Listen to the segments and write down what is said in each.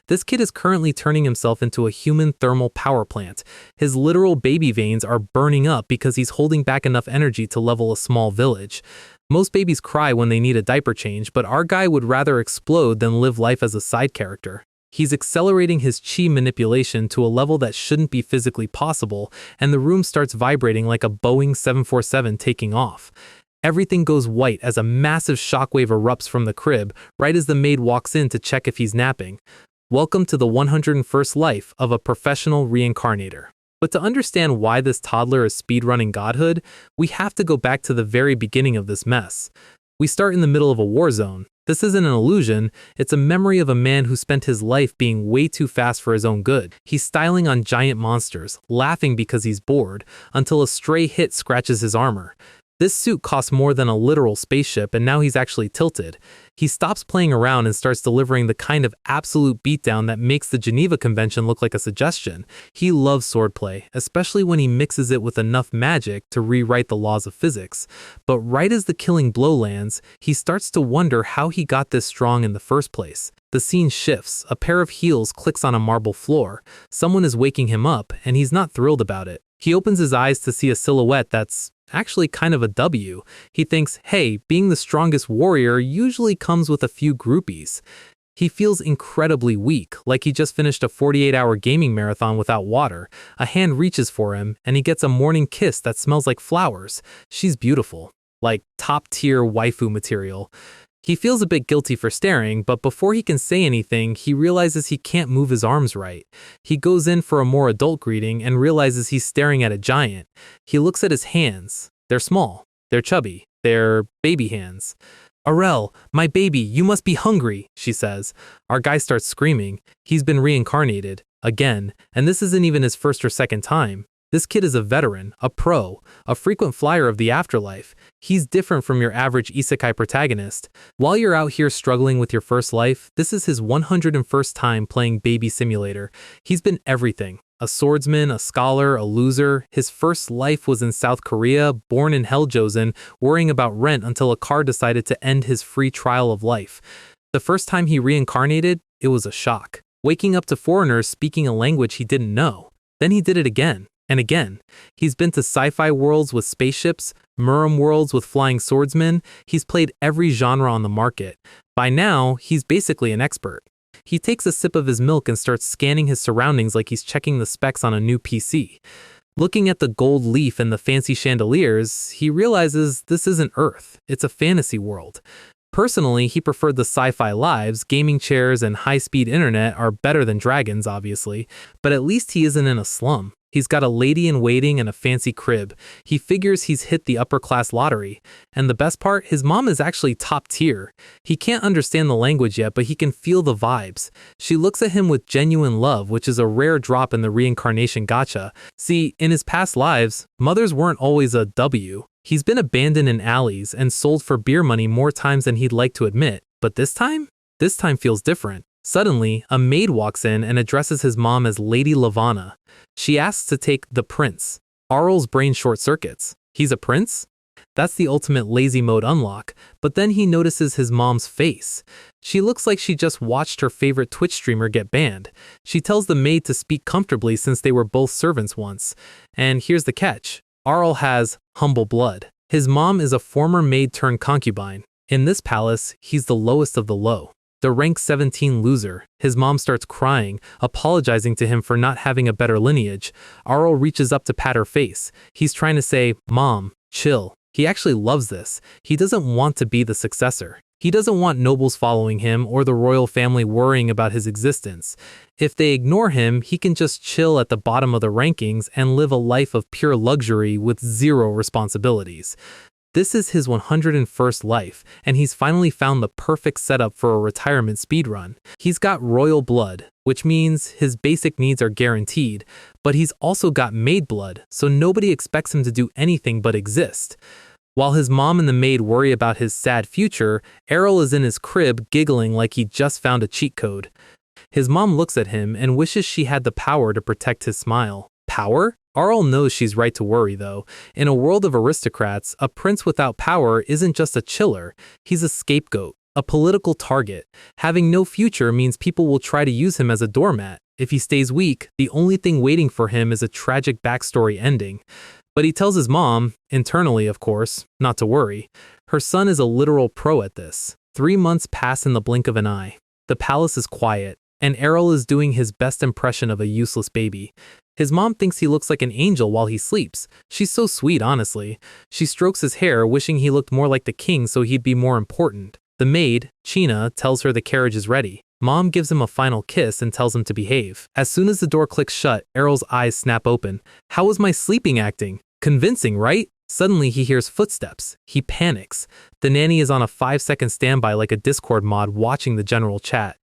This kid is currently turning himself into a human thermal power plant. His literal baby veins are burning up because he's holding back enough energy to level a small village. Most babies cry when they need a diaper change, but our guy would rather explode than live life as a side character. He's accelerating his chi manipulation to a level that shouldn't be physically possible, and the room starts vibrating like a Boeing 747 taking off. Everything goes white as a massive shockwave erupts from the crib right as the maid walks in to check if he's napping. Welcome to the 101st life of a professional reincarnator. But to understand why this toddler is speedrunning godhood, we have to go back to the very beginning of this mess. We start in the middle of a war zone. This isn't an illusion, it's a memory of a man who spent his life being way too fast for his own good. He's styling on giant monsters, laughing because he's bored, until a stray hit scratches his armor. This suit costs more than a literal spaceship, and now he's actually tilted. He stops playing around and starts delivering the kind of absolute beatdown that makes the Geneva Convention look like a suggestion. He loves swordplay, especially when he mixes it with enough magic to rewrite the laws of physics. But right as the killing blow lands, he starts to wonder how he got this strong in the first place. The scene shifts, a pair of heels clicks on a marble floor. Someone is waking him up, and he's not thrilled about it. He opens his eyes to see a silhouette that's actually kind of a W. He thinks, hey, being the strongest warrior usually comes with a few groupies. He feels incredibly weak, like he just finished a 48-hour gaming marathon without water. A hand reaches for him, and he gets a morning kiss that smells like flowers. She's beautiful, like top-tier waifu material. He feels a bit guilty for staring, but before he can say anything, he realizes he can't move his arms right. He goes in for a more adult greeting and realizes he's staring at a giant. He looks at his hands. They're small. They're chubby. They're baby hands. "Arell, my baby, you must be hungry," she says. Our guy starts screaming. He's been reincarnated. Again. And this isn't even his first or second time. This kid is a veteran, a pro, a frequent flyer of the afterlife. He's different from your average isekai protagonist. While you're out here struggling with your first life, this is his 101st time playing Baby Simulator. He's been everything. A swordsman, a scholar, a loser. His first life was in South Korea, born in Helljosen, worrying about rent until a car decided to end his free trial of life. The first time he reincarnated, it was a shock. Waking up to foreigners speaking a language he didn't know. Then he did it again. And again, he's been to sci-fi worlds with spaceships, Muram worlds with flying swordsmen. He's played every genre on the market. By now, he's basically an expert. He takes a sip of his milk and starts scanning his surroundings like he's checking the specs on a new PC. Looking at the gold leaf and the fancy chandeliers, he realizes this isn't Earth. It's a fantasy world. Personally, he preferred the sci-fi lives. Gaming chairs and high-speed internet are better than dragons, obviously, but at least he isn't in a slum. He's got a lady-in-waiting and a fancy crib. He figures he's hit the upper-class lottery. And the best part, his mom is actually top tier. He can't understand the language yet, but he can feel the vibes. She looks at him with genuine love, which is a rare drop in the reincarnation gacha. See, in his past lives, mothers weren't always a W. He's been abandoned in alleys and sold for beer money more times than he'd like to admit. But this time feels different. Suddenly, a maid walks in and addresses his mom as Lady Lavana. She asks to take the prince. Arell's brain short circuits. He's a prince? That's the ultimate lazy mode unlock, but then he notices his mom's face. She looks like she just watched her favorite Twitch streamer get banned. She tells the maid to speak comfortably since they were both servants once. And here's the catch. Arell has humble blood. His mom is a former maid turned concubine. In this palace, he's the lowest of the low. The rank 17 loser. His mom starts crying, apologizing to him for not having a better lineage. Arell reaches up to pat her face. He's trying to say, "Mom, chill." He actually loves this. He doesn't want to be the successor. He doesn't want nobles following him or the royal family worrying about his existence. If they ignore him, he can just chill at the bottom of the rankings and live a life of pure luxury with zero responsibilities. This is his 101st life, and he's finally found the perfect setup for a retirement speedrun. He's got royal blood, which means his basic needs are guaranteed, but he's also got maid blood, so nobody expects him to do anything but exist. While his mom and the maid worry about his sad future, Arell is in his crib giggling like he just found a cheat code. His mom looks at him and wishes she had the power to protect his smile. Power? Arell knows she's right to worry, though. In a world of aristocrats, a prince without power isn't just a chiller, he's a scapegoat. a political target. Having no future means people will try to use him as a doormat. If he stays weak, the only thing waiting for him is a tragic backstory ending. But he tells his mom, internally of course, not to worry. Her son is a literal pro at this. 3 months pass in the blink of an eye. The palace is quiet, and Arell is doing his best impression of a useless baby. His mom thinks he looks like an angel while he sleeps. She's so sweet, honestly. She strokes his hair, wishing he looked more like the king so he'd be more important. The maid, China, tells her the carriage is ready. Mom gives him a final kiss and tells him to behave. As soon as the door clicks shut, Arell's eyes snap open. How was my sleeping acting? Convincing, right? Suddenly he hears footsteps. He panics. The nanny is on a 5-second standby like a Discord mod watching the general chat.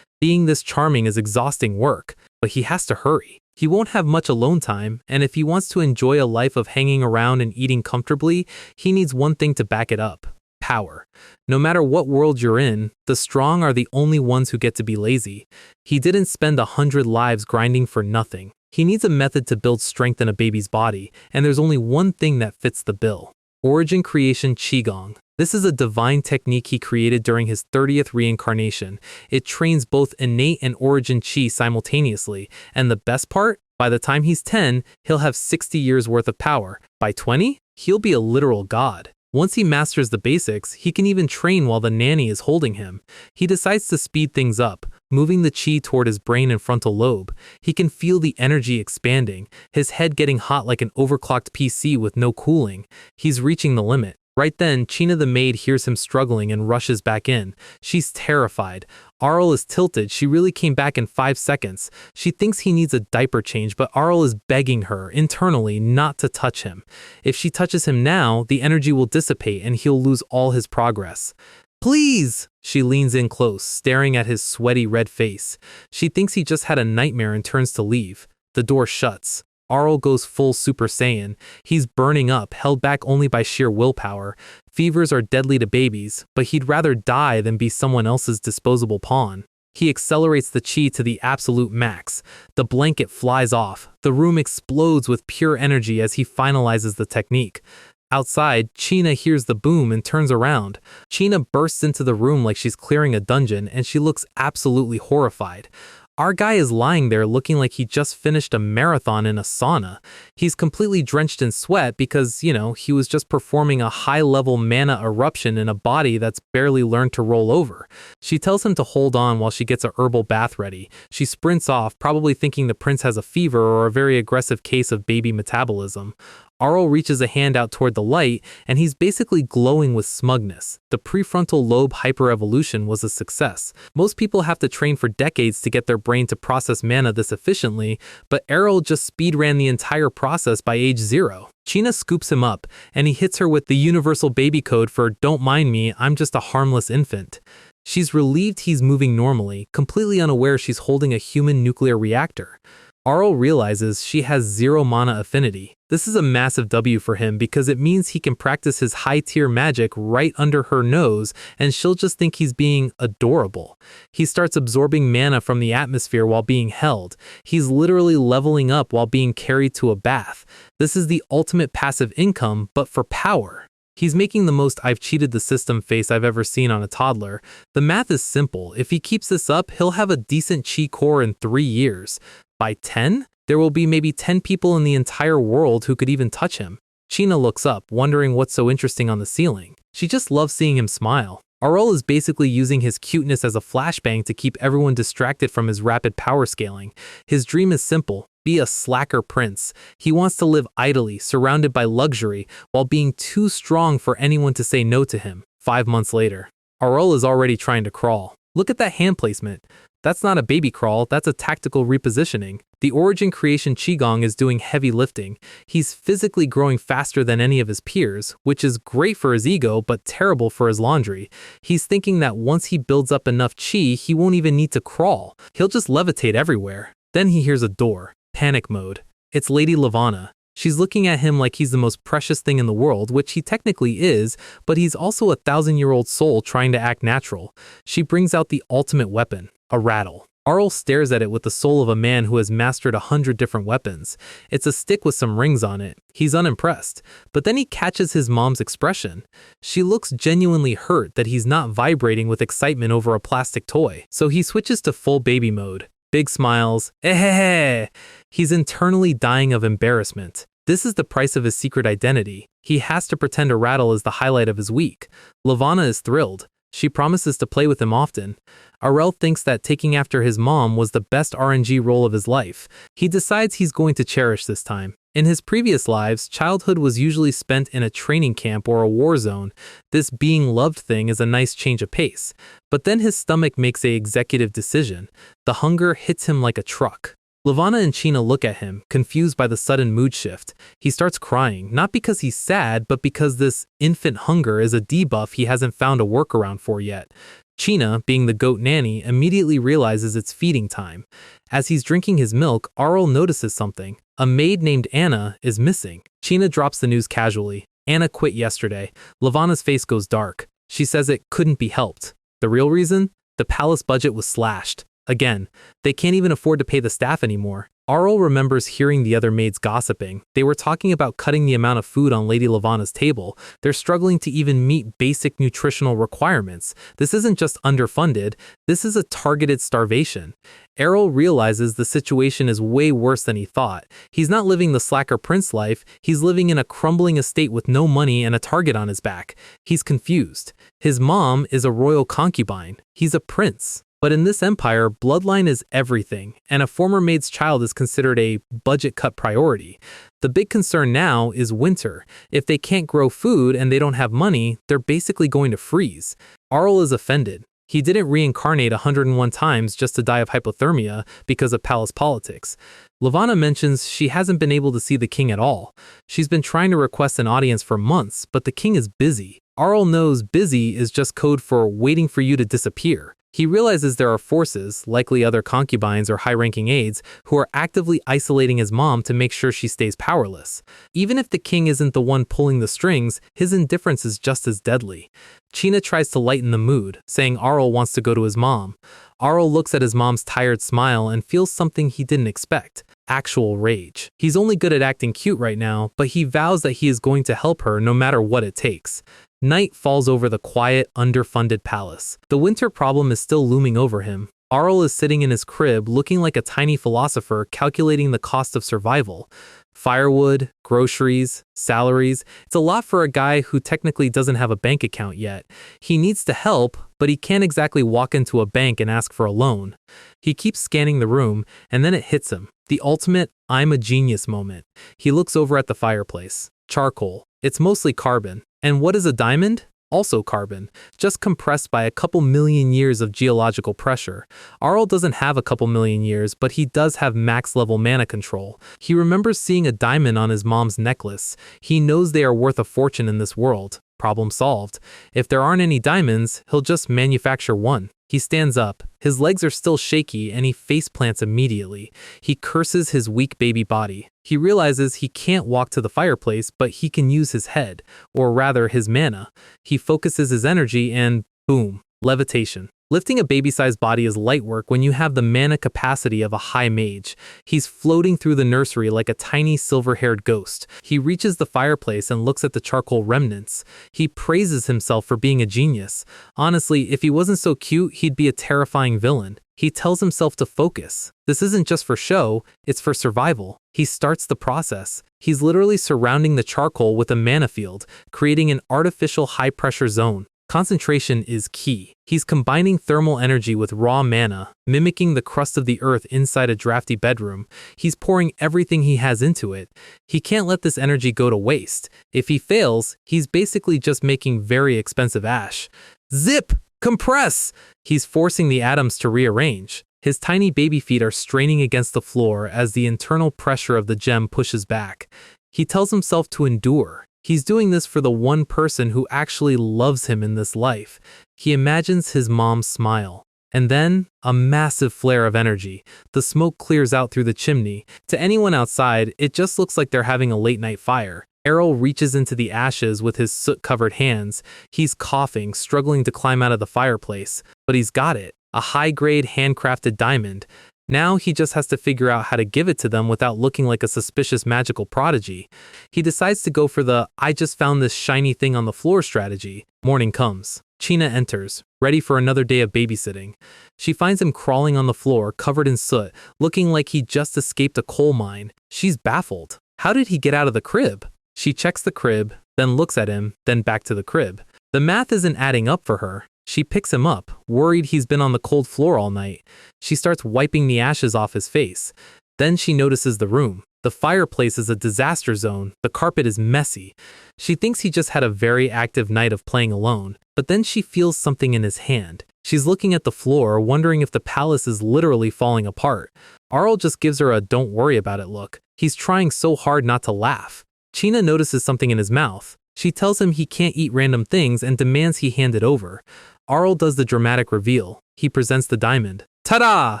Being this charming is exhausting work, but he has to hurry. He won't have much alone time, and if he wants to enjoy a life of hanging around and eating comfortably, he needs one thing to back it up. Power. No matter what world you're in, the strong are the only ones who get to be lazy. He didn't spend 100 lives grinding for nothing. He needs a method to build strength in a baby's body, and there's only one thing that fits the bill. Origin Creation Qigong. This is a divine technique he created during his 30th reincarnation. It trains both innate and origin qi simultaneously, and the best part? By the time he's 10, he'll have 60 years worth of power. By 20, he'll be a literal god. Once he masters the basics, he can even train while the nanny is holding him. He decides to speed things up, moving the qi toward his brain and frontal lobe. He can feel the energy expanding, his head getting hot like an overclocked PC with no cooling. He's reaching the limit. Right then, China the maid hears him struggling and rushes back in. She's terrified. Arell is tilted. She really came back in 5 seconds. She thinks he needs a diaper change, but Arell is begging her, internally, not to touch him. If she touches him now, the energy will dissipate and he'll lose all his progress. Please! She leans in close, staring at his sweaty red face. She thinks he just had a nightmare and turns to leave. The door shuts. Arell goes full Super Saiyan. He's burning up, held back only by sheer willpower. Fevers are deadly to babies, but he'd rather die than be someone else's disposable pawn. He accelerates the qi to the absolute max. The blanket flies off. The room explodes with pure energy as he finalizes the technique. Outside, China hears the boom and turns around. China bursts into the room like she's clearing a dungeon, and she looks absolutely horrified. Our guy is lying there looking like he just finished a marathon in a sauna. He's completely drenched in sweat because, he was just performing a high-level mana eruption in a body that's barely learned to roll over. She tells him to hold on while she gets a herbal bath ready. She sprints off, probably thinking the prince has a fever or a very aggressive case of baby metabolism. Arell reaches a hand out toward the light, and he's basically glowing with smugness. The prefrontal lobe hyperevolution was a success. Most people have to train for decades to get their brain to process mana this efficiently, but Arell just speedran the entire process by age 0. China scoops him up, and he hits her with the universal baby code for "Don't mind me, I'm just a harmless infant." She's relieved he's moving normally, completely unaware she's holding a human nuclear reactor. Arell realizes she has 0 mana affinity. This is a massive W for him because it means he can practice his high-tier magic right under her nose and she'll just think he's being adorable. He starts absorbing mana from the atmosphere while being held. He's literally leveling up while being carried to a bath. This is the ultimate passive income, but for power. He's making the most "I've cheated the system" face I've ever seen on a toddler. The math is simple. If he keeps this up, he'll have a decent chi core in 3 years. By 10, there will be maybe 10 people in the entire world who could even touch him. China looks up, wondering what's so interesting on the ceiling. She just loves seeing him smile. Arell is basically using his cuteness as a flashbang to keep everyone distracted from his rapid power scaling. His dream is simple: be a slacker prince. He wants to live idly, surrounded by luxury, while being too strong for anyone to say no to him. 5 months later, Arell is already trying to crawl. Look at that hand placement. That's not a baby crawl, that's a tactical repositioning. The Origin Creation Qigong is doing heavy lifting. He's physically growing faster than any of his peers, which is great for his ego but terrible for his laundry. He's thinking that once he builds up enough chi, he won't even need to crawl. He'll just levitate everywhere. Then he hears a door. Panic mode. It's Lady Lavana. She's looking at him like he's the most precious thing in the world, which he technically is, but he's also a 1,000-year-old soul trying to act natural. She brings out the ultimate weapon, a rattle. Arell stares at it with the soul of a man who has mastered 100 different weapons. It's a stick with some rings on it. He's unimpressed. But then he catches his mom's expression. She looks genuinely hurt that he's not vibrating with excitement over a plastic toy. So he switches to full baby mode. Big smiles. Eh. He's internally dying of embarrassment. This is the price of his secret identity. He has to pretend Arell is the highlight of his week. Lavana is thrilled. She promises to play with him often. Arell thinks that taking after his mom was the best RNG role of his life. He decides he's going to cherish this time. In his previous lives, childhood was usually spent in a training camp or a war zone. This being loved thing is a nice change of pace. But then his stomach makes an executive decision. The hunger hits him like a truck. Lavana and China look at him, confused by the sudden mood shift. He starts crying, not because he's sad, but because this infant hunger is a debuff he hasn't found a workaround for yet. China, being the goat nanny, immediately realizes it's feeding time. As he's drinking his milk, Arell notices something. A maid named Anna is missing. China drops the news casually. Anna quit yesterday. Lavana's face goes dark. She says it couldn't be helped. The real reason? The palace budget was slashed. Again, they can't even afford to pay the staff anymore. Arell remembers hearing the other maids gossiping. They were talking about cutting the amount of food on Lady Lavana's table. They're struggling to even meet basic nutritional requirements. This isn't just underfunded, this is a targeted starvation. Arell realizes the situation is way worse than he thought. He's not living the slacker prince life, he's living in a crumbling estate with no money and a target on his back. He's confused. His mom is a royal concubine. He's a prince. But in this empire, bloodline is everything, and a former maid's child is considered a budget-cut priority. The big concern now is winter. If they can't grow food and they don't have money, they're basically going to freeze. Arell is offended. He didn't reincarnate 101 times just to die of hypothermia because of palace politics. Lavana mentions she hasn't been able to see the king at all. She's been trying to request an audience for months, but the king is busy. Arell knows busy is just code for waiting for you to disappear. He realizes there are forces, likely other concubines or high-ranking aides, who are actively isolating his mom to make sure she stays powerless. Even if the king isn't the one pulling the strings, his indifference is just as deadly. China tries to lighten the mood, saying Arell wants to go to his mom. Arell looks at his mom's tired smile and feels something he didn't expect. Actual rage. He's only good at acting cute right now, but he vows that he is going to help her no matter what it takes. Night falls over the quiet, underfunded palace. The winter problem is still looming over him. Arell is sitting in his crib looking like a tiny philosopher calculating the cost of survival. Firewood, groceries, salaries. It's a lot for a guy who technically doesn't have a bank account yet. He needs to help, but he can't exactly walk into a bank and ask for a loan. He keeps scanning the room, and then it hits him. The ultimate I'm a genius moment. He looks over at the fireplace. Charcoal. It's mostly carbon. And what is a diamond? Also carbon, just compressed by a couple million years of geological pressure. Arell doesn't have a couple million years, but he does have max-level mana control. He remembers seeing a diamond on his mom's necklace. He knows they are worth a fortune in this world. Problem solved. If there aren't any diamonds, he'll just manufacture one. He stands up. His legs are still shaky and he faceplants immediately. He curses his weak baby body. He realizes he can't walk to the fireplace, but he can use his head, or rather his mana. He focuses his energy and boom, levitation. Lifting a baby-sized body is light work when you have the mana capacity of a high mage. He's floating through the nursery like a tiny silver-haired ghost. He reaches the fireplace and looks at the charcoal remnants. He praises himself for being a genius. Honestly, if he wasn't so cute, he'd be a terrifying villain. He tells himself to focus. This isn't just for show, it's for survival. He starts the process. He's literally surrounding the charcoal with a mana field, creating an artificial high-pressure zone. Concentration is key. He's combining thermal energy with raw mana, mimicking the crust of the earth inside a drafty bedroom. He's pouring everything he has into it. He can't let this energy go to waste. If he fails, he's basically just making very expensive ash. Zip! Compress! He's forcing the atoms to rearrange. His tiny baby feet are straining against the floor as the internal pressure of the gem pushes back. He tells himself to endure. He's doing this for the one person who actually loves him in this life. He imagines his mom's smile. And then, a massive flare of energy. The smoke clears out through the chimney. To anyone outside, it just looks like they're having a late-night fire. Arell reaches into the ashes with his soot-covered hands. He's coughing, struggling to climb out of the fireplace. But he's got it. a high-grade handcrafted diamond. Now he just has to figure out how to give it to them without looking like a suspicious magical prodigy. He decides to go for the "I just found this shiny thing on the floor" strategy. Morning comes. China enters, ready for another day of babysitting. She finds him crawling on the floor, covered in soot, looking like he just escaped a coal mine. She's baffled. How did he get out of the crib? She checks the crib, then looks at him, then back to the crib. The math isn't adding up for her. She picks him up, worried he's been on the cold floor all night. She starts wiping the ashes off his face. Then she notices the room. The fireplace is a disaster zone. The carpet is messy. She thinks he just had a very active night of playing alone, but then she feels something in his hand. She's looking at the floor, wondering if the palace is literally falling apart. Arell just gives her a "don't worry about it" look. He's trying so hard not to laugh. China notices something in his mouth. She tells him he can't eat random things and demands he hand it over. Arell does the dramatic reveal. He presents the diamond. Ta-da!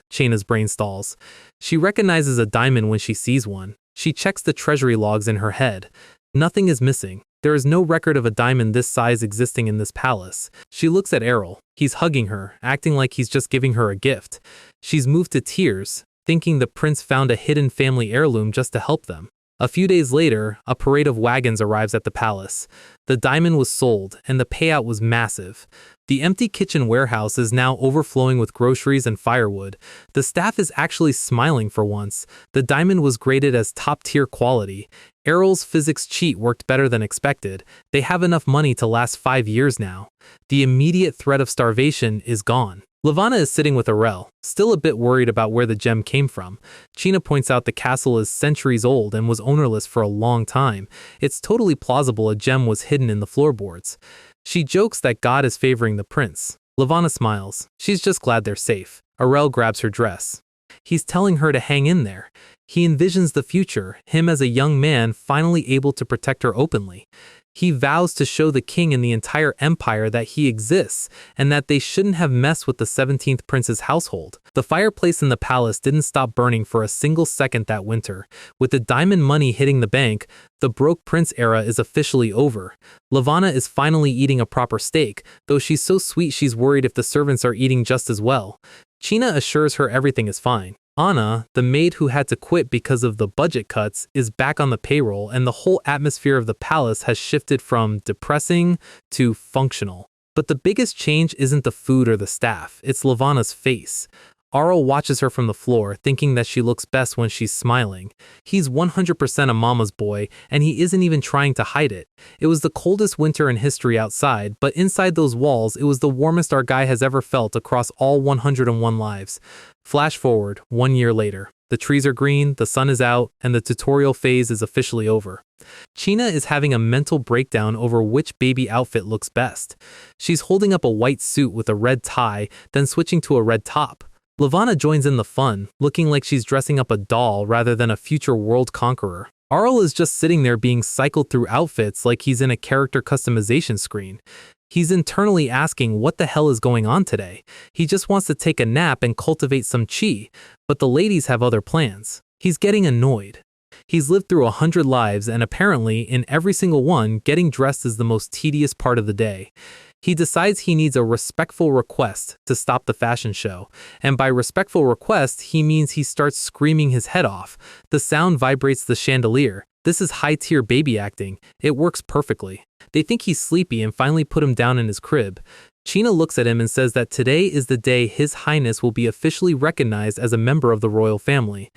China's brain stalls. She recognizes a diamond when she sees one. She checks the treasury logs in her head. Nothing is missing. There is no record of a diamond this size existing in this palace. She looks at Arell. He's hugging her, acting like he's just giving her a gift. She's moved to tears, thinking the prince found a hidden family heirloom just to help them. A few days later, a parade of wagons arrives at the palace. The diamond was sold, and the payout was massive. The empty kitchen warehouse is now overflowing with groceries and firewood. The staff is actually smiling for once. The diamond was graded as top-tier quality. Arell's physics cheat worked better than expected. They have enough money to last 5 years now. The immediate threat of starvation is gone. Lavanna is sitting with Arell, still a bit worried about where the gem came from. China points out the castle is centuries old and was ownerless for a long time. It's totally plausible a gem was hidden in the floorboards. She jokes that God is favoring the prince. Lavanna smiles. She's just glad they're safe. Arell grabs her dress. He's telling her to hang in there. He envisions the future, him as a young man finally able to protect her openly. He vows to show the king and the entire empire that he exists, and that they shouldn't have messed with the 17th prince's household. The fireplace in the palace didn't stop burning for a single second that winter. With the diamond money hitting the bank, the broke prince era is officially over. Lavanna is finally eating a proper steak, though she's so sweet she's worried if the servants are eating just as well. China assures her everything is fine. Anna, the maid who had to quit because of the budget cuts, is back on the payroll, and the whole atmosphere of the palace has shifted from depressing to functional. But the biggest change isn't the food or the staff, it's Lavanna's face. Arell watches her from the floor, thinking that she looks best when she's smiling. He's 100% a mama's boy, and he isn't even trying to hide it. It was the coldest winter in history outside, but inside those walls, it was the warmest our guy has ever felt across all 101 lives. Flash forward, 1 year later. The trees are green, the sun is out, and the tutorial phase is officially over. China is having a mental breakdown over which baby outfit looks best. She's holding up a white suit with a red tie, then switching to a red top. Lavanna joins in the fun, looking like she's dressing up a doll rather than a future world conqueror. Arell is just sitting there being cycled through outfits like he's in a character customization screen. He's internally asking what the hell is going on today. He just wants to take a nap and cultivate some chi, but the ladies have other plans. He's getting annoyed. He's lived through 100 lives, and apparently, in every single one, getting dressed is the most tedious part of the day. He decides he needs a respectful request to stop the fashion show, and by respectful request, he means he starts screaming his head off. The sound vibrates the chandelier. This is high-tier baby acting. It works perfectly. They think he's sleepy and finally put him down in his crib. China looks at him and says that today is the day His Highness will be officially recognized as a member of the royal family.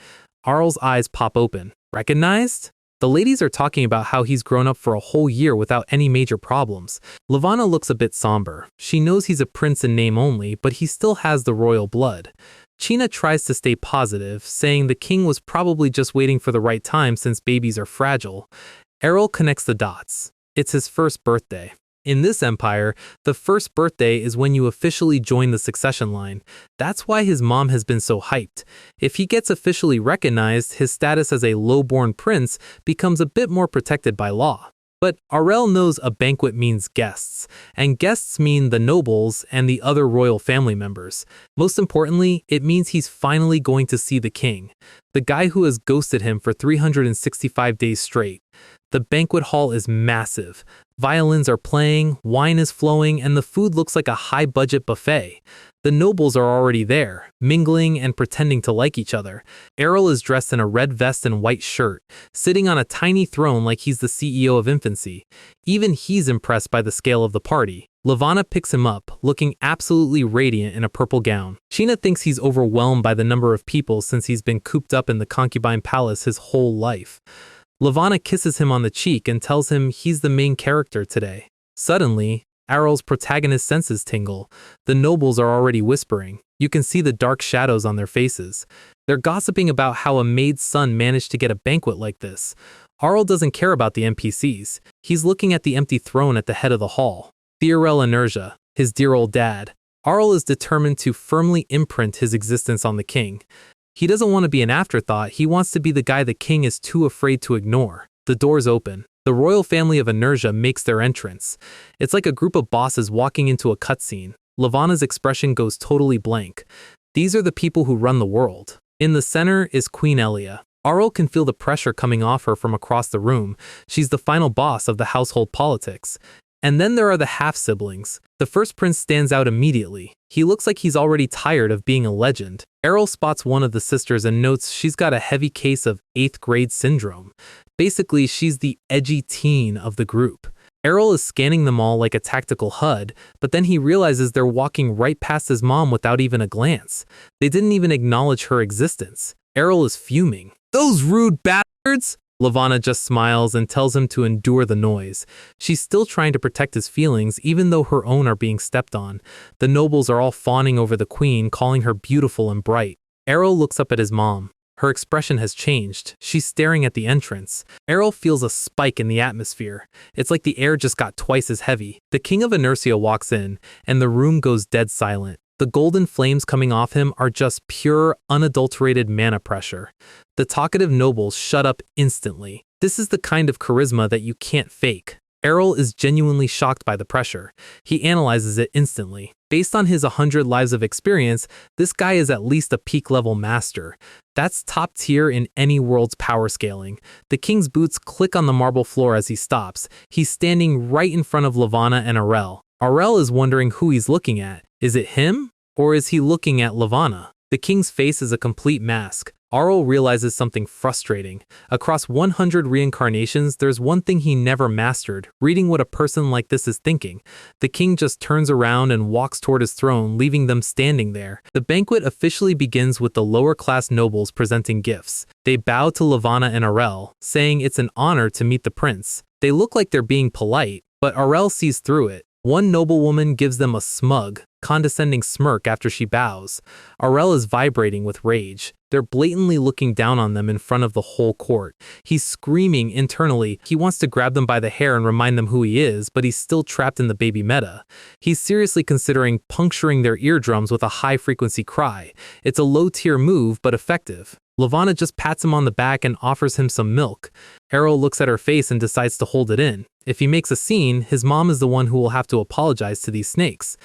Arell's eyes pop open. Recognized? The ladies are talking about how he's grown up for a whole year without any major problems. Lavanna looks a bit somber. She knows he's a prince in name only, but he still has the royal blood. China tries to stay positive, saying the king was probably just waiting for the right time since babies are fragile. Arell connects the dots. It's his first birthday. In this empire, the first birthday is when you officially join the succession line. That's why his mom has been so hyped. If he gets officially recognized, his status as a low-born prince becomes a bit more protected by law. But Arell knows a banquet means guests, and guests mean the nobles and the other royal family members. Most importantly, it means he's finally going to see the king. the guy who has ghosted him for 365 days straight. The banquet hall is massive. Violins are playing, wine is flowing, and the food looks like a high-budget buffet. The nobles are already there, mingling and pretending to like each other. Arell is dressed in a red vest and white shirt, sitting on a tiny throne like he's the CEO of infancy. Even he's impressed by the scale of the party. Levana picks him up, looking absolutely radiant in a purple gown. Sheena thinks he's overwhelmed by the number of people since he's been cooped up in the concubine palace his whole life. Levana kisses him on the cheek and tells him he's the main character today. Suddenly, Arell's protagonist's senses tingle. The nobles are already whispering. You can see the dark shadows on their faces. They're gossiping about how a maid's son managed to get a banquet like this. Arell doesn't care about the NPCs. He's looking at the empty throne at the head of the hall. The Arell Ernesia, his dear old dad. Arell is determined to firmly imprint his existence on the king. He doesn't want to be an afterthought, he wants to be the guy the king is too afraid to ignore. The doors open. The royal family of Ernesia makes their entrance. It's like a group of bosses walking into a cutscene. Levana's expression goes totally blank. These are the people who run the world. In the center is Queen Elia. Arell can feel the pressure coming off her from across the room. She's the final boss of the household politics. And then there are the half-siblings. The first prince stands out immediately. He looks like he's already tired of being a legend. Arell spots one of the sisters and notes she's got a heavy case of 8th grade syndrome. Basically, she's the edgy teen of the group. Arell is scanning them all like a tactical HUD, but then he realizes they're walking right past his mom without even a glance. They didn't even acknowledge her existence. Arell is fuming. "Those rude bastards!" Levana just smiles and tells him to endure the noise. She's still trying to protect his feelings even though her own are being stepped on. The nobles are all fawning over the queen, calling her beautiful and bright. Arell looks up at his mom. Her expression has changed. She's staring at the entrance. Arell feels a spike in the atmosphere. It's like the air just got twice as heavy. The king of Ernesia walks in, and the room goes dead silent. The golden flames coming off him are just pure, unadulterated mana pressure. The talkative nobles shut up instantly. This is the kind of charisma that you can't fake. Arell is genuinely shocked by the pressure. He analyzes it instantly. Based on his 100 lives of experience, this guy is at least a peak-level master. That's top tier in any world's power scaling. The king's boots click on the marble floor as he stops. He's standing right in front of Levana and Arell. Arell is wondering who he's looking at. Is it him? Or is he looking at Levana? The king's face is a complete mask. Arell realizes something frustrating. Across 100 reincarnations, there's one thing he never mastered, reading what a person like this is thinking. The king just turns around and walks toward his throne, leaving them standing there. The banquet officially begins with the lower-class nobles presenting gifts. They bow to Levana and Arell, saying it's an honor to meet the prince. They look like they're being polite, but Arell sees through it. One noblewoman gives them a smug, condescending smirk after she bows. Arell is vibrating with rage. They're blatantly looking down on them in front of the whole court. He's screaming internally. He wants to grab them by the hair and remind them who he is, but he's still trapped in the baby meta. He's seriously considering puncturing their eardrums with a high-frequency cry. It's a low-tier move, but effective. Levana just pats him on the back and offers him some milk. Arell looks at her face and decides to hold it in. If he makes a scene, his mom is the one who will have to apologize to these snakes.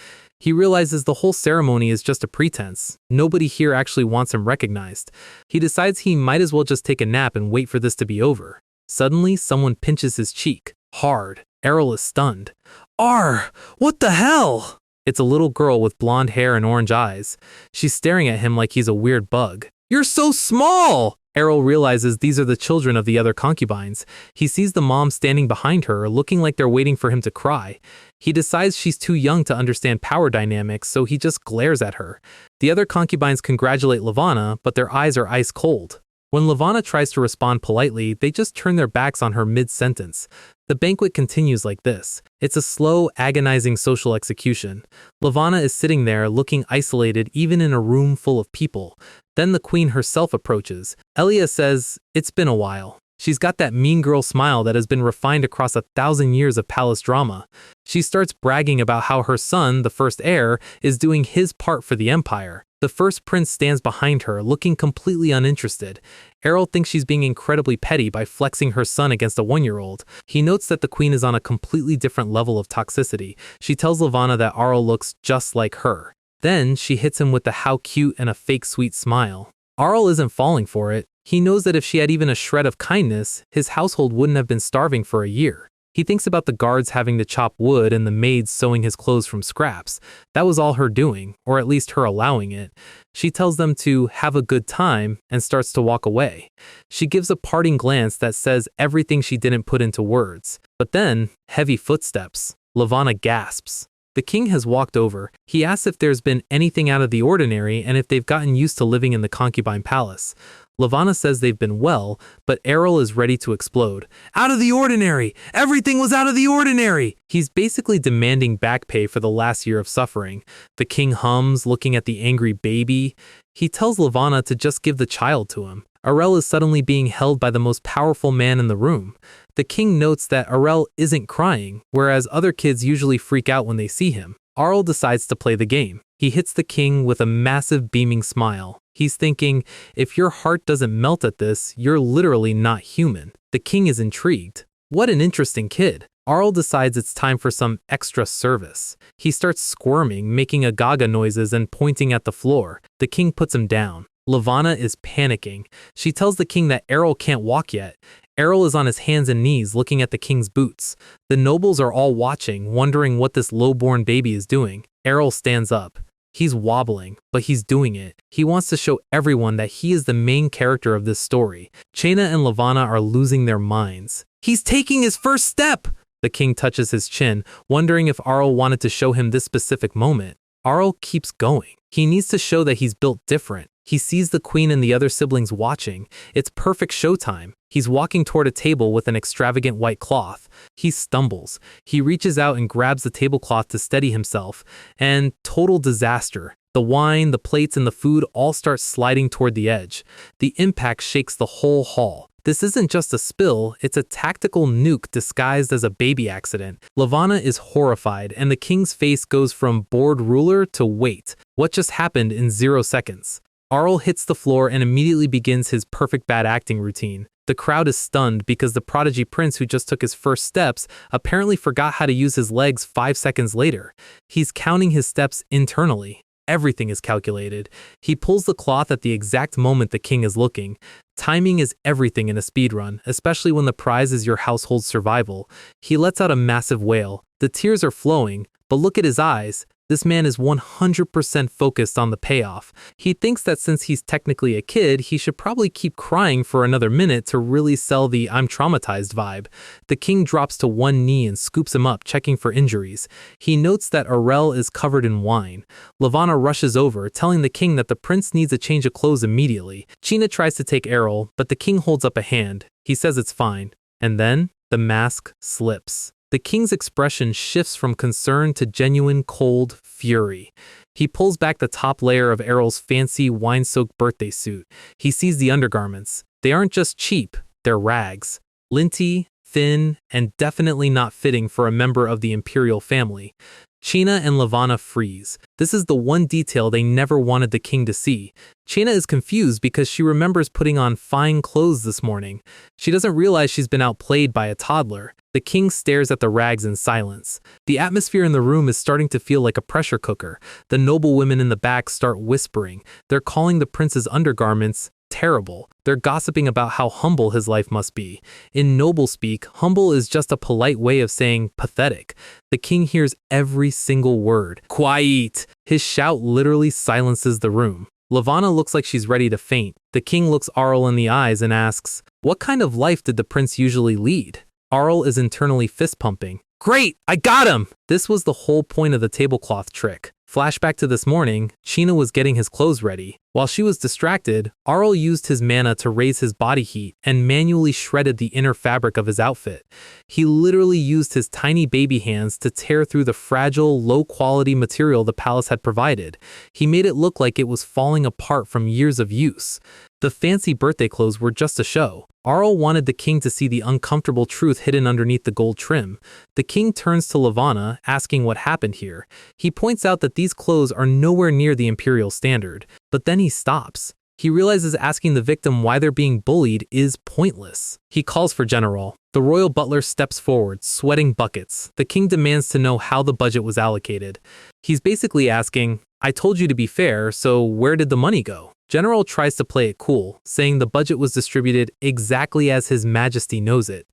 He realizes the whole ceremony is just a pretense. Nobody here actually wants him recognized. He decides he might as well just take a nap and wait for this to be over. Suddenly, someone pinches his cheek. Hard. Arell is stunned. What the hell? It's a little girl with blonde hair and orange eyes. She's staring at him like he's a weird bug. "You're so small!" Arell realizes these are the children of the other concubines. He sees the mom standing behind her, looking like they're waiting for him to cry. He decides she's too young to understand power dynamics, so he just glares at her. The other concubines congratulate Levana, but their eyes are ice cold. When Levana tries to respond politely, they just turn their backs on her mid-sentence. The banquet continues like this. It's a slow, agonizing social execution. Levana is sitting there, looking isolated even in a room full of people. Then the queen herself approaches. Elia says, "It's been a while." She's got that mean girl smile that has been refined across 1,000 years of palace drama. She starts bragging about how her son, the first heir, is doing his part for the empire. The first prince stands behind her, looking completely uninterested. Arell thinks she's being incredibly petty by flexing her son against a 1-year-old. He notes that the queen is on a completely different level of toxicity. She tells Levana that Arell looks just like her. Then she hits him with the "how cute" and a fake sweet smile. Arell isn't falling for it. He knows that if she had even a shred of kindness, his household wouldn't have been starving for a year. He thinks about the guards having to chop wood and the maids sewing his clothes from scraps. That was all her doing, or at least her allowing it. She tells them to have a good time and starts to walk away. She gives a parting glance that says everything she didn't put into words. But then, heavy footsteps. Levana gasps. The king has walked over. He asks if there's been anything out of the ordinary and if they've gotten used to living in the concubine palace. Levana says they've been well, but Arell is ready to explode. Out of the ordinary! Everything was out of the ordinary! He's basically demanding back pay for the last year of suffering. The king hums, looking at the angry baby. He tells Levana to just give the child to him. Arell is suddenly being held by the most powerful man in the room. The king notes that Arell isn't crying, whereas other kids usually freak out when they see him. Arell decides to play the game. He hits the king with a massive beaming smile. He's thinking, if your heart doesn't melt at this, you're literally not human. The king is intrigued. What an interesting kid. Arell decides it's time for some extra service. He starts squirming, making agaga noises and pointing at the floor. The king puts him down. Levana is panicking. She tells the king that Arell can't walk yet. Arell is on his hands and knees looking at the king's boots. The nobles are all watching, wondering what this low-born baby is doing. Arell stands up. He's wobbling, but he's doing it. He wants to show everyone that he is the main character of this story. Chena and Levana are losing their minds. He's taking his first step! The king touches his chin, wondering if Arell wanted to show him this specific moment. Arell keeps going. He needs to show that he's built different. He sees the queen and the other siblings watching. It's perfect showtime. He's walking toward a table with an extravagant white cloth. He stumbles. He reaches out and grabs the tablecloth to steady himself. And total disaster. The wine, the plates, and the food all start sliding toward the edge. The impact shakes the whole hall. This isn't just a spill, it's a tactical nuke disguised as a baby accident. Levana is horrified, and the king's face goes from bored ruler to wait. What just happened in 0 seconds? Arell hits the floor and immediately begins his perfect bad acting routine. The crowd is stunned because the prodigy prince who just took his first steps apparently forgot how to use his legs 5 seconds later. He's counting his steps internally. Everything is calculated. He pulls the cloth at the exact moment the king is looking. Timing is everything in a speedrun, especially when the prize is your household's survival. He lets out a massive wail. The tears are flowing, but look at his eyes. This man is 100% focused on the payoff. He thinks that since he's technically a kid, he should probably keep crying for another minute to really sell the I'm traumatized vibe. The king drops to one knee and scoops him up, checking for injuries. He notes that Arell is covered in wine. Levana rushes over, telling the king that the prince needs a change of clothes immediately. Chena tries to take Arell, but the king holds up a hand. He says it's fine. And then, the mask slips. The king's expression shifts from concern to genuine cold fury. He pulls back the top layer of Arell's fancy wine-soaked birthday suit. He sees the undergarments. They aren't just cheap, they're rags. Linty, thin, and definitely not fitting for a member of the imperial family. Chena and Levana freeze. This is the one detail they never wanted the king to see. Chena is confused because she remembers putting on fine clothes this morning. She doesn't realize she's been outplayed by a toddler. The king stares at the rags in silence. The atmosphere in the room is starting to feel like a pressure cooker. The noble women in the back start whispering. They're calling the prince's undergarments terrible. They're gossiping about how humble his life must be. In noble speak, humble is just a polite way of saying pathetic. The king hears every single word. Quiet! His shout literally silences the room. Levana looks like she's ready to faint. The king looks Arell in the eyes and asks, "What kind of life did the prince usually lead?" Arell is internally fist-pumping. "Great! I got him!" This was the whole point of the tablecloth trick. Flashback to this morning, Chena was getting his clothes ready. While she was distracted, Arell used his mana to raise his body heat and manually shredded the inner fabric of his outfit. He literally used his tiny baby hands to tear through the fragile, low-quality material the palace had provided. He made it look like it was falling apart from years of use. The fancy birthday clothes were just a show. Arell wanted the king to see the uncomfortable truth hidden underneath the gold trim. The king turns to Levana, asking what happened here. He points out that these clothes are nowhere near the imperial standard, but then he stops. He realizes asking the victim why they're being bullied is pointless. He calls for General. The royal butler steps forward, sweating buckets. The king demands to know how the budget was allocated. He's basically asking, "I told you to be fair, so where did the money go?" General tries to play it cool, saying the budget was distributed exactly as His Majesty knows it.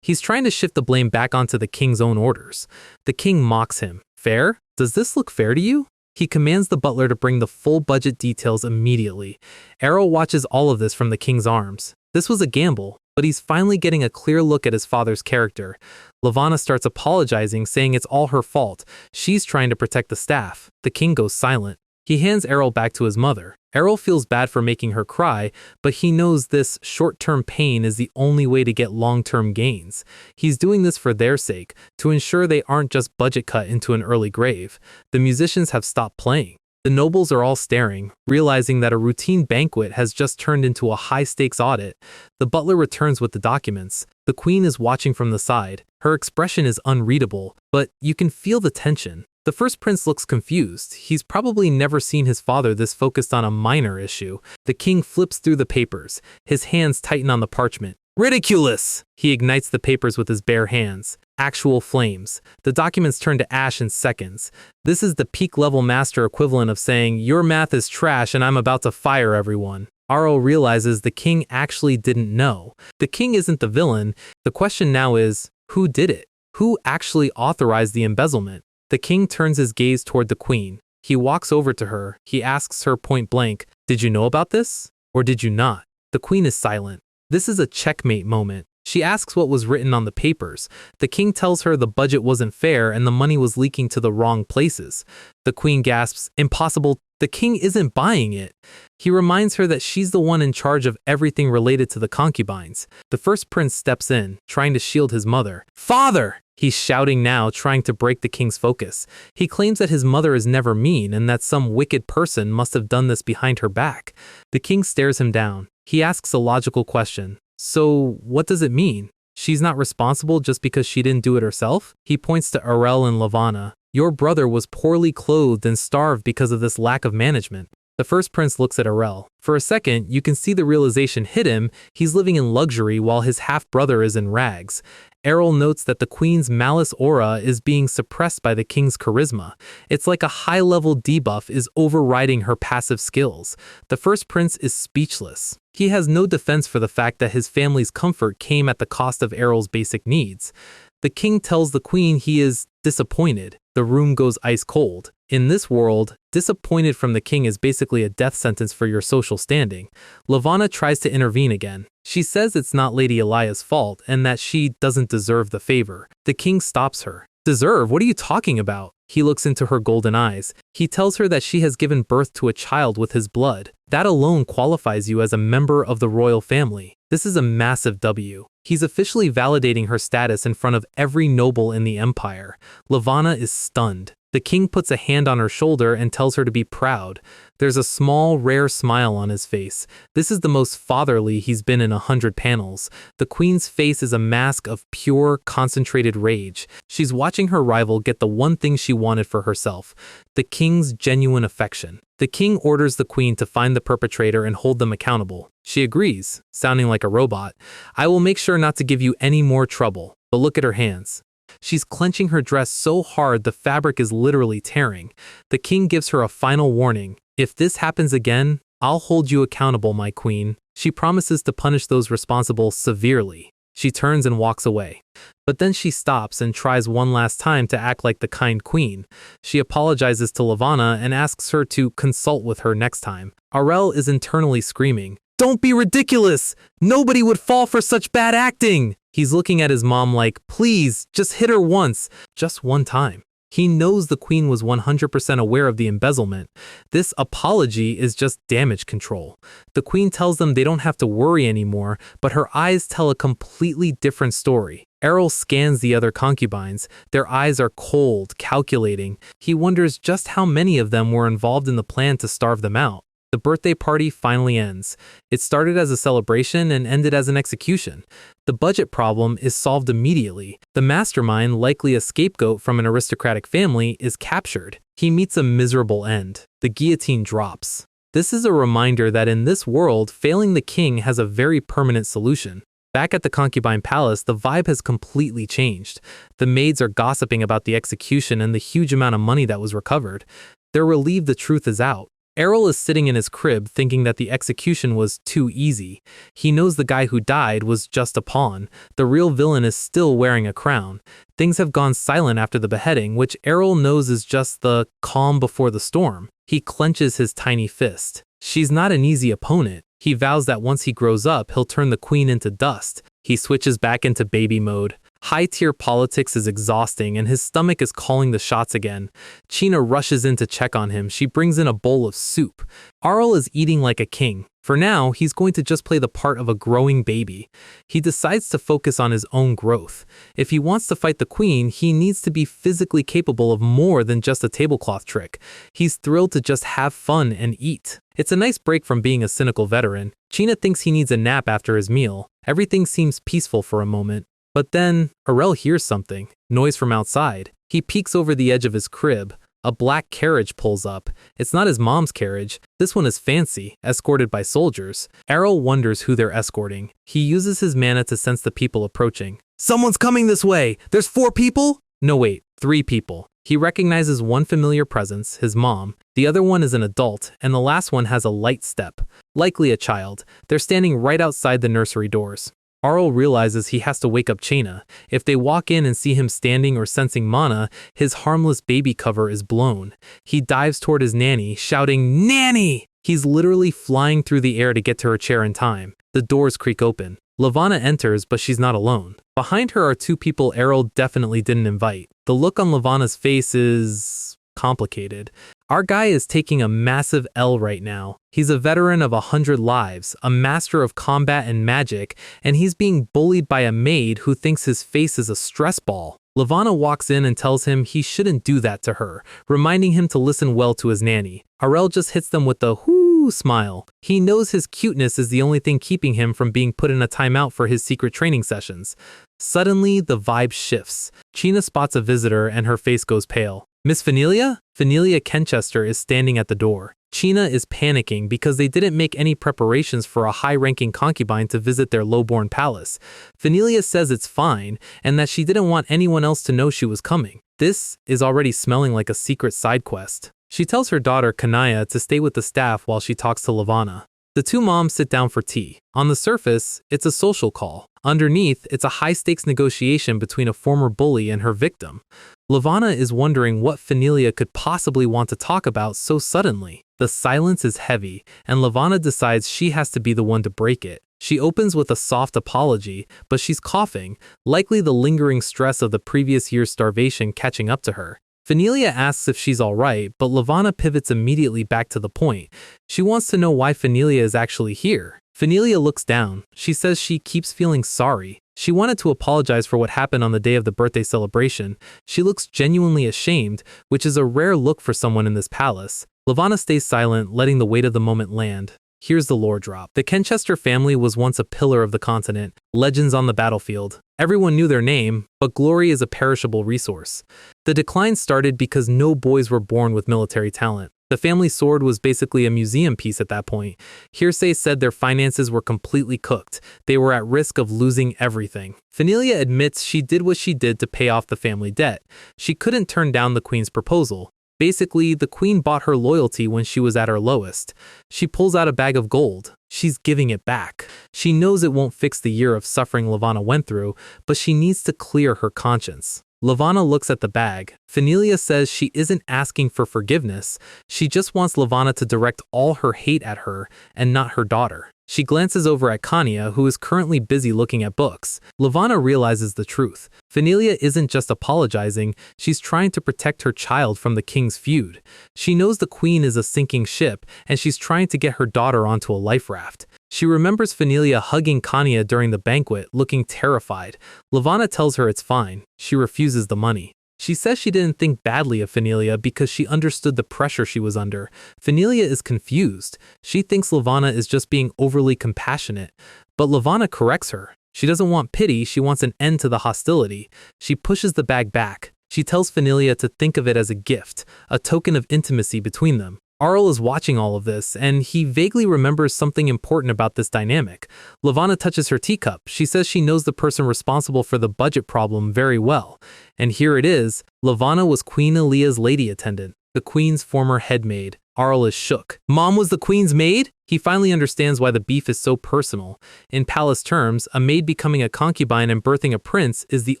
He's trying to shift the blame back onto the king's own orders. The king mocks him. Fair? Does this look fair to you? He commands the butler to bring the full budget details immediately. Arell watches all of this from the king's arms. This was a gamble, but he's finally getting a clear look at his father's character. Levana starts apologizing, saying it's all her fault. She's trying to protect the staff. The king goes silent. He hands Arell back to his mother. Arell feels bad for making her cry, but he knows this short-term pain is the only way to get long-term gains. He's doing this for their sake, to ensure they aren't just budget cut into an early grave. The musicians have stopped playing. The nobles are all staring, realizing that a routine banquet has just turned into a high-stakes audit. The butler returns with the documents. The queen is watching from the side. Her expression is unreadable, but you can feel the tension. The first prince looks confused. He's probably never seen his father this focused on a minor issue. The king flips through the papers. His hands tighten on the parchment. Ridiculous! He ignites the papers with his bare hands. Actual flames. The documents turn to ash in seconds. This is the peak-level master equivalent of saying, your math is trash and I'm about to fire everyone. Arell realizes the king actually didn't know. The king isn't the villain. The question now is, who did it? Who actually authorized the embezzlement? The king turns his gaze toward the queen. He walks over to her. He asks her point blank, did you know about this? Or did you not? The queen is silent. This is a checkmate moment. She asks what was written on the papers. The king tells her the budget wasn't fair and the money was leaking to the wrong places. The queen gasps, impossible. The king isn't buying it. He reminds her that she's the one in charge of everything related to the concubines. The first prince steps in, trying to shield his mother. Father! He's shouting now, trying to break the king's focus. He claims that his mother is never mean and that some wicked person must have done this behind her back. The king stares him down. He asks a logical question. So, what does it mean? She's not responsible just because she didn't do it herself? He points to Arell and Levana. Your brother was poorly clothed and starved because of this lack of management. The first prince looks at Arell. For a second, you can see the realization hit him. He's living in luxury while his half-brother is in rags. Arell notes that the queen's malice aura is being suppressed by the king's charisma. It's like a high-level debuff is overriding her passive skills. The first prince is speechless. He has no defense for the fact that his family's comfort came at the cost of Arell's basic needs. The king tells the queen he is disappointed. The room goes ice cold. In this world, disappointed from the king is basically a death sentence for your social standing. Levana tries to intervene again. She says it's not Lady Elia's fault and that she doesn't deserve the favor. The king stops her. Deserve? What are you talking about? He looks into her golden eyes. He tells her that she has given birth to a child with his blood. That alone qualifies you as a member of the royal family. This is a massive W. He's officially validating her status in front of every noble in the empire. Levana is stunned. The king puts a hand on her shoulder and tells her to be proud. There's a small, rare smile on his face. This is the most fatherly he's been in 100 panels. The queen's face is a mask of pure, concentrated rage. She's watching her rival get the one thing she wanted for herself, the king's genuine affection. The king orders the queen to find the perpetrator and hold them accountable. She agrees, sounding like a robot. I will make sure not to give you any more trouble. But look at her hands. She's clenching her dress so hard the fabric is literally tearing. The king gives her a final warning. If this happens again, I'll hold you accountable, my queen. She promises to punish those responsible severely. She turns and walks away. But then she stops and tries one last time to act like the kind queen. She apologizes to Levana and asks her to consult with her next time. Arell is internally screaming, "Don't be ridiculous! Nobody would fall for such bad acting!" He's looking at his mom like, please, just hit her once, just one time. He knows the queen was 100% aware of the embezzlement. This apology is just damage control. The queen tells them they don't have to worry anymore, but her eyes tell a completely different story. Arell scans the other concubines. Their eyes are cold, calculating. He wonders just how many of them were involved in the plan to starve them out. The birthday party finally ends. It started as a celebration and ended as an execution. The budget problem is solved immediately. The mastermind, likely a scapegoat from an aristocratic family, is captured. He meets a miserable end. The guillotine drops. This is a reminder that in this world, failing the king has a very permanent solution. Back at the concubine palace, the vibe has completely changed. The maids are gossiping about the execution and the huge amount of money that was recovered. They're relieved the truth is out. Arell is sitting in his crib thinking that the execution was too easy. He knows the guy who died was just a pawn. The real villain is still wearing a crown. Things have gone silent after the beheading, which Arell knows is just the calm before the storm. He clenches his tiny fist. She's not an easy opponent. He vows that once he grows up, he'll turn the queen into dust. He switches back into baby mode. High-tier politics is exhausting and his stomach is calling the shots again. China rushes in to check on him. She brings in a bowl of soup. Arell is eating like a king. For now, he's going to just play the part of a growing baby. He decides to focus on his own growth. If he wants to fight the queen, he needs to be physically capable of more than just a tablecloth trick. He's thrilled to just have fun and eat. It's a nice break from being a cynical veteran. China thinks he needs a nap after his meal. Everything seems peaceful for a moment. But then, Arell hears something, noise from outside. He peeks over the edge of his crib. A black carriage pulls up. It's not his mom's carriage. This one is fancy, escorted by soldiers. Arell wonders who they're escorting. He uses his mana to sense the people approaching. Someone's coming this way! There's 4 people? No wait, 3 people. He recognizes one familiar presence, his mom. The other one is an adult, and the last one has a light step. Likely a child. They're standing right outside the nursery doors. Arell realizes he has to wake up Chena. If they walk in and see him standing or sensing mana, his harmless baby cover is blown. He dives toward his nanny, shouting, "Nanny!" He's literally flying through the air to get to her chair in time. The doors creak open. Levana enters, but she's not alone. Behind her are 2 people Arell definitely didn't invite. The look on Levana's face is complicated. Our guy is taking a massive L right now. He's a veteran of 100 lives, a master of combat and magic, and he's being bullied by a maid who thinks his face is a stress ball. Levana walks in and tells him he shouldn't do that to her, reminding him to listen well to his nanny. Arell just hits them with the whoo smile. He knows his cuteness is the only thing keeping him from being put in a timeout for his secret training sessions. Suddenly, the vibe shifts. Chena spots a visitor and her face goes pale. Miss Fahilia? Fahilia Kenchester is standing at the door. Chena is panicking because they didn't make any preparations for a high-ranking concubine to visit their low-born palace. Fahilia says it's fine and that she didn't want anyone else to know she was coming. This is already smelling like a secret side quest. She tells her daughter Kanaya to stay with the staff while she talks to Levana. The 2 moms sit down for tea. On the surface, it's a social call. Underneath, it's a high-stakes negotiation between a former bully and her victim. Levana is wondering what Fahilia could possibly want to talk about so suddenly. The silence is heavy, and Levana decides she has to be the one to break it. She opens with a soft apology, but she's coughing, likely the lingering stress of the previous year's starvation catching up to her. Fahilia asks if she's alright, but Levana pivots immediately back to the point. She wants to know why Fahilia is actually here. Fahilia looks down. She says she keeps feeling sorry. She wanted to apologize for what happened on the day of the birthday celebration. She looks genuinely ashamed, which is a rare look for someone in this palace. Levana stays silent, letting the weight of the moment land. Here's the lore drop. The Kenchester family was once a pillar of the continent, legends on the battlefield. Everyone knew their name, but glory is a perishable resource. The decline started because no boys were born with military talent. The family sword was basically a museum piece at that point. Hearsay said their finances were completely cooked. They were at risk of losing everything. Fahilia admits she did what she did to pay off the family debt. She couldn't turn down the queen's proposal. Basically, the queen bought her loyalty when she was at her lowest. She pulls out a bag of gold. She's giving it back. She knows it won't fix the year of suffering Levana went through, but she needs to clear her conscience. Levana looks at the bag. Fahilia says she isn't asking for forgiveness. She just wants Levana to direct all her hate at her and not her daughter. She glances over at Kanya, who is currently busy looking at books. Levana realizes the truth. Fahilia isn't just apologizing, she's trying to protect her child from the king's feud. She knows the queen is a sinking ship, and she's trying to get her daughter onto a life raft. She remembers Fahilia hugging Kanya during the banquet, looking terrified. Levana tells her it's fine. She refuses the money. She says she didn't think badly of Fahilia because she understood the pressure she was under. Fahilia is confused. She thinks Levana is just being overly compassionate. But Levana corrects her. She doesn't want pity, she wants an end to the hostility. She pushes the bag back. She tells Fahilia to think of it as a gift, a token of intimacy between them. Arell is watching all of this, and he vaguely remembers something important about this dynamic. Levana touches her teacup. She says she knows the person responsible for the budget problem very well. And here it is. Levana was Queen Alia's lady attendant, the queen's former head maid. Arell is shook. Mom was the queen's maid? He finally understands why the beef is so personal. In palace terms, a maid becoming a concubine and birthing a prince is the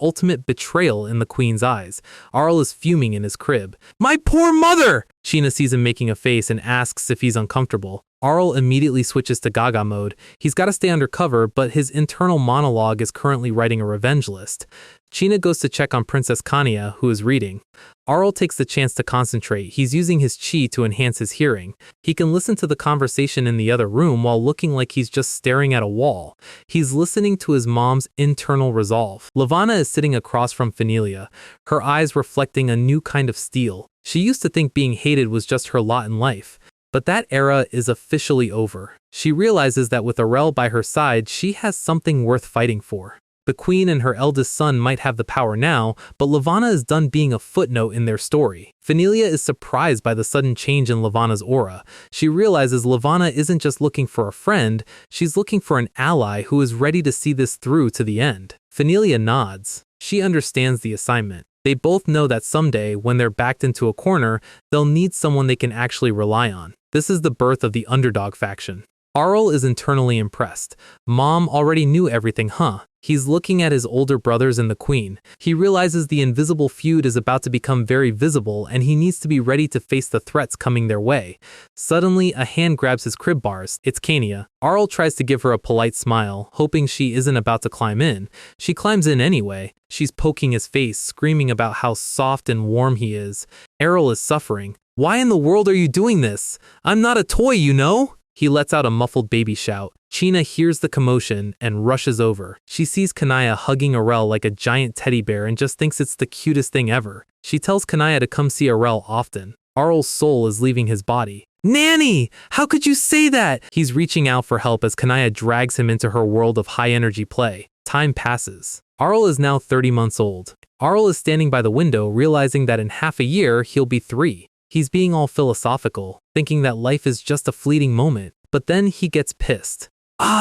ultimate betrayal in the queen's eyes. Arell is fuming in his crib. My poor mother! Sheena sees him making a face and asks if he's uncomfortable. Arell immediately switches to Gaga mode. He's got to stay undercover, but his internal monologue is currently writing a revenge list. Sheena goes to check on Princess Kanya, who is reading. Arell takes the chance to concentrate. He's using his chi to enhance his hearing. He can listen to the conversation in the other room while looking like he's just staring at a wall. He's listening to his mom's internal resolve. Lavana is sitting across from Fahilia, her eyes reflecting a new kind of steel. She used to think being hated was just her lot in life. But that era is officially over. She realizes that with Arell by her side, she has something worth fighting for. The queen and her eldest son might have the power now, but Lavana is done being a footnote in their story. Fahilia is surprised by the sudden change in Lavana's aura. She realizes Lavana isn't just looking for a friend, she's looking for an ally who is ready to see this through to the end. Fahilia nods. She understands the assignment. They both know that someday, when they're backed into a corner, they'll need someone they can actually rely on. This is the birth of the underdog faction. Arell is internally impressed. Mom already knew everything, huh? He's looking at his older brothers and the queen. He realizes the invisible feud is about to become very visible and he needs to be ready to face the threats coming their way. Suddenly, a hand grabs his crib bars. It's Kanya. Arell tries to give her a polite smile, hoping she isn't about to climb in. She climbs in anyway. She's poking his face, screaming about how soft and warm he is. Arell is suffering. Why in the world are you doing this? I'm not a toy, you know? He lets out a muffled baby shout. Sheena hears the commotion and rushes over. She sees Kanaya hugging Arell like a giant teddy bear and just thinks it's the cutest thing ever. She tells Kanaya to come see Arell often. Arell's soul is leaving his body. Nanny! How could you say that? He's reaching out for help as Kanaya drags him into her world of high-energy play. Time passes. Arell is now 30 months old. Arell is standing by the window, realizing that in half a year, he'll be 3. He's being all philosophical, thinking that life is just a fleeting moment, but then he gets pissed.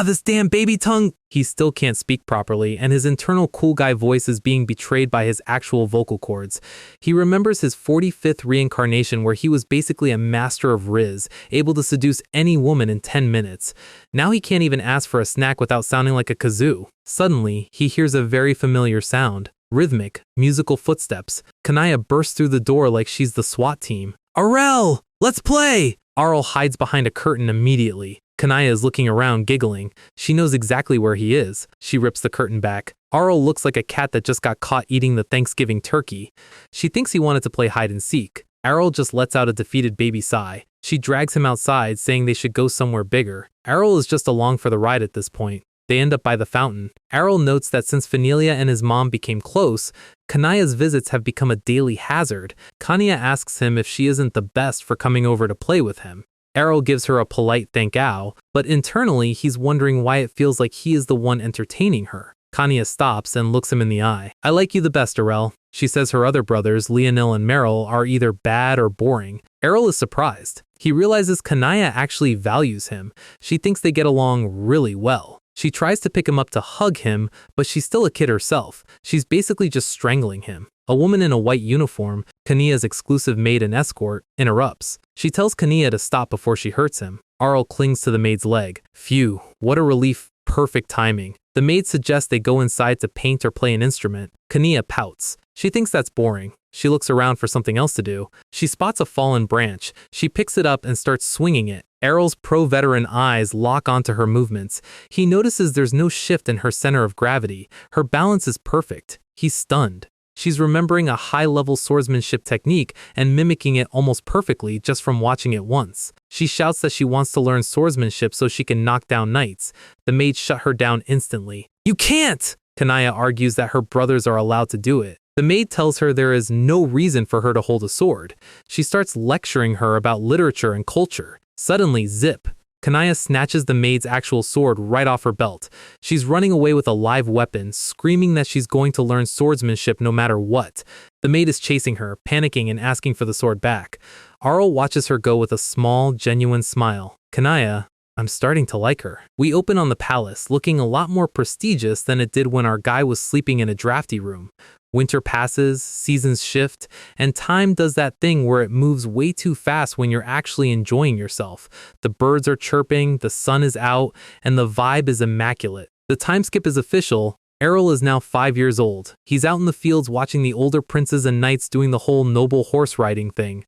This damn baby tongue! He still can't speak properly, and his internal cool guy voice is being betrayed by his actual vocal cords. He remembers his 45th reincarnation where he was basically a master of riz, able to seduce any woman in 10 minutes. Now he can't even ask for a snack without sounding like a kazoo. Suddenly, he hears a very familiar sound. Rhythmic, musical footsteps. Kanaya bursts through the door like she's the SWAT team. Arell! Let's play! Arell hides behind a curtain immediately. Kanaya is looking around, giggling. She knows exactly where he is. She rips the curtain back. Arell looks like a cat that just got caught eating the Thanksgiving turkey. She thinks he wanted to play hide and seek. Arell just lets out a defeated baby sigh. She drags him outside, saying they should go somewhere bigger. Arell is just along for the ride at this point. They end up by the fountain. Arell notes that since Fahilia and his mom became close, Kanaya's visits have become a daily hazard. Kanya asks him if she isn't the best for coming over to play with him. Arell gives her a polite thank you, but internally he's wondering why it feels like he is the one entertaining her. Kanya stops and looks him in the eye. I like you the best, Arell. She says her other brothers, Leonil and Meryl, are either bad or boring. Arell is surprised. He realizes Kanaya actually values him. She thinks they get along really well. She tries to pick him up to hug him, but she's still a kid herself. She's basically just strangling him. A woman in a white uniform, Kanya's exclusive maid and escort, interrupts. She tells Kanya to stop before she hurts him. Arell clings to the maid's leg. Phew, what a relief. Perfect timing. The maid suggests they go inside to paint or play an instrument. Kanya pouts. She thinks that's boring. She looks around for something else to do. She spots a fallen branch. She picks it up and starts swinging it. Arell's pro-veteran eyes lock onto her movements. He notices there's no shift in her center of gravity. Her balance is perfect. He's stunned. She's remembering a high-level swordsmanship technique and mimicking it almost perfectly just from watching it once. She shouts that she wants to learn swordsmanship so she can knock down knights. The maid shut her down instantly. You can't! Kanaya argues that her brothers are allowed to do it. The maid tells her there is no reason for her to hold a sword. She starts lecturing her about literature and culture. Suddenly, zip! Kanaya snatches the maid's actual sword right off her belt. She's running away with a live weapon, screaming that she's going to learn swordsmanship no matter what. The maid is chasing her, panicking and asking for the sword back. Arell watches her go with a small, genuine smile. Kanaya, I'm starting to like her. We open on the palace, looking a lot more prestigious than it did when our guy was sleeping in a drafty room. Winter passes, seasons shift, and time does that thing where it moves way too fast when you're actually enjoying yourself. The birds are chirping, the sun is out, and the vibe is immaculate. The time skip is official. Arell is now 5 years old. He's out in the fields watching the older princes and knights doing the whole noble horse riding thing.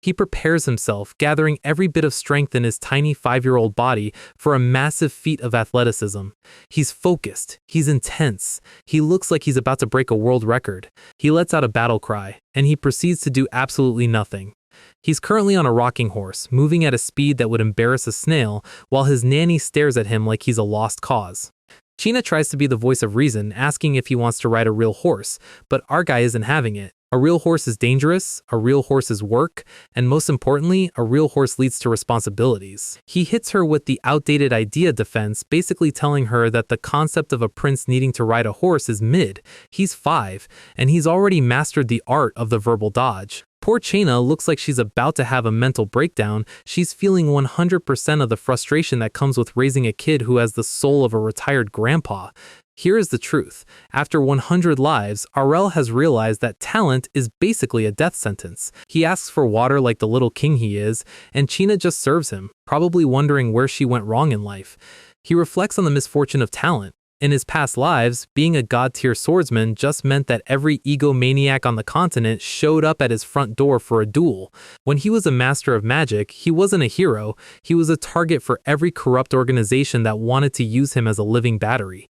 He prepares himself, gathering every bit of strength in his tiny 5-year-old body for a massive feat of athleticism. He's focused. He's intense. He looks like he's about to break a world record. He lets out a battle cry, and he proceeds to do absolutely nothing. He's currently on a rocking horse, moving at a speed that would embarrass a snail, while his nanny stares at him like he's a lost cause. China tries to be the voice of reason, asking if he wants to ride a real horse, but our guy isn't having it. A real horse is dangerous, a real horse is work, and most importantly, a real horse leads to responsibilities. He hits her with the outdated idea defense, basically telling her that the concept of a prince needing to ride a horse is mid. He's 5, and he's already mastered the art of the verbal dodge. Poor Chena looks like she's about to have a mental breakdown. She's feeling 100% of the frustration that comes with raising a kid who has the soul of a retired grandpa. Here is the truth. After 100 lives, Arell has realized that talent is basically a death sentence. He asks for water like the little king he is, and Chena just serves him, probably wondering where she went wrong in life. He reflects on the misfortune of talent. In his past lives, being a god-tier swordsman just meant that every egomaniac on the continent showed up at his front door for a duel. When he was a master of magic, he wasn't a hero. He was a target for every corrupt organization that wanted to use him as a living battery.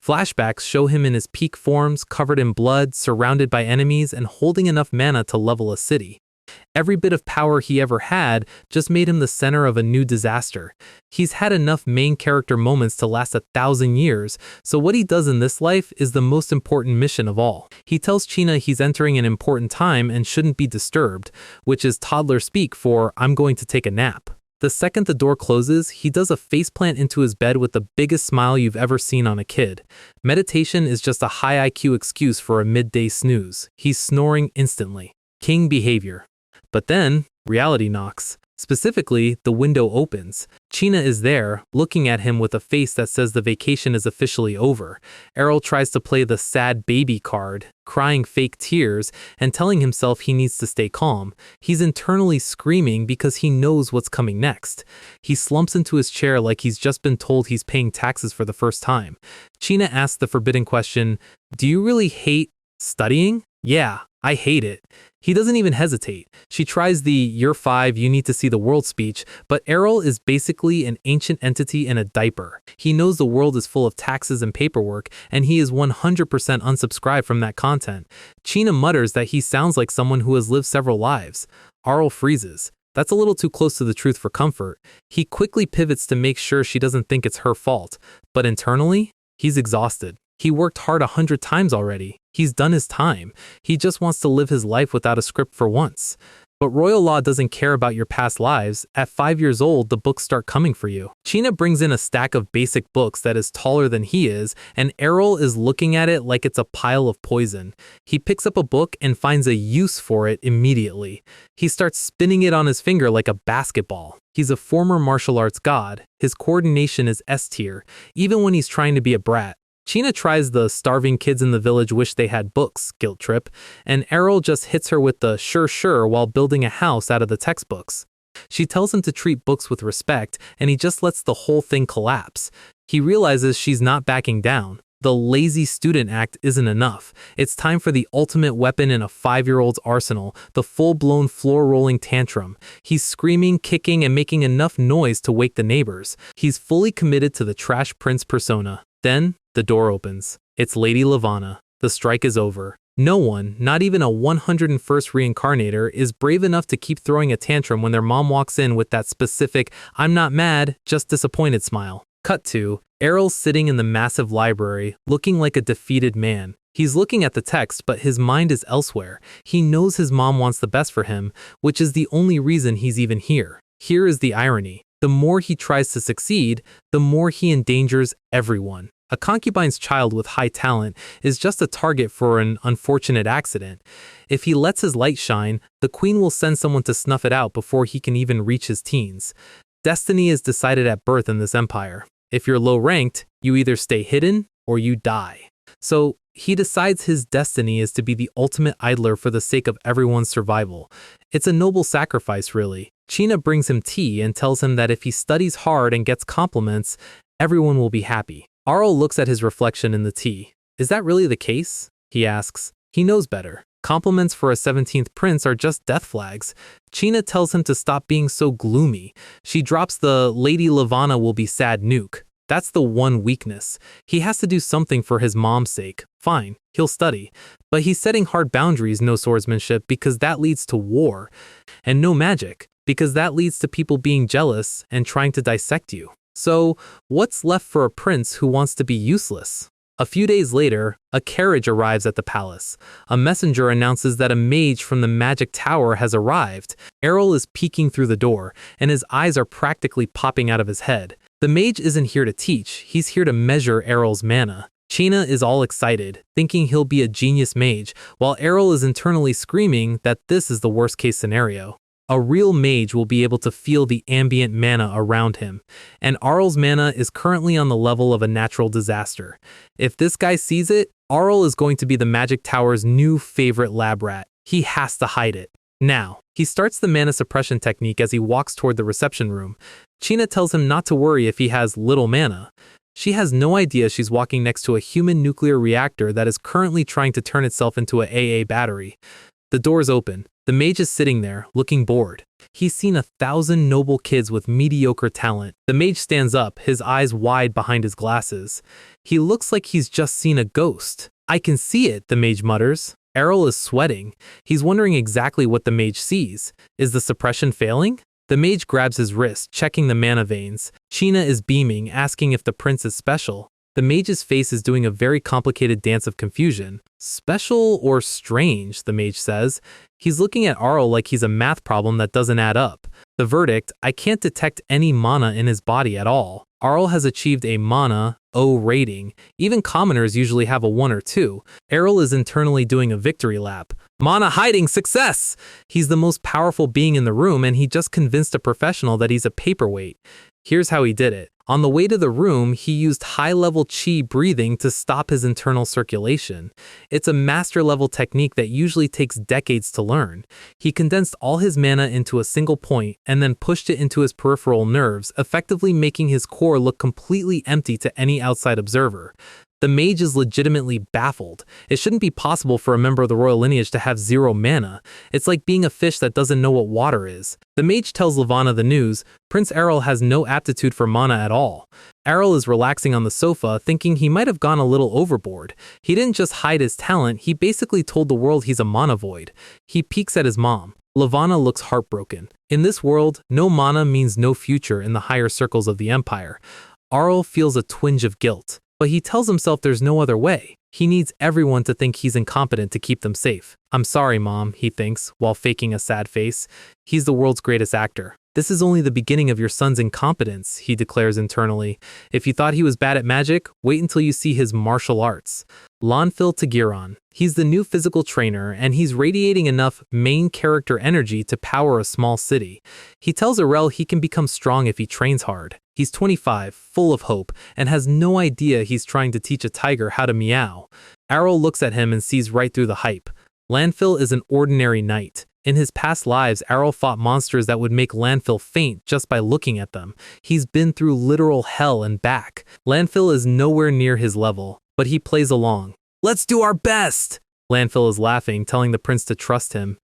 Flashbacks show him in his peak forms, covered in blood, surrounded by enemies, and holding enough mana to level a city. Every bit of power he ever had just made him the center of a new disaster. He's had enough main character moments to last 1,000 years, so what he does in this life is the most important mission of all. He tells Chena he's entering an important time and shouldn't be disturbed, which is toddler speak for "I'm going to take a nap." The second the door closes, he does a faceplant into his bed with the biggest smile you've ever seen on a kid. Meditation is just a high IQ excuse for a midday snooze. He's snoring instantly. King behavior. But then, reality knocks. Specifically, the window opens. Chena is there, looking at him with a face that says the vacation is officially over. Arell tries to play the sad baby card, crying fake tears and telling himself he needs to stay calm. He's internally screaming because he knows what's coming next. He slumps into his chair like he's just been told he's paying taxes for the first time. Chena asks the forbidden question, "Do you really hate studying?" "Yeah, I hate it." He doesn't even hesitate. She tries the "you're 5, you need to see the world" speech, but Arell is basically an ancient entity in a diaper. He knows the world is full of taxes and paperwork, and he is 100% unsubscribed from that content. Chena mutters that he sounds like someone who has lived several lives. Arell freezes. That's a little too close to the truth for comfort. He quickly pivots to make sure she doesn't think it's her fault, but internally, he's exhausted. He worked hard 100 times already. He's done his time. He just wants to live his life without a script for once. But royal law doesn't care about your past lives. At 5 years old, the books start coming for you. Chena brings in a stack of basic books that is taller than he is, and Arell is looking at it like it's a pile of poison. He picks up a book and finds a use for it immediately. He starts spinning it on his finger like a basketball. He's a former martial arts god. His coordination is S tier, even when he's trying to be a brat. Chena tries the "starving kids in the village wish they had books" guilt trip, and Arell just hits her with the "sure" while building a house out of the textbooks. She tells him to treat books with respect, and he just lets the whole thing collapse. He realizes she's not backing down. The lazy student act isn't enough. It's time for the ultimate weapon in a 5-year-old's arsenal, the full-blown floor-rolling tantrum. He's screaming, kicking, and making enough noise to wake the neighbors. He's fully committed to the trash prince persona. Then, the door opens. It's Lady Lavana. The strike is over. No one, not even a 101st Reincarnator, is brave enough to keep throwing a tantrum when their mom walks in with that specific "I'm not mad, just disappointed" smile. Cut to Arell sitting in the massive library, looking like a defeated man. He's looking at the text, but his mind is elsewhere. He knows his mom wants the best for him, which is the only reason he's even here. Here is the irony. The more he tries to succeed, the more he endangers everyone. A concubine's child with high talent is just a target for an unfortunate accident. If he lets his light shine, the queen will send someone to snuff it out before he can even reach his teens. Destiny is decided at birth in this empire. If you're low-ranked, you either stay hidden or you die. So, he decides his destiny is to be the ultimate idler for the sake of everyone's survival. It's a noble sacrifice, really. China brings him tea and tells him that if he studies hard and gets compliments, everyone will be happy. Arell looks at his reflection in the tea. Is that really the case? He asks. He knows better. Compliments for a 17th prince are just death flags. China tells him to stop being so gloomy. She drops the Lady Lavana will be sad nuke. That's the one weakness. He has to do something for his mom's sake. Fine, he'll study. But he's setting hard boundaries, no swordsmanship, because that leads to war. And no magic, because that leads to people being jealous and trying to dissect you. So, what's left for a prince who wants to be useless? A few days later, a carriage arrives at the palace. A messenger announces that a mage from the magic tower has arrived. Arell is peeking through the door, and his eyes are practically popping out of his head. The mage isn't here to teach, he's here to measure Arell's mana. China is all excited, thinking he'll be a genius mage, while Arell is internally screaming that this is the worst case scenario. A real mage will be able to feel the ambient mana around him, and Arell's mana is currently on the level of a natural disaster. If this guy sees it, Arell is going to be the magic tower's new favorite lab rat. He has to hide it. Now, he starts the mana suppression technique as he walks toward the reception room. China tells him not to worry if he has little mana. She has no idea she's walking next to a human nuclear reactor that is currently trying to turn itself into a AA battery. The doors open. The mage is sitting there, looking bored. He's seen 1,000 noble kids with mediocre talent. The mage stands up, his eyes wide behind his glasses. He looks like he's just seen a ghost. I can see it, the mage mutters. Arell is sweating. He's wondering exactly what the mage sees. Is the suppression failing? The mage grabs his wrist, checking the mana veins. China is beaming, asking if the prince is special. The mage's face is doing a very complicated dance of confusion. Special or strange, the mage says. He's looking at Arell like he's a math problem that doesn't add up. The verdict, I can't detect any mana in his body at all. Arell has achieved a mana O rating. Even commoners usually have a 1 or 2. Arell is internally doing a victory lap. Mana hiding success! He's the most powerful being in the room, and he just convinced a professional that he's a paperweight. Here's how he did it. On the way to the room, he used high-level chi breathing to stop his internal circulation. It's a master-level technique that usually takes decades to learn. He condensed all his mana into a single point and then pushed it into his peripheral nerves, effectively making his core look completely empty to any outside observer. The mage is legitimately baffled. It shouldn't be possible for a member of the royal lineage to have 0 mana. It's like being a fish that doesn't know what water is. The mage tells Lavana the news. Prince Arell has no aptitude for mana at all. Arell is relaxing on the sofa, thinking he might have gone a little overboard. He didn't just hide his talent, he basically told the world he's a mana void. He peeks at his mom. Lavana looks heartbroken. In this world, no mana means no future in the higher circles of the empire. Arell feels a twinge of guilt. But he tells himself there's no other way. He needs everyone to think he's incompetent to keep them safe. I'm sorry, Mom, he thinks, while faking a sad face. He's the world's greatest actor. This is only the beginning of your son's incompetence, he declares internally. If you thought he was bad at magic, wait until you see his martial arts. Lanfil Tagiron. He's the new physical trainer, and he's radiating enough main character energy to power a small city. He tells Arell he can become strong if he trains hard. He's 25, full of hope, and has no idea he's trying to teach a tiger how to meow. Arell looks at him and sees right through the hype. Lanfil is an ordinary knight. In his past lives, Arell fought monsters that would make Lanfil faint just by looking at them. He's been through literal hell and back. Lanfil is nowhere near his level, but he plays along. Let's do our best! Lanfil is laughing, telling the prince to trust him.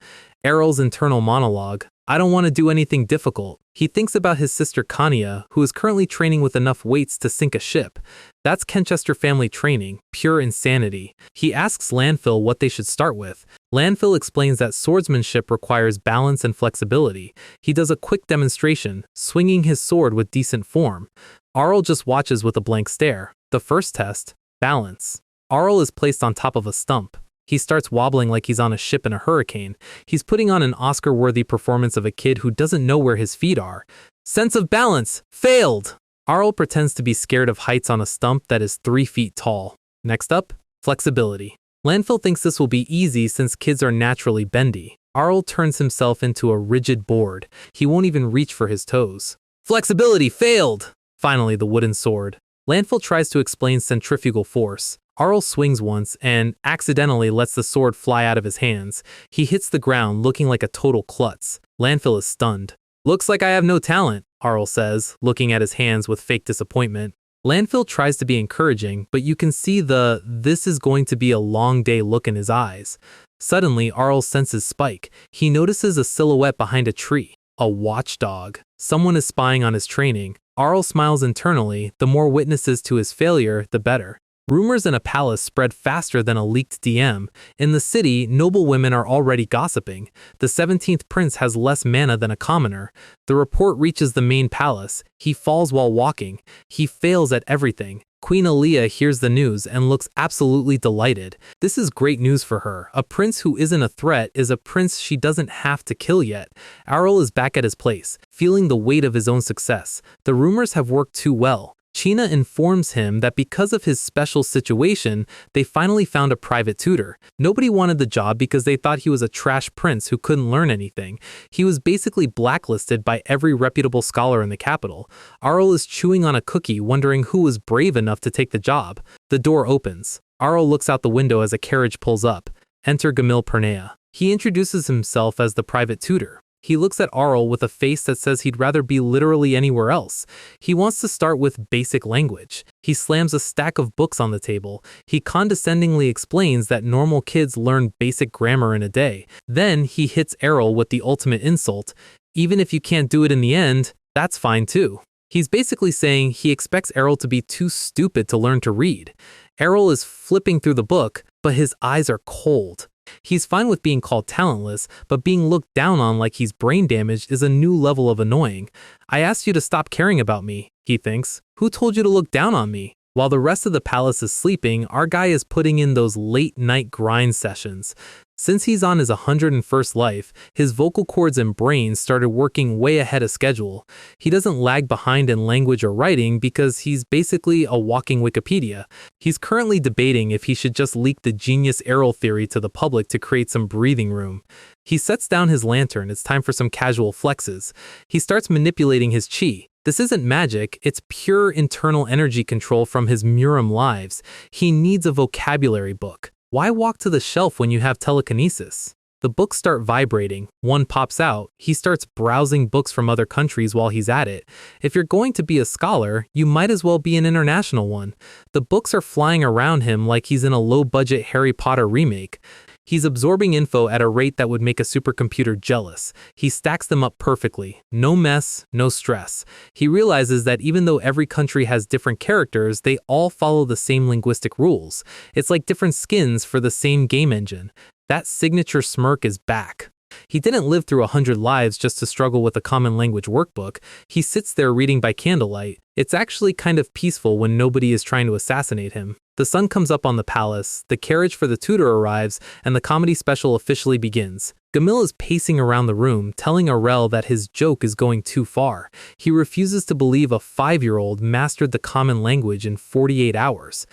Arell's internal monologue. I don't want to do anything difficult. He thinks about his sister Kanya, who is currently training with enough weights to sink a ship. That's Kenchester family training, pure insanity. He asks Lanfil what they should start with. Lanfil explains that swordsmanship requires balance and flexibility. He does a quick demonstration, swinging his sword with decent form. Arell just watches with a blank stare. The first test, balance. Arell is placed on top of a stump. He starts wobbling like he's on a ship in a hurricane. He's putting on an Oscar-worthy performance of a kid who doesn't know where his feet are. Sense of balance! Failed! Arell pretends to be scared of heights on a stump that is 3 feet tall. Next up, flexibility. Lanfil thinks this will be easy since kids are naturally bendy. Arell turns himself into a rigid board. He won't even reach for his toes. Flexibility failed! Finally, the wooden sword. Lanfil tries to explain centrifugal force. Arell swings once and accidentally lets the sword fly out of his hands. He hits the ground looking like a total klutz. Landfill is stunned. "Looks like I have no talent," Arell says, looking at his hands with fake disappointment. Landfill tries to be encouraging, but you can see the "this is going to be a long day" look in his eyes. Suddenly, Arell senses Spike. He notices a silhouette behind a tree. A watchdog. Someone is spying on his training. Arell smiles internally. The more witnesses to his failure, the better. Rumors in a palace spread faster than a leaked DM. In the city, noble women are already gossiping. The 17th prince has less mana than a commoner. The report reaches the main palace. He falls while walking. He fails at everything. Queen Aaliyah hears the news and looks absolutely delighted. This is great news for her. A prince who isn't a threat is a prince she doesn't have to kill yet. Arell is back at his place, feeling the weight of his own success. The rumors have worked too well. China informs him that because of his special situation, they finally found a private tutor. Nobody wanted the job because they thought he was a trash prince who couldn't learn anything. He was basically blacklisted by every reputable scholar in the capital. Arell is chewing on a cookie, wondering who was brave enough to take the job. The door opens. Arell looks out the window as a carriage pulls up. Enter Gamil Pernea. He introduces himself as the private tutor. He looks at Arell with a face that says he'd rather be literally anywhere else. He wants to start with basic language. He slams a stack of books on the table. He condescendingly explains that normal kids learn basic grammar in a day. Then he hits Arell with the ultimate insult. Even if you can't do it in the end, that's fine too. He's basically saying he expects Arell to be too stupid to learn to read. Arell is flipping through the book, but his eyes are cold. He's fine with being called talentless, but being looked down on like he's brain damaged is a new level of annoying. "I asked you to stop caring about me," he thinks. "Who told you to look down on me?" While the rest of the palace is sleeping, our guy is putting in those late-night grind sessions. Since he's on his 101st life, his vocal cords and brain started working way ahead of schedule. He doesn't lag behind in language or writing because he's basically a walking Wikipedia. He's currently debating if he should just leak the genius Arell theory to the public to create some breathing room. He sets down his lantern. It's time for some casual flexes. He starts manipulating his chi. This isn't magic, it's pure internal energy control from his Murim lives. He needs a vocabulary book. Why walk to the shelf when you have telekinesis? The books start vibrating. One pops out. He starts browsing books from other countries while he's at it. If you're going to be a scholar, you might as well be an international one. The books are flying around him like he's in a low-budget Harry Potter remake. He's absorbing info at a rate that would make a supercomputer jealous. He stacks them up perfectly. No mess, no stress. He realizes that even though every country has different characters, they all follow the same linguistic rules. It's like different skins for the same game engine. That signature smirk is back. He didn't live through 100 lives just to struggle with a common language workbook. He sits there reading by candlelight. It's actually kind of peaceful when nobody is trying to assassinate him. The sun comes up on the palace, the carriage for the tutor arrives, and the comedy special officially begins. Gamil is pacing around the room, telling Arell that his joke is going too far. He refuses to believe a 5-year-old mastered the common language in 48 hours.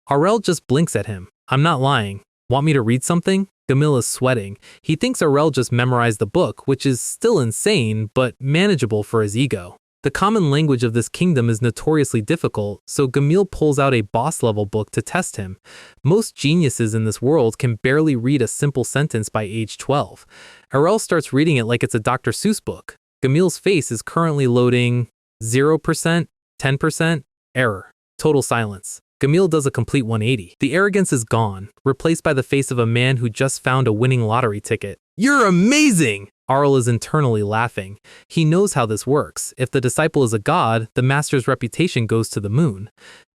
Arell just blinks at him. "I'm not lying. Want me to read something?" Gamil is sweating. He thinks Arell just memorized the book, which is still insane, but manageable for his ego. The common language of this kingdom is notoriously difficult, so Gamil pulls out a boss-level book to test him. Most geniuses in this world can barely read a simple sentence by age 12. Arell starts reading it like it's a Dr. Seuss book. Gamil's face is currently loading 0%, 10%, error. Total silence. Gamil does a complete 180. The arrogance is gone, replaced by the face of a man who just found a winning lottery ticket. "You're amazing!" Arell is internally laughing. He knows how this works. If the disciple is a god, the master's reputation goes to the moon.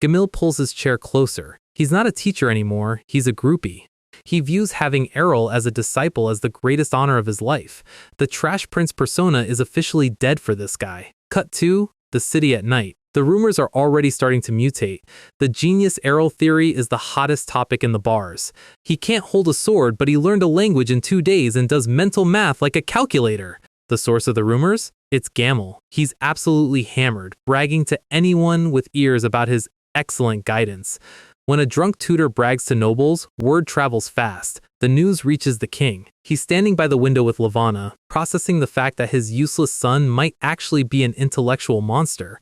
Gamil pulls his chair closer. He's not a teacher anymore, he's a groupie. He views having Arell as a disciple as the greatest honor of his life. The trash prince persona is officially dead for this guy. Cut 2, the city at night. The rumors are already starting to mutate. The genius Arell theory is the hottest topic in the bars. He can't hold a sword, but he learned a language in 2 days and does mental math like a calculator. The source of the rumors? It's Gamil. He's absolutely hammered, bragging to anyone with ears about his excellent guidance. When a drunk tutor brags to nobles, word travels fast. The news reaches the king. He's standing by the window with Lavanna, processing the fact that his useless son might actually be an intellectual monster.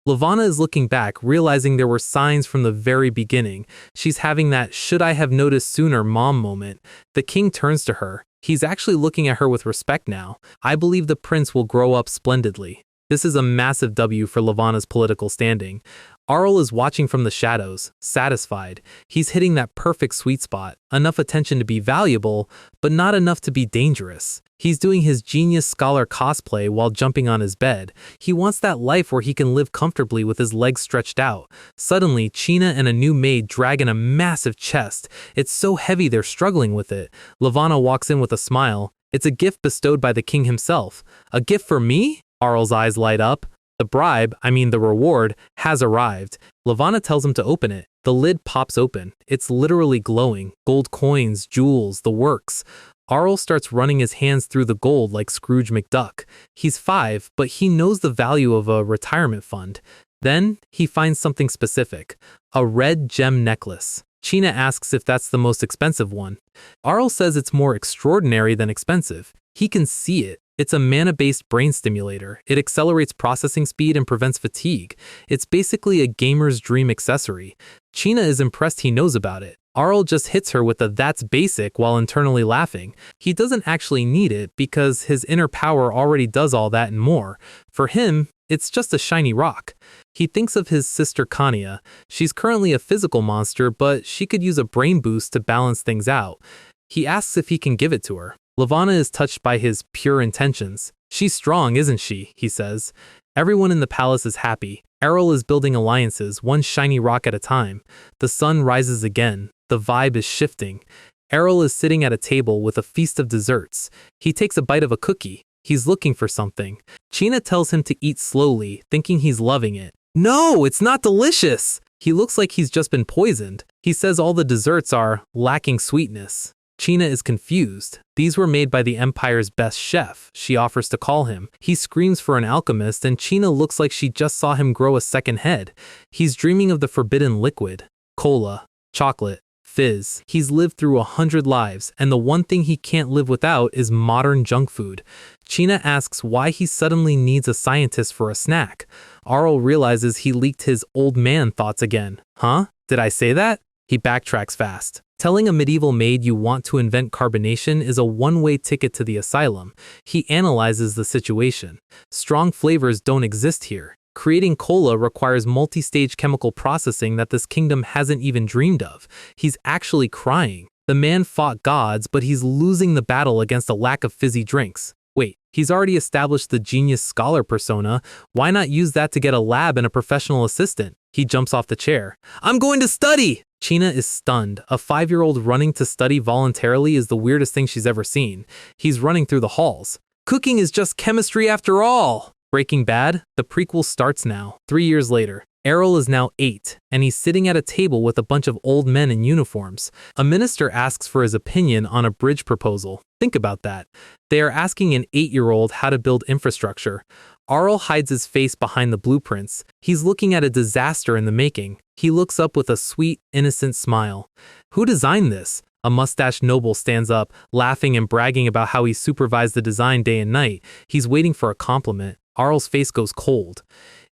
Lavanna is looking back, realizing there were signs from the very beginning. She's having that should I have noticed sooner mom moment. The king turns to her. He's actually looking at her with respect now. I believe the prince will grow up splendidly. This is a massive W for Lavanna's political standing. Arell is watching from the shadows, satisfied. He's hitting that perfect sweet spot, enough attention to be valuable, but not enough to be dangerous. He's doing his genius scholar cosplay while jumping on his bed. He wants that life where he can live comfortably with his legs stretched out. Suddenly, China and a new maid drag in a massive chest. It's so heavy they're struggling with it. Lavanna walks in with a smile. It's a gift bestowed by the king himself. A gift for me? Arell's eyes light up. The bribe, the reward, has arrived. Lavanna tells him to open it. The lid pops open. It's literally glowing. Gold coins, jewels, the works. Arell starts running his hands through the gold like Scrooge McDuck. He's 5, but he knows the value of a retirement fund. Then, he finds something specific. A red gem necklace. China asks if that's the most expensive one. Arell says it's more extraordinary than expensive. He can see it. It's a mana-based brain stimulator. It accelerates processing speed and prevents fatigue. It's basically a gamer's dream accessory. China is impressed he knows about it. Arell just hits her with a "that's basic" while internally laughing. He doesn't actually need it because his inner power already does all that and more. For him, it's just a shiny rock. He thinks of his sister Kanya. She's currently a physical monster, but she could use a brain boost to balance things out. He asks if he can give it to her. Lavanna is touched by his pure intentions. She's strong, isn't she? He says. Everyone in the palace is happy. Arell is building alliances, one shiny rock at a time. The sun rises again. The vibe is shifting. Arell is sitting at a table with a feast of desserts. He takes a bite of a cookie. He's looking for something. China tells him to eat slowly, thinking he's loving it. No, it's not delicious! He looks like he's just been poisoned. He says all the desserts are lacking sweetness. China is confused. These were made by the Empire's best chef, she offers to call him. He screams for an alchemist, and China looks like she just saw him grow a second head. He's dreaming of the forbidden liquid. Cola, chocolate, fizz. He's lived through 100 lives, and the one thing he can't live without is modern junk food. China asks why he suddenly needs a scientist for a snack. Arell realizes he leaked his old man thoughts again. Huh? Did I say that? He backtracks fast. Telling a medieval maid you want to invent carbonation is a one-way ticket to the asylum. He analyzes the situation. Strong flavors don't exist here. Creating cola requires multi-stage chemical processing that this kingdom hasn't even dreamed of. He's actually crying. The man fought gods, but he's losing the battle against a lack of fizzy drinks. Wait, he's already established the genius scholar persona. Why not use that to get a lab and a professional assistant? He jumps off the chair. I'm going to study! China is stunned. A 5-year-old running to study voluntarily is the weirdest thing she's ever seen. He's running through the halls. Cooking is just chemistry after all! Breaking Bad, the prequel starts now, 3 years later. Arell is now 8, and he's sitting at a table with a bunch of old men in uniforms. A minister asks for his opinion on a bridge proposal. Think about that. They are asking an 8-year-old how to build infrastructure. Arell hides his face behind the blueprints. He's looking at a disaster in the making. He looks up with a sweet, innocent smile. Who designed this? A mustached noble stands up, laughing and bragging about how he supervised the design day and night. He's waiting for a compliment. Arell's face goes cold.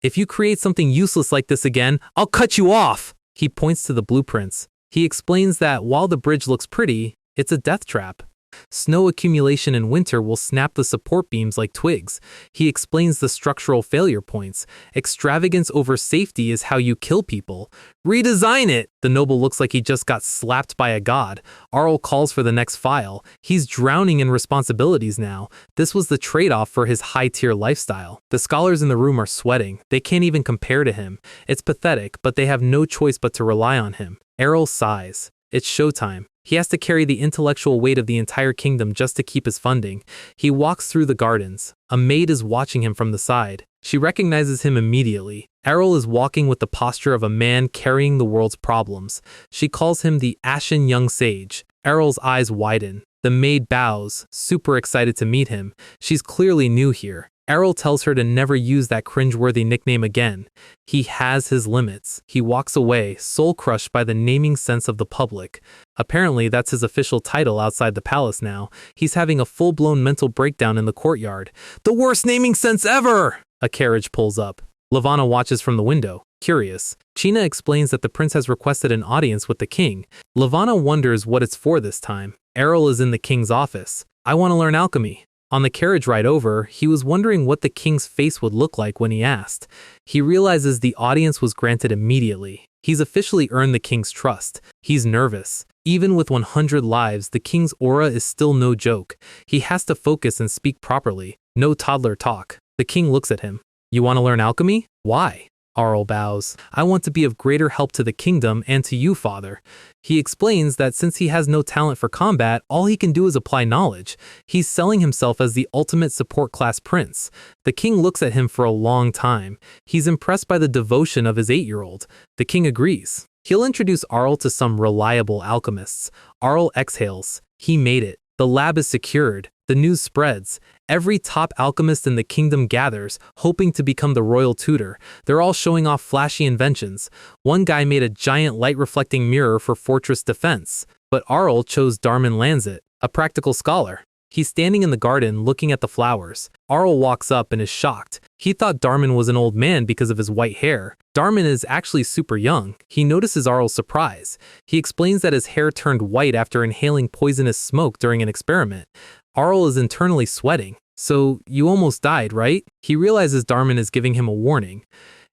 If you create something useless like this again, I'll cut you off! He points to the blueprints. He explains that while the bridge looks pretty, it's a death trap. Snow accumulation in winter will snap the support beams like twigs. He explains the structural failure points. Extravagance over safety is how you kill people. Redesign it! The noble looks like he just got slapped by a god. Arell calls for the next file. He's drowning in responsibilities now. This was the trade-off for his high-tier lifestyle. The scholars in the room are sweating. They can't even compare to him. It's pathetic, but they have no choice but to rely on him. Arell sighs. It's showtime. He has to carry the intellectual weight of the entire kingdom just to keep his funding. He walks through the gardens. A maid is watching him from the side. She recognizes him immediately. Arell is walking with the posture of a man carrying the world's problems. She calls him the ashen young sage. Arell's eyes widen. The maid bows, super excited to meet him. She's clearly new here. Arell tells her to never use that cringeworthy nickname again. He has his limits. He walks away, soul-crushed by the naming sense of the public. Apparently, that's his official title outside the palace now. He's having a full-blown mental breakdown in the courtyard. The worst naming sense ever! A carriage pulls up. Lavanna watches from the window, curious. China explains that the prince has requested an audience with the king. Lavanna wonders what it's for this time. Arell is in the king's office. I want to learn alchemy. On the carriage ride over, he was wondering what the king's face would look like when he asked. He realizes the audience was granted immediately. He's officially earned the king's trust. He's nervous. Even with 100 lives, the king's aura is still no joke. He has to focus and speak properly. No toddler talk. The king looks at him. You want to learn alchemy? Why? Arell bows. I want to be of greater help to the kingdom and to you, father. He explains that since he has no talent for combat, all he can do is apply knowledge. He's selling himself as the ultimate support class prince. The king looks at him for a long time. He's impressed by the devotion of his 8-year-old. The king agrees. He'll introduce Arell to some reliable alchemists. Arell exhales. He made it. The lab is secured. The news spreads. Every top alchemist in the kingdom gathers, hoping to become the royal tutor. They're all showing off flashy inventions. One guy made a giant light-reflecting mirror for fortress defense, but Arell chose Darman Lanzet, a practical scholar. He's standing in the garden looking at the flowers. Arell walks up and is shocked. He thought Darman was an old man because of his white hair. Darman is actually super young. He notices Arell's surprise. He explains that his hair turned white after inhaling poisonous smoke during an experiment. Arell is internally sweating. So, you almost died, right? He realizes Darman is giving him a warning.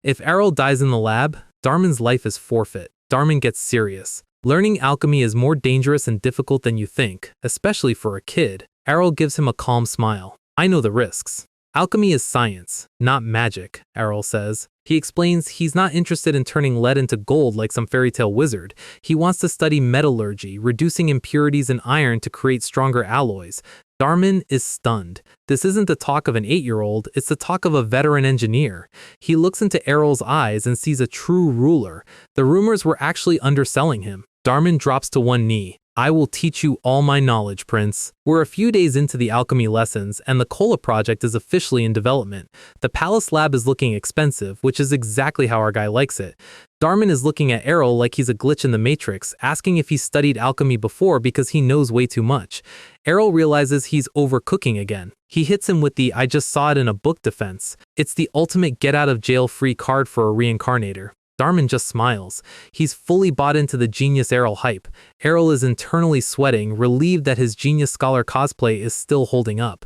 If Arell dies in the lab, Darman's life is forfeit. Darman gets serious. Learning alchemy is more dangerous and difficult than you think, especially for a kid. Arell gives him a calm smile. I know the risks. Alchemy is science, not magic, Arell says. He explains he's not interested in turning lead into gold like some fairy tale wizard. He wants to study metallurgy, reducing impurities in iron to create stronger alloys. Darman is stunned. This isn't the talk of an 8-year-old, it's the talk of a veteran engineer. He looks into Arell's eyes and sees a true ruler. The rumors were actually underselling him. Darman drops to one knee. I will teach you all my knowledge, Prince. We're a few days into the alchemy lessons, and the Cola project is officially in development. The palace lab is looking expensive, which is exactly how our guy likes it. Darman is looking at Arell like he's a glitch in the Matrix, asking if he studied alchemy before because he knows way too much. Arell realizes he's overcooking again. He hits him with the I just saw it in a book defense. It's the ultimate get-out-of-jail-free card for a reincarnator. Darman just smiles. He's fully bought into the genius Arell hype. Arell is internally sweating, relieved that his genius scholar cosplay is still holding up.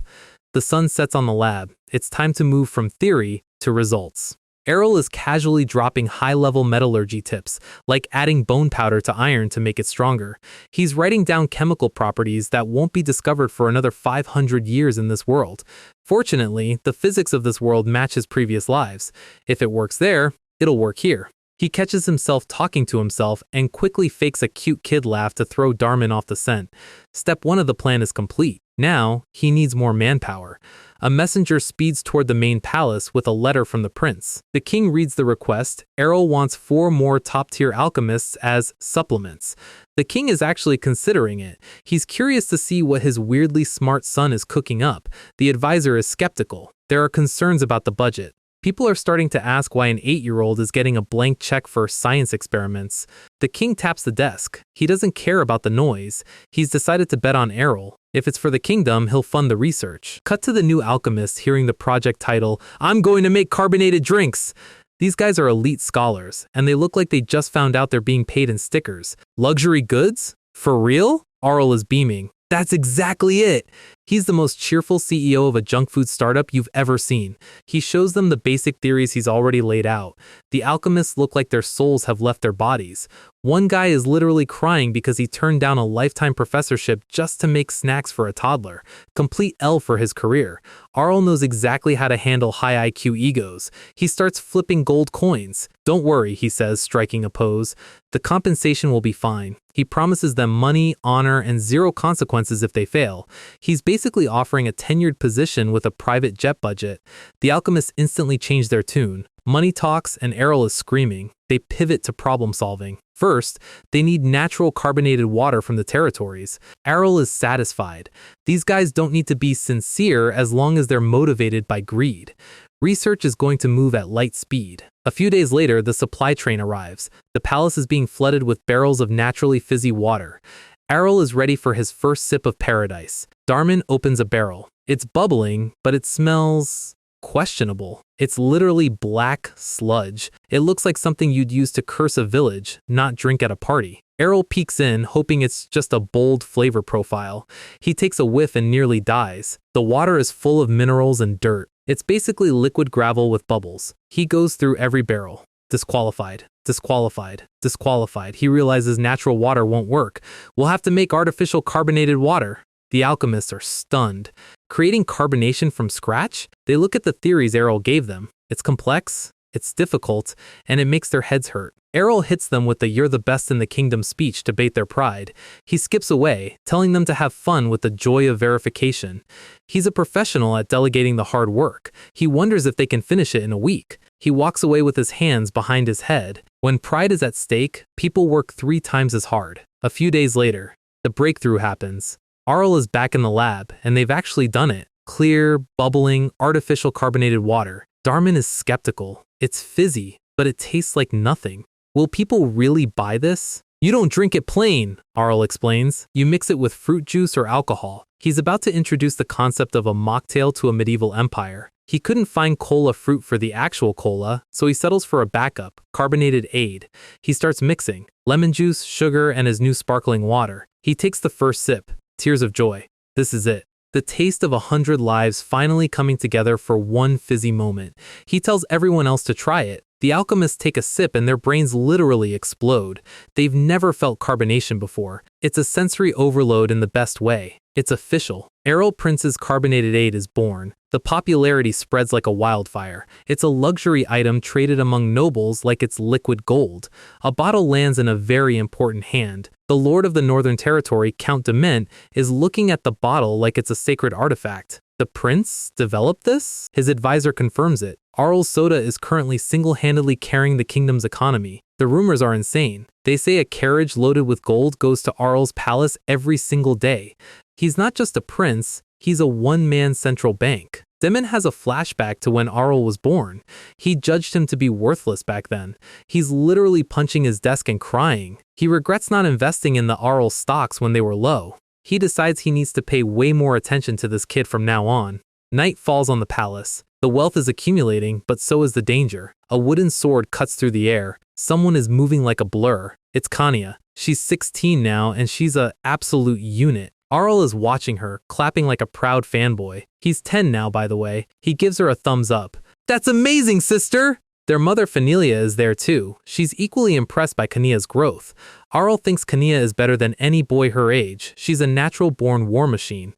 The sun sets on the lab. It's time to move from theory to results. Arell is casually dropping high-level metallurgy tips, like adding bone powder to iron to make it stronger. He's writing down chemical properties that won't be discovered for another 500 years in this world. Fortunately, the physics of this world match his previous lives. If it works there, it'll work here. He catches himself talking to himself and quickly fakes a cute kid laugh to throw Darman off the scent. Step 1 of the plan is complete. Now, he needs more manpower. A messenger speeds toward the main palace with a letter from the prince. The king reads the request. Arell wants 4 more top-tier alchemists as supplements. The king is actually considering it. He's curious to see what his weirdly smart son is cooking up. The advisor is skeptical. There are concerns about the budget. People are starting to ask why an 8-year-old is getting a blank check for science experiments. The king taps the desk. He doesn't care about the noise. He's decided to bet on Arell. If it's for the kingdom, he'll fund the research. Cut to the new alchemist hearing the project title, I'm going to make carbonated drinks. These guys are elite scholars, and they look like they just found out they're being paid in stickers. Luxury goods? For real? Arell is beaming. That's exactly it. He's the most cheerful CEO of a junk food startup you've ever seen. He shows them the basic theories he's already laid out. The alchemists look like their souls have left their bodies. One guy is literally crying because he turned down a lifetime professorship just to make snacks for a toddler. Complete L for his career. Arell knows exactly how to handle high IQ egos. He starts flipping gold coins. Don't worry, he says, striking a pose. The compensation will be fine. He promises them money, honor, and 0 consequences if they fail. He's basically offering a tenured position with a private jet budget. The alchemists instantly change their tune. Money talks and Arell is screaming. They pivot to problem solving. First, they need natural carbonated water from the territories. Arell is satisfied. These guys don't need to be sincere as long as they're motivated by greed. Research is going to move at light speed. A few days later, the supply train arrives. The palace is being flooded with barrels of naturally fizzy water. Arell is ready for his first sip of paradise. Darman opens a barrel. It's bubbling, but it smells questionable. It's literally black sludge. It looks like something you'd use to curse a village, not drink at a party. Arell peeks in, hoping it's just a bold flavor profile. He takes a whiff and nearly dies. The water is full of minerals and dirt. It's basically liquid gravel with bubbles. He goes through every barrel. Disqualified, disqualified, disqualified. He realizes natural water won't work. We'll have to make artificial carbonated water. The alchemists are stunned. Creating carbonation from scratch? They look at the theories Arell gave them. It's complex, it's difficult, and it makes their heads hurt. Arell hits them with the "you're the best in the kingdom" speech to bait their pride. He skips away, telling them to have fun with the joy of verification. He's a professional at delegating the hard work. He wonders if they can finish it in a week. He walks away with his hands behind his head. When pride is at stake, people work 3 times as hard. A few days later, the breakthrough happens. Arell is back in the lab, and they've actually done it. Clear, bubbling, artificial carbonated water. Darman is skeptical. It's fizzy, but it tastes like nothing. Will people really buy this? You don't drink it plain, Arell explains. You mix it with fruit juice or alcohol. He's about to introduce the concept of a mocktail to a medieval empire. He couldn't find cola fruit for the actual cola, so he settles for a backup, carbonated aid. He starts mixing lemon juice, sugar, and his new sparkling water. He takes the first sip. Tears of joy. This is it. The taste of 100 lives finally coming together for one fizzy moment. He tells everyone else to try it. The alchemists take a sip and their brains literally explode. They've never felt carbonation before. It's a sensory overload in the best way. It's official. Arell Prince's carbonated aid is born. The popularity spreads like a wildfire. It's a luxury item traded among nobles like it's liquid gold. A bottle lands in a very important hand. The Lord of the Northern Territory, Count Dement, is looking at the bottle like it's a sacred artifact. The prince developed this? His advisor confirms it. Arell's soda is currently single-handedly carrying the kingdom's economy. The rumors are insane. They say a carriage loaded with gold goes to Arell's palace every single day. He's not just a prince, he's a one-man central bank. Dement has a flashback to when Arell was born. He judged him to be worthless back then. He's literally punching his desk and crying. He regrets not investing in the Arell stocks when they were low. He decides he needs to pay way more attention to this kid from now on. Night falls on the palace. The wealth is accumulating, but so is the danger. A wooden sword cuts through the air. Someone is moving like a blur. It's Kanya. She's 16 now, and she's an absolute unit. Arell is watching her, clapping like a proud fanboy. He's 10 now, by the way. He gives her a thumbs up. "That's amazing, sister!" Their mother Fahilia is there too. She's equally impressed by Kanya's growth. Arell thinks Kanya is better than any boy her age. She's a natural-born war machine.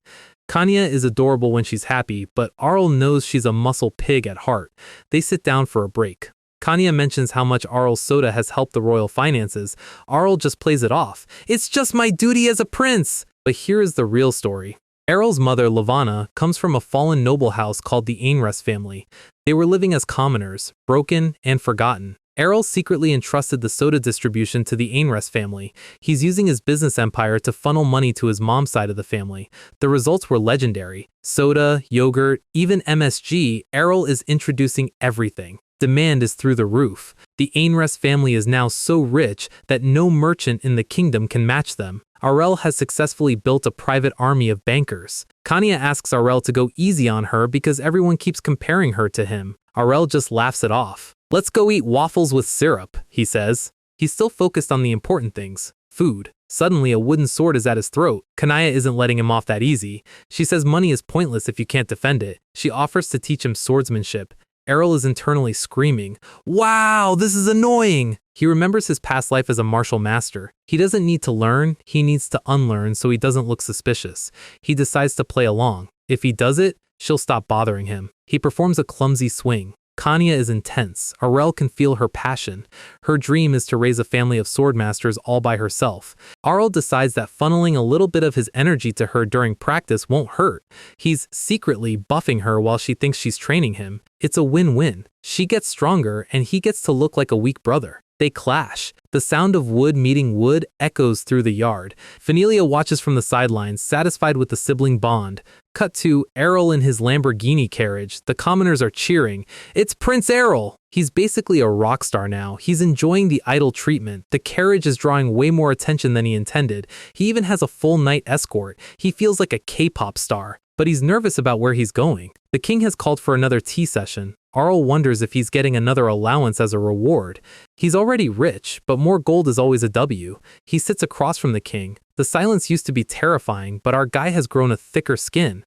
Kanya is adorable when she's happy, but Arell knows she's a muscle pig at heart. They sit down for a break. Kanya mentions how much Arell's soda has helped the royal finances. Arell just plays it off. "It's just my duty as a prince!" But here is the real story. Arell's mother, Lavana, comes from a fallen noble house called the Ainres family. They were living as commoners, broken and forgotten. Arell secretly entrusted the soda distribution to the Ainres family. He's using his business empire to funnel money to his mom's side of the family. The results were legendary. Soda, yogurt, even MSG, Arell is introducing everything. Demand is through the roof. The Ainres family is now so rich that no merchant in the kingdom can match them. Arell has successfully built a private army of bankers. Kanya asks Arell to go easy on her because everyone keeps comparing her to him. Arell just laughs it off. "Let's go eat waffles with syrup," he says. He's still focused on the important things. Food. Suddenly, a wooden sword is at his throat. Kanaya isn't letting him off that easy. She says money is pointless if you can't defend it. She offers to teach him swordsmanship. Arell is internally screaming, "Wow, this is annoying!" He remembers his past life as a martial master. He doesn't need to learn, he needs to unlearn so he doesn't look suspicious. He decides to play along. If he does it, she'll stop bothering him. He performs a clumsy swing. Kanya is intense. Arell can feel her passion. Her dream is to raise a family of swordmasters all by herself. Arell decides that funneling a little bit of his energy to her during practice won't hurt. He's secretly buffing her while she thinks she's training him. It's a win-win. She gets stronger and he gets to look like a weak brother. They clash. The sound of wood meeting wood echoes through the yard. Fahilia watches from the sidelines, satisfied with the sibling bond. Cut to Arell in his Lamborghini carriage. The commoners are cheering. It's Prince Arell! He's basically a rock star now. He's enjoying the idol treatment. The carriage is drawing way more attention than he intended. He even has a full night escort. He feels like a K-pop star. But he's nervous about where he's going. The king has called for another tea session. Arell wonders if he's getting another allowance as a reward. He's already rich, but more gold is always a W. He sits across from the king. The silence used to be terrifying, but our guy has grown a thicker skin.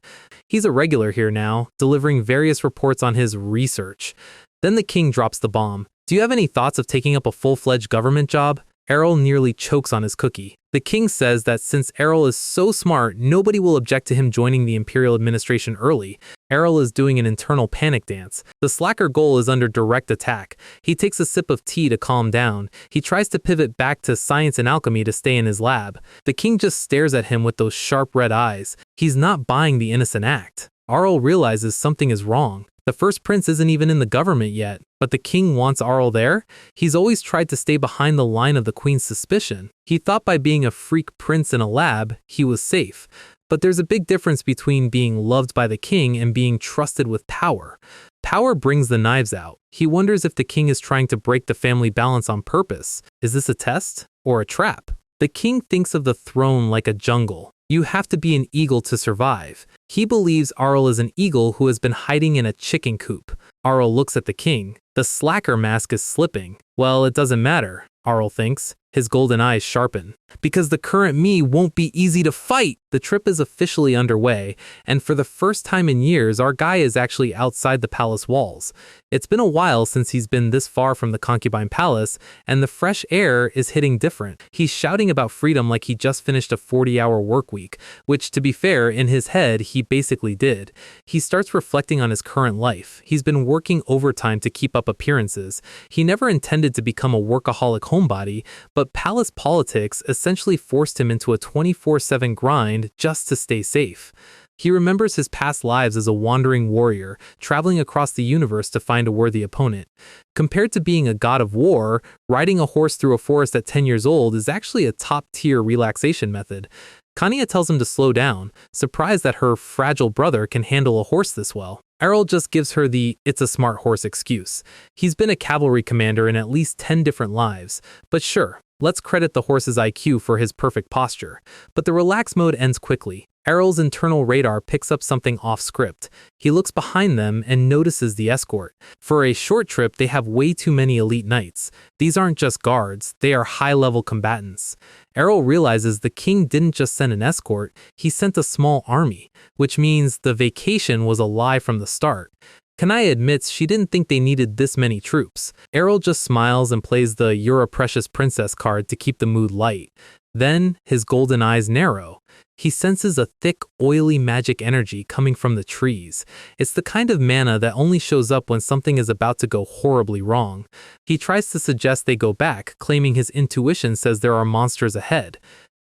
He's a regular here now, delivering various reports on his research. Then the king drops the bomb. Do you have any thoughts of taking up a full-fledged government job? Arell nearly chokes on his cookie. The king says that since Arell is so smart, nobody will object to him joining the imperial administration early. Arell is doing an internal panic dance. The slacker Goal is under direct attack. He takes a sip of tea to calm down. He tries to pivot back to science and alchemy to stay in his lab. The king just stares at him with those sharp red eyes. He's not buying the innocent act. Arell realizes something is wrong. The first prince isn't even in the government yet, but the king wants Arell there? He's always tried to stay behind the line of the queen's suspicion. He thought by being a freak prince in a lab, he was safe. But there's a big difference between being loved by the king and being trusted with power. Power brings the knives out. He wonders if the king is trying to break the family balance on purpose. Is this a test or a trap? The king thinks of the throne like a jungle. You have to be an eagle to survive. He believes Arell is an eagle who has been hiding in a chicken coop. Arell looks at the king. The slacker mask is slipping. Well, it doesn't matter, Arell thinks. His golden eyes sharpen. Because the current me won't be easy to fight. The trip is officially underway, and for the first time in years, our guy is actually outside the palace walls. It's been a while since he's been this far from the concubine palace, and the fresh air is hitting different. He's shouting about freedom like he just finished a 40-hour work week, which, to be fair, in his head, he basically did. He starts reflecting on his current life. He's been working overtime to keep up appearances. He never intended to become a workaholic homebody, but palace politics essentially forced him into a 24/7 grind just to stay safe. He remembers his past lives as a wandering warrior, traveling across the universe to find a worthy opponent. Compared to being a god of war, riding a horse through a forest at 10 years old is actually a top-tier relaxation method. Kanya tells him to slow down, surprised that her fragile brother can handle a horse this well. Arell just gives her the "it's a smart horse" excuse. He's been a cavalry commander in at least 10 different lives, but sure, let's credit the horse's IQ for his perfect posture. But the relax mode ends quickly. Arell's internal radar picks up something off-script. He looks behind them and notices the escort. For a short trip, they have way too many elite knights. These aren't just guards, they are high-level combatants. Arell realizes the king didn't just send an escort, he sent a small army, which means the vacation was a lie from the start. Kanaya admits she didn't think they needed this many troops. Arell just smiles and plays the "you're a precious princess" card to keep the mood light. Then, his golden eyes narrow. He senses a thick, oily magic energy coming from the trees. It's the kind of mana that only shows up when something is about to go horribly wrong. He tries to suggest they go back, claiming his intuition says there are monsters ahead.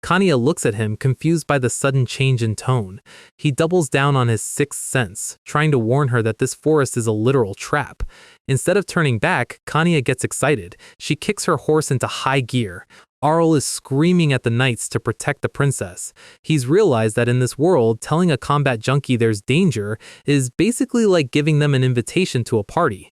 Kanya looks at him, confused by the sudden change in tone. He doubles down on his sixth sense, trying to warn her that this forest is a literal trap. Instead of turning back, Kanya gets excited. She kicks her horse into high gear. Arell is screaming at the knights to protect the princess. He's realized that in this world, telling a combat junkie there's danger is basically like giving them an invitation to a party.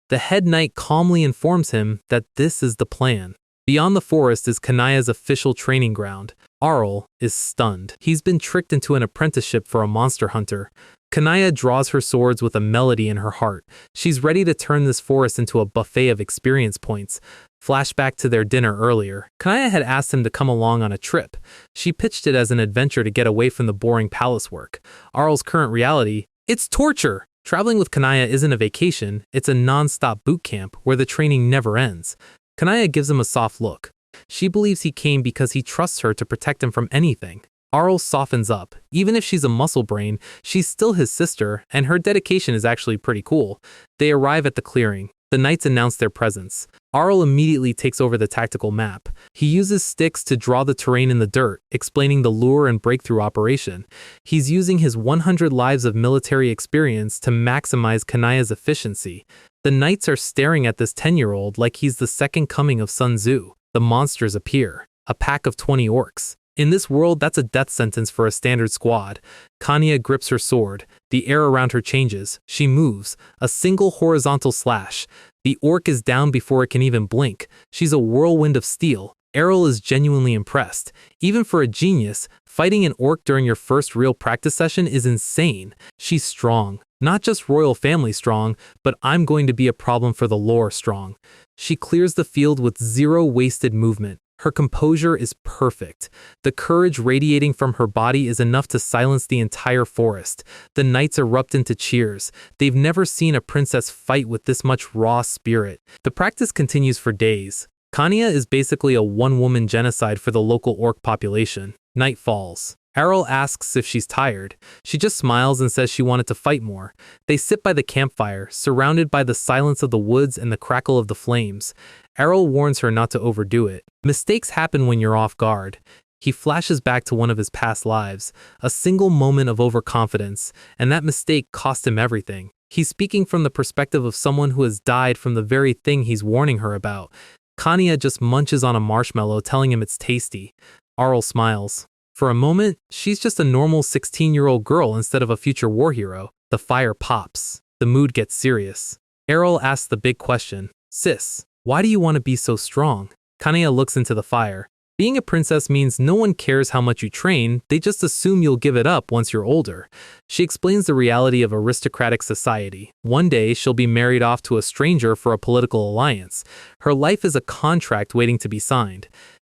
The head knight calmly informs him that this is the plan. Beyond the forest is Kanaya's official training ground. Arell is stunned. He's been tricked into an apprenticeship for a monster hunter. Kanaya draws her swords with a melody in her heart. She's ready to turn this forest into a buffet of experience points. Flashback to their dinner earlier. Kanaya had asked him to come along on a trip. She pitched it as an adventure to get away from the boring palace work. Arell's current reality: it's torture! Traveling with Kanaya isn't a vacation, it's a non-stop boot camp where the training never ends. Kanaya gives him a soft look. She believes he came because he trusts her to protect him from anything. Arell softens up. Even if she's a muscle brain, she's still his sister, and her dedication is actually pretty cool. They arrive at the clearing. The knights announce their presence. Arell immediately takes over the tactical map. He uses sticks to draw the terrain in the dirt, explaining the lure and breakthrough operation. He's using his 100 lives of military experience to maximize Kanaya's efficiency. The knights are staring at this 10-year-old like he's the second coming of Sun Tzu. The monsters appear. A pack of 20 orcs. In this world, that's a death sentence for a standard squad. Kanya grips her sword. The air around her changes. She moves. A single horizontal slash. The orc is down before it can even blink. She's a whirlwind of steel. Arell is genuinely impressed. Even for a genius, fighting an orc during your first real practice session is insane. She's strong. Not just royal family strong, but I'm going to be a problem for the lore strong. She clears the field with zero wasted movement. Her composure is perfect. The courage radiating from her body is enough to silence the entire forest. The knights erupt into cheers. They've never seen a princess fight with this much raw spirit. The practice continues for days. Kanya is basically a one-woman genocide for the local orc population. Night falls. Arell asks if she's tired. She just smiles and says she wanted to fight more. They sit by the campfire, surrounded by the silence of the woods and the crackle of the flames. Arell warns her not to overdo it. Mistakes happen when you're off guard. He flashes back to one of his past lives, a single moment of overconfidence, and that mistake cost him everything. He's speaking from the perspective of someone who has died from the very thing he's warning her about. Kanya just munches on a marshmallow, telling him it's tasty. Arell smiles. For a moment, she's just a normal 16-year-old girl instead of a future war hero. The fire pops. The mood gets serious. Arell asks the big question. Sis, why do you want to be so strong? Kanya looks into the fire. Being a princess means no one cares how much you train, they just assume you'll give it up once you're older. She explains the reality of aristocratic society. One day, she'll be married off to a stranger for a political alliance. Her life is a contract waiting to be signed.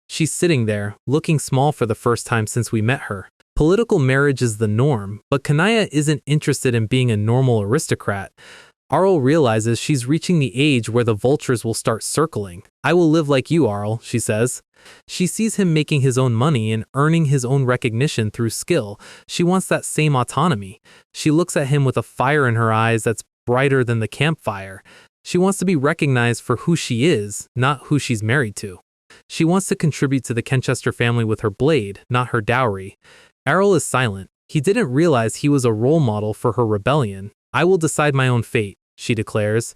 She's sitting there, looking small for the first time since we met her. Political marriage is the norm, but Kanya isn't interested in being a normal aristocrat. Arell realizes she's reaching the age where the vultures will start circling. I will live like you, Arell, she says. She sees him making his own money and earning his own recognition through skill. She wants that same autonomy. She looks at him with a fire in her eyes that's brighter than the campfire. She wants to be recognized for who she is, not who she's married to. She wants to contribute to the Kenchester family with her blade, not her dowry. Arell is silent. He didn't realize he was a role model for her rebellion. I will decide my own fate, she declares.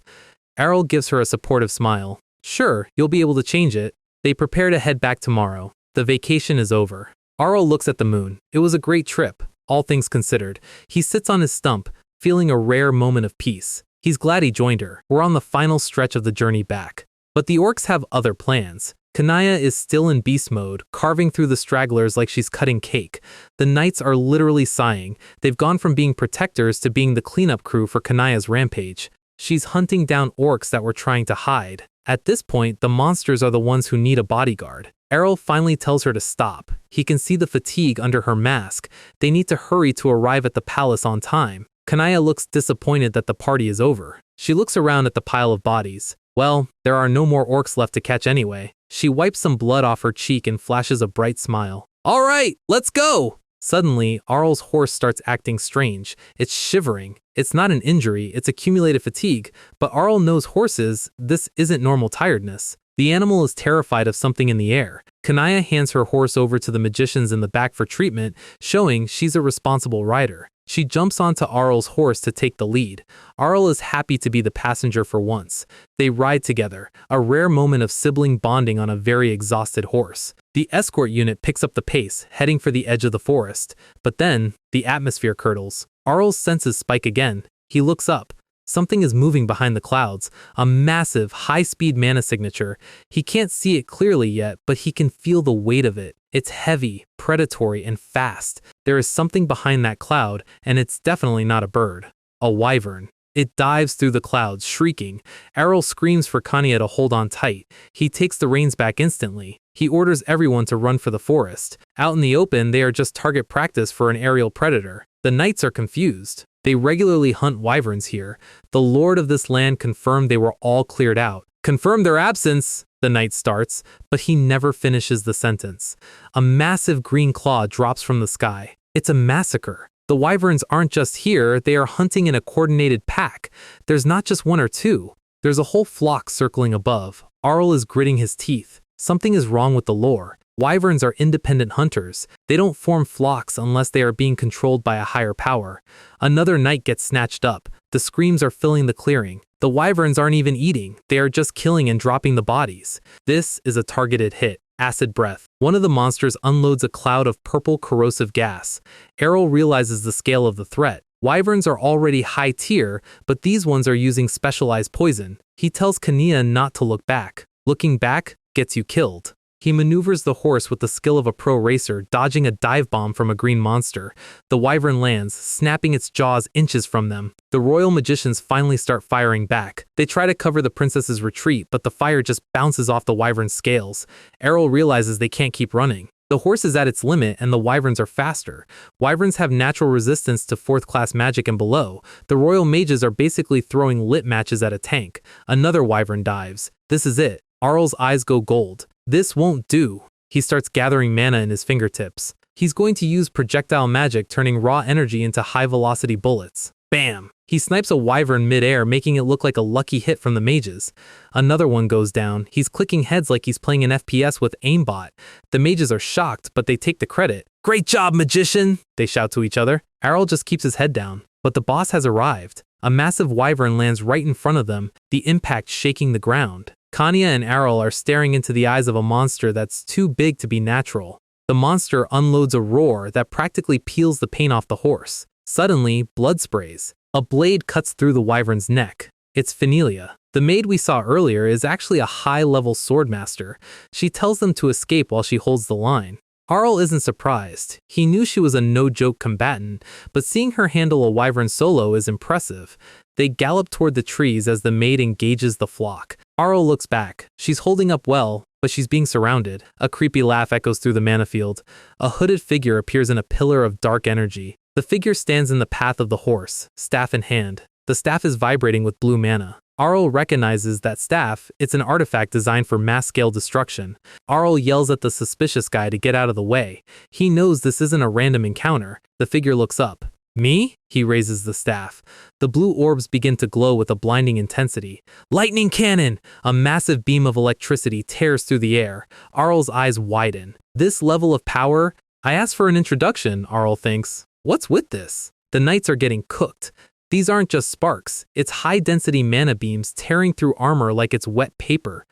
Arell gives her a supportive smile. Sure, you'll be able to change it. They prepare to head back tomorrow. The vacation is over. Arell looks at the moon. It was a great trip, all things considered. He sits on his stump, feeling a rare moment of peace. He's glad he joined her. We're on the final stretch of the journey back. But the orcs have other plans. Kanya is still in beast mode, carving through the stragglers like she's cutting cake. The knights are literally sighing. They've gone from being protectors to being the cleanup crew for Kanya's rampage. She's hunting down orcs that were trying to hide. At this point, the monsters are the ones who need a bodyguard. Arell finally tells her to stop. He can see the fatigue under her mask. They need to hurry to arrive at the palace on time. Kanya looks disappointed that the party is over. She looks around at the pile of bodies. Well, there are no more orcs left to catch anyway. She wipes some blood off her cheek and flashes a bright smile. All right, let's go! Suddenly, Arell's horse starts acting strange. It's shivering. It's not an injury, it's accumulated fatigue. But Arell knows horses, this isn't normal tiredness. The animal is terrified of something in the air. Kanya hands her horse over to the magicians in the back for treatment, showing she's a responsible rider. She jumps onto Arell's horse to take the lead. Arell is happy to be the passenger for once. They ride together, a rare moment of sibling bonding on a very exhausted horse. The escort unit picks up the pace, heading for the edge of the forest. But then, the atmosphere curdles. Arell's senses spike again. He looks up. Something is moving behind the clouds, a massive, high-speed mana signature. He can't see it clearly yet, but he can feel the weight of it. It's heavy, predatory, and fast. There is something behind that cloud, and it's definitely not a bird. A wyvern. It dives through the clouds, shrieking. Arell screams for Kanya to hold on tight. He takes the reins back instantly. He orders everyone to run for the forest. Out in the open, they are just target practice for an aerial predator. The knights are confused. They regularly hunt wyverns here. The lord of this land confirmed they were all cleared out. Confirm their absence, the knight starts, but he never finishes the sentence. A massive green claw drops from the sky. It's a massacre. The wyverns aren't just here, they are hunting in a coordinated pack. There's not just one or two. There's a whole flock circling above. Arell is gritting his teeth. Something is wrong with the lore. Wyverns are independent hunters. They don't form flocks unless they are being controlled by a higher power. Another knight gets snatched up. The screams are filling the clearing. The wyverns aren't even eating. They are just killing and dropping the bodies. This is a targeted hit. Acid breath. One of the monsters unloads a cloud of purple corrosive gas. Arell realizes the scale of the threat. Wyverns are already high tier, but these ones are using specialized poison. He tells Kanya not to look back. Looking back gets you killed. He maneuvers the horse with the skill of a pro racer, dodging a dive bomb from a green monster. The wyvern lands, snapping its jaws inches from them. The royal magicians finally start firing back. They try to cover the princess's retreat, but the fire just bounces off the wyvern's scales. Arell realizes they can't keep running. The horse is at its limit and the wyverns are faster. Wyverns have natural resistance to 4th class magic and below. The royal mages are basically throwing lit matches at a tank. Another wyvern dives. This is it. Arell's eyes go gold. This won't do. He starts gathering mana in his fingertips. He's going to use projectile magic, turning raw energy into high-velocity bullets. Bam! He snipes a wyvern mid-air, making it look like a lucky hit from the mages. Another one goes down. He's clicking heads like he's playing an FPS with aimbot. The mages are shocked, but they take the credit. "Great job, magician!" they shout to each other. Arell just keeps his head down. But the boss has arrived. A massive wyvern lands right in front of them, the impact shaking the ground. Kanya and Arell are staring into the eyes of a monster that's too big to be natural. The monster unloads a roar that practically peels the paint off the horse. Suddenly, blood sprays. A blade cuts through the wyvern's neck. It's Fahilia. The maid we saw earlier is actually a high-level swordmaster. She tells them to escape while she holds the line. Arell isn't surprised. He knew she was a no-joke combatant, but seeing her handle a wyvern solo is impressive. They gallop toward the trees as the maid engages the flock. Arell looks back. She's holding up well, but she's being surrounded. A creepy laugh echoes through the mana field. A hooded figure appears in a pillar of dark energy. The figure stands in the path of the horse, staff in hand. The staff is vibrating with blue mana. Arell recognizes that staff. It's an artifact designed for mass-scale destruction. Arell yells at the suspicious guy to get out of the way. He knows this isn't a random encounter. The figure looks up. "Me?" He raises the staff. The blue orbs begin to glow with a blinding intensity. Lightning cannon! A massive beam of electricity tears through the air. Arell's eyes widen. This level of power? I asked for an introduction, Arell thinks. What's with this? The knights are getting cooked. These aren't just sparks. It's high-density mana beams tearing through armor like it's wet paper.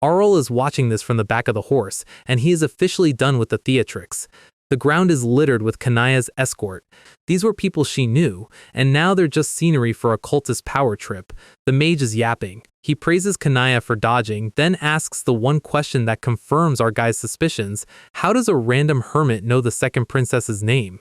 Arell is watching this from the back of the horse, and he is officially done with the theatrics. The ground is littered with Kanaya's escort. These were people she knew, and now they're just scenery for a cultist power trip. The mage is yapping. He praises Kanaya for dodging, then asks the one question that confirms our guy's suspicions. How does a random hermit know the second princess's name?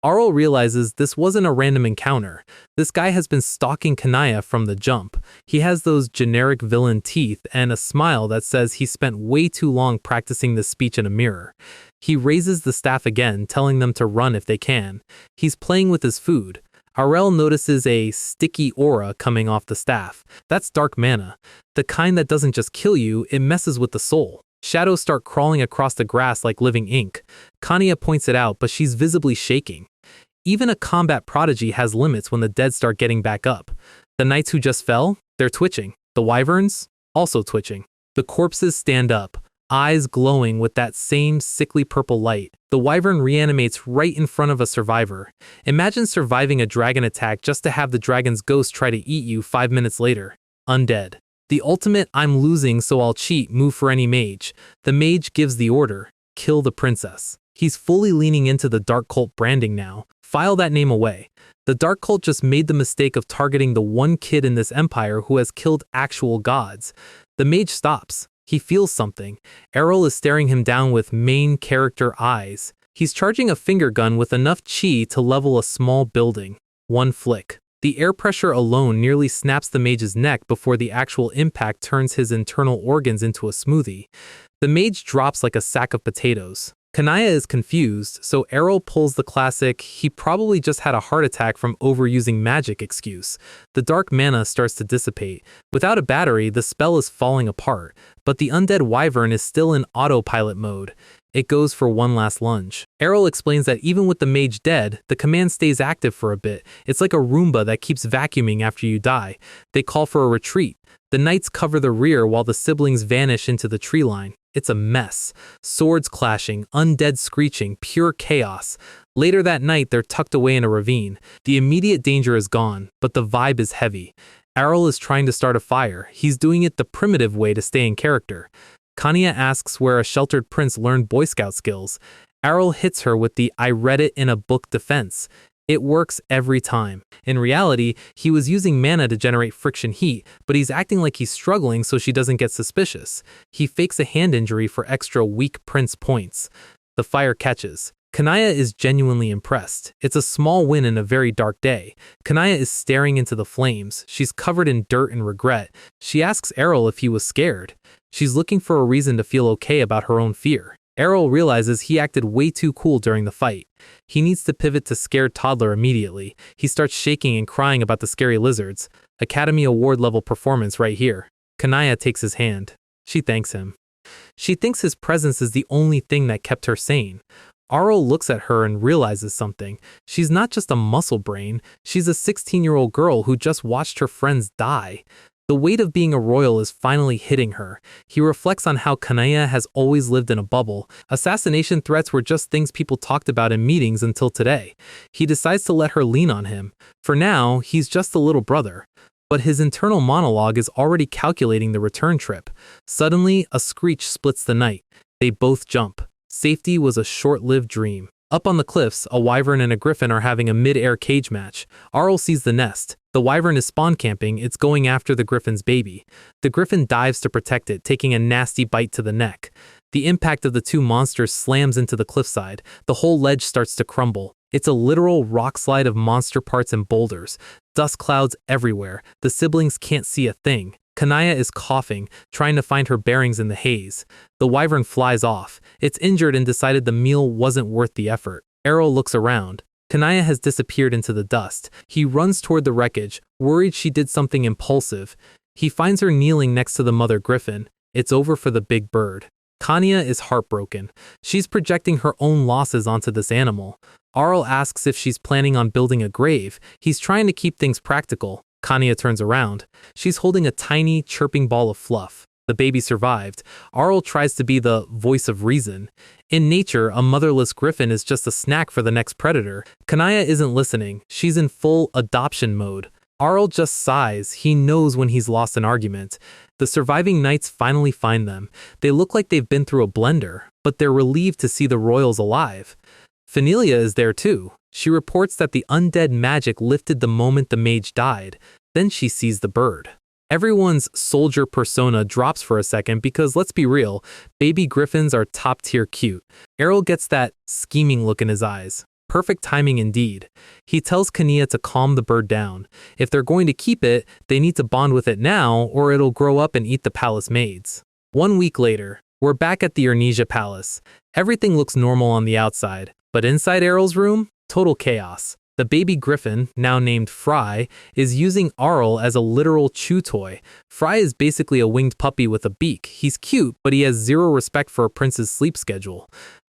Arell realizes this wasn't a random encounter. This guy has been stalking Kanaya from the jump. He has those generic villain teeth and a smile that says he spent way too long practicing this speech in a mirror. He raises the staff again, telling them to run if they can. He's playing with his food. Arell notices a sticky aura coming off the staff. That's dark mana. The kind that doesn't just kill you, it messes with the soul. Shadows start crawling across the grass like living ink. Kanya points it out, but she's visibly shaking. Even a combat prodigy has limits when the dead start getting back up. The knights who just fell, they're twitching. The wyverns, also twitching. The corpses stand up, eyes glowing with that same sickly purple light. The wyvern reanimates right in front of a survivor. Imagine surviving a dragon attack just to have the dragon's ghost try to eat you 5 minutes later. Undead. The ultimate "I'm losing so I'll cheat" move for any mage. The mage gives the order, kill the princess. He's fully leaning into the dark cult branding now. File that name away. The dark cult just made the mistake of targeting the one kid in this empire who has killed actual gods. The mage stops. He feels something. Arell is staring him down with main character eyes. He's charging a finger gun with enough chi to level a small building. One flick. The air pressure alone nearly snaps the mage's neck before the actual impact turns his internal organs into a smoothie. The mage drops like a sack of potatoes. Kanaya is confused, so Arell pulls the classic "he probably just had a heart attack from overusing magic" excuse. The dark mana starts to dissipate. Without a battery, the spell is falling apart, but the undead wyvern is still in autopilot mode. It goes for one last lunge. Arell explains that even with the mage dead, the command stays active for a bit. It's like a Roomba that keeps vacuuming after you die. They call for a retreat. The knights cover the rear while the siblings vanish into the tree line. It's a mess. Swords clashing, undead screeching, pure chaos. Later that night, they're tucked away in a ravine. The immediate danger is gone, but the vibe is heavy. Arell is trying to start a fire. He's doing it the primitive way to stay in character. Kanya asks where a sheltered prince learned Boy Scout skills. Arell hits her with the "I read it in a book" defense. It works every time. In reality, he was using mana to generate friction heat, but he's acting like he's struggling so she doesn't get suspicious. He fakes a hand injury for extra weak prince points. The fire catches. Kanaya is genuinely impressed. It's a small win in a very dark day. Kanaya is staring into the flames. She's covered in dirt and regret. She asks Arell if he was scared. She's looking for a reason to feel okay about her own fear. Arell realizes he acted way too cool during the fight. He needs to pivot to scared toddler immediately. He starts shaking and crying about the scary lizards. Academy Award level performance right here. Kanaya takes his hand. She thanks him. She thinks his presence is the only thing that kept her sane. Arell looks at her and realizes something. She's not just a muscle brain, she's a 16-year-old girl who just watched her friends die. The weight of being a royal is finally hitting her. He reflects on how Kanaya has always lived in a bubble. Assassination threats were just things people talked about in meetings until today. He decides to let her lean on him. For now, he's just a little brother. But his internal monologue is already calculating the return trip. Suddenly, a screech splits the night. They both jump. Safety was a short-lived dream. Up on the cliffs, a wyvern and a griffin are having a mid-air cage match. Arell sees the nest. The wyvern is spawn camping, it's going after the griffin's baby. The griffin dives to protect it, taking a nasty bite to the neck. The impact of the two monsters slams into the cliffside. The whole ledge starts to crumble. It's a literal rock slide of monster parts and boulders. Dust clouds everywhere. The siblings can't see a thing. Kanaya is coughing, trying to find her bearings in the haze. The wyvern flies off. It's injured and decided the meal wasn't worth the effort. Arell looks around. Kanaya has disappeared into the dust. He runs toward the wreckage, worried she did something impulsive. He finds her kneeling next to the mother griffin. It's over for the big bird. Kanya is heartbroken. She's projecting her own losses onto this animal. Arell asks if she's planning on building a grave. He's trying to keep things practical. Kanya turns around. She's holding a tiny, chirping ball of fluff. The baby survived. Arell tries to be the voice of reason. In nature, a motherless griffin is just a snack for the next predator. Kanaya isn't listening. She's in full adoption mode. Arell just sighs. He knows when he's lost an argument. The surviving knights finally find them. They look like they've been through a blender, but they're relieved to see the royals alive. Fahilia is there too. She reports that the undead magic lifted the moment the mage died. Then she sees the bird. Everyone's soldier persona drops for a second because, let's be real, baby griffins are top-tier cute. Arell gets that scheming look in his eyes. Perfect timing indeed. He tells Kania to calm the bird down. If they're going to keep it, they need to bond with it now or it'll grow up and eat the palace maids. 1 week later, we're back at the Ernesia palace. Everything looks normal on the outside, but inside Arell's room, total chaos. The baby griffin, now named Fry, is using Arell as a literal chew toy. Fry is basically a winged puppy with a beak. He's cute, but he has zero respect for a prince's sleep schedule.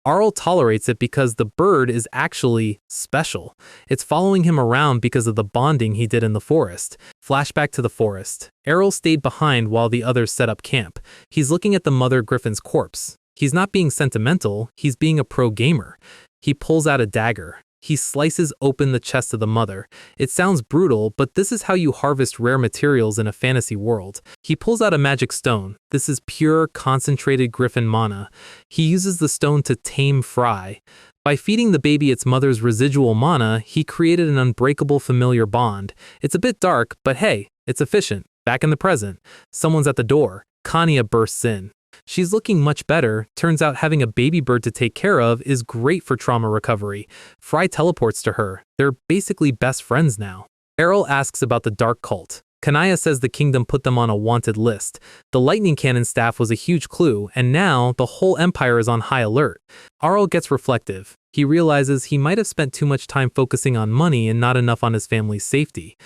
Arell tolerates it because the bird is actually special. It's following him around because of the bonding he did in the forest. Flashback to the forest. Arell stayed behind while the others set up camp. He's looking at the mother griffin's corpse. He's not being sentimental, he's being a pro gamer. He pulls out a dagger. He slices open the chest of the mother. It sounds brutal, but this is how you harvest rare materials in a fantasy world. He pulls out a magic stone. This is pure, concentrated griffin mana. He uses the stone to tame Fry. By feeding the baby its mother's residual mana, he created an unbreakable familiar bond. It's a bit dark, but hey, it's efficient. Back in the present. Someone's at the door. Kanya bursts in. She's looking much better. Turns out having a baby bird to take care of is great for trauma recovery. Fry teleports to her. They're basically best friends now. Arell asks about the dark cult. Kanaya says the kingdom put them on a wanted list. The lightning cannon staff was a huge clue, and now the whole empire is on high alert. Arell gets reflective. He realizes he might have spent too much time focusing on money and not enough on his family's safety.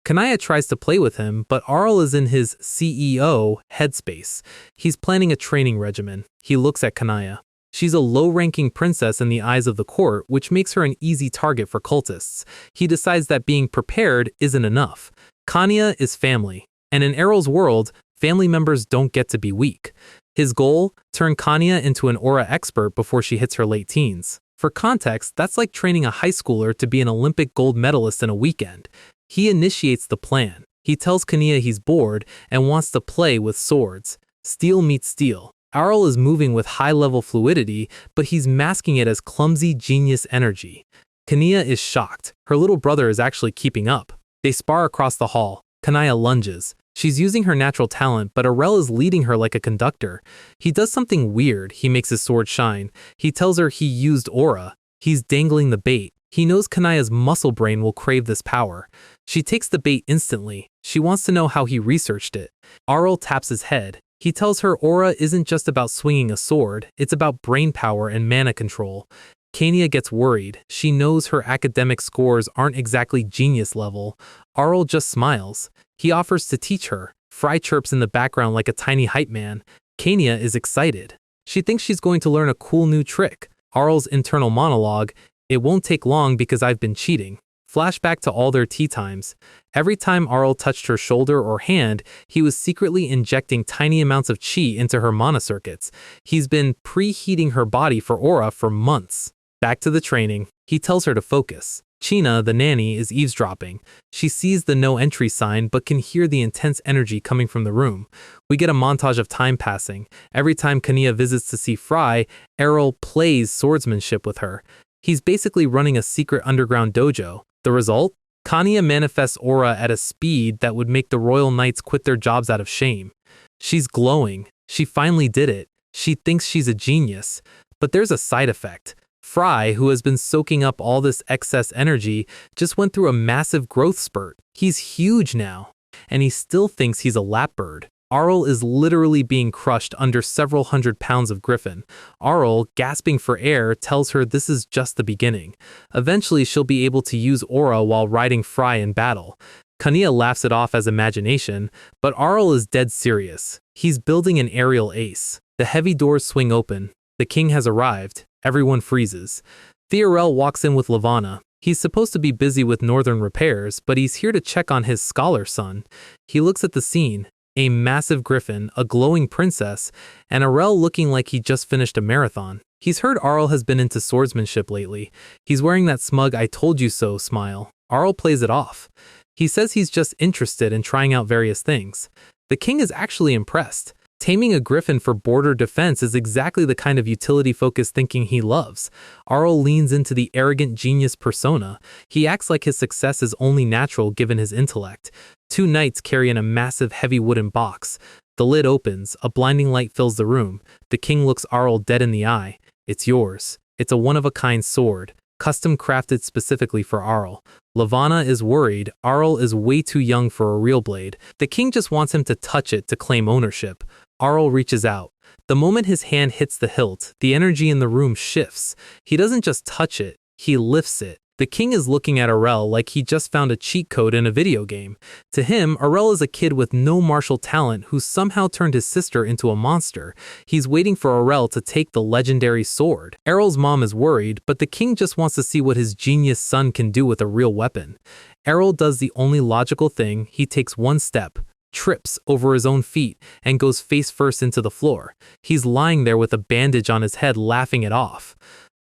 Kanaya tries to play with him, but Arell is in his CEO headspace. He's planning a training regimen. He looks at Kanaya. She's a low-ranking princess in the eyes of the court, which makes her an easy target for cultists. He decides that being prepared isn't enough. Kanya is family, and in Arell's world, family members don't get to be weak. His goal? Turn Kanya into an aura expert before she hits her late teens. For context, that's like training a high schooler to be an Olympic gold medalist in a weekend. He initiates the plan. He tells Kanya he's bored and wants to play with swords. Steel meets steel. Arell is moving with high-level fluidity, but he's masking it as clumsy genius energy. Kania is shocked. Her little brother is actually keeping up. They spar across the hall. Kania lunges. She's using her natural talent, but Arell is leading her like a conductor. He does something weird. He makes his sword shine. He tells her he used aura. He's dangling the bait. He knows Kania's muscle brain will crave this power. She takes the bait instantly. She wants to know how he researched it. Arell taps his head. He tells her aura isn't just about swinging a sword, it's about brain power and mana control. Kania gets worried. She knows her academic scores aren't exactly genius level. Arell just smiles. He offers to teach her. Fry chirps in the background like a tiny hype man. Kania is excited. She thinks she's going to learn a cool new trick. Arell's internal monologue, "It won't take long because I've been cheating." Flashback to all their tea times. Every time Arell touched her shoulder or hand, he was secretly injecting tiny amounts of chi into her mana circuits. He's been preheating her body for aura for months. Back to the training. He tells her to focus. China, the nanny, is eavesdropping. She sees the no entry sign but can hear the intense energy coming from the room. We get a montage of time passing. Every time Kania visits to see Fry, Arell plays swordsmanship with her. He's basically running a secret underground dojo. The result? Kania manifests aura at a speed that would make the Royal Knights quit their jobs out of shame. She's glowing. She finally did it. She thinks she's a genius. But there's a side effect. Fry, who has been soaking up all this excess energy, just went through a massive growth spurt. He's huge now. And he still thinks he's a lapbird. Arell is literally being crushed under several hundred pounds of griffin. Arell, gasping for air, tells her this is just the beginning. Eventually, she'll be able to use aura while riding Fry in battle. Kania laughs it off as imagination, but Arell is dead serious. He's building an aerial ace. The heavy doors swing open. The king has arrived. Everyone freezes. Arell walks in with Lavana. He's supposed to be busy with northern repairs, but he's here to check on his scholar son. He looks at the scene. A massive griffin, a glowing princess, and Arell looking like he just finished a marathon. He's heard Arell has been into swordsmanship lately. He's wearing that smug "I told you so" smile. Arell plays it off. He says he's just interested in trying out various things. The king is actually impressed. Taming a griffin for border defense is exactly the kind of utility-focused thinking he loves. Arell leans into the arrogant genius persona. He acts like his success is only natural given his intellect. Two knights carry in a massive heavy wooden box. The lid opens. A blinding light fills the room. The king looks Arell dead in the eye. "It's yours. It's a one-of-a-kind sword, custom crafted specifically for Arell." Lavana is worried. Arell is way too young for a real blade. The king just wants him to touch it to claim ownership. Arell reaches out. The moment his hand hits the hilt, the energy in the room shifts. He doesn't just touch it, he lifts it. The king is looking at Arell like he just found a cheat code in a video game. To him, Arell is a kid with no martial talent who somehow turned his sister into a monster. He's waiting for Arell to take the legendary sword. Arell's mom is worried, but the king just wants to see what his genius son can do with a real weapon. Arell does the only logical thing. He takes one step, trips over his own feet, and goes face first into the floor. He's lying there with a bandage on his head, laughing it off.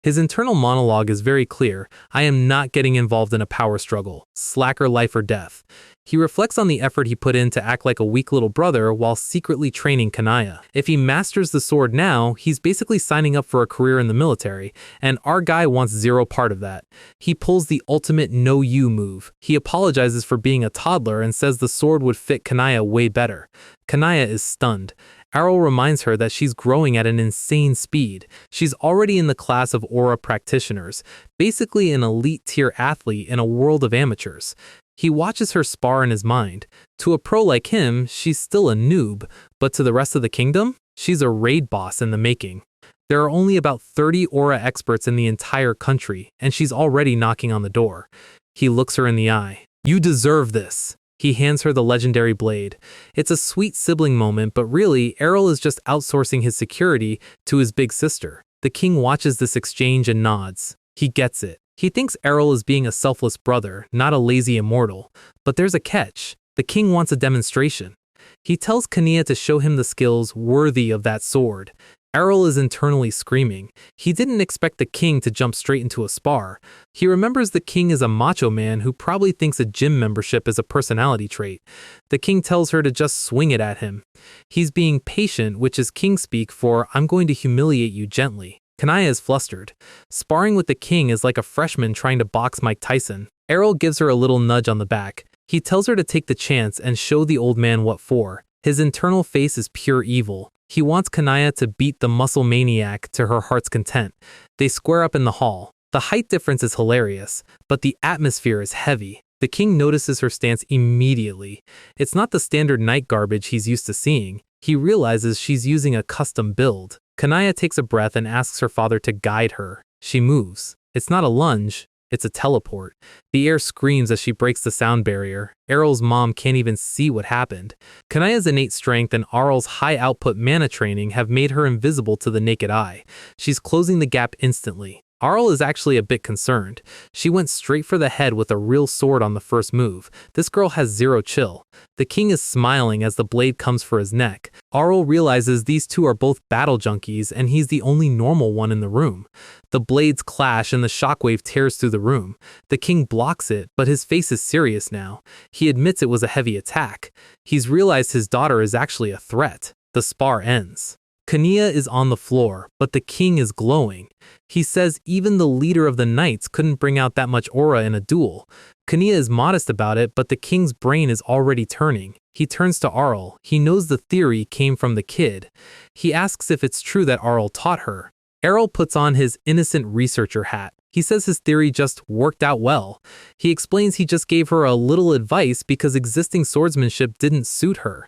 His internal monologue is very clear. "I am not getting involved in a power struggle. Slacker life or death." He reflects on the effort he put in to act like a weak little brother while secretly training Kania. If he masters the sword now, he's basically signing up for a career in the military, and our guy wants zero part of that. He pulls the ultimate no-you move. He apologizes for being a toddler and says the sword would fit Kania way better. Kania is stunned. Arell reminds her that she's growing at an insane speed. She's already in the class of aura practitioners, basically an elite-tier athlete in a world of amateurs. He watches her spar in his mind. To a pro like him, she's still a noob, but to the rest of the kingdom, she's a raid boss in the making. There are only about 30 aura experts in the entire country, and she's already knocking on the door. He looks her in the eye. "You deserve this." He hands her the legendary blade. It's a sweet sibling moment, but really, Arell is just outsourcing his security to his big sister. The king watches this exchange and nods. He gets it. He thinks Arell is being a selfless brother, not a lazy immortal. But there's a catch. The king wants a demonstration. He tells Kania to show him the skills worthy of that sword. Arell is internally screaming. He didn't expect the king to jump straight into a spar. He remembers the king is a macho man who probably thinks a gym membership is a personality trait. The king tells her to just swing it at him. He's being patient, which is king speak for "I'm going to humiliate you gently." Kanaya is flustered. Sparring with the king is like a freshman trying to box Mike Tyson. Arell gives her a little nudge on the back. He tells her to take the chance and show the old man what for. His internal face is pure evil. He wants Kanaya to beat the muscle maniac to her heart's content. They square up in the hall. The height difference is hilarious, but the atmosphere is heavy. The king notices her stance immediately. It's not the standard night garbage he's used to seeing. He realizes she's using a custom build. Kanaya takes a breath and asks her father to guide her. She moves. It's not a lunge, it's a teleport. The air screams as she breaks the sound barrier. Arell's mom can't even see what happened. Kanaya's innate strength and Arell's high-output mana training have made her invisible to the naked eye. She's closing the gap instantly. Arell is actually a bit concerned. She went straight for the head with a real sword on the first move. This girl has zero chill. The king is smiling as the blade comes for his neck. Arell realizes these two are both battle junkies and he's the only normal one in the room. The blades clash and the shockwave tears through the room. The king blocks it, but his face is serious now. He admits it was a heavy attack. He's realized his daughter is actually a threat. The spar ends. Kanaya is on the floor, but the king is glowing. He says even the leader of the knights couldn't bring out that much aura in a duel. Kanaya is modest about it, but the king's brain is already turning. He turns to Arell. He knows the theory came from the kid. He asks if it's true that Arell taught her. Arell puts on his innocent researcher hat. He says his theory just worked out well. He explains he just gave her a little advice because existing swordsmanship didn't suit her.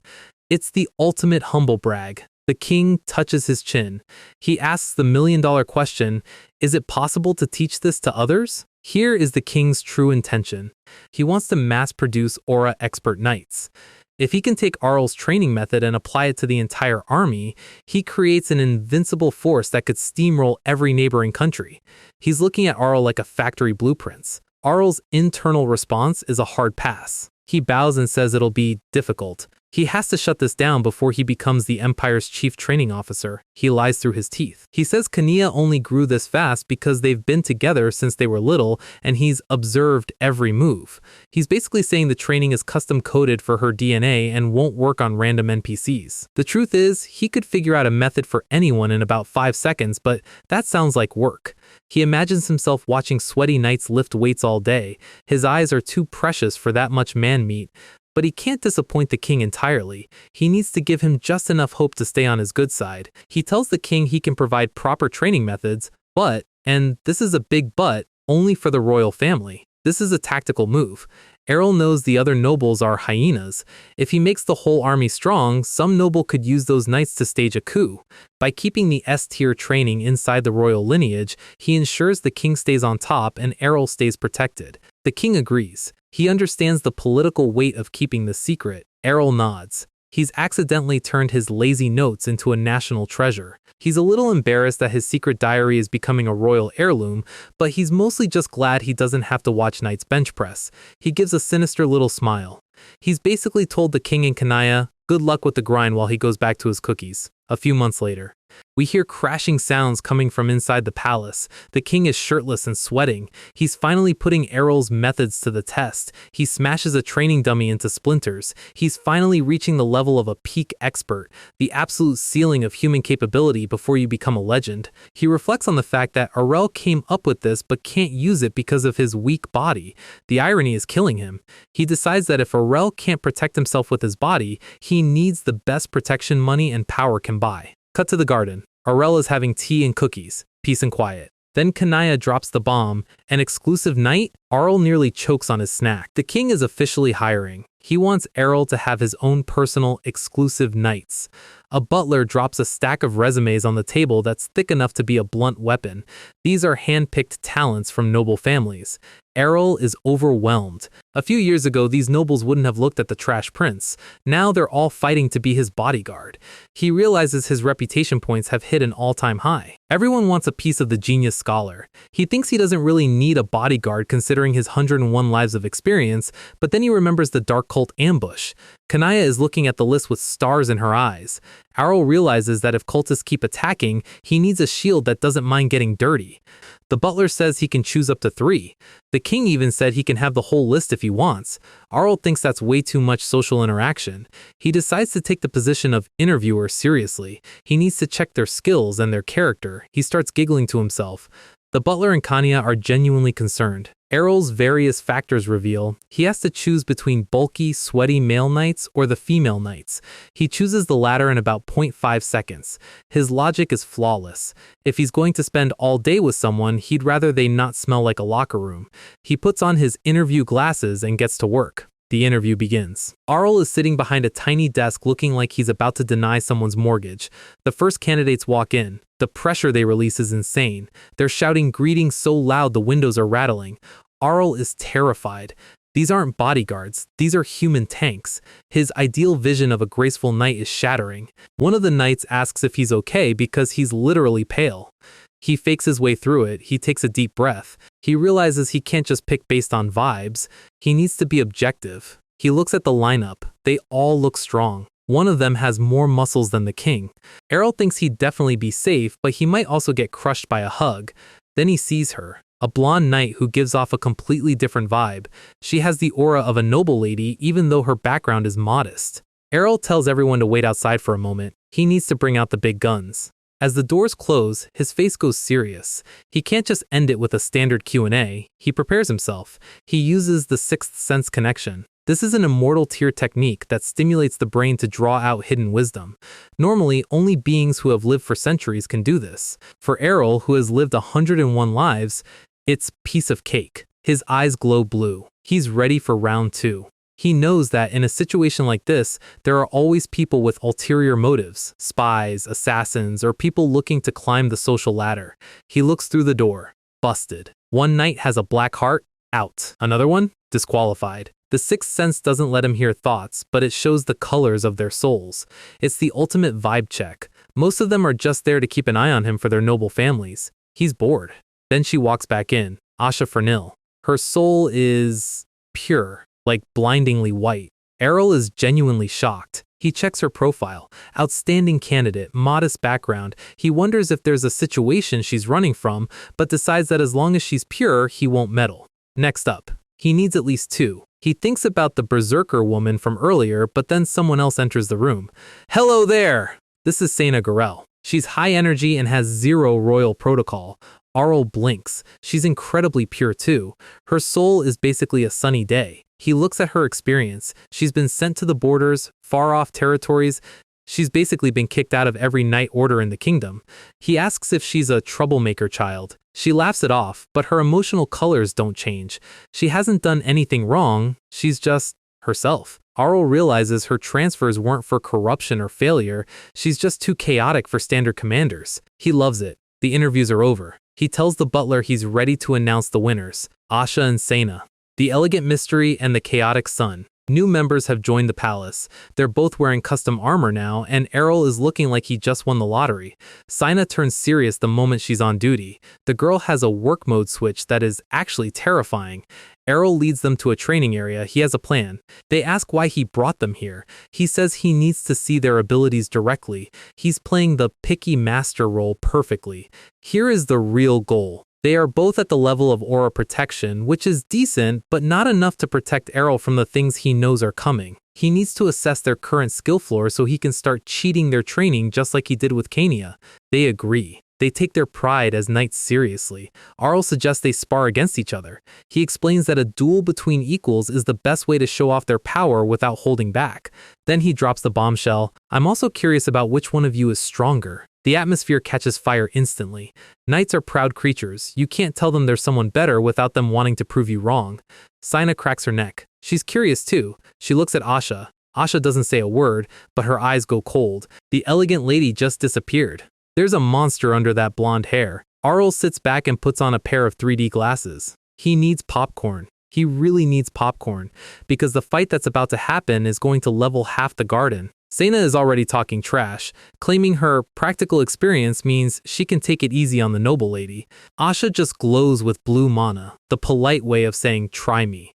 It's the ultimate humble brag. The king touches his chin. He asks the million-dollar question, is it possible to teach this to others? Here is the king's true intention. He wants to mass-produce aura expert knights. If he can take Arell's training method and apply it to the entire army, he creates an invincible force that could steamroll every neighboring country. He's looking at Arell like a factory blueprints. Arell's internal response is a hard pass. He bows and says it'll be difficult. He has to shut this down before he becomes the Empire's chief training officer. He lies through his teeth. He says Kanaya only grew this fast because they've been together since they were little and he's observed every move. He's basically saying the training is custom coded for her DNA and won't work on random NPCs. The truth is, he could figure out a method for anyone in about 5 seconds, but that sounds like work. He imagines himself watching sweaty knights lift weights all day. His eyes are too precious for that much man meat. But he can't disappoint the king entirely. He needs to give him just enough hope to stay on his good side. He tells the king he can provide proper training methods, but, and this is a big but, only for the royal family. This is a tactical move. Arell knows the other nobles are hyenas. If he makes the whole army strong, some noble could use those knights to stage a coup. By keeping the S-tier training inside the royal lineage, he ensures the king stays on top and Arell stays protected. The king agrees. He understands the political weight of keeping the secret. Arell nods. He's accidentally turned his lazy notes into a national treasure. He's a little embarrassed that his secret diary is becoming a royal heirloom, but he's mostly just glad he doesn't have to watch knights bench press. He gives a sinister little smile. He's basically told the king and Kanaya, good luck with the grind while he goes back to his cookies. A few months later, we hear crashing sounds coming from inside the palace. The king is shirtless and sweating. He's finally putting Arell's methods to the test. He smashes a training dummy into splinters. He's finally reaching the level of a peak expert, the absolute ceiling of human capability before you become a legend. He reflects on the fact that Arell came up with this but can't use it because of his weak body. The irony is killing him. He decides that if Arell can't protect himself with his body, he needs the best protection money and power can buy. Cut to the garden. Arell is having tea and cookies. Peace and quiet. Then Kanaya drops the bomb. An exclusive night? Arell nearly chokes on his snack. The king is officially hiring. He wants Arell to have his own personal, exclusive knights. A butler drops a stack of resumes on the table that's thick enough to be a blunt weapon. These are hand-picked talents from noble families. Arell is overwhelmed. A few years ago, these nobles wouldn't have looked at the trash prince. Now they're all fighting to be his bodyguard. He realizes his reputation points have hit an all-time high. Everyone wants a piece of the genius scholar. He thinks he doesn't really need a bodyguard considering his 101 lives of experience, but then he remembers the dark cult ambush. Kanaya is looking at the list with stars in her eyes. Arell realizes that if cultists keep attacking, he needs a shield that doesn't mind getting dirty. The butler says he can choose up to 3. The king even said he can have the whole list if he wants. Arell thinks that's way too much social interaction. He decides to take the position of interviewer seriously. He needs to check their skills and their character. He starts giggling to himself. The butler and Kanya are genuinely concerned. Arell's various factors reveal he has to choose between bulky, sweaty male knights or the female knights. He chooses the latter in about 0.5 seconds. His logic is flawless. If he's going to spend all day with someone, he'd rather they not smell like a locker room. He puts on his interview glasses and gets to work. The interview begins. Arell is sitting behind a tiny desk looking like he's about to deny someone's mortgage. The first candidates walk in. The pressure they release is insane. They're shouting greetings so loud the windows are rattling. Arell is terrified. These aren't bodyguards. These are human tanks. His ideal vision of a graceful knight is shattering. One of the knights asks if he's okay because he's literally pale. He fakes his way through it. He takes a deep breath. He realizes he can't just pick based on vibes. He needs to be objective. He looks at the lineup. They all look strong. One of them has more muscles than the king. Arell thinks he'd definitely be safe, but he might also get crushed by a hug. Then he sees her. A blonde knight who gives off a completely different vibe. She has the aura of a noble lady even though her background is modest. Arell tells everyone to wait outside for a moment. He needs to bring out the big guns. As the doors close, his face goes serious. He can't just end it with a standard Q&A. He prepares himself. He uses the sixth sense connection. This is an immortal tier technique that stimulates the brain to draw out hidden wisdom. Normally, only beings who have lived for centuries can do this. For Arell, who has lived 101 lives, it's piece of cake. His eyes glow blue. He's ready for round 2. He knows that in a situation like this, there are always people with ulterior motives, spies, assassins, or people looking to climb the social ladder. He looks through the door. Busted. One knight has a black heart. Out. Another one? Disqualified. The sixth sense doesn't let him hear thoughts, but it shows the colors of their souls. It's the ultimate vibe check. Most of them are just there to keep an eye on him for their noble families. He's bored. Then she walks back in. Asha Fernil. Her soul is pure. Like blindingly white. Arell is genuinely shocked. He checks her profile. Outstanding candidate, modest background. He wonders if there's a situation she's running from, but decides that as long as she's pure, he won't meddle. Next up, he needs at least 2. He thinks about the berserker woman from earlier, but then someone else enters the room. Hello there! This is Saina Garel. She's high energy and has 0 royal protocol. Arell blinks. She's incredibly pure too. Her soul is basically a sunny day. He looks at her experience. She's been sent to the borders, far-off territories. She's basically been kicked out of every knight order in the kingdom. He asks if she's a troublemaker child. She laughs it off, but her emotional colors don't change. She hasn't done anything wrong. She's just herself. Arell realizes her transfers weren't for corruption or failure. She's just too chaotic for standard commanders. He loves it. The interviews are over. He tells the butler he's ready to announce the winners, Asha and Saina. The Elegant Mystery and the Chaotic Sun. New members have joined the palace. They're both wearing custom armor now, and Arell is looking like he just won the lottery. Saina turns serious the moment she's on duty. The girl has a work mode switch that is actually terrifying. Arell leads them to a training area. He has a plan. They ask why he brought them here. He says he needs to see their abilities directly. He's playing the picky master role perfectly. Here is the real goal. They are both at the level of aura protection, which is decent, but not enough to protect Arell from the things he knows are coming. He needs to assess their current skill floor so he can start cheating their training just like he did with Kania. They agree. They take their pride as knights seriously. Arell suggests they spar against each other. He explains that a duel between equals is the best way to show off their power without holding back. Then he drops the bombshell. I'm also curious about which one of you is stronger. The atmosphere catches fire instantly. Knights are proud creatures. You can't tell them there's someone better without them wanting to prove you wrong. Saina cracks her neck. She's curious too. She looks at Asha. Asha doesn't say a word, but her eyes go cold. The elegant lady just disappeared. There's a monster under that blonde hair. Arell sits back and puts on a pair of 3D glasses. He needs popcorn. He really needs popcorn, because the fight that's about to happen is going to level half the garden. Saina is already talking trash, claiming her practical experience means she can take it easy on the noble lady. Asha just glows with blue mana, the polite way of saying try me.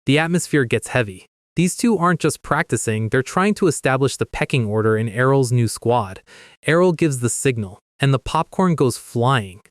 The atmosphere gets heavy. These two aren't just practicing, they're trying to establish the pecking order in Arell's new squad. Arell gives the signal, and the popcorn goes flying.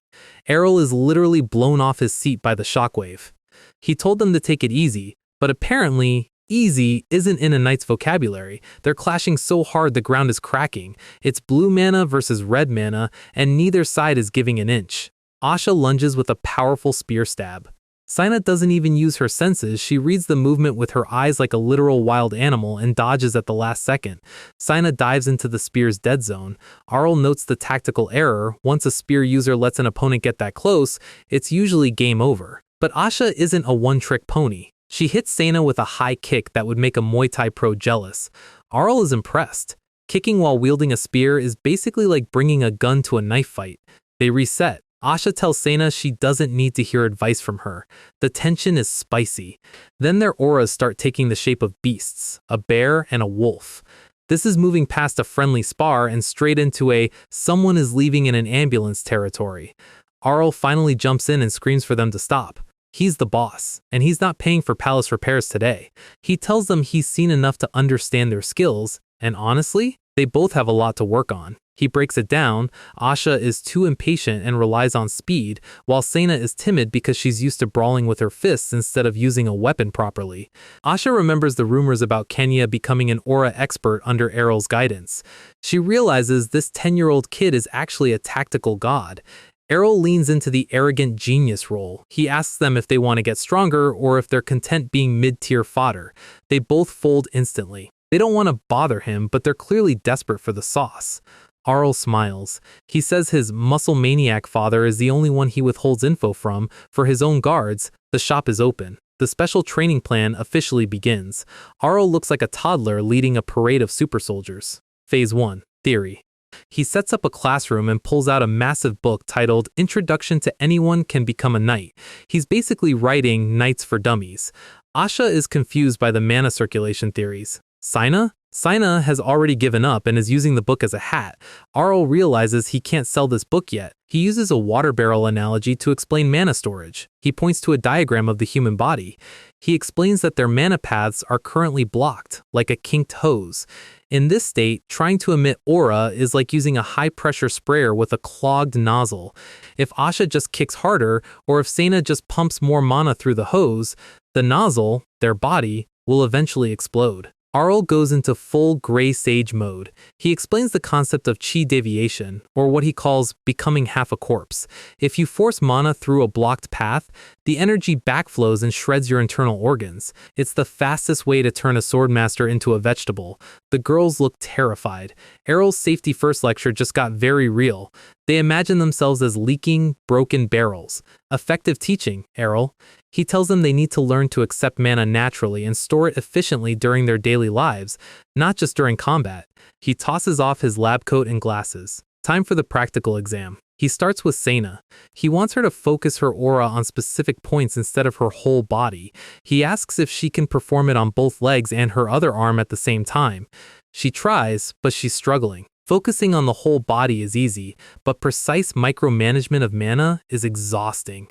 Arell is literally blown off his seat by the shockwave. He told them to take it easy, but apparently, easy isn't in a knight's vocabulary. They're clashing so hard the ground is cracking. It's blue mana versus red mana, and neither side is giving an inch. Asha lunges with a powerful spear stab. Saina doesn't even use her senses, she reads the movement with her eyes like a literal wild animal and dodges at the last second. Saina dives into the spear's dead zone. Arell notes the tactical error. Once a spear user lets an opponent get that close, it's usually game over. But Asha isn't a one-trick pony. She hits Saina with a high kick that would make a Muay Thai pro jealous. Arell is impressed. Kicking while wielding a spear is basically like bringing a gun to a knife fight. They reset. Asha tells Saina she doesn't need to hear advice from her. The tension is spicy. Then their auras start taking the shape of beasts, a bear and a wolf. This is moving past a friendly spar and straight into a someone is leaving in an ambulance territory. Arell finally jumps in and screams for them to stop. He's the boss, and he's not paying for palace repairs today. He tells them he's seen enough to understand their skills, and honestly, they both have a lot to work on. He breaks it down. Asha is too impatient and relies on speed, while Saina is timid because she's used to brawling with her fists instead of using a weapon properly. Asha remembers the rumors about Kenya becoming an aura expert under Arell's guidance. She realizes this 10-year-old kid is actually a tactical god. Arell leans into the arrogant genius role. He asks them if they want to get stronger or if they're content being mid-tier fodder. They both fold instantly. They don't want to bother him, but they're clearly desperate for the sauce. Arell smiles. He says his muscle maniac father is the only one he withholds info from. For his own guards, the shop is open. The special training plan officially begins. Arell looks like a toddler leading a parade of super soldiers. Phase 1. Theory. He sets up a classroom and pulls out a massive book titled Introduction to Anyone Can Become a Knight. He's basically writing Knights for Dummies. Asha is confused by the mana circulation theories. Saina? Saina has already given up and is using the book as a hat. Arell realizes he can't sell this book yet. He uses a water barrel analogy to explain mana storage. He points to a diagram of the human body. He explains that their mana paths are currently blocked, like a kinked hose. In this state, trying to emit aura is like using a high-pressure sprayer with a clogged nozzle. If Asha just kicks harder, or if Saina just pumps more mana through the hose, the nozzle, their body, will eventually explode. Arell goes into full gray sage mode. He explains the concept of chi deviation, or what he calls becoming half a corpse. If you force mana through a blocked path, the energy backflows and shreds your internal organs. It's the fastest way to turn a swordmaster into a vegetable. The girls look terrified. Arell's safety first lecture just got very real. They imagine themselves as leaking, broken barrels. Effective teaching, Arell. He tells them they need to learn to accept mana naturally and store it efficiently during their daily lives, not just during combat. He tosses off his lab coat and glasses. Time for the practical exam. He starts with Saina. He wants her to focus her aura on specific points instead of her whole body. He asks if she can perform it on both legs and her other arm at the same time. She tries, but she's struggling. Focusing on the whole body is easy, but precise micromanagement of mana is exhausting.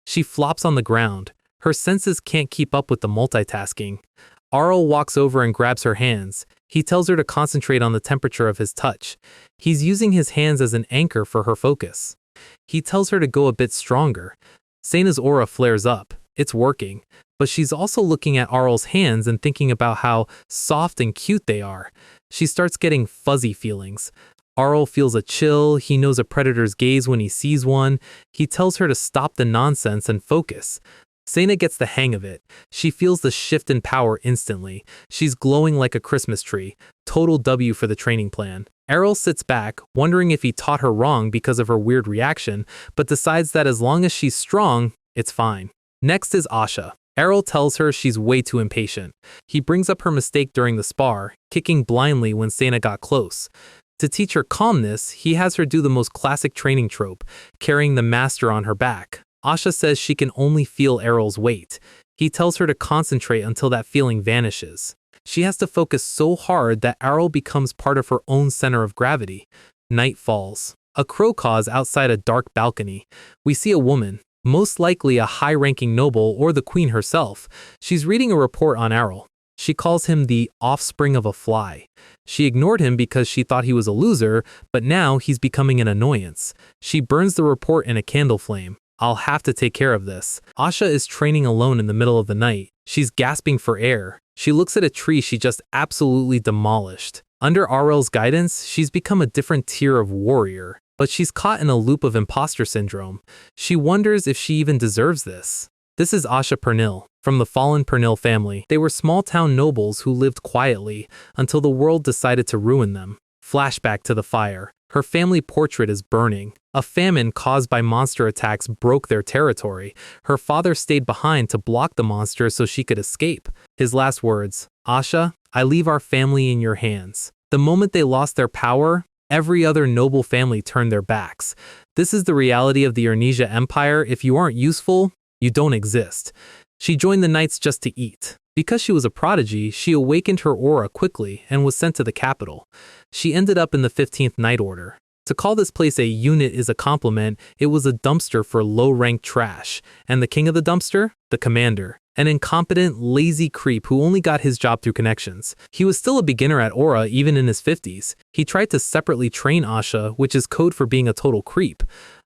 She flops on the ground. Her senses can't keep up with the multitasking. Arell walks over and grabs her hands. He tells her to concentrate on the temperature of his touch. He's using his hands as an anchor for her focus. He tells her to go a bit stronger. Saina's aura flares up. It's working. But she's also looking at Arell's hands and thinking about how soft and cute they are. She starts getting fuzzy feelings. Arell feels a chill. He knows a predator's gaze when he sees one. He tells her to stop the nonsense and focus. Saina gets the hang of it. She feels the shift in power instantly. She's glowing like a Christmas tree. Total W for the training plan. Arell sits back, wondering if he taught her wrong because of her weird reaction, but decides that as long as she's strong, it's fine. Next is Asha. Arell tells her she's way too impatient. He brings up her mistake during the spar, kicking blindly when Saina got close. To teach her calmness, he has her do the most classic training trope, carrying the master on her back. Asha says she can only feel Arell's weight. He tells her to concentrate until that feeling vanishes. She has to focus so hard that Arell becomes part of her own center of gravity. Night falls. A crow caws outside a dark balcony. We see a woman, most likely a high-ranking noble or the queen herself. She's reading a report on Arell. She calls him the offspring of a fly. She ignored him because she thought he was a loser, but now he's becoming an annoyance. She burns the report in a candle flame. I'll have to take care of this. Asha is training alone in the middle of the night. She's gasping for air. She looks at a tree she just absolutely demolished. Under Arell's guidance, she's become a different tier of warrior, but she's caught in a loop of imposter syndrome. She wonders if she even deserves this. This is Asha Pernil, from the fallen Pernil family. They were small-town nobles who lived quietly until the world decided to ruin them. Flashback to the fire. Her family portrait is burning. A famine caused by monster attacks broke their territory. Her father stayed behind to block the monster so she could escape. His last words, Asha, I leave our family in your hands. The moment they lost their power, every other noble family turned their backs. This is the reality of the Ernesia Empire. If you aren't useful, you don't exist. She joined the knights just to eat. Because she was a prodigy, she awakened her aura quickly and was sent to the capital. She ended up in the 15th Night Order. To call this place a unit is a compliment. It was a dumpster for low-ranked trash. And the king of the dumpster? The commander. An incompetent, lazy creep who only got his job through connections. He was still a beginner at aura even in his 50s. He tried to separately train Asha, which is code for being a total creep.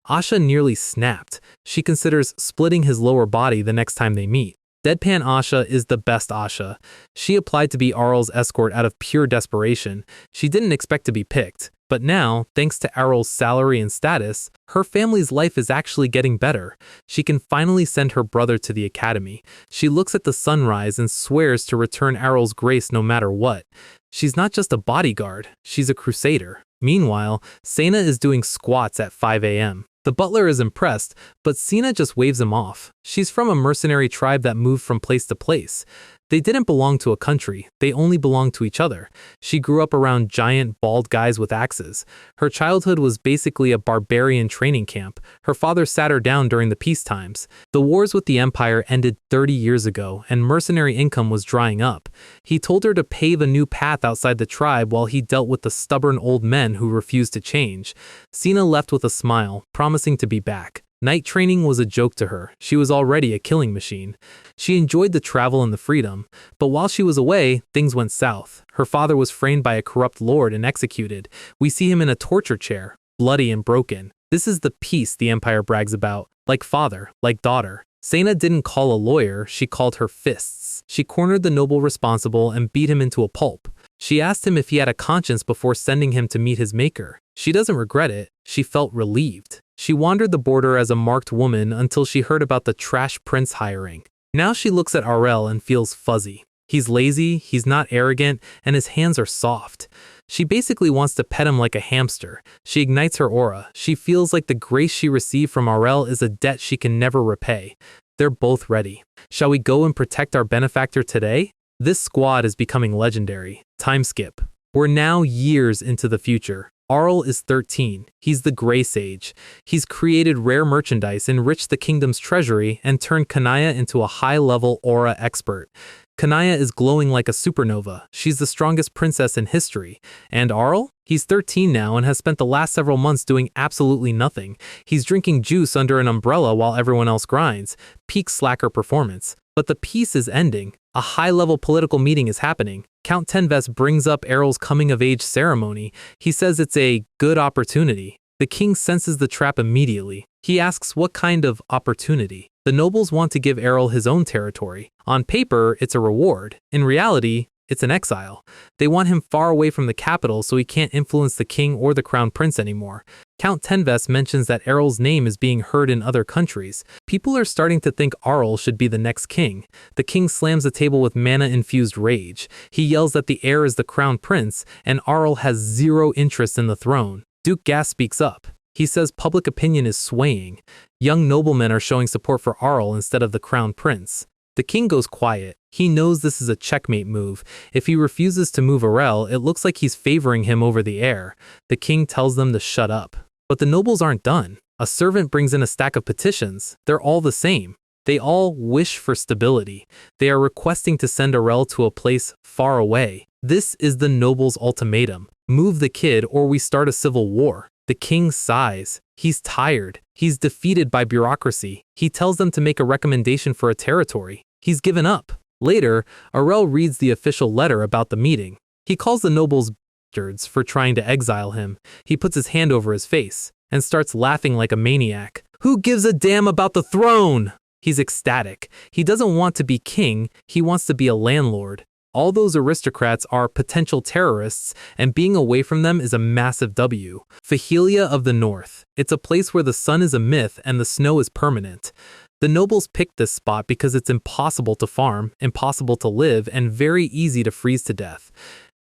Asha nearly snapped. She considers splitting his lower body the next time they meet. Deadpan Asha is the best Asha. She applied to be Arell's escort out of pure desperation. She didn't expect to be picked. But now, thanks to Arell's salary and status, her family's life is actually getting better. She can finally send her brother to the academy. She looks at the sunrise and swears to return Arell's grace no matter what. She's not just a bodyguard, she's a crusader. Meanwhile, Sena is doing squats at 5 a.m. The butler is impressed, but Sena just waves him off. She's from a mercenary tribe that moved from place to place. They didn't belong to a country, they only belonged to each other. She grew up around giant, bald guys with axes. Her childhood was basically a barbarian training camp. Her father sat her down during the peace times. The wars with the Empire ended 30 years ago, and mercenary income was drying up. He told her to pave a new path outside the tribe while he dealt with the stubborn old men who refused to change. Sena left with a smile, promising to be back. Night training was a joke to her. She was already a killing machine. She enjoyed the travel and the freedom, but while she was away, things went south. Her father was framed by a corrupt lord and executed. We see him in a torture chair, bloody and broken. This is the peace the Empire brags about, like father, like daughter. Sena didn't call a lawyer, she called her fists. She cornered the noble responsible and beat him into a pulp. She asked him if he had a conscience before sending him to meet his maker. She doesn't regret it, she felt relieved. She wandered the border as a marked woman until she heard about the trash prince hiring. Now she looks at Arell and feels fuzzy. He's lazy, he's not arrogant, and his hands are soft. She basically wants to pet him like a hamster. She ignites her aura. She feels like the grace she received from Arell is a debt she can never repay. They're both ready. Shall we go and protect our benefactor today? This squad is becoming legendary. Time skip. We're now years into the future. Arell is 13. He's the Grey Sage. He's created rare merchandise, enriched the kingdom's treasury, and turned Kanaya into a high-level aura expert. Kanaya is glowing like a supernova. She's the strongest princess in history. And Arell? He's 13 now and has spent the last several months doing absolutely nothing. He's drinking juice under an umbrella while everyone else grinds. Peak slacker performance. But the peace is ending. A high-level political meeting is happening. Count Tenvest brings up Arell's coming-of-age ceremony. He says it's a good opportunity. The king senses the trap immediately. He asks what kind of opportunity. The nobles want to give Arell his own territory. On paper, it's a reward. In reality, it's an exile. They want him far away from the capital so he can't influence the king or the crown prince anymore. Count Tenvest mentions that Arell's name is being heard in other countries. People are starting to think Arell should be the next king. The king slams the table with mana-infused rage. He yells that the heir is the crown prince, and Arell has zero interest in the throne. Duke Gas speaks up. He says public opinion is swaying. Young noblemen are showing support for Arell instead of the crown prince. The king goes quiet. He knows this is a checkmate move. If he refuses to move Arell, it looks like he's favoring him over the heir. The king tells them to shut up. But the nobles aren't done. A servant brings in a stack of petitions. They're all the same. They all wish for stability. They are requesting to send Arell to a place far away. This is the nobles' ultimatum. Move the kid or we start a civil war. The king sighs. He's tired. He's defeated by bureaucracy. He tells them to make a recommendation for a territory. He's given up. Later, Arell reads the official letter about the meeting. He calls the nobles bastards for trying to exile him. He puts his hand over his face and starts laughing like a maniac. Who gives a damn about the throne? He's ecstatic. He doesn't want to be king, he wants to be a landlord. All those aristocrats are potential terrorists, and being away from them is a massive W. Fahilia of the North. It's a place where the sun is a myth and the snow is permanent. The nobles picked this spot because it's impossible to farm, impossible to live, and very easy to freeze to death.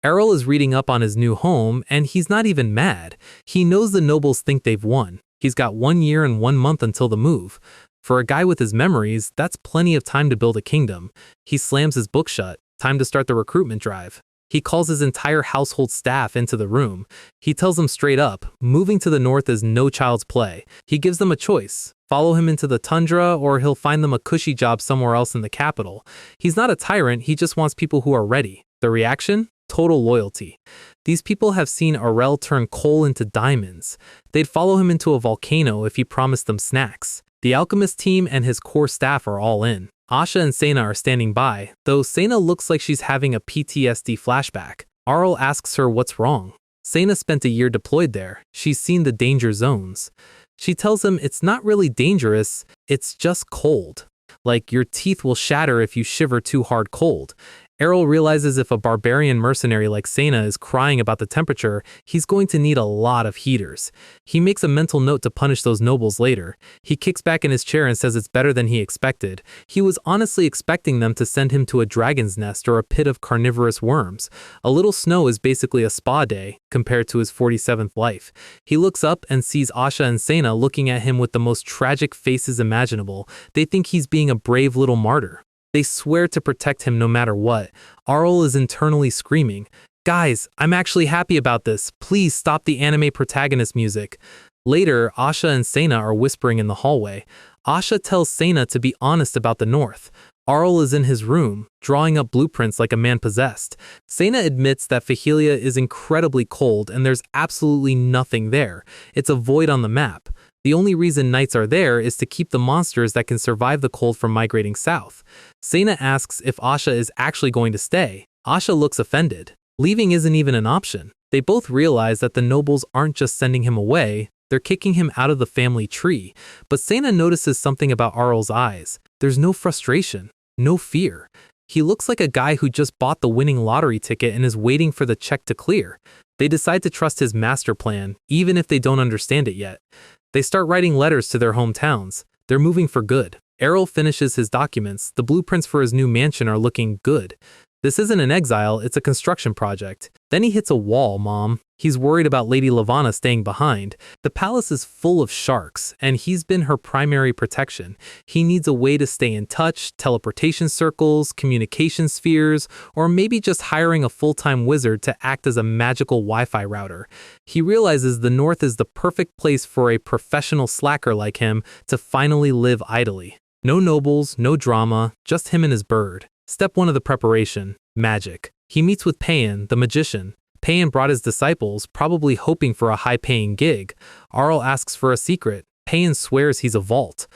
Arell is reading up on his new home, and he's not even mad. He knows the nobles think they've won. He's got 1 year and 1 month until the move. For a guy with his memories, that's plenty of time to build a kingdom. He slams his book shut. Time to start the recruitment drive. He calls his entire household staff into the room. He tells them straight up, moving to the north is no child's play. He gives them a choice. Follow him into the tundra, or he'll find them a cushy job somewhere else in the capital. He's not a tyrant, he just wants people who are ready. The reaction? Total loyalty. These people have seen Arell turn coal into diamonds. They'd follow him into a volcano if he promised them snacks. The alchemist team and his core staff are all in. Asha and Sena are standing by, though Sena looks like she's having a PTSD flashback. Arell asks her what's wrong. Sena spent a year deployed there. She's seen the danger zones. She tells him it's not really dangerous, it's just cold. Like your teeth will shatter if you shiver too hard cold. Arell realizes if a barbarian mercenary like Sena is crying about the temperature, he's going to need a lot of heaters. He makes a mental note to punish those nobles later. He kicks back in his chair and says it's better than he expected. He was honestly expecting them to send him to a dragon's nest or a pit of carnivorous worms. A little snow is basically a spa day compared to his 47th life. He looks up and sees Asha and Sena looking at him with the most tragic faces imaginable. They think he's being a brave little martyr. They swear to protect him no matter what. Arell is internally screaming, "Guys, I'm actually happy about this. Please stop the anime protagonist music." Later, Asha and Sena are whispering in the hallway. Asha tells Sena to be honest about the North. Arell is in his room, drawing up blueprints like a man possessed. Sena admits that Fahilia is incredibly cold and there's absolutely nothing there. It's a void on the map. The only reason knights are there is to keep the monsters that can survive the cold from migrating south. Sena asks if Asha is actually going to stay. Asha looks offended. Leaving isn't even an option. They both realize that the nobles aren't just sending him away, they're kicking him out of the family tree. But Sena notices something about Arell's eyes. There's no frustration, no fear. He looks like a guy who just bought the winning lottery ticket and is waiting for the check to clear. They decide to trust his master plan, even if they don't understand it yet. They start writing letters to their hometowns. They're moving for good. Arell finishes his documents. The blueprints for his new mansion are looking good. This isn't an exile, it's a construction project. Then he hits a wall, Mom. He's worried about Lady Lavanna staying behind. The palace is full of sharks, and he's been her primary protection. He needs a way to stay in touch, teleportation circles, communication spheres, or maybe just hiring a full-time wizard to act as a magical Wi-Fi router. He realizes the North is the perfect place for a professional slacker like him to finally live idly. No nobles, no drama, just him and his bird. Step 1 of the preparation, magic. He meets with Payan, the magician. Payan brought his disciples, probably hoping for a high-paying gig. Arell asks for a secret. Payan swears he's a vault.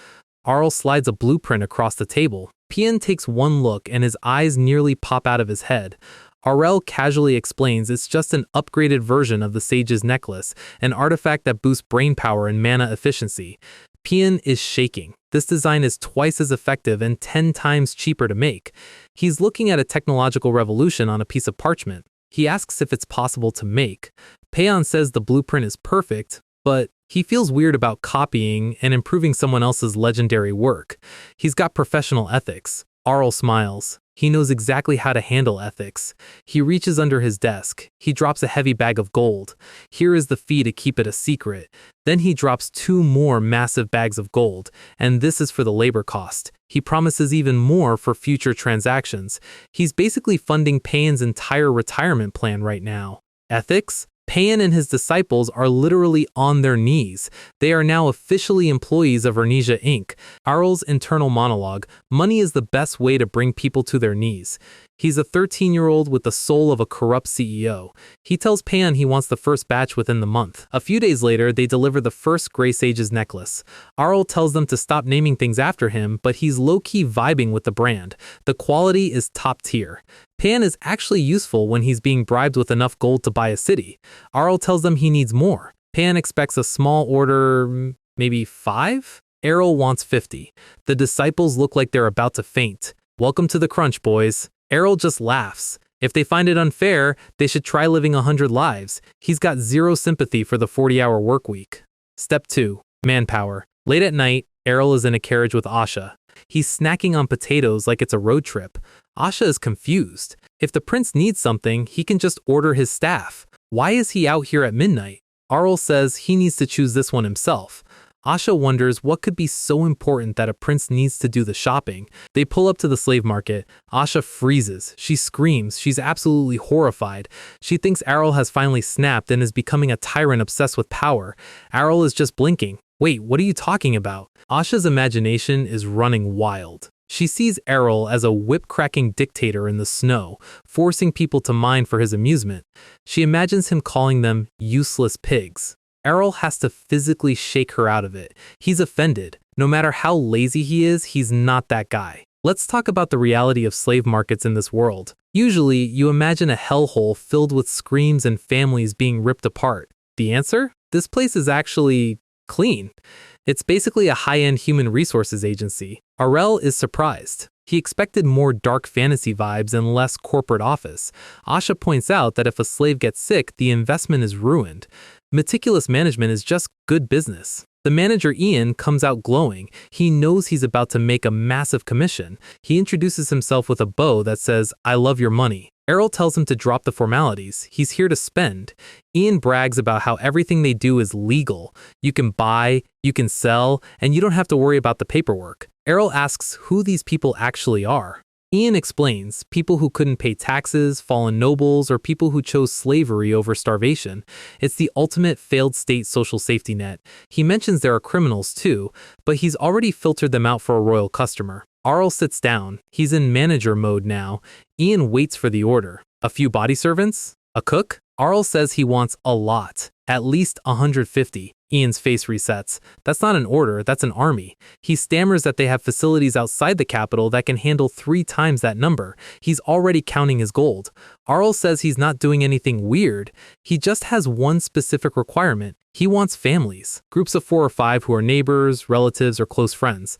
Arell slides a blueprint across the table. Payan takes one look and his eyes nearly pop out of his head. Arell casually explains it's just an upgraded version of the Sage's necklace, an artifact that boosts brain power and mana efficiency. Payan is shaking. This design is twice as effective and 10 times cheaper to make. He's looking at a technological revolution on a piece of parchment. He asks if it's possible to make. Payan says the blueprint is perfect, but he feels weird about copying and improving someone else's legendary work. He's got professional ethics. Arell smiles. He knows exactly how to handle ethics. He reaches under his desk. He drops a heavy bag of gold. Here is the fee to keep it a secret. Then he drops 2 more massive bags of gold, and this is for the labor cost. He promises even more for future transactions. He's basically funding Payan's entire retirement plan right now. Ethics? Pan and his disciples are literally on their knees. They are now officially employees of Ernesia Inc. Arell's internal monologue, money is the best way to bring people to their knees. He's a 13-year-old with the soul of a corrupt CEO. He tells Pan he wants the first batch within the month. A few days later, they deliver the first Grey Sage's necklace. Arell tells them to stop naming things after him, but he's low-key vibing with the brand. The quality is top tier. Pan is actually useful when he's being bribed with enough gold to buy a city. Arell tells them he needs more. Pan expects a small order, maybe 5? Arell wants 50. The disciples look like they're about to faint. Welcome to the crunch, boys. Arell just laughs. If they find it unfair, they should try living 100 lives. He's got zero sympathy for the 40-hour work week. Step 2. Manpower. Late at night, Arell is in a carriage with Asha. He's snacking on potatoes like it's a road trip. Asha is confused. If the prince needs something, he can just order his staff. Why is he out here at midnight? Arell says he needs to choose this one himself. Asha wonders what could be so important that a prince needs to do the shopping. They pull up to the slave market. Asha freezes. She screams. She's absolutely horrified. She thinks Arell has finally snapped and is becoming a tyrant obsessed with power. Arell is just blinking. Wait, what are you talking about? Asha's imagination is running wild. She sees Arell as a whip-cracking dictator in the snow, forcing people to mine for his amusement. She imagines him calling them useless pigs. Arell has to physically shake her out of it. He's offended. No matter how lazy he is, he's not that guy. Let's talk about the reality of slave markets in this world. Usually, you imagine a hellhole filled with screams and families being ripped apart. The answer? This place is actually clean. It's basically a high-end human resources agency. Arell is surprised. He expected more dark fantasy vibes and less corporate office. Asha points out that if a slave gets sick, the investment is ruined. Meticulous management is just good business. The manager Ian comes out glowing. He knows he's about to make a massive commission. He introduces himself with a bow that says, "I love your money." Arell tells him to drop the formalities. He's here to spend. Ian brags about how everything they do is legal. You can buy, you can sell, and you don't have to worry about the paperwork. Arell asks who these people actually are. Ian explains, people who couldn't pay taxes, fallen nobles, or people who chose slavery over starvation. It's the ultimate failed state social safety net. He mentions there are criminals too, but he's already filtered them out for a royal customer. Arell sits down. He's in manager mode now. Ian waits for the order. A few body servants? A cook? Arell says he wants a lot, at least 150. Ian's face resets. That's not an order, that's an army. He stammers that they have facilities outside the capital that can handle 3 times that number. He's already counting his gold. Arell says he's not doing anything weird. He just has one specific requirement. He wants families. Groups of 4 or 5 who are neighbors, relatives, or close friends.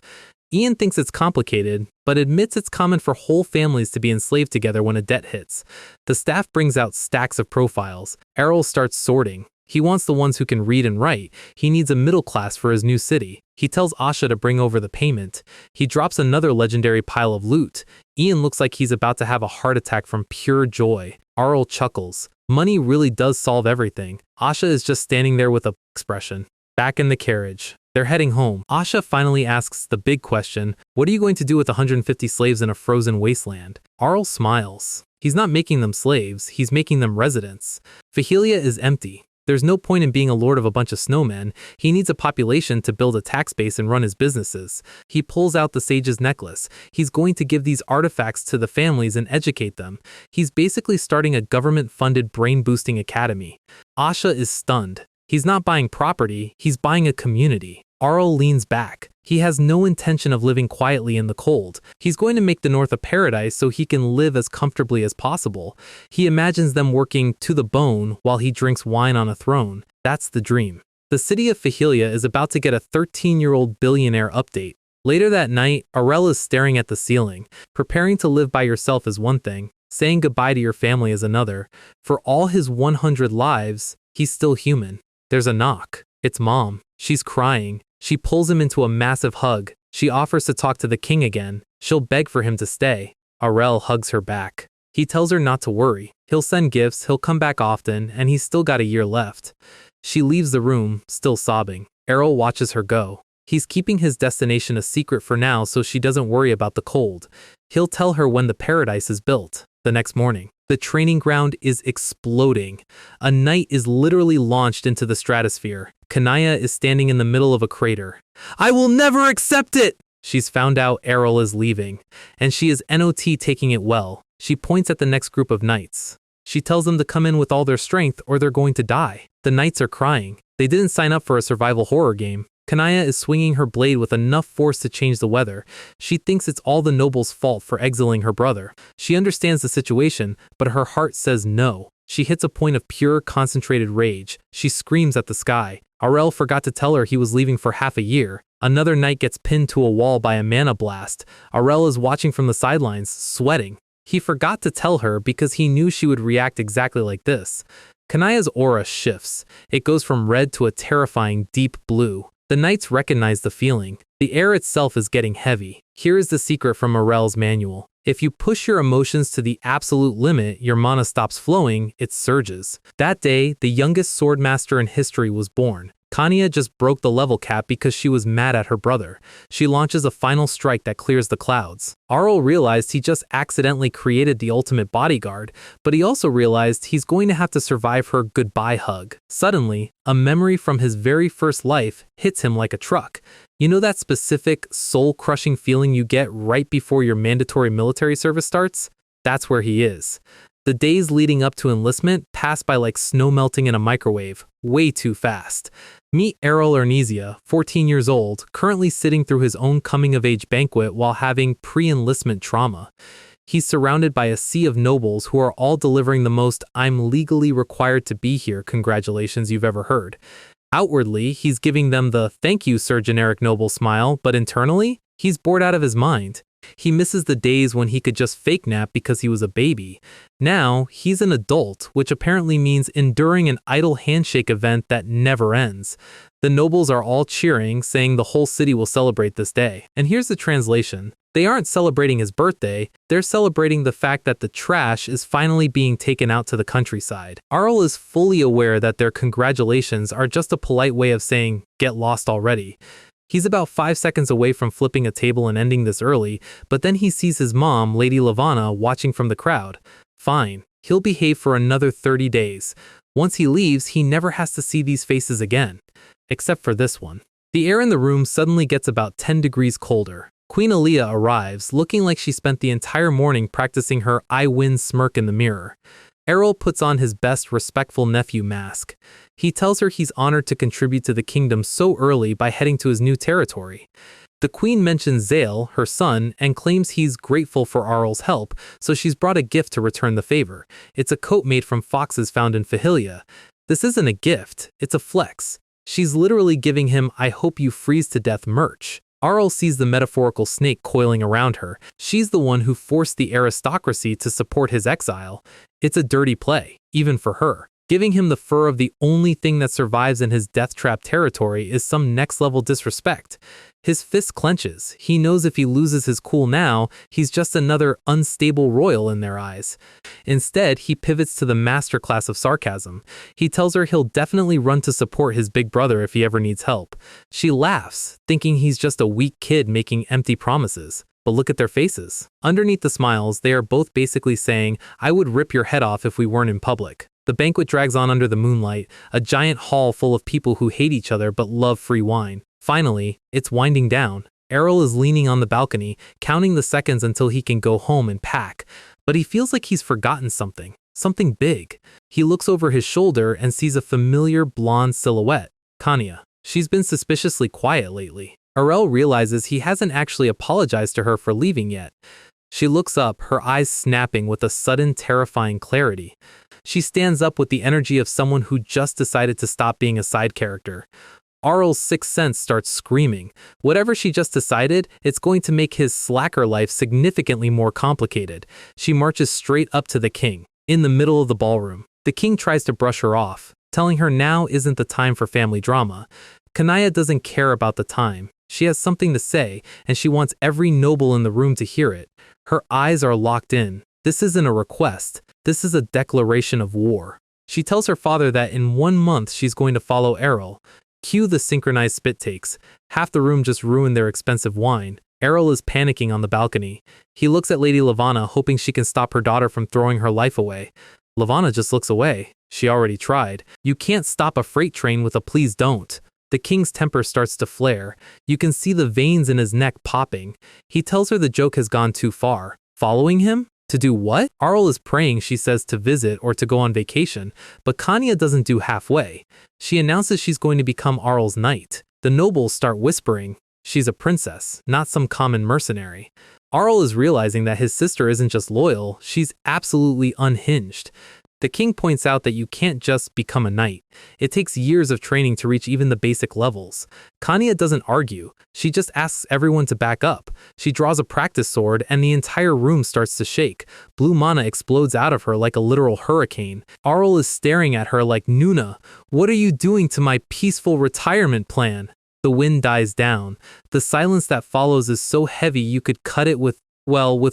Ian thinks it's complicated, but admits it's common for whole families to be enslaved together when a debt hits. The staff brings out stacks of profiles. Arell starts sorting. He wants the ones who can read and write. He needs a middle class for his new city. He tells Asha to bring over the payment. He drops another legendary pile of loot. Ian looks like he's about to have a heart attack from pure joy. Arell chuckles. Money really does solve everything. Asha is just standing there with a expression. Back in the carriage. They're heading home. Asha finally asks the big question, what are you going to do with 150 slaves in a frozen wasteland? Arell smiles. He's not making them slaves, he's making them residents. Fahilia is empty. There's no point in being a lord of a bunch of snowmen. He needs a population to build a tax base and run his businesses. He pulls out the sage's necklace. He's going to give these artifacts to the families and educate them. He's basically starting a government-funded brain-boosting academy. Asha is stunned. He's not buying property, he's buying a community. Arell leans back. He has no intention of living quietly in the cold. He's going to make the North a paradise so he can live as comfortably as possible. He imagines them working to the bone while he drinks wine on a throne. That's the dream. The city of Fahilia is about to get a 13-year-old billionaire update. Later that night, Arell is staring at the ceiling. Preparing to live by yourself is one thing. Saying goodbye to your family is another. For all his 100 lives, he's still human. There's a knock. It's Mom. She's crying. She pulls him into a massive hug. She offers to talk to the king again. She'll beg for him to stay. Arell hugs her back. He tells her not to worry. He'll send gifts, he'll come back often, and he's still got a year left. She leaves the room, still sobbing. Arell watches her go. He's keeping his destination a secret for now so she doesn't worry about the cold. He'll tell her when the paradise is built. The next morning, the training ground is exploding. A knight is literally launched into the stratosphere. Kanaya is standing in the middle of a crater. I will never accept it! She's found out Arell is leaving, and she is not taking it well. She points at the next group of knights. She tells them to come in with all their strength or they're going to die. The knights are crying. They didn't sign up for a survival horror game. Kanaya is swinging her blade with enough force to change the weather. She thinks it's all the nobles' fault for exiling her brother. She understands the situation, but her heart says no. She hits a point of pure, concentrated rage. She screams at the sky. Arell forgot to tell her he was leaving for half a year. Another knight gets pinned to a wall by a mana blast. Arell is watching from the sidelines, sweating. He forgot to tell her because he knew she would react exactly like this. Kanaya's aura shifts. It goes from red to a terrifying deep blue. The knights recognize the feeling. The air itself is getting heavy. Here is the secret from Arell's manual. If you push your emotions to the absolute limit, your mana stops flowing, it surges. That day, the youngest swordmaster in history was born. Kanya just broke the level cap because she was mad at her brother. She launches a final strike that clears the clouds. Arell realized he just accidentally created the ultimate bodyguard, but he also realized he's going to have to survive her goodbye hug. Suddenly, a memory from his very first life hits him like a truck. You know that specific, soul-crushing feeling you get right before your mandatory military service starts? That's where he is. The days leading up to enlistment pass by like snow melting in a microwave, way too fast. Meet Arell Ernesia, 14 years old, currently sitting through his own coming-of-age banquet while having pre-enlistment trauma. He's surrounded by a sea of nobles who are all delivering the most "I'm legally required to be here" congratulations you've ever heard. Outwardly, he's giving them the "thank you, sir" generic noble smile, but internally, he's bored out of his mind. He misses the days when he could just fake nap because he was a baby. Now, he's an adult, which apparently means enduring an idle handshake event that never ends. The nobles are all cheering, saying the whole city will celebrate this day. And here's the translation. They aren't celebrating his birthday, they're celebrating the fact that the trash is finally being taken out to the countryside. Arell is fully aware that their congratulations are just a polite way of saying, get lost already. He's about 5 seconds away from flipping a table and ending this early, but then he sees his mom, Lady Lavanna, watching from the crowd. Fine, he'll behave for another 30 days. Once he leaves, he never has to see these faces again. Except for this one. The air in the room suddenly gets about 10 degrees colder. Queen Aaliyah arrives, looking like she spent the entire morning practicing her "I win" smirk in the mirror. Arell puts on his best respectful nephew mask. He tells her he's honored to contribute to the kingdom so early by heading to his new territory. The queen mentions Zale, her son, and claims he's grateful for Arell's help, so she's brought a gift to return the favor. It's a coat made from foxes found in Fahilia. This isn't a gift, it's a flex. She's literally giving him "I hope you freeze to death" merch. Arell sees the metaphorical snake coiling around her. She's the one who forced the aristocracy to support his exile. It's a dirty play, even for her. Giving him the fur of the only thing that survives in his death trap territory is some next-level disrespect. His fist clenches. He knows if he loses his cool now, he's just another unstable royal in their eyes. Instead, he pivots to the masterclass of sarcasm. He tells her he'll definitely run to support his big brother if he ever needs help. She laughs, thinking he's just a weak kid making empty promises. But look at their faces. Underneath the smiles, they are both basically saying, "I would rip your head off if we weren't in public." The banquet drags on under the moonlight, a giant hall full of people who hate each other but love free wine. Finally, it's winding down. Arell is leaning on the balcony, counting the seconds until he can go home and pack. But he feels like he's forgotten something big. He looks over his shoulder and sees a familiar blonde silhouette, Kanya. She's been suspiciously quiet lately. Arell realizes he hasn't actually apologized to her for leaving yet. She looks up, her eyes snapping with a sudden terrifying clarity. She stands up with the energy of someone who just decided to stop being a side character. Arell's sixth sense starts screaming. Whatever she just decided, it's going to make his slacker life significantly more complicated. She marches straight up to the king, in the middle of the ballroom. The king tries to brush her off, telling her now isn't the time for family drama. Kanaya doesn't care about the time. She has something to say, and she wants every noble in the room to hear it. Her eyes are locked in. This isn't a request. This is a declaration of war. She tells her father that in 1 month she's going to follow Arell. Cue the synchronized spit takes. Half the room just ruined their expensive wine. Arell is panicking on the balcony. He looks at Lady Lavanna, hoping she can stop her daughter from throwing her life away. Lavanna just looks away. She already tried. You can't stop a freight train with a please don't. The king's temper starts to flare. You can see the veins in his neck popping. He tells her the joke has gone too far. Following him? To do what? Arell is praying, she says, to visit or to go on vacation, but Kanya doesn't do halfway. She announces she's going to become Arell's knight. The nobles start whispering. She's a princess, not some common mercenary. Arell is realizing that his sister isn't just loyal, she's absolutely unhinged. The king points out that you can't just become a knight. It takes years of training to reach even the basic levels. Kanya doesn't argue. She just asks everyone to back up. She draws a practice sword and the entire room starts to shake. Blue mana explodes out of her like a literal hurricane. Arell is staring at her like, Nuna, what are you doing to my peaceful retirement plan? The wind dies down. The silence that follows is so heavy you could cut it with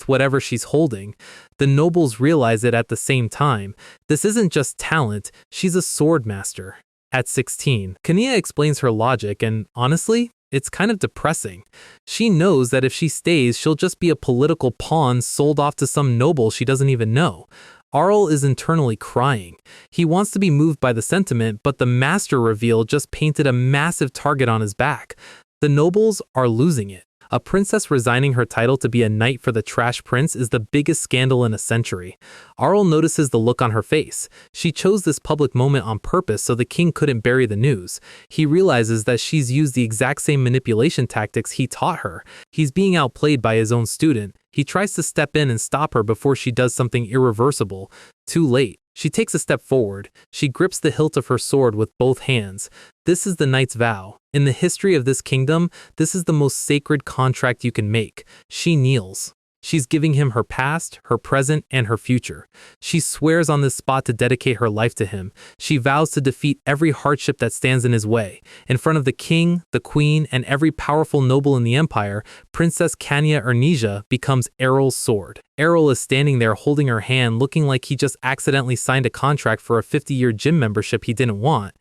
whatever she's holding. The nobles realize it at the same time. This isn't just talent, she's a sword master. At 16, Kanya explains her logic and, honestly, it's kind of depressing. She knows that if she stays, she'll just be a political pawn sold off to some noble she doesn't even know. Arell is internally crying. He wants to be moved by the sentiment, but the master reveal just painted a massive target on his back. The nobles are losing it. A princess resigning her title to be a knight for the trash prince is the biggest scandal in a century. Arell notices the look on her face. She chose this public moment on purpose so the king couldn't bury the news. He realizes that she's used the exact same manipulation tactics he taught her. He's being outplayed by his own student. He tries to step in and stop her before she does something irreversible. Too late. She takes a step forward. She grips the hilt of her sword with both hands. This is the knight's vow. In the history of this kingdom, this is the most sacred contract you can make. She kneels. She's giving him her past, her present, and her future. She swears on this spot to dedicate her life to him. She vows to defeat every hardship that stands in his way. In front of the king, the queen, and every powerful noble in the empire, Princess Kanya Ernesia becomes Arell's sword. Arell is standing there holding her hand, looking like he just accidentally signed a contract for a 50-year gym membership he didn't want.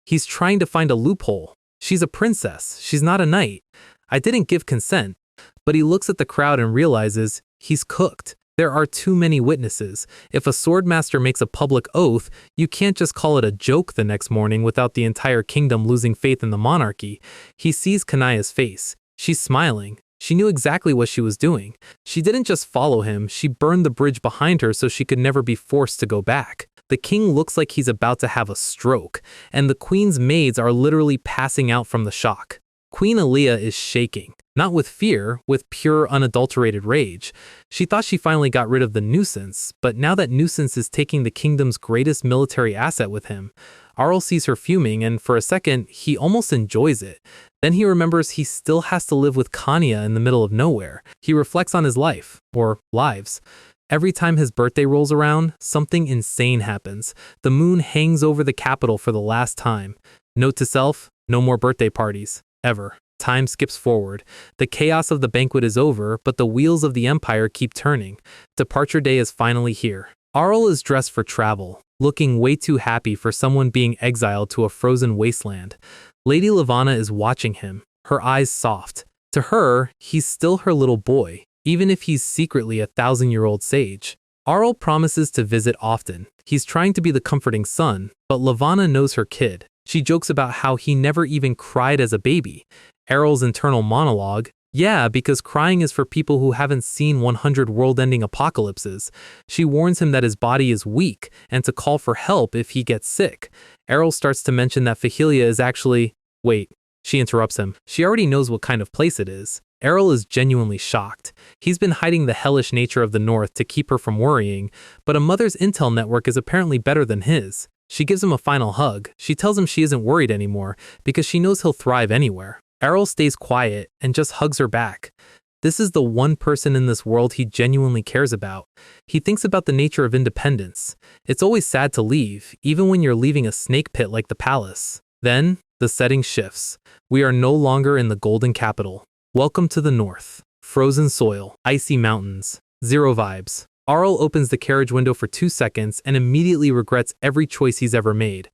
He's trying to find a loophole. She's a princess. She's not a knight. I didn't give consent. But he looks at the crowd and realizes he's cooked. There are too many witnesses. If a swordmaster makes a public oath, you can't just call it a joke the next morning without the entire kingdom losing faith in the monarchy. He sees Kanya's face. She's smiling. She knew exactly what she was doing. She didn't just follow him, she burned the bridge behind her so she could never be forced to go back. The king looks like he's about to have a stroke, and the queen's maids are literally passing out from the shock. Queen Aaliyah is shaking. Not with fear, with pure, unadulterated rage. She thought she finally got rid of the nuisance, but now that nuisance is taking the kingdom's greatest military asset with him. Arell sees her fuming, and for a second, he almost enjoys it. Then he remembers he still has to live with Kanya in the middle of nowhere. He reflects on his life, or lives. Every time his birthday rolls around, something insane happens. The moon hangs over the capital for the last time. Note to self, no more birthday parties. Ever. Time skips forward. The chaos of the banquet is over, but the wheels of the empire keep turning. Departure day is finally here. Arell is dressed for travel, looking way too happy for someone being exiled to a frozen wasteland. Lady Lavanna is watching him, her eyes soft. To her, he's still her little boy, even if he's secretly a 1,000-year-old sage. Arell promises to visit often. He's trying to be the comforting son, but Lavanna knows her kid. She jokes about how he never even cried as a baby. Arell's internal monologue, yeah, because crying is for people who haven't seen 100 world-ending apocalypses. She warns him that his body is weak and to call for help if he gets sick. Arell starts to mention that fahilia is actually... Wait, she interrupts him. She already knows what kind of place it is. Arell is genuinely shocked. He's been hiding the hellish nature of the North to keep her from worrying, but a mother's intel network is apparently better than his. She gives him a final hug. She tells him she isn't worried anymore because she knows he'll thrive anywhere. Arell stays quiet and just hugs her back. This is the one person in this world he genuinely cares about. He thinks about the nature of independence. It's always sad to leave, even when you're leaving a snake pit like the palace. Then, the setting shifts. We are no longer in the golden capital. Welcome to the north. Frozen soil, icy mountains, zero vibes. Arell opens the carriage window for 2 seconds and immediately regrets every choice he's ever made.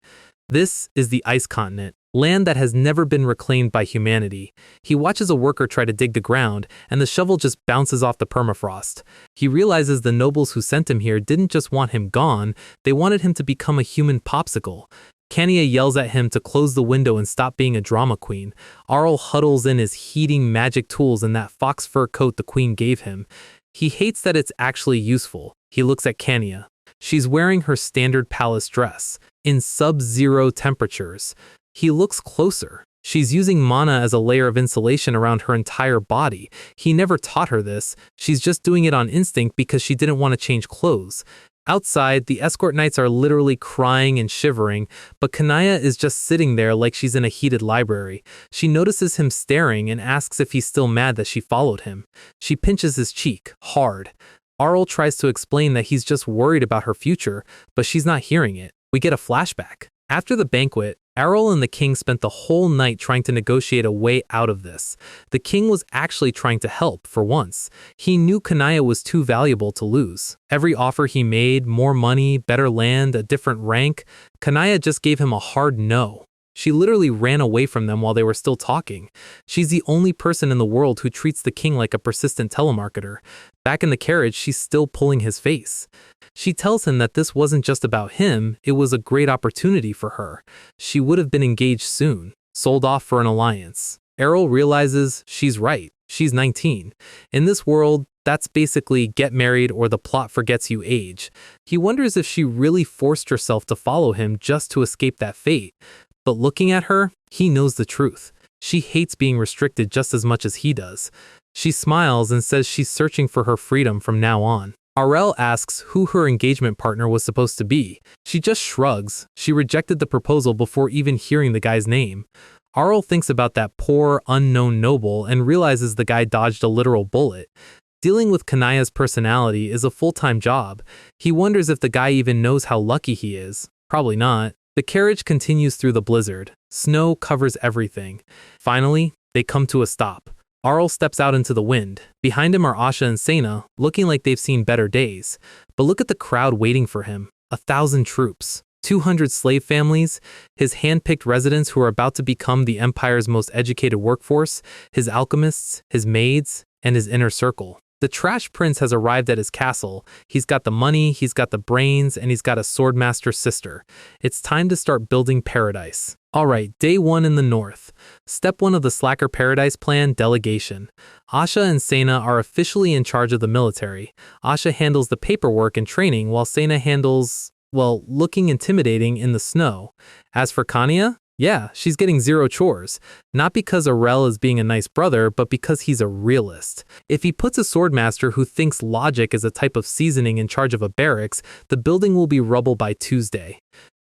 This is the ice continent. land that has never been reclaimed by humanity. He watches a worker try to dig the ground, and the shovel just bounces off the permafrost. He realizes the nobles who sent him here didn't just want him gone, they wanted him to become a human popsicle. Kania yells at him to close the window and stop being a drama queen. Arell huddles in his heating magic tools in that fox fur coat the queen gave him. He hates that it's actually useful. He looks at Kania. She's wearing her standard palace dress, in sub-zero temperatures. He looks closer. She's using mana as a layer of insulation around her entire body. He never taught her this. She's just doing it on instinct because she didn't want to change clothes. Outside, the escort knights are literally crying and shivering, but Kanaya is just sitting there like she's in a heated library. She notices him staring and asks if he's still mad that she followed him. She pinches his cheek, hard. Arell tries to explain that he's just worried about her future, but she's not hearing it. We get a flashback. After the banquet, Arell and the king spent the whole night trying to negotiate a way out of this. The king was actually trying to help, for once. He knew Kanaya was too valuable to lose. Every offer he made, more money, better land, a different rank, Kanaya just gave him a hard no. She literally ran away from them while they were still talking. She's the only person in the world who treats the king like a persistent telemarketer. Back in the carriage, she's still pulling his face. She tells him that this wasn't just about him, it was a great opportunity for her. She would have been engaged soon, sold off for an alliance. Arell realizes she's right. She's 19. In this world, that's basically get married or the plot forgets you age. He wonders if she really forced herself to follow him just to escape that fate. But looking at her, he knows the truth. She hates being restricted just as much as he does. She smiles and says she's searching for her freedom from now on. Arell asks who her engagement partner was supposed to be. She just shrugs. She rejected the proposal before even hearing the guy's name. Arell thinks about that poor, unknown noble and realizes the guy dodged a literal bullet. Dealing with Kanaya's personality is a full-time job. He wonders if the guy even knows how lucky he is. Probably not. The carriage continues through the blizzard. Snow covers everything. Finally, they come to a stop. Arell steps out into the wind. Behind him are Asha and Sena, looking like they've seen better days. But look at the crowd waiting for him. 1,000 troops. 200 slave families, his hand-picked residents who are about to become the Empire's most educated workforce, his alchemists, his maids, and his inner circle. The trash prince has arrived at his castle. He's got the money, he's got the brains, and he's got a swordmaster sister. It's time to start building paradise. Alright, day 1 in the north. Step 1 of the Slacker Paradise Plan, delegation. Asha and Sena are officially in charge of the military. Asha handles the paperwork and training while Sena handles, well, looking intimidating in the snow. As for Kania, yeah, she's getting 0 chores. Not because Arell is being a nice brother, but because he's a realist. If he puts a swordmaster who thinks logic is a type of seasoning in charge of a barracks, the building will be rubble by Tuesday.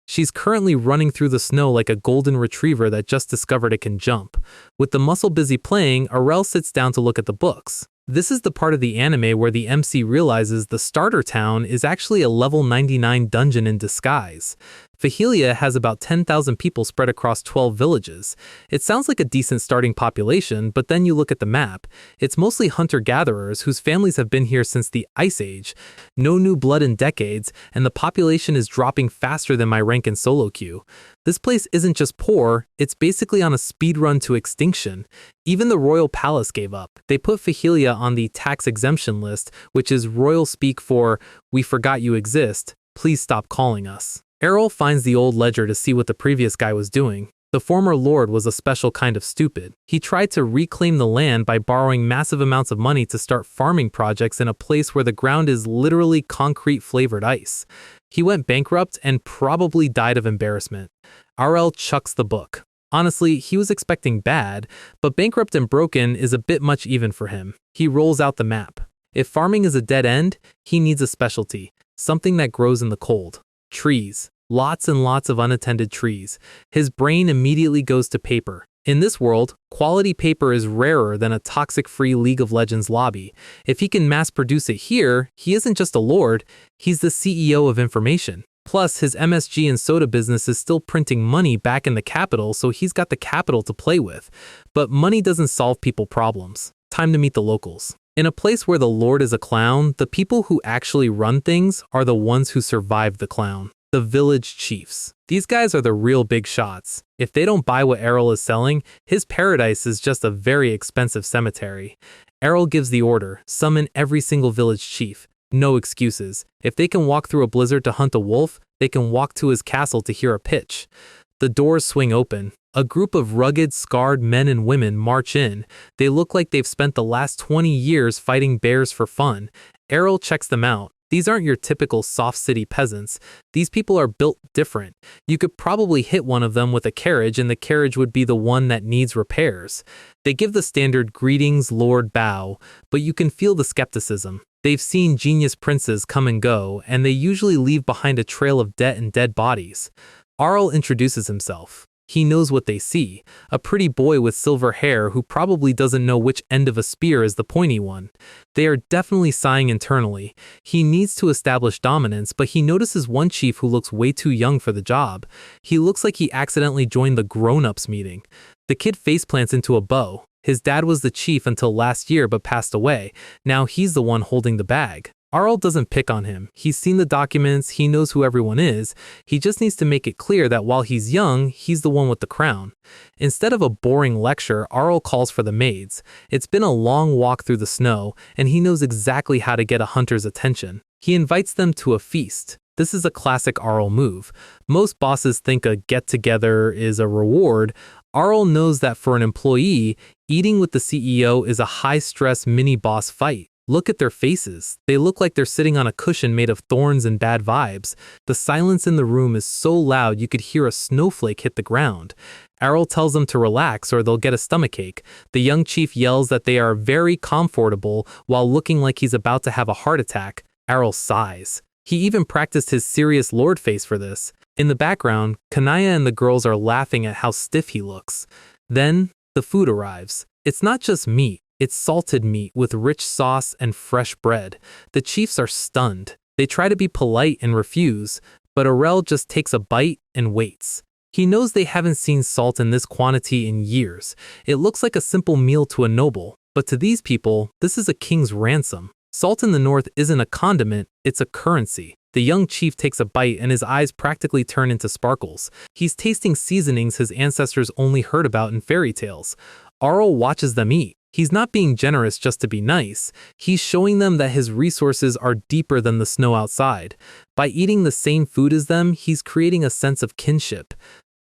She's currently running through the snow like a golden retriever that just discovered it can jump. With the muscle busy playing, Arell sits down to look at the books. This is the part of the anime where the MC realizes the starter town is actually a level 99 dungeon in disguise. Fahilia has about 10,000 people spread across 12 villages. It sounds like a decent starting population, but then you look at the map. It's mostly hunter-gatherers whose families have been here since the Ice Age. No new blood in decades, and the population is dropping faster than my rank in solo queue. This place isn't just poor, it's basically on a speed run to extinction. Even the royal palace gave up. They put Fahilia on the tax exemption list, which is royal speak for, "We forgot you exist, please stop calling us." Arell finds the old ledger to see what the previous guy was doing. The former lord was a special kind of stupid. He tried to reclaim the land by borrowing massive amounts of money to start farming projects in a place where the ground is literally concrete-flavored ice. He went bankrupt and probably died of embarrassment. Arell chucks the book. Honestly, he was expecting bad, but bankrupt and broken is a bit much even for him. He rolls out the map. If farming is a dead end, he needs a specialty, something that grows in the cold. Trees. Lots and lots of unattended trees. His brain immediately goes to paper. In this world, quality paper is rarer than a toxic-free League of Legends lobby. If he can mass-produce it here, he isn't just a lord, he's the CEO of information. Plus, his MSG and soda business is still printing money back in the capital, so he's got the capital to play with. But money doesn't solve people problems. Time to meet the locals. In a place where the lord is a clown, the people who actually run things are the ones who survive the clown. The village chiefs. These guys are the real big shots. If they don't buy what Arell is selling, his paradise is just a very expensive cemetery. Arell gives the order, summon every single village chief. No excuses. If they can walk through a blizzard to hunt a wolf, they can walk to his castle to hear a pitch. The doors swing open. A group of rugged, scarred men and women march in. They look like they've spent the last 20 years fighting bears for fun. Arell checks them out. These aren't your typical soft city peasants. These people are built different. You could probably hit one of them with a carriage and the carriage would be the one that needs repairs. They give the standard greetings, lord, bow, but you can feel the skepticism. They've seen genius princes come and go, and they usually leave behind a trail of debt and dead bodies. Arell introduces himself. He knows what they see, a pretty boy with silver hair who probably doesn't know which end of a spear is the pointy one. They are definitely sighing internally. He needs to establish dominance, but he notices one chief who looks way too young for the job. He looks like he accidentally joined the grown-ups meeting. The kid faceplants into a bow. His dad was the chief until last year but passed away. Now he's the one holding the bag. Arell doesn't pick on him. He's seen the documents, he knows who everyone is. He just needs to make it clear that while he's young, he's the one with the crown. Instead of a boring lecture, Arell calls for the maids. It's been a long walk through the snow, and he knows exactly how to get a hunter's attention. He invites them to a feast. This is a classic Arell move. Most bosses think a get-together is a reward. Arell knows that for an employee, eating with the CEO is a high-stress mini-boss fight. Look at their faces. They look like they're sitting on a cushion made of thorns and bad vibes. The silence in the room is so loud you could hear a snowflake hit the ground. Arell tells them to relax or they'll get a stomachache. The young chief yells that they are very comfortable while looking like he's about to have a heart attack. Arell sighs. He even practiced his serious lord face for this. In the background, Kanaya and the girls are laughing at how stiff he looks. Then, the food arrives. It's not just meat. It's salted meat with rich sauce and fresh bread. The chiefs are stunned. They try to be polite and refuse, but Arell just takes a bite and waits. He knows they haven't seen salt in this quantity in years. It looks like a simple meal to a noble, but to these people, this is a king's ransom. Salt in the north isn't a condiment, it's a currency. The young chief takes a bite and his eyes practically turn into sparkles. He's tasting seasonings his ancestors only heard about in fairy tales. Arell watches them eat. He's not being generous just to be nice. He's showing them that his resources are deeper than the snow outside. By eating the same food as them, he's creating a sense of kinship.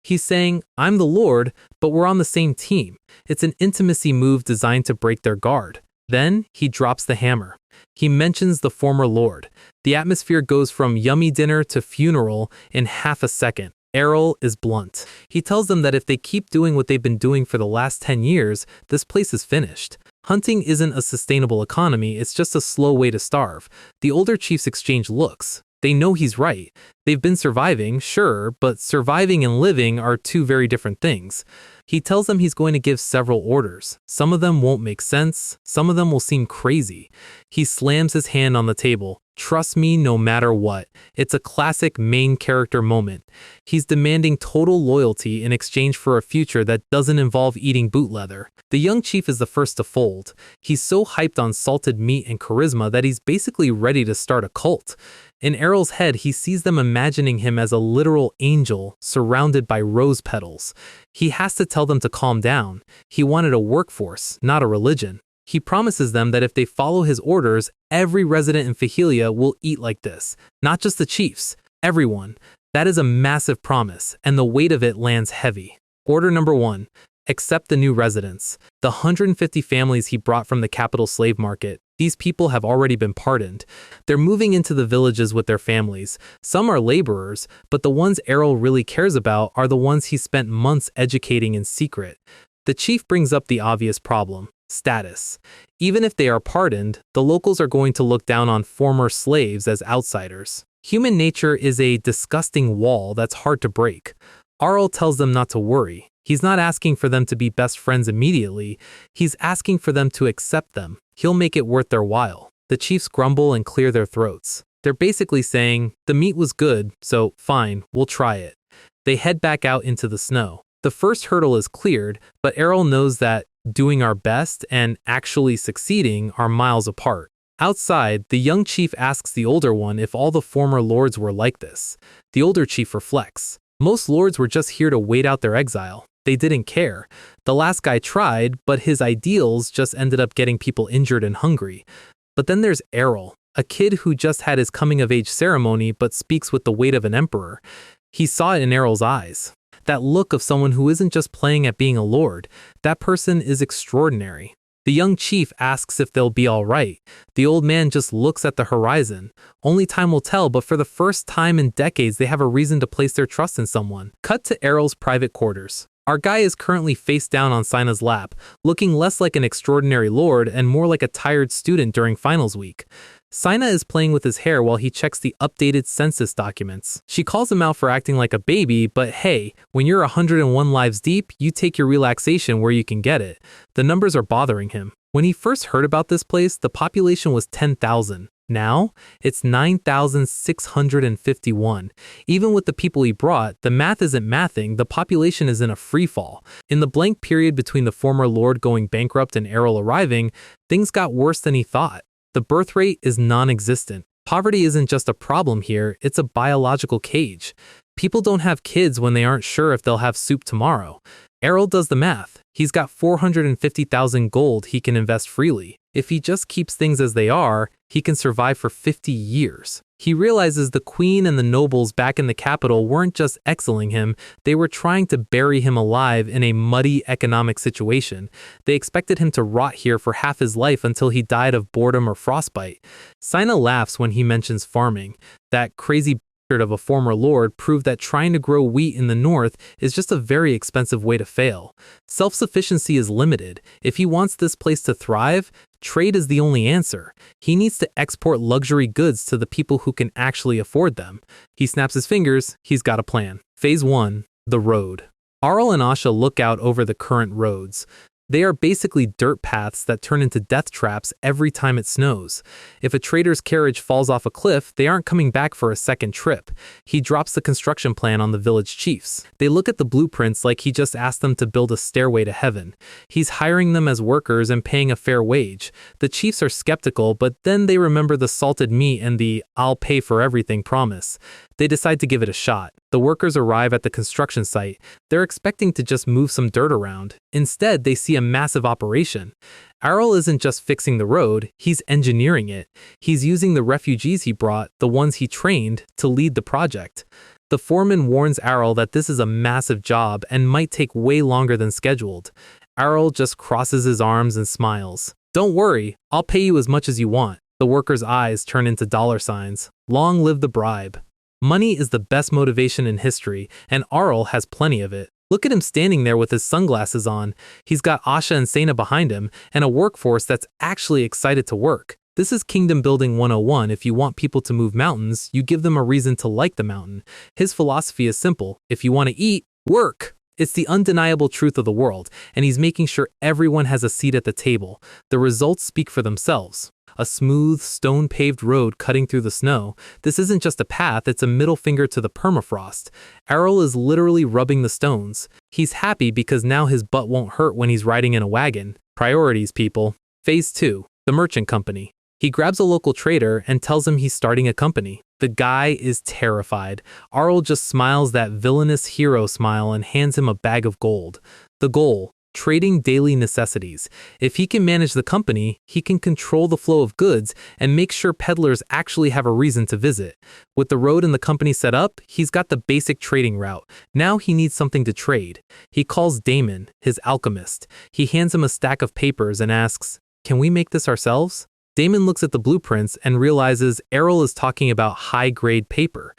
He's saying, I'm the Lord, but we're on the same team. It's an intimacy move designed to break their guard. Then, he drops the hammer. He mentions the former Lord. The atmosphere goes from yummy dinner to funeral in half a second. Arell is blunt. He tells them that if they keep doing what they've been doing for the last 10 years, this place is finished. Hunting isn't a sustainable economy, it's just a slow way to starve. The older chiefs exchange looks. They know he's right. They've been surviving, sure, but surviving and living are two very different things. He tells them he's going to give several orders. Some of them won't make sense, some of them will seem crazy. He slams his hand on the table. Trust me no matter what. It's a classic main character moment. He's demanding total loyalty in exchange for a future that doesn't involve eating boot leather. The young chief is the first to fold. He's so hyped on salted meat and charisma that he's basically ready to start a cult. In Arell's head, he sees them imagining him as a literal angel surrounded by rose petals. He has to tell them to calm down. He wanted a workforce, not a religion. He promises them that if they follow his orders, every resident in Fahilia will eat like this. Not just the chiefs, everyone. That is a massive promise, and the weight of it lands heavy. Order number 1. Accept the new residents. The 150 families he brought from the capital slave market. These people have already been pardoned. They're moving into the villages with their families. Some are laborers, but the ones Arell really cares about are the ones he spent months educating in secret. The chief brings up the obvious problem. Status. Even if they are pardoned, the locals are going to look down on former slaves as outsiders. Human nature is a disgusting wall that's hard to break. Arell tells them not to worry. He's not asking for them to be best friends immediately. He's asking for them to accept them. He'll make it worth their while. The chiefs grumble and clear their throats. They're basically saying, the meat was good, so fine, we'll try it. They head back out into the snow. The first hurdle is cleared, but Arell knows that doing our best and actually succeeding are miles apart. Outside, the young chief asks the older one if all the former lords were like this. The older chief reflects. Most lords were just here to wait out their exile. They didn't care. The last guy tried, but his ideals just ended up getting people injured and hungry. But then there's Arell, a kid who just had his coming-of-age ceremony but speaks with the weight of an emperor. He saw it in Arell's eyes. That look of someone who isn't just playing at being a lord. That person is extraordinary. The young chief asks if they'll be all right. The old man just looks at the horizon. Only time will tell, but for the first time in decades, they have a reason to place their trust in someone. Cut to Arell's private quarters. Our guy is currently face down on Sina's lap, looking less like an extraordinary lord and more like a tired student during finals week. Sina is playing with his hair while he checks the updated census documents. She calls him out for acting like a baby, but hey, when you're 101 lives deep, you take your relaxation where you can get it. The numbers are bothering him. When he first heard about this place, the population was 10,000. Now, it's 9,651. Even with the people he brought, the math isn't mathing, the population is in a freefall. In the blank period between the former lord going bankrupt and Arell arriving, things got worse than he thought. The birth rate is non-existent. Poverty isn't just a problem here, it's a biological cage. People don't have kids when they aren't sure if they'll have soup tomorrow. Arell does the math. He's got 450,000 gold he can invest freely. If he just keeps things as they are, he can survive for 50 years. He realizes the queen and the nobles back in the capital weren't just exiling him, they were trying to bury him alive in a muddy economic situation. They expected him to rot here for half his life until he died of boredom or frostbite. Sina laughs when he mentions farming. That crazy of a former lord proved that trying to grow wheat in the north is just a very expensive way to fail. Self-sufficiency is limited. If he wants this place to thrive, trade is the only answer. He needs to export luxury goods to the people who can actually afford them. He snaps his fingers, he's got a plan. Phase 1. The road. Arell and Asha look out over the current roads. They are basically dirt paths that turn into death traps every time it snows. If a trader's carriage falls off a cliff, they aren't coming back for a second trip. He drops the construction plan on the village chiefs. They look at the blueprints like he just asked them to build a stairway to heaven. He's hiring them as workers and paying a fair wage. The chiefs are skeptical, but then they remember the salted meat and the "I'll pay for everything" promise. They decide to give it a shot. The workers arrive at the construction site. They're expecting to just move some dirt around. Instead, they see a massive operation. Arell isn't just fixing the road, he's engineering it. He's using the refugees he brought, the ones he trained, to lead the project. The foreman warns Arell that this is a massive job and might take way longer than scheduled. Arell just crosses his arms and smiles. "Don't worry, I'll pay you as much as you want." The workers' eyes turn into dollar signs. Long live the bribe. Money is the best motivation in history, and Arell has plenty of it. Look at him standing there with his sunglasses on. He's got Asha and Sina behind him, and a workforce that's actually excited to work. This is Kingdom Building 101. If you want people to move mountains, you give them a reason to like the mountain. His philosophy is simple. If you want to eat, work. It's the undeniable truth of the world, and he's making sure everyone has a seat at the table. The results speak for themselves. A smooth, stone-paved road cutting through the snow. This isn't just a path, it's a middle finger to the permafrost. Arell is literally rubbing the stones. He's happy because now his butt won't hurt when he's riding in a wagon. Priorities, people. Phase 2. The merchant company. He grabs a local trader and tells him he's starting a company. The guy is terrified. Arell just smiles that villainous hero smile and hands him a bag of gold. The goal: trading daily necessities. If he can manage the company, he can control the flow of goods and make sure peddlers actually have a reason to visit. With the road and the company set up, he's got the basic trading route. Now he needs something to trade. He calls Damon, his alchemist. He hands him a stack of papers and asks, "Can we make this ourselves?" Damon looks at the blueprints and realizes Arell is talking about high-grade paper.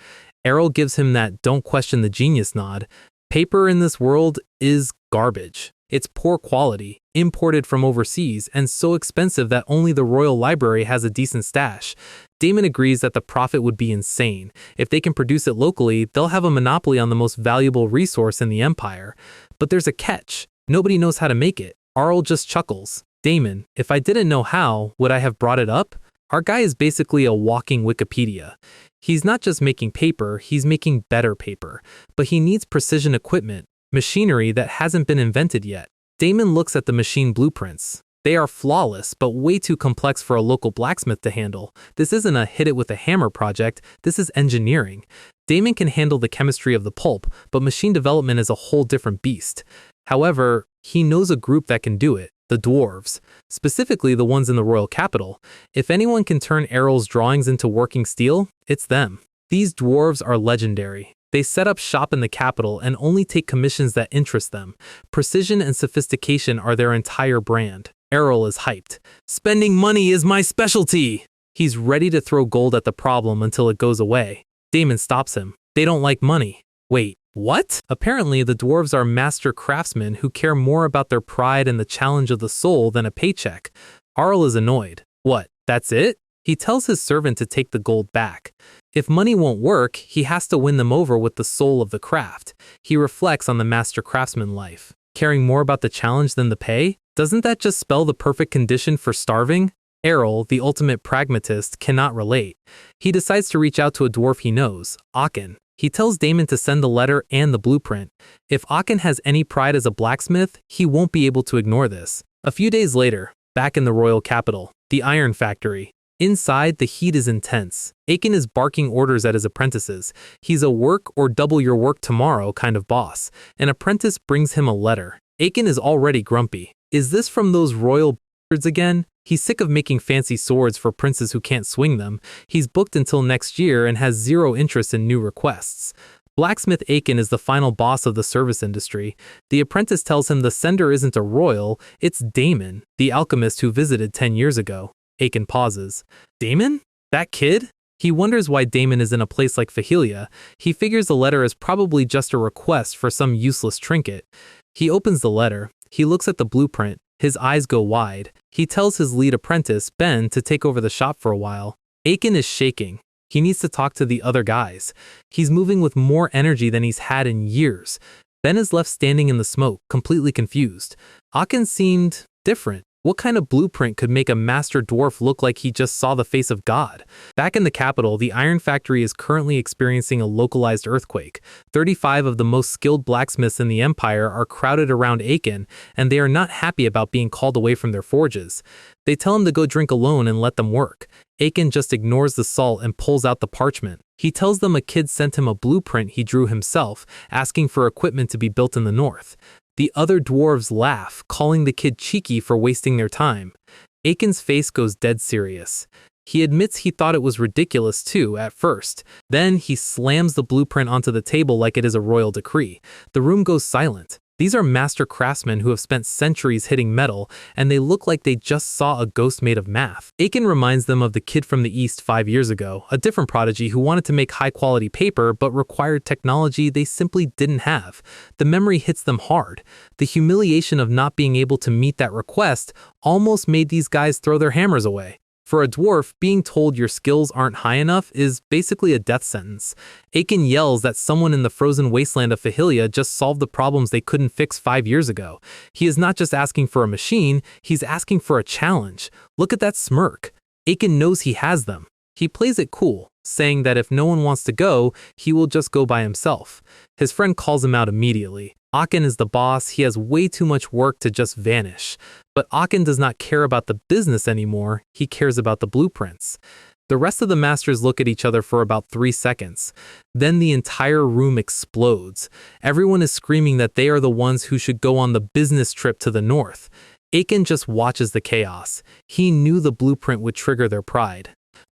Arell gives him that "don't question the genius" nod. Paper in this world is garbage. It's poor quality, imported from overseas, and so expensive that only the Royal Library has a decent stash. Damon agrees that the profit would be insane. If they can produce it locally, they'll have a monopoly on the most valuable resource in the empire. But there's a catch. Nobody knows how to make it. Arell just chuckles. "Damon, if I didn't know how, would I have brought it up?" Our guy is basically a walking Wikipedia. He's not just making paper, he's making better paper. But he needs precision equipment. Machinery that hasn't been invented yet. Damon looks at the machine blueprints. They are flawless, but way too complex for a local blacksmith to handle. This isn't a hit it with a hammer project, this is engineering. Damon can handle the chemistry of the pulp, but machine development is a whole different beast. However, he knows a group that can do it, the dwarves, specifically the ones in the royal capital. If anyone can turn Arell's drawings into working steel, it's them. These dwarves are legendary. They set up shop in the capital and only take commissions that interest them. Precision and sophistication are their entire brand. Arell is hyped. Spending money is my specialty! He's ready to throw gold at the problem until it goes away. Damon stops him. They don't like money. Wait, what? Apparently, the dwarves are master craftsmen who care more about their pride and the challenge of the soul than a paycheck. Arell is annoyed. What, that's it? He tells his servant to take the gold back. If money won't work, he has to win them over with the soul of the craft. He reflects on the master craftsman life. Caring more about the challenge than the pay? Doesn't that just spell the perfect condition for starving? Arell, the ultimate pragmatist, cannot relate. He decides to reach out to a dwarf he knows, Aachen. He tells Damon to send the letter and the blueprint. If Aachen has any pride as a blacksmith, he won't be able to ignore this. A few days later, back in the royal capital, the iron factory. Inside, the heat is intense. Aachen is barking orders at his apprentices. He's a work or double your work tomorrow kind of boss. An apprentice brings him a letter. Aachen is already grumpy. Is this from those royal bastards again? He's sick of making fancy swords for princes who can't swing them. He's booked until next year and has zero interest in new requests. Blacksmith Aachen is the final boss of the service industry. The apprentice tells him the sender isn't a royal, it's Damon, the alchemist who visited 10 years ago. Aachen pauses. Damon? That kid? He wonders why Damon is in a place like Fahilia. He figures the letter is probably just a request for some useless trinket. He opens the letter. He looks at the blueprint. His eyes go wide. He tells his lead apprentice, Ben, to take over the shop for a while. Aachen is shaking. He needs to talk to the other guys. He's moving with more energy than he's had in years. Ben is left standing in the smoke, completely confused. Aachen seemed different. What kind of blueprint could make a master dwarf look like he just saw the face of God? Back in the capital, the iron factory is currently experiencing a localized earthquake. 35 of the most skilled blacksmiths in the empire are crowded around Aachen, and they are not happy about being called away from their forges. They tell him to go drink alone and let them work. Aachen just ignores the salt and pulls out the parchment. He tells them a kid sent him a blueprint he drew himself, asking for equipment to be built in the north. The other dwarves laugh, calling the kid cheeky for wasting their time. Aachen's face goes dead serious. He admits he thought it was ridiculous too, at first. Then he slams the blueprint onto the table like it is a royal decree. The room goes silent. These are master craftsmen who have spent centuries hitting metal, and they look like they just saw a ghost made of math. Aachen reminds them of the kid from the East 5 years ago, a different prodigy who wanted to make high-quality paper but required technology they simply didn't have. The memory hits them hard. The humiliation of not being able to meet that request almost made these guys throw their hammers away. For a dwarf, being told your skills aren't high enough is basically a death sentence. Aachen yells that someone in the frozen wasteland of Fahilia just solved the problems they couldn't fix 5 years ago. He is not just asking for a machine, he's asking for a challenge. Look at that smirk. Aachen knows he has them. He plays it cool, saying that if no one wants to go, he will just go by himself. His friend calls him out immediately. Aachen is the boss, he has way too much work to just vanish. But Aachen does not care about the business anymore, he cares about the blueprints. The rest of the masters look at each other for about 3 seconds. Then the entire room explodes. Everyone is screaming that they are the ones who should go on the business trip to the north. Aachen just watches the chaos. He knew the blueprint would trigger their pride.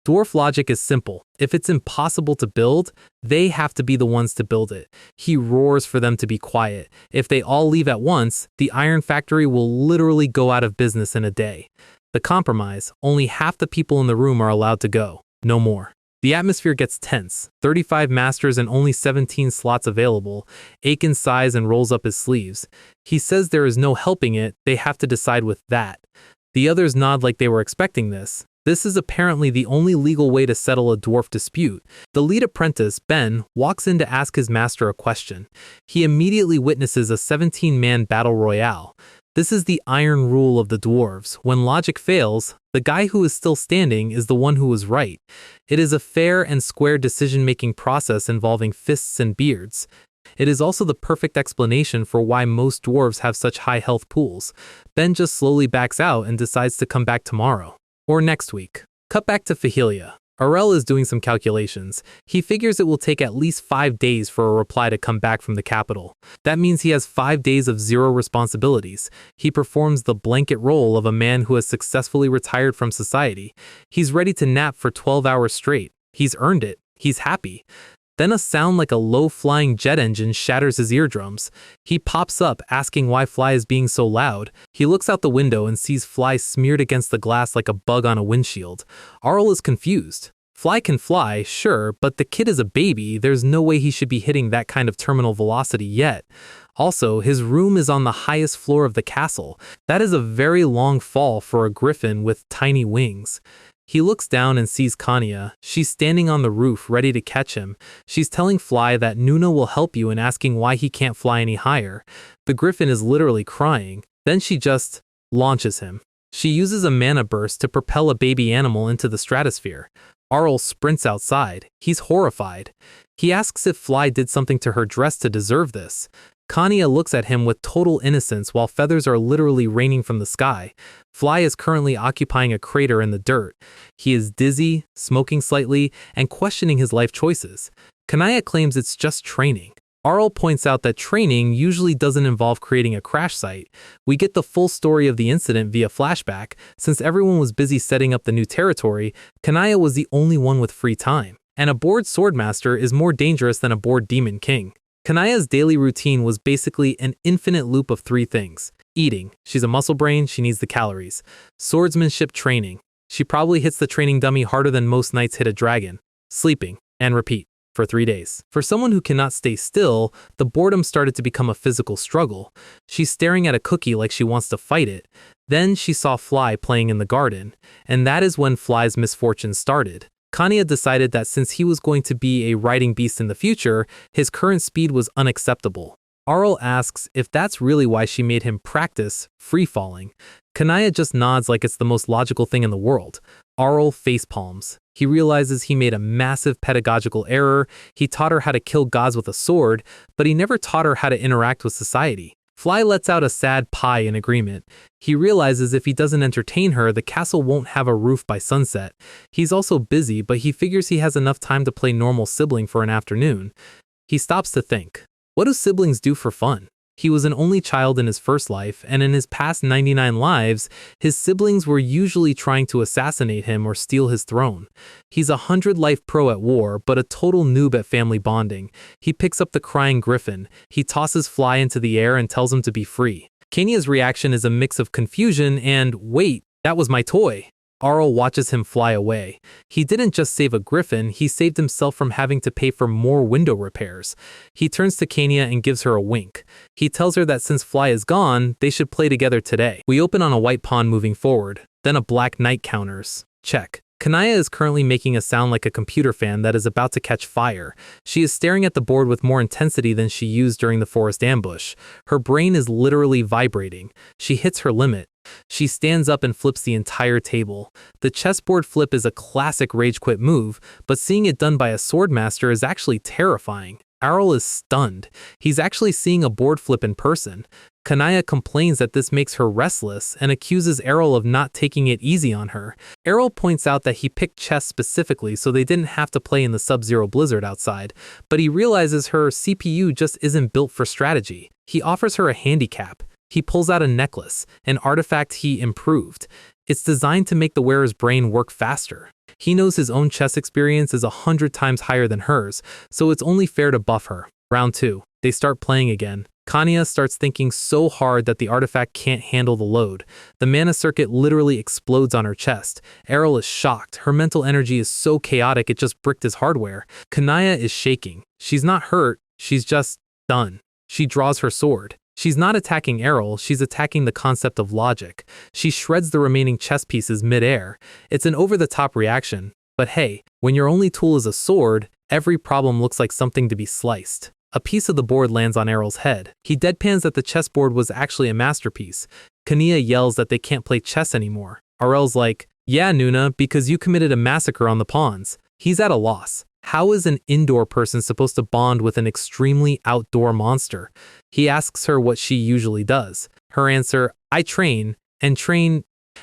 Dwarf logic is simple. If it's impossible to build, they have to be the ones to build it. He roars for them to be quiet. If they all leave at once, the iron factory will literally go out of business in a day. The compromise, only half the people in the room are allowed to go. No more. The atmosphere gets tense. 35 masters and only 17 slots available. Aachen sighs and rolls up his sleeves. He says there is no helping it, they have to decide with that. The others nod like they were expecting this. This is apparently the only legal way to settle a dwarf dispute. The lead apprentice, Ben, walks in to ask his master a question. He immediately witnesses a 17-man battle royale. This is the iron rule of the dwarves. When logic fails, the guy who is still standing is the one who was right. It is a fair and square decision-making process involving fists and beards. It is also the perfect explanation for why most dwarves have such high health pools. Ben just slowly backs out and decides to come back tomorrow. Or next week. Cut back to Fahilia. Arell is doing some calculations. He figures it will take at least 5 days for a reply to come back from the capital. That means he has 5 days of zero responsibilities. He performs the blanket role of a man who has successfully retired from society. He's ready to nap for 12 hours straight. He's earned it. He's happy. Then a sound like a low-flying jet engine shatters his eardrums. He pops up, asking why Fly is being so loud. He looks out the window and sees Fly smeared against the glass like a bug on a windshield. Arell is confused. Fly can fly, sure, but the kid is a baby. There's no way he should be hitting that kind of terminal velocity yet. Also, his room is on the highest floor of the castle. That is a very long fall for a griffin with tiny wings. He looks down and sees Kanya. She's standing on the roof, ready to catch him. She's telling Fly that Nuna will help you and asking why he can't fly any higher. The griffin is literally crying. Then she just launches him. She uses a mana burst to propel a baby animal into the stratosphere. Arell sprints outside. He's horrified. He asks if Fly did something to her dress to deserve this. Kanya looks at him with total innocence while feathers are literally raining from the sky. Fly is currently occupying a crater in the dirt. He is dizzy, smoking slightly, and questioning his life choices. Kanaya claims it's just training. Arell points out that training usually doesn't involve creating a crash site. We get the full story of the incident via flashback. Since everyone was busy setting up the new territory, Kanaya was the only one with free time. And a bored swordmaster is more dangerous than a bored demon king. Kanaya's daily routine was basically an infinite loop of 3 things. Eating. She's a muscle brain, she needs the calories. Swordsmanship training. She probably hits the training dummy harder than most knights hit a dragon. Sleeping. And repeat. For 3 days. For someone who cannot stay still, the boredom started to become a physical struggle. She's staring at a cookie like she wants to fight it. Then she saw Fly playing in the garden. And that is when Fly's misfortune started. Kanya decided that since he was going to be a riding beast in the future, his current speed was unacceptable. Arell asks if that's really why she made him practice free-falling. Kanaya just nods like it's the most logical thing in the world. Arell facepalms. He realizes he made a massive pedagogical error. He taught her how to kill gods with a sword, but he never taught her how to interact with society. Fly lets out a sad pie in agreement. He realizes if he doesn't entertain her, the castle won't have a roof by sunset. He's also busy, but he figures he has enough time to play normal sibling for an afternoon. He stops to think. What do siblings do for fun? He was an only child in his first life, and in his past 99 lives, his siblings were usually trying to assassinate him or steal his throne. He's a 100-life pro at war, but a total noob at family bonding. He picks up the crying griffin. He tosses Fly into the air and tells him to be free. Kanya's reaction is a mix of confusion and, wait, that was my toy. Arell watches him fly away. He didn't just save a griffin, he saved himself from having to pay for more window repairs. He turns to Kanya and gives her a wink. He tells her that since Fly is gone, they should play together today. We open on a white pawn moving forward, then a black knight counters. Check. Kanaya is currently making a sound like a computer fan that is about to catch fire. She is staring at the board with more intensity than she used during the forest ambush. Her brain is literally vibrating. She hits her limit. She stands up and flips the entire table. The chessboard flip is a classic rage quit move, but seeing it done by a swordmaster is actually terrifying. Arell is stunned. He's actually seeing a board flip in person. Kanaya complains that this makes her restless and accuses Arell of not taking it easy on her. Arell points out that he picked chess specifically so they didn't have to play in the sub-zero blizzard outside, but he realizes her CPU just isn't built for strategy. He offers her a handicap. He pulls out a necklace, an artifact he improved. It's designed to make the wearer's brain work faster. He knows his own chess experience is 100 times higher than hers, so it's only fair to buff her. Round 2. They start playing again. Kanya starts thinking so hard that the artifact can't handle the load. The mana circuit literally explodes on her chest. Arell is shocked. Her mental energy is so chaotic it just bricked his hardware. Kanaya is shaking. She's not hurt, she's just done. She draws her sword. She's not attacking Arell, she's attacking the concept of logic. She shreds the remaining chess pieces mid-air. It's an over-the-top reaction. But hey, when your only tool is a sword, every problem looks like something to be sliced. A piece of the board lands on Arell's head. He deadpans that the chessboard was actually a masterpiece. Kanya yells that they can't play chess anymore. Arell's like, yeah, Nuna, because you committed a massacre on the pawns. He's at a loss. How is an indoor person supposed to bond with an extremely outdoor monster? He asks her what she usually does. Her answer, I train, and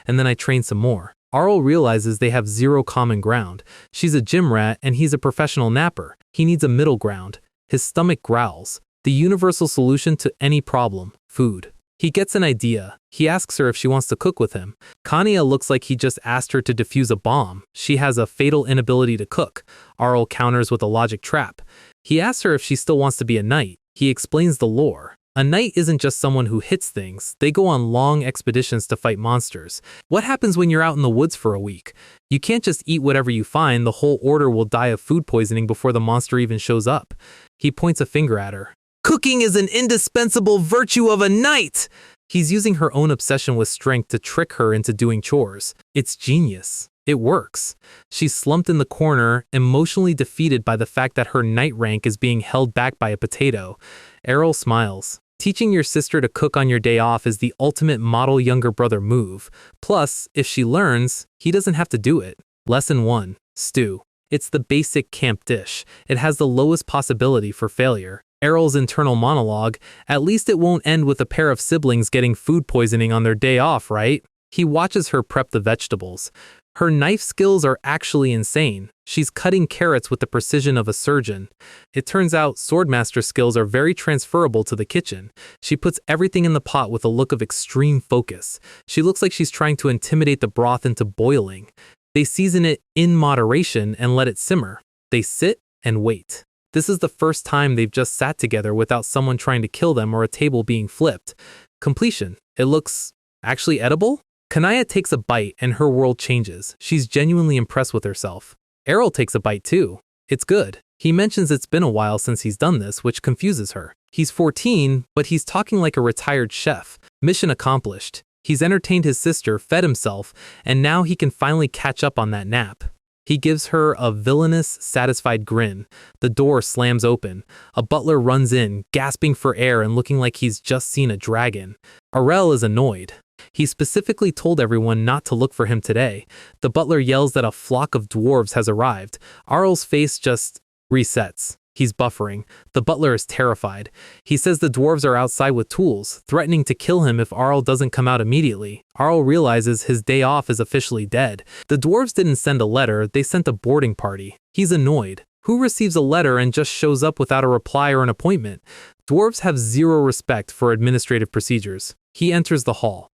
then I train some more. Arell realizes they have zero common ground. She's a gym rat and he's a professional napper. He needs a middle ground. His stomach growls. The universal solution to any problem, food. He gets an idea. He asks her if she wants to cook with him. Kanya looks like he just asked her to defuse a bomb. She has a fatal inability to cook. Arell counters with a logic trap. He asks her if she still wants to be a knight. He explains the lore. A knight isn't just someone who hits things. They go on long expeditions to fight monsters. What happens when you're out in the woods for a week? You can't just eat whatever you find. The whole order will die of food poisoning before the monster even shows up. He points a finger at her. Cooking is an indispensable virtue of a knight! He's using her own obsession with strength to trick her into doing chores. It's genius. It works. She's slumped in the corner, emotionally defeated by the fact that her knight rank is being held back by a potato. Arell smiles. Teaching your sister to cook on your day off is the ultimate model younger brother move. Plus, if she learns, he doesn't have to do it. Lesson 1. Stew. It's the basic camp dish. It has the lowest possibility for failure. Arell's internal monologue, at least it won't end with a pair of siblings getting food poisoning on their day off, right? He watches her prep the vegetables. Her knife skills are actually insane. She's cutting carrots with the precision of a surgeon. It turns out swordmaster skills are very transferable to the kitchen. She puts everything in the pot with a look of extreme focus. She looks like she's trying to intimidate the broth into boiling. They season it in moderation and let it simmer. They sit and wait. This is the first time they've just sat together without someone trying to kill them or a table being flipped. Completion. It looks actually edible? Kanaya takes a bite and her world changes. She's genuinely impressed with herself. Arell takes a bite too. It's good. He mentions it's been a while since he's done this, which confuses her. He's 14, but he's talking like a retired chef. Mission accomplished. He's entertained his sister, fed himself, and now he can finally catch up on that nap. He gives her a villainous, satisfied grin. The door slams open. A butler runs in, gasping for air and looking like he's just seen a dragon. Arell is annoyed. He specifically told everyone not to look for him today. The butler yells that a flock of dwarves has arrived. Arell's face just resets. He's buffering. The butler is terrified. He says the dwarves are outside with tools, threatening to kill him if Arell doesn't come out immediately. Arell realizes his day off is officially dead. The dwarves didn't send a letter, they sent a boarding party. He's annoyed. Who receives a letter and just shows up without a reply or an appointment? Dwarves have zero respect for administrative procedures. He enters the hall.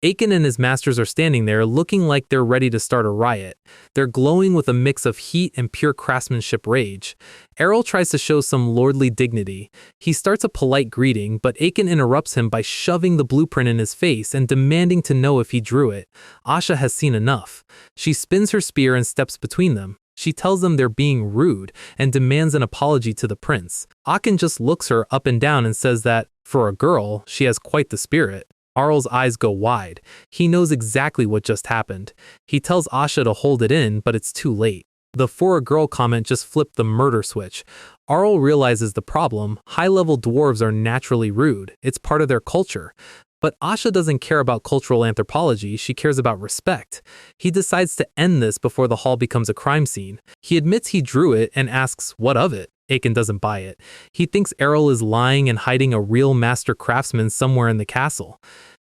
Aiken and his masters are standing there looking like they're ready to start a riot. They're glowing with a mix of heat and pure craftsmanship rage. Arell tries to show some lordly dignity. He starts a polite greeting, but Aiken interrupts him by shoving the blueprint in his face and demanding to know if he drew it. Asha has seen enough. She spins her spear and steps between them. She tells them they're being rude and demands an apology to the prince. Akin just looks her up and down and says that, for a girl, she has quite the spirit. Arell's eyes go wide. He knows exactly what just happened. He tells Asha to hold it in, but it's too late. The for a girl comment just flipped the murder switch. Arell realizes the problem. High-level dwarves are naturally rude. It's part of their culture. But Asha doesn't care about cultural anthropology, she cares about respect. He decides to end this before the hall becomes a crime scene. He admits he drew it and asks, what of it? Aiken doesn't buy it. He thinks Arell is lying and hiding a real master craftsman somewhere in the castle.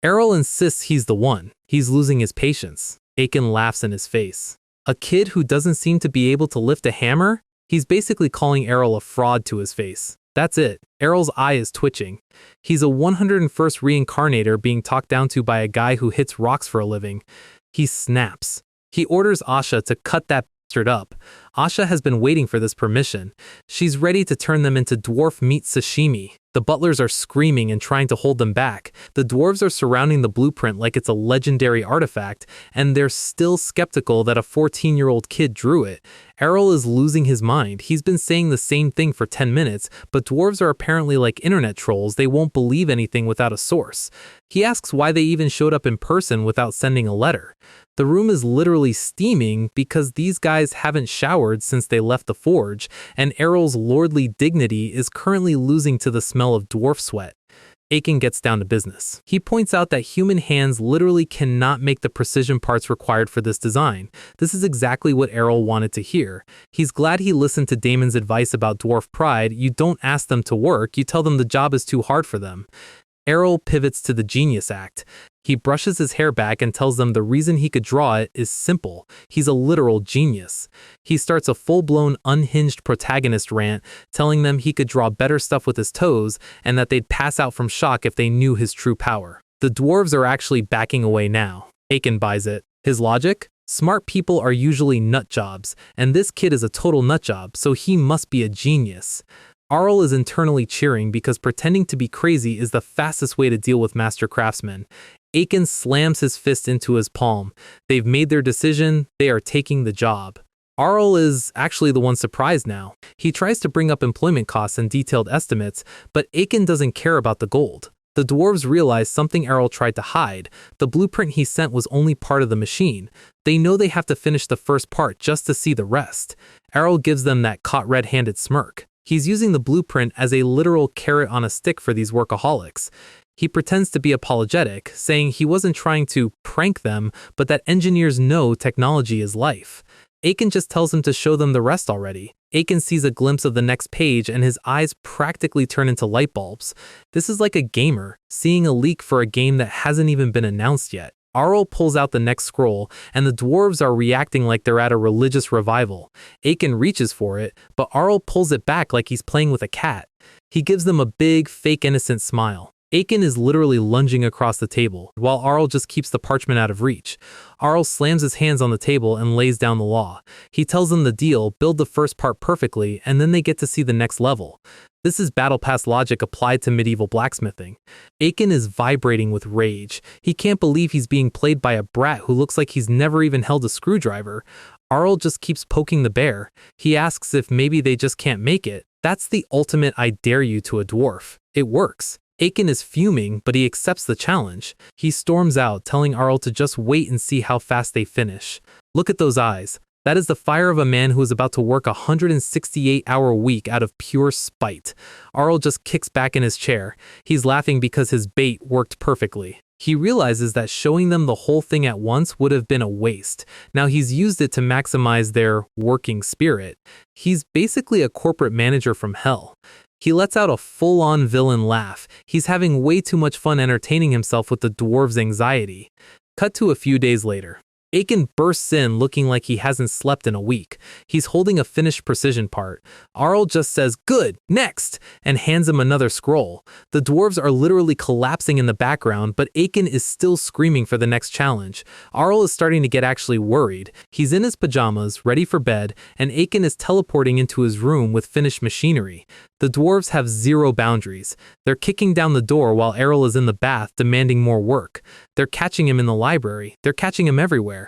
Arell insists he's the one. He's losing his patience. Aiken laughs in his face. A kid who doesn't seem to be able to lift a hammer? He's basically calling Arell a fraud to his face. That's it. Arell's eye is twitching. He's a 101st Reincarnator being talked down to by a guy who hits rocks for a living. He snaps. He orders Asha to cut that bastard up. Asha has been waiting for this permission. She's ready to turn them into dwarf meat sashimi. The butlers are screaming and trying to hold them back. The dwarves are surrounding the blueprint like it's a legendary artifact, and they're still skeptical that a 14-year-old kid drew it. Arell is losing his mind. He's been saying the same thing for 10 minutes, but dwarves are apparently like internet trolls. They won't believe anything without a source. He asks why they even showed up in person without sending a letter. The room is literally steaming because these guys haven't showered since they left the forge, and Arell's lordly dignity is currently losing to the smell of dwarf sweat. Aiken gets down to business. He points out that human hands literally cannot make the precision parts required for this design. This is exactly what Arell wanted to hear. He's glad he listened to Damon's advice about dwarf pride. You don't ask them to work, you tell them the job is too hard for them. Arell pivots to the genius act. He brushes his hair back and tells them the reason he could draw it is simple. He's a literal genius. He starts a full-blown unhinged protagonist rant, telling them he could draw better stuff with his toes and that they'd pass out from shock if they knew his true power. The dwarves are actually backing away now. Aiken buys it. His logic? Smart people are usually nut jobs, and this kid is a total nut job, so he must be a genius. Arell is internally cheering because pretending to be crazy is the fastest way to deal with master craftsmen. Aiken slams his fist into his palm. They've made their decision, they are taking the job. Arell is actually the one surprised now. He tries to bring up employment costs and detailed estimates, but Aiken doesn't care about the gold. The dwarves realize something Arell tried to hide. The blueprint he sent was only part of the machine. They know they have to finish the first part just to see the rest. Arell gives them that caught red-handed smirk. He's using the blueprint as a literal carrot on a stick for these workaholics. He pretends to be apologetic, saying he wasn't trying to prank them, but that engineers know technology is life. Aiken just tells him to show them the rest already. Aiken sees a glimpse of the next page and his eyes practically turn into light bulbs. This is like a gamer, seeing a leak for a game that hasn't even been announced yet. Arell pulls out the next scroll, and the dwarves are reacting like they're at a religious revival. Aiken reaches for it, but Arell pulls it back like he's playing with a cat. He gives them a big, fake innocent smile. Aiken is literally lunging across the table, while Arell just keeps the parchment out of reach. Arell slams his hands on the table and lays down the law. He tells them the deal, build the first part perfectly, and then they get to see the next level. This is Battle Pass logic applied to medieval blacksmithing. Aiken is vibrating with rage. He can't believe he's being played by a brat who looks like he's never even held a screwdriver. Arell just keeps poking the bear. He asks if maybe they just can't make it. That's the ultimate I dare you to a dwarf. It works. Aiken is fuming, but he accepts the challenge. He storms out, telling Arell to just wait and see how fast they finish. Look at those eyes. That is the fire of a man who is about to work a 168-hour week out of pure spite. Arell just kicks back in his chair. He's laughing because his bait worked perfectly. He realizes that showing them the whole thing at once would have been a waste. Now he's used it to maximize their working spirit. He's basically a corporate manager from hell. He lets out a full-on villain laugh. He's having way too much fun entertaining himself with the dwarves' anxiety. Cut to a few days later. Aiken bursts in looking like he hasn't slept in a week. He's holding a finished precision part. Arell just says, "Good, next," and hands him another scroll. The dwarves are literally collapsing in the background, but Aiken is still screaming for the next challenge. Arell is starting to get actually worried. He's in his pajamas, ready for bed, and Aiken is teleporting into his room with finished machinery. The dwarves have zero boundaries. They're kicking down the door while Arell is in the bath demanding more work. They're catching him in the library. They're catching him everywhere.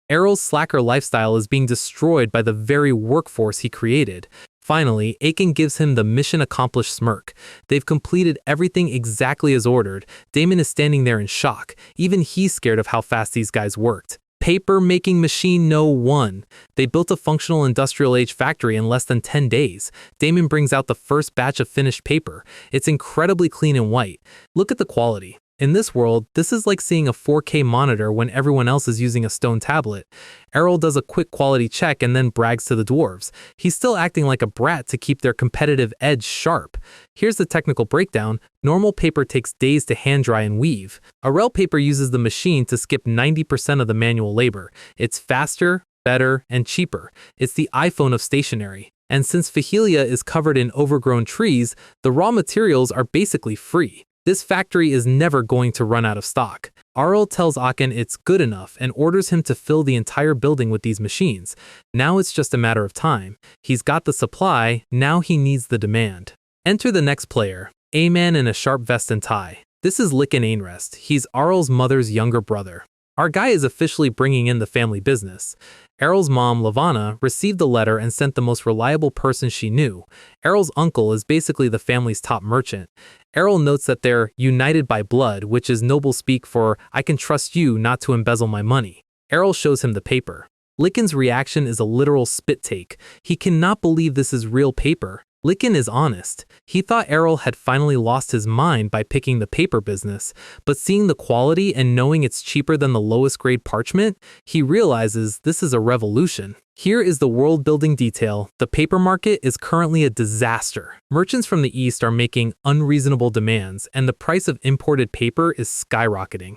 Arell's slacker lifestyle is being destroyed by the very workforce he created. Finally, Aiken gives him the mission accomplished smirk. They've completed everything exactly as ordered. Damon is standing there in shock. Even he's scared of how fast these guys worked. Paper making machine no. 1. They built a functional industrial age factory in less than 10 days. Damon brings out the first batch of finished paper. It's incredibly clean and white. Look at the quality. In this world, this is like seeing a 4K monitor when everyone else is using a stone tablet. Arell does a quick quality check and then brags to the dwarves. He's still acting like a brat to keep their competitive edge sharp. Here's the technical breakdown. Normal paper takes days to hand dry and weave. Arell paper uses the machine to skip 90% of the manual labor. It's faster, better, and cheaper. It's the iPhone of stationery. And since fahilia is covered in overgrown trees, the raw materials are basically free. This factory is never going to run out of stock. Arell tells Aiken it's good enough and orders him to fill the entire building with these machines. Now it's just a matter of time. He's got the supply, now he needs the demand. Enter the next player, a man in a sharp vest and tie. This is Lykken Ainrest. He's Arell's mother's younger brother. Our guy is officially bringing in the family business. Arell's mom, Lavana, received the letter and sent the most reliable person she knew. Arell's uncle is basically the family's top merchant. Arell notes that they're united by blood, which is noble speak for, "I can trust you not to embezzle my money." Arell shows him the paper. Lykken's reaction is a literal spit take. He cannot believe this is real paper. Lycan is honest. He thought Arell had finally lost his mind by picking the paper business, but seeing the quality and knowing it's cheaper than the lowest grade parchment, he realizes this is a revolution. Here is the world-building detail. The paper market is currently a disaster. Merchants from the East are making unreasonable demands, and the price of imported paper is skyrocketing.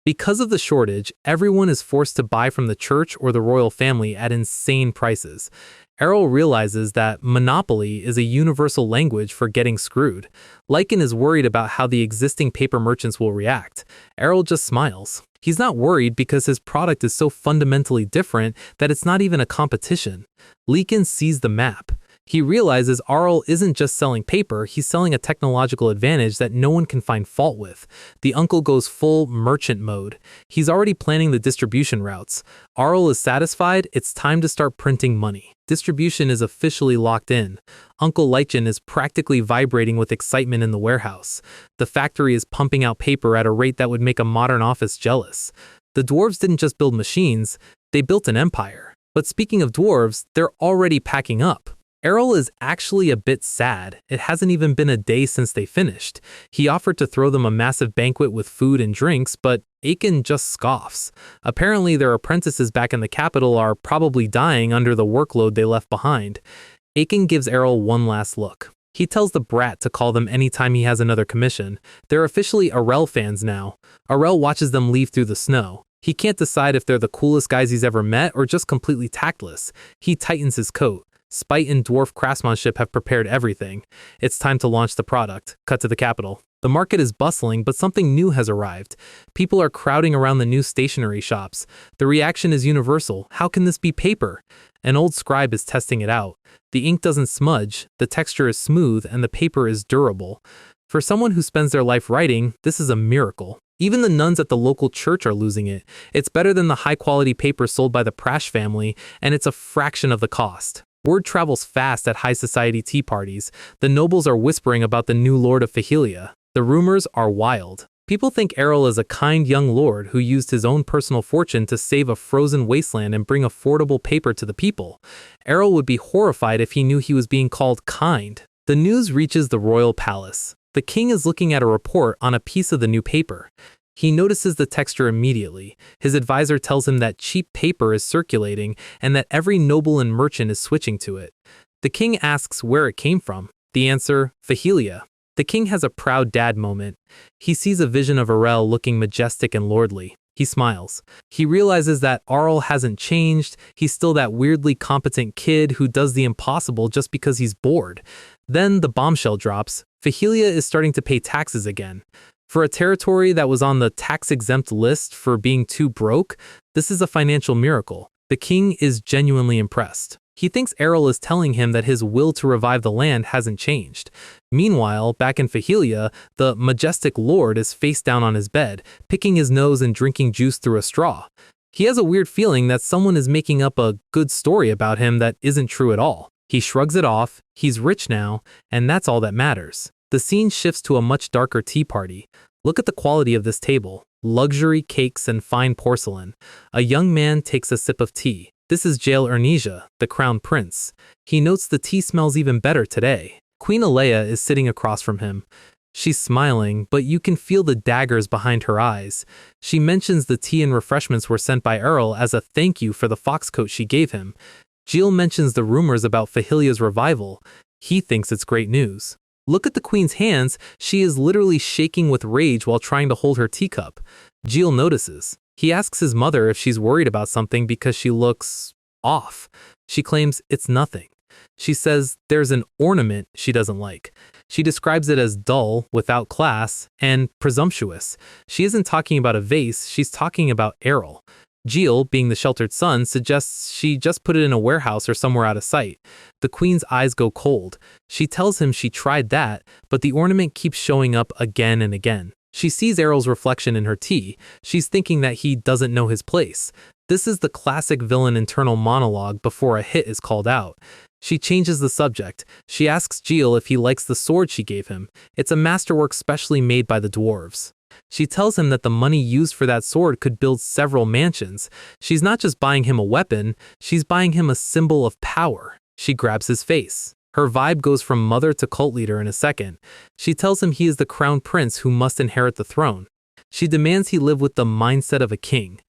Because of the shortage, everyone is forced to buy from the church or the royal family at insane prices. Arell realizes that monopoly is a universal language for getting screwed. Lycan is worried about how the existing paper merchants will react. Arell just smiles. He's not worried because his product is so fundamentally different that it's not even a competition. Lycan sees the map. He realizes Arell isn't just selling paper, he's selling a technological advantage that no one can find fault with. The uncle goes full merchant mode. He's already planning the distribution routes. Arell is satisfied, it's time to start printing money. Distribution is officially locked in. Uncle Lycan is practically vibrating with excitement in the warehouse. The factory is pumping out paper at a rate that would make a modern office jealous. The dwarves didn't just build machines, they built an empire. But speaking of dwarves, they're already packing up. Arell is actually a bit sad. It hasn't even been a day since they finished. He offered to throw them a massive banquet with food and drinks, but Aiken just scoffs. Apparently their apprentices back in the capital are probably dying under the workload they left behind. Aiken gives Arell one last look. He tells the brat to call them anytime he has another commission. They're officially Arell fans now. Arell watches them leave through the snow. He can't decide if they're the coolest guys he's ever met or just completely tactless. He tightens his coat. Spite and dwarf craftsmanship have prepared everything. It's time to launch the product. Cut to the capital. The market is bustling, but something new has arrived. People are crowding around the new stationery shops. The reaction is universal. How can this be paper? An old scribe is testing it out. The ink doesn't smudge, the texture is smooth, and the paper is durable. For someone who spends their life writing, this is a miracle. Even the nuns at the local church are losing it. It's better than the high-quality paper sold by the Prash family, and it's a fraction of the cost. Word travels fast at high society tea parties. The nobles are whispering about the new lord of Fahilia. The rumors are wild. People think Arell is a kind young lord who used his own personal fortune to save a frozen wasteland and bring affordable paper to the people. Arell would be horrified if he knew he was being called kind. The news reaches the royal palace. The king is looking at a report on a piece of the new paper. He notices the texture immediately. His advisor tells him that cheap paper is circulating and that every noble and merchant is switching to it. The king asks where it came from. The answer, fahilia. The king has a proud dad moment. He sees a vision of Arell looking majestic and lordly. He smiles. He realizes that Arell hasn't changed. He's still that weirdly competent kid who does the impossible just because he's bored. Then the bombshell drops. Fahilia is starting to pay taxes again. For a territory that was on the tax-exempt list for being too broke, this is a financial miracle. The king is genuinely impressed. He thinks Arell is telling him that his will to revive the land hasn't changed. Meanwhile, back in Fahilia, the majestic lord is face down on his bed, picking his nose and drinking juice through a straw. He has a weird feeling that someone is making up a good story about him that isn't true at all. He shrugs it off, he's rich now, and that's all that matters. The scene shifts to a much darker tea party. Look at the quality of this table. Luxury cakes and fine porcelain. A young man takes a sip of tea. This is Jail Ernesia, the crown prince. He notes the tea smells even better today. Queen Alea is sitting across from him. She's smiling, but you can feel the daggers behind her eyes. She mentions the tea and refreshments were sent by Arell as a thank you for the fox coat she gave him. Jill mentions the rumors about Fahilia's revival. He thinks it's great news. Look at the queen's hands. She is literally shaking with rage while trying to hold her teacup. Jill notices. He asks his mother if she's worried about something because she looks off. She claims it's nothing. She says there's an ornament she doesn't like. She describes it as dull, without class, and presumptuous. She isn't talking about a vase, she's talking about Arell. Jill, being the sheltered son, suggests she just put it in a warehouse or somewhere out of sight. The queen's eyes go cold. She tells him she tried that, but the ornament keeps showing up again and again. She sees Arell's reflection in her tea. She's thinking that he doesn't know his place. This is the classic villain internal monologue before a hit is called out. She changes the subject. She asks Jill if he likes the sword she gave him. It's a masterwork specially made by the dwarves. She tells him that the money used for that sword could build several mansions. She's not just buying him a weapon, she's buying him a symbol of power. She grabs his face. Her vibe goes from mother to cult leader in a second. She tells him he is the crown prince who must inherit the throne. She demands he live with the mindset of a king.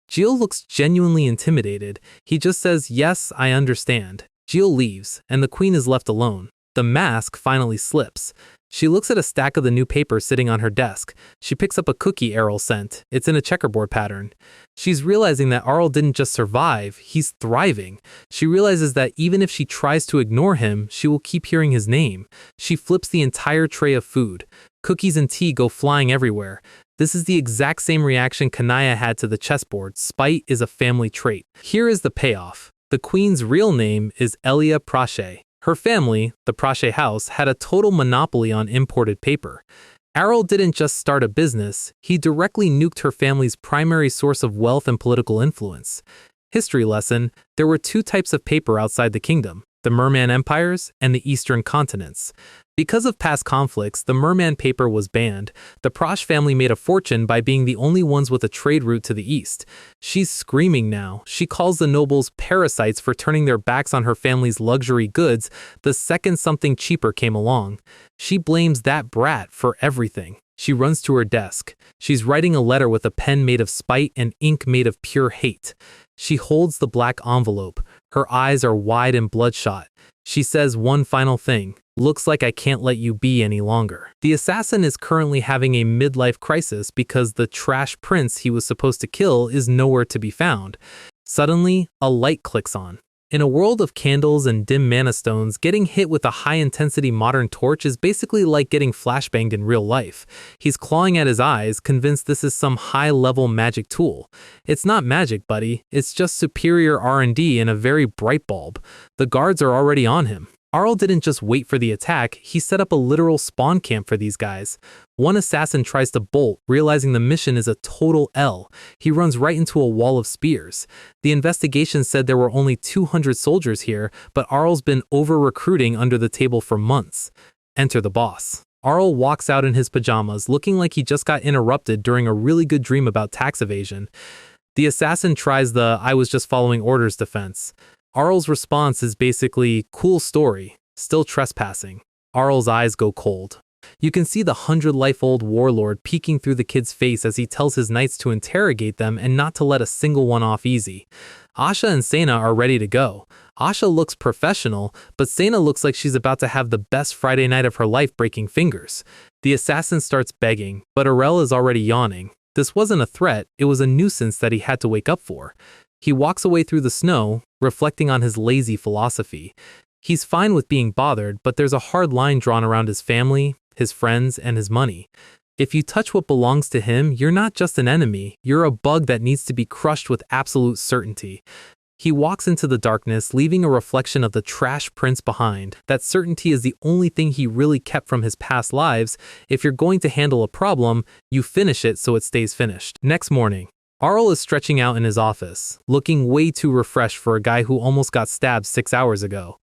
Gil looks genuinely intimidated. He just says, "Yes, I understand." Gil leaves, and the queen is left alone. The mask finally slips. She looks at a stack of the new paper sitting on her desk. She picks up a cookie Arell sent. It's in a checkerboard pattern. She's realizing that Arell didn't just survive, he's thriving. She realizes that even if she tries to ignore him, she will keep hearing his name. She flips the entire tray of food. Cookies and tea go flying everywhere. This is the exact same reaction Kanaya had to the chessboard. Spite is a family trait. Here is the payoff. The queen's real name is Elia Prache. Her family, the Prache house, had a total monopoly on imported paper. Arell didn't just start a business, he directly nuked her family's primary source of wealth and political influence. History lesson: there were two types of paper outside the kingdom, the Merman empires and the eastern continents. Because of past conflicts, the Merman paper was banned. The Prash family made a fortune by being the only ones with a trade route to the east. She's screaming now. She calls the nobles parasites for turning their backs on her family's luxury goods the second something cheaper came along. She blames that brat for everything. She runs to her desk. She's writing a letter with a pen made of spite and ink made of pure hate. She holds the black envelope. Her eyes are wide and bloodshot. She says one final thing. "Looks like I can't let you be any longer." The assassin is currently having a midlife crisis because the trash prince he was supposed to kill is nowhere to be found. Suddenly, a light clicks on. In a world of candles and dim mana stones, getting hit with a high-intensity modern torch is basically like getting flashbanged in real life. He's clawing at his eyes, convinced this is some high-level magic tool. It's not magic, buddy. It's just superior R&D in a very bright bulb. The guards are already on him. Arell didn't just wait for the attack, he set up a literal spawn camp for these guys. One assassin tries to bolt, realizing the mission is a total L. He runs right into a wall of spears. The investigation said there were only 200 soldiers here, but Arell's been over-recruiting under the table for months. Enter the boss. Arell walks out in his pajamas, looking like he just got interrupted during a really good dream about tax evasion. The assassin tries the "I was just following orders" defense. Arell's response is basically, "Cool story, still trespassing." Arell's eyes go cold. You can see the 100-life-old warlord peeking through the kid's face as he tells his knights to interrogate them and not to let a single one off easy. Asha and Sena are ready to go. Asha looks professional, but Sena looks like she's about to have the best Friday night of her life breaking fingers. The assassin starts begging, but Arell is already yawning. This wasn't a threat, it was a nuisance that he had to wake up for. He walks away through the snow, reflecting on his lazy philosophy. He's fine with being bothered, but there's a hard line drawn around his family, his friends, and his money. If you touch what belongs to him, you're not just an enemy, you're a bug that needs to be crushed with absolute certainty. He walks into the darkness, leaving a reflection of the trash prince behind. That certainty is the only thing he really kept from his past lives. If you're going to handle a problem, you finish it so it stays finished. Next morning, Arell is stretching out in his office, looking way too refreshed for a guy who almost got stabbed 6 hours ago.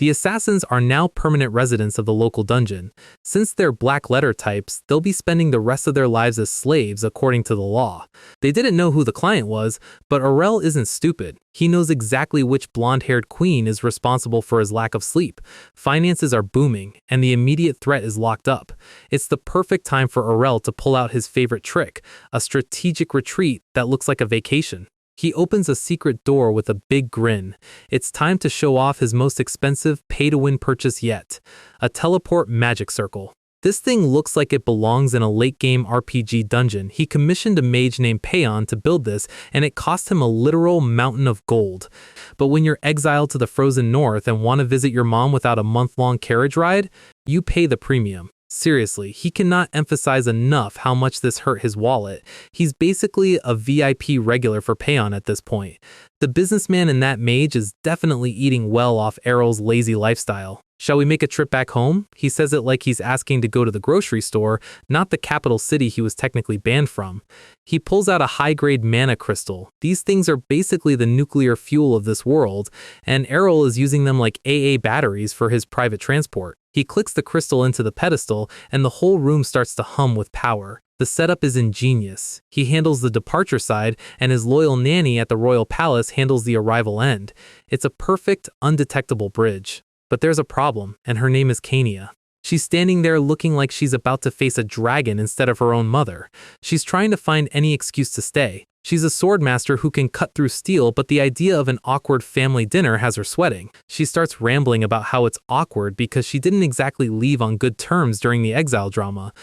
The assassins are now permanent residents of the local dungeon. Since they're black letter types, they'll be spending the rest of their lives as slaves according to the law. They didn't know who the client was, but Arell isn't stupid. He knows exactly which blonde-haired queen is responsible for his lack of sleep. Finances are booming, and the immediate threat is locked up. It's the perfect time for Arell to pull out his favorite trick, a strategic retreat that looks like a vacation. He opens a secret door with a big grin. It's time to show off his most expensive pay-to-win purchase yet, a teleport magic circle. This thing looks like it belongs in a late-game RPG dungeon. He commissioned a mage named Payon to build this, and it cost him a literal mountain of gold. But when you're exiled to the frozen north and want to visit your mom without a month-long carriage ride, you pay the premium. Seriously, he cannot emphasize enough how much this hurt his wallet. He's basically a VIP regular for Payon at this point. The businessman in that mage is definitely eating well off Arell's lazy lifestyle. "Shall we make a trip back home?" He says it like he's asking to go to the grocery store, not the capital city he was technically banned from. He pulls out a high-grade mana crystal. These things are basically the nuclear fuel of this world, and Arell is using them like AA batteries for his private transport. He clicks the crystal into the pedestal, and the whole room starts to hum with power. The setup is ingenious. He handles the departure side, and his loyal nanny at the royal palace handles the arrival end. It's a perfect, undetectable bridge. But there's a problem, and her name is Kania. She's standing there looking like she's about to face a dragon instead of her own mother. She's trying to find any excuse to stay. She's a sword master who can cut through steel, but the idea of an awkward family dinner has her sweating. She starts rambling about how it's awkward because she didn't exactly leave on good terms during the exile drama.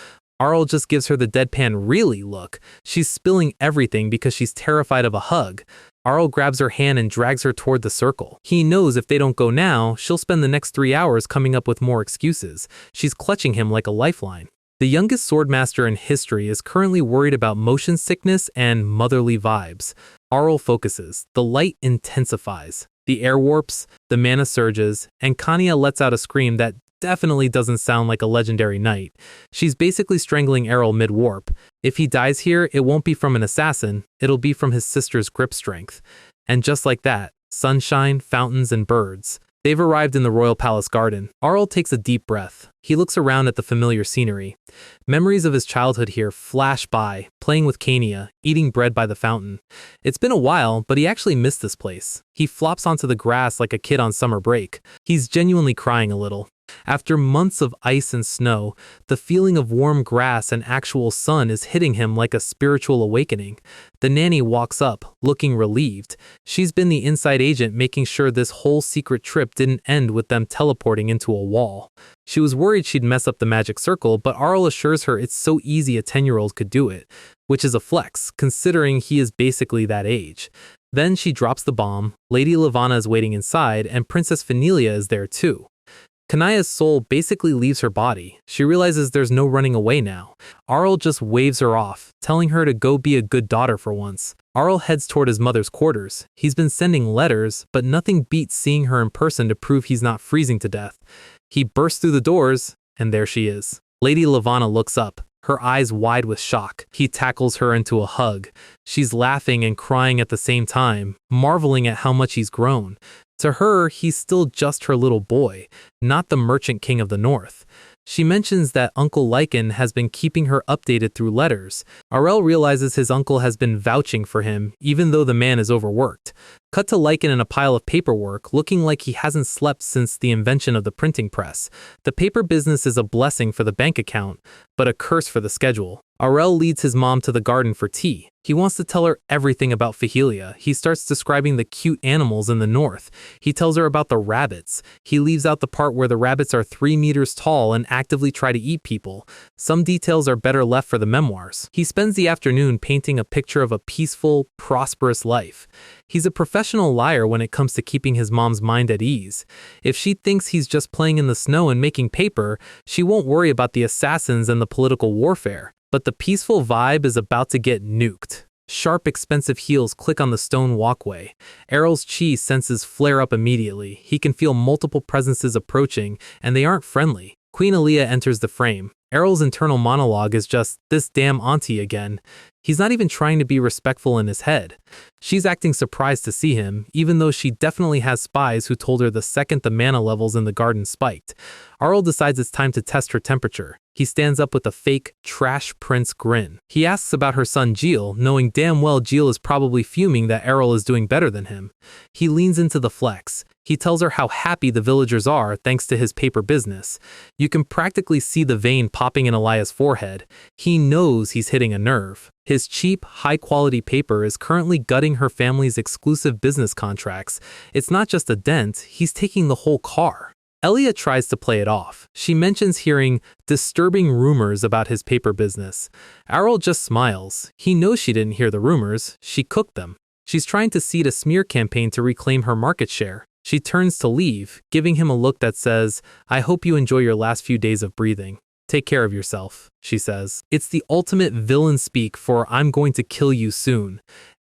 Arell just gives her the deadpan really look. She's spilling everything because she's terrified of a hug. Arell grabs her hand and drags her toward the circle. He knows if they don't go now, she'll spend the next 3 hours coming up with more excuses. She's clutching him like a lifeline. The youngest swordmaster in history is currently worried about motion sickness and motherly vibes. Arell focuses. The light intensifies. The air warps, the mana surges, and Kania lets out a scream that definitely doesn't sound like a legendary knight. She's basically strangling Arell mid-warp. If he dies here, it won't be from an assassin, it'll be from his sister's grip strength. And just like that, sunshine, fountains, and birds. They've arrived in the royal palace garden. Arell takes a deep breath. He looks around at the familiar scenery. Memories of his childhood here flash by, playing with Kania, eating bread by the fountain. It's been a while, but he actually missed this place. He flops onto the grass like a kid on summer break. He's genuinely crying a little. After months of ice and snow, the feeling of warm grass and actual sun is hitting him like a spiritual awakening. The nanny walks up, looking relieved. She's been the inside agent making sure this whole secret trip didn't end with them teleporting into a wall. She was worried she'd mess up the magic circle, but Arell assures her it's so easy a 10-year-old could do it, which is a flex, considering he is basically that age. Then she drops the bomb, Lady Lavanna is waiting inside, and Princess Fahilia is there too. Kania's soul basically leaves her body. She realizes there's no running away now. Arell just waves her off, telling her to go be a good daughter for once. Arell heads toward his mother's quarters. He's been sending letters, but nothing beats seeing her in person to prove he's not freezing to death. He bursts through the doors, and there she is. Lady Lavanna looks up, her eyes wide with shock. He tackles her into a hug. She's laughing and crying at the same time, marveling at how much he's grown. To her, he's still just her little boy, not the merchant king of the north. She mentions that Uncle Lycan has been keeping her updated through letters. Arell realizes his uncle has been vouching for him, even though the man is overworked. Cut to Lycan in a pile of paperwork, looking like he hasn't slept since the invention of the printing press. The paper business is a blessing for the bank account, but a curse for the schedule. Arell leads his mom to the garden for tea. He wants to tell her everything about Fahilia. He starts describing the cute animals in the north. He tells her about the rabbits. He leaves out the part where the rabbits are 3 meters tall and actively try to eat people. Some details are better left for the memoirs. He spends the afternoon painting a picture of a peaceful, prosperous life. He's a professional liar when it comes to keeping his mom's mind at ease. If she thinks he's just playing in the snow and making paper, she won't worry about the assassins and the political warfare. But the peaceful vibe is about to get nuked. Sharp, expensive heels click on the stone walkway. Arell's chi senses flare up immediately. He can feel multiple presences approaching, and they aren't friendly. Queen Aaliyah enters the frame. Arell's internal monologue is just, "This damn auntie again." He's not even trying to be respectful in his head. She's acting surprised to see him, even though she definitely has spies who told her the second the mana levels in the garden spiked. Arell decides it's time to test her temperature. He stands up with a fake, trash prince grin. He asks about her son Gilles, knowing damn well Gilles is probably fuming that Arell is doing better than him. He leans into the flex. He tells her how happy the villagers are thanks to his paper business. You can practically see the vein popping in Elia's forehead. He knows he's hitting a nerve. His cheap, high-quality paper is currently gutting her family's exclusive business contracts. It's not just a dent, he's taking the whole car. Elia tries to play it off. She mentions hearing disturbing rumors about his paper business. Arell just smiles. He knows she didn't hear the rumors, she cooked them. She's trying to seed a smear campaign to reclaim her market share. She turns to leave, giving him a look that says, "I hope you enjoy your last few days of breathing. Take care of yourself," she says. It's the ultimate villain speak for "I'm going to kill you soon."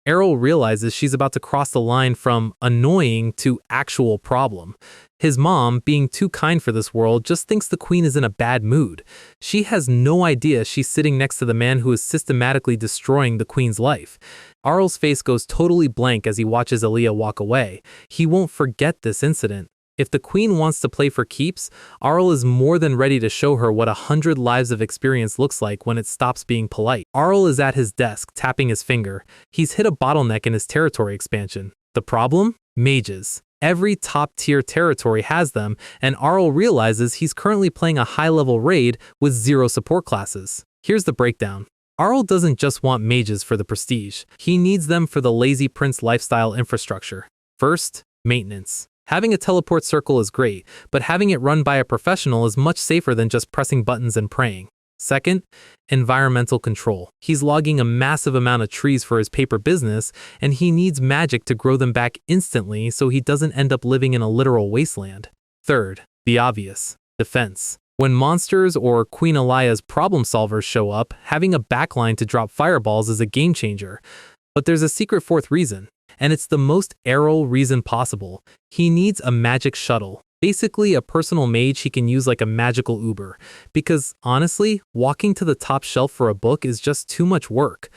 Arell realizes she's about to cross the line from annoying to actual problem. His mom, being too kind for this world, just thinks the queen is in a bad mood. She has no idea she's sitting next to the man who is systematically destroying the queen's life. Arell's face goes totally blank as he watches Aaliyah walk away. He won't forget this incident. If the queen wants to play for keeps, Arell is more than ready to show her what 100 lives of experience looks like when it stops being polite. Arell is at his desk, tapping his finger. He's hit a bottleneck in his territory expansion. The problem? Mages. Every top-tier territory has them, and Arell realizes he's currently playing a high-level raid with 0 support classes. Here's the breakdown. Arell doesn't just want mages for the prestige. He needs them for the lazy prince lifestyle infrastructure. First, maintenance. Having a teleport circle is great, but having it run by a professional is much safer than just pressing buttons and praying. Second, environmental control. He's logging a massive amount of trees for his paper business, and he needs magic to grow them back instantly so he doesn't end up living in a literal wasteland. Third, the obvious, defense. When monsters or Queen Elia's problem solvers show up, having a backline to drop fireballs is a game changer. But there's a secret fourth reason, and it's the most Arell reason possible. He needs a magic shuttle. Basically, a personal mage he can use like a magical Uber. Because, honestly, walking to the top shelf for a book is just too much work.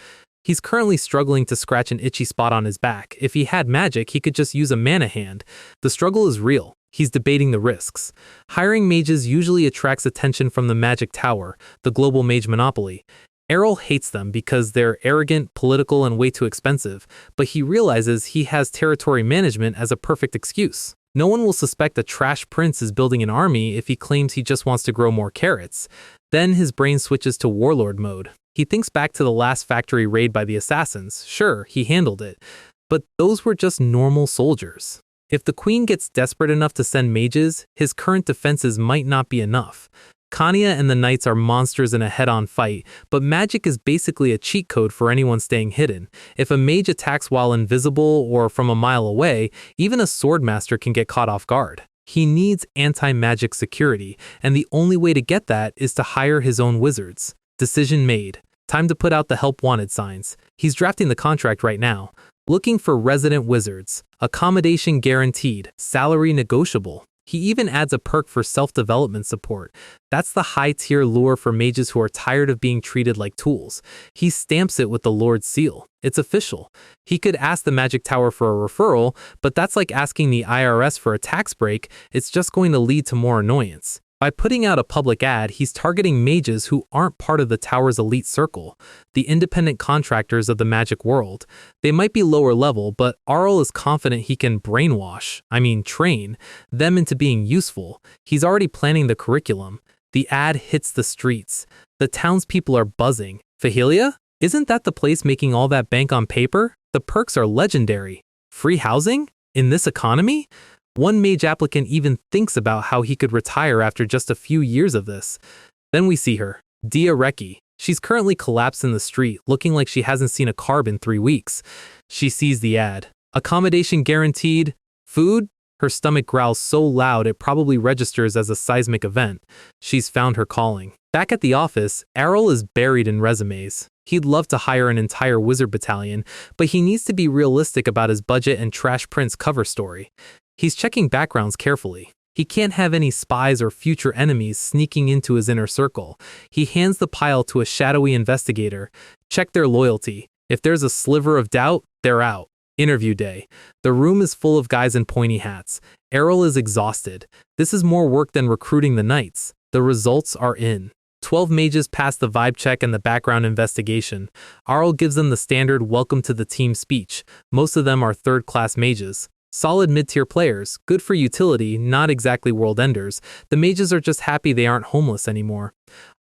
He's currently struggling to scratch an itchy spot on his back. If he had magic, he could just use a mana hand. The struggle is real. He's debating the risks. Hiring mages usually attracts attention from the Magic Tower, the global mage monopoly. Arell hates them because they're arrogant, political, and way too expensive, but he realizes he has territory management as a perfect excuse. No one will suspect a trash prince is building an army if he claims he just wants to grow more carrots. Then his brain switches to warlord mode. He thinks back to the last factory raid by the assassins. Sure, he handled it, but those were just normal soldiers. If the queen gets desperate enough to send mages, his current defenses might not be enough. Kanya and the knights are monsters in a head-on fight, but magic is basically a cheat code for anyone staying hidden. If a mage attacks while invisible or from a mile away, even a swordmaster can get caught off guard. He needs anti-magic security, and the only way to get that is to hire his own wizards. Decision made. Time to put out the help wanted signs. He's drafting the contract right now. Looking for resident wizards. Accommodation guaranteed. Salary negotiable. He even adds a perk for self-development support. That's the high-tier lure for mages who are tired of being treated like tools. He stamps it with the Lord's seal. It's official. He could ask the Magic Tower for a referral, but that's like asking the IRS for a tax break. It's just going to lead to more annoyance. By putting out a public ad, he's targeting mages who aren't part of the tower's elite circle, the independent contractors of the magic world. They might be lower level, but Arell is confident he can train them into being useful. He's already planning the curriculum. The ad hits the streets. The townspeople are buzzing. Fahilia? Isn't that the place making all that bank on paper? The perks are legendary. Free housing? In this economy? One mage applicant even thinks about how he could retire after just a few years of this. Then we see her, Dia Reki. She's currently collapsed in the street, looking like she hasn't seen a carb in 3 weeks. She sees the ad. Accommodation guaranteed. Food? Her stomach growls so loud it probably registers as a seismic event. She's found her calling. Back at the office, Arell is buried in resumes. He'd love to hire an entire wizard battalion, but he needs to be realistic about his budget and Trash Prince cover story. He's checking backgrounds carefully. He can't have any spies or future enemies sneaking into his inner circle. He hands the pile to a shadowy investigator. Check their loyalty. If there's a sliver of doubt, they're out. Interview day. The room is full of guys in pointy hats. Arell is exhausted. This is more work than recruiting the knights. The results are in. 12 mages pass the vibe check and the background investigation. Arell gives them the standard welcome to the team speech. Most of them are third-class mages. Solid mid-tier players, good for utility, not exactly world enders. The mages are just happy they aren't homeless anymore.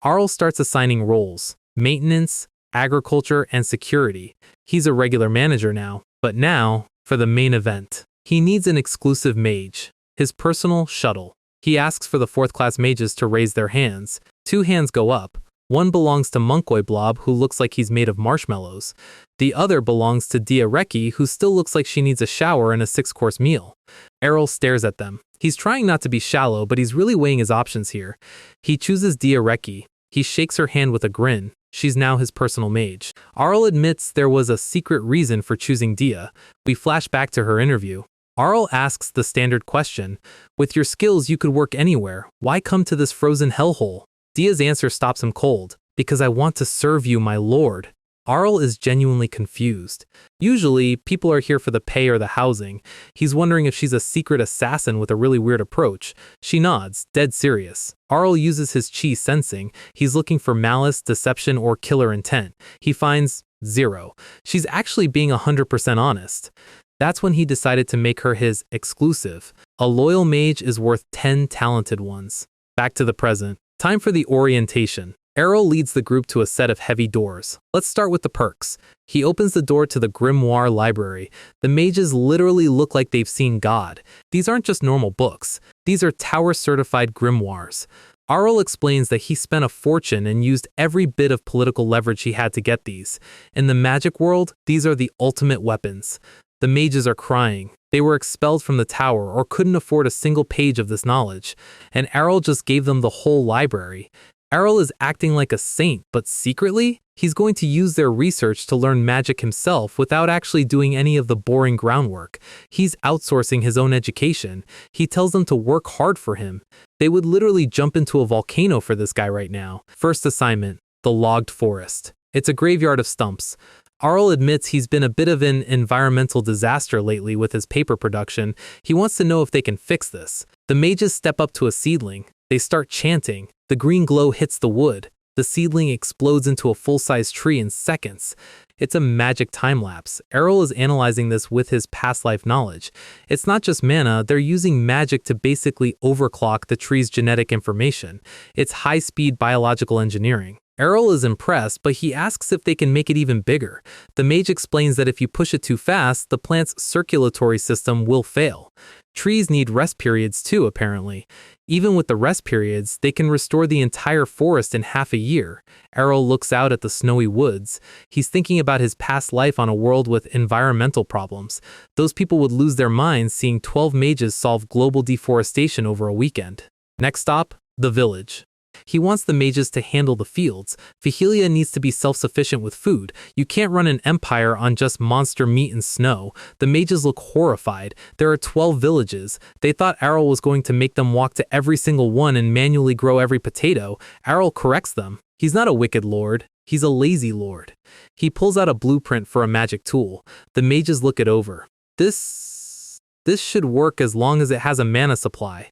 Arell starts assigning roles: maintenance, agriculture, and security. He's a regular manager now, but now, for the main event. He needs an exclusive mage, his personal shuttle. He asks for the 4th-class mages to raise their hands. 2 hands go up. One belongs to Monkoi Blob, who looks like he's made of marshmallows. The other belongs to Dia Reki, who still looks like she needs a shower and a 6-course meal. Arell stares at them. He's trying not to be shallow, but he's really weighing his options here. He chooses Dia Reki. He shakes her hand with a grin. She's now his personal mage. Arell admits there was a secret reason for choosing Dia. We flash back to her interview. Arell asks the standard question: with your skills, you could work anywhere. Why come to this frozen hellhole? Dia's answer stops him cold. Because I want to serve you, my lord. Arell is genuinely confused. Usually, people are here for the pay or the housing. He's wondering if she's a secret assassin with a really weird approach. She nods, dead serious. Arell uses his chi sensing. He's looking for malice, deception, or killer intent. He finds 0. She's actually being 100% honest. That's when he decided to make her his exclusive. A loyal mage is worth 10 talented ones. Back to the present. Time for the orientation. Arell leads the group to a set of heavy doors. Let's start with the perks. He opens the door to the Grimoire library. The mages literally look like they've seen God. These aren't just normal books. These are tower-certified grimoires. Arell explains that he spent a fortune and used every bit of political leverage he had to get these. In the magic world, these are the ultimate weapons. The mages are crying. They were expelled from the tower or couldn't afford a single page of this knowledge, and Arell just gave them the whole library. Arell is acting like a saint, but secretly, he's going to use their research to learn magic himself without actually doing any of the boring groundwork. He's outsourcing his own education. He tells them to work hard for him. They would literally jump into a volcano for this guy right now. First assignment, the logged forest. It's a graveyard of stumps. Arell admits he's been a bit of an environmental disaster lately with his paper production. He wants to know if they can fix this. The mages step up to a seedling. They start chanting. The green glow hits the wood. The seedling explodes into a full-size tree in seconds. It's a magic time-lapse. Arell is analyzing this with his past life knowledge. It's not just mana, they're using magic to basically overclock the tree's genetic information. It's high-speed biological engineering. Arell is impressed, but he asks if they can make it even bigger. The mage explains that if you push it too fast, the plant's circulatory system will fail. Trees need rest periods too, apparently. Even with the rest periods, they can restore the entire forest in half a year. Arell looks out at the snowy woods. He's thinking about his past life on a world with environmental problems. Those people would lose their minds seeing 12 mages solve global deforestation over a weekend. Next stop, the village. He wants the mages to handle the fields. Fahilia needs to be self-sufficient with food. You can't run an empire on just monster meat and snow. The mages look horrified. There are 12 villages. They thought Arell was going to make them walk to every single one and manually grow every potato. Arell corrects them. He's not a wicked lord. He's a lazy lord. He pulls out a blueprint for a magic tool. The mages look it over. This should work as long as it has a mana supply.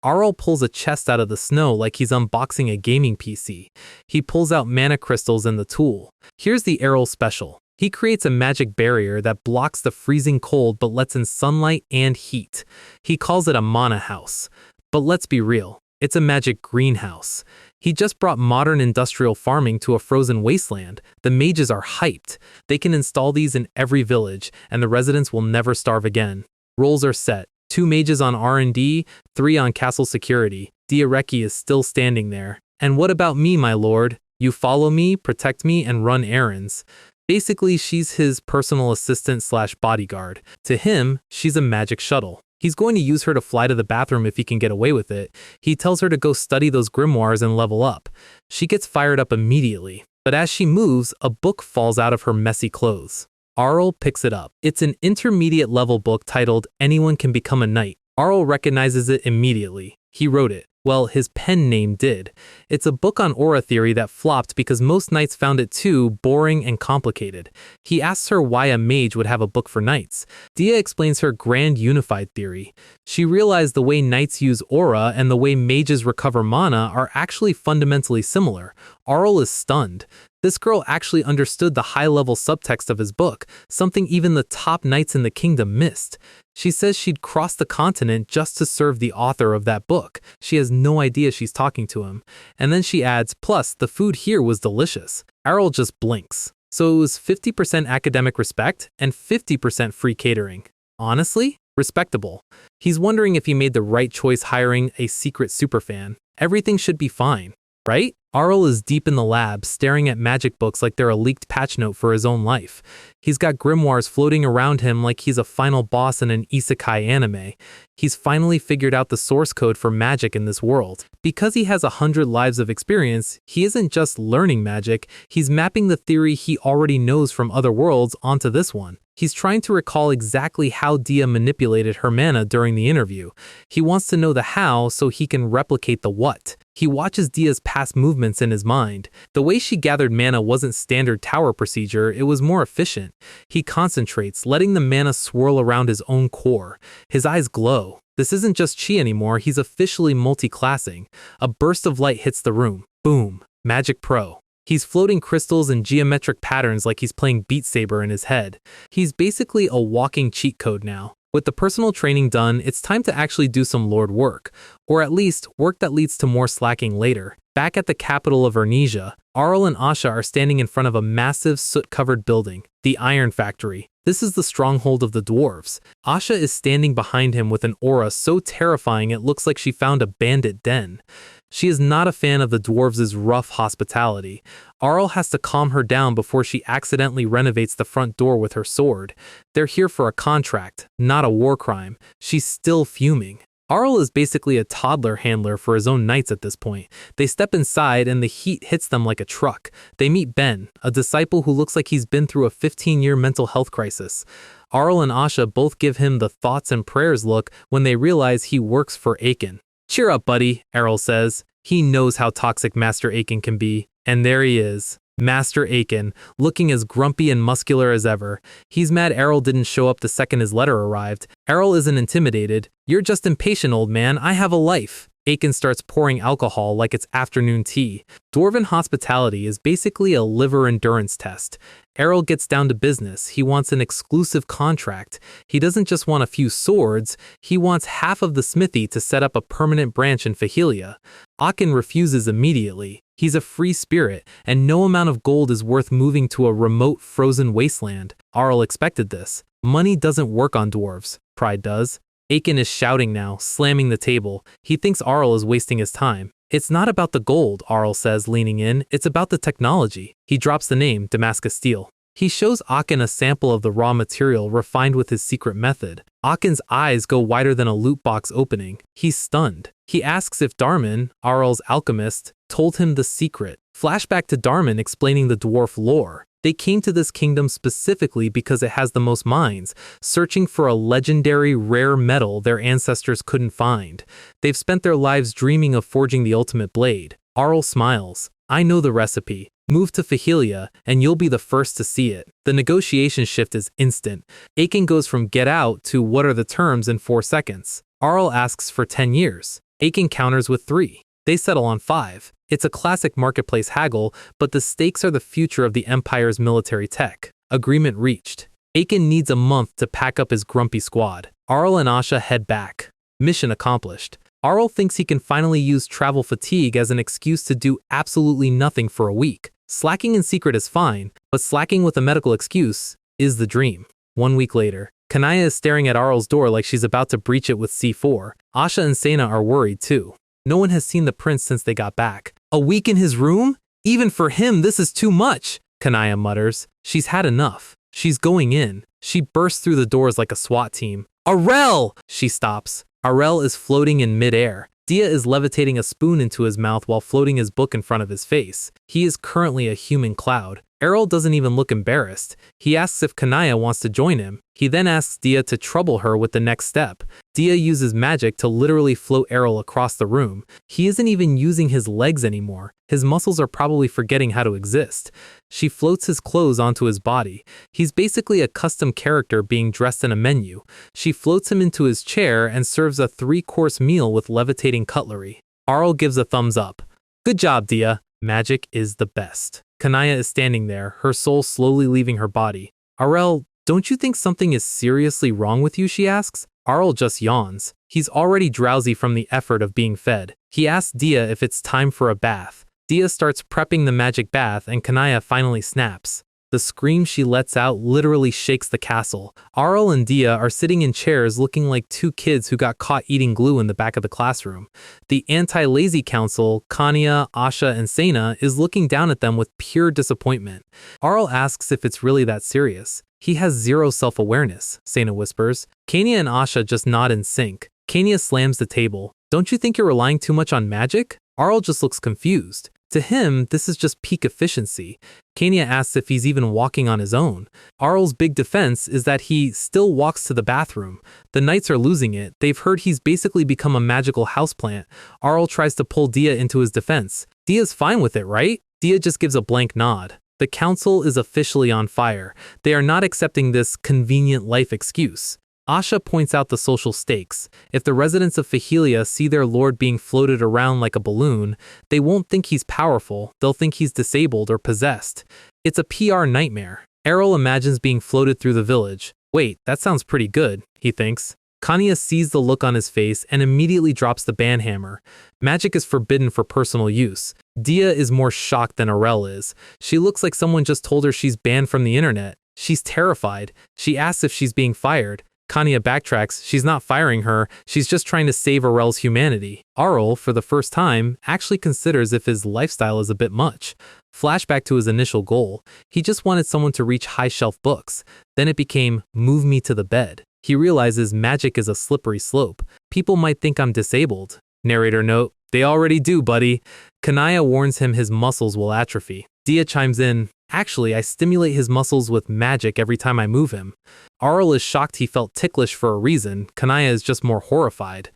Arell pulls a chest out of the snow like he's unboxing a gaming PC. He pulls out mana crystals in the tool. Here's the Arell special. He creates a magic barrier that blocks the freezing cold but lets in sunlight and heat. He calls it a mana house. But let's be real, it's a magic greenhouse. He just brought modern industrial farming to a frozen wasteland. The mages are hyped. They can install these in every village, and the residents will never starve again. Roles are set. 2 mages on R&D, 3 on castle security. Diareki is still standing there. And what about me, my lord? You follow me, protect me, and run errands. Basically, she's his personal assistant / bodyguard. To him, she's a magic shuttle. He's going to use her to fly to the bathroom if he can get away with it. He tells her to go study those grimoires and level up. She gets fired up immediately. But as she moves, a book falls out of her messy clothes. Arell picks it up. It's an intermediate level book titled Anyone Can Become a Knight. Arell recognizes it immediately. He wrote it. Well, his pen name did. It's a book on aura theory that flopped because most knights found it too boring and complicated. He asks her why a mage would have a book for knights. Dia explains her grand unified theory. She realized the way knights use aura and the way mages recover mana are actually fundamentally similar. Arell is stunned. This girl actually understood the high-level subtext of his book, something even the top knights in the kingdom missed. She says she'd cross the continent just to serve the author of that book. She has no idea she's talking to him. And then she adds, plus, the food here was delicious. Arell just blinks. So it was 50% academic respect and 50% free catering. Honestly, respectable. He's wondering if he made the right choice hiring a secret superfan. Everything should be fine, right? Arell is deep in the lab, staring at magic books like they're a leaked patch note for his own life. He's got grimoires floating around him like he's a final boss in an isekai anime. He's finally figured out the source code for magic in this world. Because he has 100 lives of experience, he isn't just learning magic, he's mapping the theory he already knows from other worlds onto this one. He's trying to recall exactly how Dia manipulated her mana during the interview. He wants to know the how so he can replicate the what. He watches Dia's past movements in his mind. The way she gathered mana wasn't standard tower procedure, it was more efficient. He concentrates, letting the mana swirl around his own core. His eyes glow. This isn't just chi anymore, he's officially multi-classing. A burst of light hits the room. Boom. Magic Pro. He's floating crystals and geometric patterns like he's playing Beat Saber in his head. He's basically a walking cheat code now. With the personal training done, it's time to actually do some Lord work, or at least work that leads to more slacking later. Back at the capital of Ernesia, Arell and Asha are standing in front of a massive soot-covered building, the Iron Factory. This is the stronghold of the dwarves. Asha is standing behind him with an aura so terrifying it looks like she found a bandit den. She is not a fan of the dwarves' rough hospitality. Arell has to calm her down before she accidentally renovates the front door with her sword. They're here for a contract, not a war crime. She's still fuming. Arell is basically a toddler handler for his own knights at this point. They step inside and the heat hits them like a truck. They meet Ben, a disciple who looks like he's been through a 15-year mental health crisis. Arell and Asha both give him the thoughts and prayers look when they realize he works for Aiken. "Cheer up, buddy," Arell says. He knows how toxic Master Aiken can be. And there he is. Master Aiken, looking as grumpy and muscular as ever. He's mad Arell didn't show up the second his letter arrived. Arell isn't intimidated. "You're just impatient, old man. I have a life." Aiken starts pouring alcohol like it's afternoon tea. Dwarven hospitality is basically a liver endurance test. Arell gets down to business. He wants an exclusive contract. He doesn't just want a few swords, he wants half of the smithy to set up a permanent branch in Fahilia. Aiken refuses immediately. He's a free spirit, and no amount of gold is worth moving to a remote frozen wasteland. Arell expected this. Money doesn't work on dwarves. Pride does. Aiken is shouting now, slamming the table. He thinks Arell is wasting his time. "It's not about the gold," Arell says, leaning in. "It's about the technology." He drops the name, Damascus Steel. He shows Aiken a sample of the raw material refined with his secret method. Aiken's eyes go wider than a loot box opening. He's stunned. He asks if Darman, Arell's alchemist, told him the secret. Flashback to Darman explaining the dwarf lore. They came to this kingdom specifically because it has the most mines, searching for a legendary rare metal their ancestors couldn't find. They've spent their lives dreaming of forging the ultimate blade. Arell smiles. "I know the recipe. Move to Fahilia, and you'll be the first to see it." The negotiation shift is instant. Aiken goes from "get out" to "what are the terms" in 4 seconds. Arell asks for 10 years. Aiken counters with 3. They settle on 5. It's a classic marketplace haggle, but the stakes are the future of the Empire's military tech. Agreement reached. Aiken needs a month to pack up his grumpy squad. Arell and Asha head back. Mission accomplished. Arell thinks he can finally use travel fatigue as an excuse to do absolutely nothing for a week. Slacking in secret is fine, but slacking with a medical excuse is the dream. 1 week later, Kanaya is staring at Arell's door like she's about to breach it with C4. Asha and Sena are worried too. No one has seen the prince since they got back. "A week in his room? Even for him, this is too much," Kanaya mutters. She's had enough. She's going in. She bursts through the doors like a SWAT team. "Arell!" She stops. Arell is floating in midair. Dia is levitating a spoon into his mouth while floating his book in front of his face. He is currently a human cloud. Arell doesn't even look embarrassed. He asks if Kanaya wants to join him. He then asks Dia to trouble her with the next step. Dia uses magic to literally float Arell across the room. He isn't even using his legs anymore. His muscles are probably forgetting how to exist. She floats his clothes onto his body. He's basically a custom character being dressed in a menu. She floats him into his chair and serves a 3-course meal with levitating cutlery. Arell gives a thumbs up. "Good job, Dia. Magic is the best." Kanaya is standing there, her soul slowly leaving her body. "Arell, don't you think something is seriously wrong with you?" she asks. Arell just yawns. He's already drowsy from the effort of being fed. He asks Dia if it's time for a bath. Dia starts prepping the magic bath and Kanaya finally snaps. The scream she lets out literally shakes the castle. Arell and Dia are sitting in chairs looking like 2 kids who got caught eating glue in the back of the classroom. The anti-lazy council, Kanya, Asha, and Sena, is looking down at them with pure disappointment. Arell asks if it's really that serious. "He has 0 self-awareness," Sena whispers. Kanya and Asha just nod in sync. Kanya slams the table. "Don't you think you're relying too much on magic?" Arell just looks confused. To him, this is just peak efficiency. Kanya asks if he's even walking on his own. Arell's big defense is that he still walks to the bathroom. The knights are losing it. They've heard he's basically become a magical houseplant. Arell tries to pull Dia into his defense. Dia's fine with it, right? Dia just gives a blank nod. The council is officially on fire. They are not accepting this convenient life excuse. Asha points out the social stakes. If the residents of Fahilia see their lord being floated around like a balloon, they won't think he's powerful, they'll think he's disabled or possessed. It's a PR nightmare. Arell imagines being floated through the village. Wait, that sounds pretty good, he thinks. Kanya sees the look on his face and immediately drops the banhammer. Magic is forbidden for personal use. Dia is more shocked than Arell is. She looks like someone just told her she's banned from the internet. She's terrified. She asks if she's being fired. Kanya backtracks. She's not firing her. She's just trying to save Arell's humanity. Arell, for the first time, actually considers if his lifestyle is a bit much. Flashback to his initial goal. He just wanted someone to reach high-shelf books. Then it became, move me to the bed. He realizes magic is a slippery slope. People might think I'm disabled. Narrator note, they already do, buddy. Kanaya warns him his muscles will atrophy. Dia chimes in, actually, I stimulate his muscles with magic every time I move him. Arell is shocked he felt ticklish for a reason. Kanaya is just more horrified.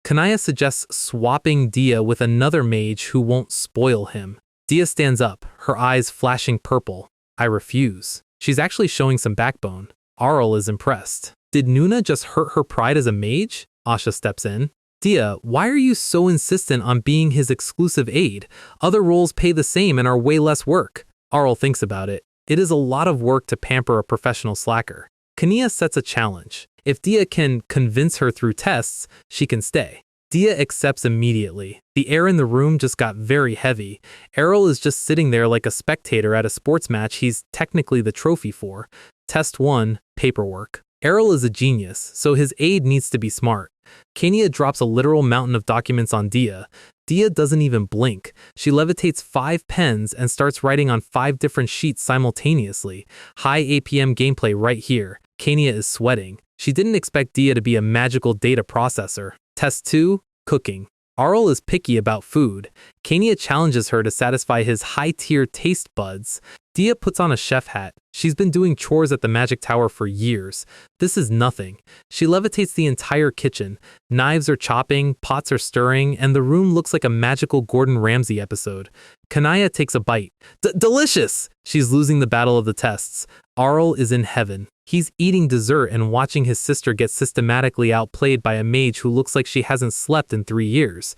Kanaya suggests swapping Dia with another mage who won't spoil him. Dia stands up, her eyes flashing purple. I refuse. She's actually showing some backbone. Arell is impressed. Did Nuna just hurt her pride as a mage? Asha steps in. Dia, why are you so insistent on being his exclusive aide? Other roles pay the same and are way less work. Arell thinks about it. It is a lot of work to pamper a professional slacker. Kania sets a challenge. If Dia can convince her through tests, she can stay. Dia accepts immediately. The air in the room just got very heavy. Arell is just sitting there like a spectator at a sports match he's technically the trophy for. Test 1, paperwork. Arell is a genius, so his aide needs to be smart. Kania drops a literal mountain of documents on Dia. Dia doesn't even blink. She levitates 5 pens and starts writing on 5 different sheets simultaneously. High APM gameplay right here. Kania is sweating. She didn't expect Dia to be a magical data processor. Test 2, cooking. Arell is picky about food. Kania challenges her to satisfy his high-tier taste buds. Dia puts on a chef hat. She's been doing chores at the Magic Tower for years. This is nothing. She levitates the entire kitchen. Knives are chopping, pots are stirring, and the room looks like a magical Gordon Ramsay episode. Kanaya takes a bite. Delicious! She's losing the battle of the tests. Arell is in heaven. He's eating dessert and watching his sister get systematically outplayed by a mage who looks like she hasn't slept in 3 years.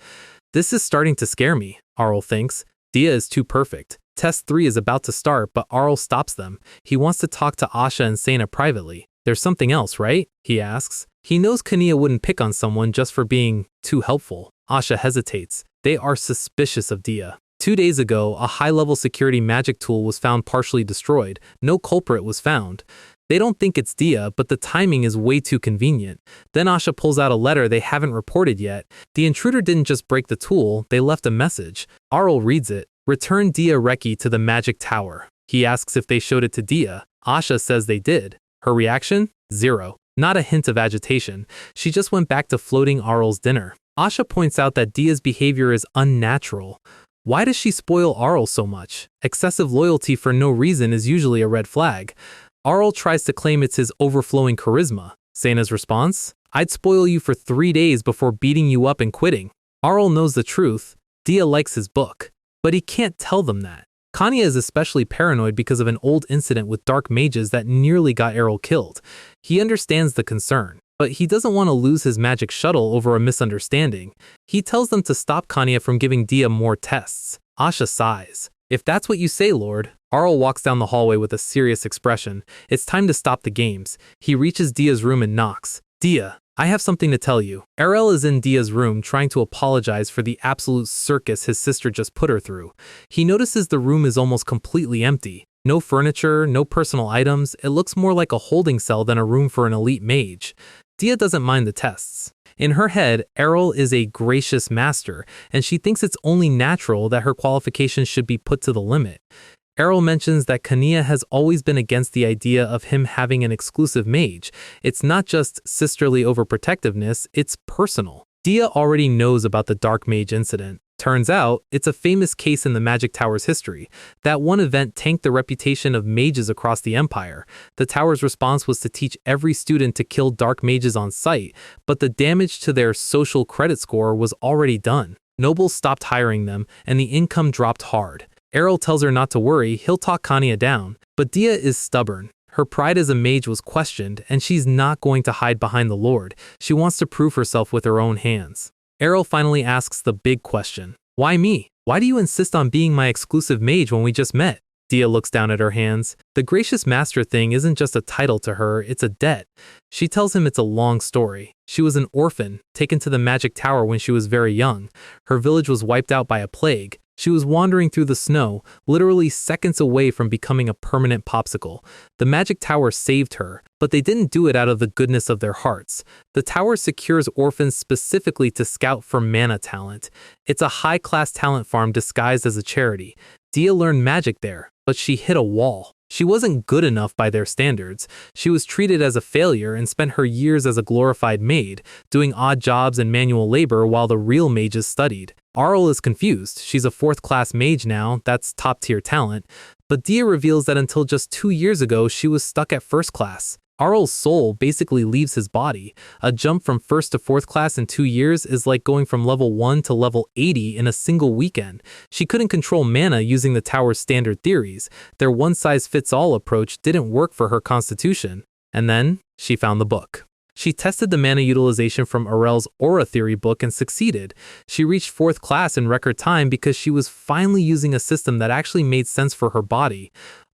This is starting to scare me, Arell thinks. Dia is too perfect. Test 3 is about to start, but Arell stops them. He wants to talk to Asha and Sena privately. There's something else, right? He asks. He knows Kania wouldn't pick on someone just for being too helpful. Asha hesitates. They are suspicious of Dia. 2 days ago, a high-level security magic tool was found partially destroyed. No culprit was found. They don't think it's Dia, but the timing is way too convenient. Then Asha pulls out a letter they haven't reported yet. The intruder didn't just break the tool, they left a message. Arell reads it. Return Dia Reki to the Magic Tower. He asks if they showed it to Dia. Asha says they did. Her reaction? 0. Not a hint of agitation. She just went back to floating Arell's dinner. Asha points out that Dia's behavior is unnatural. Why does she spoil Arell so much? Excessive loyalty for no reason is usually a red flag. Arell tries to claim it's his overflowing charisma. Sena's response? I'd spoil you for 3 days before beating you up and quitting. Arell knows the truth. Dia likes his book. But he can't tell them that. Kanya is especially paranoid because of an old incident with dark mages that nearly got Arell killed. He understands the concern, but he doesn't want to lose his magic shuttle over a misunderstanding. He tells them to stop Kanya from giving Dia more tests. Asha sighs. If that's what you say, Lord. Arell walks down the hallway with a serious expression. It's time to stop the games. He reaches Dia's room and knocks. Dia, I have something to tell you. Arell is in Dia's room trying to apologize for the absolute circus his sister just put her through. He notices the room is almost completely empty. No furniture, no personal items. It looks more like a holding cell than a room for an elite mage. Dia doesn't mind the tests. In her head, Arell is a gracious master, and she thinks it's only natural that her qualifications should be put to the limit. Arell mentions that Kania has always been against the idea of him having an exclusive mage. It's not just sisterly overprotectiveness, it's personal. Dia already knows about the Dark Mage incident. Turns out, it's a famous case in the Magic Tower's history. That one event tanked the reputation of mages across the Empire. The Tower's response was to teach every student to kill dark mages on sight, but the damage to their social credit score was already done. Nobles stopped hiring them, and the income dropped hard. Arell tells her not to worry, he'll talk Kania down. But Dia is stubborn. Her pride as a mage was questioned, and she's not going to hide behind the Lord. She wants to prove herself with her own hands. Arell finally asks the big question. Why me? Why do you insist on being my exclusive mage when we just met? Dia looks down at her hands. The gracious master thing isn't just a title to her, it's a debt. She tells him it's a long story. She was an orphan, taken to the magic tower when she was very young. Her village was wiped out by a plague. She was wandering through the snow, literally seconds away from becoming a permanent popsicle. The magic tower saved her, but they didn't do it out of the goodness of their hearts. The tower secures orphans specifically to scout for mana talent. It's a high-class talent farm disguised as a charity. Dia learned magic there, but she hit a wall. She wasn't good enough by their standards. She was treated as a failure and spent her years as a glorified maid, doing odd jobs and manual labor while the real mages studied. Arell is confused. She's a fourth-class mage now, that's top-tier talent, but Dia reveals that until just 2 years ago she was stuck at first class. Arell's soul basically leaves his body. A jump from first to fourth class in 2 years is like going from level 1 to level 80 in a single weekend. She couldn't control mana using the tower's standard theories. Their one-size-fits-all approach didn't work for her constitution. And then, she found the book. She tested the mana utilization from Arell's Aura Theory book and succeeded. She reached fourth class in record time because she was finally using a system that actually made sense for her body.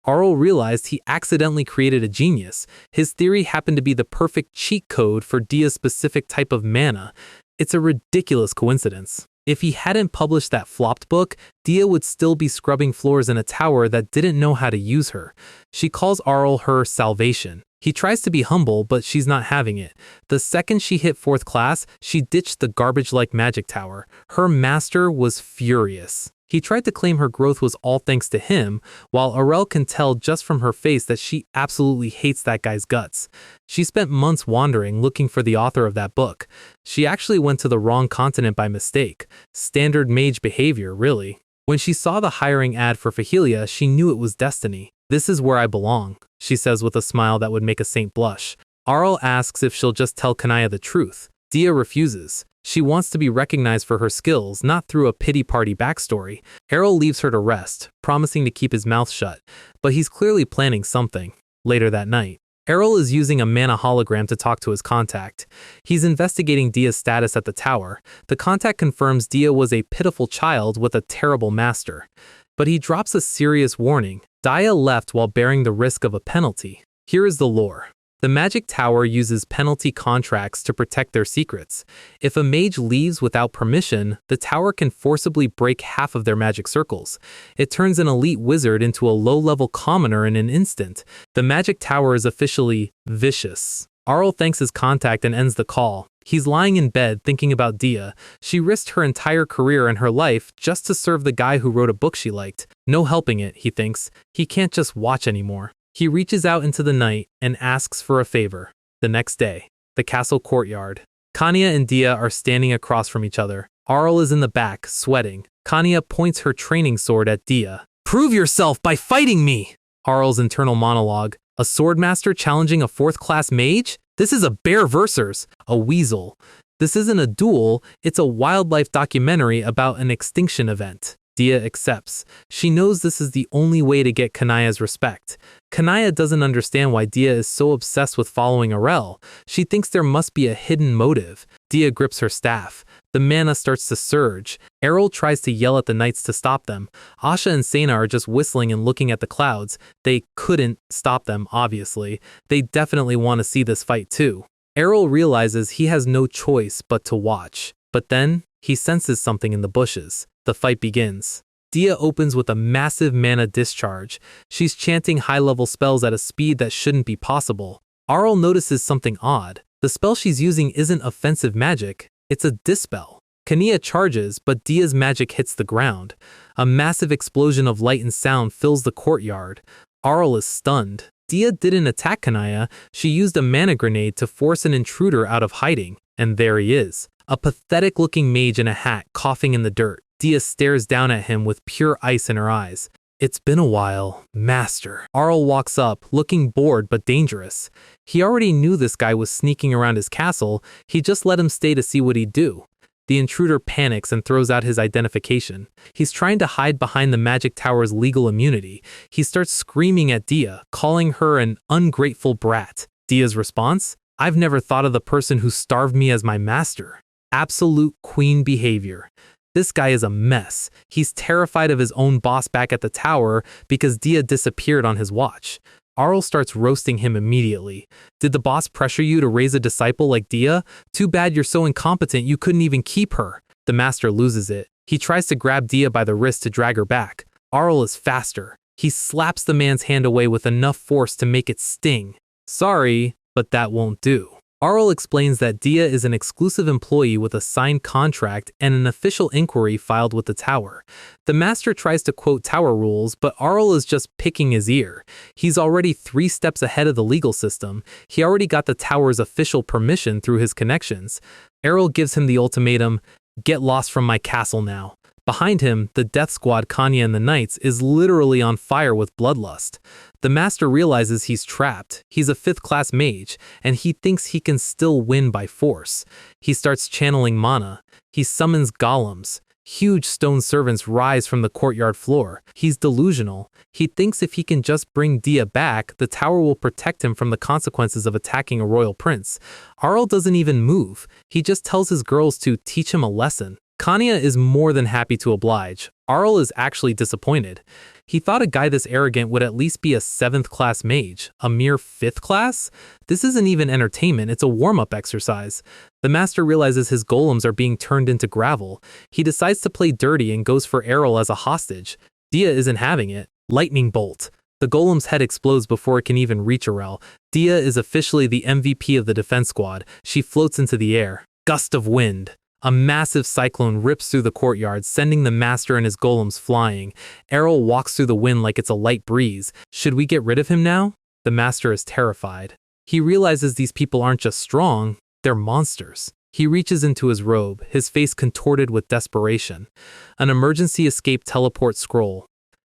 Arell realized he accidentally created a genius. His theory happened to be the perfect cheat code for Dia's specific type of mana. It's a ridiculous coincidence. If he hadn't published that flopped book, Dia would still be scrubbing floors in a tower that didn't know how to use her. She calls Arell her salvation. He tries to be humble, but she's not having it. The second she hit fourth class, she ditched the garbage-like magic tower. Her master was furious. He tried to claim her growth was all thanks to him, while Arell can tell just from her face that she absolutely hates that guy's guts. She spent months wandering looking for the author of that book. She actually went to the wrong continent by mistake. Standard mage behavior, really. When she saw the hiring ad for Fahilia, she knew it was destiny. This is where I belong, she says with a smile that would make a saint blush. Arell asks if she'll just tell Kanaya the truth. Dia refuses. She wants to be recognized for her skills, not through a pity party backstory. Arell leaves her to rest, promising to keep his mouth shut, but he's clearly planning something. Later that night, Arell is using a mana hologram to talk to his contact. He's investigating Dia's status at the tower. The contact confirms Dia was a pitiful child with a terrible master. But he drops a serious warning. Dia left while bearing the risk of a penalty. Here is the lore. The magic tower uses penalty contracts to protect their secrets. If a mage leaves without permission, the tower can forcibly break half of their magic circles. It turns an elite wizard into a low-level commoner in an instant. The magic tower is officially vicious. Arell thanks his contact and ends the call. He's lying in bed thinking about Dia. She risked her entire career and her life just to serve the guy who wrote a book she liked. No helping it, he thinks. He can't just watch anymore. He reaches out into the night and asks for a favor. The next day, the castle courtyard. Kanya and Dia are standing across from each other. Arell is in the back, sweating. Kanya points her training sword at Dia. "Prove yourself by fighting me!" Arell's internal monologue. A swordmaster challenging a fourth-class mage? This is a bear versus a weasel. This isn't a duel, it's a wildlife documentary about an extinction event. Dia accepts. She knows this is the only way to get Kanaya's respect. Kanaya doesn't understand why Dia is so obsessed with following Arell. She thinks there must be a hidden motive. Dia grips her staff. The mana starts to surge. Arell tries to yell at the knights to stop them. Asha and Sena are just whistling and looking at the clouds. They couldn't stop them, obviously. They definitely want to see this fight too. Arell realizes he has no choice but to watch. But then, he senses something in the bushes. The fight begins. Dia opens with a massive mana discharge. She's chanting high-level spells at a speed that shouldn't be possible. Arell notices something odd. The spell she's using isn't offensive magic, it's a dispel. Kania charges, but Dia's magic hits the ground. A massive explosion of light and sound fills the courtyard. Arell is stunned. Dia didn't attack Kanaya, she used a mana grenade to force an intruder out of hiding. And there he is. A pathetic-looking mage in a hat, coughing in the dirt. Dia stares down at him with pure ice in her eyes. "It's been a while, master." Arell walks up, looking bored but dangerous. He already knew this guy was sneaking around his castle, he just let him stay to see what he'd do. The intruder panics and throws out his identification. He's trying to hide behind the magic tower's legal immunity. He starts screaming at Dia, calling her an ungrateful brat. Dia's response? I've never thought of the person who starved me as my master. Absolute queen behavior. This guy is a mess. He's terrified of his own boss back at the tower because Dia disappeared on his watch. Arell starts roasting him immediately. Did the boss pressure you to raise a disciple like Dia? Too bad you're so incompetent you couldn't even keep her. The master loses it. He tries to grab Dia by the wrist to drag her back. Arell is faster. He slaps the man's hand away with enough force to make it sting. Sorry, but that won't do. Arell explains that Dia is an exclusive employee with a signed contract and an official inquiry filed with the tower. The master tries to quote tower rules, but Arell is just picking his ear. He's already 3 steps ahead of the legal system. He already got the tower's official permission through his connections. Arell gives him the ultimatum, get lost from my castle now. Behind him, the death squad Kanya and the Knights is literally on fire with bloodlust. The master realizes he's trapped. He's a 5th-class mage, and he thinks he can still win by force. He starts channeling mana. He summons golems. Huge stone servants rise from the courtyard floor. He's delusional. He thinks if he can just bring Dia back, the tower will protect him from the consequences of attacking a royal prince. Arell doesn't even move. He just tells his girls to teach him a lesson. Kanya is more than happy to oblige. Arell is actually disappointed. He thought a guy this arrogant would at least be a 7th-class mage. A mere 5th class? This isn't even entertainment, it's a warm-up exercise. The master realizes his golems are being turned into gravel. He decides to play dirty and goes for Arell as a hostage. Dia isn't having it. Lightning bolt. The golem's head explodes before it can even reach Arell. Dia is officially the MVP of the defense squad. She floats into the air. Gust of wind. A massive cyclone rips through the courtyard, sending the master and his golems flying. Arell walks through the wind like it's a light breeze. Should we get rid of him now? The master is terrified. He realizes these people aren't just strong, they're monsters. He reaches into his robe, his face contorted with desperation. An emergency escape teleport scroll.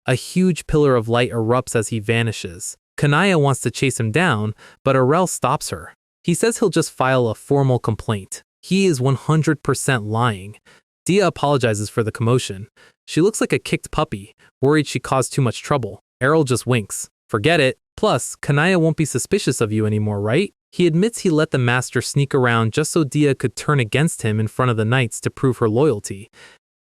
A huge pillar of light erupts as he vanishes. Kanaya wants to chase him down, but Arell stops her. He says he'll just file a formal complaint. He is 100% lying. Dia apologizes for the commotion. She looks like a kicked puppy, worried she caused too much trouble. Arell just winks. Forget it. Plus, Kanaya won't be suspicious of you anymore, right? He admits he let the master sneak around just so Dia could turn against him in front of the Knights to prove her loyalty.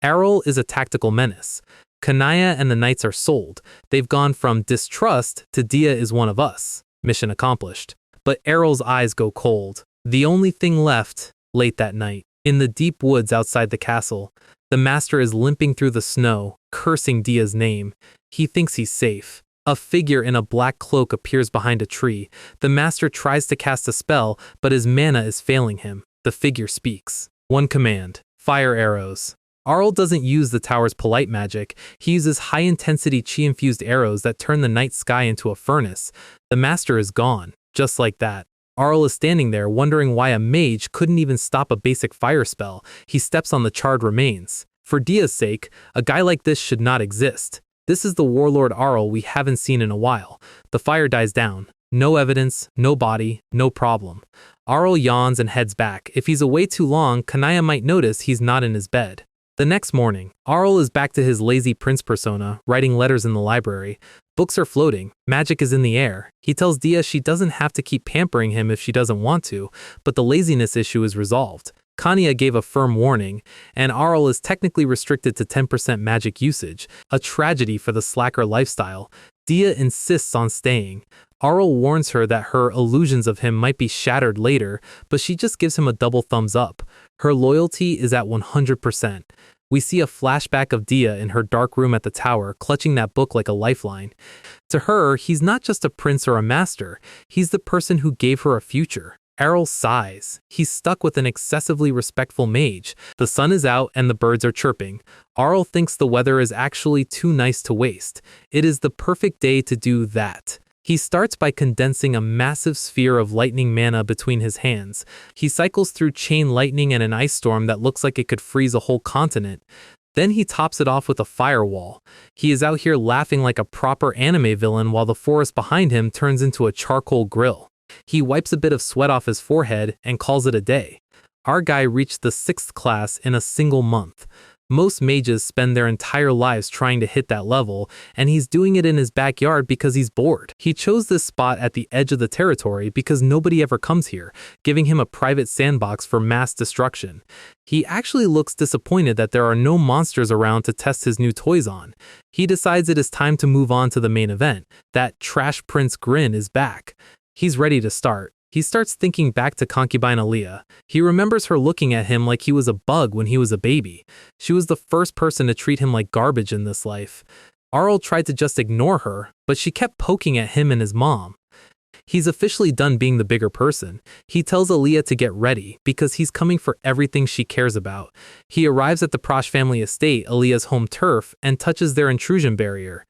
Arell is a tactical menace. Kanaya and the Knights are sold. They've gone from distrust to Dia is one of us. Mission accomplished. But Arell's eyes go cold. The only thing left. Late that night, in the deep woods outside the castle, the master is limping through the snow, cursing Dia's name. He thinks he's safe. A figure in a black cloak appears behind a tree. The master tries to cast a spell, but his mana is failing him. The figure speaks. One command: fire arrows. Arell doesn't use the tower's polite magic. He uses high-intensity chi-infused arrows that turn the night sky into a furnace. The master is gone, just like that. Arell is standing there wondering why a mage couldn't even stop a basic fire spell. He steps on the charred remains. For Dia's sake, a guy like this should not exist. This is the warlord Arell we haven't seen in a while. The fire dies down. No evidence, no body, no problem. Arell yawns and heads back. If he's away too long, Kanaya might notice he's not in his bed. The next morning, Arell is back to his lazy prince persona, writing letters in the library. Books are floating, magic is in the air. He tells Dia she doesn't have to keep pampering him if she doesn't want to, but the laziness issue is resolved. Kanya gave a firm warning, and Arell is technically restricted to 10% magic usage, a tragedy for the slacker lifestyle. Dia insists on staying. Arell warns her that her illusions of him might be shattered later, but she just gives him a double thumbs up. Her loyalty is at 100%. We see a flashback of Dia in her dark room at the tower, clutching that book like a lifeline. To her, he's not just a prince or a master, he's the person who gave her a future. Arell sighs. He's stuck with an excessively respectful mage. The sun is out and the birds are chirping. Arell thinks the weather is actually too nice to waste. It is the perfect day to do that. He starts by condensing a massive sphere of lightning mana between his hands. He cycles through chain lightning and an ice storm that looks like it could freeze a whole continent. Then he tops it off with a firewall. He is out here laughing like a proper anime villain while the forest behind him turns into a charcoal grill. He wipes a bit of sweat off his forehead and calls it a day. Our guy reached the 6th class in a single month. Most mages spend their entire lives trying to hit that level, and he's doing it in his backyard because he's bored. He chose this spot at the edge of the territory because nobody ever comes here, giving him a private sandbox for mass destruction. He actually looks disappointed that there are no monsters around to test his new toys on. He decides it is time to move on to the main event. That Trash Prince grin is back. He's ready to start. He starts thinking back to concubine Aaliyah. He remembers her looking at him like he was a bug when he was a baby. She was the first person to treat him like garbage in this life. Arell tried to just ignore her, but she kept poking at him and his mom. He's officially done being the bigger person. He tells Aaliyah to get ready because he's coming for everything she cares about. He arrives at the Prosh family estate, Aaliyah's home turf, and touches their intrusion barrier.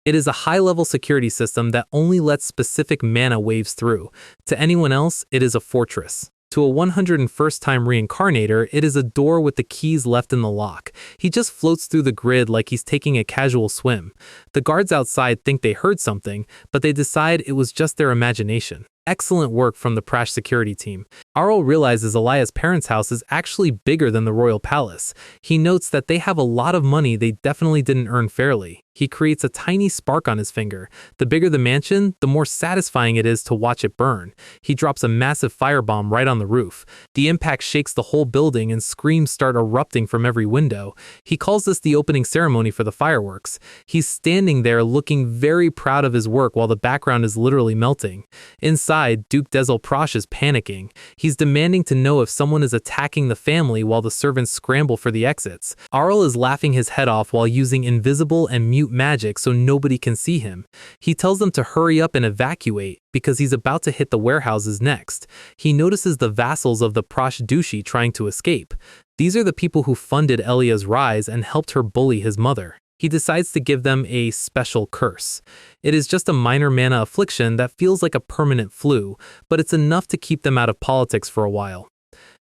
It is a high-level security system that only lets specific mana waves through. To anyone else, it is a fortress. To a 101st-time Reincarnator, it is a door with the keys left in the lock. He just floats through the grid like he's taking a casual swim. The guards outside think they heard something, but they decide it was just their imagination. Excellent work from the Prash security team. Arell realizes Aaliyah's parents' house is actually bigger than the royal palace. He notes that they have a lot of money they definitely didn't earn fairly. He creates a tiny spark on his finger. The bigger the mansion, the more satisfying it is to watch it burn. He drops a massive firebomb right on the roof. The impact shakes the whole building and screams start erupting from every window. He calls this the opening ceremony for the fireworks. He's standing there looking very proud of his work while the background is literally melting. Inside, Duke Dezel Prosh is panicking. He's demanding to know if someone is attacking the family while the servants scramble for the exits. Arell is laughing his head off while using invisible and mute magic so nobody can see him. He tells them to hurry up and evacuate because he's about to hit the warehouses next. He notices the vassals of the Prosh Duchy trying to escape. These are the people who funded Elia's rise and helped her bully his mother. He decides to give them a special curse. It is just a minor mana affliction that feels like a permanent flu, but it's enough to keep them out of politics for a while.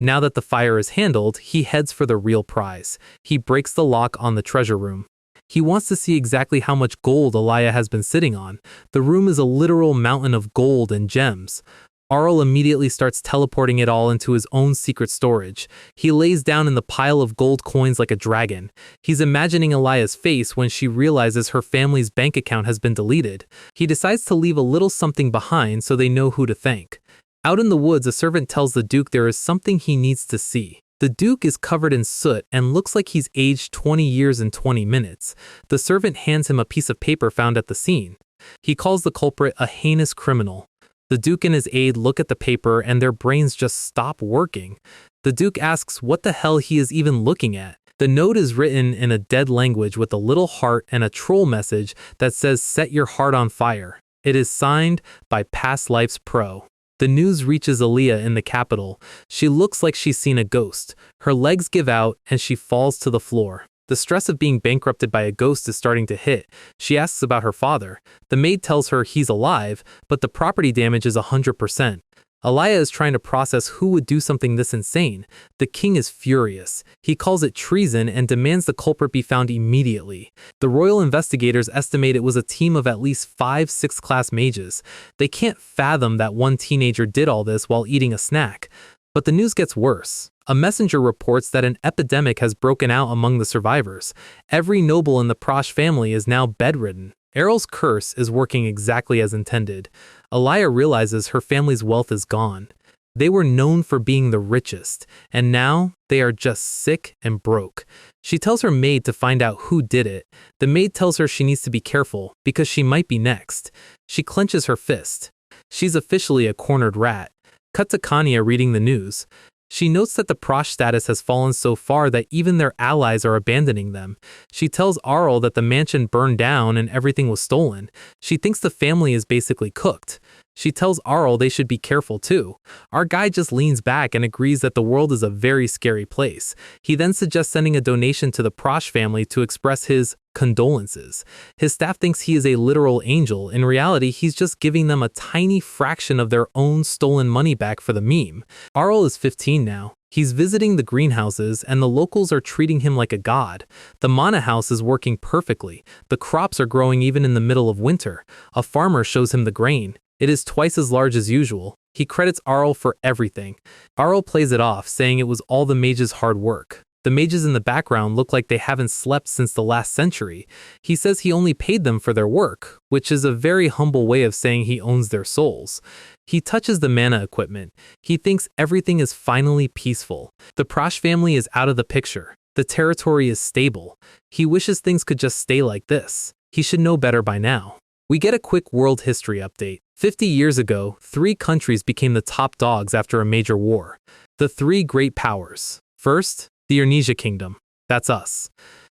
Now that the fire is handled, he heads for the real prize. He breaks the lock on the treasure room. He wants to see exactly how much gold Aaliyah has been sitting on. The room is a literal mountain of gold and gems. Arell immediately starts teleporting it all into his own secret storage. He lays down in the pile of gold coins like a dragon. He's imagining Aaliyah's face when she realizes her family's bank account has been deleted. He decides to leave a little something behind so they know who to thank. Out in the woods, a servant tells the Duke there is something he needs to see. The Duke is covered in soot and looks like he's aged 20 years in 20 minutes. The servant hands him a piece of paper found at the scene. He calls the culprit a heinous criminal. The Duke and his aide look at the paper and their brains just stop working. The Duke asks what the hell he is even looking at. The note is written in a dead language with a little heart and a troll message that says "Set your heart on fire." It is signed by Past Lives Pro. The news reaches Aaliyah in the capital. She looks like she's seen a ghost. Her legs give out and she falls to the floor. The stress of being bankrupted by a ghost is starting to hit. She asks about her father. The maid tells her he's alive, but the property damage is 100%. Aaliyah is trying to process who would do something this insane. The king is furious. He calls it treason and demands the culprit be found immediately. The royal investigators estimate it was a team of at least 5 6th-class mages. They can't fathom that one teenager did all this while eating a snack. But the news gets worse. A messenger reports that an epidemic has broken out among the survivors. Every noble in the Prosh family is now bedridden. Arell's curse is working exactly as intended. Aaliyah realizes her family's wealth is gone. They were known for being the richest, and now they are just sick and broke. She tells her maid to find out who did it. The maid tells her she needs to be careful because she might be next. She clenches her fist. She's officially a cornered rat. Cut to Kanya reading the news. She notes that the Prosh status has fallen so far that even their allies are abandoning them. She tells Arell that the mansion burned down and everything was stolen. She thinks the family is basically cooked. She tells Arell they should be careful too. Our guy just leans back and agrees that the world is a very scary place. He then suggests sending a donation to the Prosh family to express his condolences. His staff thinks he is a literal angel. In reality, he's just giving them a tiny fraction of their own stolen money back for the meme. Arell is 15 now. He's visiting the greenhouses and the locals are treating him like a god. The Mana house is working perfectly. The crops are growing even in the middle of winter. A farmer shows him the grain. It is twice as large as usual. He credits Arell for everything. Arell plays it off, saying it was all the mages' hard work. The mages in the background look like they haven't slept since the last century. He says he only paid them for their work, which is a very humble way of saying he owns their souls. He touches the mana equipment. He thinks everything is finally peaceful. The Prash family is out of the picture. The territory is stable. He wishes things could just stay like this. He should know better by now. We get a quick world history update. 50 years ago, 3 countries became the top dogs after a major war. The 3 great powers. First, the Ernesia Kingdom. That's us.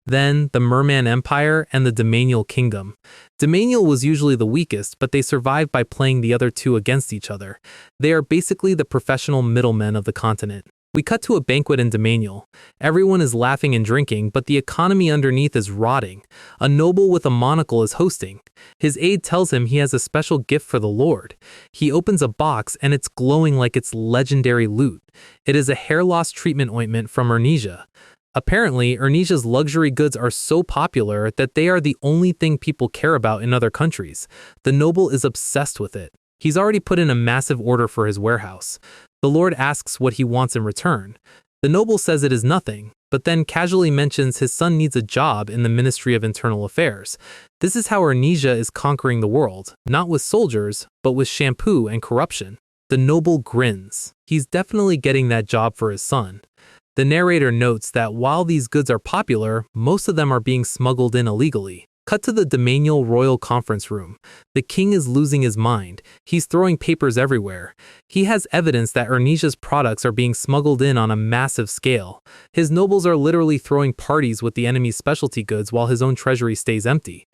Then, the Merman Empire and the Domanial Kingdom. Domanial was usually the weakest, but they survived by playing the other 2 against each other. They are basically the professional middlemen of the continent. We cut to a banquet in Domanial. Everyone is laughing and drinking, but the economy underneath is rotting. A noble with a monocle is hosting. His aide tells him he has a special gift for the Lord. He opens a box and it's glowing like it's legendary loot. It is a hair loss treatment ointment from Ernesia. Apparently, Ernesia's luxury goods are so popular that they are the only thing people care about in other countries. The noble is obsessed with it. He's already put in a massive order for his warehouse. The Lord asks what he wants in return. The noble says it is nothing, but then casually mentions his son needs a job in the Ministry of Internal Affairs. This is how Ernesia is conquering the world, not with soldiers, but with shampoo and corruption. The noble grins. He's definitely getting that job for his son. The narrator notes that while these goods are popular, most of them are being smuggled in illegally. Cut to the Domanial Royal Conference Room. The king is losing his mind. He's throwing papers everywhere. He has evidence that Ernesia's products are being smuggled in on a massive scale. His nobles are literally throwing parties with the enemy's specialty goods while his own treasury stays empty.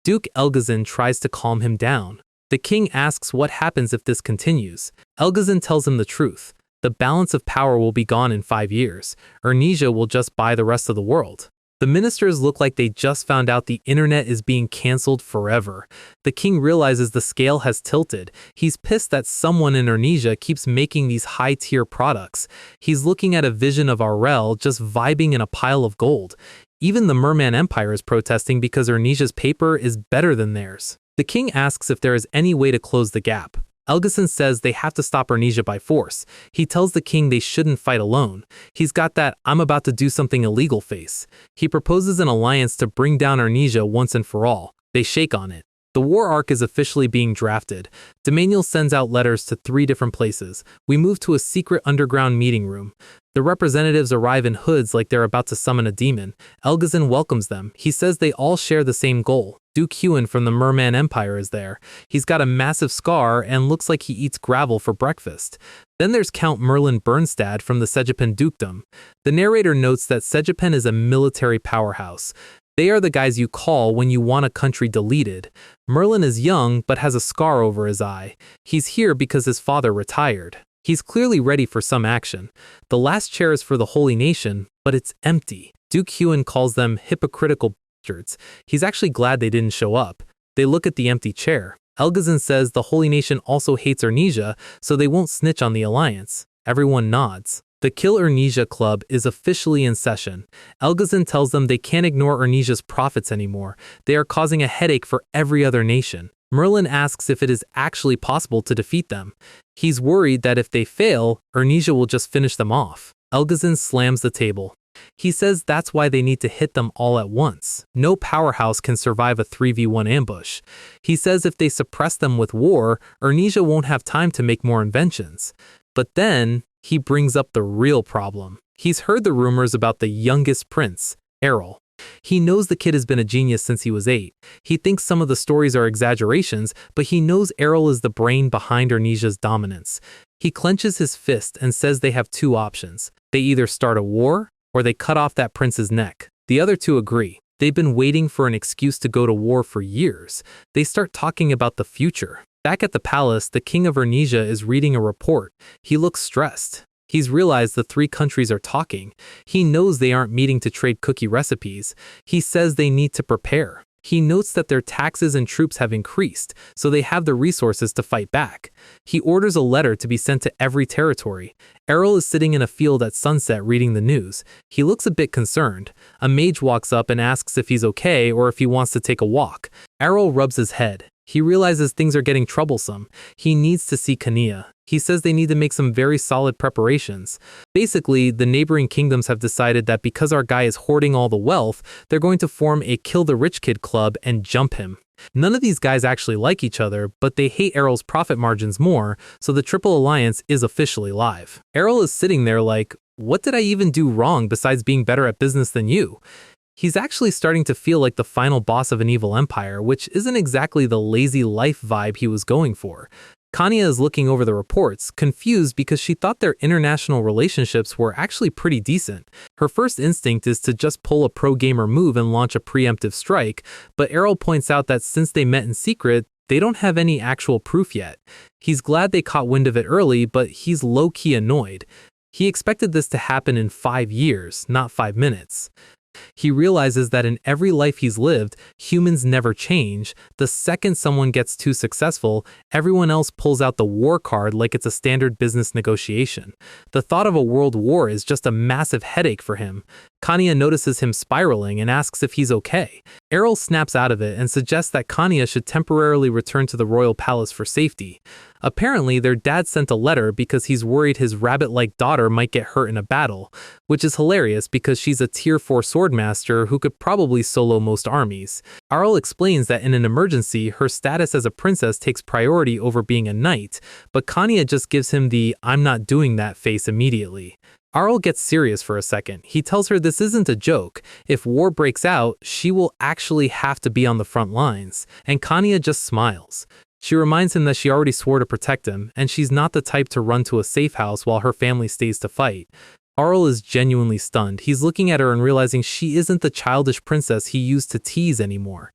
Duke Elgazin tries to calm him down. The king asks what happens if this continues. Elgazin tells him the truth. The balance of power will be gone in 5 years. Ernesia will just buy the rest of the world. The ministers look like they just found out the internet is being cancelled forever. The king realizes the scale has tilted. He's pissed that someone in Ernesia keeps making these high-tier products. He's looking at a vision of Arell just vibing in a pile of gold. Even the Merman Empire is protesting because Ernesia's paper is better than theirs. The king asks if there is any way to close the gap. Elgazin says they have to stop Ernesia by force. He tells the king they shouldn't fight alone. He's got that "I'm about to do something illegal" face. He proposes an alliance to bring down Ernesia once and for all. They shake on it. The war arc is officially being drafted. Domanial sends out letters to 3 different places. We move to a secret underground meeting room. The representatives arrive in hoods like they're about to summon a demon. Elgazin welcomes them. He says they all share the same goal. Duke Huan from the Merman Empire is there. He's got a massive scar and looks like he eats gravel for breakfast. Then there's Count Merlin Bernstad from the Sejepen Dukedom. The narrator notes that Sejepen is a military powerhouse. They are the guys you call when you want a country deleted. Merlin is young but has a scar over his eye. He's here because his father retired. He's clearly ready for some action. The last chair is for the Holy Nation, but it's empty. Duke Huan calls them hypocritical bastards. He's actually glad they didn't show up. They look at the empty chair. Elgazin says the Holy Nation also hates Ernesia, so they won't snitch on the alliance. Everyone nods. The Kill Ernesia Club is officially in session. Elgazin tells them they can't ignore Ernesia's profits anymore. They are causing a headache for every other nation. Merlin asks if it is actually possible to defeat them. He's worried that if they fail, Ernesia will just finish them off. Elgazin slams the table. He says that's why they need to hit them all at once. No powerhouse can survive a 3v1 ambush. He says if they suppress them with war, Ernesia won't have time to make more inventions. But then, he brings up the real problem. He's heard the rumors about the youngest prince, Arell. He knows the kid has been a genius since he was 8. He thinks some of the stories are exaggerations, but he knows Arell is the brain behind Ernesia's dominance. He clenches his fist and says they have 2 options. They either start a war, or they cut off that prince's neck. The other 2 agree. They've been waiting for an excuse to go to war for years. They start talking about the future. Back at the palace, the king of Ernesia is reading a report. He looks stressed. He's realized the 3 countries are talking. He knows they aren't meeting to trade cookie recipes. He says they need to prepare. He notes that their taxes and troops have increased, so they have the resources to fight back. He orders a letter to be sent to every territory. Arell is sitting in a field at sunset reading the news. He looks a bit concerned. A mage walks up and asks if he's okay or if he wants to take a walk. Arell rubs his head. He realizes things are getting troublesome. He needs to see Kania. He says they need to make some very solid preparations. Basically, the neighboring kingdoms have decided that because our guy is hoarding all the wealth, they're going to form a kill the rich kid club and jump him. None of these guys actually like each other, but they hate Arell's profit margins more, so the Triple Alliance is officially live. Arell is sitting there like, what did I even do wrong besides being better at business than you? He's actually starting to feel like the final boss of an evil empire, which isn't exactly the lazy life vibe he was going for. Kania is looking over the reports, confused because she thought their international relationships were actually pretty decent. Her first instinct is to just pull a pro-gamer move and launch a preemptive strike, but Arell points out that since they met in secret, they don't have any actual proof yet. He's glad they caught wind of it early, but he's low-key annoyed. He expected this to happen in 5 years, not 5 minutes. He realizes that in every life he's lived, humans never change. The second someone gets too successful, everyone else pulls out the war card like it's a standard business negotiation. The thought of a world war is just a massive headache for him. Kania notices him spiraling and asks if he's okay. Arell snaps out of it and suggests that Kania should temporarily return to the royal palace for safety. Apparently, their dad sent a letter because he's worried his rabbit-like daughter might get hurt in a battle, which is hilarious because she's a tier 4 swordmaster who could probably solo most armies. Arell explains that in an emergency, her status as a princess takes priority over being a knight, but Kania just gives him the "I'm not doing that" face immediately. Arell gets serious for a second. He tells her this isn't a joke. If war breaks out, she will actually have to be on the front lines, and Kania just smiles. She reminds him that she already swore to protect him, and she's not the type to run to a safe house while her family stays to fight. Arell is genuinely stunned. He's looking at her and realizing she isn't the childish princess he used to tease anymore.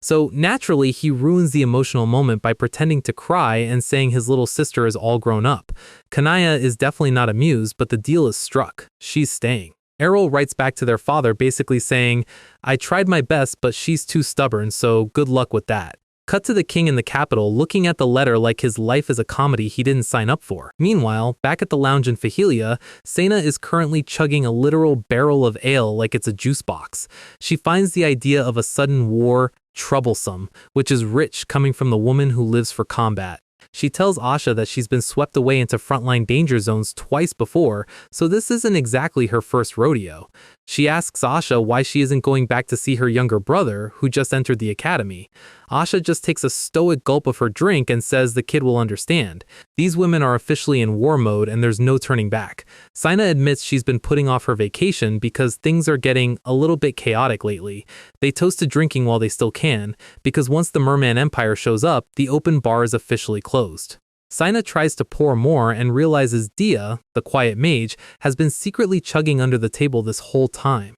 So naturally, he ruins the emotional moment by pretending to cry and saying his little sister is all grown up. Kania is definitely not amused, but the deal is struck. She's staying. Arell writes back to their father basically saying, "I tried my best, but she's too stubborn, so good luck with that." Cut to the king in the capital looking at the letter like his life is a comedy he didn't sign up for. Meanwhile, back at the lounge in Fahilia, Sena is currently chugging a literal barrel of ale like it's a juice box. She finds the idea of a sudden war troublesome, which is rich coming from the woman who lives for combat. She tells Asha that she's been swept away into frontline danger zones twice before, so this isn't exactly her first rodeo. She asks Asha why she isn't going back to see her younger brother, who just entered the academy. Asha just takes a stoic gulp of her drink and says the kid will understand. These women are officially in war mode and there's no turning back. Sina admits she's been putting off her vacation because things are getting a little bit chaotic lately. They toast to drinking while they still can, because once the Merman Empire shows up, the open bar is officially closed. Sina tries to pour more and realizes Dia, the quiet mage, has been secretly chugging under the table this whole time.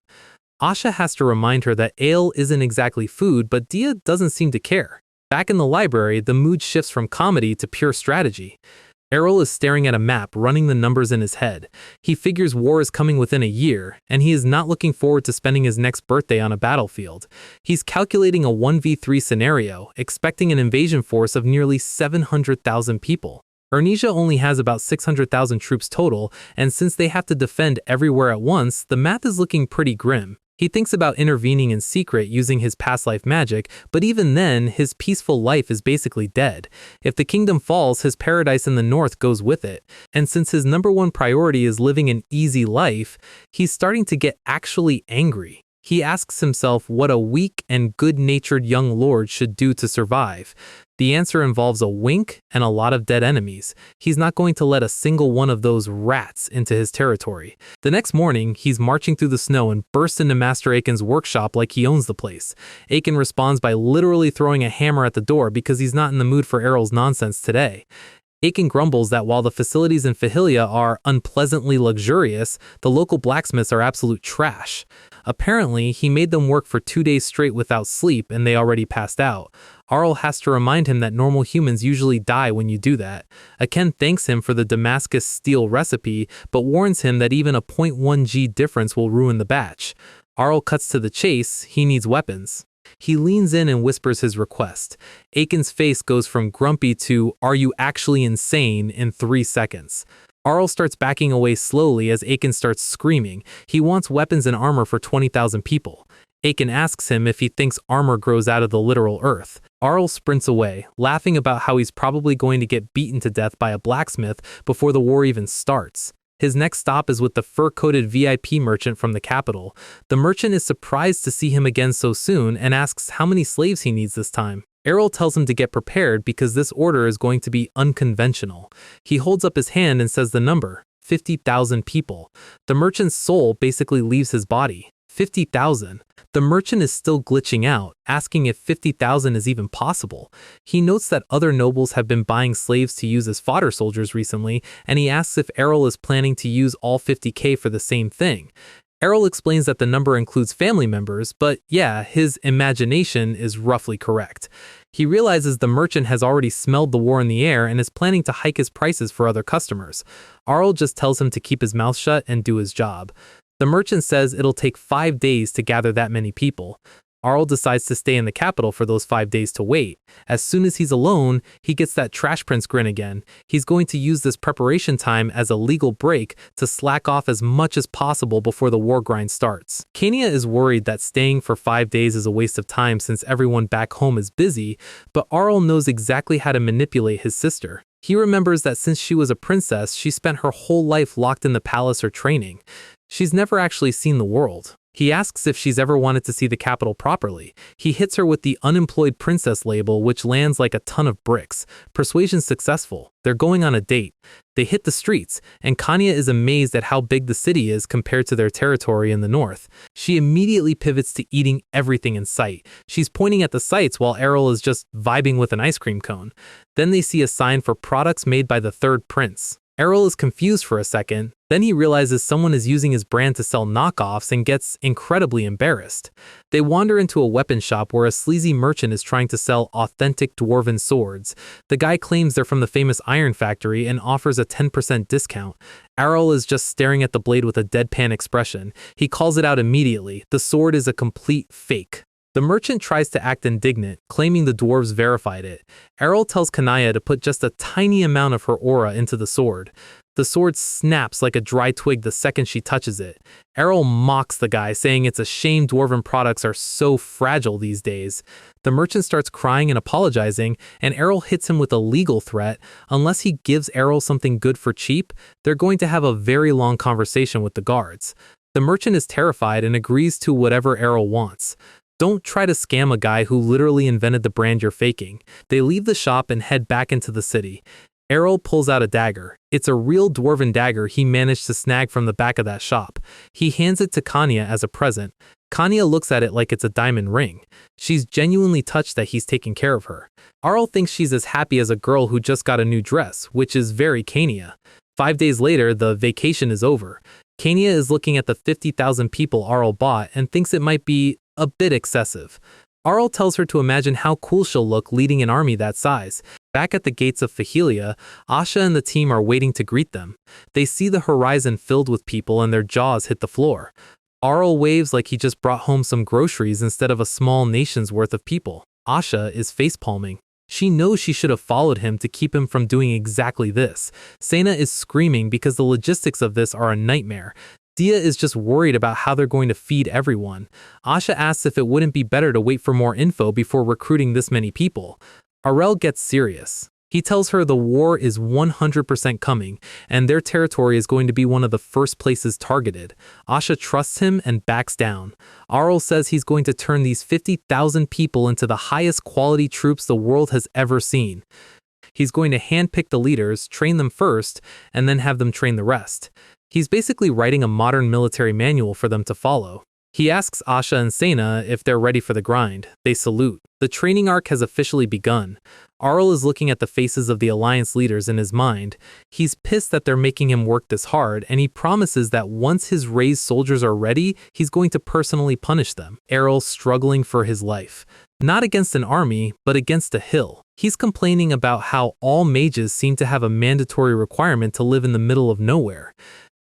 Asha has to remind her that ale isn't exactly food, but Dia doesn't seem to care. Back in the library, the mood shifts from comedy to pure strategy. Arell is staring at a map, running the numbers in his head. He figures war is coming within a year, and he is not looking forward to spending his next birthday on a battlefield. He's calculating a 1v3 scenario, expecting an invasion force of nearly 700,000 people. Ernesia only has about 600,000 troops total, and since they have to defend everywhere at once, the math is looking pretty grim. He thinks about intervening in secret using his past life magic, but even then, his peaceful life is basically dead. If the kingdom falls, his paradise in the north goes with it. And since his #1 priority is living an easy life, he's starting to get actually angry. He asks himself what a weak and good-natured young lord should do to survive. The answer involves a wink and a lot of dead enemies. He's not going to let a single one of those rats into his territory. The next morning, he's marching through the snow and bursts into Master Aiken's workshop like he owns the place. Aiken responds by literally throwing a hammer at the door because he's not in the mood for Arell's nonsense today. Aiken grumbles that while the facilities in Fahilia are unpleasantly luxurious, the local blacksmiths are absolute trash. Apparently, he made them work for 2 days straight without sleep and they already passed out. Arell has to remind him that normal humans usually die when you do that. Aken thanks him for the Damascus steel recipe, but warns him that even a 0.1 G difference will ruin the batch. Arell cuts to the chase. He needs weapons. He leans in and whispers his request. Aiken's face goes from grumpy to "Are you actually insane?" in 3 seconds. Arell starts backing away slowly as Aiken starts screaming. He wants weapons and armor for 20,000 people. Aiken asks him if he thinks armor grows out of the literal earth. Arell sprints away, laughing about how he's probably going to get beaten to death by a blacksmith before the war even starts. His next stop is with the fur-coated VIP merchant from the capital. The merchant is surprised to see him again so soon and asks how many slaves he needs this time. Arell tells him to get prepared because this order is going to be unconventional. He holds up his hand and says the number, 50,000 people. The merchant's soul basically leaves his body. 50,000. The merchant is still glitching out, asking if 50,000 is even possible. He notes that other nobles have been buying slaves to use as fodder soldiers recently, and he asks if Arell is planning to use all 50k for the same thing. Arell explains that the number includes family members, but yeah, his imagination is roughly correct. He realizes the merchant has already smelled the war in the air and is planning to hike his prices for other customers. Arell just tells him to keep his mouth shut and do his job. The merchant says it'll take 5 days to gather that many people. Arell decides to stay in the capital for those 5 days to wait. As soon as he's alone, he gets that Trash Prince grin again. He's going to use this preparation time as a legal break to slack off as much as possible before the war grind starts. Kenya is worried that staying for 5 days is a waste of time since everyone back home is busy, but Arell knows exactly how to manipulate his sister. He remembers that since she was a princess, she spent her whole life locked in the palace or training. She's never actually seen the world. He asks if she's ever wanted to see the capital properly. He hits her with the unemployed princess label, which lands like a ton of bricks. Persuasion successful. They're going on a date. They hit the streets, and Kanya is amazed at how big the city is compared to their territory in the north. She immediately pivots to eating everything in sight. She's pointing at the sights while Arell is just vibing with an ice cream cone. Then they see a sign for products made by the third prince. Arell is confused for a second, then he realizes someone is using his brand to sell knockoffs and gets incredibly embarrassed. They wander into a weapon shop where a sleazy merchant is trying to sell authentic dwarven swords. The guy claims they're from the famous iron factory and offers a 10% discount. Arell is just staring at the blade with a deadpan expression. He calls it out immediately. The sword is a complete fake. The merchant tries to act indignant, claiming the dwarves verified it. Arell tells Kanaya to put just a tiny amount of her aura into the sword. The sword snaps like a dry twig the second she touches it. Arell mocks the guy, saying it's a shame dwarven products are so fragile these days. The merchant starts crying and apologizing, and Arell hits him with a legal threat. Unless he gives Arell something good for cheap, they're going to have a very long conversation with the guards. The merchant is terrified and agrees to whatever Arell wants. Don't try to scam a guy who literally invented the brand you're faking. They leave the shop and head back into the city. Arell pulls out a dagger. It's a real dwarven dagger he managed to snag from the back of that shop. He hands it to Kanya as a present. Kanya looks at it like it's a diamond ring. She's genuinely touched that he's taking care of her. Arell thinks she's as happy as a girl who just got a new dress, which is very Kanya. 5 days later, the vacation is over. Kanya is looking at the 50,000 people Arell bought and thinks it might be a bit excessive. Arell tells her to imagine how cool she'll look leading an army that size. Back at the gates of Fahilia, Asha and the team are waiting to greet them. They see the horizon filled with people and their jaws hit the floor. Arell waves like he just brought home some groceries instead of a small nation's worth of people. Asha is facepalming. She knows she should have followed him to keep him from doing exactly this. Sena is screaming because the logistics of this are a nightmare. Dia is just worried about how they're going to feed everyone. Asha asks if it wouldn't be better to wait for more info before recruiting this many people. Arell gets serious. He tells her the war is 100% coming, and their territory is going to be one of the first places targeted. Asha trusts him and backs down. Arell says he's going to turn these 50,000 people into the highest quality troops the world has ever seen. He's going to handpick the leaders, train them first, and then have them train the rest. He's basically writing a modern military manual for them to follow. He asks Asha and Sena if they're ready for the grind. They salute. The training arc has officially begun. Arell is looking at the faces of the Alliance leaders in his mind. He's pissed that they're making him work this hard, and he promises that once his raised soldiers are ready, he's going to personally punish them. Arell struggling for his life. Not against an army, but against a hill. He's complaining about how all mages seem to have a mandatory requirement to live in the middle of nowhere.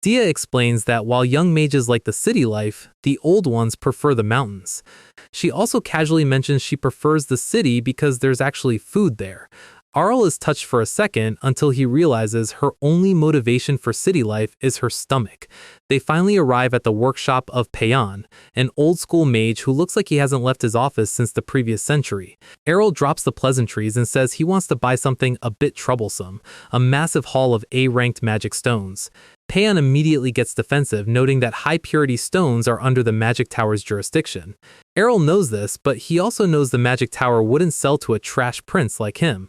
Dia explains that while young mages like the city life, the old ones prefer the mountains. She also casually mentions she prefers the city because there's actually food there. Arell is touched for a second until he realizes her only motivation for city life is her stomach. They finally arrive at the workshop of Pena, an old-school mage who looks like he hasn't left his office since the previous century. Arell drops the pleasantries and says he wants to buy something a bit troublesome, a massive haul of A-ranked magic stones. Pena immediately gets defensive, noting that high-purity stones are under the Magic Tower's jurisdiction. Arell knows this, but he also knows the Magic Tower wouldn't sell to a trash prince like him.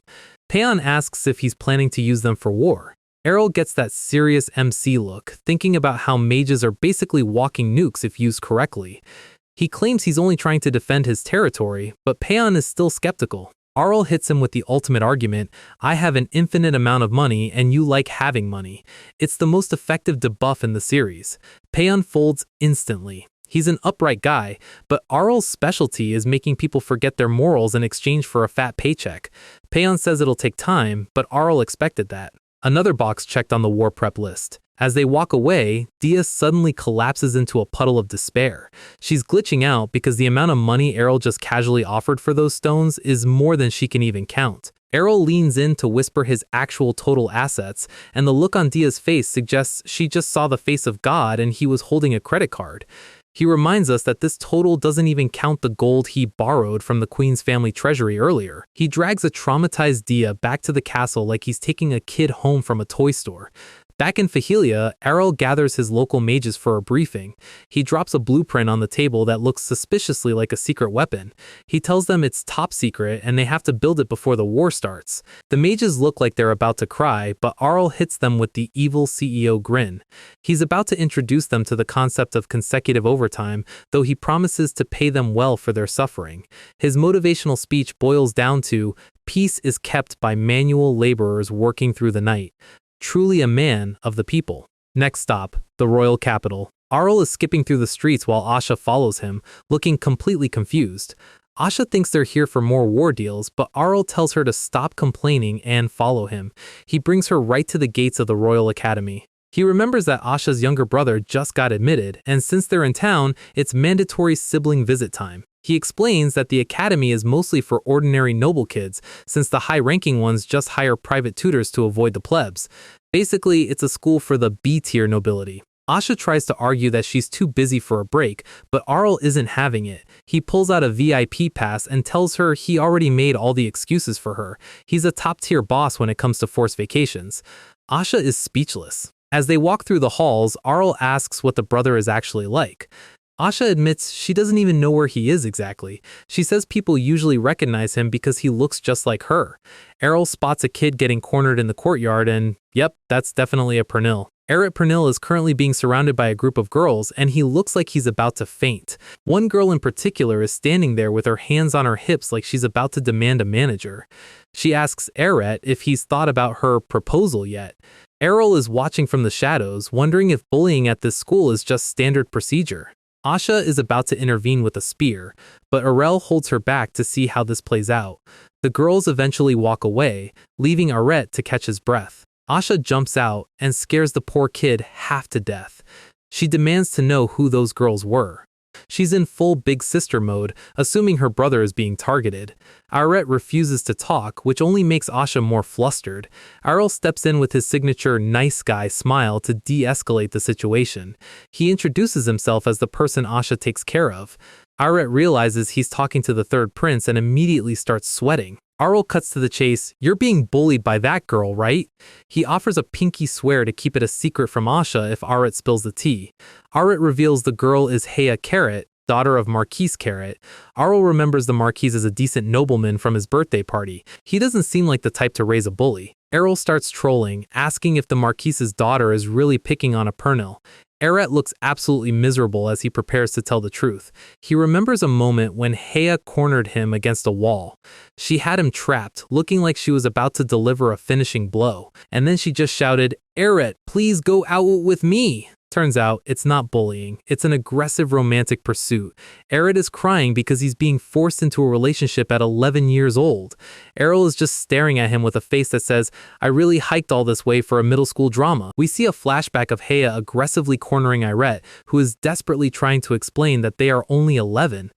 Pena asks if he's planning to use them for war. Arell gets that serious MC look, thinking about how mages are basically walking nukes if used correctly. He claims he's only trying to defend his territory, but Pena is still skeptical. Arell hits him with the ultimate argument: I have an infinite amount of money and you like having money. It's the most effective debuff in the series. Pena folds instantly. He's an upright guy, but Arell's specialty is making people forget their morals in exchange for a fat paycheck. Pena says it'll take time, but Arell expected that. Another box checked on the war prep list. As they walk away, Dia suddenly collapses into a puddle of despair. She's glitching out because the amount of money Arell just casually offered for those stones is more than she can even count. Arell leans in to whisper his actual total assets, and the look on Dia's face suggests she just saw the face of God and he was holding a credit card. He reminds us that this total doesn't even count the gold he borrowed from the Queen's family treasury earlier. He drags a traumatized Dia back to the castle like he's taking a kid home from a toy store. Back in Fahilia, Arell gathers his local mages for a briefing. He drops a blueprint on the table that looks suspiciously like a secret weapon. He tells them it's top secret and they have to build it before the war starts. The mages look like they're about to cry, but Arell hits them with the evil CEO grin. He's about to introduce them to the concept of consecutive overtime, though he promises to pay them well for their suffering. His motivational speech boils down to, peace is kept by manual laborers working through the night. Truly a man of the people. Next stop, the royal capital. Arell is skipping through the streets while Asha follows him, looking completely confused. Asha thinks they're here for more war deals, but Arell tells her to stop complaining and follow him. He brings her right to the gates of the Royal Academy. He remembers that Asha's younger brother just got admitted, and since they're in town, it's mandatory sibling visit time. He explains that the academy is mostly for ordinary noble kids, since the high-ranking ones just hire private tutors to avoid the plebs. Basically, it's a school for the B-tier nobility. Asha tries to argue that she's too busy for a break, but Arell isn't having it. He pulls out a VIP pass and tells her he already made all the excuses for her. He's a top-tier boss when it comes to forced vacations. Asha is speechless. As they walk through the halls, Arell asks what the brother is actually like. Asha admits she doesn't even know where he is exactly. She says people usually recognize him because he looks just like her. Arell spots a kid getting cornered in the courtyard and, yep, that's definitely a Pernil. Pernil is currently being surrounded by a group of girls and he looks like he's about to faint. One girl in particular is standing there with her hands on her hips like she's about to demand a manager. She asks Arell if he's thought about her proposal yet. Arell is watching from the shadows, wondering if bullying at this school is just standard procedure. Asha is about to intervene with a spear, but Arell holds her back to see how this plays out. The girls eventually walk away, leaving Arell to catch his breath. Asha jumps out and scares the poor kid half to death. She demands to know who those girls were. She's in full big sister mode, assuming her brother is being targeted. Arell refuses to talk, which only makes Asha more flustered. Arell steps in with his signature nice guy smile to de-escalate the situation. He introduces himself as the person Asha takes care of. Arell realizes he's talking to the third prince and immediately starts sweating. Arell cuts to the chase. You're being bullied by that girl, right? He offers a pinky swear to keep it a secret from Asha if Arell spills the tea. Arell reveals the girl is Heya Carrot, daughter of Marquis Carrot. Arell remembers the Marquis as a decent nobleman from his birthday party. He doesn't seem like the type to raise a bully. Arell starts trolling, asking if the Marquis's daughter is really picking on a Pernil. Arell looks absolutely miserable as he prepares to tell the truth. He remembers a moment when Heya cornered him against a wall. She had him trapped, looking like she was about to deliver a finishing blow. And then she just shouted, "Arell, please go out with me." Turns out, it's not bullying. It's an aggressive romantic pursuit. Arell is crying because he's being forced into a relationship at 11 years old. Arell is just staring at him with a face that says, "I really hiked all this way for a middle school drama." We see a flashback of Heya aggressively cornering Arell, who is desperately trying to explain that they are only 11.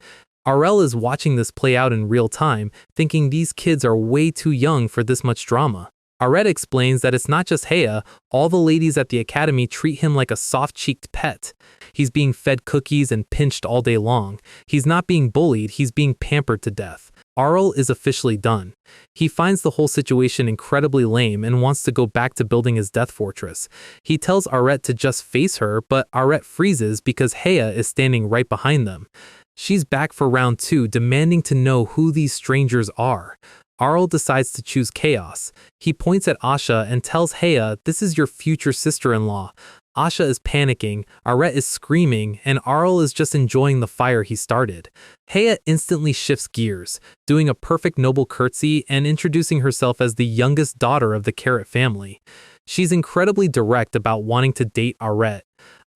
Arell is watching this play out in real time, thinking these kids are way too young for this much drama. Arell explains that it's not just Hea, all the ladies at the academy treat him like a soft-cheeked pet. He's being fed cookies and pinched all day long. He's not being bullied, he's being pampered to death. Arell is officially done. He finds the whole situation incredibly lame and wants to go back to building his death fortress. He tells Arell to just face her, but Arell freezes because Hea is standing right behind them. She's back for round 2, demanding to know who these strangers are. Arell decides to choose chaos. He points at Asha and tells Hea, "This is your future sister-in-law." Asha is panicking, Arell is screaming, and Arell is just enjoying the fire he started. Hea instantly shifts gears, doing a perfect noble curtsy and introducing herself as the youngest daughter of the Carrot family. She's incredibly direct about wanting to date Arell.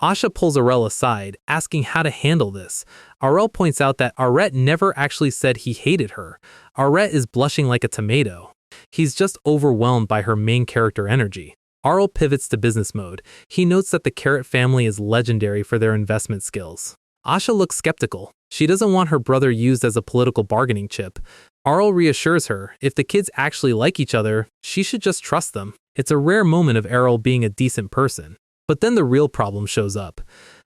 Asha pulls Arell aside, asking how to handle this. Arell points out that Arell never actually said he hated her. Arell is blushing like a tomato. He's just overwhelmed by her main character energy. Arell pivots to business mode. He notes that the Carrot family is legendary for their investment skills. Asha looks skeptical. She doesn't want her brother used as a political bargaining chip. Arell reassures her, if the kids actually like each other, she should just trust them. It's a rare moment of Arell being a decent person. But then the real problem shows up.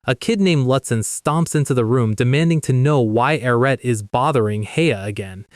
A kid named Lutzen stomps into the room demanding to know why Arell is bothering Hea again.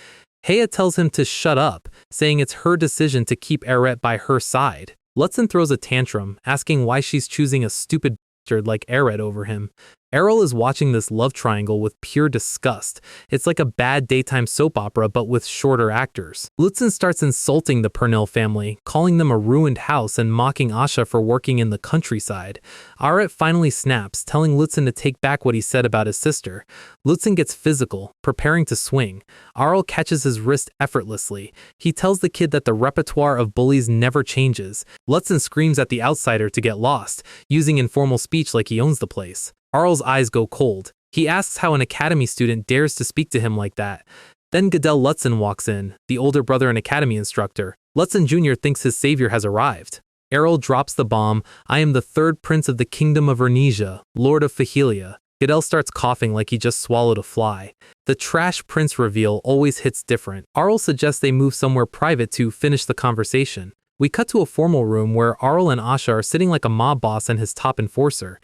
Hea tells him to shut up, saying it's her decision to keep Arell by her side. Lutzen throws a tantrum, asking why she's choosing a stupid bastard like Arell over him. Arell is watching this love triangle with pure disgust. It's like a bad daytime soap opera but with shorter actors. Lutzen starts insulting the Pernil family, calling them a ruined house and mocking Asha for working in the countryside. Arell finally snaps, telling Lutzen to take back what he said about his sister. Lutzen gets physical, preparing to swing. Arell catches his wrist effortlessly. He tells the kid that the repertoire of bullies never changes. Lutzen screams at the outsider to get lost, using informal speech like he owns the place. Arell's eyes go cold. He asks how an academy student dares to speak to him like that. Then Gödel Lutzen walks in, the older brother and academy instructor. Lutzen Jr. thinks his savior has arrived. Arell drops the bomb, "I am the third prince of the kingdom of Ernesia, lord of Fahilia." Gödel starts coughing like he just swallowed a fly. The trash prince reveal always hits different. Arell suggests they move somewhere private to finish the conversation. We cut to a formal room where Arell and Asha are sitting like a mob boss and his top enforcer.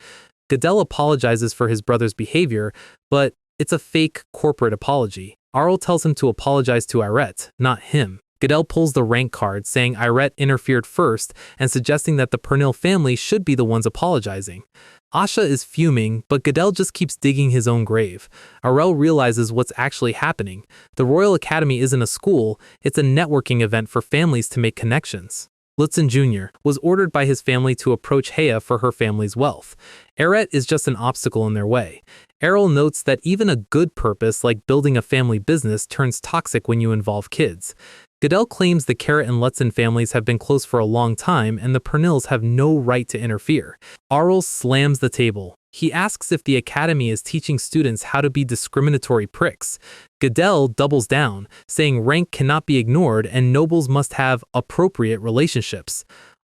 Gödel apologizes for his brother's behavior, but it's a fake corporate apology. Arell tells him to apologize to Arell, not him. Gödel pulls the rank card, saying Arell interfered first and suggesting that the Pernil family should be the ones apologizing. Asha is fuming, but Gödel just keeps digging his own grave. Arell realizes what's actually happening. The Royal Academy isn't a school, it's a networking event for families to make connections. Lutzen Jr. was ordered by his family to approach Hea for her family's wealth. Arell is just an obstacle in their way. Arell notes that even a good purpose like building a family business turns toxic when you involve kids. Gödel claims the Carrot and Lutzen families have been close for a long time and the Pernils have no right to interfere. Arell slams the table. He asks if the academy is teaching students how to be discriminatory pricks. Gödel doubles down, saying rank cannot be ignored and nobles must have appropriate relationships.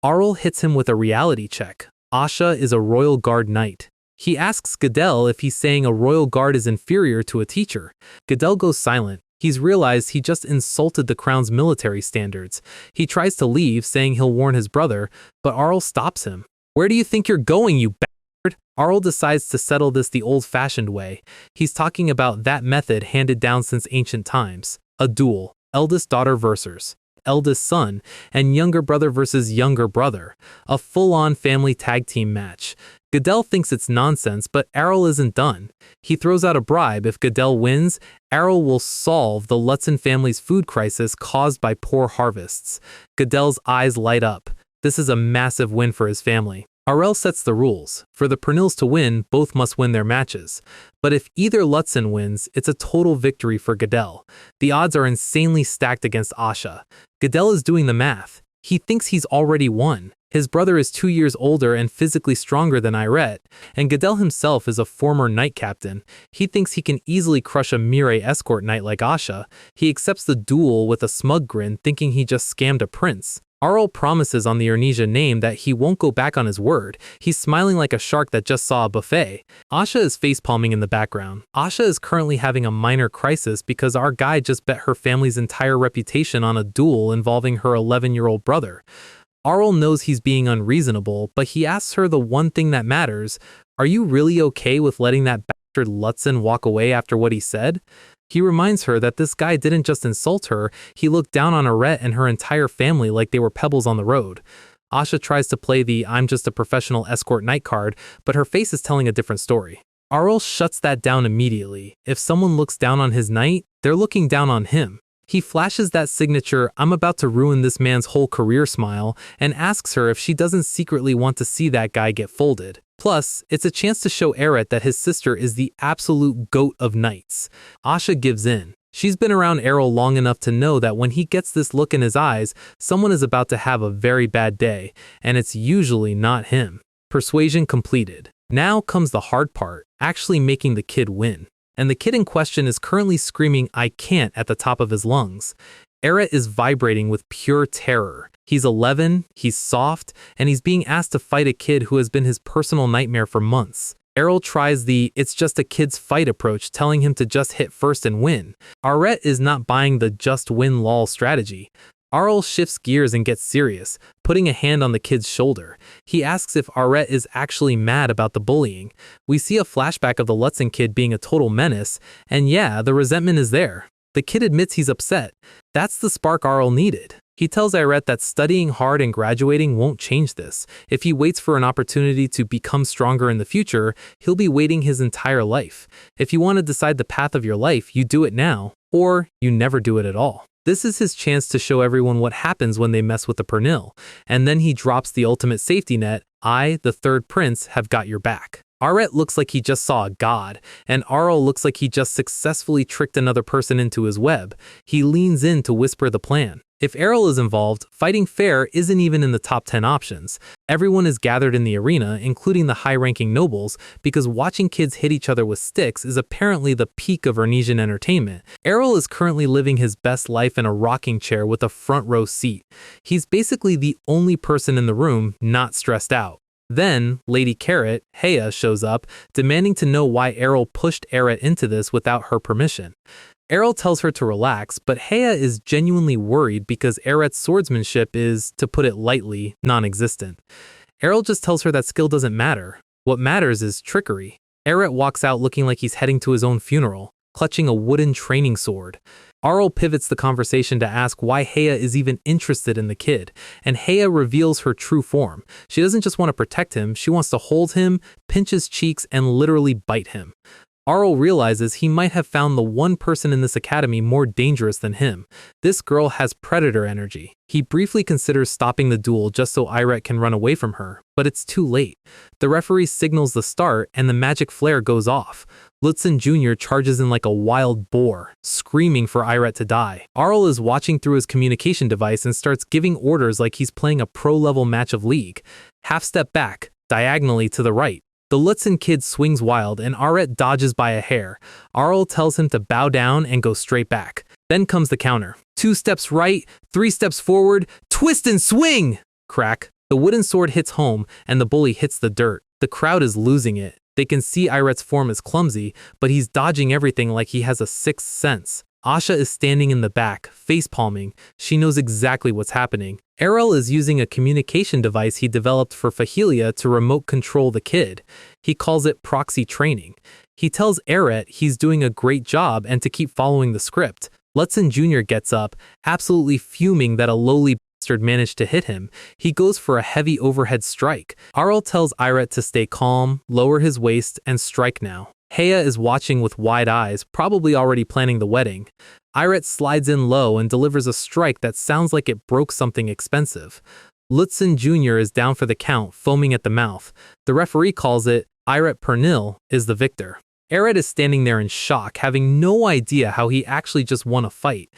Arell hits him with a reality check. Asha is a royal guard knight. He asks Gödel if he's saying a royal guard is inferior to a teacher. Gödel goes silent. He's realized he just insulted the crown's military standards. He tries to leave, saying he'll warn his brother, but Arell stops him. "Where do you think you're going, you bastard?" Arell decides to settle this the old-fashioned way. He's talking about that method handed down since ancient times. A duel, eldest daughter versus eldest son, and younger brother versus younger brother. A full-on family tag team match. Gödel thinks it's nonsense, but Arell isn't done. He throws out a bribe. If Gödel wins, Arell will solve the Lutzen family's food crisis caused by poor harvests. Gödel's eyes light up. This is a massive win for his family. Arell sets the rules. For the Pernils to win, both must win their matches. But if either Lutzen wins, it's a total victory for Gödel. The odds are insanely stacked against Asha. Gödel is doing the math. He thinks he's already won. His brother is 2 years older and physically stronger than Arell, and Gödel himself is a former knight captain. He thinks he can easily crush a Mirai escort knight like Asha. He accepts the duel with a smug grin, thinking he just scammed a prince. Arell promises on the ernesia name that he won't go back on his word. He's smiling like a shark that just saw a buffet. Asha is facepalming in the background. Asha is currently having a minor crisis because our guy just bet her family's entire reputation on a duel involving her 11-year-old brother. Arell knows he's being unreasonable, but he asks her the one thing that matters. Are you really okay with letting that bastard Lutzen walk away after what he said? He reminds her that this guy didn't just insult her, he looked down on Arell and her entire family like they were pebbles on the road. Asha tries to play the "I'm just a professional escort" night card, but her face is telling a different story. Arell shuts that down immediately. If someone looks down on his night, they're looking down on him. He flashes that signature "I'm about to ruin this man's whole career" smile and asks her if she doesn't secretly want to see that guy get folded. Plus, it's a chance to show Arell that his sister is the absolute goat of knights. Asha gives in. She's been around Arell long enough to know that when he gets this look in his eyes, someone is about to have a very bad day, and it's usually not him. Persuasion completed. Now comes the hard part, actually making the kid win. And the kid in question is currently screaming "I can't" at the top of his lungs. Arell is vibrating with pure terror. He's 11, he's soft, and he's being asked to fight a kid who has been his personal nightmare for months. Arell tries the "it's just a kid's fight" approach, telling him to just hit first and win. Arell is not buying the "just win lol" strategy. Arell shifts gears and gets serious, putting a hand on the kid's shoulder. He asks if Arell is actually mad about the bullying. We see a flashback of the Lutzen kid being a total menace, and yeah, the resentment is there. The kid admits he's upset. That's the spark Arell needed. He tells Irette that studying hard and graduating won't change this. If he waits for an opportunity to become stronger in the future, he'll be waiting his entire life. If you want to decide the path of your life, you do it now, or you never do it at all. This is his chance to show everyone what happens when they mess with the Pernil, and then he drops the ultimate safety net: I, the third prince, have got your back. Arell looks like he just saw a god, and Arell looks like he just successfully tricked another person into his web. He leans in to whisper the plan. If Arell is involved, fighting fair isn't even in the top 10 options. Everyone is gathered in the arena, including the high-ranking nobles, because watching kids hit each other with sticks is apparently the peak of ernesian entertainment. Arell is currently living his best life in a rocking chair with a front row seat. He's basically the only person in the room not stressed out. Then, Lady Carrot, Heya, shows up, demanding to know why Arell pushed Arell into this without her permission. Arell tells her to relax, but Heya is genuinely worried because Arell's swordsmanship is, to put it lightly, non-existent. Arell just tells her that skill doesn't matter. What matters is trickery. Arell walks out looking like he's heading to his own funeral, clutching a wooden training sword. Arell pivots the conversation to ask why Heya is even interested in the kid, and Heya reveals her true form. She doesn't just want to protect him, she wants to hold him, pinch his cheeks, and literally bite him. Arell realizes he might have found the one person in this academy more dangerous than him. This girl has predator energy. He briefly considers stopping the duel just so Irette can run away from her, but it's too late. The referee signals the start and the magic flare goes off. Lutzen Jr. charges in like a wild boar, screaming for Irette to die. Arell is watching through his communication device and starts giving orders like he's playing a pro-level match of League. Half step back, diagonally to the right. The Lutzen kid swings wild and Arett dodges by a hair. Arell tells him to bow down and go straight back. Then comes the counter. 2 steps right, 3 steps forward, twist and swing! Crack. The wooden sword hits home and the bully hits the dirt. The crowd is losing it. They can see Irette's form is clumsy, but he's dodging everything like he has a sixth sense. Asha is standing in the back, face-palming. She knows exactly what's happening. Arell is using a communication device he developed for Fahilia to remote control the kid. He calls it proxy training. He tells Arett he's doing a great job and to keep following the script. Lutzen Jr. gets up, absolutely fuming that a lowly bastard managed to hit him. He goes for a heavy overhead strike. Arell tells Irette to stay calm, lower his waist, and strike now. Heya is watching with wide eyes, probably already planning the wedding. Irette slides in low and delivers a strike that sounds like it broke something expensive. Lutzen Jr. is down for the count, foaming at the mouth. The referee calls it Irette Pernil is the victor. Arett is standing there in shock, having no idea how he actually just won a fight.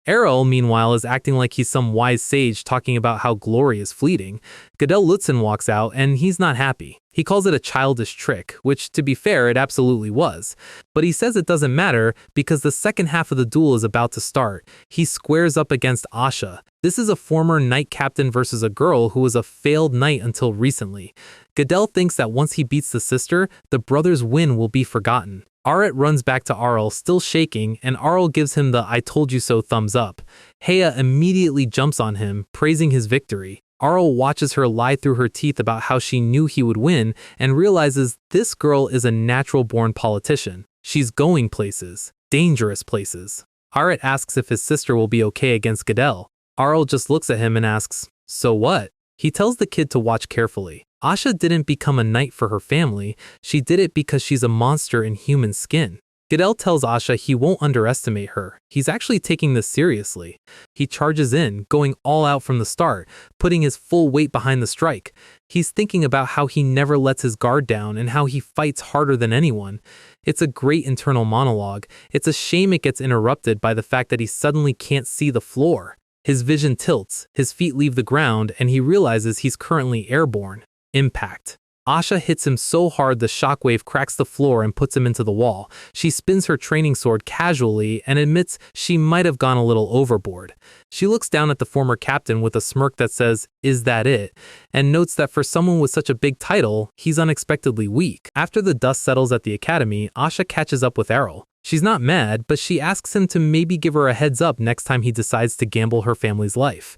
Arell, meanwhile, is acting like he's some wise sage talking about how glory is fleeting. Godel Lutzen walks out, and he's not happy. He calls it a childish trick, which, to be fair, it absolutely was. But he says it doesn't matter because the second half of the duel is about to start. He squares up against Asha. This is a former knight captain versus a girl who was a failed knight until recently. Godel thinks that once he beats the sister, the brother's win will be forgotten. Arell runs back to Arell, still shaking, and Arell gives him the "I told you so" thumbs up. Heya immediately jumps on him, praising his victory. Arell watches her lie through her teeth about how she knew he would win and realizes this girl is a natural-born politician. She's going places, dangerous places. Arell asks if his sister will be okay against Godel. Arell just looks at him and asks, "So what?" He tells the kid to watch carefully. Asha didn't become a knight for her family, she did it because she's a monster in human skin. Godel tells Asha he won't underestimate her. He's actually taking this seriously. He charges in, going all out from the start, putting his full weight behind the strike. He's thinking about how he never lets his guard down and how he fights harder than anyone. It's a great internal monologue. It's a shame it gets interrupted by the fact that he suddenly can't see the floor. His vision tilts, his feet leave the ground, and he realizes he's currently airborne. Impact. Asha hits him so hard the shockwave cracks the floor and puts him into the wall. She spins her training sword casually and admits she might have gone a little overboard. She looks down at the former captain with a smirk that says, "Is that it?" and notes that for someone with such a big title, he's unexpectedly weak. After the dust settles at the academy, Asha catches up with Arell. She's not mad, but she asks him to maybe give her a heads up next time he decides to gamble her family's life.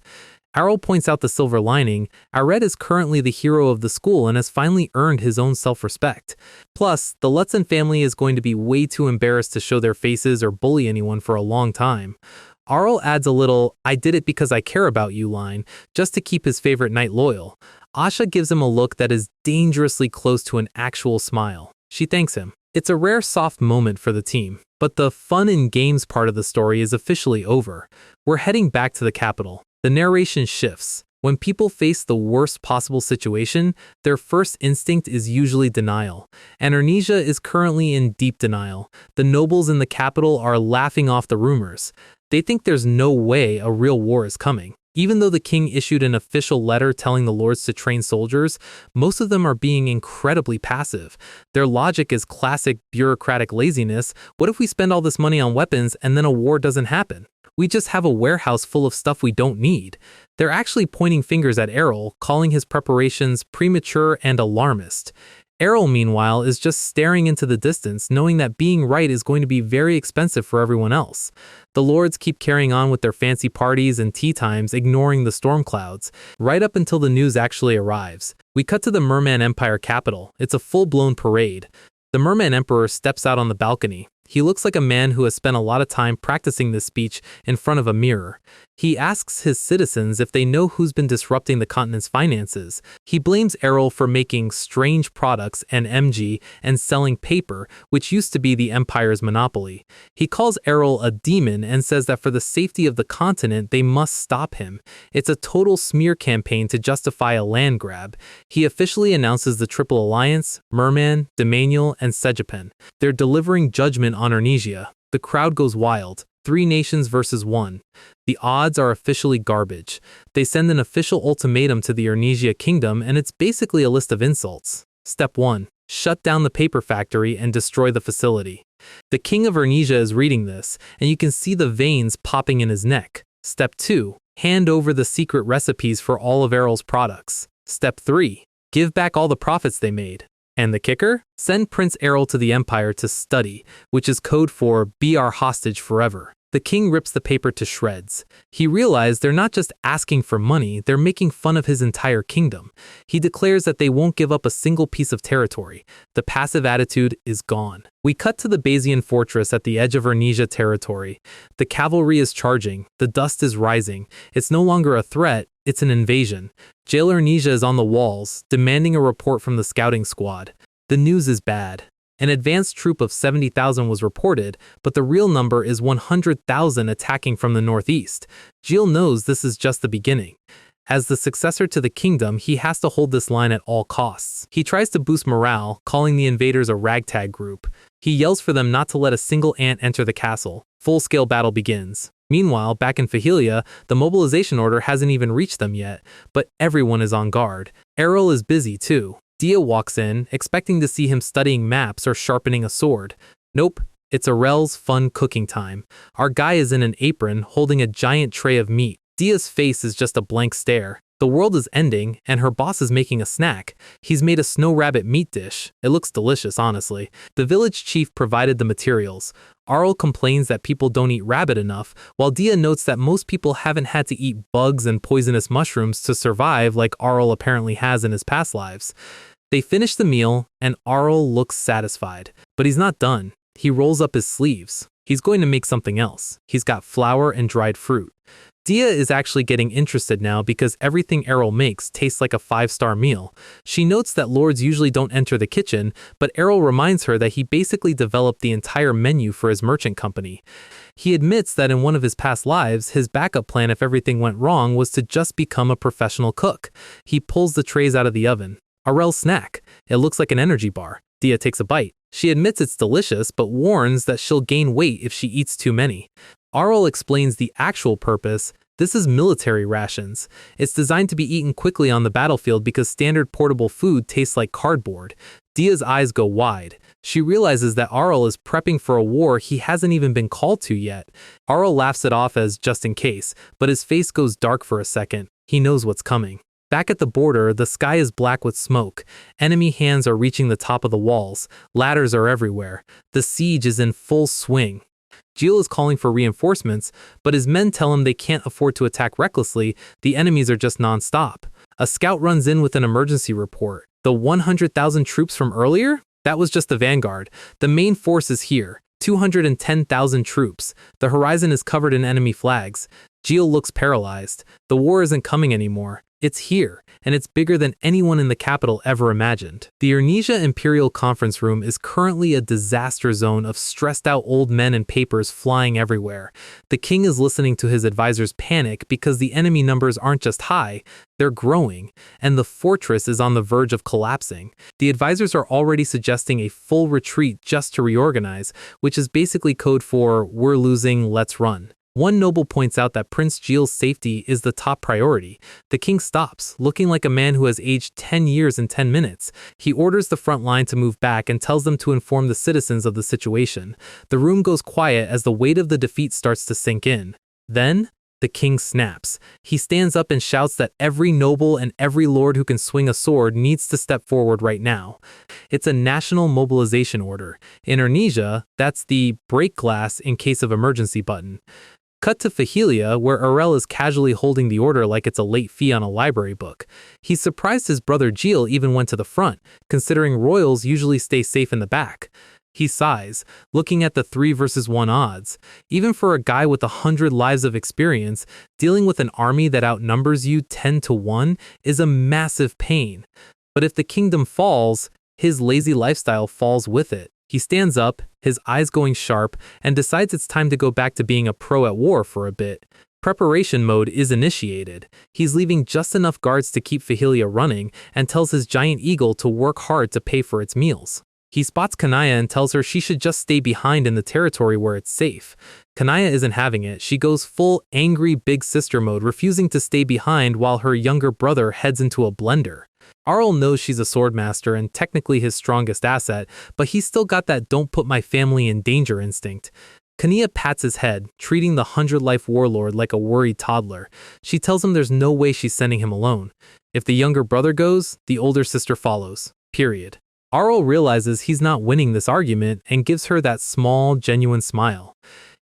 Arell points out the silver lining. Arell is currently the hero of the school and has finally earned his own self-respect. Plus, the Lutzen family is going to be way too embarrassed to show their faces or bully anyone for a long time. Arell adds a little "I did it because I care about you" line, just to keep his favorite knight loyal. Asha gives him a look that is dangerously close to an actual smile. She thanks him. It's a rare soft moment for the team, but the fun and games part of the story is officially over. We're heading back to the capital. The narration shifts. When people face the worst possible situation, their first instinct is usually denial. And Ernesia is currently in deep denial. The nobles in the capital are laughing off the rumors. They think there's no way a real war is coming. Even though the king issued an official letter telling the lords to train soldiers, most of them are being incredibly passive. Their logic is classic bureaucratic laziness. What if we spend all this money on weapons and then a war doesn't happen? We just have a warehouse full of stuff we don't need. They're actually pointing fingers at Arell, calling his preparations premature and alarmist. Arell, meanwhile, is just staring into the distance, knowing that being right is going to be very expensive for everyone else. The lords keep carrying on with their fancy parties and tea times, ignoring the storm clouds, right up until the news actually arrives. We cut to the Merman Empire capital. It's a full-blown parade. The Merman Emperor steps out on the balcony. He looks like a man who has spent a lot of time practicing this speech in front of a mirror. He asks his citizens if they know who's been disrupting the continent's finances. He blames Arell for making strange products and MG and selling paper, which used to be the Empire's monopoly. He calls Arell a demon and says that for the safety of the continent, they must stop him. It's a total smear campaign to justify a land grab. He officially announces the Triple Alliance, Merman, Demaniel, and Sejepen. They're delivering judgment on Ernesia. The crowd goes wild. 3 nations versus 1. The odds are officially garbage. They send an official ultimatum to the Ernesia kingdom, and it's basically a list of insults. Step 1. Shut down the paper factory and destroy the facility. The king of Ernesia is reading this, and you can see the veins popping in his neck. Step 2. Hand over the secret recipes for all of Arell's products. Step 3. Give back all the profits they made. And the kicker? Send Prince Arell to the Empire to study, which is code for "be our hostage forever." The king rips the paper to shreds. He realized they're not just asking for money, they're making fun of his entire kingdom. He declares that they won't give up a single piece of territory. The passive attitude is gone. We cut to the Bayesian fortress at the edge of Ernesia territory. The cavalry is charging. The dust is rising. It's no longer a threat, it's an invasion. Jailer Ernesia is on the walls, demanding a report from the scouting squad. The news is bad. An advanced troop of 70,000 was reported, but the real number is 100,000 attacking from the northeast. Gilles knows this is just the beginning. As the successor to the kingdom, he has to hold this line at all costs. He tries to boost morale, calling the invaders a ragtag group. He yells for them not to let a single ant enter the castle. Full-scale battle begins. Meanwhile, back in Fahilia, the mobilization order hasn't even reached them yet, but everyone is on guard. Arell is busy too. Dia walks in, expecting to see him studying maps or sharpening a sword. Nope, it's Arell's fun cooking time. Our guy is in an apron, holding a giant tray of meat. Dia's face is just a blank stare. The world is ending, and her boss is making a snack. He's made a snow rabbit meat dish. It looks delicious, honestly. The village chief provided the materials. Arell complains that people don't eat rabbit enough, while Dia notes that most people haven't had to eat bugs and poisonous mushrooms to survive like Arell apparently has in his past lives. They finish the meal, and Arell looks satisfied. But he's not done. He rolls up his sleeves. He's going to make something else. He's got flour and dried fruit. Dia is actually getting interested now because everything Arell makes tastes like a 5-star meal. She notes that lords usually don't enter the kitchen, but Arell reminds her that he basically developed the entire menu for his merchant company. He admits that in one of his past lives, his backup plan if everything went wrong was to just become a professional cook. He pulls the trays out of the oven. Arell's snack. It looks like an energy bar. Dia takes a bite. She admits it's delicious, but warns that she'll gain weight if she eats too many. Arell explains the actual purpose. This is military rations. It's designed to be eaten quickly on the battlefield because standard portable food tastes like cardboard. Dia's eyes go wide. She realizes that Arell is prepping for a war he hasn't even been called to yet. Arell laughs it off as just in case, but his face goes dark for a second. He knows what's coming. Back at the border, the sky is black with smoke. Enemy hands are reaching the top of the walls. Ladders are everywhere. The siege is in full swing. Jill is calling for reinforcements, but his men tell him they can't afford to attack recklessly. The enemies are just non-stop. A scout runs in with an emergency report. The 100,000 troops from earlier? That was just the vanguard. The main force is here. 210,000 troops. The horizon is covered in enemy flags. Jill looks paralyzed. The war isn't coming anymore. It's here, and it's bigger than anyone in the capital ever imagined. The Ernesia Imperial Conference Room is currently a disaster zone of stressed-out old men and papers flying everywhere. The king is listening to his advisors panic because the enemy numbers aren't just high, they're growing, and the fortress is on the verge of collapsing. The advisors are already suggesting a full retreat just to reorganize, which is basically code for, we're losing, let's run. One noble points out that Prince Jill's safety is the top priority. The king stops, looking like a man who has aged 10 years in 10 minutes. He orders the front line to move back and tells them to inform the citizens of the situation. The room goes quiet as the weight of the defeat starts to sink in. Then, the king snaps. He stands up and shouts that every noble and every lord who can swing a sword needs to step forward right now. It's a national mobilization order. In Ernesia, that's the break glass in case of emergency button. Cut to Fahilia, where Arell is casually holding the order like it's a late fee on a library book. He's surprised his brother Jill even went to the front, considering royals usually stay safe in the back. He sighs, looking at the 3 versus 1 odds. Even for a guy with 100 lives of experience, dealing with an army that outnumbers you 10 to 1 is a massive pain. But if the kingdom falls, his lazy lifestyle falls with it. He stands up, his eyes going sharp, and decides it's time to go back to being a pro at war for a bit. Preparation mode is initiated. He's leaving just enough guards to keep Fahilia running and tells his giant eagle to work hard to pay for its meals. He spots Kanaya and tells her she should just stay behind in the territory where it's safe. Kanaya isn't having it. She goes full angry big sister mode, refusing to stay behind while her younger brother heads into a blender. Arell knows she's a swordmaster and technically his strongest asset, but he's still got that don't put my family in danger instinct. Kania pats his head, treating the 100-life warlord like a worried toddler. She tells him there's no way she's sending him alone. If the younger brother goes, the older sister follows. Period. Arell realizes he's not winning this argument and gives her that small, genuine smile.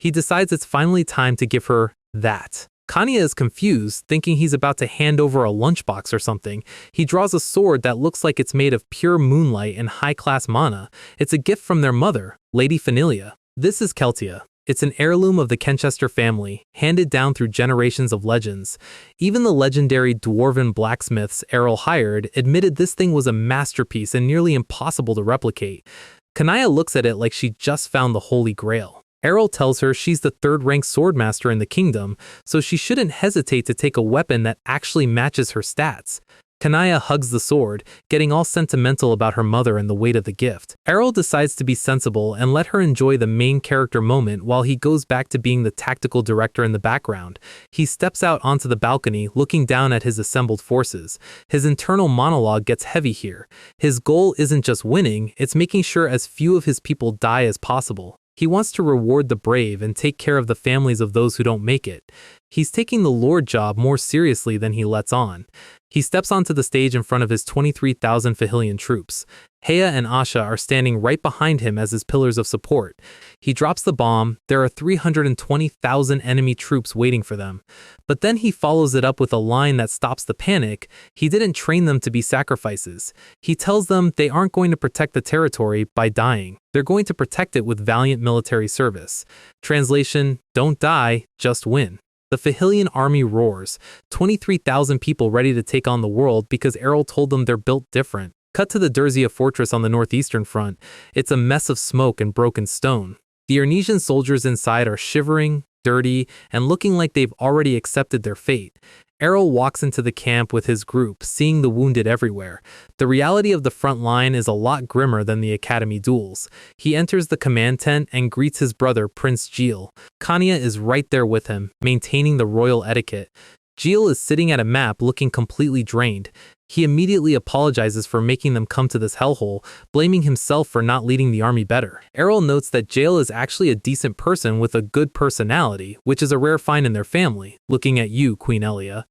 He decides it's finally time to give her that. Kania is confused, thinking he's about to hand over a lunchbox or something. He draws a sword that looks like it's made of pure moonlight and high-class mana. It's a gift from their mother, Lady Fahilia. This is Keltia. It's an heirloom of the Kenchester family, handed down through generations of legends. Even the legendary dwarven blacksmiths Arell hired admitted this thing was a masterpiece and nearly impossible to replicate. Kanaya looks at it like she just found the Holy Grail. Arell tells her she's the third-ranked swordmaster in the kingdom, so she shouldn't hesitate to take a weapon that actually matches her stats. Kanaya hugs the sword, getting all sentimental about her mother and the weight of the gift. Arell decides to be sensible and let her enjoy the main character moment while he goes back to being the tactical director in the background. He steps out onto the balcony, looking down at his assembled forces. His internal monologue gets heavy here. His goal isn't just winning, it's making sure as few of his people die as possible. He wants to reward the brave and take care of the families of those who don't make it. He's taking the Lord job more seriously than he lets on. He steps onto the stage in front of his 23,000 Fahilian troops. Heya and Asha are standing right behind him as his pillars of support. He drops the bomb. There are 320,000 enemy troops waiting for them. But then he follows it up with a line that stops the panic. He didn't train them to be sacrifices. He tells them they aren't going to protect the territory by dying. They're going to protect it with valiant military service. Translation: don't die, just win. The Fahilian army roars, 23,000 people ready to take on the world because Arell told them they're built different. Cut to the Dersia fortress on the northeastern front. It's a mess of smoke and broken stone. The Ernesian soldiers inside are shivering, dirty, and looking like they've already accepted their fate. Arell walks into the camp with his group, seeing the wounded everywhere. The reality of the front line is a lot grimmer than the academy duels. He enters the command tent and greets his brother, Prince Gil. Kanya is right there with him, maintaining the royal etiquette. Gil is sitting at a map looking completely drained. He immediately apologizes for making them come to this hellhole, blaming himself for not leading the army better. Arell notes that Gil is actually a decent person with a good personality, which is a rare find in their family, looking at you, Queen Elia.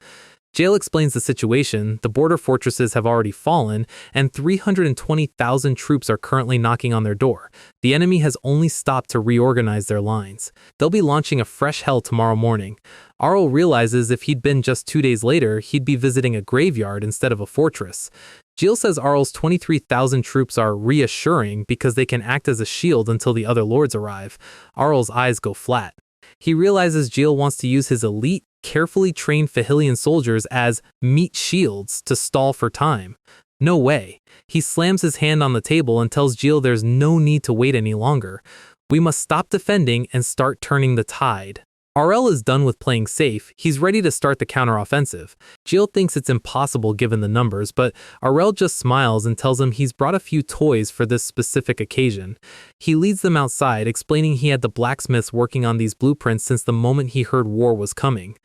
Gil explains the situation. The border fortresses have already fallen, and 320,000 troops are currently knocking on their door. The enemy has only stopped to reorganize their lines. They'll be launching a fresh hell tomorrow morning. Arell realizes if he'd been just 2 days later, he'd be visiting a graveyard instead of a fortress. Gil says Arell's 23,000 troops are reassuring because they can act as a shield until the other lords arrive. Arell's eyes go flat. He realizes Gil wants to use his elite, carefully trained Fahilian soldiers as meat shields to stall for time. No way. He slams his hand on the table and tells Gil there's no need to wait any longer. We must stop defending and start turning the tide. Arell is done with playing safe. He's ready to start the counteroffensive. Gil thinks it's impossible given the numbers, but Arell just smiles and tells him he's brought a few toys for this specific occasion. He leads them outside, explaining he had the blacksmiths working on these blueprints since the moment he heard war was coming.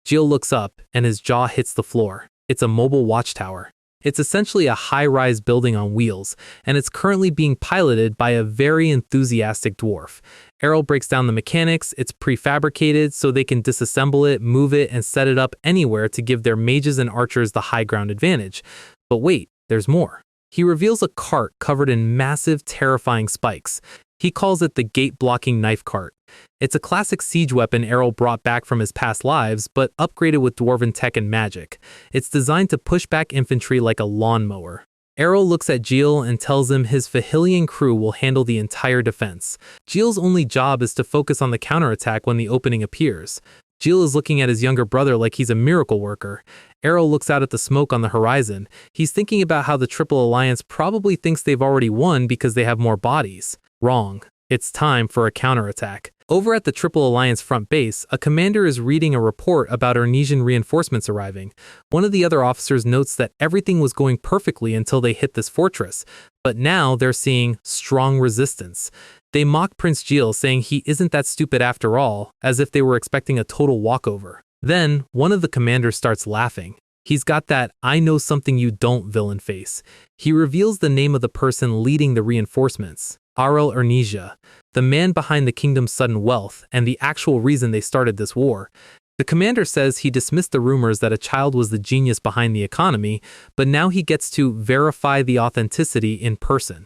Gil looks up, and his jaw hits the floor. It's a mobile watchtower. It's essentially a high-rise building on wheels, and it's currently being piloted by a very enthusiastic dwarf. Arell breaks down the mechanics. It's prefabricated so they can disassemble it, move it, and set it up anywhere to give their mages and archers the high ground advantage. But wait, there's more. He reveals a cart covered in massive, terrifying spikes. He calls it the gate-blocking knife cart. It's a classic siege weapon Arell brought back from his past lives, but upgraded with dwarven tech and magic. It's designed to push back infantry like a lawnmower. Arell looks at Gil and tells him his Fahilian crew will handle the entire defense. Gil's only job is to focus on the counterattack when the opening appears. Gil is looking at his younger brother like he's a miracle worker. Arell looks out at the smoke on the horizon. He's thinking about how the Triple Alliance probably thinks they've already won because they have more bodies. Wrong. It's time for a counterattack. Over at the Triple Alliance front base, a commander is reading a report about ernesian reinforcements arriving. One of the other officers notes that everything was going perfectly until they hit this fortress, but now they're seeing strong resistance. They mock Prince Gil, saying he isn't that stupid after all, as if they were expecting a total walkover. Then, one of the commanders starts laughing. He's got that "I know something you don't" villain face. He reveals the name of the person leading the reinforcements. Arell Ernesia, the man behind the kingdom's sudden wealth and the actual reason they started this war. The commander says he dismissed the rumors that a child was the genius behind the economy, but now he gets to verify the authenticity in person.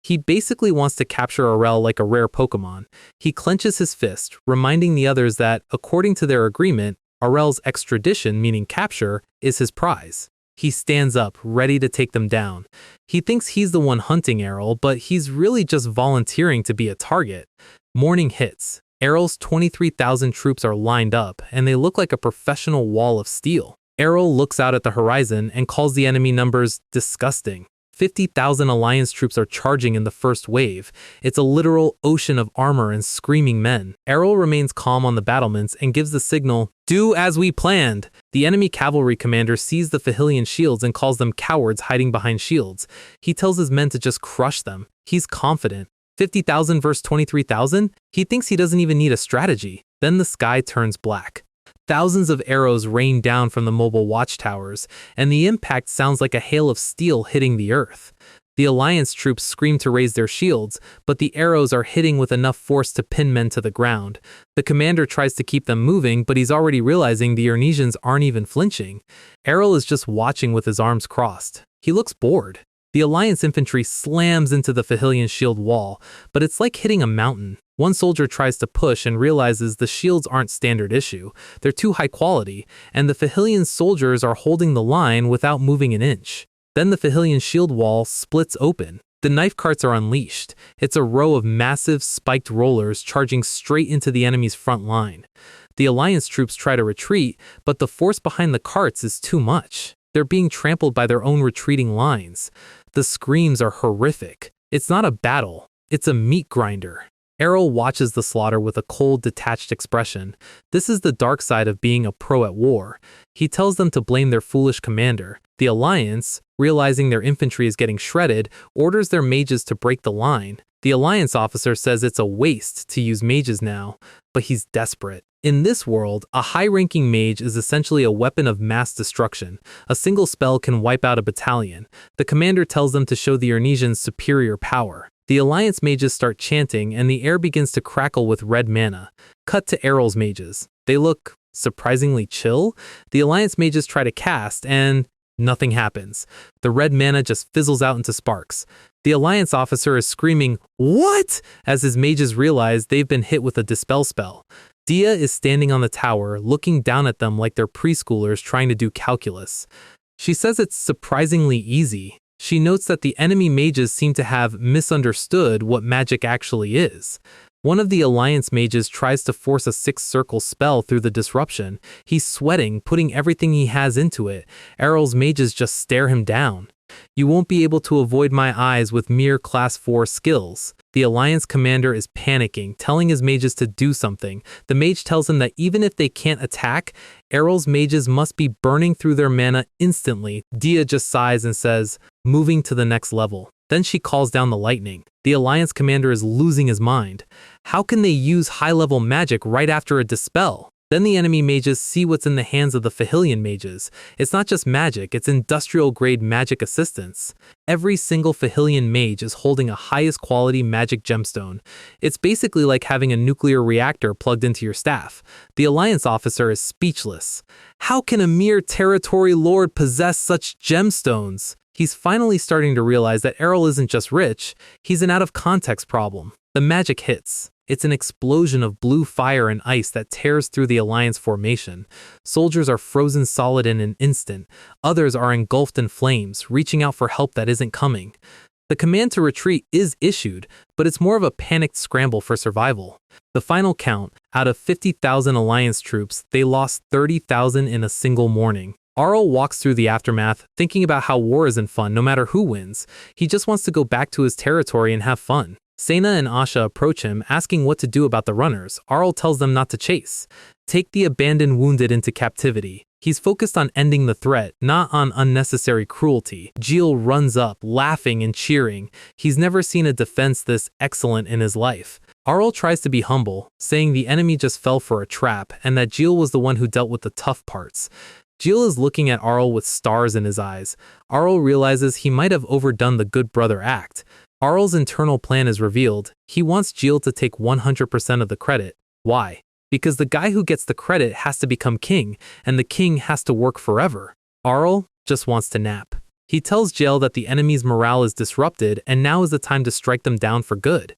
He basically wants to capture Arell like a rare Pokemon. He clenches his fist, reminding the others that, according to their agreement, Arell's extradition, meaning capture, is his prize. He stands up, ready to take them down. He thinks he's the one hunting Arell, but he's really just volunteering to be a target. Morning hits. Arell's 23,000 troops are lined up, and they look like a professional wall of steel. Arell looks out at the horizon and calls the enemy numbers disgusting. 50,000 alliance troops are charging in the first wave. It's a literal ocean of armor and screaming men. Arell remains calm on the battlements and gives the signal, "Do as we planned." The enemy cavalry commander sees the Fahilian shields and calls them cowards hiding behind shields. He tells his men to just crush them. He's confident. 50,000 versus 23,000? He thinks he doesn't even need a strategy. Then the sky turns black. Thousands of arrows rain down from the mobile watchtowers, and the impact sounds like a hail of steel hitting the earth. The alliance troops scream to raise their shields, but the arrows are hitting with enough force to pin men to the ground. The commander tries to keep them moving, but he's already realizing the Ernesians aren't even flinching. Arell is just watching with his arms crossed. He looks bored. The alliance infantry slams into the Fahilian shield wall, but it's like hitting a mountain. One soldier tries to push and realizes the shields aren't standard issue. They're too high quality, and the Fahilian soldiers are holding the line without moving an inch. Then the Fahilian shield wall splits open. The knife carts are unleashed. It's a row of massive spiked rollers charging straight into the enemy's front line. The alliance troops try to retreat, but the force behind the carts is too much. They're being trampled by their own retreating lines. The screams are horrific. It's not a battle, it's a meat grinder. Arell watches the slaughter with a cold, detached expression. This is the dark side of being a pro at war. He tells them to blame their foolish commander. The Alliance, realizing their infantry is getting shredded, orders their mages to break the line. The Alliance officer says it's a waste to use mages now, but he's desperate. In this world, a high-ranking mage is essentially a weapon of mass destruction. A single spell can wipe out a battalion. The commander tells them to show the Ernesians superior power. The Alliance mages start chanting, and the air begins to crackle with red mana. Cut to Arell's mages. They look surprisingly chill. The Alliance mages try to cast, and nothing happens. The red mana just fizzles out into sparks. The Alliance officer is screaming, "What?" as his mages realize they've been hit with a dispel spell. Dia is standing on the tower, looking down at them like they're preschoolers trying to do calculus. She says it's surprisingly easy. She notes that the enemy mages seem to have misunderstood what magic actually is. One of the Alliance mages tries to force a 6-circle spell through the disruption. He's sweating, putting everything he has into it. Arell's mages just stare him down. "You won't be able to avoid my eyes with mere class 4 skills." The Alliance commander is panicking, telling his mages to do something. The mage tells him that even if they can't attack, Arell's mages must be burning through their mana instantly. Dia just sighs and says, "Moving to the next level." Then she calls down the lightning. The Alliance commander is losing his mind. How can they use high-level magic right after a dispel? Then the enemy mages see what's in the hands of the Fahilian mages. It's not just magic, it's industrial-grade magic assistance. Every single Fahilian mage is holding a highest-quality magic gemstone. It's basically like having a nuclear reactor plugged into your staff. The Alliance officer is speechless. How can a mere territory lord possess such gemstones? He's finally starting to realize that Arell isn't just rich, he's an out-of-context problem. The magic hits. It's an explosion of blue fire and ice that tears through the Alliance formation. Soldiers are frozen solid in an instant. Others are engulfed in flames, reaching out for help that isn't coming. The command to retreat is issued, but it's more of a panicked scramble for survival. The final count, out of 50,000 Alliance troops, they lost 30,000 in a single morning. Arell walks through the aftermath, thinking about how war isn't fun no matter who wins. He just wants to go back to his territory and have fun. Saina and Asha approach him, asking what to do about the runners. Arell tells them not to chase. Take the abandoned wounded into captivity. He's focused on ending the threat, not on unnecessary cruelty. Jill runs up, laughing and cheering. He's never seen a defense this excellent in his life. Arell tries to be humble, saying the enemy just fell for a trap and that Jill was the one who dealt with the tough parts. Jill is looking at Arell with stars in his eyes. Arell realizes he might have overdone the good brother act. Arell's internal plan is revealed. He wants Jill to take 100% of the credit. Why? Because the guy who gets the credit has to become king, and the king has to work forever. Arell just wants to nap. He tells Jill that the enemy's morale is disrupted, and now is the time to strike them down for good.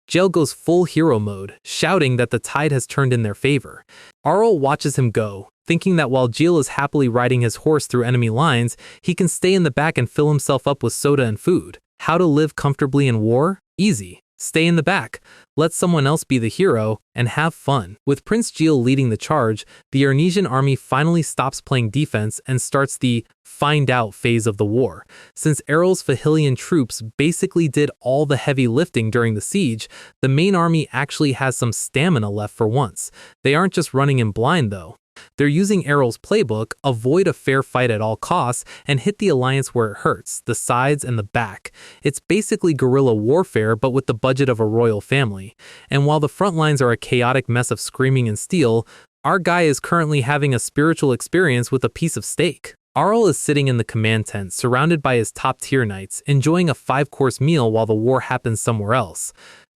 Jill goes full hero mode, shouting that the tide has turned in their favor. Arell watches him go, thinking that while Jill is happily riding his horse through enemy lines, he can stay in the back and fill himself up with soda and food. How to live comfortably in war? Easy. Stay in the back. Let someone else be the hero and have fun. With Prince Gil leading the charge, the Ernesian army finally stops playing defense and starts the find out phase of the war. Since Arell's Fahilian troops basically did all the heavy lifting during the siege, the main army actually has some stamina left for once. They aren't just running in blind though. They're using Arell's playbook, avoid a fair fight at all costs, and hit the alliance where it hurts, the sides and the back. It's basically guerrilla warfare, but with the budget of a royal family. And while the front lines are a chaotic mess of screaming and steel, our guy is currently having a spiritual experience with a piece of steak. Arell is sitting in the command tent, surrounded by his top-tier knights, enjoying a 5-course meal while the war happens somewhere else.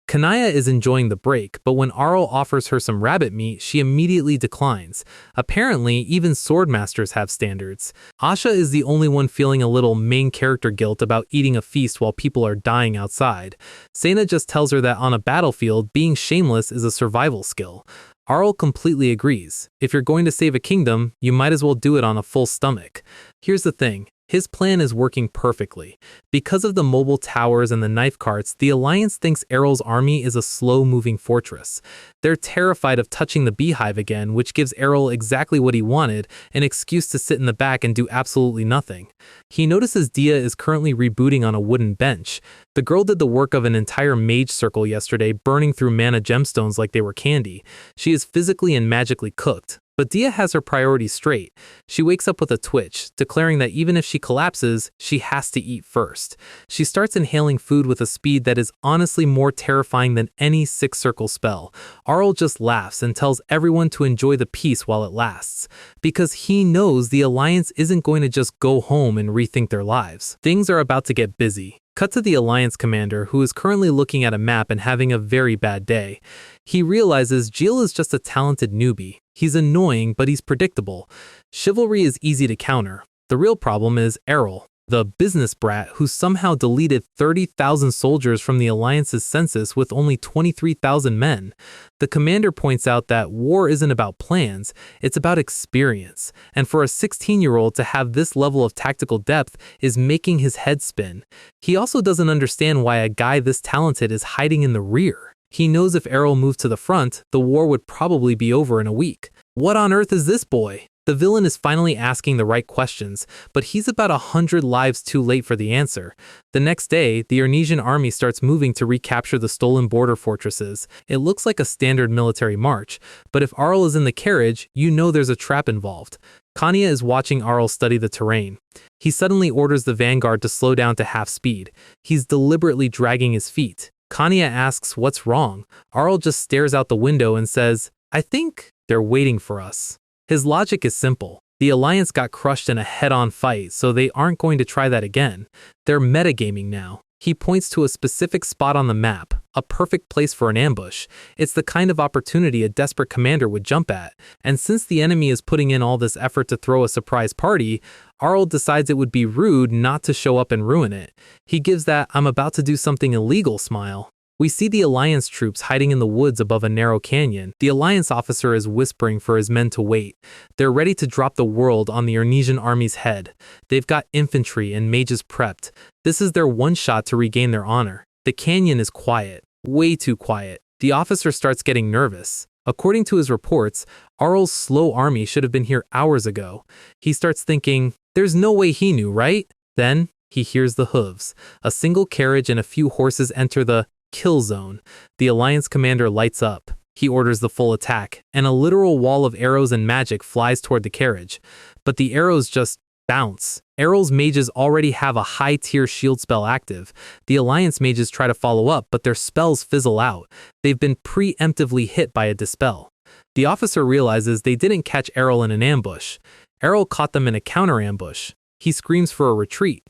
Kanaya is enjoying the break, but when Arell offers her some rabbit meat, she immediately declines. Apparently, even swordmasters have standards. Asha is the only one feeling a little main character guilt about eating a feast while people are dying outside. Sena just tells her that on a battlefield, being shameless is a survival skill. Arell completely agrees. If you're going to save a kingdom, you might as well do it on a full stomach. Here's the thing. His plan is working perfectly. Because of the mobile towers and the knife carts, the Alliance thinks Arell's army is a slow-moving fortress. They're terrified of touching the beehive again, which gives Arell exactly what he wanted, an excuse to sit in the back and do absolutely nothing. He notices Dia is currently rebooting on a wooden bench. The girl did the work of an entire mage circle yesterday, burning through mana gemstones like they were candy. She is physically and magically cooked. But Dia has her priorities straight. She wakes up with a twitch, declaring that even if she collapses, she has to eat first. She starts inhaling food with a speed that is honestly more terrifying than any six-circle spell. Arell just laughs and tells everyone to enjoy the peace while it lasts, because he knows the Alliance isn't going to just go home and rethink their lives. Things are about to get busy. Cut to the Alliance commander, who is currently looking at a map and having a very bad day. He realizes Gil is just a talented newbie. He's annoying, but he's predictable. Chivalry is easy to counter. The real problem is Arell, the business brat who somehow deleted 30,000 soldiers from the Alliance's census with only 23,000 men. The commander points out that war isn't about plans, it's about experience. And for a 16-year-old to have this level of tactical depth is making his head spin. He also doesn't understand why a guy this talented is hiding in the rear. He knows if Arell moved to the front, the war would probably be over in a week. What on earth is this boy? The villain is finally asking the right questions, but he's about 100 lives too late for the answer. The next day, the Ernesian army starts moving to recapture the stolen border fortresses. It looks like a standard military march, but if Arell is in the carriage, you know there's a trap involved. Kanya is watching Arell study the terrain. He suddenly orders the vanguard to slow down to half speed. He's deliberately dragging his feet. Kanya asks what's wrong. Arell just stares out the window and says, "I think they're waiting for us." His logic is simple. The Alliance got crushed in a head-on fight, so they aren't going to try that again. They're metagaming now. He points to a specific spot on the map, a perfect place for an ambush. It's the kind of opportunity a desperate commander would jump at. And since the enemy is putting in all this effort to throw a surprise party, Arell decides it would be rude not to show up and ruin it. He gives that "I'm about to do something illegal" smile. We see the Alliance troops hiding in the woods above a narrow canyon. The Alliance officer is whispering for his men to wait. They're ready to drop the world on the Ernesian army's head. They've got infantry and mages prepped. This is their one shot to regain their honor. The canyon is quiet. Way too quiet. The officer starts getting nervous. According to his reports, Arell's slow army should have been here hours ago. He starts thinking, there's no way he knew, right? Then he hears the hooves. A single carriage and a few horses enter the kill zone. The Alliance commander lights up. He orders the full attack, and a literal wall of arrows and magic flies toward the carriage. But the arrows just bounce. Arell's mages already have a high-tier shield spell active. The Alliance mages try to follow up, but their spells fizzle out. They've been preemptively hit by a dispel. The officer realizes they didn't catch Arell in an ambush. Arell caught them in a counter-ambush. He screams for a retreat.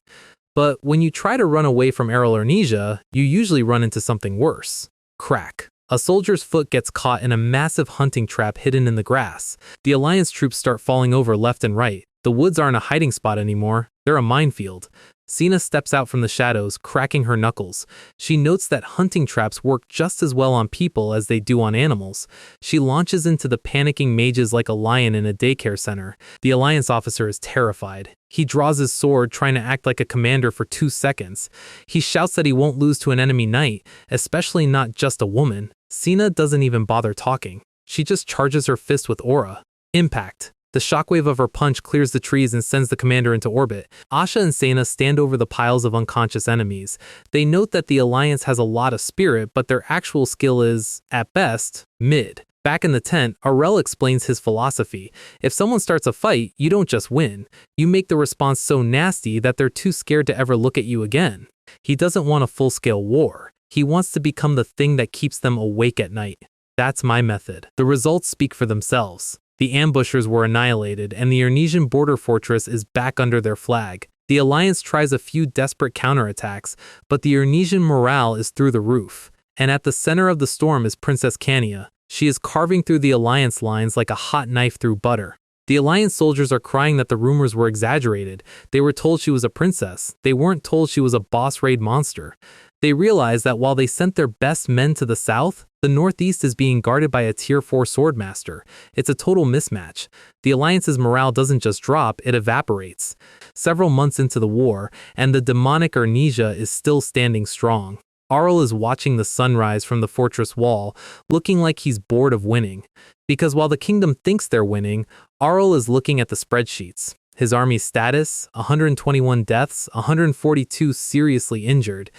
But when you try to run away from Arell or Ernesia, you usually run into something worse. Crack. A soldier's foot gets caught in a massive hunting trap hidden in the grass. The Alliance troops start falling over left and right. The woods aren't a hiding spot anymore. They're a minefield. Sina steps out from the shadows, cracking her knuckles. She notes that hunting traps work just as well on people as they do on animals. She launches into the panicking mages like a lion in a daycare center. The Alliance officer is terrified. He draws his sword, trying to act like a commander for 2 seconds. He shouts that he won't lose to an enemy knight, especially not just a woman. Sina doesn't even bother talking. She just charges her fist with aura. Impact. The shockwave of her punch clears the trees and sends the commander into orbit. Asha and Sena stand over the piles of unconscious enemies. They note that the Alliance has a lot of spirit, but their actual skill is, at best, mid. Back in the tent, Arell explains his philosophy. If someone starts a fight, you don't just win. You make the response so nasty that they're too scared to ever look at you again. He doesn't want a full-scale war. He wants to become the thing that keeps them awake at night. That's my method. The results speak for themselves. The ambushers were annihilated, and the Ernesian border fortress is back under their flag. The Alliance tries a few desperate counterattacks, but the Ernesian morale is through the roof. And at the center of the storm is Princess Cania. She is carving through the Alliance lines like a hot knife through butter. The Alliance soldiers are crying that the rumors were exaggerated. They were told she was a princess. They weren't told she was a boss raid monster. They realize that while they sent their best men to the south, the northeast is being guarded by a tier 4 swordmaster. It's a total mismatch. The Alliance's morale doesn't just drop, it evaporates. Several months into the war, and the demonic ernesia is still standing strong. Arell is watching the sunrise from the fortress wall, looking like he's bored of winning. Because while the kingdom thinks they're winning, Arell is looking at the spreadsheets. His army's status, 121 deaths, 142 seriously injured.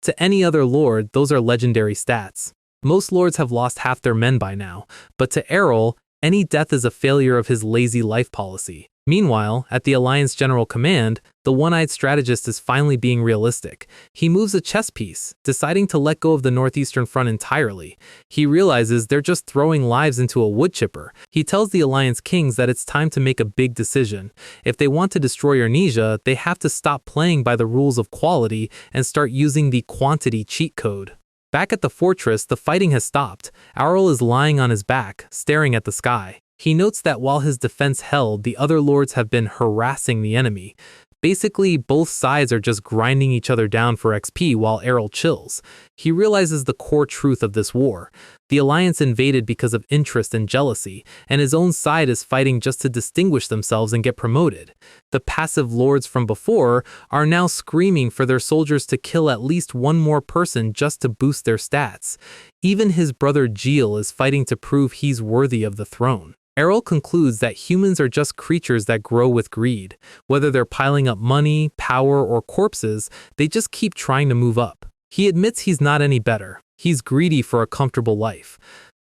To any other lord, those are legendary stats. Most lords have lost half their men by now, but to Arell, any death is a failure of his lazy life policy. Meanwhile, at the Alliance General Command, the one-eyed strategist is finally being realistic. He moves a chess piece, deciding to let go of the northeastern front entirely. He realizes they're just throwing lives into a wood chipper. He tells the Alliance kings that it's time to make a big decision. If they want to destroy Ernesia, they have to stop playing by the rules of quality and start using the quantity cheat code. Back at the fortress, the fighting has stopped. Arell is lying on his back, staring at the sky. He notes that while his defense held, the other lords have been harassing the enemy. Basically, both sides are just grinding each other down for XP while Arell chills. He realizes the core truth of this war. The Alliance invaded because of interest and jealousy, and his own side is fighting just to distinguish themselves and get promoted. The passive lords from before are now screaming for their soldiers to kill at least one more person just to boost their stats. Even his brother Gilles is fighting to prove he's worthy of the throne. Arell concludes that humans are just creatures that grow with greed. Whether they're piling up money, power, or corpses, they just keep trying to move up. He admits he's not any better. He's greedy for a comfortable life.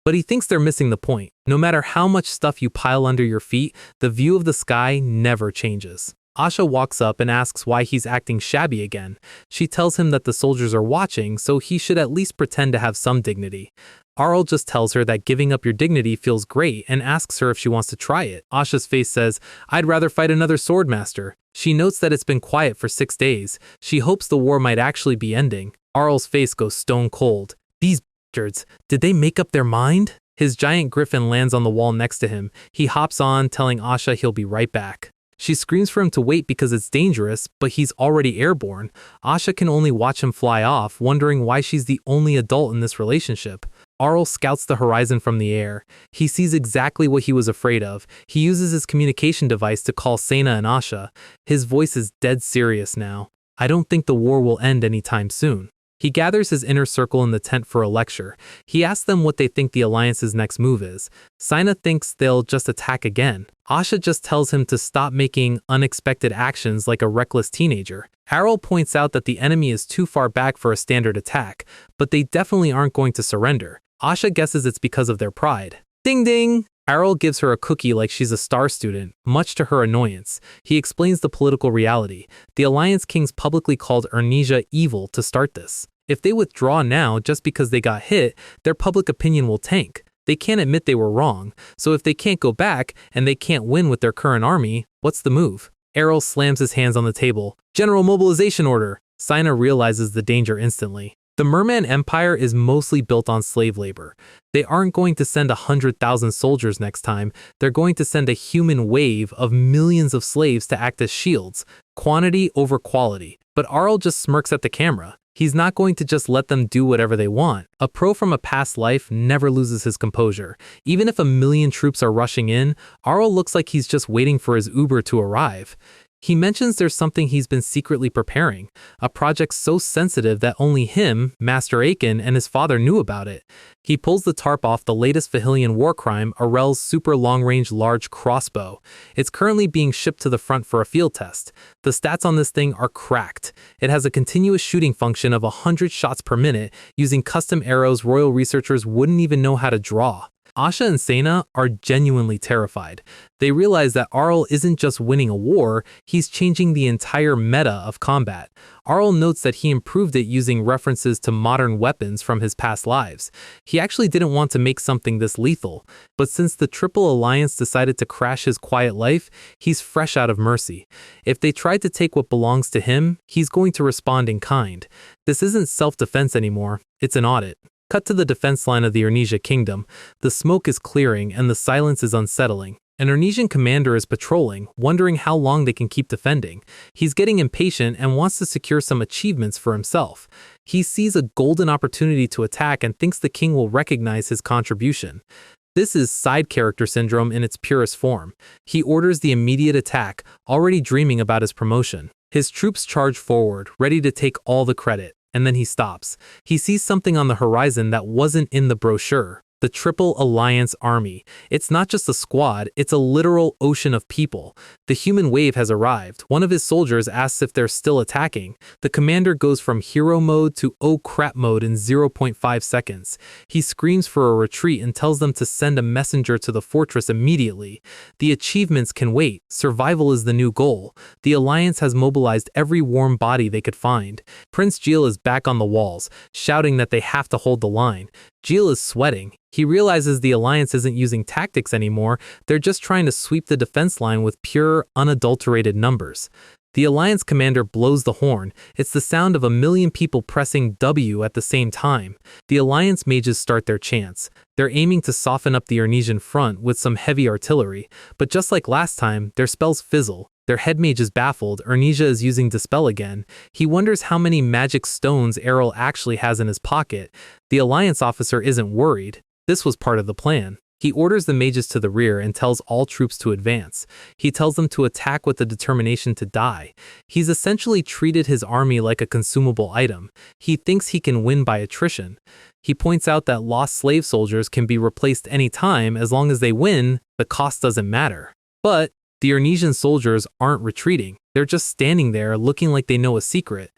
But he thinks they're missing the point. No matter how much stuff you pile under your feet, the view of the sky never changes. Asha walks up and asks why he's acting shabby again. She tells him that the soldiers are watching, so he should at least pretend to have some dignity. Arell just tells her that giving up your dignity feels great and asks her if she wants to try it. Asha's face says, "I'd rather fight another swordmaster." She notes that it's been quiet for 6 days. She hopes the war might actually be ending. Arell's face goes stone cold. These bastards, did they make up their mind? His giant griffin lands on the wall next to him. He hops on, telling Asha he'll be right back. She screams for him to wait because it's dangerous, but he's already airborne. Asha can only watch him fly off, wondering why she's the only adult in this relationship. Arell scouts the horizon from the air. He sees exactly what he was afraid of. He uses his communication device to call Sena and Asha. His voice is dead serious now. I don't think the war will end anytime soon. He gathers his inner circle in the tent for a lecture. He asks them what they think the Alliance's next move is. Sina thinks they'll just attack again. Asha just tells him to stop making unexpected actions like a reckless teenager. Arell points out that the enemy is too far back for a standard attack, but they definitely aren't going to surrender. Asha guesses it's because of their pride. Ding ding! Arell gives her a cookie like she's a star student, much to her annoyance. He explains the political reality. The Alliance kings publicly called Ernesia evil to start this. If they withdraw now just because they got hit, their public opinion will tank. They can't admit they were wrong, so if they can't go back and they can't win with their current army, what's the move? Arell slams his hands on the table. General mobilization order! Sina realizes the danger instantly. The Merman Empire is mostly built on slave labor. They aren't going to send 100,000 soldiers next time. They're going to send a human wave of millions of slaves to act as shields. quantity over quality. But Arell just smirks at the camera. He's not going to just let them do whatever they want. A pro from a past life never loses his composure. Even if 1,000,000 troops are rushing in, Arell looks like he's just waiting for his Uber to arrive. He mentions there's something he's been secretly preparing, a project so sensitive that only him, Master Aiken, and his father knew about it. He pulls the tarp off the latest Fahilian war crime, Arell's super long-range large crossbow. It's currently being shipped to the front for a field test. The stats on this thing are cracked. It has a continuous shooting function of 100 shots per minute, using custom arrows royal researchers wouldn't even know how to draw. Asha and Sena are genuinely terrified. They realize that Arell isn't just winning a war, he's changing the entire meta of combat. Arell notes that he improved it using references to modern weapons from his past lives. He actually didn't want to make something this lethal, but since the Triple Alliance decided to crash his quiet life, he's fresh out of mercy. If they tried to take what belongs to him, he's going to respond in kind. This isn't self-defense anymore, it's an audit. Cut to the defense line of the Ernesia kingdom. The smoke is clearing and the silence is unsettling. An Ernesian commander is patrolling, wondering how long they can keep defending. He's getting impatient and wants to secure some achievements for himself. He sees a golden opportunity to attack and thinks the king will recognize his contribution. This is side character syndrome in its purest form. He orders the immediate attack, already dreaming about his promotion. His troops charge forward, ready to take all the credit. And then he stops. He sees something on the horizon that wasn't in the brochure. The Triple Alliance Army. It's not just a squad, it's a literal ocean of people. The human wave has arrived. One of his soldiers asks if they're still attacking. The commander goes from hero mode to oh crap mode in 0.5 seconds. He screams for a retreat and tells them to send a messenger to the fortress immediately. The achievements can wait. Survival is the new goal. The Alliance has mobilized every warm body they could find. Prince Gil is back on the walls, shouting that they have to hold the line. Gil is sweating. He realizes the Alliance isn't using tactics anymore, they're just trying to sweep the defense line with pure, unadulterated numbers. The Alliance commander blows the horn. It's the sound of 1,000,000 people pressing W at the same time. The Alliance mages start their chants. They're aiming to soften up the Ernesian front with some heavy artillery, but just like last time, their spells fizzle. Their head mage is baffled. Ernesia is using Dispel again. He wonders how many magic stones Arell actually has in his pocket. The Alliance officer isn't worried. This was part of the plan. He orders the mages to the rear and tells all troops to advance. He tells them to attack with the determination to die. He's essentially treated his army like a consumable item. He thinks he can win by attrition. He points out that lost slave soldiers can be replaced anytime as long as they win, the cost doesn't matter. But the Ernesian soldiers aren't retreating. They're just standing there looking like they know a secret.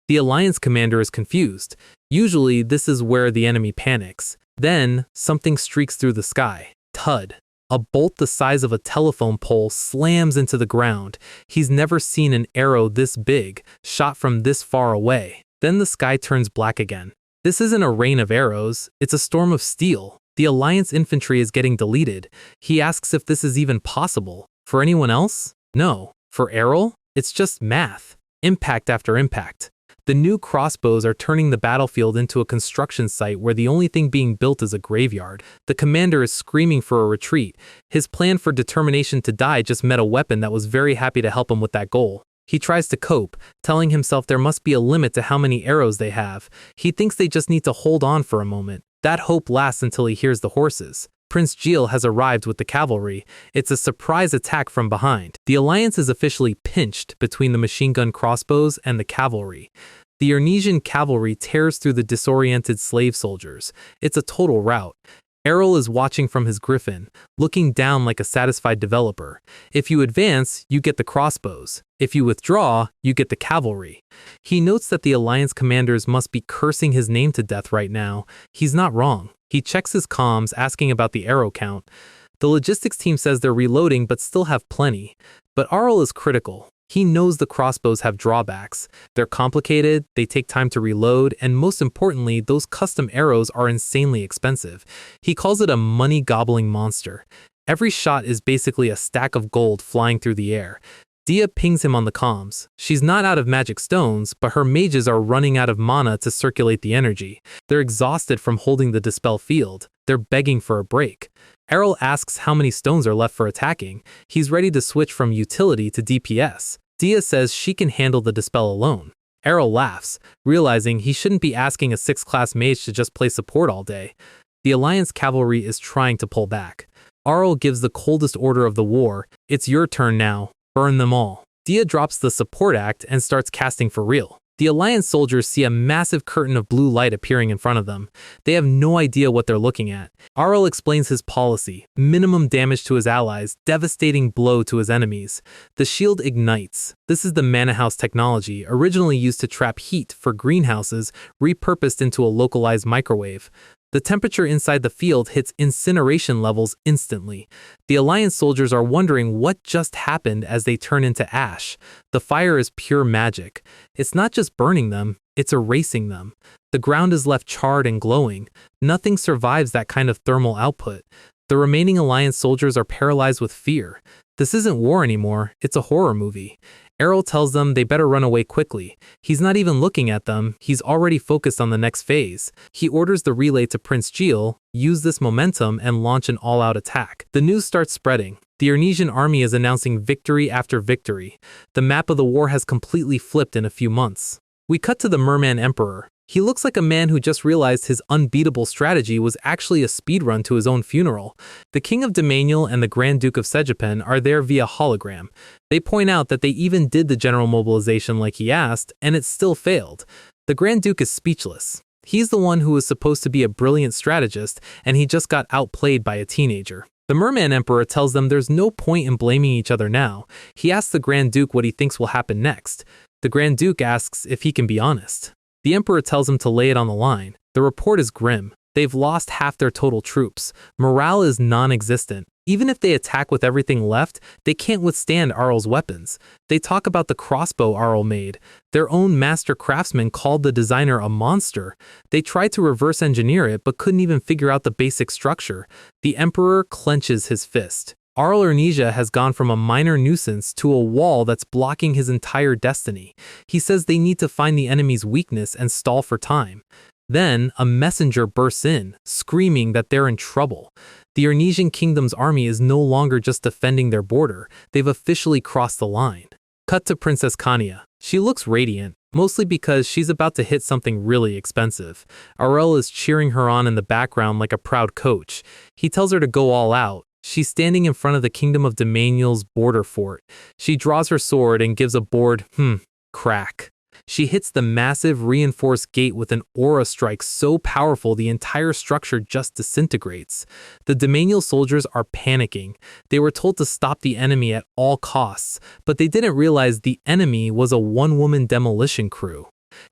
The Alliance commander is confused. Usually, this is where the enemy panics. Then, something streaks through the sky. Thud. A bolt the size of a telephone pole slams into the ground. He's never seen an arrow this big, shot from this far away. Then the sky turns black again. This isn't a rain of arrows, it's a storm of steel. The Alliance infantry is getting deleted. He asks if this is even possible. For anyone else? No. For Arell? It's just math. Impact after impact. The new crossbows are turning the battlefield into a construction site where the only thing being built is a graveyard. The commander is screaming for a retreat. His plan for determination to die just met a weapon that was very happy to help him with that goal. He tries to cope, telling himself there must be a limit to how many arrows they have. He thinks they just need to hold on for a moment. That hope lasts until he hears the horses. Prince Gil has arrived with the cavalry. It's a surprise attack from behind. The Alliance is officially pinched between the machine gun crossbows and the cavalry. The Ernesian cavalry tears through the disoriented slave soldiers. It's a total rout. Arell is watching from his griffin, looking down like a satisfied developer. If you advance, you get the crossbows. If you withdraw, you get the cavalry. He notes that the Alliance commanders must be cursing his name to death right now. He's not wrong. He checks his comms, asking about the arrow count. The logistics team says they're reloading but still have plenty. But Arell is critical. He knows the crossbows have drawbacks. They're complicated, they take time to reload, and most importantly, those custom arrows are insanely expensive. He calls it a money-gobbling monster. Every shot is basically a stack of gold flying through the air. Dia pings him on the comms. She's not out of magic stones, but her mages are running out of mana to circulate the energy. They're exhausted from holding the Dispel field. They're begging for a break. Arell asks how many stones are left for attacking. He's ready to switch from utility to DPS. Dia says she can handle the dispel alone. Arell laughs, realizing he shouldn't be asking a 6th-class mage to just play support all day. The Alliance cavalry is trying to pull back. Arell gives the coldest order of the war. It's your turn now. Burn them all. Dia drops the support act and starts casting for real. The Alliance soldiers see a massive curtain of blue light appearing in front of them. They have no idea what they're looking at. Arell explains his policy: minimum damage to his allies, devastating blow to his enemies. The shield ignites. This is the Mana House technology, originally used to trap heat for greenhouses, repurposed into a localized microwave. The temperature inside the field hits incineration levels instantly. The Alliance soldiers are wondering what just happened as they turn into ash. The fire is pure magic. It's not just burning them, it's erasing them. The ground is left charred and glowing. Nothing survives that kind of thermal output. The remaining Alliance soldiers are paralyzed with fear. This isn't war anymore, it's a horror movie. Arell tells them they better run away quickly. He's not even looking at them, he's already focused on the next phase. He orders the relay to Prince Geel, use this momentum, and launch an all-out attack. The news starts spreading. The Ernesian army is announcing victory after victory. The map of the war has completely flipped in a few months. We cut to the Merman Emperor. He looks like a man who just realized his unbeatable strategy was actually a speedrun to his own funeral. The King of Domanial and the Grand Duke of Sejepen are there via hologram. They point out that they even did the general mobilization like he asked, and it still failed. The Grand Duke is speechless. He's the one who was supposed to be a brilliant strategist, and he just got outplayed by a teenager. The Merman Emperor tells them there's no point in blaming each other now. He asks the Grand Duke what he thinks will happen next. The Grand Duke asks if he can be honest. The Emperor tells him to lay it on the line. The report is grim. They've lost half their total troops. Morale is non-existent. Even if they attack with everything left, they can't withstand Arell's weapons. They talk about the crossbow Arell made. Their own master craftsman called the designer a monster. They tried to reverse engineer it but couldn't even figure out the basic structure. The Emperor clenches his fist. Arell Ernesia has gone from a minor nuisance to a wall that's blocking his entire destiny. He says they need to find the enemy's weakness and stall for time. Then, a messenger bursts in, screaming that they're in trouble. The Ernesian Kingdom's army is no longer just defending their border, they've officially crossed the line. Cut to Princess Kania. She looks radiant, mostly because she's about to hit something really expensive. Arell is cheering her on in the background like a proud coach. He tells her to go all out. She's standing in front of the Kingdom of Domanial's border fort. She draws her sword and gives a bored, crack. She hits the massive reinforced gate with an aura strike so powerful the entire structure just disintegrates. The Domanial soldiers are panicking. They were told to stop the enemy at all costs, but they didn't realize the enemy was a one-woman demolition crew.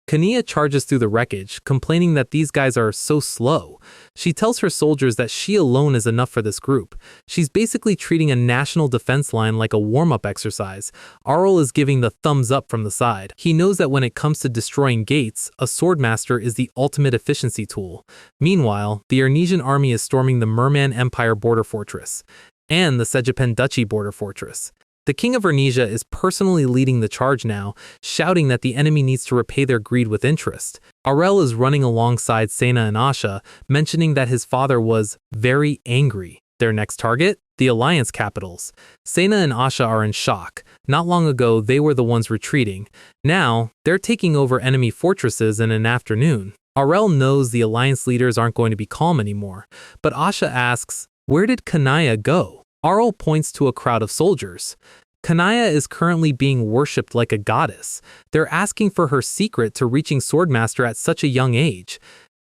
Kania charges through the wreckage, complaining that these guys are so slow. She tells her soldiers that she alone is enough for this group. She's basically treating a national defense line like a warm-up exercise. Arell is giving the thumbs up from the side. He knows that when it comes to destroying gates, a swordmaster is the ultimate efficiency tool. Meanwhile, the Ernesian army is storming the Merman Empire border fortress and the Sejepen Duchy border fortress. The King of Ernesia is personally leading the charge now, shouting that the enemy needs to repay their greed with interest. Arell is running alongside Sena and Asha, mentioning that his father was very angry. Their next target? The Alliance capitals. Sena and Asha are in shock. Not long ago, they were the ones retreating. Now, they're taking over enemy fortresses in an afternoon. Arell knows the Alliance leaders aren't going to be calm anymore, but Asha asks, "Where did Kania go?" Arell points to a crowd of soldiers. Kania is currently being worshipped like a goddess. They're asking for her secret to reaching Swordmaster at such a young age.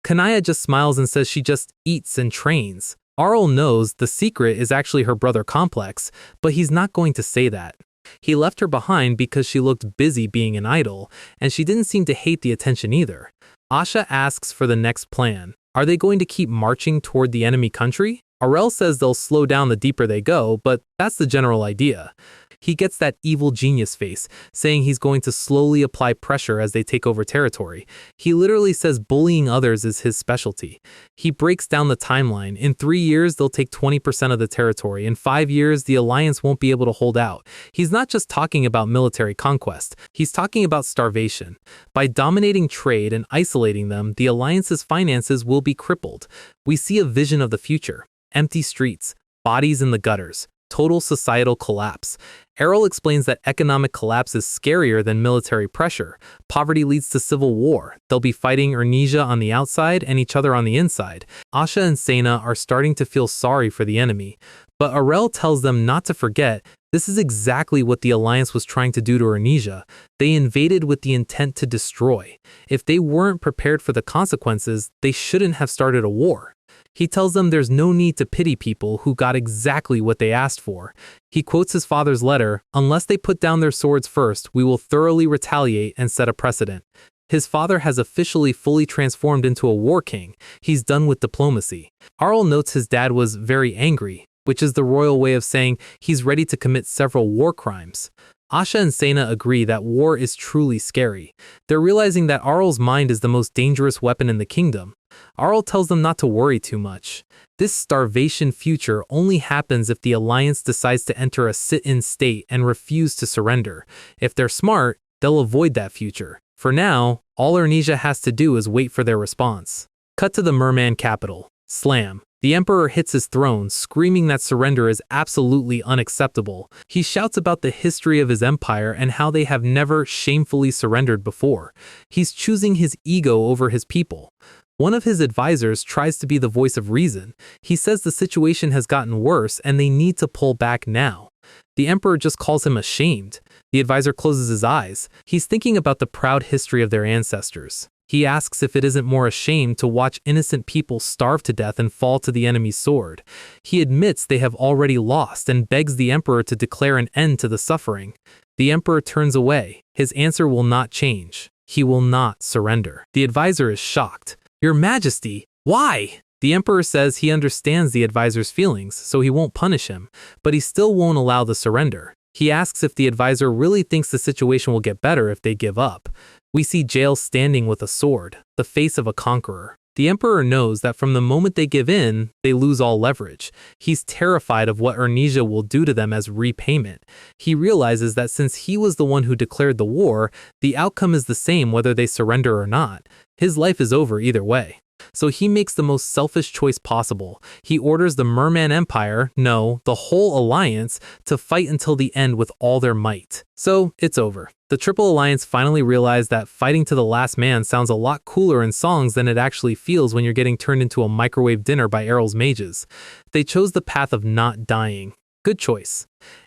Kania just smiles and says she just eats and trains. Arell knows the secret is actually her brother Complex, but he's not going to say that. He left her behind because she looked busy being an idol, and she didn't seem to hate the attention either. Asha asks for the next plan. Are they going to keep marching toward the enemy country? Arell says they'll slow down the deeper they go, but that's the general idea. He gets that evil genius face, saying he's going to slowly apply pressure as they take over territory. He literally says bullying others is his specialty. He breaks down the timeline. In 3 years, they'll take 20% of the territory. In 5 years, the Alliance won't be able to hold out. He's not just talking about military conquest. He's talking about starvation. By dominating trade and isolating them, the Alliance's finances will be crippled. We see a vision of the future. Empty streets, bodies in the gutters, total societal collapse. Arell explains that economic collapse is scarier than military pressure. Poverty leads to civil war. They'll be fighting ernesia on the outside and each other on the inside. Asha and Sena are starting to feel sorry for the enemy. But Arell tells them not to forget, this is exactly what the Alliance was trying to do to ernesia. They invaded with the intent to destroy. If they weren't prepared for the consequences, they shouldn't have started a war. He tells them there's no need to pity people who got exactly what they asked for. He quotes his father's letter, "Unless they put down their swords first, we will thoroughly retaliate and set a precedent." His father has officially fully transformed into a war king. He's done with diplomacy. Arell notes his dad was very angry, which is the royal way of saying he's ready to commit several war crimes. Asha and Sena agree that war is truly scary. They're realizing that Arell's mind is the most dangerous weapon in the kingdom. Arell tells them not to worry too much. This starvation future only happens if the Alliance decides to enter a sit-in state and refuse to surrender. If they're smart, they'll avoid that future. For now, all ernesia has to do is wait for their response. Cut to the merman capital. Slam. The Emperor hits his throne, screaming that surrender is absolutely unacceptable. He shouts about the history of his empire and how they have never shamefully surrendered before. He's choosing his ego over his people. One of his advisors tries to be the voice of reason. He says the situation has gotten worse and they need to pull back now. The Emperor just calls him ashamed. The advisor closes his eyes. He's thinking about the proud history of their ancestors. He asks if it isn't more ashamed to watch innocent people starve to death and fall to the enemy's sword. He admits they have already lost and begs the Emperor to declare an end to the suffering. The Emperor turns away. His answer will not change. He will not surrender. The advisor is shocked. "Your Majesty, why?" The Emperor says he understands the advisor's feelings, so he won't punish him, but he still won't allow the surrender. He asks if the advisor really thinks the situation will get better if they give up. We see Jael standing with a sword, the face of a conqueror. The Emperor knows that from the moment they give in, they lose all leverage. He's terrified of what ernesia will do to them as repayment. He realizes that since he was the one who declared the war, the outcome is the same whether they surrender or not. His life is over either way. So he makes the most selfish choice possible. He orders the Merman Empire, no, the whole alliance, to fight until the end with all their might. So it's over. The Triple Alliance finally realized that fighting to the last man sounds a lot cooler in songs than it actually feels when you're getting turned into a microwave dinner by Arell's mages. They chose the path of not dying. Good choice.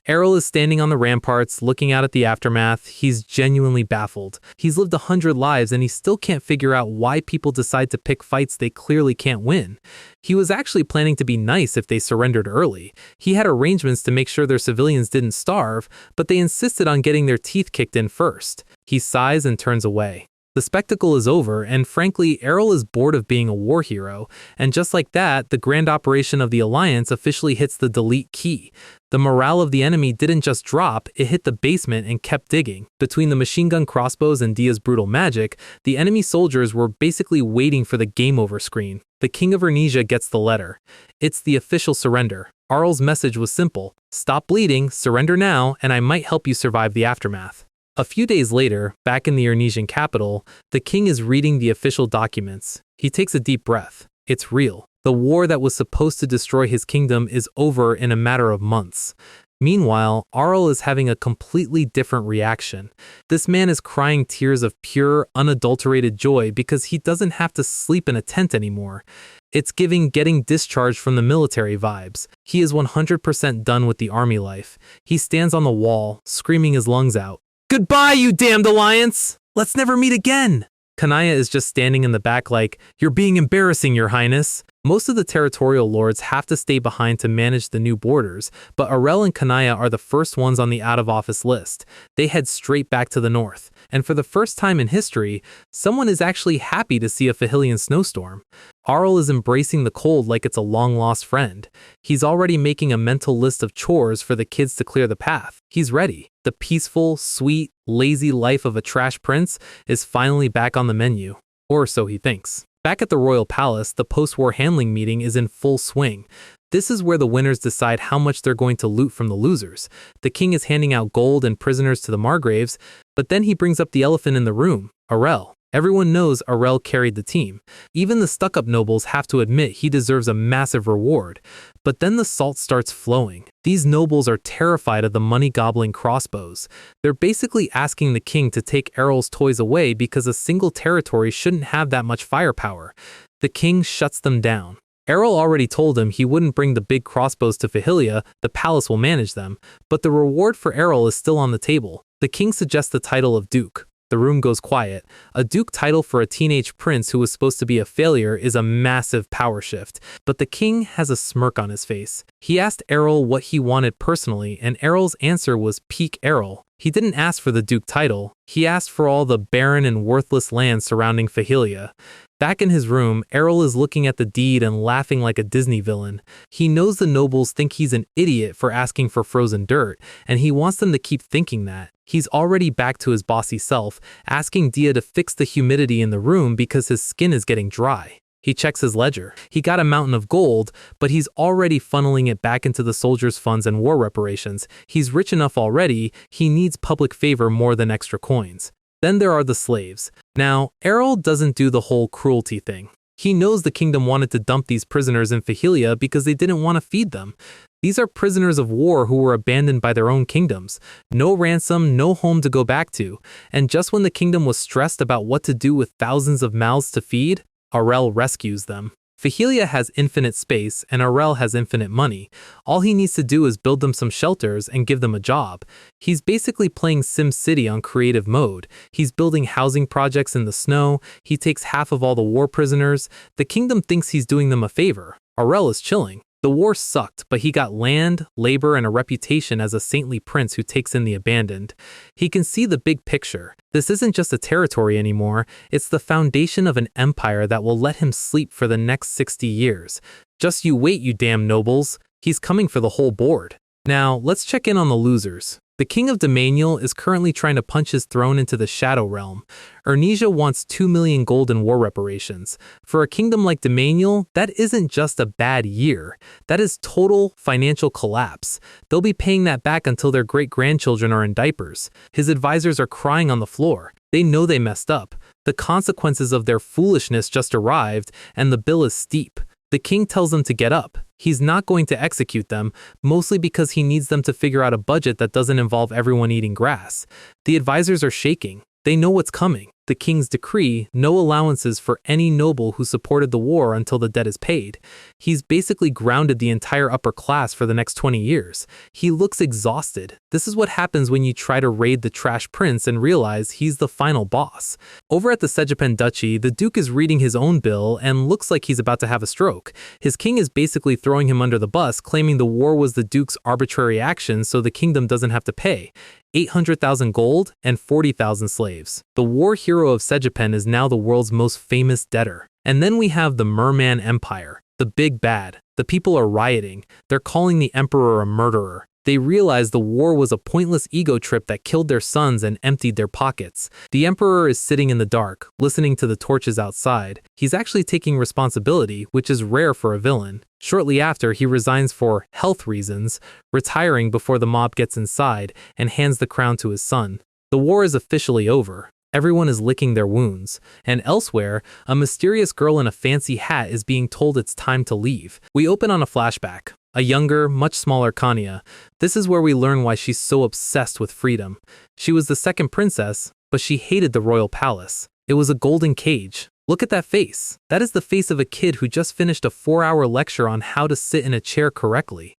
Arell is standing on the ramparts, looking out at the aftermath. He's genuinely baffled. He's lived 100 lives and he still can't figure out why people decide to pick fights they clearly can't win. He was actually planning to be nice if they surrendered early. He had arrangements to make sure their civilians didn't starve, but they insisted on getting their teeth kicked in first. He sighs and turns away. The spectacle is over, and frankly, Arell is bored of being a war hero, and just like that, the grand operation of the Alliance officially hits the delete key. The morale of the enemy didn't just drop, it hit the basement and kept digging. Between the machine gun crossbows and Dia's brutal magic, the enemy soldiers were basically waiting for the game over screen. The King of Ernesia gets the letter. It's the official surrender. Arell's message was simple: stop bleeding, surrender now, and I might help you survive the aftermath. A few days later, back in the Ernesian capital, the king is reading the official documents. He takes a deep breath. It's real. The war that was supposed to destroy his kingdom is over in a matter of months. Meanwhile, Arell is having a completely different reaction. This man is crying tears of pure, unadulterated joy because he doesn't have to sleep in a tent anymore. It's giving getting discharged from the military vibes. He is 100% done with the army life. He stands on the wall, screaming his lungs out. "Goodbye, you damned alliance! Let's never meet again!" Kanaya is just standing in the back like, "You're being embarrassing, your highness." Most of the territorial lords have to stay behind to manage the new borders, but Arell and Kanaya are the first ones on the out-of-office list. They head straight back to the north, and for the first time in history, someone is actually happy to see a Fahilian snowstorm. Arell is embracing the cold like it's a long-lost friend. He's already making a mental list of chores for the kids to clear the path. He's ready. The peaceful, sweet, lazy life of a trash prince is finally back on the menu. Or so he thinks. Back at the royal palace, the post-war handling meeting is in full swing. This is where the winners decide how much they're going to loot from the losers. The king is handing out gold and prisoners to the margraves, but then he brings up the elephant in the room, Arell. Everyone knows Arell carried the team. Even the stuck-up nobles have to admit he deserves a massive reward. But then the salt starts flowing. These nobles are terrified of the money-gobbling crossbows. They're basically asking the king to take Arell's toys away because a single territory shouldn't have that much firepower. The king shuts them down. Arell already told him he wouldn't bring the big crossbows to Fahilia, the palace will manage them, but the reward for Arell is still on the table. The king suggests the title of Duke. The room goes quiet. A Duke title for a teenage prince who was supposed to be a failure is a massive power shift, but the king has a smirk on his face. He asked Arell what he wanted personally, and Arell's answer was peak Arell. He didn't ask for the Duke title, he asked for all the barren and worthless land surrounding Fahilia. Back in his room, Arell is looking at the deed and laughing like a Disney villain. He knows the nobles think he's an idiot for asking for frozen dirt, and he wants them to keep thinking that. He's already back to his bossy self, asking Dia to fix the humidity in the room because his skin is getting dry. He checks his ledger. He got a mountain of gold, but he's already funneling it back into the soldiers' funds and war reparations. He's rich enough already, he needs public favor more than extra coins. Then there are the slaves. Now, Arell doesn't do the whole cruelty thing. He knows the kingdom wanted to dump these prisoners in Fahilia because they didn't want to feed them. These are prisoners of war who were abandoned by their own kingdoms. No ransom, no home to go back to. And just when the kingdom was stressed about what to do with thousands of mouths to feed, Arell rescues them. Fahilia has infinite space and Arell has infinite money. All he needs to do is build them some shelters and give them a job. He's basically playing SimCity on creative mode. He's building housing projects in the snow. He takes half of all the war prisoners. The kingdom thinks he's doing them a favor. Arell is chilling. The war sucked, but he got land, labor, and a reputation as a saintly prince who takes in the abandoned. He can see the big picture. This isn't just a territory anymore, it's the foundation of an empire that will let him sleep for the next 60 years. Just you wait, you damn nobles. He's coming for the whole board. Now, let's check in on the losers. The king of Domanial is currently trying to punch his throne into the Shadow Realm. Ernesia wants 2 million gold in war reparations. For a kingdom like Domanial, that isn't just a bad year. That is total financial collapse. They'll be paying that back until their great-grandchildren are in diapers. His advisors are crying on the floor. They know they messed up. The consequences of their foolishness just arrived, and the bill is steep. The king tells them to get up. He's not going to execute them, mostly because he needs them to figure out a budget that doesn't involve everyone eating grass. The advisors are shaking. They know what's coming. The king's decree, no allowances for any noble who supported the war until the debt is paid. He's basically grounded the entire upper class for the next 20 years. He looks exhausted. This is what happens when you try to raid the trash prince and realize he's the final boss. Over at the Sejepen Duchy, the duke is reading his own bill and looks like he's about to have a stroke. His king is basically throwing him under the bus, claiming the war was the duke's arbitrary action so the kingdom doesn't have to pay. 800,000 gold and 40,000 slaves. The war hero of Sejepen is now the world's most famous debtor. And then we have the Merman Empire, the big bad. The people are rioting. They're calling the emperor a murderer. They realize the war was a pointless ego trip that killed their sons and emptied their pockets. The emperor is sitting in the dark, listening to the torches outside. He's actually taking responsibility, which is rare for a villain. Shortly after, he resigns for health reasons, retiring before the mob gets inside, and hands the crown to his son. The war is officially over. Everyone is licking their wounds. And elsewhere, a mysterious girl in a fancy hat is being told it's time to leave. We open on a flashback. A younger, much smaller Kanya. This is where we learn why she's so obsessed with freedom. She was the second princess, but she hated the royal palace. It was a golden cage. Look at that face. That is the face of a kid who just finished a 4-hour lecture on how to sit in a chair correctly.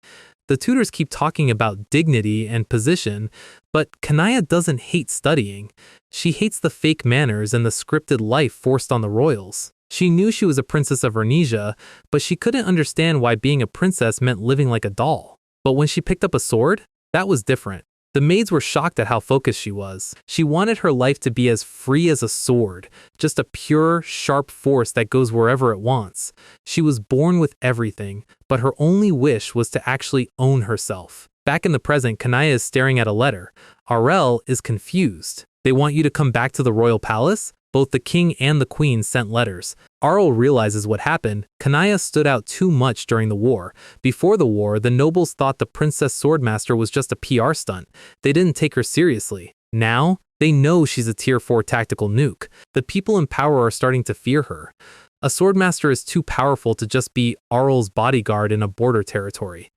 The tutors keep talking about dignity and position, but Kanaya doesn't hate studying. She hates the fake manners and the scripted life forced on the royals. She knew she was a princess of Ernesia, but she couldn't understand why being a princess meant living like a doll. But when she picked up a sword, that was different. The maids were shocked at how focused she was. She wanted her life to be as free as a sword, just a pure, sharp force that goes wherever it wants. She was born with everything, but her only wish was to actually own herself. Back in the present, Kanaya is staring at a letter. Arell is confused. They want you to come back to the royal palace? Both the king and the queen sent letters. Arell realizes what happened. Kanaya stood out too much during the war. Before the war, the nobles thought the princess swordmaster was just a PR stunt. They didn't take her seriously. Now, They know she's a tier 4 tactical nuke. The people in power are starting to fear her. A swordmaster is too powerful to just be Arell's bodyguard in a border territory.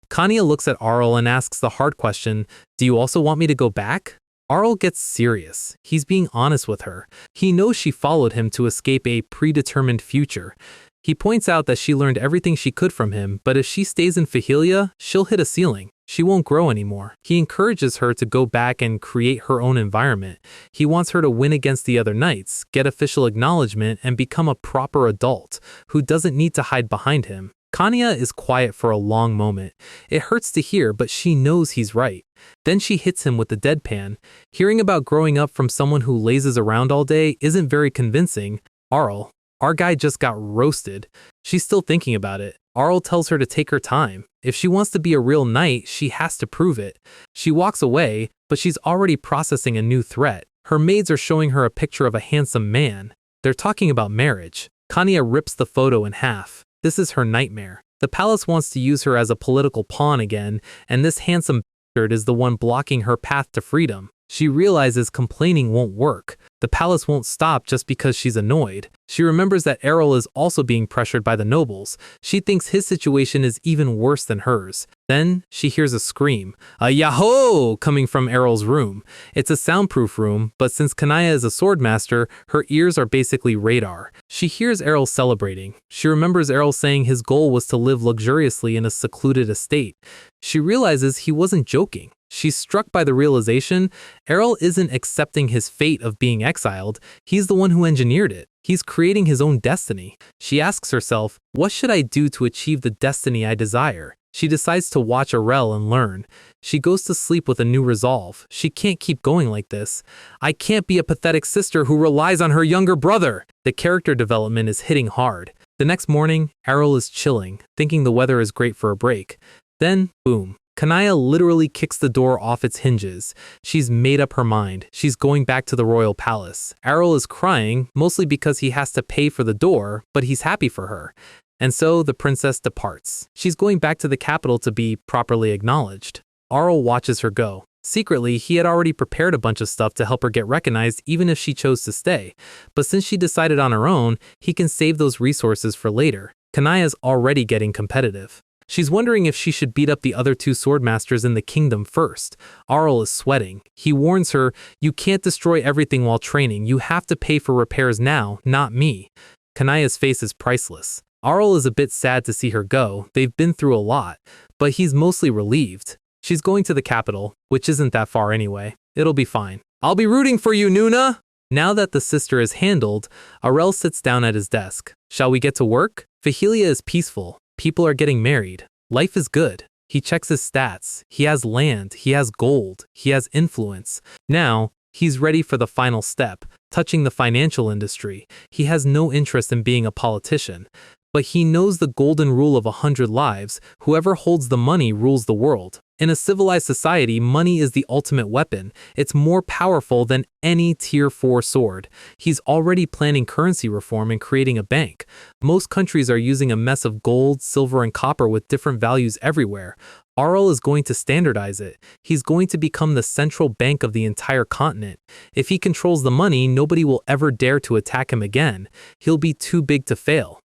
Kanya looks at Arell and asks the hard question, "Do you also want me to go back?" Arell gets serious. He's being honest with her. He knows she followed him to escape a predetermined future. He points out that she learned everything she could from him, but if she stays in fahilia, she'll hit a ceiling. She won't grow anymore. He encourages her to go back and create her own environment. He wants her to win against the other knights, get official acknowledgement, and become a proper adult who doesn't need to hide behind him. Kanya is quiet for a long moment. It hurts to hear, but she knows he's right. Then she hits him with the deadpan. Hearing about growing up from someone who lazes around all day isn't very convincing. Arell, our guy just got roasted. She's still thinking about it. Arell tells her to take her time. If she wants to be a real knight, she has to prove it. She walks away, but she's already processing a new threat. Her maids are showing her a picture of a handsome man. They're talking about marriage. Kanya rips the photo in half. This is her nightmare. The palace wants to use her as a political pawn again, and this handsome bastard is the one blocking her path to freedom. She realizes complaining won't work. The palace won't stop just because she's annoyed. She remembers that Arell is also being pressured by the nobles. She thinks his situation is even worse than hers. Then she hears a scream, a yahoo, coming from Arell's room. It's a soundproof room, but since Kanaya is a swordmaster, her ears are basically radar. She hears Arell celebrating. She remembers Arell saying his goal was to live luxuriously in a secluded estate. She realizes he wasn't joking. She's struck by the realization Arell isn't accepting his fate of being exiled. He's the one who engineered it. He's creating his own destiny. She asks herself, what should I do to achieve the destiny I desire? She decides to watch Arell and learn. She goes to sleep with a new resolve. She can't keep going like this. I can't be a pathetic sister who relies on her younger brother. The character development is hitting hard. The next morning, Arell is chilling, thinking the weather is great for a break. Then, boom. Kanaya literally kicks the door off its hinges. She's made up her mind. She's going back to the royal palace. Arell is crying, mostly because he has to pay for the door, but he's happy for her. And so the princess departs. She's going back to the capital to be properly acknowledged. Arell watches her go. Secretly, he had already prepared a bunch of stuff to help her get recognized even if she chose to stay. But since she decided on her own, he can save those resources for later. Kanaya's already getting competitive. She's wondering if she should beat up the other two swordmasters in the kingdom first. Arell is sweating. He warns her, you can't destroy everything while training. You have to pay for repairs now, not me. Kanaya's face is priceless. Arell is a bit sad to see her go. They've been through a lot, but he's mostly relieved. She's going to the capital, which isn't that far anyway. It'll be fine. I'll be rooting for you, Nuna! Now that the sister is handled, Arell sits down at his desk. Shall we get to work? Fahilia is peaceful. People are getting married. Life is good. He checks his stats. He has land. He has gold. He has influence. Now, he's ready for the final step, touching the financial industry. He has no interest in being a politician. But he knows the golden rule of 100 lives. Whoever holds the money rules the world. In a civilized society, money is the ultimate weapon. It's more powerful than any tier 4 sword. He's already planning currency reform and creating a bank. Most countries are using a mess of gold, silver, and copper with different values everywhere. Arell is going to standardize it. He's going to become the central bank of the entire continent. If he controls the money, nobody will ever dare to attack him again. He'll be too big to fail.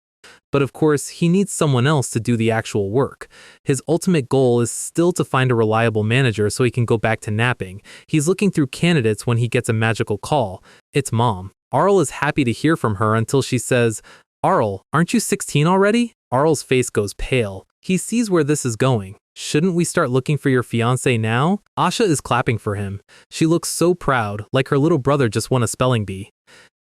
But of course, he needs someone else to do the actual work. His ultimate goal is still to find a reliable manager so he can go back to napping. He's looking through candidates when he gets a magical call. It's Mom. Arell is happy to hear from her until she says, Arell, aren't you 16 already? Arell's face goes pale. He sees where this is going. Shouldn't we start looking for your fiancé now? Asha is clapping for him. She looks so proud, like her little brother just won a spelling bee.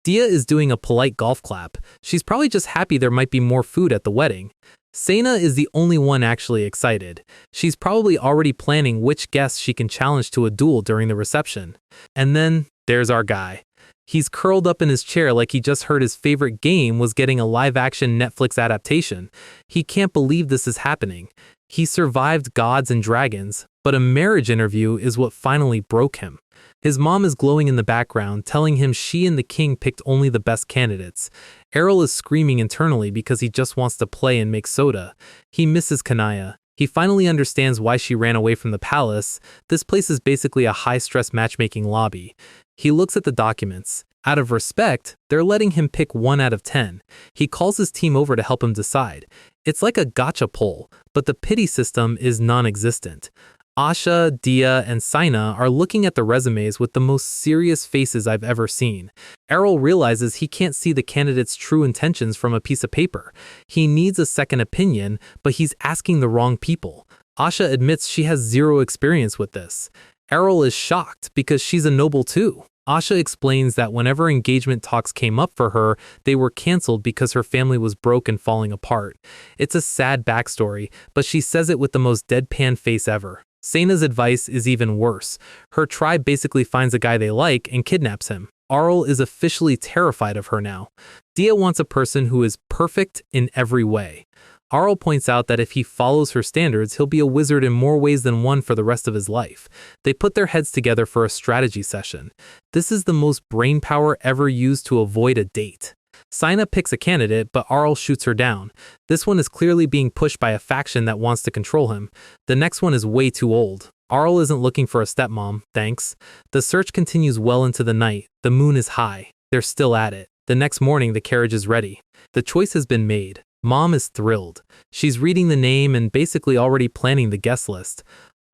Dia is doing a polite golf clap. She's probably just happy there might be more food at the wedding. Sena is the only one actually excited. She's probably already planning which guests she can challenge to a duel during the reception. And then there's our guy. He's curled up in his chair like he just heard his favorite game was getting a live-action Netflix adaptation. He can't believe this is happening. He survived gods and dragons, but a marriage interview is what finally broke him. His mom is glowing in the background, telling him she and the king picked only the best candidates. Arell is screaming internally because he just wants to play and make soda. He misses Kanaya. He finally understands why she ran away from the palace. This place is basically a high-stress matchmaking lobby. He looks at the documents. Out of respect, they're letting him pick 1 out of 10. He calls his team over to help him decide. It's like a gotcha poll, but the pity system is non-existent. Asha, Dia, and Saina are looking at the resumes with the most serious faces I've ever seen. Arell realizes he can't see the candidate's true intentions from a piece of paper. He needs a second opinion, but he's asking the wrong people. Asha admits she has 0 experience with this. Arell is shocked because she's a noble too. Asha explains that whenever engagement talks came up for her, they were cancelled because her family was broke and falling apart. It's a sad backstory, but she says it with the most deadpan face ever. Saina's advice is even worse. Her tribe basically finds a guy they like and kidnaps him. Arell is officially terrified of her now. Dia wants a person who is perfect in every way. Arell points out that if he follows her standards, he'll be a wizard in more ways than one for the rest of his life. They put their heads together for a strategy session. This is the most brainpower ever used to avoid a date. Saina picks a candidate, but Arell shoots her down. This one is clearly being pushed by a faction that wants to control him. The next one is way too old. Arell isn't looking for a stepmom, thanks. The search continues well into the night. The moon is high. They're still at it. The next morning, the carriage is ready. The choice has been made. Mom is thrilled. She's reading the name and basically already planning the guest list.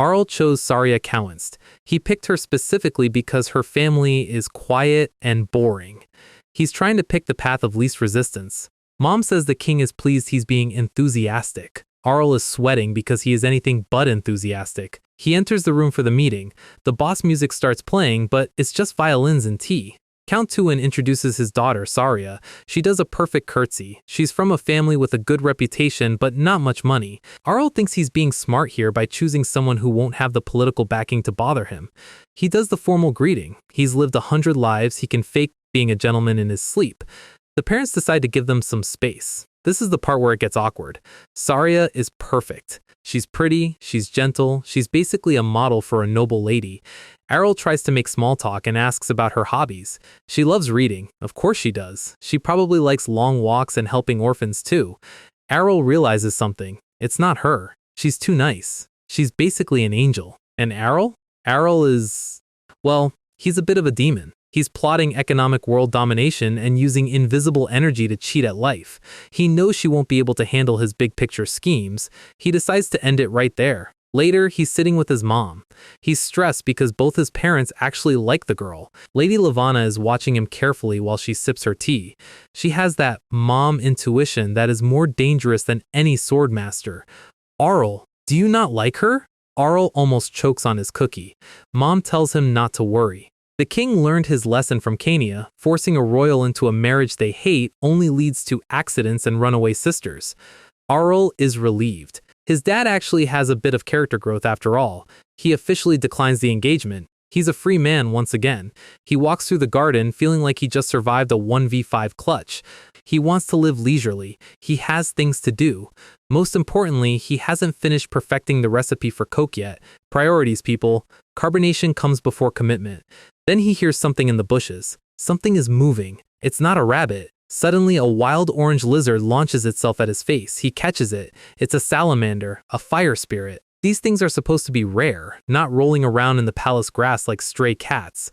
Arell chose Saria Cowanst. He picked her specifically because her family is quiet and boring. He's trying to pick the path of least resistance. Mom says the king is pleased he's being enthusiastic. Arell is sweating because he is anything but enthusiastic. He enters the room for the meeting. The boss music starts playing, but it's just violins and tea. Count Tuin introduces his daughter, Saria. She does a perfect curtsy. She's from a family with a good reputation, but not much money. Arell thinks he's being smart here by choosing someone who won't have the political backing to bother him. He does the formal greeting. He's lived 100 lives. He can fake being a gentleman in his sleep. The parents decide to give them some space. This is the part where it gets awkward. Saria is perfect. She's pretty, she's gentle, she's basically a model for a noble lady. Arell tries to make small talk and asks about her hobbies. She loves reading. Of course she does. She probably likes long walks and helping orphans too. Arell realizes something. It's not her. She's too nice. She's basically an angel. And Arell? Arell is, well, he's a bit of a demon. He's plotting economic world domination and using invisible energy to cheat at life. He knows she won't be able to handle his big picture schemes. He decides to end it right there. Later, he's sitting with his mom. He's stressed because both his parents actually like the girl. Lady Lavanna is watching him carefully while she sips her tea. She has that mom intuition that is more dangerous than any sword master. Arell, do you not like her? Arell almost chokes on his cookie. Mom tells him not to worry. The king learned his lesson from Kenya. Forcing a royal into a marriage they hate only leads to accidents and runaway sisters. Arell is relieved. His dad actually has a bit of character growth after all. He officially declines the engagement. He's a free man once again. He walks through the garden feeling like he just survived a 1v5 clutch. He wants to live leisurely. He has things to do. Most importantly, he hasn't finished perfecting the recipe for Coke yet. Priorities, people. Carbonation comes before commitment. Then he hears something in the bushes. Something is moving. It's not a rabbit. Suddenly, a wild orange lizard launches itself at his face. He catches it. It's a salamander, a fire spirit. These things are supposed to be rare, not rolling around in the palace grass like stray cats.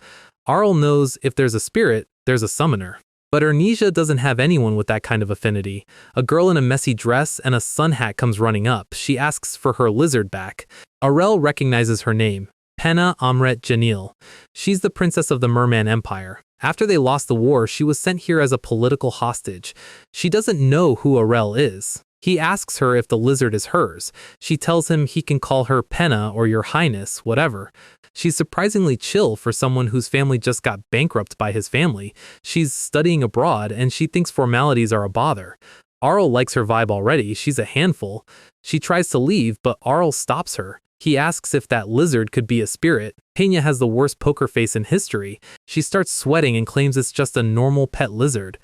Arell knows if there's a spirit, there's a summoner. But ernesia doesn't have anyone with that kind of affinity. A girl in a messy dress and a sun hat comes running up. She asks for her lizard back. Arell recognizes her name. Pena Amret Janil. She's the princess of the Merman Empire. After they lost the war, she was sent here as a political hostage. She doesn't know who Arell is. He asks her if the lizard is hers. She tells him he can call her Pena or Your Highness, whatever. She's surprisingly chill for someone whose family just got bankrupted by his family. She's studying abroad and she thinks formalities are a bother. Arell likes her vibe already. She's a handful. She tries to leave, but Arell stops her. He asks if that lizard could be a spirit. Pena has the worst poker face in history. She starts sweating and claims it's just a normal pet lizard.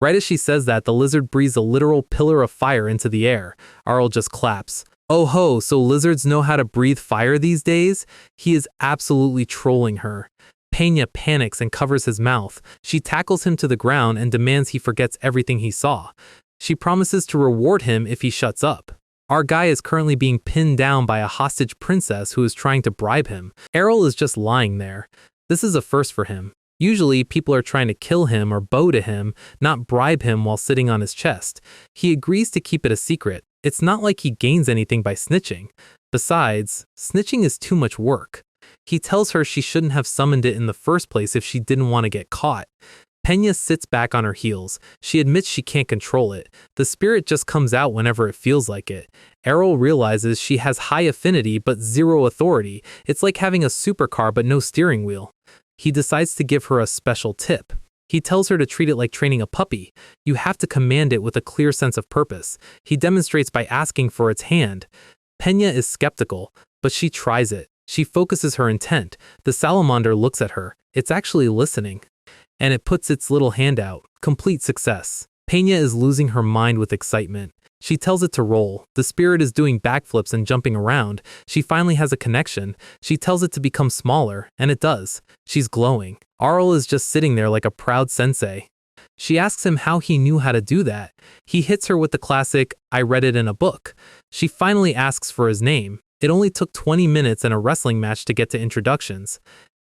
Right as she says that, the lizard breathes a literal pillar of fire into the air. Arell just claps. Oh ho, so lizards know how to breathe fire these days? He is absolutely trolling her. Pena panics and covers his mouth. She tackles him to the ground and demands he forgets everything he saw. She promises to reward him if he shuts up. Our guy is currently being pinned down by a hostage princess who is trying to bribe him. Arell is just lying there. This is a first for him. Usually, people are trying to kill him or bow to him, not bribe him while sitting on his chest. He agrees to keep it a secret. It's not like he gains anything by snitching. Besides, snitching is too much work. He tells her she shouldn't have summoned it in the first place if she didn't want to get caught. Pena sits back on her heels. She admits she can't control it. The spirit just comes out whenever it feels like it. Arell realizes she has high affinity but zero authority. It's like having a supercar but no steering wheel. He decides to give her a special tip. He tells her to treat it like training a puppy. You have to command it with a clear sense of purpose. He demonstrates by asking for its hand. Pena is skeptical, but she tries it. She focuses her intent. The salamander looks at her. It's actually listening. And it puts its little hand out. Complete success. Pena is losing her mind with excitement. She tells it to roll. The spirit is doing backflips and jumping around. She finally has a connection. She tells it to become smaller, and it does. She's glowing. Arell is just sitting there like a proud sensei. She asks him how he knew how to do that. He hits her with the classic, "I read it in a book." She finally asks for his name. It only took 20 minutes and a wrestling match to get to introductions.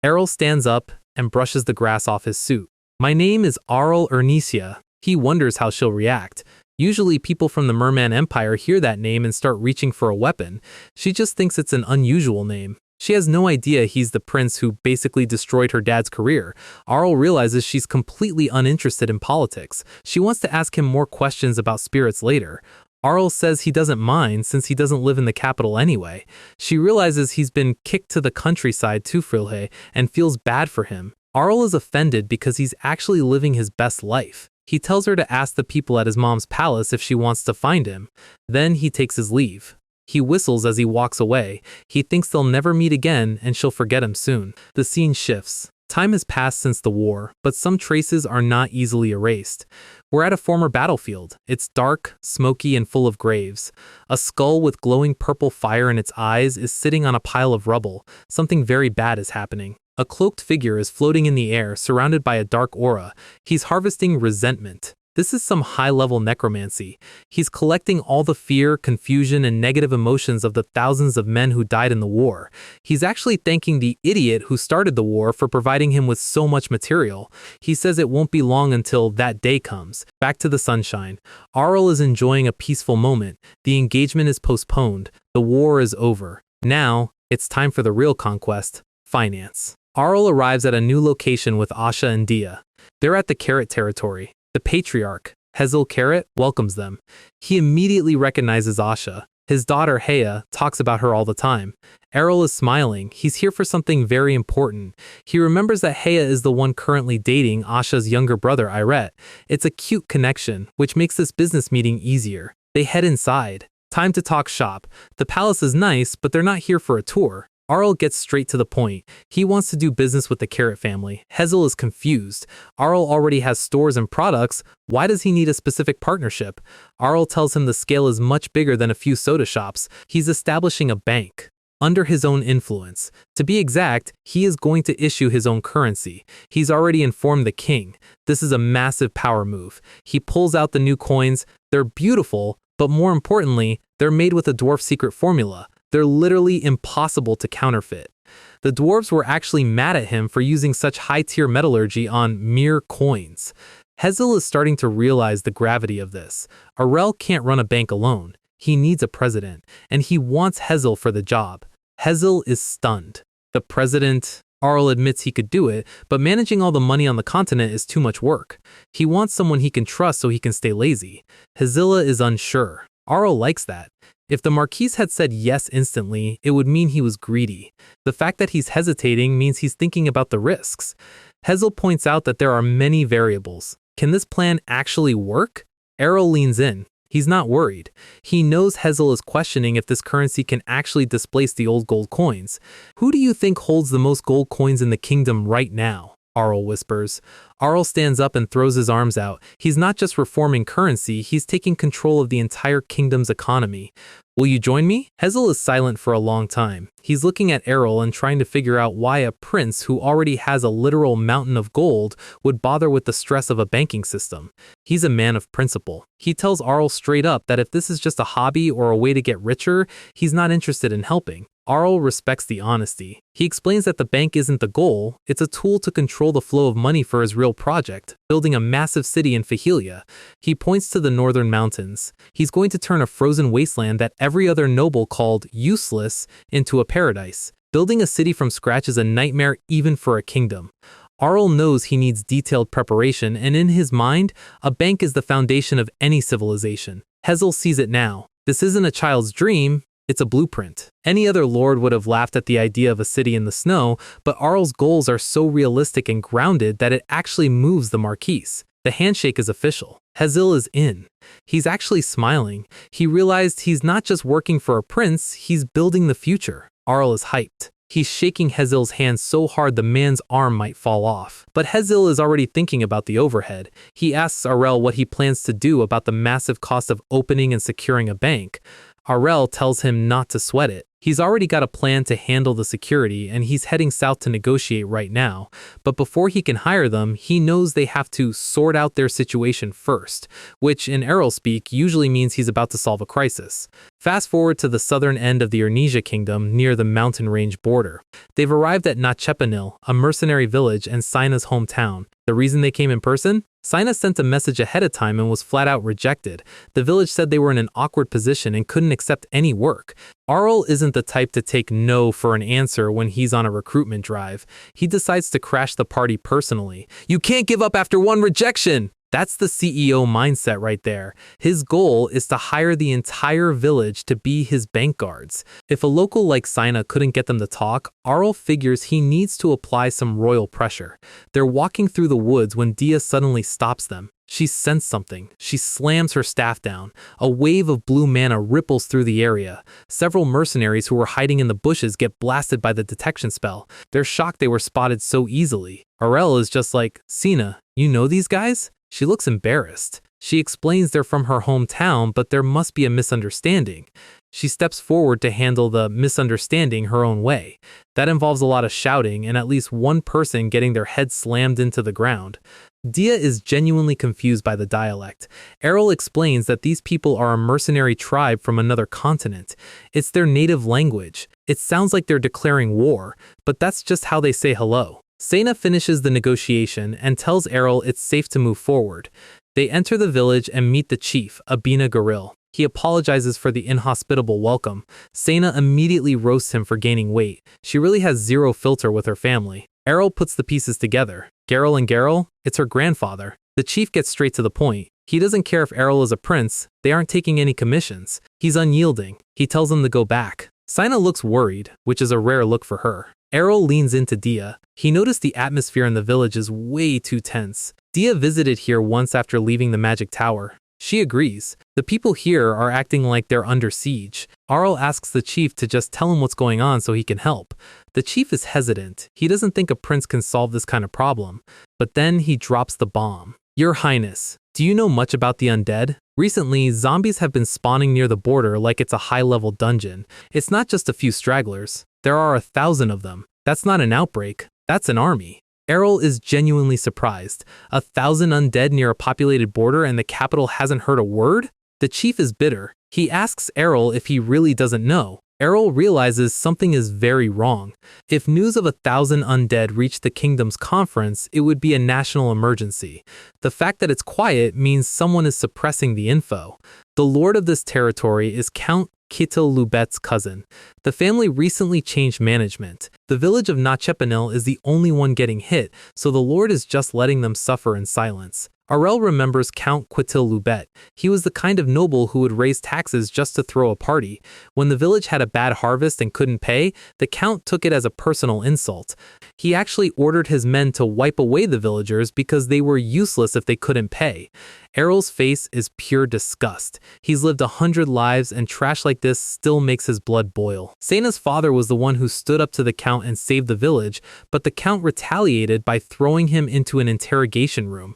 Arell stands up and brushes the grass off his suit. "My name is Arell Ernesia." He wonders how she'll react. Usually people from the Merman Empire hear that name and start reaching for a weapon. She just thinks it's an unusual name. She has no idea he's the prince who basically destroyed her dad's career. Arell realizes she's completely uninterested in politics. She wants to ask him more questions about spirits later. Arell says he doesn't mind since he doesn't live in the capital anyway. She realizes he's been kicked to the countryside to Frilhe and feels bad for him. Arell is offended because he's actually living his best life. He tells her to ask the people at his mom's palace if she wants to find him. Then he takes his leave. He whistles as he walks away. He thinks they'll never meet again and she'll forget him soon. The scene shifts. Time has passed since the war, but some traces are not easily erased. We're at a former battlefield. It's dark, smoky, and full of graves. A skull with glowing purple fire in its eyes is sitting on a pile of rubble. Something very bad is happening. A cloaked figure is floating in the air, surrounded by a dark aura. He's harvesting resentment. This is some high-level necromancy. He's collecting all the fear, confusion, and negative emotions of the thousands of men who died in the war. He's actually thanking the idiot who started the war for providing him with so much material. He says it won't be long until that day comes. Back to the sunshine. Arell is enjoying a peaceful moment. The engagement is postponed. The war is over. Now, it's time for the real conquest, finance. Arell arrives at a new location with Asha and Dia. They're at the Carrot territory. The patriarch, Hezel Carrot, welcomes them. He immediately recognizes Asha. His daughter, Heya, talks about her all the time. Arell is smiling. He's here for something very important. He remembers that Heya is the one currently dating Asha's younger brother, Irette. It's a cute connection, which makes this business meeting easier. They head inside. Time to talk shop. The palace is nice, but they're not here for a tour. Arell gets straight to the point. He wants to do business with the Carrot family. Hezel is confused. Arell already has stores and products. Why does he need a specific partnership? Arell tells him the scale is much bigger than a few soda shops. He's establishing a bank. Under his own influence. To be exact, he is going to issue his own currency. He's already informed the king. This is a massive power move. He pulls out the new coins. They're beautiful, but more importantly, they're made with a dwarf secret formula. They're literally impossible to counterfeit. The dwarves were actually mad at him for using such high-tier metallurgy on mere coins. Hezel is starting to realize the gravity of this. Arell can't run a bank alone. He needs a president, and he wants Hezel for the job. Hezel is stunned. The president... Arell admits he could do it, but managing all the money on the continent is too much work. He wants someone he can trust so he can stay lazy. Hezilla is unsure. Arell likes that. If the Marquis had said yes instantly, it would mean he was greedy. The fact that he's hesitating means he's thinking about the risks. Hezel points out that there are many variables. Can this plan actually work? Arell leans in. He's not worried. He knows Hezel is questioning if this currency can actually displace the old gold coins. Who do you think holds the most gold coins in the kingdom right now? Arell whispers. Arell stands up and throws his arms out. He's not just reforming currency, he's taking control of the entire kingdom's economy. Will you join me? Hezel is silent for a long time. He's looking at Arell and trying to figure out why a prince who already has a literal mountain of gold would bother with the stress of a banking system. He's a man of principle. He tells Arell straight up that if this is just a hobby or a way to get richer, he's not interested in helping. Arell respects the honesty. He explains that the bank isn't the goal, it's a tool to control the flow of money for his real project, building a massive city in Fahilia. He points to the northern mountains. He's going to turn a frozen wasteland that every other noble called useless into a paradise. Building a city from scratch is a nightmare even for a kingdom. Arell knows he needs detailed preparation, and in his mind, a bank is the foundation of any civilization. Hezil sees it now. This isn't a child's dream, it's a blueprint. Any other lord would have laughed at the idea of a city in the snow, but Arell's goals are so realistic and grounded that it actually moves the Marquise. The handshake is official. Hezil is in. He's actually smiling. He realized he's not just working for a prince, he's building the future. Arell is hyped. He's shaking Hezil's hand so hard the man's arm might fall off. But Hezil is already thinking about the overhead. He asks Arell what he plans to do about the massive cost of opening and securing a bank. Arell tells him not to sweat it. He's already got a plan to handle the security, and he's heading south to negotiate right now. But before he can hire them, he knows they have to sort out their situation first, which in Arell speak usually means he's about to solve a crisis. Fast forward to the southern end of the Ernesia kingdom near the mountain range border. They've arrived at Nachepanil, a mercenary village and Sina's hometown. The reason they came in person? Sina sent a message ahead of time and was flat out rejected. The village said they were in an awkward position and couldn't accept any work. Arell isn't the type to take no for an answer when he's on a recruitment drive. He decides to crash the party personally. You can't give up after one rejection! That's the CEO mindset right there. His goal is to hire the entire village to be his bank guards. If a local like Sina couldn't get them to talk, Arell figures he needs to apply some royal pressure. They're walking through the woods when Dia suddenly stops them. She sensed something. She slams her staff down. A wave of blue mana ripples through the area. Several mercenaries who were hiding in the bushes get blasted by the detection spell. They're shocked they were spotted so easily. Arell is just like, Sina, you know these guys? She looks embarrassed. She explains they're from her hometown, but there must be a misunderstanding. She steps forward to handle the misunderstanding her own way. That involves a lot of shouting and at least one person getting their head slammed into the ground. Dia is genuinely confused by the dialect. Arell explains that these people are a mercenary tribe from another continent. It's their native language. It sounds like they're declaring war, but that's just how they say hello. Sena finishes the negotiation and tells Arell it's safe to move forward. They enter the village and meet the chief, Abina Garil. He apologizes for the inhospitable welcome. Sena immediately roasts him for gaining weight. She really has zero filter with her family. Arell puts the pieces together. Garil and Garil, it's her grandfather. The chief gets straight to the point. He doesn't care if Arell is a prince. They aren't taking any commissions. He's unyielding. He tells them to go back. Sina looks worried, which is a rare look for her. Arell leans into Dia. He noticed the atmosphere in the village is way too tense. Dia visited here once after leaving the magic tower. She agrees. The people here are acting like they're under siege. Arell asks the chief to just tell him what's going on so he can help. The chief is hesitant. He doesn't think a prince can solve this kind of problem. But then he drops the bomb. Your Highness, do you know much about the undead? Recently, zombies have been spawning near the border like it's a high-level dungeon. It's not just a few stragglers. There are 1,000 of them. That's not an outbreak. That's an army. Arell is genuinely surprised. 1,000 undead near a populated border and the capital hasn't heard a word? The chief is bitter. He asks Arell if he really doesn't know. Arell realizes something is very wrong. If news of 1,000 undead reached the kingdom's conference, it would be a national emergency. The fact that it's quiet means someone is suppressing the info. The lord of this territory is Count Kittil Lubet's cousin. The family recently changed management. The village of Nachepanil is the only one getting hit, so the lord is just letting them suffer in silence. Arell remembers Count Quittil Lubet. He was the kind of noble who would raise taxes just to throw a party. When the village had a bad harvest and couldn't pay, the count took it as a personal insult. He actually ordered his men to wipe away the villagers because they were useless if they couldn't pay. Arell's face is pure disgust. He's lived 100 lives and trash like this still makes his blood boil. Sena's father was the one who stood up to the count and saved the village, but the count retaliated by throwing him into an interrogation room.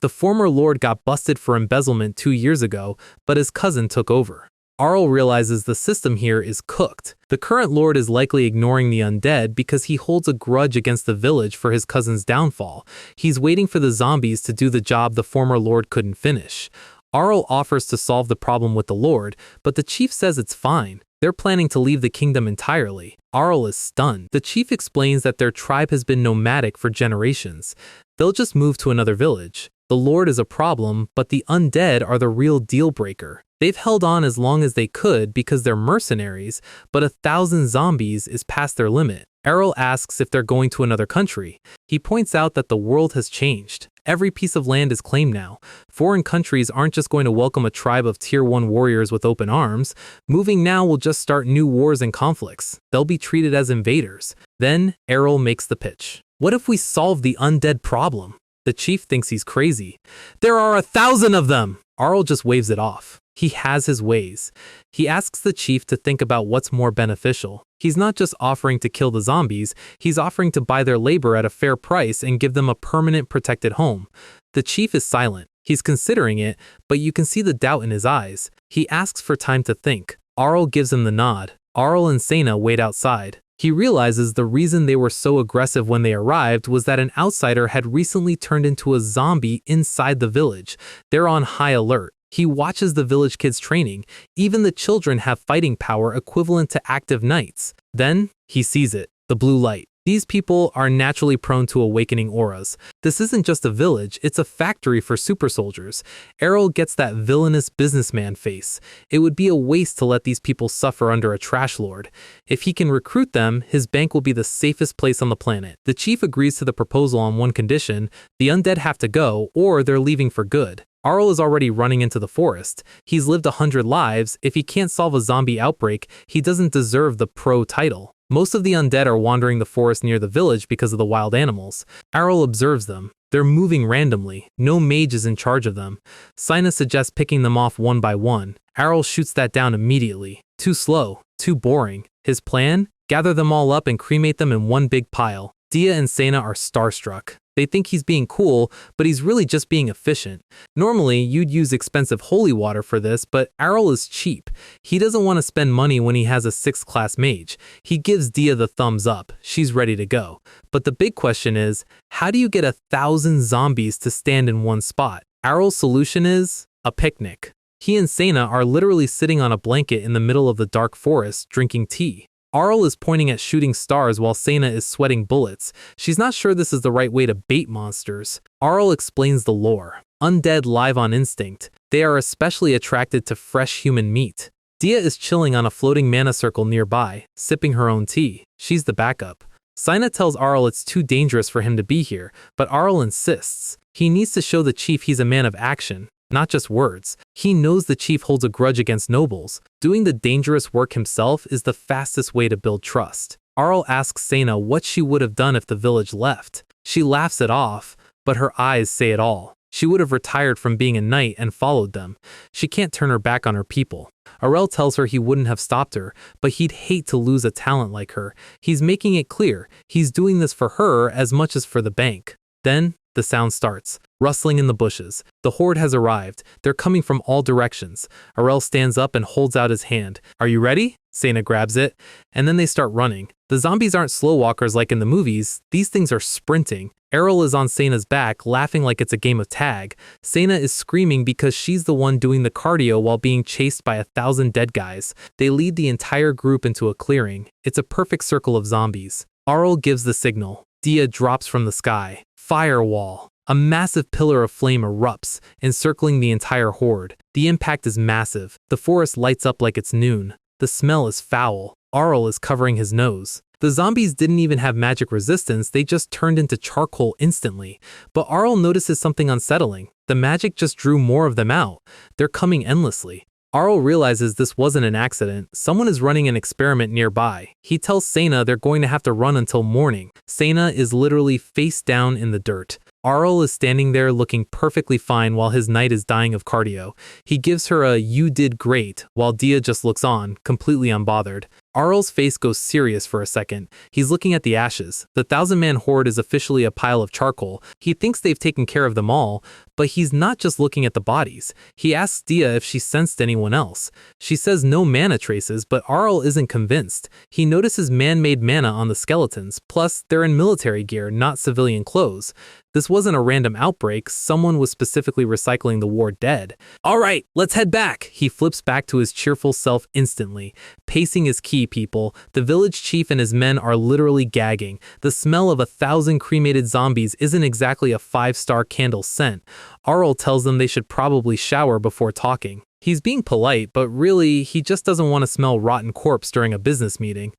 The former lord got busted for embezzlement 2 years ago, but his cousin took over. Arell realizes the system here is cooked. The current lord is likely ignoring the undead because he holds a grudge against the village for his cousin's downfall. He's waiting for the zombies to do the job the former lord couldn't finish. Arell offers to solve the problem with the lord, but the chief says it's fine. They're planning to leave the kingdom entirely. Arell is stunned. The chief explains that their tribe has been nomadic for generations. They'll just move to another village. The Lord is a problem, but the undead are the real deal breaker. They've held on as long as they could because they're mercenaries, but 1,000 zombies is past their limit. Arell asks if they're going to another country. He points out that the world has changed. Every piece of land is claimed now. Foreign countries aren't just going to welcome a tribe of Tier 1 warriors with open arms. Moving now will just start new wars and conflicts. They'll be treated as invaders. Then, Arell makes the pitch. What if we solve the undead problem? The chief thinks he's crazy. There are 1,000 of them! Arell just waves it off. He has his ways. He asks the chief to think about what's more beneficial. He's not just offering to kill the zombies, he's offering to buy their labor at a fair price and give them a permanent protected home. The chief is silent. He's considering it, but you can see the doubt in his eyes. He asks for time to think. Arell gives him the nod. Arell and Sena wait outside. He realizes the reason they were so aggressive when they arrived was that an outsider had recently turned into a zombie inside the village. They're on high alert. He watches the village kids training. Even the children have fighting power equivalent to active knights. Then, he sees it, the blue light. These people are naturally prone to awakening auras. This isn't just a village, it's a factory for super soldiers. Arell gets that villainous businessman face. It would be a waste to let these people suffer under a trash lord. If he can recruit them, his bank will be the safest place on the planet. The chief agrees to the proposal on one condition: the undead have to go, or they're leaving for good. Arell is already running into the forest. He's lived 100 lives. If he can't solve a zombie outbreak, he doesn't deserve the pro title. Most of the undead are wandering the forest near the village because of the wild animals. Arell observes them. They're moving randomly. No mage is in charge of them. Saintess suggests picking them off one by one. Arell shoots that down immediately. Too slow. Too boring. His plan? Gather them all up and cremate them in one big pile. Dia and Sena are starstruck. They think he's being cool, but he's really just being efficient. Normally, you'd use expensive holy water for this, but Arell is cheap. He doesn't want to spend money when he has a 6th class mage. He gives Dia the thumbs up. She's ready to go. But the big question is, how do you get 1,000 zombies to stand in one spot? Arell's solution is a picnic. He and Sena are literally sitting on a blanket in the middle of the dark forest, drinking tea. Arell is pointing at shooting stars while Sena is sweating bullets. She's not sure this is the right way to bait monsters. Arell explains the lore. Undead live on instinct. They are especially attracted to fresh human meat. Dia is chilling on a floating mana circle nearby, sipping her own tea. She's the backup. Sena tells Arell it's too dangerous for him to be here, but Arell insists. He needs to show the chief he's a man of action, not just words. He knows the chief holds a grudge against nobles. Doing the dangerous work himself is the fastest way to build trust. Arell asks Sena what she would have done if the village left. She laughs it off, but her eyes say it all. She would have retired from being a knight and followed them. She can't turn her back on her people. Arell tells her he wouldn't have stopped her, but he'd hate to lose a talent like her. He's making it clear he's doing this for her as much as for the bank. Then, the sound starts, rustling in the bushes. The horde has arrived. They're coming from all directions. Arell stands up and holds out his hand. Are you ready? Sena grabs it, and then they start running. The zombies aren't slow walkers like in the movies. These things are sprinting. Arell is on Sena's back, laughing like it's a game of tag. Sena is screaming because she's the one doing the cardio while being chased by 1,000 dead guys. They lead the entire group into a clearing. It's a perfect circle of zombies. Arell gives the signal. Dia drops from the sky. Firewall. A massive pillar of flame erupts, encircling the entire horde. The impact is massive. The forest lights up like it's noon. The smell is foul. Arell is covering his nose. The zombies didn't even have magic resistance, they just turned into charcoal instantly. But Arell notices something unsettling. The magic just drew more of them out. They're coming endlessly. Arell realizes this wasn't an accident. Someone is running an experiment nearby. He tells Sena they're going to have to run until morning. Sena is literally face down in the dirt. Arell is standing there looking perfectly fine while his knight is dying of cardio. He gives her a "you did great," while Dia just looks on, completely unbothered. Arell's face goes serious for a second. He's looking at the ashes. The 1,000-man horde is officially a pile of charcoal. He thinks they've taken care of them all, But he's not just looking at the bodies. He asks Dia if she sensed anyone else. She says no mana traces, but Arell isn't convinced. He notices man-made mana on the skeletons, plus they're in military gear, not civilian clothes. This wasn't a random outbreak, someone was specifically recycling the war dead. All right, let's head back. He flips back to his cheerful self instantly. Pacing is key, people. The village chief and his men are literally gagging. The smell of 1,000 cremated zombies isn't exactly a 5-star candle scent. Arell tells them they should probably shower before talking. He's being polite, but really, he just doesn't want to smell rotten corpse during a business meeting.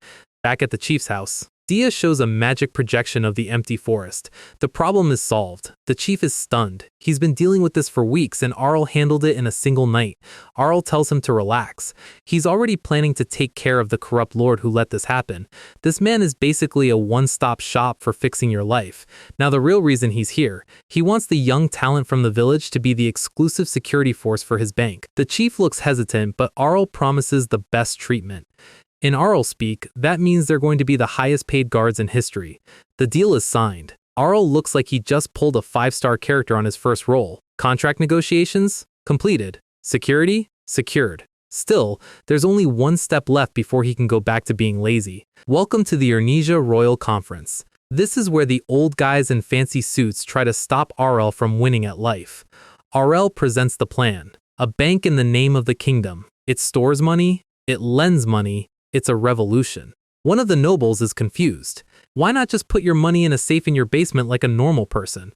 Back at the chief's house, Dia shows a magic projection of the empty forest. The problem is solved. The chief is stunned. He's been dealing with this for weeks and Arell handled it in a single night. Arell tells him to relax. He's already planning to take care of the corrupt lord who let this happen. This man is basically a one-stop shop for fixing your life. Now the real reason he's here, he wants the young talent from the village to be the exclusive security force for his bank. The chief looks hesitant, but Arell promises the best treatment. In Arell speak, that means they're going to be the highest paid guards in history. The deal is signed. Arell looks like he just pulled a 5-star character on his first roll. Contract negotiations? Completed. Security? Secured. Still, there's only one step left before he can go back to being lazy. Welcome to the Ernesia Royal Conference. This is where the old guys in fancy suits try to stop Arell from winning at life. Arell presents the plan. A bank in the name of the kingdom. It stores money. It lends money. It's a revolution. One of the nobles is confused. Why not just put your money in a safe in your basement like a normal person?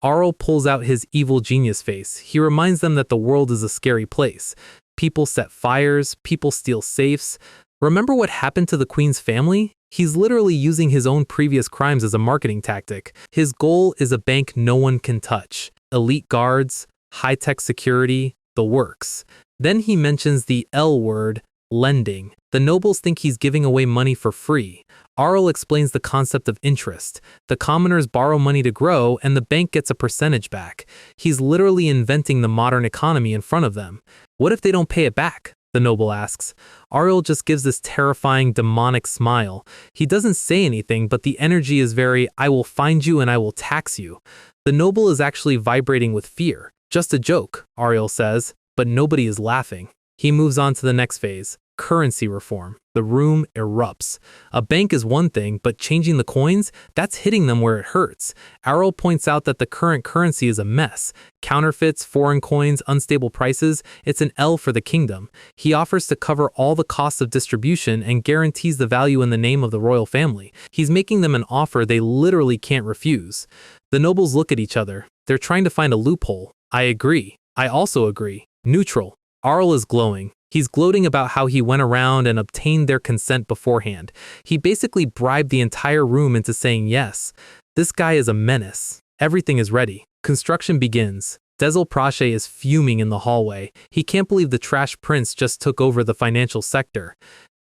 Arell pulls out his evil genius face. He reminds them that the world is a scary place. People set fires, people steal safes. Remember what happened to the queen's family? He's literally using his own previous crimes as a marketing tactic. His goal is a bank no one can touch. Elite guards, high-tech security, the works. Then he mentions the L word, lending. The nobles think he's giving away money for free. Arell explains the concept of interest. The commoners borrow money to grow, and the bank gets a percentage back. He's literally inventing the modern economy in front of them. What if they don't pay it back? The noble asks. Arell just gives this terrifying, demonic smile. He doesn't say anything, but the energy is very, I will find you and I will tax you. The noble is actually vibrating with fear. Just a joke, Arell says, but nobody is laughing. He moves on to the next phase. Currency reform. The room erupts. A bank is one thing, but changing the coins, that's hitting them where it hurts. Arell points out that the current currency is a mess. Counterfeits, foreign coins, unstable prices, it's an L for the kingdom. He offers to cover all the costs of distribution and guarantees the value in the name of the royal family. He's making them an offer they literally can't refuse. The nobles look at each other. They're trying to find a loophole. I agree. I also agree. Neutral. Arell is glowing. He's gloating about how he went around and obtained their consent beforehand. He basically bribed the entire room into saying yes. This guy is a menace. Everything is ready. Construction begins. Dezel Prache is fuming in the hallway. He can't believe the trash prince just took over the financial sector.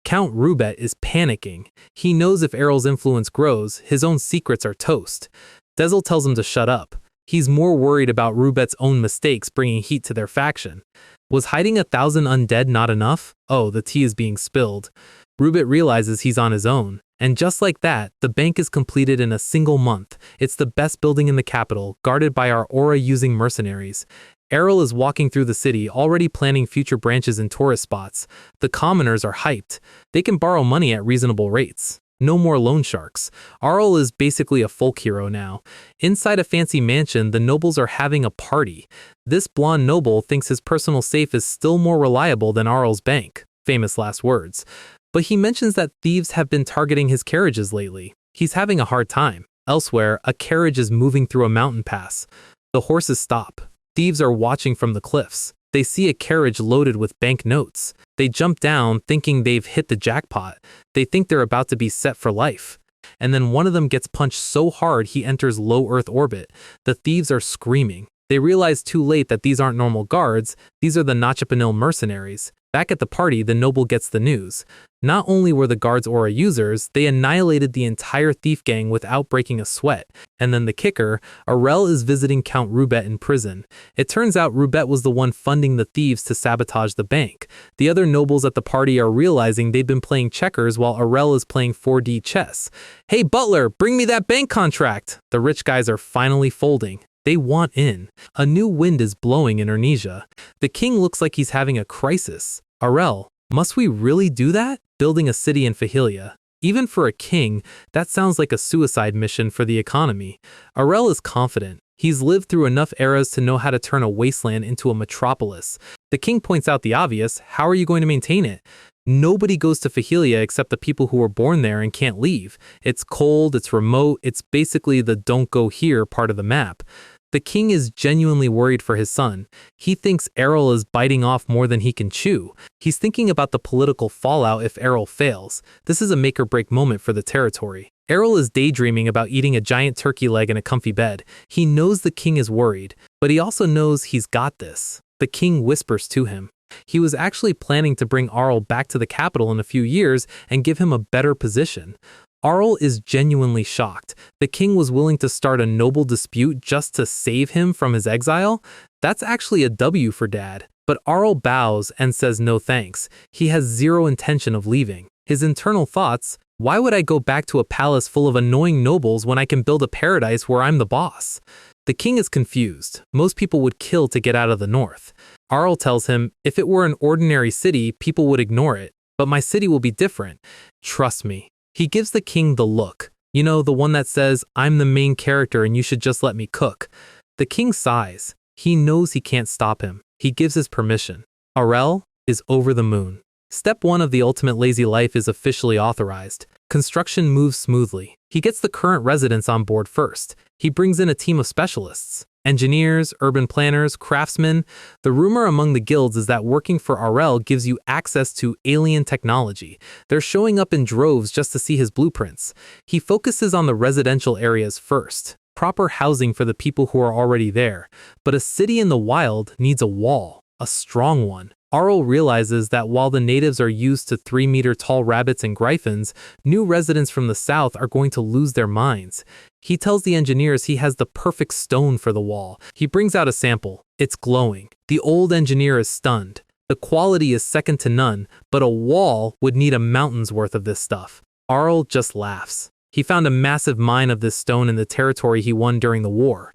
Count Rubet is panicking. He knows if Arell's influence grows, his own secrets are toast. Dezel tells him to shut up. He's more worried about Rubet's own mistakes bringing heat to their faction. Was hiding 1,000 undead not enough? Oh, the tea is being spilled. Rubet realizes he's on his own. And just like that, the bank is completed in a single month. It's the best building in the capital, guarded by our aura-using mercenaries. Arell is walking through the city, already planning future branches in tourist spots. The commoners are hyped. They can borrow money at reasonable rates. No more loan sharks. Arell is basically a folk hero now. Inside a fancy mansion, the nobles are having a party. This blonde noble thinks his personal safe is still more reliable than Arell's bank. Famous last words. But he mentions that thieves have been targeting his carriages lately. He's having a hard time. Elsewhere, a carriage is moving through a mountain pass. The horses stop. Thieves are watching from the cliffs. They see a carriage loaded with bank notes. They jump down thinking they've hit the jackpot. They think they're about to be set for life. And then one of them gets punched so hard he enters low Earth orbit. The thieves are screaming. They realize too late that these aren't normal guards, these are the Nachapanil mercenaries. Back at the party, the noble gets the news. Not only were the guards aura users, they annihilated the entire thief gang without breaking a sweat. And then the kicker, Arell is visiting Count Rubet in prison. It turns out Rubet was the one funding the thieves to sabotage the bank. The other nobles at the party are realizing they've been playing checkers while Arell is playing 4D chess. Hey butler, bring me that bank contract! The rich guys are finally folding. They want in. A new wind is blowing in Ernesia. The king looks like he's having a crisis. Arell, must we really do that? Building a city in Fahilia. Even for a king, that sounds like a suicide mission for the economy. Arell is confident. He's lived through enough eras to know how to turn a wasteland into a metropolis. The king points out the obvious. How are you going to maintain it? Nobody goes to Fahilia except the people who were born there and can't leave. It's cold, it's remote, it's basically the don't go here part of the map. The king is genuinely worried for his son. He thinks Arell is biting off more than he can chew. He's thinking about the political fallout if Arell fails. This is a make or break moment for the territory. Arell is daydreaming about eating a giant turkey leg in a comfy bed. He knows the king is worried, but he also knows he's got this. The king whispers to him. He was actually planning to bring Arell back to the capital in a few years and give him a better position. Arell is genuinely shocked. The king was willing to start a noble dispute just to save him from his exile? That's actually a W for Dad. But Arell bows and says no thanks. He has zero intention of leaving. His internal thoughts, why would I go back to a palace full of annoying nobles when I can build a paradise where I'm the boss? The king is confused. Most people would kill to get out of the north. Arell tells him, if it were an ordinary city, people would ignore it. But my city will be different. Trust me. He gives the king the look. You know, the one that says, I'm the main character and you should just let me cook. The king sighs. He knows he can't stop him. He gives his permission. Arell is over the moon. Step 1 of the ultimate lazy life is officially authorized. Construction moves smoothly. He gets the current residents on board first. He brings in a team of specialists. Engineers, urban planners, craftsmen. The rumor among the guilds is that working for Arell gives you access to alien technology. They're showing up in droves just to see his blueprints. He focuses on the residential areas first. Proper housing for the people who are already there. But a city in the wild needs a wall, a strong one. Arell realizes that while the natives are used to 3-meter-tall rabbits and griffins, new residents from the south are going to lose their minds. He tells the engineers he has the perfect stone for the wall. He brings out a sample. It's glowing. The old engineer is stunned. The quality is second to none, but a wall would need a mountain's worth of this stuff. Arell just laughs. He found a massive mine of this stone in the territory he won during the war.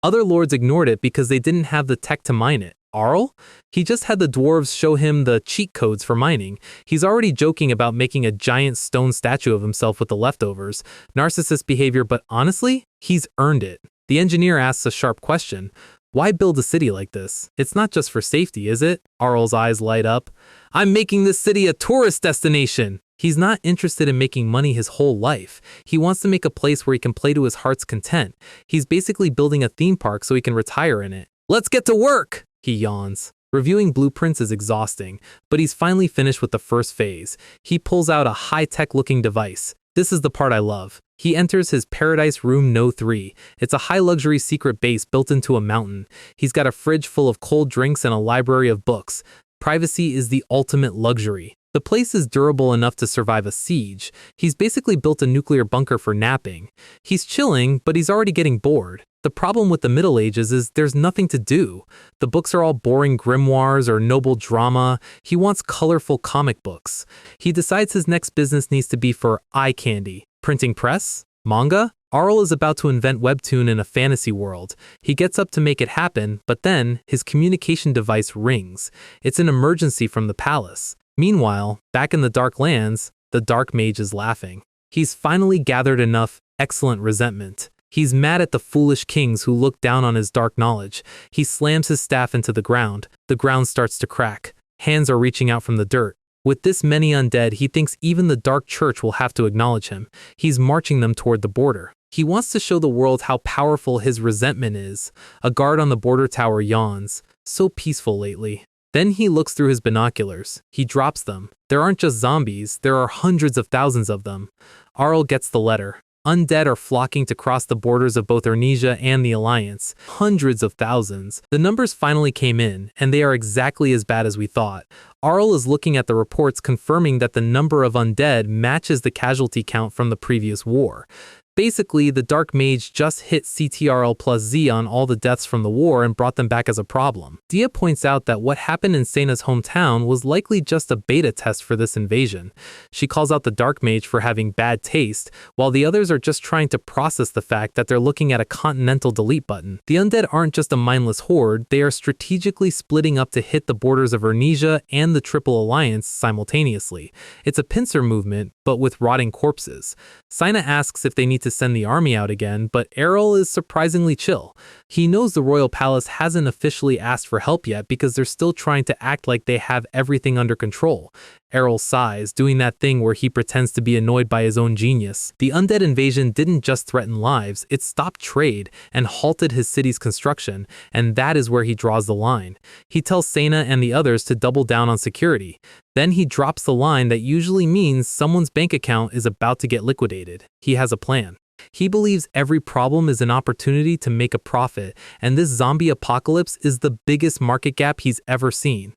Other lords ignored it because they didn't have the tech to mine it. Arell? He just had the dwarves show him the cheat codes for mining. He's already joking about making a giant stone statue of himself with the leftovers. Narcissist behavior, but honestly, he's earned it. The engineer asks a sharp question. Why build a city like this? It's not just for safety, is it? Arell's eyes light up. I'm making this city a tourist destination. He's not interested in making money his whole life. He wants to make a place where he can play to his heart's content. He's basically building a theme park so he can retire in it. Let's get to work! He yawns. Reviewing blueprints is exhausting, but he's finally finished with the first phase. He pulls out a high-tech looking device. This is the part I love. He enters his Paradise Room No. 3. It's a high-luxury secret base built into a mountain. He's got a fridge full of cold drinks and a library of books. Privacy is the ultimate luxury. The place is durable enough to survive a siege. He's basically built a nuclear bunker for napping. He's chilling, but he's already getting bored. The problem with the Middle Ages is there's nothing to do. The books are all boring grimoires or noble drama. He wants colorful comic books. He decides his next business needs to be for eye candy. Printing press? Manga? Arell is about to invent Webtoon in a fantasy world. He gets up to make it happen, but then his communication device rings. It's an emergency from the palace. Meanwhile, back in the Dark Lands, the Dark Mage is laughing. He's finally gathered enough excellent resentment. He's mad at the foolish kings who look down on his dark knowledge. He slams his staff into the ground. The ground starts to crack. Hands are reaching out from the dirt. With this many undead, he thinks even the Dark Church will have to acknowledge him. He's marching them toward the border. He wants to show the world how powerful his resentment is. A guard on the border tower yawns. So peaceful lately. Then he looks through his binoculars. He drops them. There aren't just zombies, there are hundreds of thousands of them. Arell gets the letter. Undead are flocking to cross the borders of both Ernesia and the Alliance. Hundreds of thousands. The numbers finally came in, and they are exactly as bad as we thought. Arell is looking at the reports confirming that the number of undead matches the casualty count from the previous war. Basically, the Dark Mage just hit CTRL plus Z on all the deaths from the war and brought them back as a problem. Dia points out that what happened in Seina's hometown was likely just a beta test for this invasion. She calls out the Dark Mage for having bad taste, while the others are just trying to process the fact that they're looking at a continental delete button. The undead aren't just a mindless horde, they are strategically splitting up to hit the borders of Ernesia and the Triple Alliance simultaneously. It's a pincer movement, but with rotting corpses. Seina asks if they need to send the army out again, but Arell is surprisingly chill. He knows the royal palace hasn't officially asked for help yet because they're still trying to act like they have everything under control. Arell sighs, doing that thing where he pretends to be annoyed by his own genius. The undead invasion didn't just threaten lives, it stopped trade and halted his city's construction, and that is where he draws the line. He tells Seina and the others to double down on security. Then he drops the line that usually means someone's bank account is about to get liquidated. He has a plan. He believes every problem is an opportunity to make a profit, and this zombie apocalypse is the biggest market gap he's ever seen.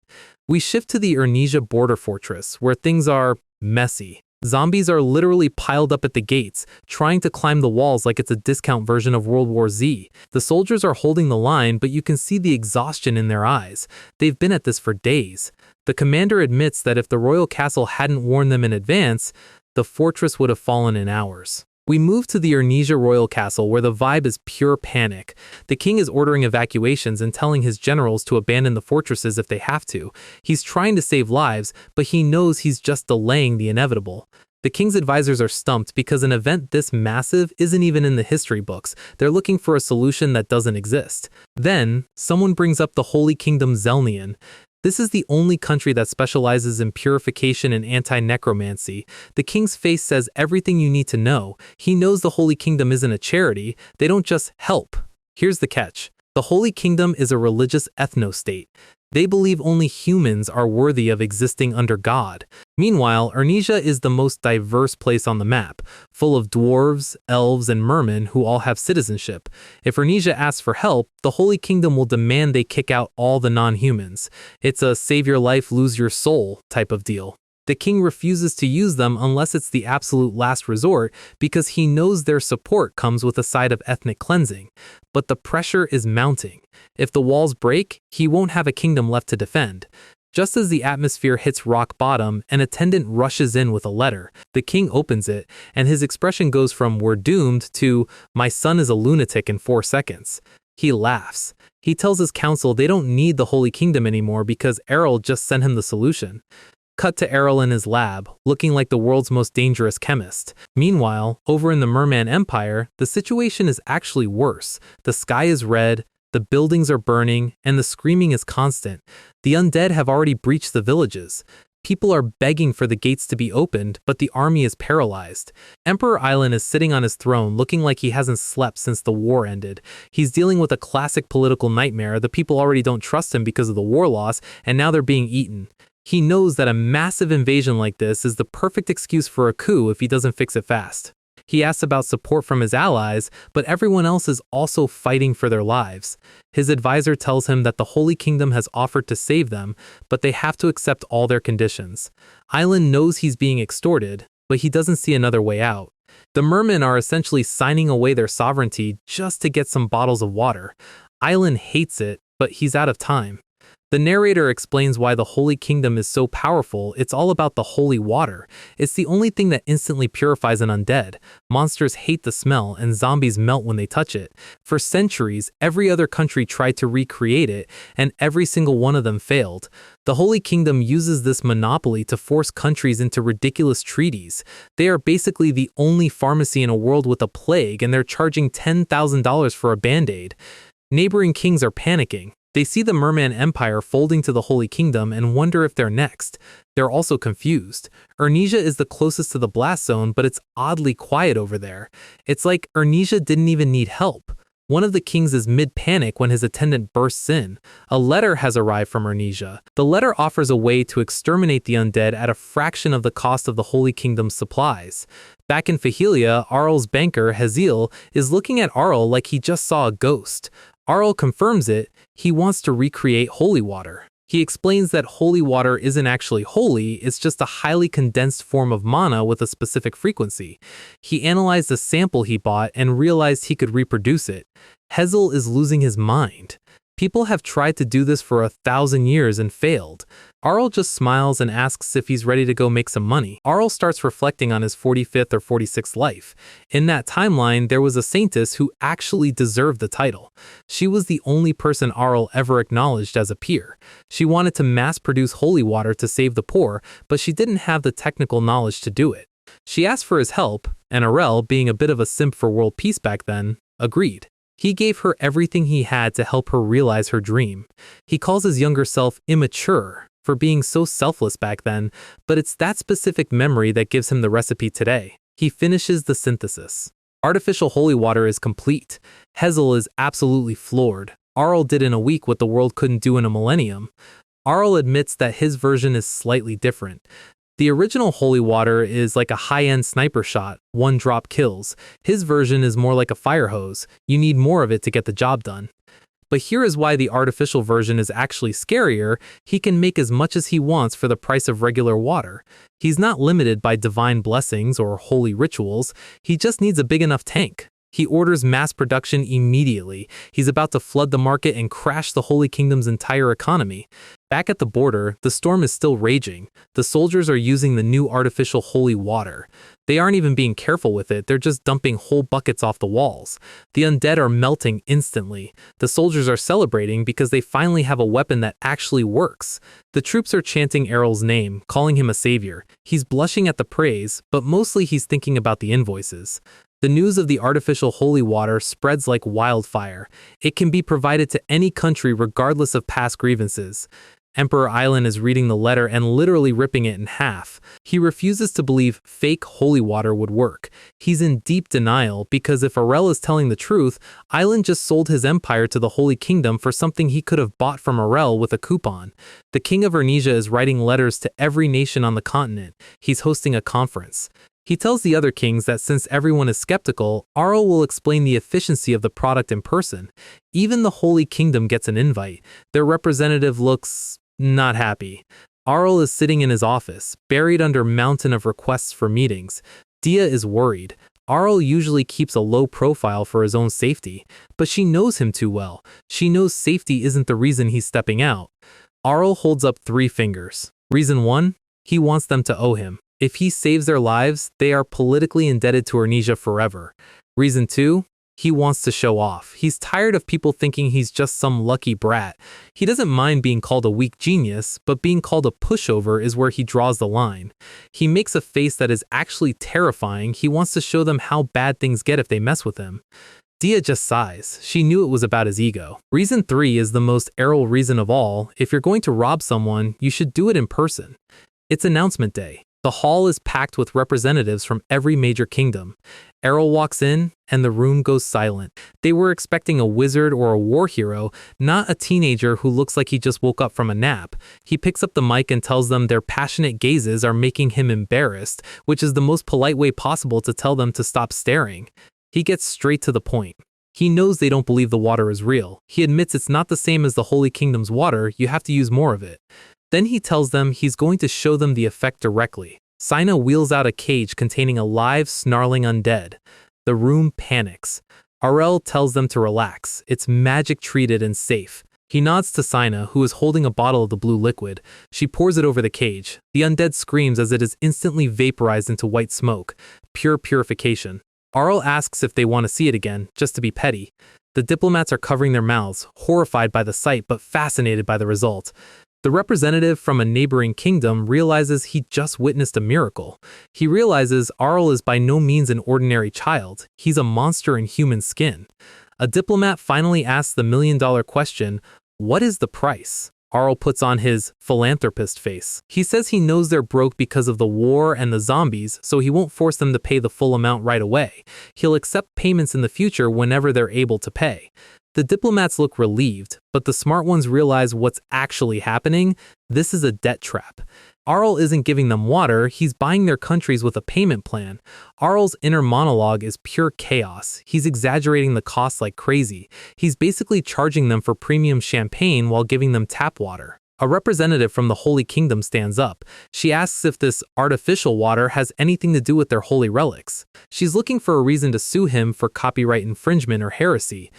We shift to the Ernesia border fortress, where things are messy. Zombies are literally piled up at the gates, trying to climb the walls like it's a discount version of World War Z. The soldiers are holding the line, but you can see the exhaustion in their eyes. They've been at this for days. The commander admits that if the royal castle hadn't warned them in advance, the fortress would have fallen in hours. We move to the Ernesia royal castle where the vibe is pure panic. The king is ordering evacuations and telling his generals to abandon the fortresses if they have to. He's trying to save lives, but he knows he's just delaying the inevitable. The king's advisors are stumped because an event this massive isn't even in the history books. They're looking for a solution that doesn't exist. Then, someone brings up the Holy Kingdom Zelnian. This is the only country that specializes in purification and anti-necromancy. The king's face says everything you need to know. He knows the Holy Kingdom isn't a charity. They don't just help. Here's the catch. The Holy Kingdom is a religious ethno-state. They believe only humans are worthy of existing under God. Meanwhile, Ernesia is the most diverse place on the map, full of dwarves, elves, and mermen who all have citizenship. If Ernesia asks for help, the Holy Kingdom will demand they kick out all the non-humans. It's a save your life, lose your soul type of deal. The king refuses to use them unless it's the absolute last resort because he knows their support comes with a side of ethnic cleansing. But the pressure is mounting. If the walls break, he won't have a kingdom left to defend. Just as the atmosphere hits rock bottom, an attendant rushes in with a letter. The king opens it, and his expression goes from "we're doomed" to "my son is a lunatic" in 4 seconds. He laughs. He tells his council they don't need the Holy Kingdom anymore because Arell just sent him the solution. Cut to Arell in his lab, looking like the world's most dangerous chemist. Meanwhile, over in the Merman Empire, the situation is actually worse. The sky is red, the buildings are burning, and the screaming is constant. The undead have already breached the villages. People are begging for the gates to be opened, but the army is paralyzed. Emperor Island is sitting on his throne, looking like he hasn't slept since the war ended. He's dealing with a classic political nightmare. The people already don't trust him because of the war loss, and now they're being eaten. He knows that a massive invasion like this is the perfect excuse for a coup if he doesn't fix it fast. He asks about support from his allies, but everyone else is also fighting for their lives. His advisor tells him that the Holy Kingdom has offered to save them, but they have to accept all their conditions. Island knows he's being extorted, but he doesn't see another way out. The mermen are essentially signing away their sovereignty just to get some bottles of water. Island hates it, but he's out of time. The narrator explains why the Holy Kingdom is so powerful. It's all about the holy water. It's the only thing that instantly purifies an undead. Monsters hate the smell, and zombies melt when they touch it. For centuries, every other country tried to recreate it, and every single one of them failed. The Holy Kingdom uses this monopoly to force countries into ridiculous treaties. They are basically the only pharmacy in a world with a plague, and they're charging $10,000 for a band-aid. Neighboring kings are panicking. They see the Merman Empire folding to the Holy Kingdom and wonder if they're next. They're also confused. Ernesia is the closest to the blast zone, but it's oddly quiet over there. It's like Ernesia didn't even need help. One of the kings is mid-panic when his attendant bursts in. A letter has arrived from Ernesia. The letter offers a way to exterminate the undead at a fraction of the cost of the Holy Kingdom's supplies. Back in Fahilia, Arell's banker, Exiled, is looking at Arell like he just saw a ghost. Arell confirms it. He wants to recreate holy water. He explains that holy water isn't actually holy, it's just a highly condensed form of mana with a specific frequency. He analyzed a sample he bought and realized he could reproduce it. Exiled is losing his mind. People have tried to do this for 1,000 years and failed. Arell just smiles and asks if he's ready to go make some money. Arell starts reflecting on his 45th or 46th life. In that timeline, there was a saintess who actually deserved the title. She was the only person Arell ever acknowledged as a peer. She wanted to mass-produce holy water to save the poor, but she didn't have the technical knowledge to do it. She asked for his help, and Arell, being a bit of a simp for world peace back then, agreed. He gave her everything he had to help her realize her dream. He calls his younger self immature for being so selfless back then, but it's that specific memory that gives him the recipe today. He finishes the synthesis. Artificial holy water is complete. Exiled is absolutely floored. Arell did in a week what the world couldn't do in a millennium. Arell admits that his version is slightly different. The original holy water is like a high-end sniper shot, one drop kills. His version is more like a fire hose. You need more of it to get the job done. But here is why the artificial version is actually scarier. He can make as much as he wants for the price of regular water. He's not limited by divine blessings or holy rituals. He just needs a big enough tank. He orders mass production immediately. He's about to flood the market and crash the Holy Kingdom's entire economy. Back at the border, the storm is still raging. The soldiers are using the new artificial holy water. They aren't even being careful with it, they're just dumping whole buckets off the walls. The undead are melting instantly. The soldiers are celebrating because they finally have a weapon that actually works. The troops are chanting Arell's name, calling him a savior. He's blushing at the praise, but mostly he's thinking about the invoices. The news of the artificial holy water spreads like wildfire. It can be provided to any country regardless of past grievances. Emperor Island is reading the letter and literally ripping it in half. He refuses to believe fake holy water would work. He's in deep denial because if Arell is telling the truth, Island just sold his empire to the Holy Kingdom for something he could have bought from Arell with a coupon. The king of Ernesia is writing letters to every nation on the continent. He's hosting a conference. He tells the other kings that since everyone is skeptical, Arell will explain the efficiency of the product in person. Even the Holy Kingdom gets an invite. Their representative looks not happy. Arell is sitting in his office, buried under a mountain of requests for meetings. Dia is worried. Arell usually keeps a low profile for his own safety, but she knows him too well. She knows safety isn't the reason he's stepping out. Arell holds up 3 fingers. Reason 1? He wants them to owe him. If he saves their lives, they are politically indebted to Ernesia forever. Reason 2? He wants to show off. He's tired of people thinking he's just some lucky brat. He doesn't mind being called a weak genius, but being called a pushover is where he draws the line. He makes a face that is actually terrifying. He wants to show them how bad things get if they mess with him. Dia just sighs. She knew it was about his ego. Reason 3 is the most Arell reason of all. If you're going to rob someone, you should do it in person. It's announcement day. The hall is packed with representatives from every major kingdom. Arell walks in, and the room goes silent. They were expecting a wizard or a war hero, not a teenager who looks like he just woke up from a nap. He picks up the mic and tells them their passionate gazes are making him embarrassed, which is the most polite way possible to tell them to stop staring. He gets straight to the point. He knows they don't believe the water is real. He admits it's not the same as the Holy Kingdom's water, you have to use more of it. Then he tells them he's going to show them the effect directly. Sina wheels out a cage containing a live, snarling undead. The room panics. Arell tells them to relax. It's magic-treated and safe. He nods to Sina, who is holding a bottle of the blue liquid. She pours it over the cage. The undead screams as it is instantly vaporized into white smoke. Pure purification. Arell asks if they want to see it again, just to be petty. The diplomats are covering their mouths, horrified by the sight but fascinated by the result. The representative from a neighboring kingdom realizes he just witnessed a miracle. He realizes Arell is by no means an ordinary child. He's a monster in human skin. A diplomat finally asks the million-dollar question, what is the price? Arell puts on his philanthropist face. He says he knows they're broke because of the war and the zombies, so he won't force them to pay the full amount right away. He'll accept payments in the future whenever they're able to pay. The diplomats look relieved, but the smart ones realize what's actually happening. This is a debt trap. Arell isn't giving them water, he's buying their countries with a payment plan. Arell's inner monologue is pure chaos. He's exaggerating the costs like crazy. He's basically charging them for premium champagne while giving them tap water. A representative from the Holy Kingdom stands up. She asks if this artificial water has anything to do with their holy relics. She's looking for a reason to sue him for copyright infringement or heresy.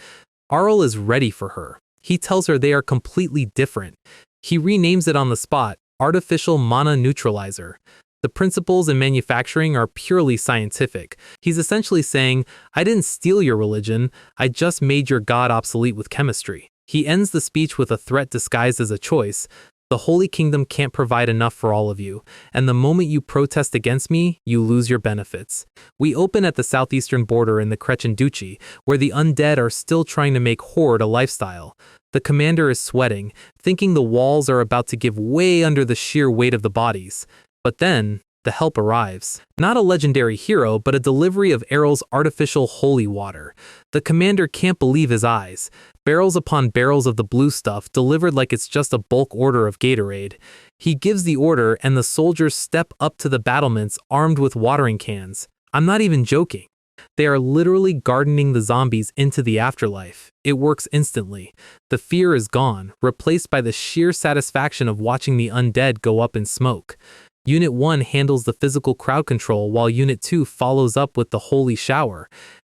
Arell is ready for her. He tells her they are completely different. He renames it on the spot, artificial mana neutralizer. The principles in manufacturing are purely scientific. He's essentially saying, I didn't steal your religion, I just made your god obsolete with chemistry. He ends the speech with a threat disguised as a choice. The Holy Kingdom can't provide enough for all of you, and the moment you protest against me, you lose your benefits. We open at the southeastern border in the Regression, where the undead are still trying to make Horde a lifestyle. The commander is sweating, thinking the walls are about to give way under the sheer weight of the bodies. But then, the help arrives. Not a legendary hero, but a delivery of Arell's artificial holy water. The commander can't believe his eyes. Barrels upon barrels of the blue stuff delivered like it's just a bulk order of Gatorade. He gives the order and the soldiers step up to the battlements armed with watering cans. I'm not even joking. They are literally gardening the zombies into the afterlife. It works instantly. The fear is gone, replaced by the sheer satisfaction of watching the undead go up in smoke. Unit 1 handles the physical crowd control while Unit 2 follows up with the holy shower.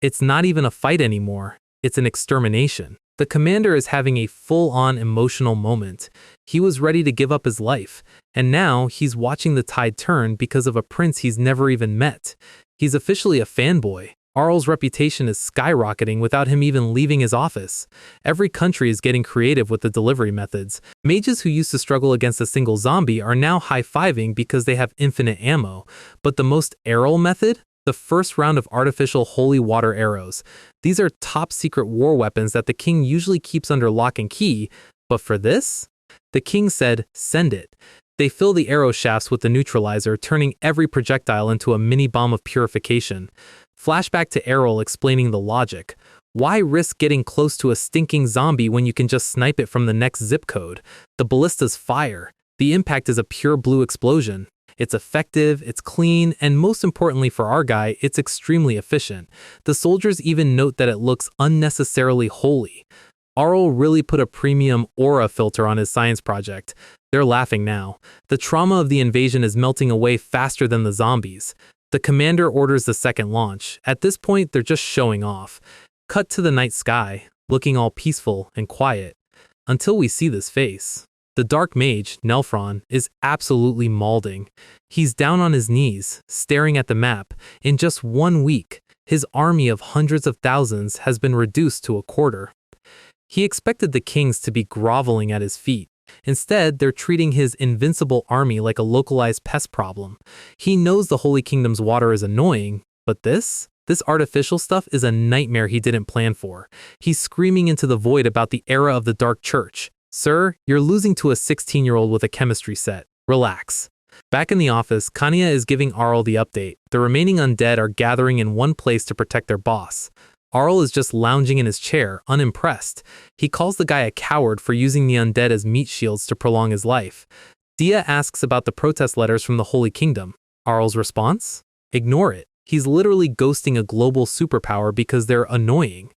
It's not even a fight anymore, it's an extermination. The commander is having a full-on emotional moment. He was ready to give up his life, and now he's watching the tide turn because of a prince he's never even met. He's officially a fanboy. Arell's reputation is skyrocketing without him even leaving his office. Every country is getting creative with the delivery methods. Mages who used to struggle against a single zombie are now high-fiving because they have infinite ammo. But the most Arell method? The first round of artificial holy water arrows. These are top-secret war weapons that the king usually keeps under lock and key. But for this? The king said, send it. They fill the arrow shafts with the neutralizer, turning every projectile into a mini-bomb of purification. Flashback to Arell explaining the logic. Why risk getting close to a stinking zombie when you can just snipe it from the next zip code? The ballista's fire. The impact is a pure blue explosion. It's effective, it's clean, and most importantly for our guy, it's extremely efficient. The soldiers even note that it looks unnecessarily holy. Arell really put a premium aura filter on his science project. They're laughing now. The trauma of the invasion is melting away faster than the zombies. The commander orders the second launch. At this point, they're just showing off. Cut to the night sky, looking all peaceful and quiet. Until we see this face. The dark mage, Nelfron, is absolutely mauling. He's down on his knees, staring at the map. In just 1 week, his army of hundreds of thousands has been reduced to a quarter. He expected the kings to be groveling at his feet. Instead, they're treating his invincible army like a localized pest problem. He knows the Holy Kingdom's water is annoying, but this artificial stuff is a nightmare he didn't plan for. He's screaming into the void about the era of the Dark Church. Sir, you're losing to a 16-year-old with a chemistry set. Relax. Back in the office, Kanya is giving Arell the update. The remaining undead are gathering in one place to protect their boss. Arell is just lounging in his chair, unimpressed. He calls the guy a coward for using the undead as meat shields to prolong his life. Dia asks about the protest letters from the Holy Kingdom. Arell's response? Ignore it. He's literally ghosting a global superpower because they're annoying.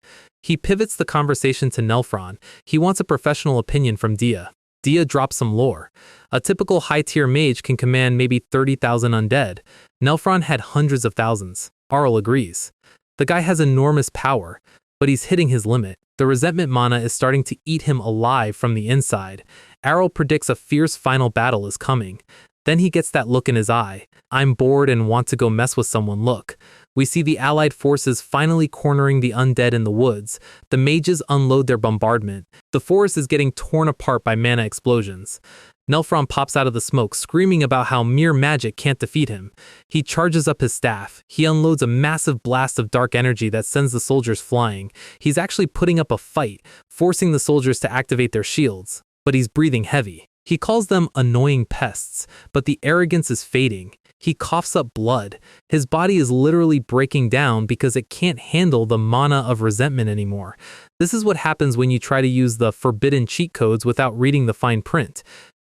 He pivots the conversation to Nelfron. He wants a professional opinion from Dia. Dia drops some lore. A typical high-tier mage can command maybe 30,000 undead. Nelfron had hundreds of thousands. Arell agrees. The guy has enormous power, but he's hitting his limit. The resentment mana is starting to eat him alive from the inside. Arell predicts a fierce final battle is coming. Then he gets that look in his eye. I'm bored and want to go mess with someone look. We see the allied forces finally cornering the undead in the woods. The mages unload their bombardment. The forest is getting torn apart by mana explosions. Nelfron pops out of the smoke, screaming about how mere magic can't defeat him. He charges up his staff. He unloads a massive blast of dark energy that sends the soldiers flying. He's actually putting up a fight, forcing the soldiers to activate their shields. But he's breathing heavy. He calls them annoying pests, but the arrogance is fading. He coughs up blood. His body is literally breaking down because it can't handle the mana of resentment anymore. This is what happens when you try to use the forbidden cheat codes without reading the fine print.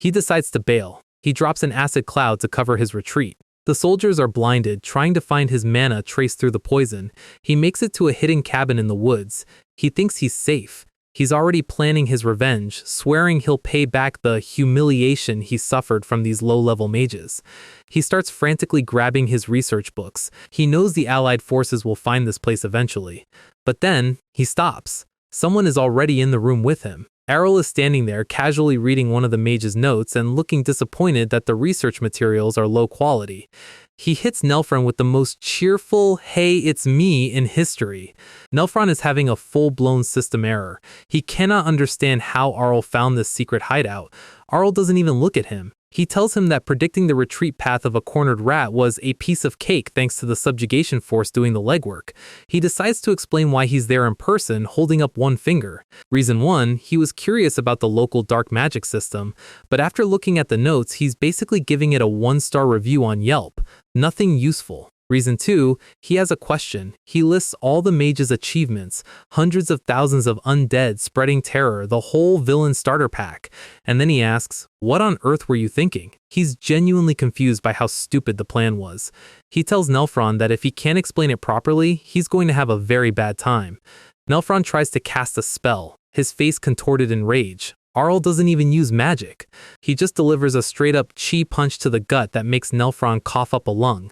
He decides to bail. He drops an acid cloud to cover his retreat. The soldiers are blinded, trying to find his mana traced through the poison. He makes it to a hidden cabin in the woods. He thinks he's safe. He's already planning his revenge, swearing he'll pay back the humiliation he suffered from these low-level mages. He starts frantically grabbing his research books. He knows the Allied forces will find this place eventually. But then, he stops. Someone is already in the room with him. Arell is standing there, casually reading one of the mage's notes and looking disappointed that the research materials are low quality. He hits Nelfron with the most cheerful, "Hey, it's me" in history. Nelfron is having a full-blown system error. He cannot understand how Arell found this secret hideout. Arell doesn't even look at him. He tells him that predicting the retreat path of a cornered rat was a piece of cake thanks to the subjugation force doing the legwork. He decides to explain why he's there in person, holding up one finger. Reason 1, he was curious about the local dark magic system, but after looking at the notes, he's basically giving it a 1-star review on Yelp. Nothing useful. Reason 2, he has a question. He lists all the mage's achievements, hundreds of thousands of undead spreading terror, the whole villain starter pack. And then he asks, "What on earth were you thinking?" He's genuinely confused by how stupid the plan was. He tells Nelfron that if he can't explain it properly, he's going to have a very bad time. Nelfron tries to cast a spell, his face contorted in rage. Arell doesn't even use magic. He just delivers a straight-up chi punch to the gut that makes Nelfron cough up a lung.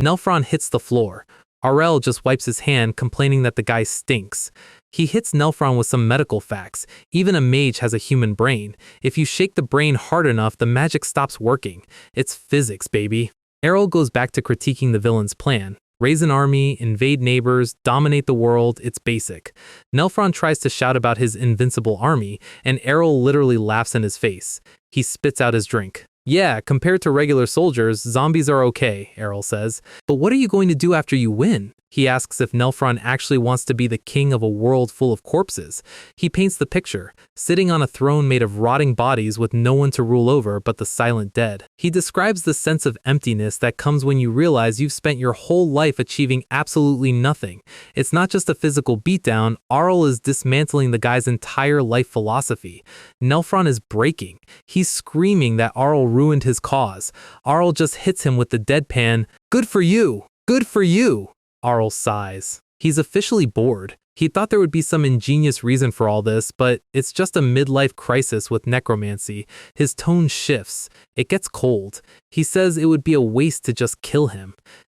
Nelfron hits the floor. Arell just wipes his hand, complaining that the guy stinks. He hits Nelfron with some medical facts. Even a mage has a human brain. If you shake the brain hard enough, the magic stops working. It's physics, baby. Arell goes back to critiquing the villain's plan. Raise an army, invade neighbors, dominate the world, it's basic. Nelfron tries to shout about his invincible army, and Arell literally laughs in his face. He spits out his drink. "Yeah, compared to regular soldiers, zombies are okay," Arell says. "But what are you going to do after you win?" He asks if Nelfron actually wants to be the king of a world full of corpses. He paints the picture, sitting on a throne made of rotting bodies with no one to rule over but the silent dead. He describes the sense of emptiness that comes when you realize you've spent your whole life achieving absolutely nothing. It's not just a physical beatdown, Arell is dismantling the guy's entire life philosophy. Nelfron is breaking. He's screaming that Arell ruined his cause. Arell just hits him with the deadpan, "Good for you! Good for you!" Arell sighs. He's officially bored. He thought there would be some ingenious reason for all this, but it's just a midlife crisis with necromancy. His tone shifts. It gets cold. He says it would be a waste to just kill him.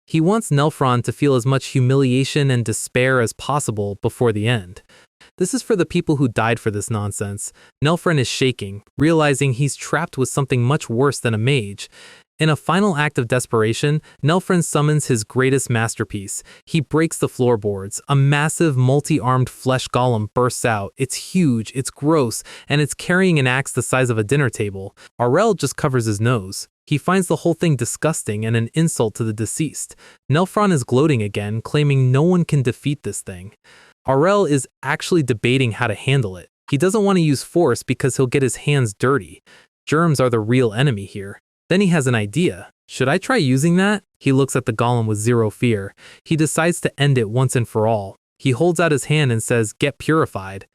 He wants Nelfron to feel as much humiliation and despair as possible before the end. This is for the people who died for this nonsense. Nelfron is shaking, realizing he's trapped with something much worse than a mage. In a final act of desperation, Nelfron summons his greatest masterpiece. He breaks the floorboards. A massive, multi-armed flesh golem bursts out. It's huge, it's gross, and it's carrying an axe the size of a dinner table. Arell just covers his nose. He finds the whole thing disgusting and an insult to the deceased. Nelfron is gloating again, claiming no one can defeat this thing. Arell is actually debating how to handle it. He doesn't want to use force because he'll get his hands dirty. Germs are the real enemy here. Then he has an idea. Should I try using that? He looks at the golem with zero fear. He decides to end it once and for all. He holds out his hand and says, "Get purified."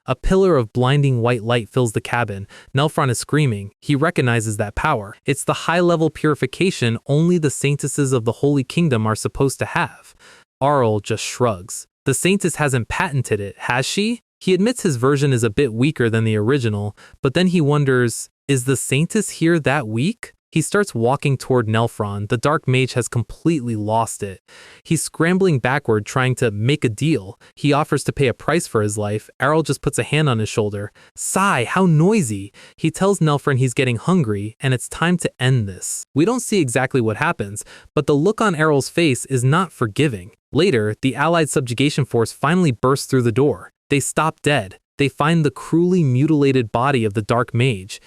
A pillar of blinding white light fills the cabin. Nelfron is screaming. He recognizes that power. It's the high-level purification only the saintesses of the Holy Kingdom are supposed to have. Arell just shrugs. The saintess hasn't patented it, has she? He admits his version is a bit weaker than the original, but then he wonders, is the saintess here that weak? He starts walking toward Nelfron. The dark mage has completely lost it. He's scrambling backward, trying to make a deal. He offers to pay a price for his life. Arell just puts a hand on his shoulder. "Sigh, how noisy!" He tells Nelfron he's getting hungry, and it's time to end this. We don't see exactly what happens, but the look on Arell's face is not forgiving. Later, the Allied subjugation force finally bursts through the door. They stop dead. They find the cruelly mutilated body of the dark mage.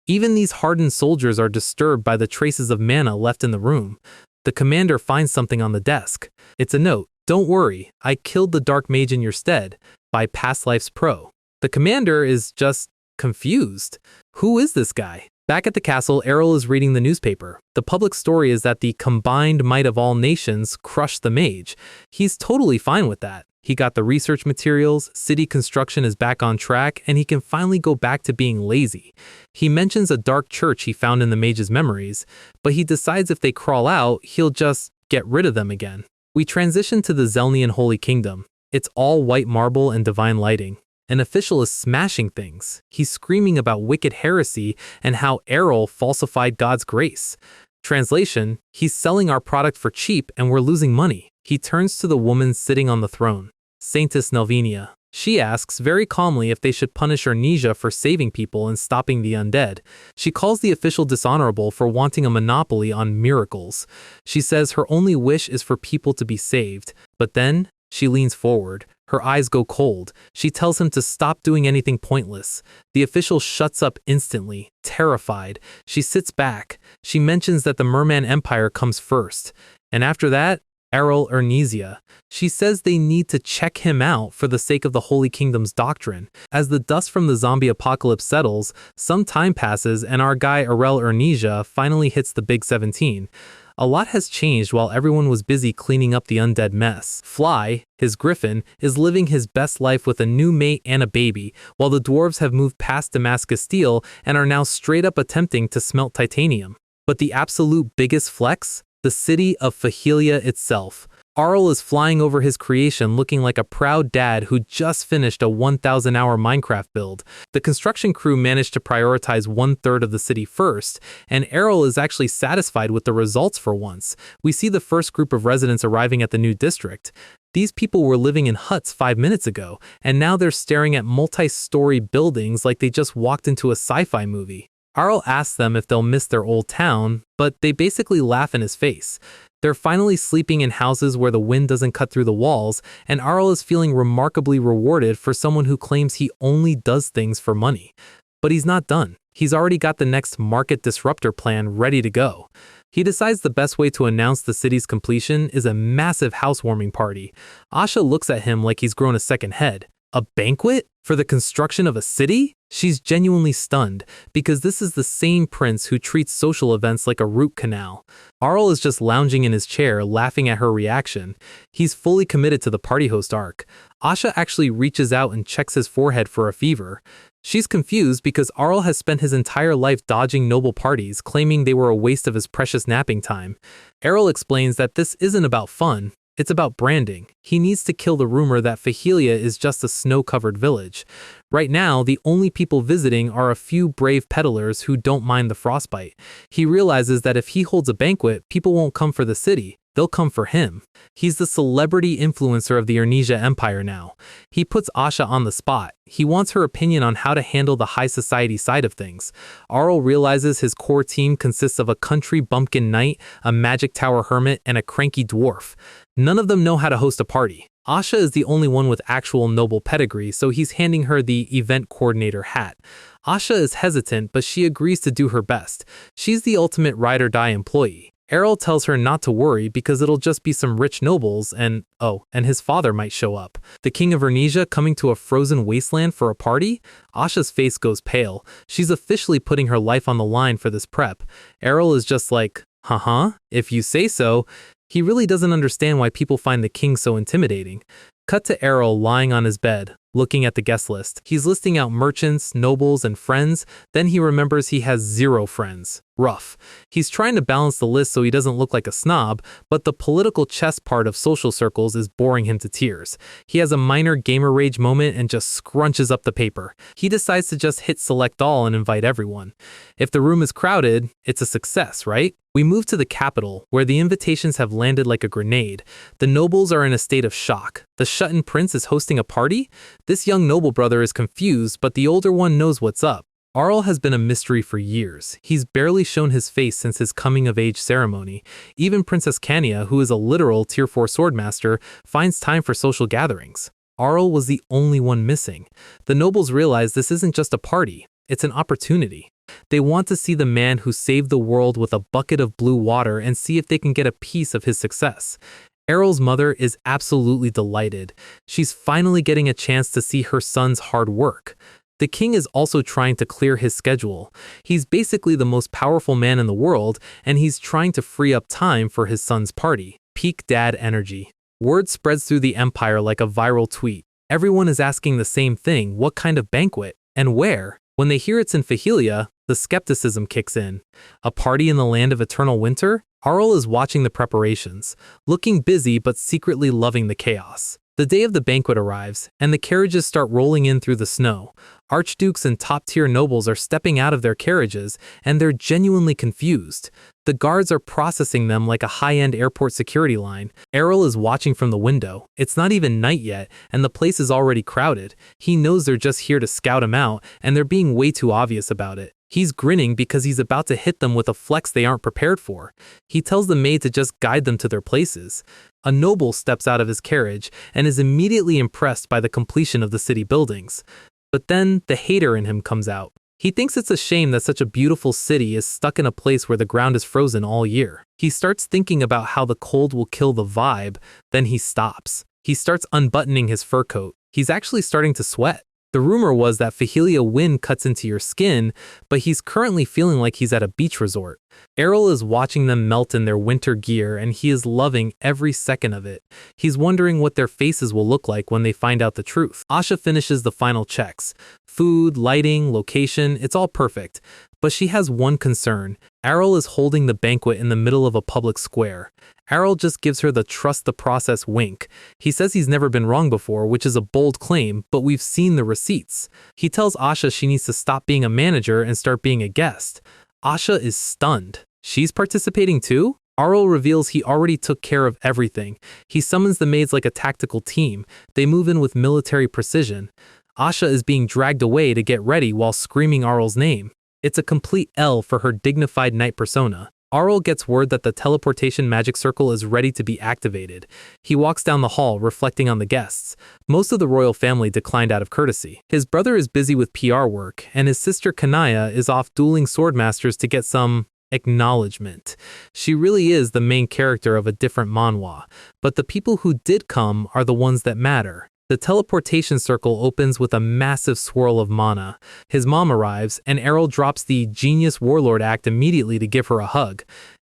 Even these hardened soldiers are disturbed by the traces of mana left in the room. The commander finds something on the desk. It's a note. "Don't worry, I killed the dark mage in your stead," by Past Lives Pro. The commander is just confused. Who is this guy? Back at the castle, Arell is reading the newspaper. The public story is that the combined might of all nations crushed the mage. He's totally fine with that. He got the research materials, city construction is back on track, and he can finally go back to being lazy. He mentions a dark church he found in the mage's memories, but he decides if they crawl out, he'll just get rid of them again. We transition to the Zelnian Holy Kingdom. It's all white marble and divine lighting. An official is smashing things. He's screaming about wicked heresy and how Arell falsified God's grace. Translation, he's selling our product for cheap and we're losing money. He turns to the woman sitting on the throne, Saintess Nelvinia. She asks very calmly if they should punish Ernesia for saving people and stopping the undead. She calls the official dishonorable for wanting a monopoly on miracles. She says her only wish is for people to be saved. But then, she leans forward. Her eyes go cold. She tells him to stop doing anything pointless. The official shuts up instantly, terrified. She sits back. She mentions that the Merman Empire comes first. And after that, Arell ernesia. She says they need to check him out for the sake of the Holy Kingdom's doctrine. As the dust from the zombie apocalypse settles, some time passes and our guy Arell ernesia finally hits the big 17. A lot has changed while everyone was busy cleaning up the undead mess. Fly, his griffin, is living his best life with a new mate and a baby, while the dwarves have moved past Damascus steel and are now straight up attempting to smelt titanium. But the absolute biggest flex? The city of Fahilia itself. Arell is flying over his creation looking like a proud dad who just finished a 1,000-hour Minecraft build. The construction crew managed to prioritize 1/3 of the city first, and Arell is actually satisfied with the results for once. We see the first group of residents arriving at the new district. These people were living in huts 5 minutes ago, and now they're staring at multi-story buildings like they just walked into a sci-fi movie. Arell asks them if they'll miss their old town, but they basically laugh in his face. They're finally sleeping in houses where the wind doesn't cut through the walls, and Arell is feeling remarkably rewarded for someone who claims he only does things for money. But he's not done. He's already got the next market disruptor plan ready to go. He decides the best way to announce the city's completion is a massive housewarming party. Asha looks at him like he's grown a second head. A banquet? For the construction of a city? She's genuinely stunned, because this is the same prince who treats social events like a root canal. Arell is just lounging in his chair, laughing at her reaction. He's fully committed to the party host arc. Asha actually reaches out and checks his forehead for a fever. She's confused because Arell has spent his entire life dodging noble parties, claiming they were a waste of his precious napping time. Arell explains that this isn't about fun. It's about branding. He needs to kill the rumor that Fahilia is just a snow-covered village. Right now, the only people visiting are a few brave peddlers who don't mind the frostbite. He realizes that if he holds a banquet, people won't come for the city. They'll come for him. He's the celebrity influencer of the Ernesia Empire now. He puts Asha on the spot. He wants her opinion on how to handle the high society side of things. Arell realizes his core team consists of a country bumpkin knight, a magic tower hermit, and a cranky dwarf. None of them know how to host a party. Asha is the only one with actual noble pedigree, so he's handing her the event coordinator hat. Asha is hesitant, but she agrees to do her best. She's the ultimate ride-or-die employee. Arell tells her not to worry because it'll just be some rich nobles and his father might show up. The king of Ernesia coming to a frozen wasteland for a party? Asha's face goes pale. She's officially putting her life on the line for this prep. Arell is just like, if you say so. He really doesn't understand why people find the king so intimidating. Cut to Arell lying on his bed, looking at the guest list. He's listing out merchants, nobles, and friends, then he remembers he has 0 friends. Rough. He's trying to balance the list so he doesn't look like a snob, but the political chess part of social circles is boring him to tears. He has a minor gamer rage moment and just scrunches up the paper. He decides to just hit select all and invite everyone. If the room is crowded, it's a success, right? We move to the capital, where the invitations have landed like a grenade. The nobles are in a state of shock. The shut-in prince is hosting a party? This young noble brother is confused, but the older one knows what's up. Arell has been a mystery for years. He's barely shown his face since his coming-of-age ceremony. Even Princess Kania, who is a literal Tier 4 swordmaster, finds time for social gatherings. Arell was the only one missing. The nobles realize this isn't just a party, it's an opportunity. They want to see the man who saved the world with a bucket of blue water and see if they can get a piece of his success. Arell's mother is absolutely delighted. She's finally getting a chance to see her son's hard work. The king is also trying to clear his schedule. He's basically the most powerful man in the world, and he's trying to free up time for his son's party. Peak dad energy. Word spreads through the empire like a viral tweet. Everyone is asking the same thing: what kind of banquet? And where? When they hear it's in Fahilia, the skepticism kicks in. A party in the land of eternal winter? Arell is watching the preparations, looking busy but secretly loving the chaos. The day of the banquet arrives, and the carriages start rolling in through the snow. Archdukes and top-tier nobles are stepping out of their carriages, and they're genuinely confused. The guards are processing them like a high-end airport security line. Arell is watching from the window. It's not even night yet, and the place is already crowded. He knows they're just here to scout him out, and they're being way too obvious about it. He's grinning because he's about to hit them with a flex they aren't prepared for. He tells the maid to just guide them to their places. A noble steps out of his carriage and is immediately impressed by the completion of the city buildings. But then the hater in him comes out. He thinks it's a shame that such a beautiful city is stuck in a place where the ground is frozen all year. He starts thinking about how the cold will kill the vibe, then he stops. He starts unbuttoning his fur coat. He's actually starting to sweat. The rumor was that fahilia wind cuts into your skin, but he's currently feeling like he's at a beach resort. Arell is watching them melt in their winter gear, and he is loving every second of it. He's wondering what their faces will look like when they find out the truth. Asha finishes the final checks. Food, lighting, location, it's all perfect. But she has one concern. Arell is holding the banquet in the middle of a public square. Arell just gives her the trust the process wink. He says he's never been wrong before, which is a bold claim, but we've seen the receipts. He tells Asha she needs to stop being a manager and start being a guest. Asha is stunned. She's participating too? Arell reveals he already took care of everything. He summons the maids like a tactical team. They move in with military precision. Asha is being dragged away to get ready while screaming Arell's name. It's a complete L for her dignified knight persona. Arell gets word that the teleportation magic circle is ready to be activated. He walks down the hall, reflecting on the guests. Most of the royal family declined out of courtesy. His brother is busy with PR work, and his sister Kanaya is off dueling swordmasters to get some acknowledgement. She really is the main character of a different manhwa, but the people who did come are the ones that matter. The teleportation circle opens with a massive swirl of mana. His mom arrives, and Arell drops the Genius Warlord act immediately to give her a hug.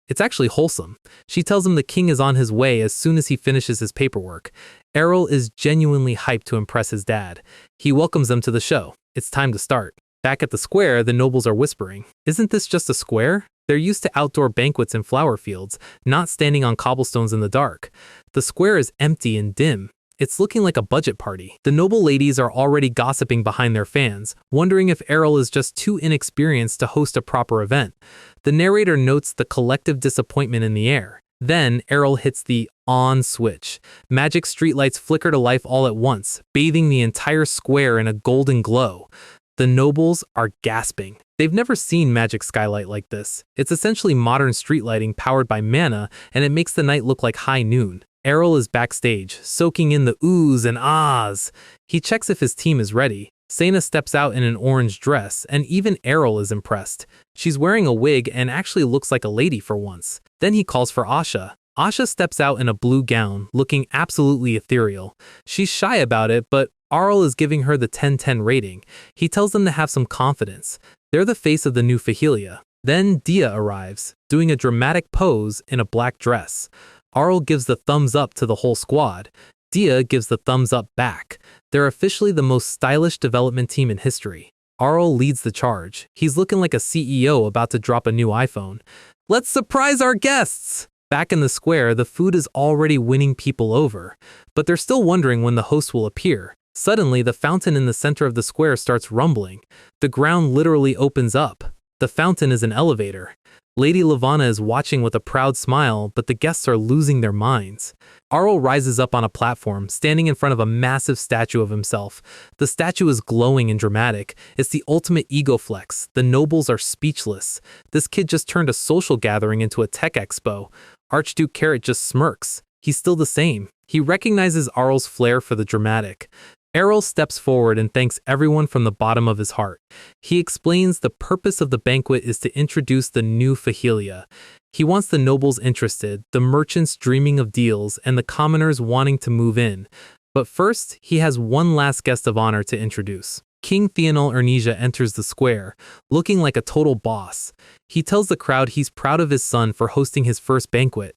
It's actually wholesome. She tells him the king is on his way as soon as he finishes his paperwork. Arell is genuinely hyped to impress his dad. He welcomes them to the show. It's time to start. Back at the square, the nobles are whispering, "Isn't this just a square?" They're used to outdoor banquets in flower fields, not standing on cobblestones in the dark. The square is empty and dim. It's looking like a budget party. The noble ladies are already gossiping behind their fans, wondering if Arell is just too inexperienced to host a proper event. The narrator notes the collective disappointment in the air. Then Arell hits the on switch. Magic streetlights flicker to life all at once, bathing the entire square in a golden glow. The nobles are gasping. They've never seen magic skylight like this. It's essentially modern street lighting powered by mana, and it makes the night look like high noon. Arell is backstage, soaking in the oohs and ahs. He checks if his team is ready. Saintess steps out in an orange dress, and even Arell is impressed. She's wearing a wig and actually looks like a lady for once. Then he calls for Asha. Asha steps out in a blue gown, looking absolutely ethereal. She's shy about it, but Arell is giving her the 10/10 rating. He tells them to have some confidence. They're the face of the new fahilia. Then Dia arrives, doing a dramatic pose in a black dress. Arell gives the thumbs up to the whole squad. Dia gives the thumbs up back. They're officially the most stylish development team in history. Arell leads the charge. He's looking like a CEO about to drop a new iPhone. Let's surprise our guests! Back in the square, the food is already winning people over, but they're still wondering when the host will appear. Suddenly, the fountain in the center of the square starts rumbling. The ground literally opens up. The fountain is an elevator. Lady Lavanna is watching with a proud smile, but the guests are losing their minds. Arell rises up on a platform, standing in front of a massive statue of himself. The statue is glowing and dramatic. It's the ultimate ego flex. The nobles are speechless. This kid just turned a social gathering into a tech expo. Archduke Carrot just smirks. He's still the same. He recognizes Arell's flair for the dramatic. Arell steps forward and thanks everyone from the bottom of his heart. He explains the purpose of the banquet is to introduce the new fahilia. He wants the nobles interested, the merchants dreaming of deals, and the commoners wanting to move in. But first, he has one last guest of honor to introduce. King Theonal Ernesia enters the square, looking like a total boss. He tells the crowd he's proud of his son for hosting his first banquet.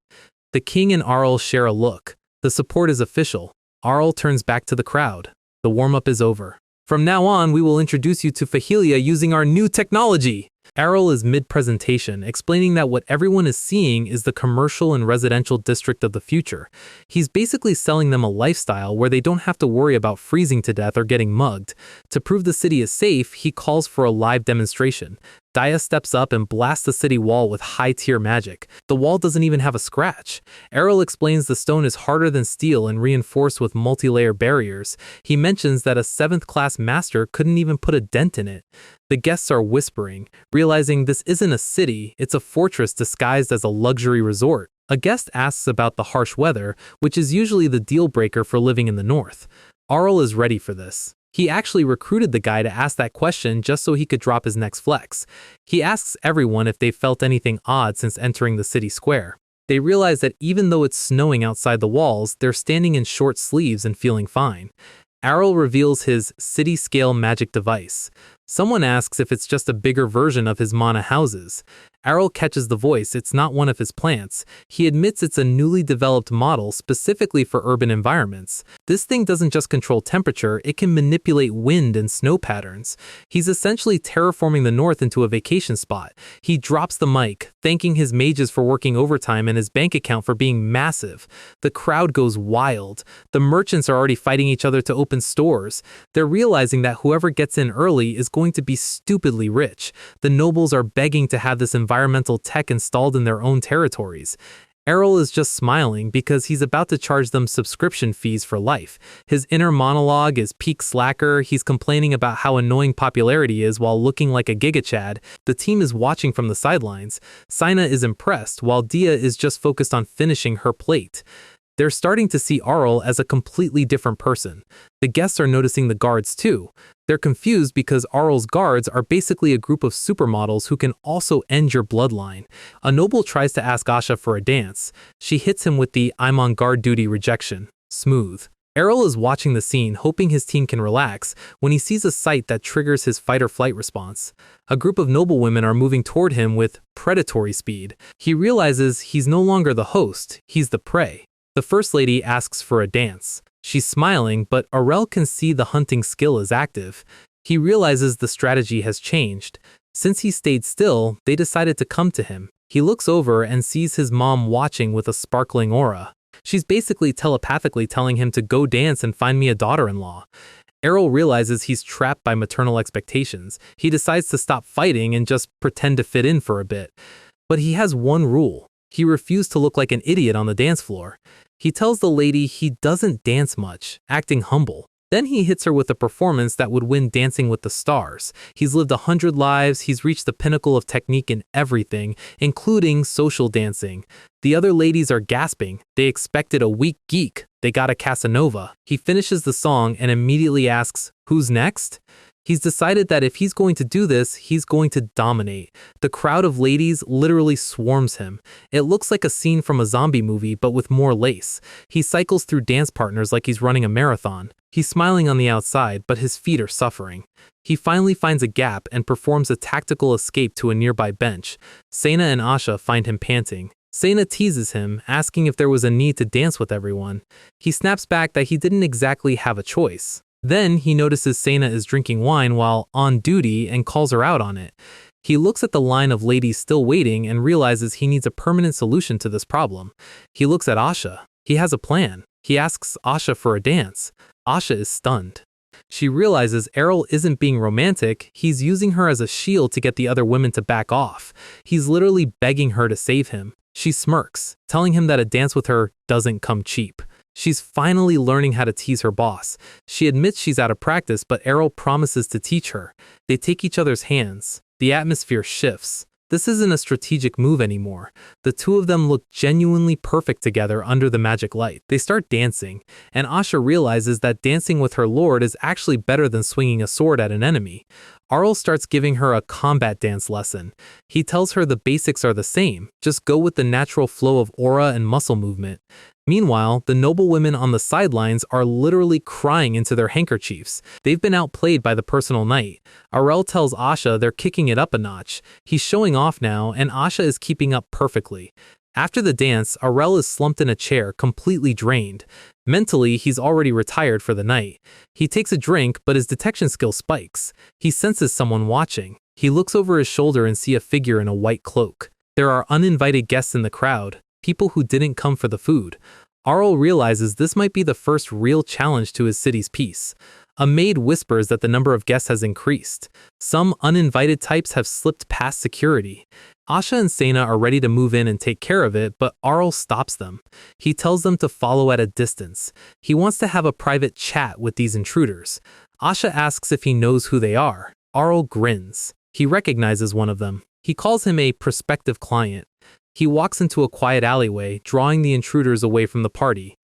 The king and Arell share a look. The support is official. Arell turns back to the crowd. The warm-up is over. From now on, we will introduce you to fahilia using our new technology. Arell is mid-presentation, explaining that what everyone is seeing is the commercial and residential district of the future. He's basically selling them a lifestyle where they don't have to worry about freezing to death or getting mugged. To prove the city is safe, he calls for a live demonstration. Daya steps up and blasts the city wall with high-tier magic. The wall doesn't even have a scratch. Arell explains the stone is harder than steel and reinforced with multi-layer barriers. He mentions that a 7th-class master couldn't even put a dent in it. The guests are whispering, realizing this isn't a city, it's a fortress disguised as a luxury resort. A guest asks about the harsh weather, which is usually the deal-breaker for living in the north. Arell is ready for this. He actually recruited the guy to ask that question just so he could drop his next flex. He asks everyone if they've felt anything odd since entering the city square. They realize that even though it's snowing outside the walls, they're standing in short sleeves and feeling fine. Arell reveals his city-scale magic device. Someone asks if it's just a bigger version of his mana houses. Arell catches the voice, it's not one of his plants. He admits it's a newly developed model specifically for urban environments. This thing doesn't just control temperature, it can manipulate wind and snow patterns. He's essentially terraforming the north into a vacation spot. He drops the mic, thanking his mages for working overtime and his bank account for being massive. The crowd goes wild. The merchants are already fighting each other to open stores. They're realizing that whoever gets in early is going to be stupidly rich. The nobles are begging to have this environmental tech installed in their own territories. Arell is just smiling because he's about to charge them subscription fees for life. His inner monologue is peak slacker. He's complaining about how annoying popularity is while looking like a gigachad. The team is watching from the sidelines. Sina is impressed while Dia is just focused on finishing her plate. They're starting to see Arell as a completely different person. The guests are noticing the guards too. They're confused because Arell's guards are basically a group of supermodels who can also end your bloodline. A noble tries to ask Asha for a dance. She hits him with the "I'm on guard duty" rejection. Smooth. Arell is watching the scene, hoping his team can relax, when he sees a sight that triggers his fight-or-flight response. A group of noblewomen are moving toward him with predatory speed. He realizes he's no longer the host, he's the prey. The First Lady asks for a dance. She's smiling, but Arell can see the hunting skill is active. He realizes the strategy has changed. Since he stayed still, they decided to come to him. He looks over and sees his mom watching with a sparkling aura. She's basically telepathically telling him to go dance and find me a daughter-in-law. Arell realizes he's trapped by maternal expectations. He decides to stop fighting and just pretend to fit in for a bit. But he has one rule. He refused to look like an idiot on the dance floor. He tells the lady he doesn't dance much, acting humble. Then he hits her with a performance that would win Dancing with the Stars. He's lived 100 lives, he's reached the pinnacle of technique in everything, including social dancing. The other ladies are gasping. They expected a weak geek. They got a Casanova. He finishes the song and immediately asks, "Who's next?" He's decided that if he's going to do this, he's going to dominate. The crowd of ladies literally swarms him. It looks like a scene from a zombie movie, but with more lace. He cycles through dance partners like he's running a marathon. He's smiling on the outside, but his feet are suffering. He finally finds a gap and performs a tactical escape to a nearby bench. Sena and Asha find him panting. Sena teases him, asking if there was a need to dance with everyone. He snaps back that he didn't exactly have a choice. Then he notices Sena is drinking wine while on duty and calls her out on it. He looks at the line of ladies still waiting and realizes he needs a permanent solution to this problem. He looks at Asha. He has a plan. He asks Asha for a dance. Asha is stunned. She realizes Arell isn't being romantic, he's using her as a shield to get the other women to back off. He's literally begging her to save him. She smirks, telling him that a dance with her doesn't come cheap. She's finally learning how to tease her boss. She admits she's out of practice, but Arell promises to teach her. They take each other's hands. The atmosphere shifts. This isn't a strategic move anymore. The two of them look genuinely perfect together under the magic light. They start dancing, and Asha realizes that dancing with her lord is actually better than swinging a sword at an enemy. Arell starts giving her a combat dance lesson. He tells her the basics are the same, just go with the natural flow of aura and muscle movement. Meanwhile, the noblewomen on the sidelines are literally crying into their handkerchiefs. They've been outplayed by the personal knight. Arell tells Asha they're kicking it up a notch. He's showing off now, and Asha is keeping up perfectly. After the dance, Arell is slumped in a chair, completely drained. Mentally, he's already retired for the night. He takes a drink, but his detection skill spikes. He senses someone watching. He looks over his shoulder and sees a figure in a white cloak. There are uninvited guests in the crowd, people who didn't come for the food. Arell realizes this might be the first real challenge to his city's peace. A maid whispers that the number of guests has increased. Some uninvited types have slipped past security. Asha and Sena are ready to move in and take care of it, but Arell stops them. He tells them to follow at a distance. He wants to have a private chat with these intruders. Asha asks if he knows who they are. Arell grins. He recognizes one of them. He calls him a prospective client. He walks into a quiet alleyway, drawing the intruders away from the party.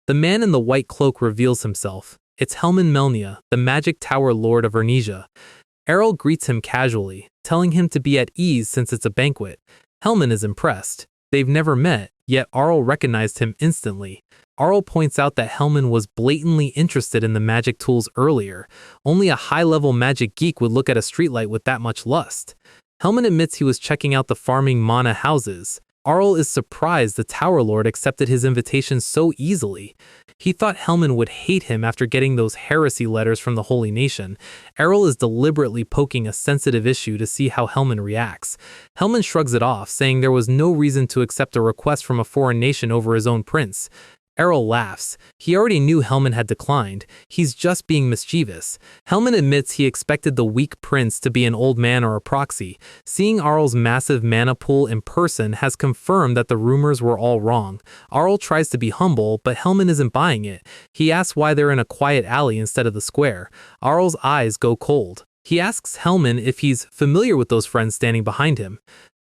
The man in the white cloak reveals himself. It's Manhwa, the magic tower lord of ernesia. Arell greets him casually, telling him to be at ease since it's a banquet. Helman is impressed. They've never met, yet Arell recognized him instantly. Arell points out that Helman was blatantly interested in the magic tools earlier. Only a high-level magic geek would look at a streetlight with that much lust. Helman admits he was checking out the farming mana houses. Arell is surprised the Tower Lord accepted his invitation so easily. He thought Helman would hate him after getting those heresy letters from the Holy Nation. Arell is deliberately poking a sensitive issue to see how Helman reacts. Helman shrugs it off, saying there was no reason to accept a request from a foreign nation over his own prince. Arell laughs. He already knew Helman had declined. He's just being mischievous. Helman admits he expected the weak prince to be an old man or a proxy. Seeing Arell's massive mana pool in person has confirmed that the rumors were all wrong. Arell tries to be humble, but Helman isn't buying it. He asks why they're in a quiet alley instead of the square. Arell's eyes go cold. He asks Helman if he's familiar with those friends standing behind him.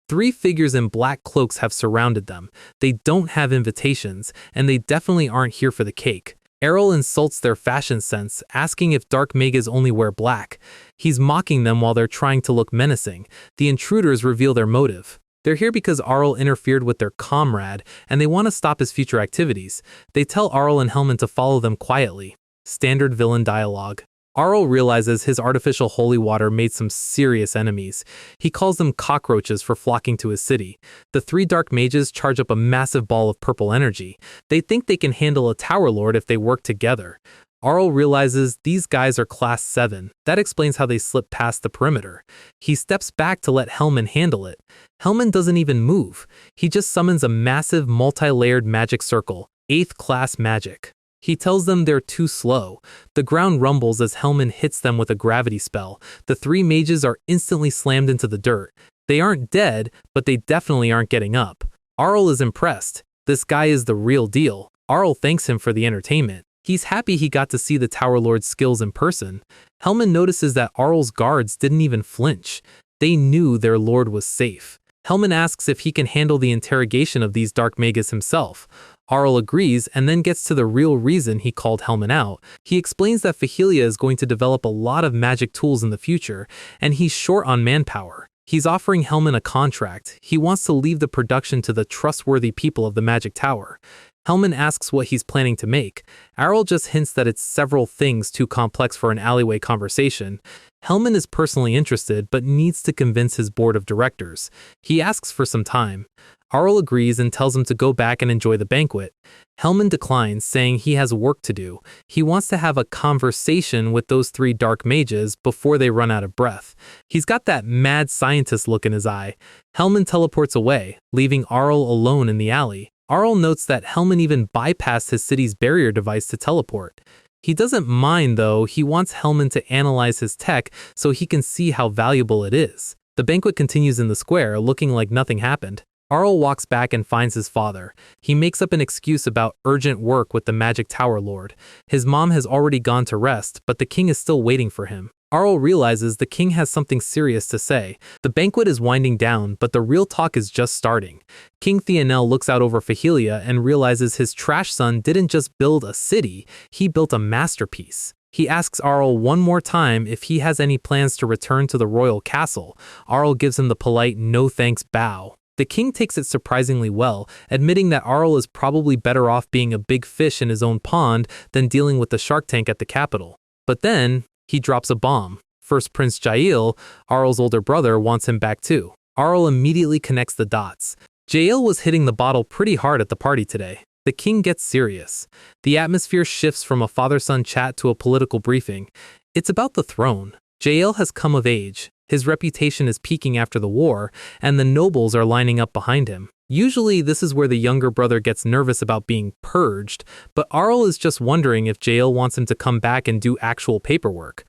3 figures in black cloaks have surrounded them. They don't have invitations, and they definitely aren't here for the cake. Arell insults their fashion sense, asking if dark mages only wear black. He's mocking them while they're trying to look menacing. The intruders reveal their motive. They're here because Arell interfered with their comrade, and they want to stop his future activities. They tell Arell and Helman to follow them quietly. Standard villain dialogue. Arell realizes his artificial holy water made some serious enemies. He calls them cockroaches for flocking to his city. The 3 dark mages charge up a massive ball of purple energy. They think they can handle a tower lord if they work together. Arell realizes these guys are class 7. That explains how they slip past the perimeter. He steps back to let Helman handle it. Helman doesn't even move. He just summons a massive multi-layered magic circle, 8th class magic. He tells them they're too slow. The ground rumbles as Helman hits them with a gravity spell. The 3 mages are instantly slammed into the dirt. They aren't dead, but they definitely aren't getting up. Arell is impressed. This guy is the real deal. Arell thanks him for the entertainment. He's happy he got to see the Tower Lord's skills in person. Helman notices that Arell's guards didn't even flinch. They knew their lord was safe. Helman asks if he can handle the interrogation of these dark mages himself. Arell agrees and then gets to the real reason he called Helman out. He explains that Fahilia is going to develop a lot of magic tools in the future, and he's short on manpower. He's offering Helman a contract. He wants to leave the production to the trustworthy people of the Magic Tower. Helman asks what he's planning to make. Arell just hints that it's several things too complex for an alleyway conversation. Helman is personally interested but needs to convince his board of directors. He asks for some time. Arell agrees and tells him to go back and enjoy the banquet. Helman declines, saying he has work to do. He wants to have a conversation with those 3 dark mages before they run out of breath. He's got that mad scientist look in his eye. Helman teleports away, leaving Arell alone in the alley. Arell notes that Helman even bypassed his city's barrier device to teleport. He doesn't mind though. He wants Helman to analyze his tech so he can see how valuable it is. The banquet continues in the square, looking like nothing happened. Arell walks back and finds his father. He makes up an excuse about urgent work with the Magic Tower Lord. His mom has already gone to rest, but the king is still waiting for him. Arell realizes the king has something serious to say. The banquet is winding down, but the real talk is just starting. King Theonel looks out over Fahilia and realizes his trash son didn't just build a city, he built a masterpiece. He asks Arell one more time if he has any plans to return to the royal castle. Arell gives him the polite no thanks bow. The king takes it surprisingly well, admitting that Arell is probably better off being a big fish in his own pond than dealing with the shark tank at the capital. But then, he drops a bomb. First Prince Jael, Arell's older brother, wants him back too. Arell immediately connects the dots. Jael was hitting the bottle pretty hard at the party today. The king gets serious. The atmosphere shifts from a father-son chat to a political briefing. It's about the throne. Jael has come of age. His reputation is peaking after the war, and the nobles are lining up behind him. Usually, this is where the younger brother gets nervous about being purged, but Arell is just wondering if Jael wants him to come back and do actual paperwork.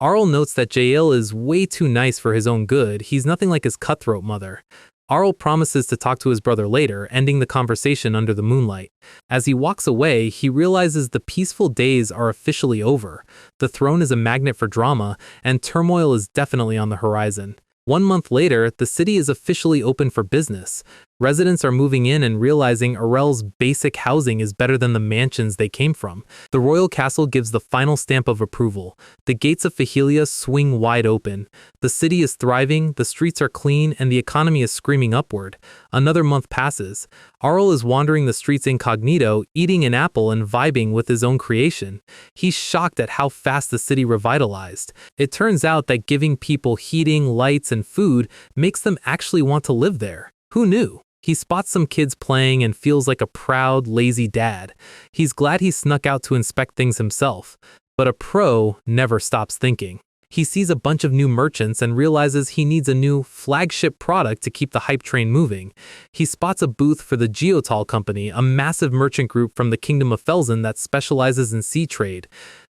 Arell notes that Jael is way too nice for his own good. He's nothing like his cutthroat mother. Arell promises to talk to his brother later, ending the conversation under the moonlight. As he walks away, he realizes the peaceful days are officially over. The throne is a magnet for drama, and turmoil is definitely on the horizon. 1 month later, the city is officially open for business. Residents are moving in and realizing Arell's basic housing is better than the mansions they came from. The royal castle gives the final stamp of approval. The gates of Fahilia swing wide open. The city is thriving, the streets are clean, and the economy is screaming upward. Another month passes. Arell is wandering the streets incognito, eating an apple and vibing with his own creation. He's shocked at how fast the city revitalized. It turns out that giving people heating, lights, and food makes them actually want to live there. Who knew? He spots some kids playing and feels like a proud, lazy dad. He's glad he snuck out to inspect things himself. But a pro never stops thinking. He sees a bunch of new merchants and realizes he needs a new flagship product to keep the hype train moving. He spots a booth for the Geotal Company, a massive merchant group from the Kingdom of Felsen that specializes in sea trade.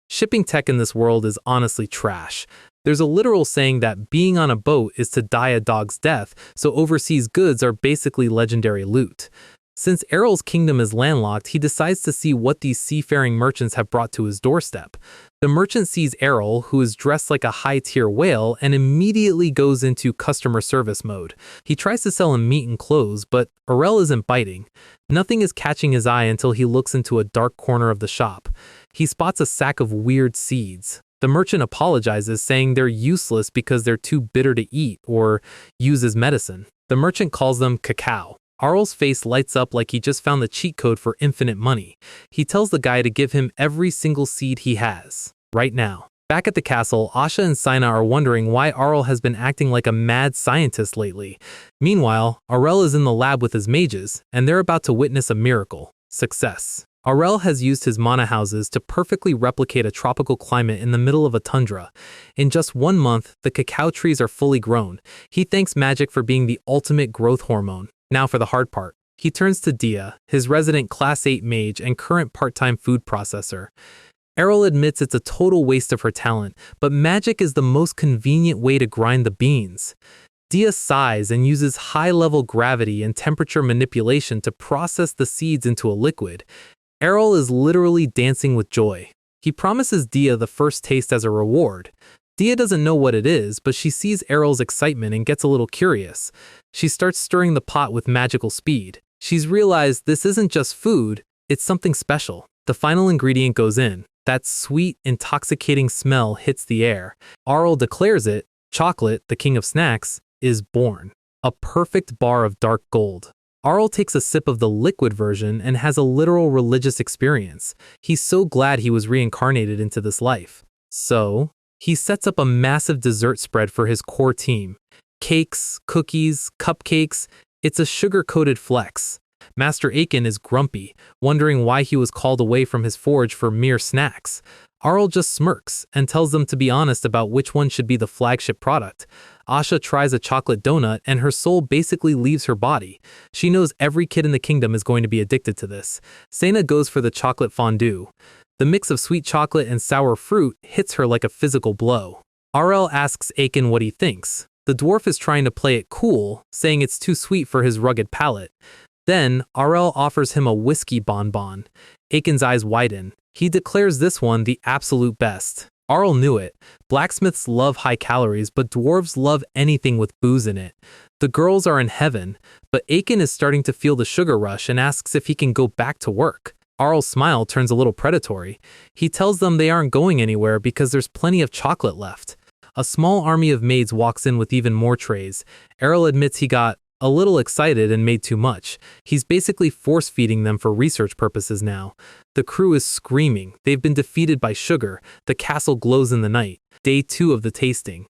Shipping tech in this world is honestly trash. There's a literal saying that being on a boat is to die a dog's death, so overseas goods are basically legendary loot. Since Arell's kingdom is landlocked, he decides to see what these seafaring merchants have brought to his doorstep. The merchant sees Arell, who is dressed like a high-tier whale, and immediately goes into customer service mode. He tries to sell him meat and clothes, but Arell isn't biting. Nothing is catching his eye until he looks into a dark corner of the shop. He spots a sack of weird seeds. The merchant apologizes, saying they're useless because they're too bitter to eat or use as medicine. The merchant calls them cacao. Arell's face lights up like he just found the cheat code for infinite money. He tells the guy to give him every single seed he has, right now. Back at the castle, Asha and Sina are wondering why Arell has been acting like a mad scientist lately. Meanwhile, Arell is in the lab with his mages, and they're about to witness a miracle. Success. Arell has used his mana houses to perfectly replicate a tropical climate in the middle of a tundra. In just 1 month, the cacao trees are fully grown. He thanks magic for being the ultimate growth hormone. Now for the hard part. He turns to Dia, his resident Class 8 mage and current part-time food processor. Arell admits it's a total waste of her talent, but magic is the most convenient way to grind the beans. Dia sighs and uses high-level gravity and temperature manipulation to process the seeds into a liquid. Arell is literally dancing with joy. He promises Dia the first taste as a reward. Dia doesn't know what it is, but she sees Arell's excitement and gets a little curious. She starts stirring the pot with magical speed. She's realized this isn't just food, it's something special. The final ingredient goes in. That sweet, intoxicating smell hits the air. Arell declares it, chocolate, the king of snacks, is born. A perfect bar of dark gold. Arell takes a sip of the liquid version and has a literal religious experience. He's so glad he was reincarnated into this life. So, he sets up a massive dessert spread for his core team. Cakes, cookies, cupcakes, it's a sugar-coated flex. Master Aiken is grumpy, wondering why he was called away from his forge for mere snacks. Arell just smirks and tells them to be honest about which one should be the flagship product. Asha tries a chocolate donut and her soul basically leaves her body. She knows every kid in the kingdom is going to be addicted to this. Sena goes for the chocolate fondue. The mix of sweet chocolate and sour fruit hits her like a physical blow. Arell asks Aiken what he thinks. The dwarf is trying to play it cool, saying it's too sweet for his rugged palate. Then, Arell offers him a whiskey bonbon. Aiken's eyes widen. He declares this one the absolute best. Arell knew it. Blacksmiths love high calories, but dwarves love anything with booze in it. The girls are in heaven, but Aiken is starting to feel the sugar rush and asks if he can go back to work. Arell's smile turns a little predatory. He tells them they aren't going anywhere because there's plenty of chocolate left. A small army of maids walks in with even more trays. Arell admits he got a little excited and made too much. He's basically force-feeding them for research purposes now. The crew is screaming. They've been defeated by sugar. The castle glows in the night. Day 2 of the tasting.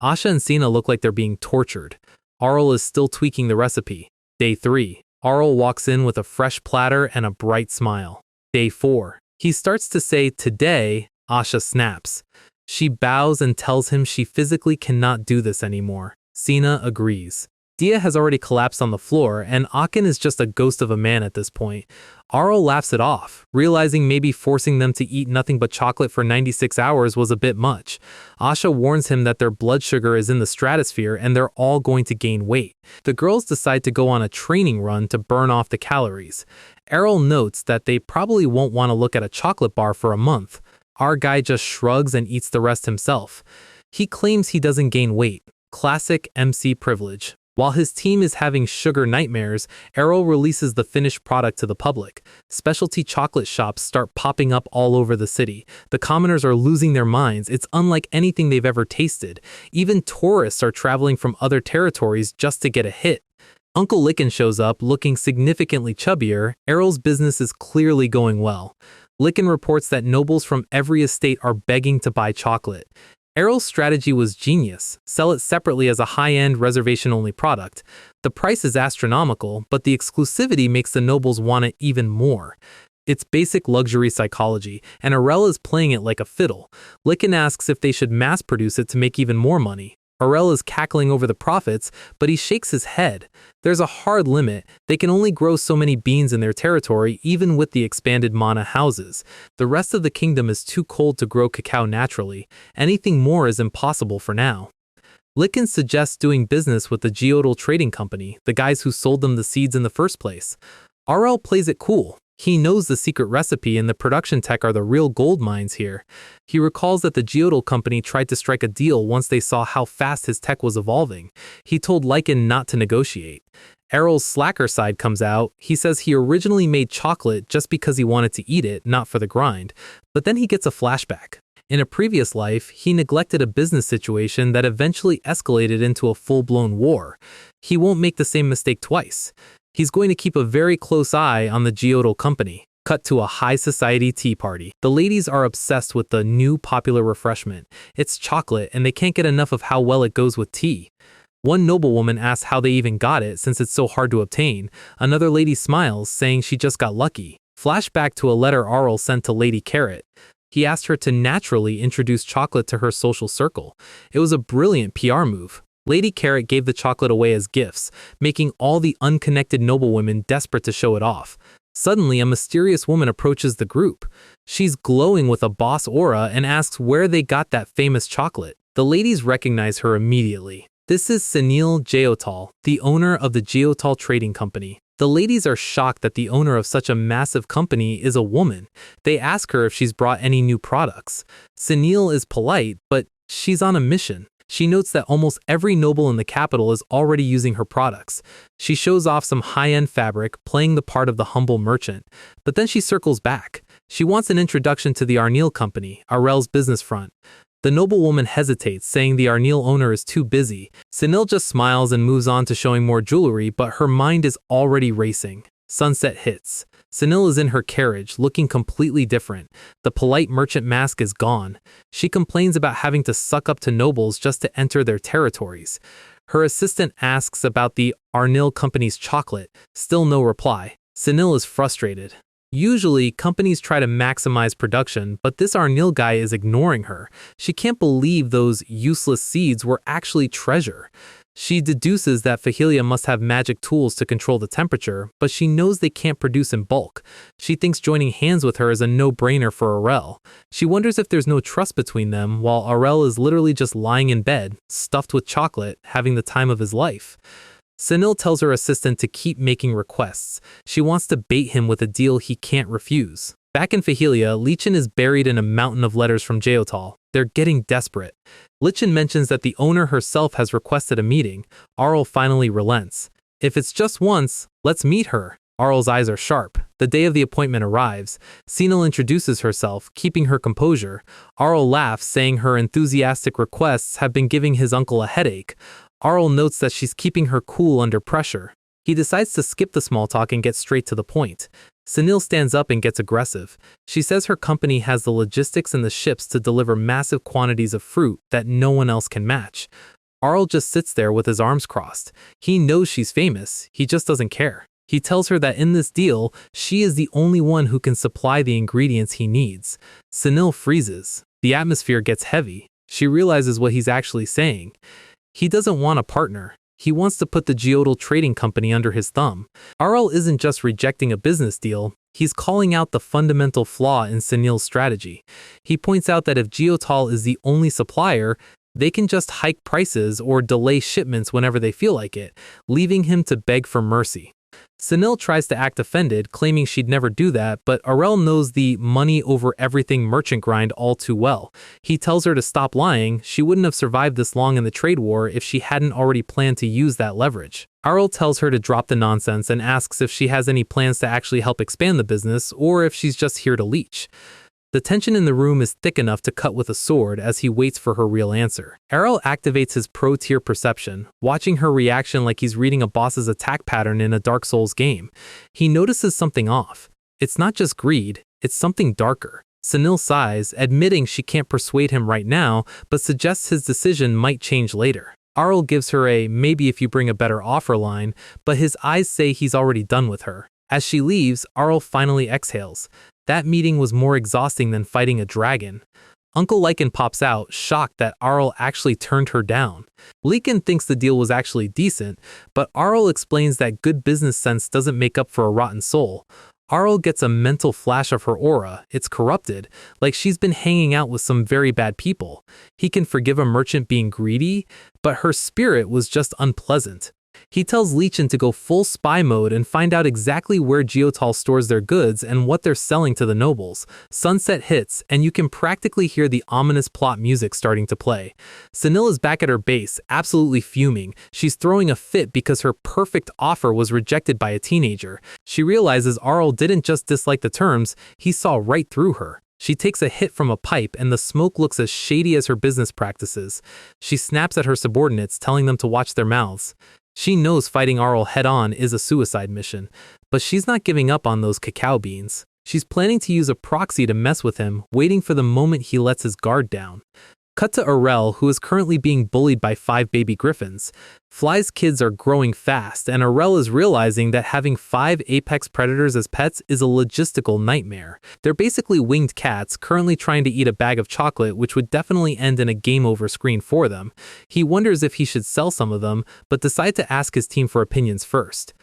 Asha and Sina look like they're being tortured. Arell is still tweaking the recipe. Day 3. Arell walks in with a fresh platter and a bright smile. Day 4. He starts to say, "Today," Asha snaps. She bows and tells him she physically cannot do this anymore. Sina agrees. Dia has already collapsed on the floor, and Akin is just a ghost of a man at this point. Arell laughs it off, realizing maybe forcing them to eat nothing but chocolate for 96 hours was a bit much. Asha warns him that their blood sugar is in the stratosphere and they're all going to gain weight. The girls decide to go on a training run to burn off the calories. Arell notes that they probably won't want to look at a chocolate bar for a month. Our guy just shrugs and eats the rest himself. He claims he doesn't gain weight. Classic MC privilege. While his team is having sugar nightmares, Arell releases the finished product to the public. Specialty chocolate shops start popping up all over the city. The commoners are losing their minds. It's unlike anything they've ever tasted. Even tourists are traveling from other territories just to get a hit. Uncle Licken shows up, looking significantly chubbier. Arell's business is clearly going well. Licken reports that nobles from every estate are begging to buy chocolate. Arell's strategy was genius. Sell it separately as a high-end, reservation-only product. The price is astronomical, but the exclusivity makes the nobles want it even more. It's basic luxury psychology, and Arell is playing it like a fiddle. Licken asks if they should mass-produce it to make even more money. Arell is cackling over the profits, but he shakes his head. There's a hard limit. They can only grow so many beans in their territory, even with the expanded mana houses. The rest of the kingdom is too cold to grow cacao naturally. Anything more is impossible for now. Licken suggests doing business with the Geodal Trading Company, the guys who sold them the seeds in the first place. Arell plays it cool. He knows the secret recipe and the production tech are the real gold mines here. He recalls that the Geodal Company tried to strike a deal once they saw how fast his tech was evolving. He told Licken not to negotiate. Arell's slacker side comes out. He says he originally made chocolate just because he wanted to eat it, not for the grind. But then he gets a flashback. In a previous life, he neglected a business situation that eventually escalated into a full-blown war. He won't make the same mistake twice. He's going to keep a very close eye on the Geodal Company. Cut to a high society tea party. The ladies are obsessed with the new popular refreshment. It's chocolate, and they can't get enough of how well it goes with tea. One noblewoman asks how they even got it since it's so hard to obtain. Another lady smiles, saying she just got lucky. Flashback to a letter Arell sent to Lady Carrot. He asked her to naturally introduce chocolate to her social circle. It was a brilliant PR move. Lady Carrot gave the chocolate away as gifts, making all the unconnected noblewomen desperate to show it off. Suddenly, a mysterious woman approaches the group. She's glowing with a boss aura and asks where they got that famous chocolate. The ladies recognize her immediately. This is Sunil Geotal, the owner of the Geotal Trading Company. The ladies are shocked that the owner of such a massive company is a woman. They ask her if she's brought any new products. Sunil is polite, but she's on a mission. She notes that almost every noble in the capital is already using her products. She shows off some high-end fabric, playing the part of the humble merchant. But then she circles back. She wants an introduction to the Arell Company, Arell's business front. The noblewoman hesitates, saying the Arell owner is too busy. Sunil just smiles and moves on to showing more jewelry, but her mind is already racing. Sunset hits. Sunil is in her carriage, looking completely different. The polite merchant mask is gone. She complains about having to suck up to nobles just to enter their territories. Her assistant asks about the Arell Company's chocolate. Still no reply. Sunil is frustrated. Usually, companies try to maximize production, but this Arell guy is ignoring her. She can't believe those useless seeds were actually treasure. She deduces that fahilia must have magic tools to control the temperature, but she knows they can't produce in bulk. She thinks joining hands with her is a no-brainer for Arell. She wonders if there's no trust between them, while Arell is literally just lying in bed, stuffed with chocolate, having the time of his life. Sunil tells her assistant to keep making requests. She wants to bait him with a deal he can't refuse. Back in Fahilia, Lichin is buried in a mountain of letters from Geotal. They're getting desperate. Lichin mentions that the owner herself has requested a meeting. Arell finally relents. If it's just once, let's meet her. Arell's eyes are sharp. The day of the appointment arrives. Sinal introduces herself, keeping her composure. Arell laughs, saying her enthusiastic requests have been giving his uncle a headache. Arell notes that she's keeping her cool under pressure. He decides to skip the small talk and get straight to the point. Sunil stands up and gets aggressive. She says her company has the logistics and the ships to deliver massive quantities of fruit that no one else can match. Arell just sits there with his arms crossed. He knows she's famous, he just doesn't care. He tells her that in this deal, she is the only one who can supply the ingredients he needs. Sunil freezes. The atmosphere gets heavy. She realizes what he's actually saying. He doesn't want a partner. He wants to put the Geodal Trading Company under his thumb. Arell isn't just rejecting a business deal, he's calling out the fundamental flaw in Sunil's strategy. He points out that if Geotal is the only supplier, they can just hike prices or delay shipments whenever they feel like it, leaving him to beg for mercy. Sunil tries to act offended, claiming she'd never do that, but Arell knows the money over everything merchant grind all too well. He tells her to stop lying. She wouldn't have survived this long in the trade war if she hadn't already planned to use that leverage. Arell tells her to drop the nonsense and asks if she has any plans to actually help expand the business or if she's just here to leech. The tension in the room is thick enough to cut with a sword as he waits for her real answer. Arell activates his pro-tier perception, watching her reaction like he's reading a boss's attack pattern in a Dark Souls game. He notices something off. It's not just greed, it's something darker. Sunil sighs, admitting she can't persuade him right now, but suggests his decision might change later. Arell gives her a maybe if you bring a better offer line, but his eyes say he's already done with her. As she leaves, Arell finally exhales. That meeting was more exhausting than fighting a dragon. Uncle Lycan pops out, shocked that Arell actually turned her down. Lycan thinks the deal was actually decent, but Arell explains that good business sense doesn't make up for a rotten soul. Arell gets a mental flash of her aura. It's corrupted, like she's been hanging out with some very bad people. He can forgive a merchant being greedy, but her spirit was just unpleasant. He tells Lichen to go full spy mode and find out exactly where Geotal stores their goods and what they're selling to the nobles. Sunset hits, and you can practically hear the ominous plot music starting to play. Sunil is back at her base, absolutely fuming. She's throwing a fit because her perfect offer was rejected by a teenager. She realizes Arell didn't just dislike the terms, he saw right through her. She takes a hit from a pipe and the smoke looks as shady as her business practices. She snaps at her subordinates, telling them to watch their mouths. She knows fighting Arell head-on is a suicide mission, but she's not giving up on those cacao beans. She's planning to use a proxy to mess with him, waiting for the moment he lets his guard down. Cut to Arell, who is currently being bullied by 5 baby griffins. Fly's kids are growing fast, and Arell is realizing that having 5 apex predators as pets is a logistical nightmare. They're basically winged cats, currently trying to eat a bag of chocolate, which would definitely end in a game over screen for them. He wonders if he should sell some of them, but decides to ask his team for opinions first.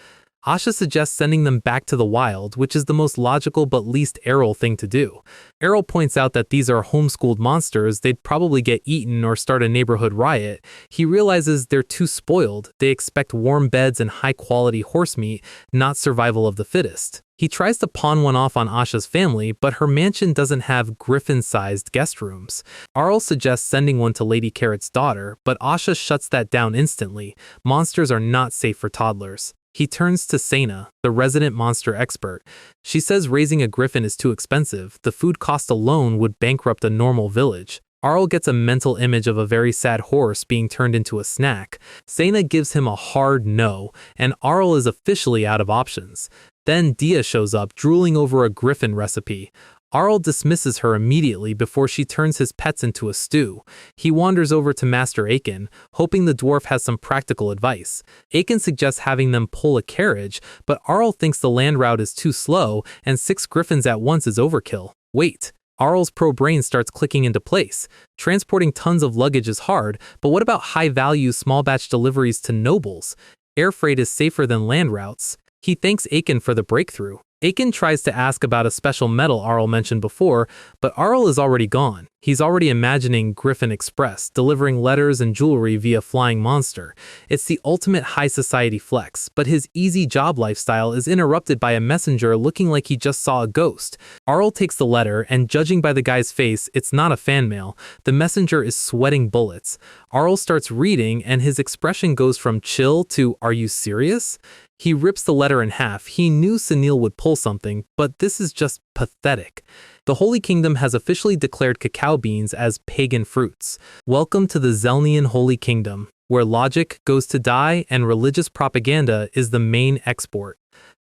Asha suggests sending them back to the wild, which is the most logical but least Arell thing to do. Arell points out that these are homeschooled monsters, they'd probably get eaten or start a neighborhood riot. He realizes they're too spoiled, they expect warm beds and high-quality horse meat, not survival of the fittest. He tries to pawn one off on Asha's family, but her mansion doesn't have griffin-sized guest rooms. Arell suggests sending one to Lady Carrot's daughter, but Asha shuts that down instantly. Monsters are not safe for toddlers. He turns to Saina, the resident monster expert. She says raising a griffin is too expensive. The food cost alone would bankrupt a normal village. Arell gets a mental image of a very sad horse being turned into a snack. Saina gives him a hard no, and Arell is officially out of options. Then Dia shows up, drooling over a griffin recipe. Arell dismisses her immediately before she turns his pets into a stew. He wanders over to Master Aiken, hoping the dwarf has some practical advice. Aiken suggests having them pull a carriage, but Arell thinks the land route is too slow and 6 griffins at once is overkill. Wait. Arell's pro-brain starts clicking into place. Transporting tons of luggage is hard, but what about high-value small-batch deliveries to nobles? Air freight is safer than land routes. He thanks Aiken for the breakthrough. Aiken tries to ask about a special metal Arell mentioned before, but Arell is already gone. He's already imagining Griffin Express, delivering letters and jewelry via flying monster. It's the ultimate high society flex, but his easy job lifestyle is interrupted by a messenger looking like he just saw a ghost. Arell takes the letter, and judging by the guy's face, it's not a fan mail. The messenger is sweating bullets. Arell starts reading, and his expression goes from chill to, "Are you serious?" He rips the letter in half. He knew Sunil would pull something, but this is just pathetic. The Holy Kingdom has officially declared cacao beans as pagan fruits. Welcome to the Zelnian Holy Kingdom, where logic goes to die and religious propaganda is the main export.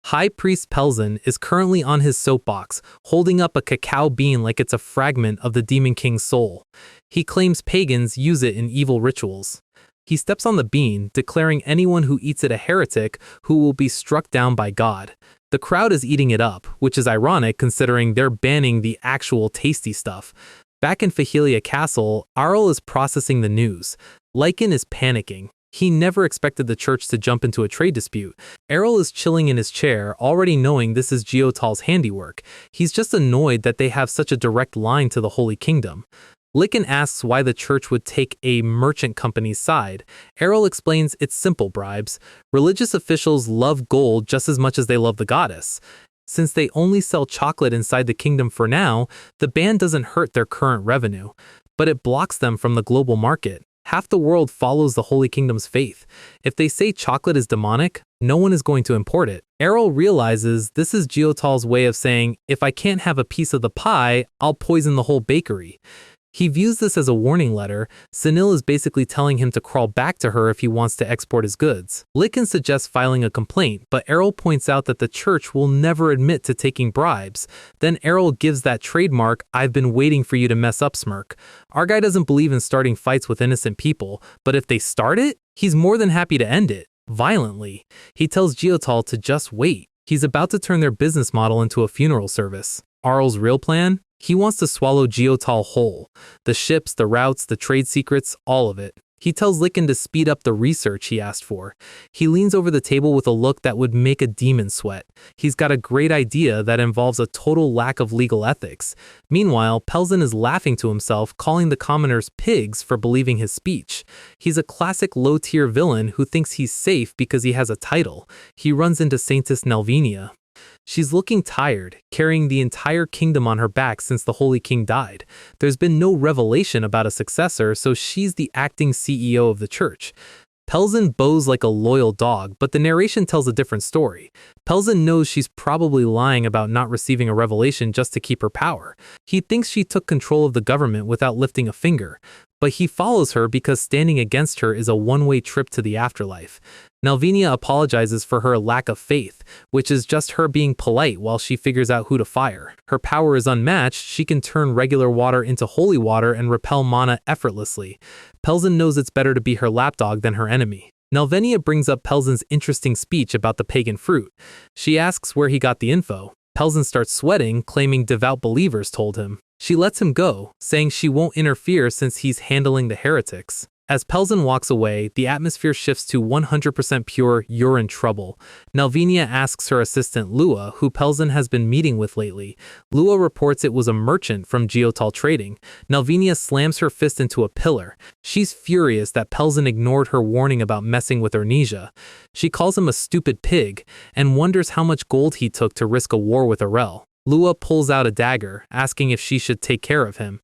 High Priest Pelzen is currently on his soapbox, holding up a cacao bean like it's a fragment of the Demon King's soul. He claims pagans use it in evil rituals. He steps on the bean, declaring anyone who eats it a heretic who will be struck down by God. The crowd is eating it up, which is ironic considering they're banning the actual tasty stuff. Back in Fahilia Castle, Arell is processing the news. Lycan is panicking. He never expected the church to jump into a trade dispute. Arell is chilling in his chair, already knowing this is Geotal's handiwork. He's just annoyed that they have such a direct line to the Holy Kingdom. Lycan asks why the church would take a merchant company's side. Arell explains it's simple bribes. Religious officials love gold just as much as they love the goddess. Since they only sell chocolate inside the kingdom for now, the ban doesn't hurt their current revenue, but it blocks them from the global market. Half the world follows the Holy Kingdom's faith. If they say chocolate is demonic, no one is going to import it. Arell realizes this is Geotal's way of saying, if I can't have a piece of the pie, I'll poison the whole bakery. He views this as a warning letter. Senil is basically telling him to crawl back to her if he wants to export his goods. Lycan suggests filing a complaint, but Arell points out that the church will never admit to taking bribes. Then Arell gives that trademark, "I've been waiting for you to mess up" smirk. Our guy doesn't believe in starting fights with innocent people, but if they start it, he's more than happy to end it, violently. He tells Geotal to just wait. He's about to turn their business model into a funeral service. Arell's real plan? He wants to swallow Geotal whole. The ships, the routes, the trade secrets, all of it. He tells Lycan to speed up the research he asked for. He leans over the table with a look that would make a demon sweat. He's got a great idea that involves a total lack of legal ethics. Meanwhile, Pelzen is laughing to himself, calling the commoners pigs for believing his speech. He's a classic low-tier villain who thinks he's safe because he has a title. He runs into Saintess Nelvenia. She's looking tired, carrying the entire kingdom on her back since the Holy King died. There's been no revelation about a successor, so she's the acting CEO of the church. Pelzen bows like a loyal dog, but the narration tells a different story. Pelzen knows she's probably lying about not receiving a revelation just to keep her power. He thinks she took control of the government without lifting a finger, but he follows her because standing against her is a one-way trip to the afterlife. Nelvenia apologizes for her lack of faith, which is just her being polite while she figures out who to fire. Her power is unmatched. She can turn regular water into holy water and repel mana effortlessly. Pelzen knows it's better to be her lapdog than her enemy. Nelvenia brings up Pelzen's interesting speech about the pagan fruit. She asks where he got the info. Pelzen starts sweating, claiming devout believers told him. She lets him go, saying she won't interfere since he's handling the heretics. As Pelzen walks away, the atmosphere shifts to 100% pure "you're in trouble." Nelvenia asks her assistant Lua, who Pelzen has been meeting with lately. Lua reports it was a merchant from Geotal Trading. Nelvenia slams her fist into a pillar. She's furious that Pelzen ignored her warning about messing with ernesia. She calls him a stupid pig, and wonders how much gold he took to risk a war with Arell. Lua pulls out a dagger, asking if she should take care of him.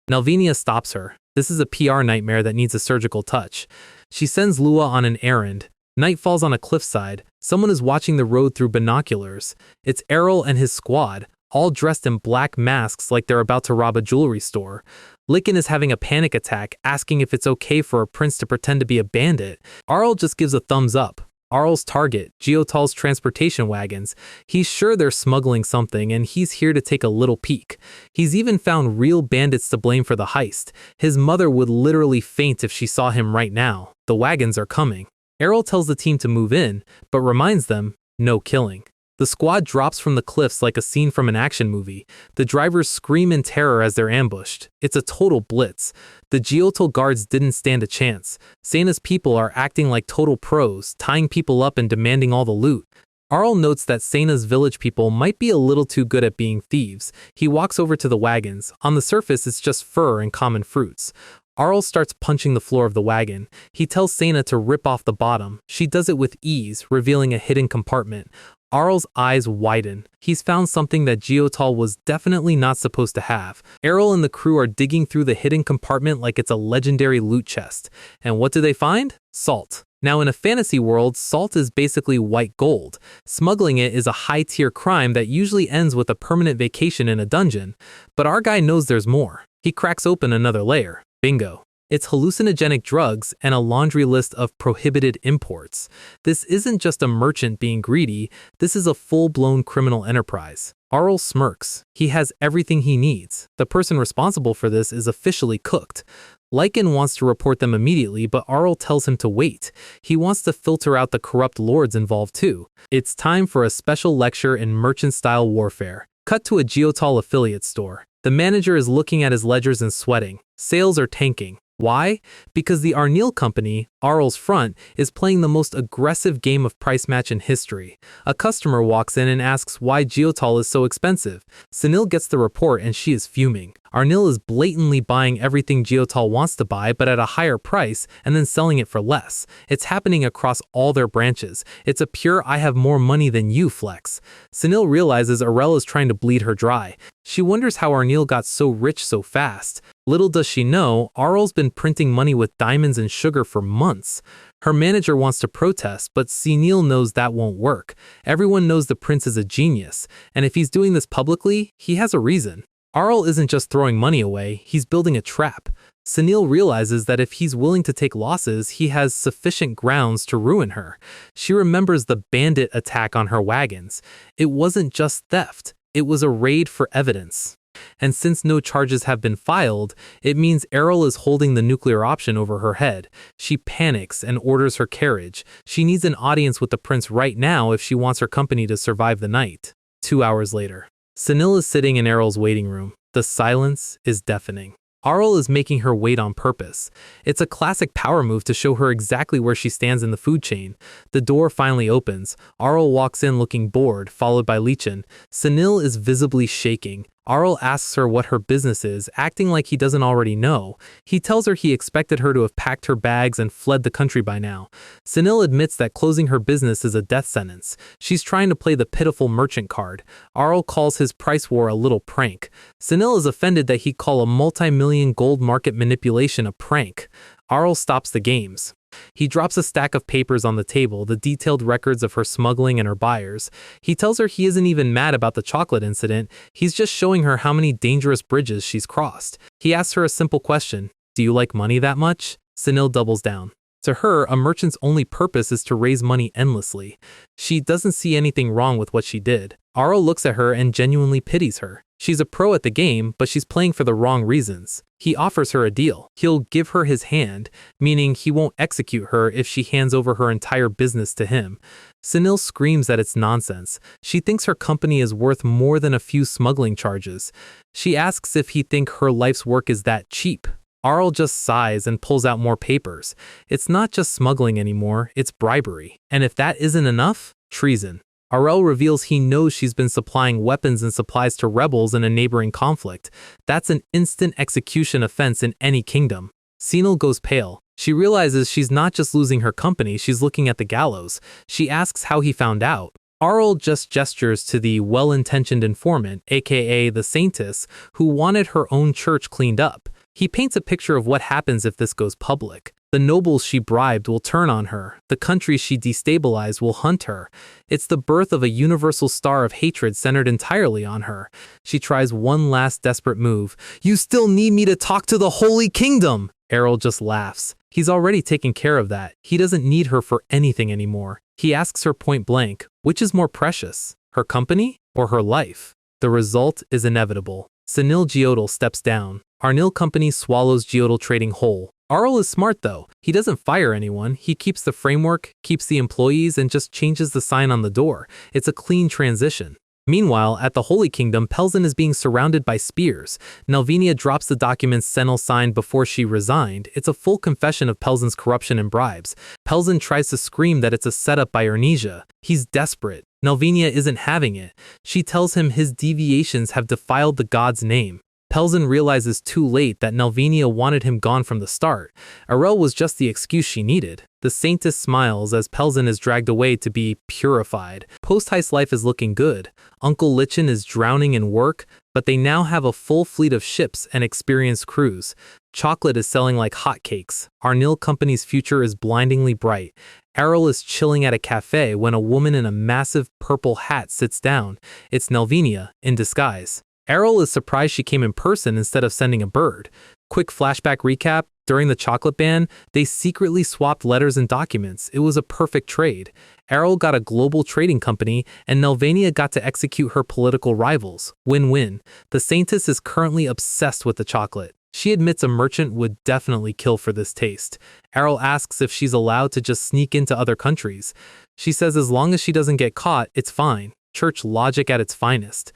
Nelvenia stops her. This is a PR nightmare that needs a surgical touch. She sends Lua on an errand. Night falls on a cliffside. Someone is watching the road through binoculars. It's Arell and his squad, all dressed in black masks like they're about to rob a jewelry store. Lycan is having a panic attack, asking if it's okay for a prince to pretend to be a bandit. Arell just gives a thumbs up. Arell's target, Geotal's transportation wagons. He's sure they're smuggling something, and he's here to take a little peek. He's even found real bandits to blame for the heist. His mother would literally faint if she saw him right now. The wagons are coming. Arell tells the team to move in, but reminds them, no killing. The squad drops from the cliffs like a scene from an action movie. The drivers scream in terror as they're ambushed. It's a total blitz. The Geotal guards didn't stand a chance. Saintess people are acting like total pros, tying people up and demanding all the loot. Arell notes that Saina's village people might be a little too good at being thieves. He walks over to the wagons. On the surface, it's just fur and common fruits. Arell starts punching the floor of the wagon. He tells Saina to rip off the bottom. She does it with ease, revealing a hidden compartment. Arell's eyes widen. He's found something that Geotal was definitely not supposed to have. Arell and the crew are digging through the hidden compartment like it's a legendary loot chest. And what do they find? Salt. Now, in a fantasy world, salt is basically white gold. Smuggling it is a high-tier crime that usually ends with a permanent vacation in a dungeon. But our guy knows there's more. He cracks open another layer. Bingo. It's hallucinogenic drugs and a laundry list of prohibited imports. This isn't just a merchant being greedy, this is a full-blown criminal enterprise. Arell smirks. He has everything he needs. The person responsible for this is officially cooked. Lycan wants to report them immediately, but Arell tells him to wait. He wants to filter out the corrupt lords involved too. It's time for a special lecture in merchant-style warfare. Cut to a Geotal affiliate store. The manager is looking at his ledgers and sweating. Sales are tanking. Why? Because the Arell company, Arell's front, is playing the most aggressive game of price match in history. A customer walks in and asks why geotol is so expensive. Sunil gets the report and she is fuming. Arell is blatantly buying everything geotol wants to buy but at a higher price and then selling it for less. It's happening across all their branches. It's a pure I have more money than you flex. Sunil realizes Arell is trying to bleed her dry. She wonders how Arell got so rich so fast. Little does she know, Arell's been printing money with diamonds and sugar for months. Her manager wants to protest, but Sunil knows that won't work. Everyone knows the prince is a genius, and if he's doing this publicly, he has a reason. Arell isn't just throwing money away, he's building a trap. Sunil realizes that if he's willing to take losses, he has sufficient grounds to ruin her. She remembers the bandit attack on her wagons. It wasn't just theft, it was a raid for evidence. And since no charges have been filed, it means Arell is holding the nuclear option over her head. She panics and orders her carriage. She needs an audience with the prince right now if she wants her company to survive the night. 2 hours later. Sunil is sitting in Arell's waiting room. The silence is deafening. Arell is making her wait on purpose. It's a classic power move to show her exactly where she stands in the food chain. The door finally opens. Arell walks in looking bored, followed by Lichin. Sunil is visibly shaking. Arell asks her what her business is, acting like he doesn't already know. He tells her he expected her to have packed her bags and fled the country by now. Sunil admits that closing her business is a death sentence. She's trying to play the pitiful merchant card. Arell calls his price war a little prank. Sunil is offended that he call a multi-million gold market manipulation a prank. Arell stops the games. He drops a stack of papers on the table, the detailed records of her smuggling and her buyers. He tells her he isn't even mad about the chocolate incident, he's just showing her how many dangerous bridges she's crossed. He asks her a simple question, "Do you like money that much?" Sunil doubles down. To her, a merchant's only purpose is to raise money endlessly. She doesn't see anything wrong with what she did. Arell looks at her and genuinely pities her. She's a pro at the game, but she's playing for the wrong reasons. He offers her a deal. He'll give her his hand, meaning he won't execute her if she hands over her entire business to him. Sunil screams that it's nonsense. She thinks her company is worth more than a few smuggling charges. She asks if he thinks her life's work is that cheap. Arell just sighs and pulls out more papers. It's not just smuggling anymore, it's bribery. And if that isn't enough, treason. Arell reveals he knows she's been supplying weapons and supplies to rebels in a neighboring conflict. That's an instant execution offense in any kingdom. Sunil goes pale. She realizes she's not just losing her company, she's looking at the gallows. She asks how he found out. Arell just gestures to the well-intentioned informant, aka the saintess, who wanted her own church cleaned up. He paints a picture of what happens if this goes public. The nobles she bribed will turn on her. The countries she destabilized will hunt her. It's the birth of a universal star of hatred centered entirely on her. She tries one last desperate move. "You still need me to talk to the Holy Kingdom!" Arell just laughs. He's already taken care of that. He doesn't need her for anything anymore. He asks her point blank, which is more precious, her company or her life? The result is inevitable. Sunil Geodal steps down. Arell company swallows Geodal trading whole. Arell is smart though. He doesn't fire anyone. He keeps the framework, keeps the employees, and just changes the sign on the door. It's a clean transition. Meanwhile, at the Holy Kingdom, Pelzen is being surrounded by spears. Nelvinia drops the documents Senel signed before she resigned. It's a full confession of Pelzen's corruption and bribes. Pelzen tries to scream that it's a setup by Ernesia. He's desperate. Nelvinia isn't having it. She tells him his deviations have defiled the god's name. Pelzen realizes too late that Nelvinia wanted him gone from the start. Arell was just the excuse she needed. The saintess smiles as Pelzen is dragged away to be purified. Post-heist life is looking good. Uncle Lichin is drowning in work, but they now have a full fleet of ships and experienced crews. Chocolate is selling like hotcakes. Arell company's future is blindingly bright. Arell is chilling at a cafe when a woman in a massive purple hat sits down. It's Nelvinia, in disguise. Arell is surprised she came in person instead of sending a bird. Quick flashback recap, during the chocolate ban, they secretly swapped letters and documents. It was a perfect trade. Arell got a global trading company, and Nelvinia got to execute her political rivals. Win-win. The saintess is currently obsessed with the chocolate. She admits a merchant would definitely kill for this taste. Arell asks if she's allowed to just sneak into other countries. She says as long as she doesn't get caught, it's fine. Church logic at its finest.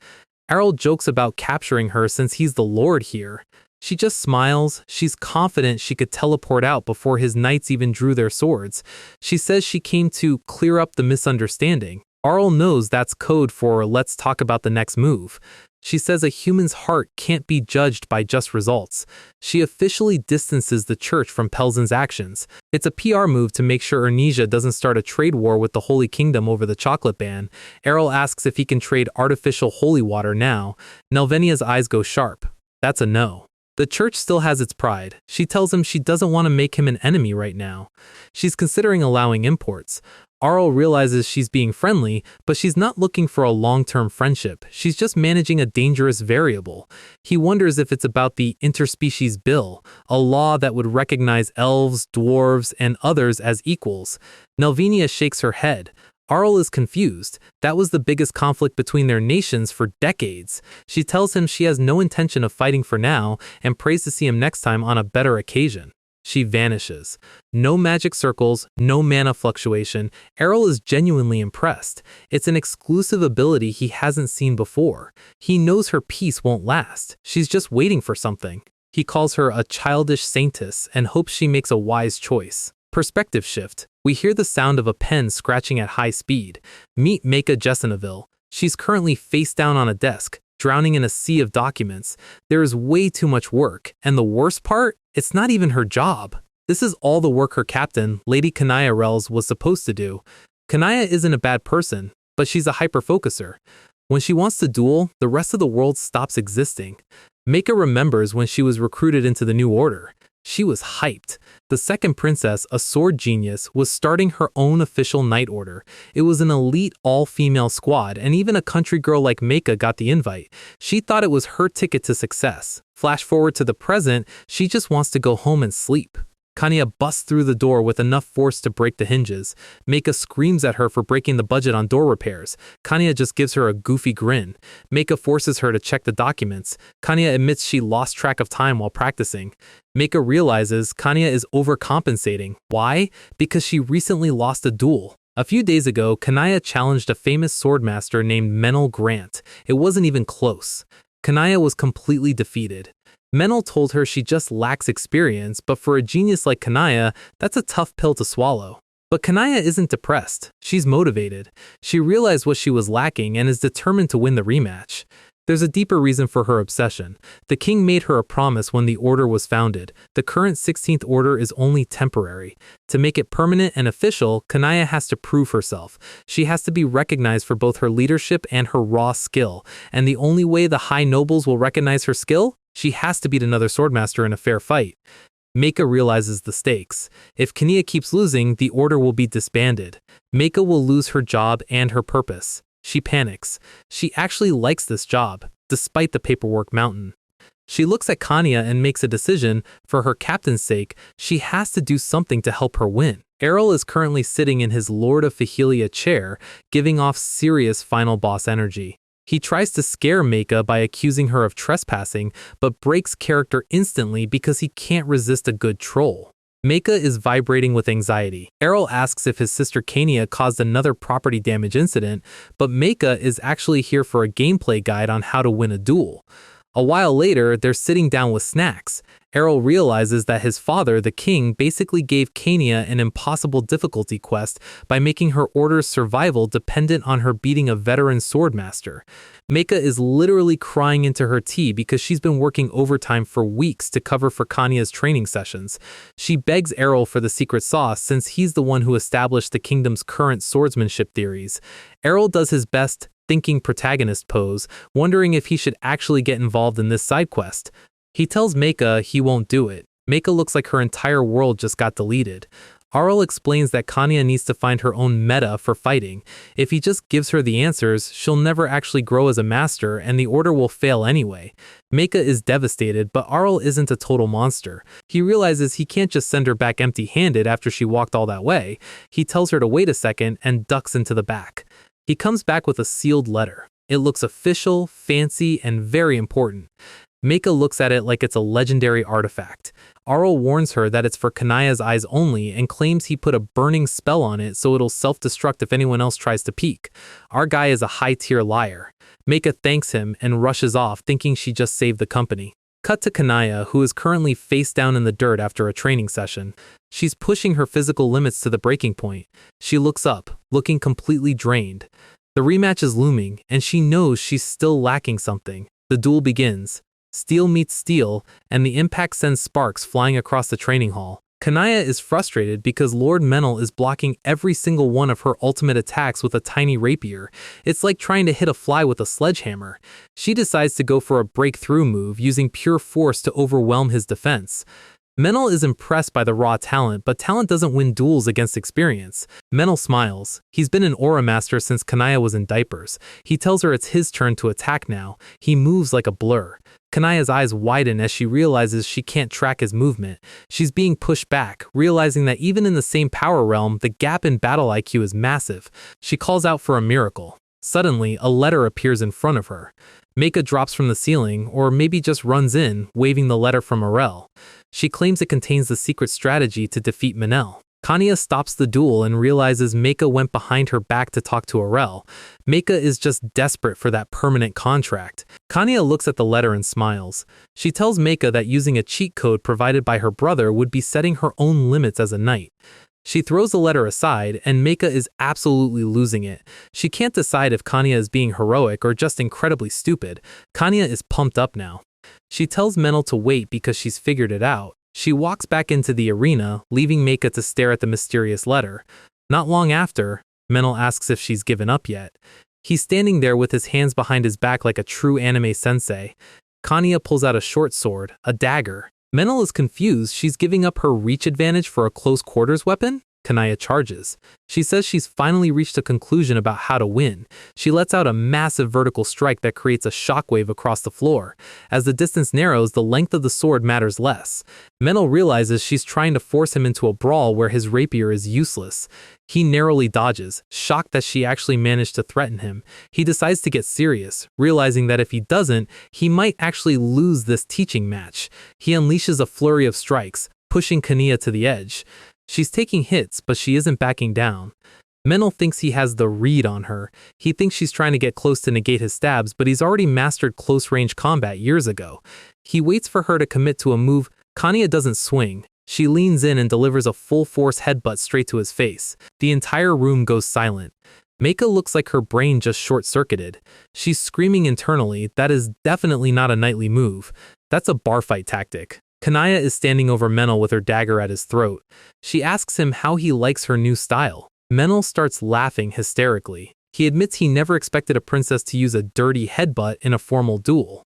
Arell jokes about capturing her since he's the lord here. She just smiles. She's confident she could teleport out before his knights even drew their swords. She says she came to clear up the misunderstanding. Arell knows that's code for let's talk about the next move. She says a human's heart can't be judged by just results. She officially distances the church from Pelzen's actions. It's a PR move to make sure Ernesia doesn't start a trade war with the Holy Kingdom over the chocolate ban. Arell asks if he can trade artificial holy water now. Nelvenia's eyes go sharp. That's a no. The church still has its pride. She tells him she doesn't want to make him an enemy right now. She's considering allowing imports. Arell realizes she's being friendly, but she's not looking for a long-term friendship. She's just managing a dangerous variable. He wonders if it's about the interspecies bill, a law that would recognize elves, dwarves, and others as equals. Nelvenia shakes her head. Arell is confused. That was the biggest conflict between their nations for decades. She tells him she has no intention of fighting for now and prays to see him next time on a better occasion. She vanishes. No magic circles, no mana fluctuation. Arell is genuinely impressed. It's an exclusive ability he hasn't seen before. He knows her peace won't last. She's just waiting for something. He calls her a childish saintess and hopes she makes a wise choice. Perspective shift. We hear the sound of a pen scratching at high speed. Meet Meika Jessenaville. She's currently face down on a desk, drowning in a sea of documents. There is way too much work, and the worst part? It's not even her job. This is all the work her captain, Lady Kanaya Arell's, was supposed to do. Kanaya isn't a bad person, but she's a hyperfocuser. When she wants to duel, the rest of the world stops existing. Meika remembers when she was recruited into the New Order. She was hyped. The second princess, a sword genius, was starting her own official knight order. It was an elite all-female squad, and even a country girl like Meika got the invite. She thought it was her ticket to success. Flash forward to the present, she just wants to go home and sleep. Kanya busts through the door with enough force to break the hinges. Meika screams at her for breaking the budget on door repairs. Kanya just gives her a goofy grin. Meika forces her to check the documents. Kanya admits she lost track of time while practicing. Meika realizes Kanya is overcompensating. Why? Because she recently lost a duel. A few days ago, Kanaya challenged a famous swordmaster named Menel Grant. It wasn't even close. Kanaya was completely defeated. Menel told her she just lacks experience, but for a genius like Kanaya, that's a tough pill to swallow. But Kanaya isn't depressed. She's motivated. She realized what she was lacking and is determined to win the rematch. There's a deeper reason for her obsession. The king made her a promise when the order was founded. The current 16th order is only temporary. To make it permanent and official, Kanaya has to prove herself. She has to be recognized for both her leadership and her raw skill. And the only way the high nobles will recognize her skill? She has to beat another swordmaster in a fair fight. Meika realizes the stakes. If Kania keeps losing, the order will be disbanded. Meika will lose her job and her purpose. She panics. She actually likes this job, despite the paperwork mountain. She looks at Kanya and makes a decision. For her captain's sake, she has to do something to help her win. Arell is currently sitting in his Lord of Fahilia chair, giving off serious final boss energy. He tries to scare Meika by accusing her of trespassing, but breaks character instantly because he can't resist a good troll. Meika is vibrating with anxiety. Arell asks if his sister Kania caused another property damage incident, but Meika is actually here for a gameplay guide on how to win a duel. A while later, they're sitting down with snacks. Arell realizes that his father, the king, basically gave Kania an impossible difficulty quest by making her order's survival dependent on her beating a veteran swordmaster. Meika is literally crying into her tea because she's been working overtime for weeks to cover for Kanya's training sessions. She begs Arell for the secret sauce since he's the one who established the kingdom's current swordsmanship theories. Arell does his best thinking protagonist pose, wondering if he should actually get involved in this side quest. He tells Meika he won't do it. Meika looks like her entire world just got deleted. Arell explains that Kanya needs to find her own meta for fighting. If he just gives her the answers, she'll never actually grow as a master and the order will fail anyway. Meika is devastated, but Arell isn't a total monster. He realizes he can't just send her back empty-handed after she walked all that way. He tells her to wait a second and ducks into the back. He comes back with a sealed letter. It looks official, fancy, and very important. Meika looks at it like it's a legendary artifact. Arell warns her that it's for Kanaya's eyes only and claims he put a burning spell on it so it'll self-destruct if anyone else tries to peek. Our guy is a high-tier liar. Meika thanks him and rushes off, thinking she just saved the company. Cut to Kanaya, who is currently face down in the dirt after a training session. She's pushing her physical limits to the breaking point. She looks up, looking completely drained. The rematch is looming, and she knows she's still lacking something. The duel begins. Steel meets steel, and the impact sends sparks flying across the training hall. Kanaya is frustrated because Lord Menel is blocking every single one of her ultimate attacks with a tiny rapier. It's like trying to hit a fly with a sledgehammer. She decides to go for a breakthrough move, using pure force to overwhelm his defense. Menel is impressed by the raw talent, but talent doesn't win duels against experience. Menel smiles. He's been an aura master since Kanaya was in diapers. He tells her it's his turn to attack now. He moves like a blur. Kanaya's eyes widen as she realizes she can't track his movement. She's being pushed back, realizing that even in the same power realm, the gap in battle IQ is massive. She calls out for a miracle. Suddenly, a letter appears in front of her. Meika drops from the ceiling, or maybe just runs in, waving the letter from Arell. She claims it contains the secret strategy to defeat Menel. Kanya stops the duel and realizes Meika went behind her back to talk to Arell. Meika is just desperate for that permanent contract. Kanya looks at the letter and smiles. She tells Meika that using a cheat code provided by her brother would be setting her own limits as a knight. She throws the letter aside, and Meika is absolutely losing it. She can't decide if Kanya is being heroic or just incredibly stupid. Kanya is pumped up now. She tells Menel to wait because she's figured it out. She walks back into the arena, leaving Meika to stare at the mysterious letter. Not long after, Menel asks if she's given up yet. He's standing there with his hands behind his back like a true anime sensei. Kanya pulls out a short sword, a dagger. Menel is confused. She's giving up her reach advantage for a close quarters weapon? Kanaya charges. She says she's finally reached a conclusion about how to win. She lets out a massive vertical strike that creates a shockwave across the floor. As the distance narrows, the length of the sword matters less. Menel realizes she's trying to force him into a brawl where his rapier is useless. He narrowly dodges, shocked that she actually managed to threaten him. He decides to get serious, realizing that if he doesn't, he might actually lose this teaching match. He unleashes a flurry of strikes, pushing Kania to the edge. She's taking hits, but she isn't backing down. Menel thinks he has the read on her. He thinks she's trying to get close to negate his stabs, but he's already mastered close-range combat years ago. He waits for her to commit to a move. Kania doesn't swing. She leans in and delivers a full-force headbutt straight to his face. The entire room goes silent. Meika looks like her brain just short-circuited. She's screaming internally, that is definitely not a knightly move. That's a bar fight tactic. Kanaya is standing over Menel with her dagger at his throat. She asks him how he likes her new style. Menel starts laughing hysterically. He admits he never expected a princess to use a dirty headbutt in a formal duel.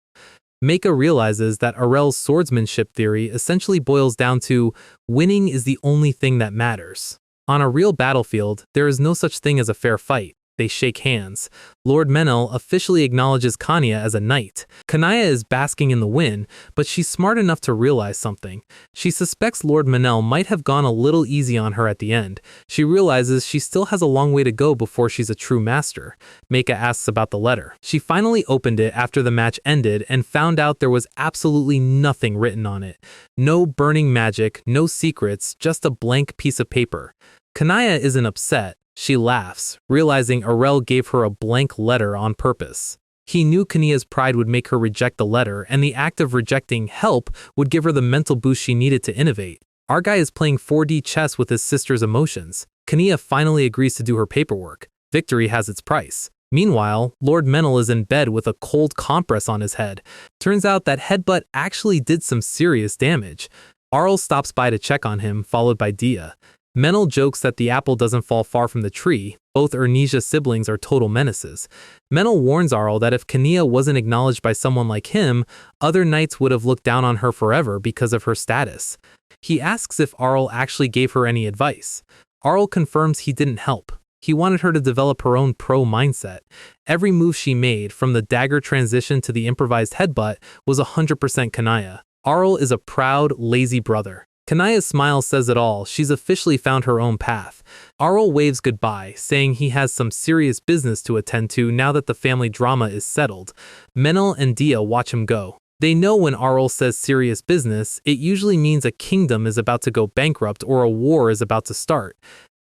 Meika realizes that Arell's swordsmanship theory essentially boils down to winning is the only thing that matters. On a real battlefield, there is no such thing as a fair fight. They shake hands. Lord Menel officially acknowledges Kanya as a knight. Kanaya is basking in the win, but she's smart enough to realize something. She suspects Lord Menel might have gone a little easy on her at the end. She realizes she still has a long way to go before she's a true master. Meika asks about the letter. She finally opened it after the match ended and found out there was absolutely nothing written on it. No burning magic, no secrets, just a blank piece of paper. Kanaya isn't upset. She laughs, realizing Arell gave her a blank letter on purpose. He knew Kania's pride would make her reject the letter, and the act of rejecting help would give her the mental boost she needed to innovate. Our guy is playing 4D chess with his sister's emotions. Kania finally agrees to do her paperwork. Victory has its price. Meanwhile, Lord Menel is in bed with a cold compress on his head. Turns out that headbutt actually did some serious damage. Arell stops by to check on him, followed by Dia. Menel jokes that the apple doesn't fall far from the tree. Both ernesia siblings are total menaces. Menel warns Arell that if Kania wasn't acknowledged by someone like him, other knights would have looked down on her forever because of her status. He asks if Arell actually gave her any advice. Arell confirms he didn't help. He wanted her to develop her own pro mindset. Every move she made, from the dagger transition to the improvised headbutt, was 100% Kanaya. Arell is a proud, lazy brother. Kanaya's smile says it all. She's officially found her own path. Arell waves goodbye, saying he has some serious business to attend to now that the family drama is settled. Menel and Dia watch him go. They know when Arell says serious business, it usually means a kingdom is about to go bankrupt or a war is about to start.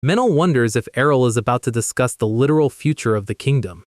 Menel wonders if Arell is about to discuss the literal future of the kingdom.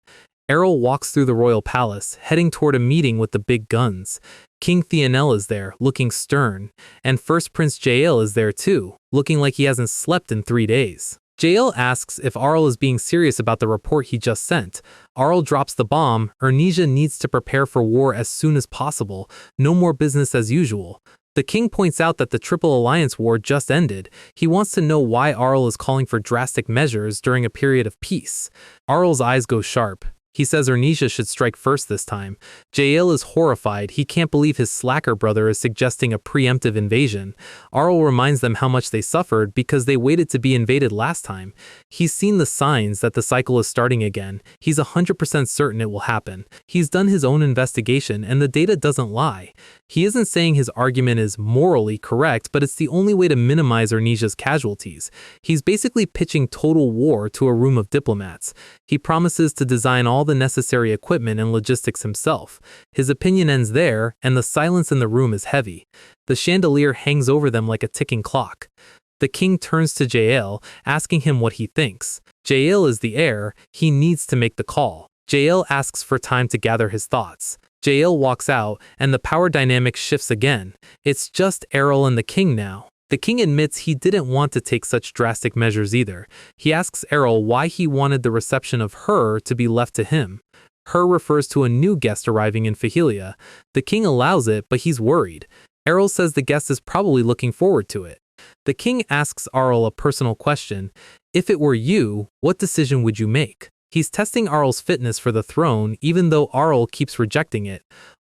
Arell walks through the royal palace, heading toward a meeting with the big guns. King Theonel is there, looking stern, and First Prince Jael is there too, looking like he hasn't slept in 3 days. Jael asks if Arell is being serious about the report he just sent. Arell drops the bomb. Ernesia needs to prepare for war as soon as possible. No more business as usual. The king points out that the Triple Alliance War just ended. He wants to know why Arell is calling for drastic measures during a period of peace. Arell's eyes go sharp. He says Ernesia should strike first this time. Jael is horrified. He can't believe his slacker brother is suggesting a preemptive invasion. Arell reminds them how much they suffered because they waited to be invaded last time. He's seen the signs that the cycle is starting again. He's 100% certain it will happen. He's done his own investigation and the data doesn't lie. He isn't saying his argument is morally correct, but it's the only way to minimize Ernesia's casualties. He's basically pitching total war to a room of diplomats. He promises to design all the necessary equipment and logistics himself. His opinion ends there, and the silence in the room is heavy. The chandelier hangs over them like a ticking clock. The king turns to Jael, asking him what he thinks. Jael is the heir. He needs to make the call. Jael asks for time to gather his thoughts. Jael walks out, and the power dynamic shifts again. It's just Arell and the king now. The king admits he didn't want to take such drastic measures either. He asks Arell why he wanted the reception of her to be left to him. Her refers to a new guest arriving in Fahilia. The king allows it, but he's worried. Arell says the guest is probably looking forward to it. The king asks Arell a personal question. If it were you, what decision would you make? He's testing Arell's fitness for the throne, even though Arell keeps rejecting it.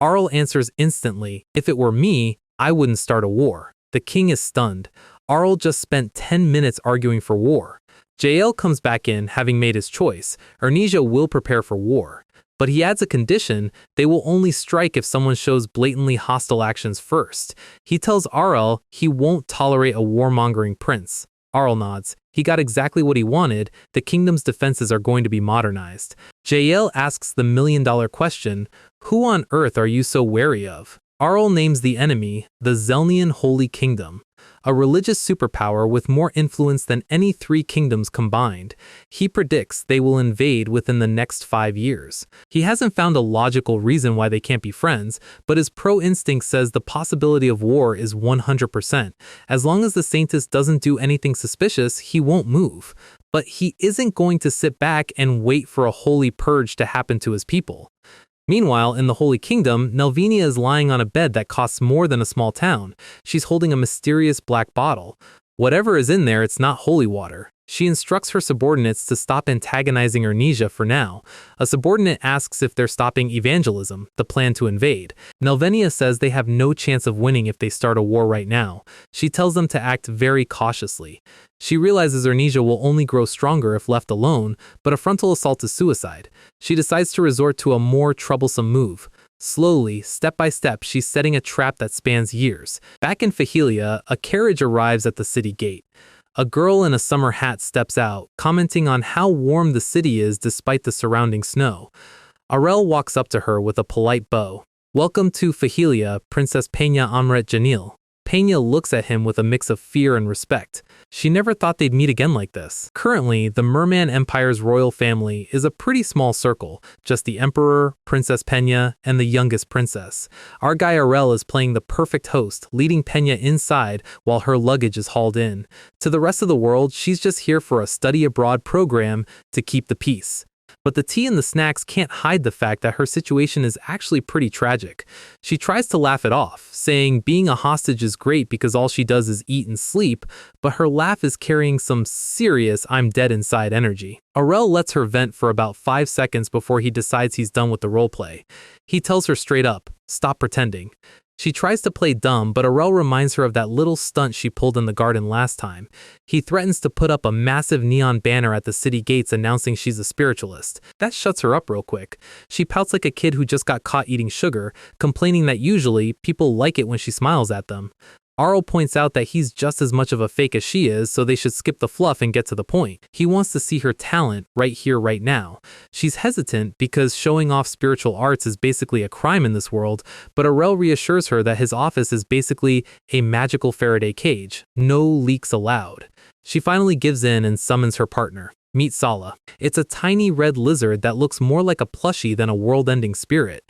Arell answers instantly, if it were me, I wouldn't start a war. The king is stunned. Arell just spent 10 minutes arguing for war. Jael comes back in, having made his choice. Ernesia will prepare for war. But he adds a condition: they will only strike if someone shows blatantly hostile actions first. He tells Arell he won't tolerate a warmongering prince. Arell nods. He got exactly what he wanted. The kingdom's defenses are going to be modernized. Jael asks the million-dollar question, who on earth are you so wary of? Arell names the enemy, the Zelnian Holy Kingdom, a religious superpower with more influence than any 3 kingdoms combined. He predicts they will invade within the next 5 years. He hasn't found a logical reason why they can't be friends, but his pro-instinct says the possibility of war is 100%. As long as the saintess doesn't do anything suspicious, he won't move. But he isn't going to sit back and wait for a holy purge to happen to his people. Meanwhile, in the Holy Kingdom, Nelvinia is lying on a bed that costs more than a small town. She's holding a mysterious black bottle. Whatever is in there, it's not holy water. She instructs her subordinates to stop antagonizing Ernesia for now. A subordinate asks if they're stopping evangelism, the plan to invade. Nelvinia says they have no chance of winning if they start a war right now. She tells them to act very cautiously. She realizes Ernesia will only grow stronger if left alone, but a frontal assault is suicide. She decides to resort to a more troublesome move. Slowly, step by step, she's setting a trap that spans years. Back in Fahilia, a carriage arrives at the city gate. A girl in a summer hat steps out, commenting on how warm the city is despite the surrounding snow. Arell walks up to her with a polite bow. "Welcome to Fahilia, Princess Pena Amret Janil." Pena looks at him with a mix of fear and respect. She never thought they'd meet again like this. Currently, the Merman Empire's royal family is a pretty small circle, just the Emperor, Princess Pena, and the youngest princess. Our guy Arell is playing the perfect host, leading Pena inside while her luggage is hauled in. To the rest of the world, she's just here for a study abroad program to keep the peace. But the tea and the snacks can't hide the fact that her situation is actually pretty tragic. She tries to laugh it off, saying being a hostage is great because all she does is eat and sleep, but her laugh is carrying some serious I'm dead inside energy. Arell lets her vent for about 5 seconds before he decides he's done with the roleplay. He tells her straight up, stop pretending. She tries to play dumb, but Arell reminds her of that little stunt she pulled in the garden last time. He threatens to put up a massive neon banner at the city gates announcing she's a spiritualist. That shuts her up real quick. She pouts like a kid who just got caught eating sugar, complaining that usually people like it when she smiles at them. Arell points out that he's just as much of a fake as she is, so they should skip the fluff and get to the point. He wants to see her talent right here, right now. She's hesitant because showing off spiritual arts is basically a crime in this world, but Arell reassures her that his office is basically a magical Faraday cage. No leaks allowed. She finally gives in and summons her partner. Meet Sala. It's a tiny red lizard that looks more like a plushie than a world-ending spirit.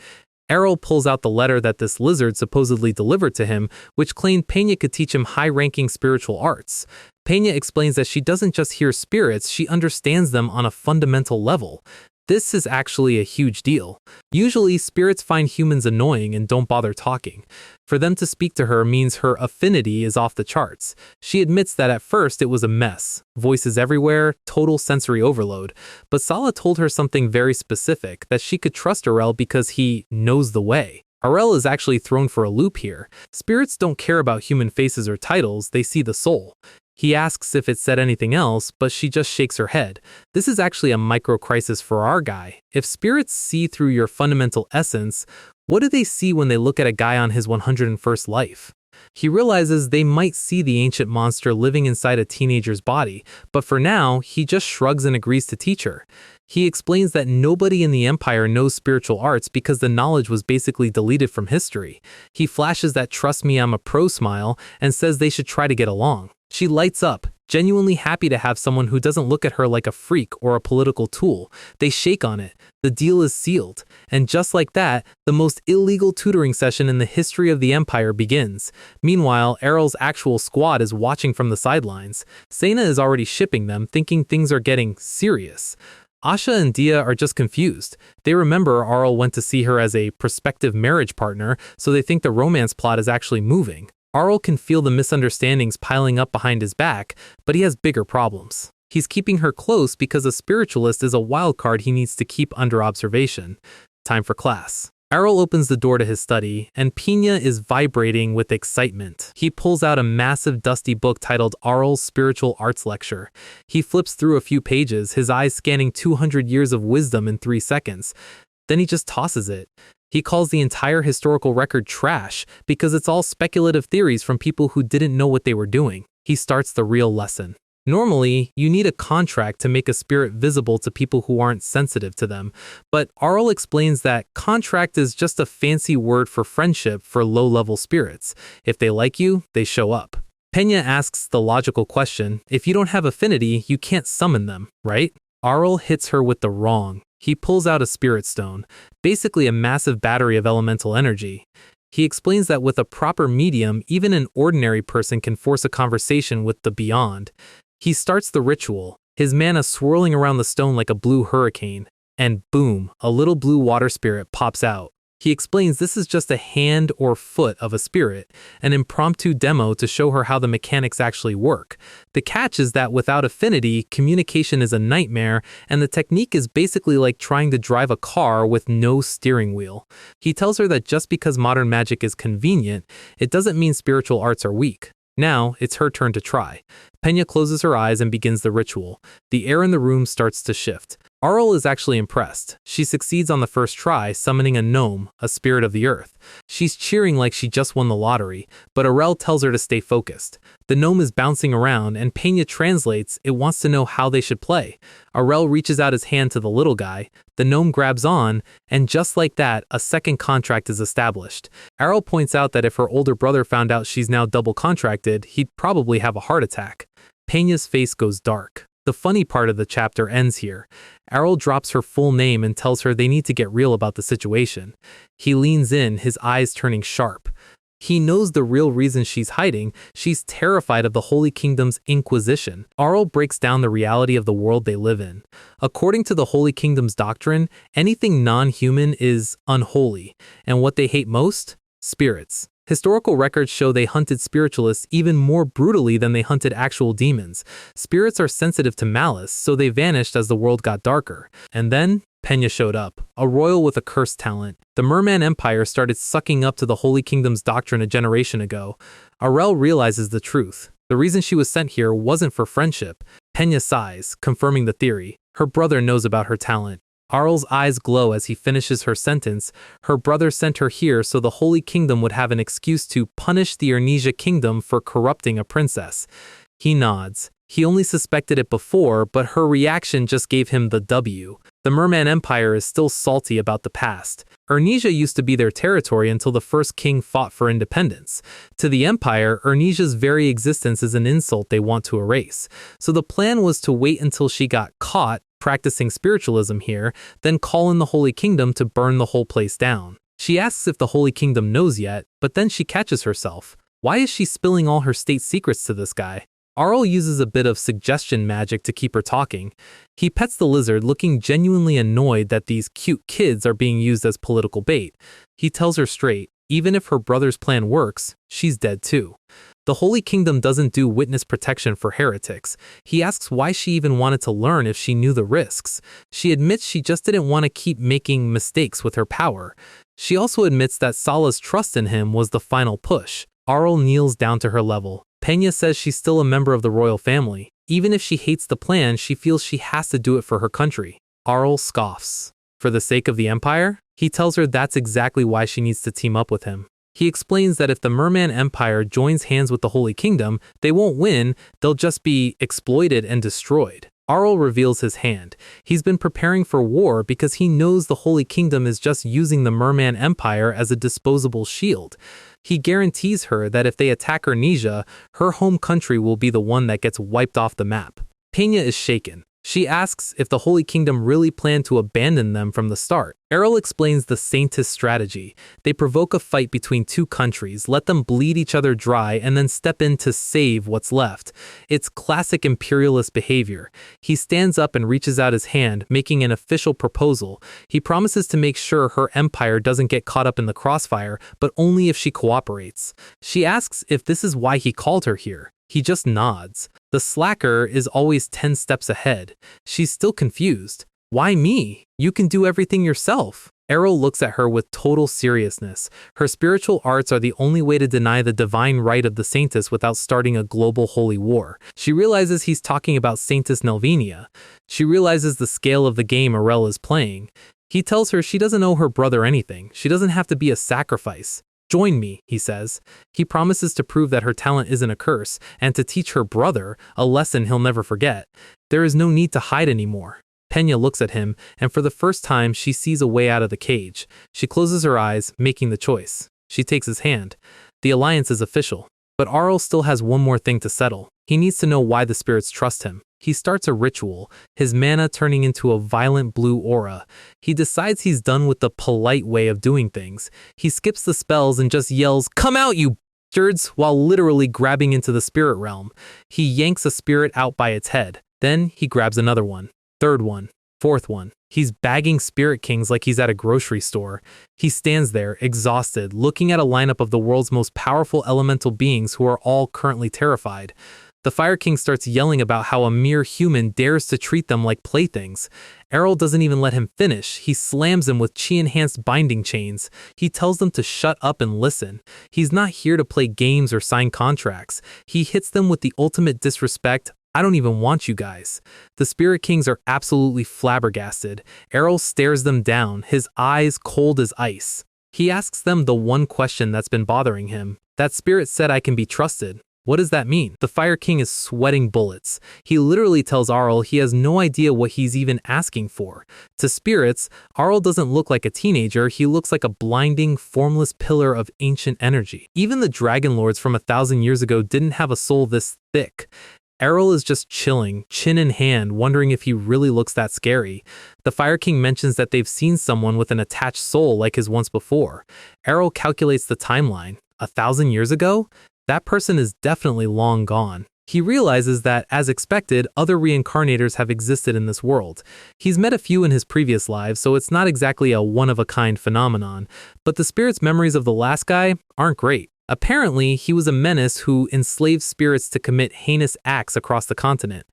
Arell pulls out the letter that this lizard supposedly delivered to him, which claimed Pena could teach him high-ranking spiritual arts. Pena explains that she doesn't just hear spirits, she understands them on a fundamental level. This is actually a huge deal. Usually, spirits find humans annoying and don't bother talking. For them to speak to her means her affinity is off the charts. She admits that at first it was a mess. Voices everywhere, total sensory overload. But Sala told her something very specific, that she could trust Arell because he knows the way. Arell is actually thrown for a loop here. Spirits don't care about human faces or titles, they see the soul. He asks if it said anything else, but she just shakes her head. This is actually a micro-crisis for our guy. If spirits see through your fundamental essence, what do they see when they look at a guy on his 101st life? He realizes they might see the ancient monster living inside a teenager's body, but for now, he just shrugs and agrees to teach her. He explains that nobody in the Empire knows spiritual arts because the knowledge was basically deleted from history. He flashes that "trust me, I'm a pro" smile and says they should try to get along. She lights up, genuinely happy to have someone who doesn't look at her like a freak or a political tool. They shake on it. The deal is sealed. And just like that, the most illegal tutoring session in the history of the Empire begins. Meanwhile, Arell's actual squad is watching from the sidelines. Sena is already shipping them, thinking things are getting serious. Asha and Dia are just confused. They remember Arell went to see her as a prospective marriage partner, so they think the romance plot is actually moving. Arell can feel the misunderstandings piling up behind his back, but he has bigger problems. He's keeping her close because a spiritualist is a wild card he needs to keep under observation. Time for class. Arell opens the door to his study, and Pena is vibrating with excitement. He pulls out a massive dusty book titled Arell's Spiritual Arts Lecture. He flips through a few pages, his eyes scanning 200 years of wisdom in 3 seconds. Then he just tosses it. He calls the entire historical record trash because it's all speculative theories from people who didn't know what they were doing. He starts the real lesson. Normally, you need a contract to make a spirit visible to people who aren't sensitive to them, but Arell explains that contract is just a fancy word for friendship for low-level spirits. If they like you, they show up. Pena asks the logical question, if you don't have affinity, you can't summon them, right? Arell hits her with the wrong. He pulls out a spirit stone, basically a massive battery of elemental energy. He explains that with a proper medium, even an ordinary person can force a conversation with the beyond. He starts the ritual, his mana swirling around the stone like a blue hurricane, and boom, a little blue water spirit pops out. He explains this is just a hand or foot of a spirit, an impromptu demo to show her how the mechanics actually work. The catch is that without affinity, communication is a nightmare, and the technique is basically like trying to drive a car with no steering wheel. He tells her that just because modern magic is convenient, it doesn't mean spiritual arts are weak. Now, it's her turn to try. Pena closes her eyes and begins the ritual. The air in the room starts to shift. Arell is actually impressed. She succeeds on the first try, summoning a gnome, a spirit of the earth. She's cheering like she just won the lottery, but Arell tells her to stay focused. The gnome is bouncing around, and Pena translates it wants to know how they should play. Arell reaches out his hand to the little guy, the gnome grabs on, and just like that, a second contract is established. Arell points out that if her older brother found out she's now double contracted, he'd probably have a heart attack. Pena's face goes dark. The funny part of the chapter ends here. Arell drops her full name and tells her they need to get real about the situation. He leans in, his eyes turning sharp. He knows the real reason she's hiding. She's terrified of the Holy Kingdom's Inquisition. Arell breaks down the reality of the world they live in. According to the Holy Kingdom's doctrine, anything non-human is unholy, and what they hate most? Spirits. Historical records show they hunted spiritualists even more brutally than they hunted actual demons. Spirits are sensitive to malice, so they vanished as the world got darker. And then, Pena showed up, a royal with a cursed talent. The Merman Empire started sucking up to the Holy Kingdom's doctrine a generation ago. Arell realizes the truth. The reason she was sent here wasn't for friendship. Pena sighs, confirming the theory. Her brother knows about her talent. Arell's eyes glow as he finishes her sentence. Her brother sent her here so the Holy Kingdom would have an excuse to punish the Ernesia kingdom for corrupting a princess. He nods. He only suspected it before, but her reaction just gave him the W. The Merman Empire is still salty about the past. Ernesia used to be their territory until the first king fought for independence. To the Empire, Ernesia's very existence is an insult they want to erase. So the plan was to wait until she got caught practicing spiritualism here, then call in the Holy Kingdom to burn the whole place down. She asks if the Holy Kingdom knows yet, but then she catches herself. Why is she spilling all her state secrets to this guy? Arell uses a bit of suggestion magic to keep her talking. He pets the lizard, looking genuinely annoyed that these cute kids are being used as political bait. He tells her straight, even if her brother's plan works, she's dead too. The Holy Kingdom doesn't do witness protection for heretics. He asks why she even wanted to learn if she knew the risks. She admits she just didn't want to keep making mistakes with her power. She also admits that Sala's trust in him was the final push. Arell kneels down to her level. Pena says she's still a member of the royal family. Even if she hates the plan, she feels she has to do it for her country. Arell scoffs. For the sake of the Empire? He tells her that's exactly why she needs to team up with him. He explains that if the Merman Empire joins hands with the Holy Kingdom, they won't win, they'll just be exploited and destroyed. Arell reveals his hand. He's been preparing for war because he knows the Holy Kingdom is just using the Merman Empire as a disposable shield. He guarantees her that if they attack Ernesia, her home country will be the one that gets wiped off the map. Pena is shaken. She asks if the Holy Kingdom really planned to abandon them from the start. Arell explains the saintess strategy. They provoke a fight between two countries, let them bleed each other dry, and then step in to save what's left. It's classic imperialist behavior. He stands up and reaches out his hand, making an official proposal. He promises to make sure her empire doesn't get caught up in the crossfire, but only if she cooperates. She asks if this is why he called her here. He just nods. The slacker is always 10 steps ahead. She's still confused. Why me? You can do everything yourself. Arell looks at her with total seriousness. Her spiritual arts are the only way to deny the divine right of the saintess without starting a global holy war. She realizes he's talking about Saintess Nelvenia. She realizes the scale of the game Arell is playing. He tells her she doesn't owe her brother anything. She doesn't have to be a sacrifice. Join me, he says. He promises to prove that her talent isn't a curse, and to teach her brother a lesson he'll never forget. There is no need to hide anymore. Pena looks at him, and for the first time, she sees a way out of the cage. She closes her eyes, making the choice. She takes his hand. The alliance is official. But Arell still has one more thing to settle. He needs to know why the spirits trust him. He starts a ritual, his mana turning into a violent blue aura. He decides he's done with the polite way of doing things. He skips the spells and just yells, "Come out, you bastards!" while literally grabbing into the spirit realm. He yanks a spirit out by its head. Then he grabs another one, third one, fourth one. He's bagging spirit kings like he's at a grocery store. He stands there, exhausted, looking at a lineup of the world's most powerful elemental beings who are all currently terrified. The Fire King starts yelling about how a mere human dares to treat them like playthings. Arell doesn't even let him finish. He slams them with chi-enhanced binding chains. He tells them to shut up and listen. He's not here to play games or sign contracts. He hits them with the ultimate disrespect. I don't even want you guys. The Spirit Kings are absolutely flabbergasted. Arell stares them down, his eyes cold as ice. He asks them the one question that's been bothering him. That spirit said I can be trusted. What does that mean? The Fire King is sweating bullets. He literally tells Arell he has no idea what he's even asking for. To spirits, Arell doesn't look like a teenager, he looks like a blinding, formless pillar of ancient energy. Even the Dragon Lords from 1,000 years ago didn't have a soul this thick. Arell is just chilling, chin in hand, wondering if he really looks that scary. The Fire King mentions that they've seen someone with an attached soul like his once before. Arell calculates the timeline. 1,000 years ago? That person is definitely long gone. He realizes that, as expected, other reincarnators have existed in this world. He's met a few in his previous lives, so it's not exactly a one-of-a-kind phenomenon, but the spirit's memories of the last guy aren't great. Apparently, he was a menace who enslaved spirits to commit heinous acts across the continent.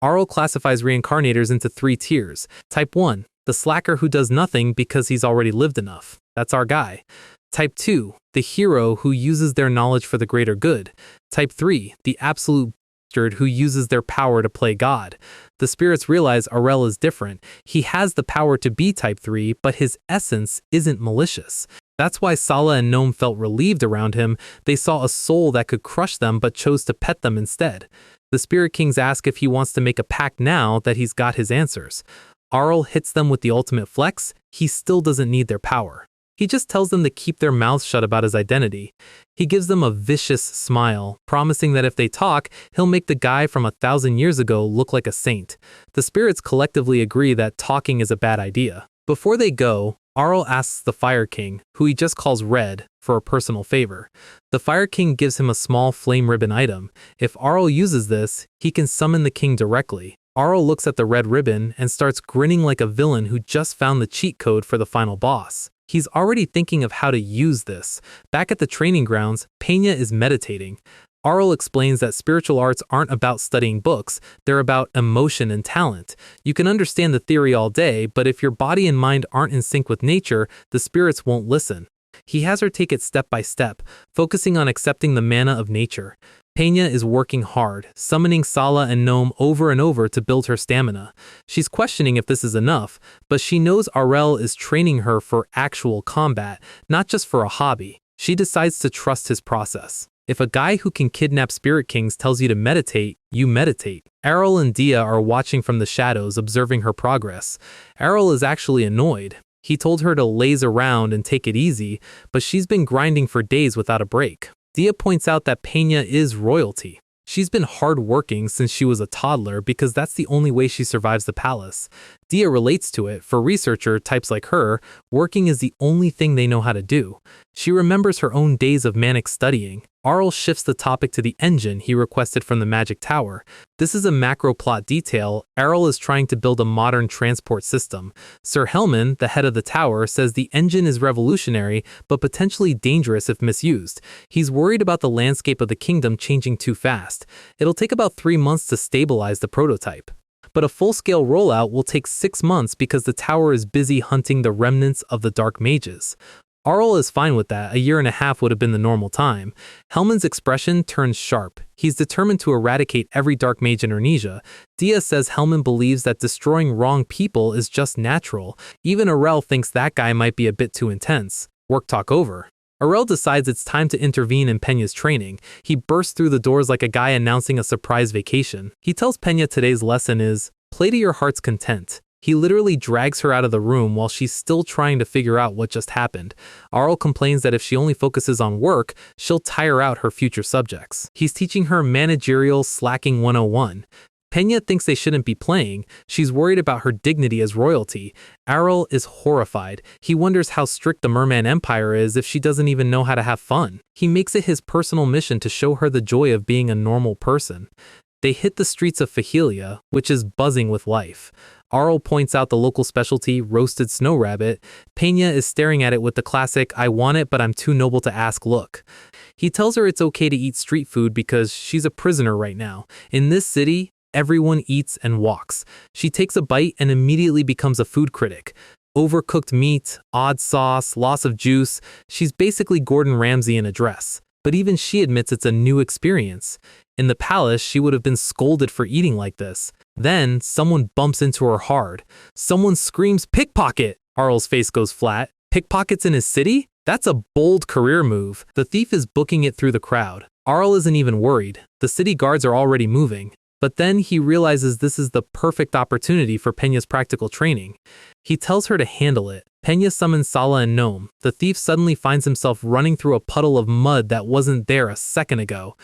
Arell classifies reincarnators into 3 tiers. Type 1, the slacker who does nothing because he's already lived enough. That's our guy. Type 2, the hero who uses their knowledge for the greater good. Type 3, the absolute bastard who uses their power to play God. The spirits realize Arell is different. He has the power to be Type 3, but his essence isn't malicious. That's why Sala and Gnome felt relieved around him. They saw a soul that could crush them but chose to pet them instead. The Spirit Kings ask if he wants to make a pact now that he's got his answers. Arell hits them with the ultimate flex. He still doesn't need their power. He just tells them to keep their mouths shut about his identity. He gives them a vicious smile, promising that if they talk, he'll make the guy from 1,000 years ago look like a saint. The spirits collectively agree that talking is a bad idea. Before they go, Arell asks the Fire King, who he just calls Red, for a personal favor. The Fire King gives him a small flame ribbon item. If Arell uses this, he can summon the king directly. Arell looks at the red ribbon and starts grinning like a villain who just found the cheat code for the final boss. He's already thinking of how to use this. Back at the training grounds, Pena is meditating. Arell explains that spiritual arts aren't about studying books, they're about emotion and talent. You can understand the theory all day, but if your body and mind aren't in sync with nature, the spirits won't listen. He has her take it step by step, focusing on accepting the mana of nature. Pena is working hard, summoning Sala and Gnome over and over to build her stamina. She's questioning if this is enough, but she knows Arell is training her for actual combat, not just for a hobby. She decides to trust his process. If a guy who can kidnap Spirit Kings tells you to meditate, you meditate. Arell and Dia are watching from the shadows, observing her progress. Arell is actually annoyed. He told her to laze around and take it easy, but she's been grinding for days without a break. Dia points out that Pena is royalty. She's been hard-working since she was a toddler because that's the only way she survives the palace. Dia relates to it. For researcher types like her, working is the only thing they know how to do. She remembers her own days of manic studying. Arell shifts the topic to the engine he requested from the Magic Tower. This is a macro plot detail. Arell is trying to build a modern transport system. Sir Hellman, the head of the tower, says the engine is revolutionary but potentially dangerous if misused. He's worried about the landscape of the kingdom changing too fast. It'll take about 3 months to stabilize the prototype. But a full-scale rollout will take 6 months because the tower is busy hunting the remnants of the Dark Mages. Arell is fine with that. 1.5 years would have been the normal time. Hellman's expression turns sharp. He's determined to eradicate every Dark Mage in Ernesia. Dia says Hellman believes that destroying wrong people is just natural. Even Arell thinks that guy might be a bit too intense. Work talk over. Arell decides it's time to intervene in Pena's training. He bursts through the doors like a guy announcing a surprise vacation. He tells Pena today's lesson is, play to your heart's content. He literally drags her out of the room while she's still trying to figure out what just happened. Arell complains that if she only focuses on work, she'll tire out her future subjects. He's teaching her managerial slacking 101. Pena thinks they shouldn't be playing. She's worried about her dignity as royalty. Arell is horrified. He wonders how strict the Merman Empire is if she doesn't even know how to have fun. He makes it his personal mission to show her the joy of being a normal person. They hit the streets of Fahilia, which is buzzing with life. Arell points out the local specialty, roasted snow rabbit. Pena is staring at it with the classic, I want it but I'm too noble to ask look. He tells her it's okay to eat street food because she's a prisoner right now. In this city, everyone eats and walks. She takes a bite and immediately becomes a food critic. Overcooked meat, odd sauce, loss of juice. She's basically Gordon Ramsay in a dress. But even she admits it's a new experience. In the palace, she would have been scolded for eating like this. Then, someone bumps into her hard. Someone screams, pickpocket! Arell's face goes flat. Pickpockets in his city? That's a bold career move. The thief is booking it through the crowd. Arell isn't even worried. The city guards are already moving. But then he realizes this is the perfect opportunity for Pena's practical training. He tells her to handle it. Pena summons Sala and Gnome. The thief suddenly finds himself running through a puddle of mud that wasn't there a second ago.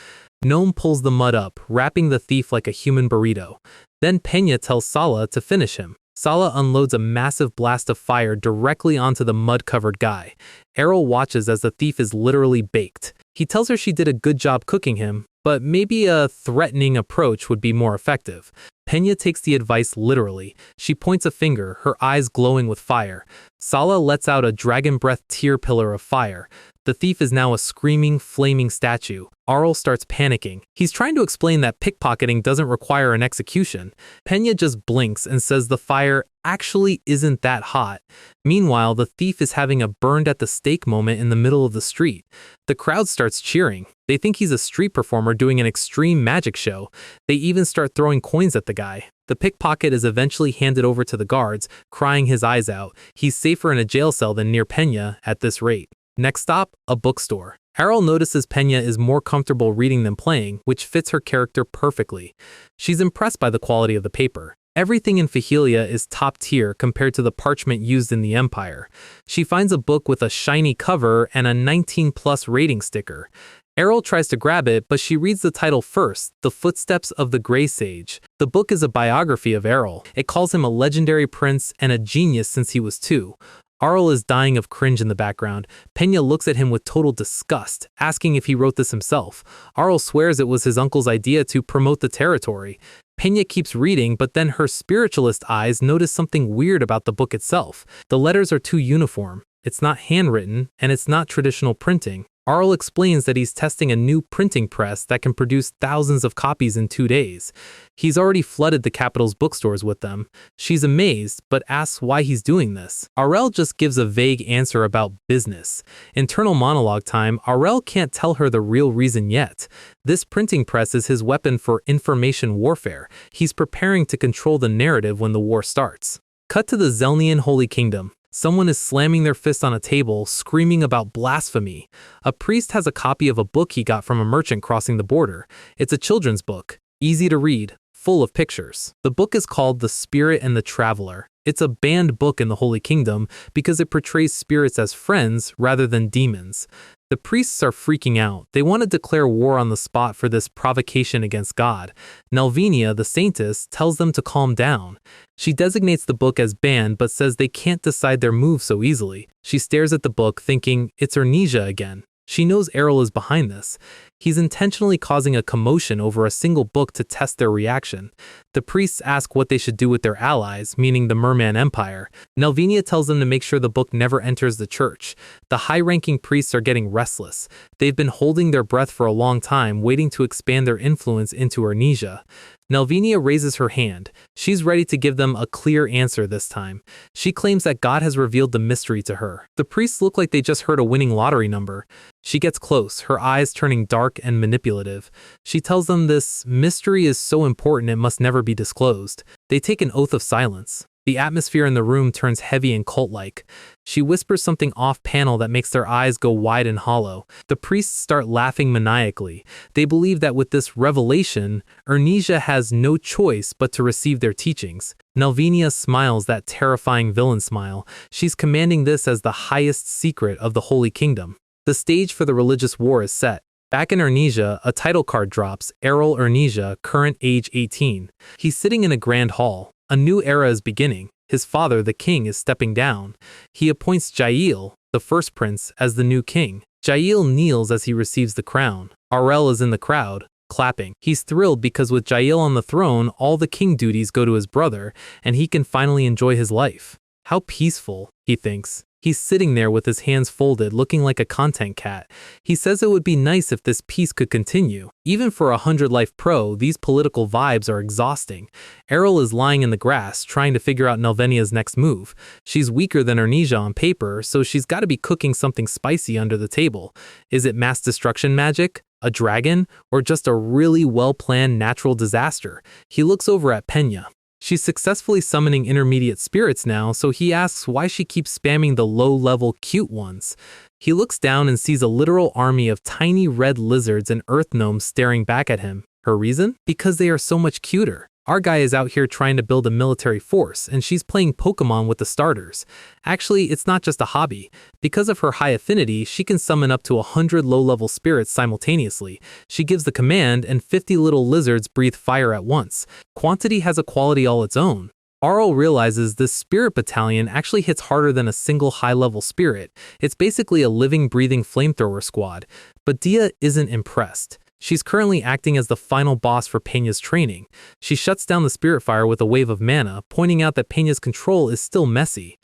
Gnome pulls the mud up, wrapping the thief like a human burrito. Then Pena tells Sala to finish him. Sala unloads a massive blast of fire directly onto the mud-covered guy. Arell watches as the thief is literally baked. He tells her she did a good job cooking him, but maybe a threatening approach would be more effective. Pena takes the advice literally. She points a finger, her eyes glowing with fire. Sala lets out a dragon breath tear pillar of fire. The thief is now a screaming, flaming statue. Arell starts panicking. He's trying to explain that pickpocketing doesn't require an execution. Pena just blinks and says the fire actually isn't that hot. Meanwhile, the thief is having a burned at the stake moment in the middle of the street. The crowd starts cheering. They think he's a street performer doing an extreme magic show. They even start throwing coins at the guy. The pickpocket is eventually handed over to the guards, crying his eyes out. He's safer in a jail cell than near Pena at this rate. Next stop, a bookstore. Arell notices Pena is more comfortable reading than playing, which fits her character perfectly. She's impressed by the quality of the paper. Everything in fahilia is top tier compared to the parchment used in the Empire. She finds a book with a shiny cover and a 19+ rating sticker. Arell tries to grab it, but she reads the title first, The Footsteps of the Grey Sage. The book is a biography of Arell. It calls him a legendary prince and a genius since he was 2. Arell is dying of cringe in the background. Pena looks at him with total disgust, asking if he wrote this himself. Arell swears it was his uncle's idea to promote the territory. Pena keeps reading, but then her spiritualist eyes notice something weird about the book itself. The letters are too uniform. It's not handwritten, and it's not traditional printing. Arell explains that he's testing a new printing press that can produce thousands of copies in 2 days. He's already flooded the capital's bookstores with them. She's amazed, but asks why he's doing this. Arell just gives a vague answer about business. Internal monologue time, Arell can't tell her the real reason yet. This printing press is his weapon for information warfare. He's preparing to control the narrative when the war starts. Cut to the Zelnian Holy Kingdom. Someone is slamming their fist on a table, screaming about blasphemy. A priest has a copy of a book he got from a merchant crossing the border. It's a children's book, easy to read, full of pictures. The book is called The Spirit and the Traveler. It's a banned book in the Holy Kingdom because it portrays spirits as friends rather than demons. The priests are freaking out. They want to declare war on the spot for this provocation against God. Nelvinia, the saintess, tells them to calm down. She designates the book as banned but says they can't decide their move so easily. She stares at the book thinking, it's ernesia again. She knows Arell is behind this. He's intentionally causing a commotion over a single book to test their reaction. The priests ask what they should do with their allies, meaning the Merman Empire. Nelvinia tells them to make sure the book never enters the church. The high-ranking priests are getting restless. They've been holding their breath for a long time, waiting to expand their influence into ernesia. Nelvinia raises her hand. She's ready to give them a clear answer this time. She claims that God has revealed the mystery to her. The priests look like they just heard a winning lottery number. She gets close, her eyes turning dark and manipulative. She tells them this mystery is so important it must never be disclosed. They take an oath of silence. The atmosphere in the room turns heavy and cult-like. She whispers something off-panel that makes their eyes go wide and hollow. The priests start laughing maniacally. They believe that with this revelation, ernesia has no choice but to receive their teachings. Nelvinia smiles that terrifying villain smile. She's commanding this as the highest secret of the Holy Kingdom. The stage for the religious war is set. Back in ernesia, a title card drops, Arell Ernesia, current age 18. He's sitting in a grand hall. A new era is beginning. His father, the king, is stepping down. He appoints Jael, the first prince, as the new king. Jael kneels as he receives the crown. Arell is in the crowd, clapping. He's thrilled because with Jael on the throne, all the king duties go to his brother, and he can finally enjoy his life. How peaceful, he thinks. He's sitting there with his hands folded, looking like a content cat. He says it would be nice if this peace could continue. Even for a 100-life pro, these political vibes are exhausting. Arell is lying in the grass, trying to figure out Nelvinia's next move. She's weaker than ernesia on paper, so she's got to be cooking something spicy under the table. Is it mass destruction magic? A dragon? Or just a really well-planned natural disaster? He looks over at Pena. She's successfully summoning intermediate spirits now, so he asks why she keeps spamming the low-level cute ones. He looks down and sees a literal army of tiny red lizards and earth gnomes staring back at him. Her reason? Because they are so much cuter. Our guy is out here trying to build a military force, and she's playing Pokemon with the starters. Actually, it's not just a hobby. Because of her high affinity, she can summon up to 100 low-level spirits simultaneously. She gives the command, and 50 little lizards breathe fire at once. Quantity has a quality all its own. Arell realizes this spirit battalion actually hits harder than a single high-level spirit. It's basically a living, breathing flamethrower squad. But Dia isn't impressed. She's currently acting as the final boss for Pena's training. She shuts down the spirit fire with a wave of mana, pointing out that Pena's control is still messy.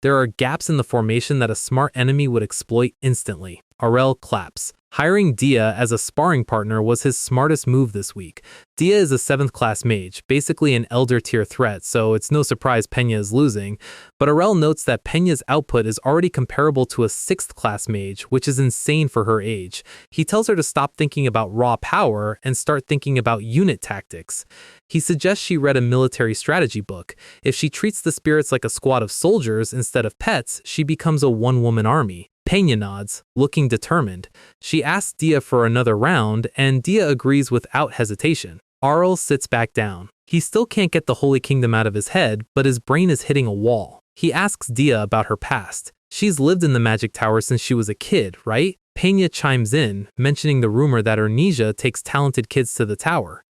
There are gaps in the formation that a smart enemy would exploit instantly. Arell claps. Hiring Dia as a sparring partner was his smartest move this week. Dia is a 7th class mage, basically an elder tier threat, so it's no surprise Pena is losing, but Arell notes that Pena's output is already comparable to a 6th class mage, which is insane for her age. He tells her to stop thinking about raw power and start thinking about unit tactics. He suggests she read a military strategy book. If she treats the spirits like a squad of soldiers instead of pets, she becomes a one-woman army. Pena nods, looking determined. She asks Dia for another round, and Dia agrees without hesitation. Arell sits back down. He still can't get the Holy Kingdom out of his head, but his brain is hitting a wall. He asks Dia about her past. She's lived in the Magic Tower since she was a kid, right? Pena chimes in, mentioning the rumor that Ernesia takes talented kids to the tower.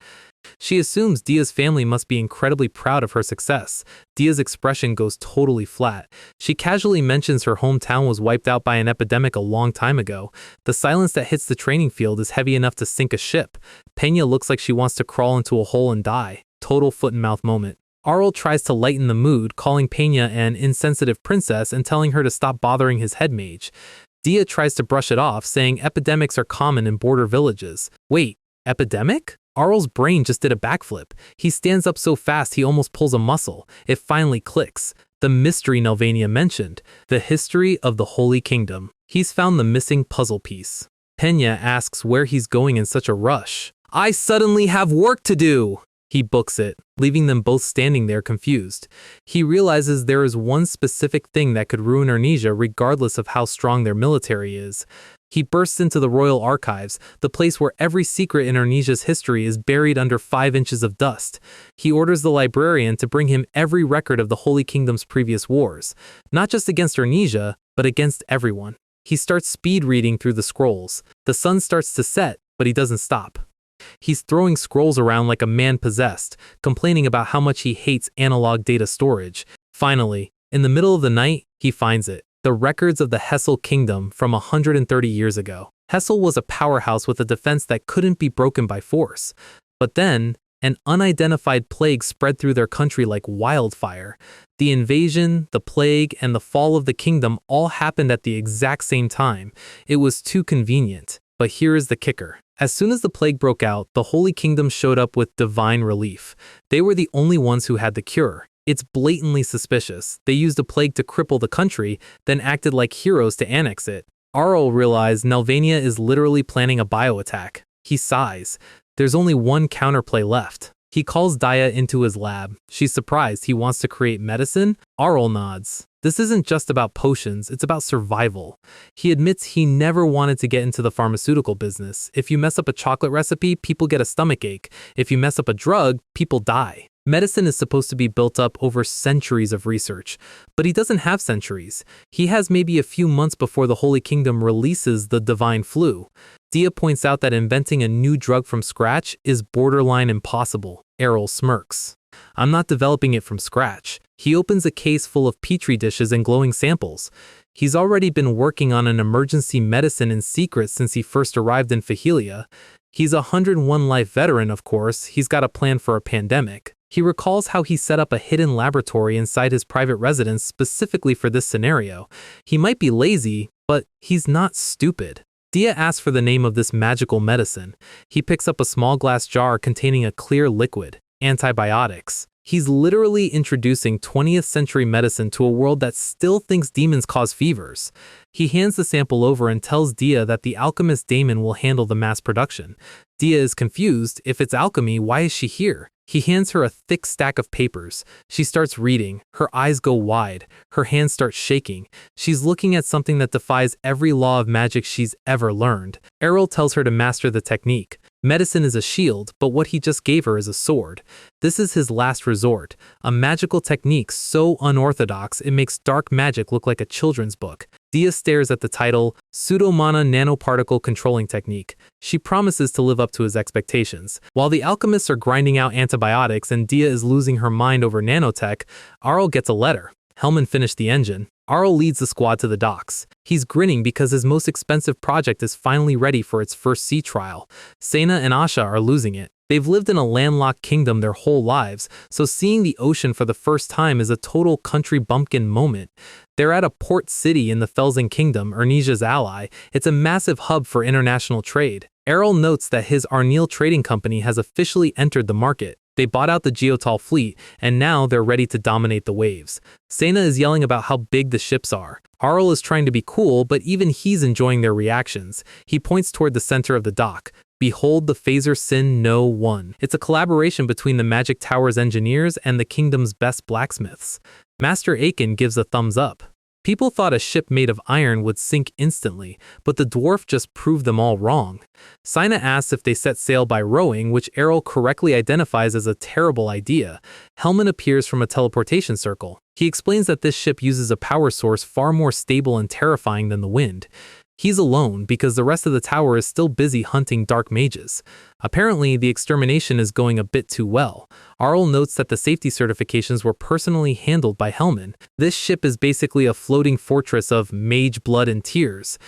She assumes Dia's family must be incredibly proud of her success. Dia's expression goes totally flat. She casually mentions her hometown was wiped out by an epidemic a long time ago. The silence that hits the training field is heavy enough to sink a ship. Pena looks like she wants to crawl into a hole and die. Total foot-and-mouth moment. Arell tries to lighten the mood, calling Pena an insensitive princess and telling her to stop bothering his head mage. Dia tries to brush it off, saying epidemics are common in border villages. Wait, epidemic? Arell's brain just did a backflip. He stands up so fast he almost pulls a muscle. It finally clicks. The mystery Nelvania mentioned. The history of the Holy Kingdom. He's found the missing puzzle piece. Pena asks where he's going in such a rush. I suddenly have work to do! He books it, leaving them both standing there confused. He realizes there is one specific thing that could ruin Ernesia regardless of how strong their military is. He bursts into the royal archives, the place where every secret in Ernesia's history is buried under 5 inches of dust. He orders the librarian to bring him every record of the Holy Kingdom's previous wars, not just against Ernesia, but against everyone. He starts speed reading through the scrolls. The sun starts to set, but he doesn't stop. He's throwing scrolls around like a man possessed, complaining about how much he hates analog data storage. Finally, in the middle of the night, he finds it. The records of the Hessel Kingdom from 130 years ago. Hessel was a powerhouse with a defense that couldn't be broken by force. But then, an unidentified plague spread through their country like wildfire. The invasion, the plague, and the fall of the kingdom all happened at the exact same time. It was too convenient. But here is the kicker. As soon as the plague broke out, the Holy Kingdom showed up with divine relief. They were the only ones who had the cure. It's blatantly suspicious. They used a plague to cripple the country, then acted like heroes to annex it. Arell realized Nelvania is literally planning a bio-attack. He sighs. There's only one counterplay left. He calls Dia into his lab. She's surprised he wants to create medicine. Arell nods. This isn't just about potions, it's about survival. He admits he never wanted to get into the pharmaceutical business. If you mess up a chocolate recipe, people get a stomachache. If you mess up a drug, people die. Medicine is supposed to be built up over centuries of research, but he doesn't have centuries. He has maybe a few months before the Holy Kingdom releases the divine flu. Dia points out that inventing a new drug from scratch is borderline impossible. Arell smirks. I'm not developing it from scratch. He opens a case full of petri dishes and glowing samples. He's already been working on an emergency medicine in secret since he first arrived in Fahilia. He's a 101 life veteran, of course. He's got a plan for a pandemic. He recalls how he set up a hidden laboratory inside his private residence specifically for this scenario. He might be lazy, but he's not stupid. Dia asks for the name of this magical medicine. He picks up a small glass jar containing a clear liquid. Antibiotics. He's literally introducing 20th century medicine to a world that still thinks demons cause fevers. He hands the sample over and tells Dia that the alchemist Damon will handle the mass production. Dia is confused. If it's alchemy, why is she here? He hands her a thick stack of papers. She starts reading. Her eyes go wide. Her hands start shaking. She's looking at something that defies every law of magic she's ever learned. Arell tells her to master the technique. Medicine is a shield, but what he just gave her is a sword. This is his last resort, a magical technique so unorthodox it makes dark magic look like a children's book. Dia stares at the title, Pseudomana Nanoparticle Controlling Technique. She promises to live up to his expectations. While the alchemists are grinding out antibiotics and Dia is losing her mind over nanotech, Arell gets a letter. Hellman finished the engine. Arell leads the squad to the docks. He's grinning because his most expensive project is finally ready for its first sea trial. Sena and Asha are losing it. They've lived in a landlocked kingdom their whole lives, so seeing the ocean for the first time is a total country bumpkin moment. They're at a port city in the Felsen Kingdom, Ernesia's ally. It's a massive hub for international trade. Arell notes that his Arell trading company has officially entered the market. They bought out the Geotal fleet, and now they're ready to dominate the waves. Sena is yelling about how big the ships are. Arell is trying to be cool, but even he's enjoying their reactions. He points toward the center of the dock. Behold the Phaser Sin No 1. It's a collaboration between the Magic Tower's engineers and the kingdom's best blacksmiths. Master Aiken gives a thumbs up. People thought a ship made of iron would sink instantly, but the dwarf just proved them all wrong. Sina asks if they set sail by rowing, which Arell correctly identifies as a terrible idea. Hellman appears from a teleportation circle. He explains that this ship uses a power source far more stable and terrifying than the wind. He's alone because the rest of the tower is still busy hunting dark mages. Apparently, the extermination is going a bit too well. Arell notes that the safety certifications were personally handled by Hellman. This ship is basically a floating fortress of mage blood and tears.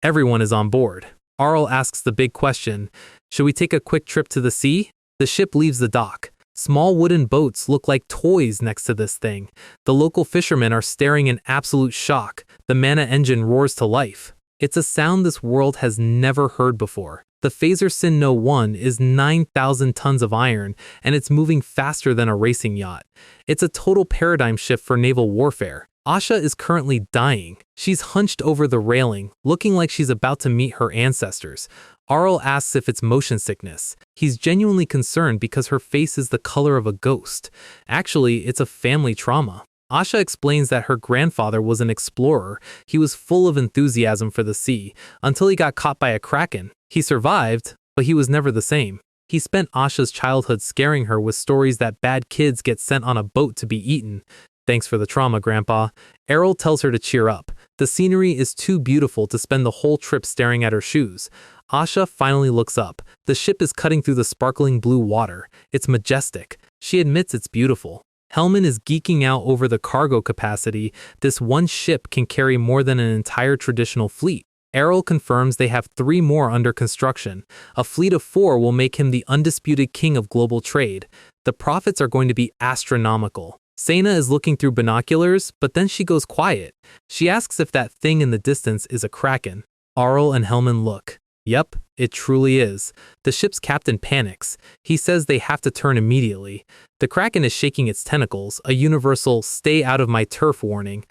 Everyone is on board. Arell asks the big question, should we take a quick trip to the sea? The ship leaves the dock. Small wooden boats look like toys next to this thing. The local fishermen are staring in absolute shock. The mana engine roars to life. It's a sound this world has never heard before. The Phaser Sin No 1 is 9,000 tons of iron, and it's moving faster than a racing yacht. It's a total paradigm shift for naval warfare. Asha is currently dying. She's hunched over the railing, looking like she's about to meet her ancestors. Arell asks if it's motion sickness. He's genuinely concerned because her face is the color of a ghost. Actually, it's a family trauma. Asha explains that her grandfather was an explorer. He was full of enthusiasm for the sea, until he got caught by a kraken. He survived, but he was never the same. He spent Asha's childhood scaring her with stories that bad kids get sent on a boat to be eaten. Thanks for the trauma, Grandpa. Arell tells her to cheer up. The scenery is too beautiful to spend the whole trip staring at her shoes. Asha finally looks up. The ship is cutting through the sparkling blue water. It's majestic. She admits it's beautiful. Hellman is geeking out over the cargo capacity. This one ship can carry more than an entire traditional fleet. Arell confirms they have 3 more under construction. A fleet of 4 will make him the undisputed king of global trade. The profits are going to be astronomical. Sena is looking through binoculars, but then she goes quiet. She asks if that thing in the distance is a kraken. Arell and Hellman look. Yep, it truly is. The ship's captain panics. He says they have to turn immediately. The kraken is shaking its tentacles, a universal "stay out of my turf" warning.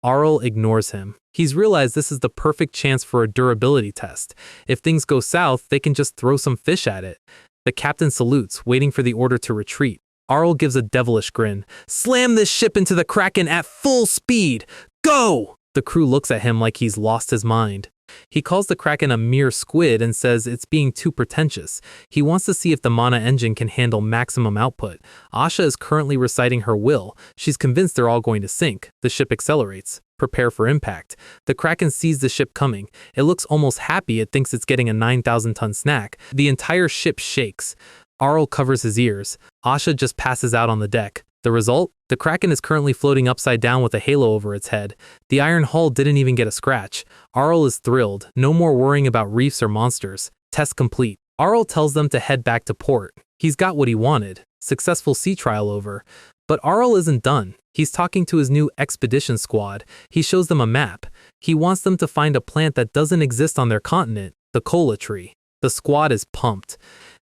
Arell ignores him. He's realized this is the perfect chance for a durability test. If things go south, they can just throw some fish at it. The captain salutes, waiting for the order to retreat. Arell gives a devilish grin. Slam this ship into the kraken at full speed! Go! The crew looks at him like he's lost his mind. He calls the kraken a mere squid and says it's being too pretentious. He wants to see if the mana engine can handle maximum output. Asha is currently reciting her will. She's convinced they're all going to sink. The ship accelerates. Prepare for impact. The kraken sees the ship coming. It looks almost happy. It thinks it's getting a 9,000-ton snack. The entire ship shakes. Arell covers his ears. Asha just passes out on the deck. The result? The kraken is currently floating upside down with a halo over its head. The iron hull didn't even get a scratch. Arell is thrilled. No more worrying about reefs or monsters. Test complete. Arell tells them to head back to port. He's got what he wanted. Successful sea trial over. But Arell isn't done. He's talking to his new expedition squad. He shows them a map. He wants them to find a plant that doesn't exist on their continent, the cola tree. The squad is pumped.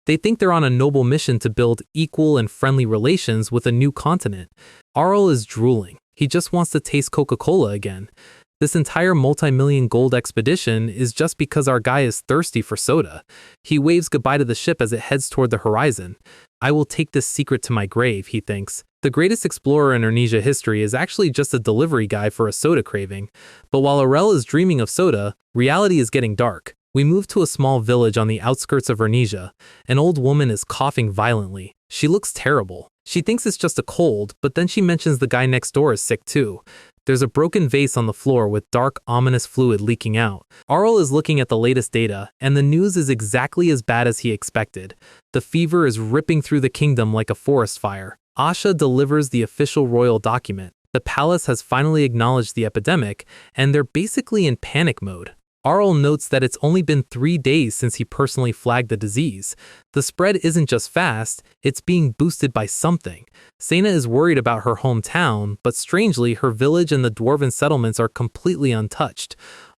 They think they're on a noble mission to build equal and friendly relations with a new continent. Arell is drooling. He just wants to taste Coca-Cola again. This entire multi-million gold expedition is just because our guy is thirsty for soda. He waves goodbye to the ship as it heads toward the horizon. I will take this secret to my grave, he thinks. The greatest explorer in ernesia history is actually just a delivery guy for a soda craving. But while Arell is dreaming of soda, reality is getting dark. We move to a small village on the outskirts of Ernesia. An old woman is coughing violently. She looks terrible. She thinks it's just a cold, but then she mentions the guy next door is sick too. There's a broken vase on the floor with dark, ominous fluid leaking out. Arell is looking at the latest data, and the news is exactly as bad as he expected. The fever is ripping through the kingdom like a forest fire. Asha delivers the official royal document. The palace has finally acknowledged the epidemic, and they're basically in panic mode. Arell notes that it's only been 3 days since he personally flagged the disease. The spread isn't just fast, it's being boosted by something. Saintess is worried about her hometown, but strangely, her village and the dwarven settlements are completely untouched.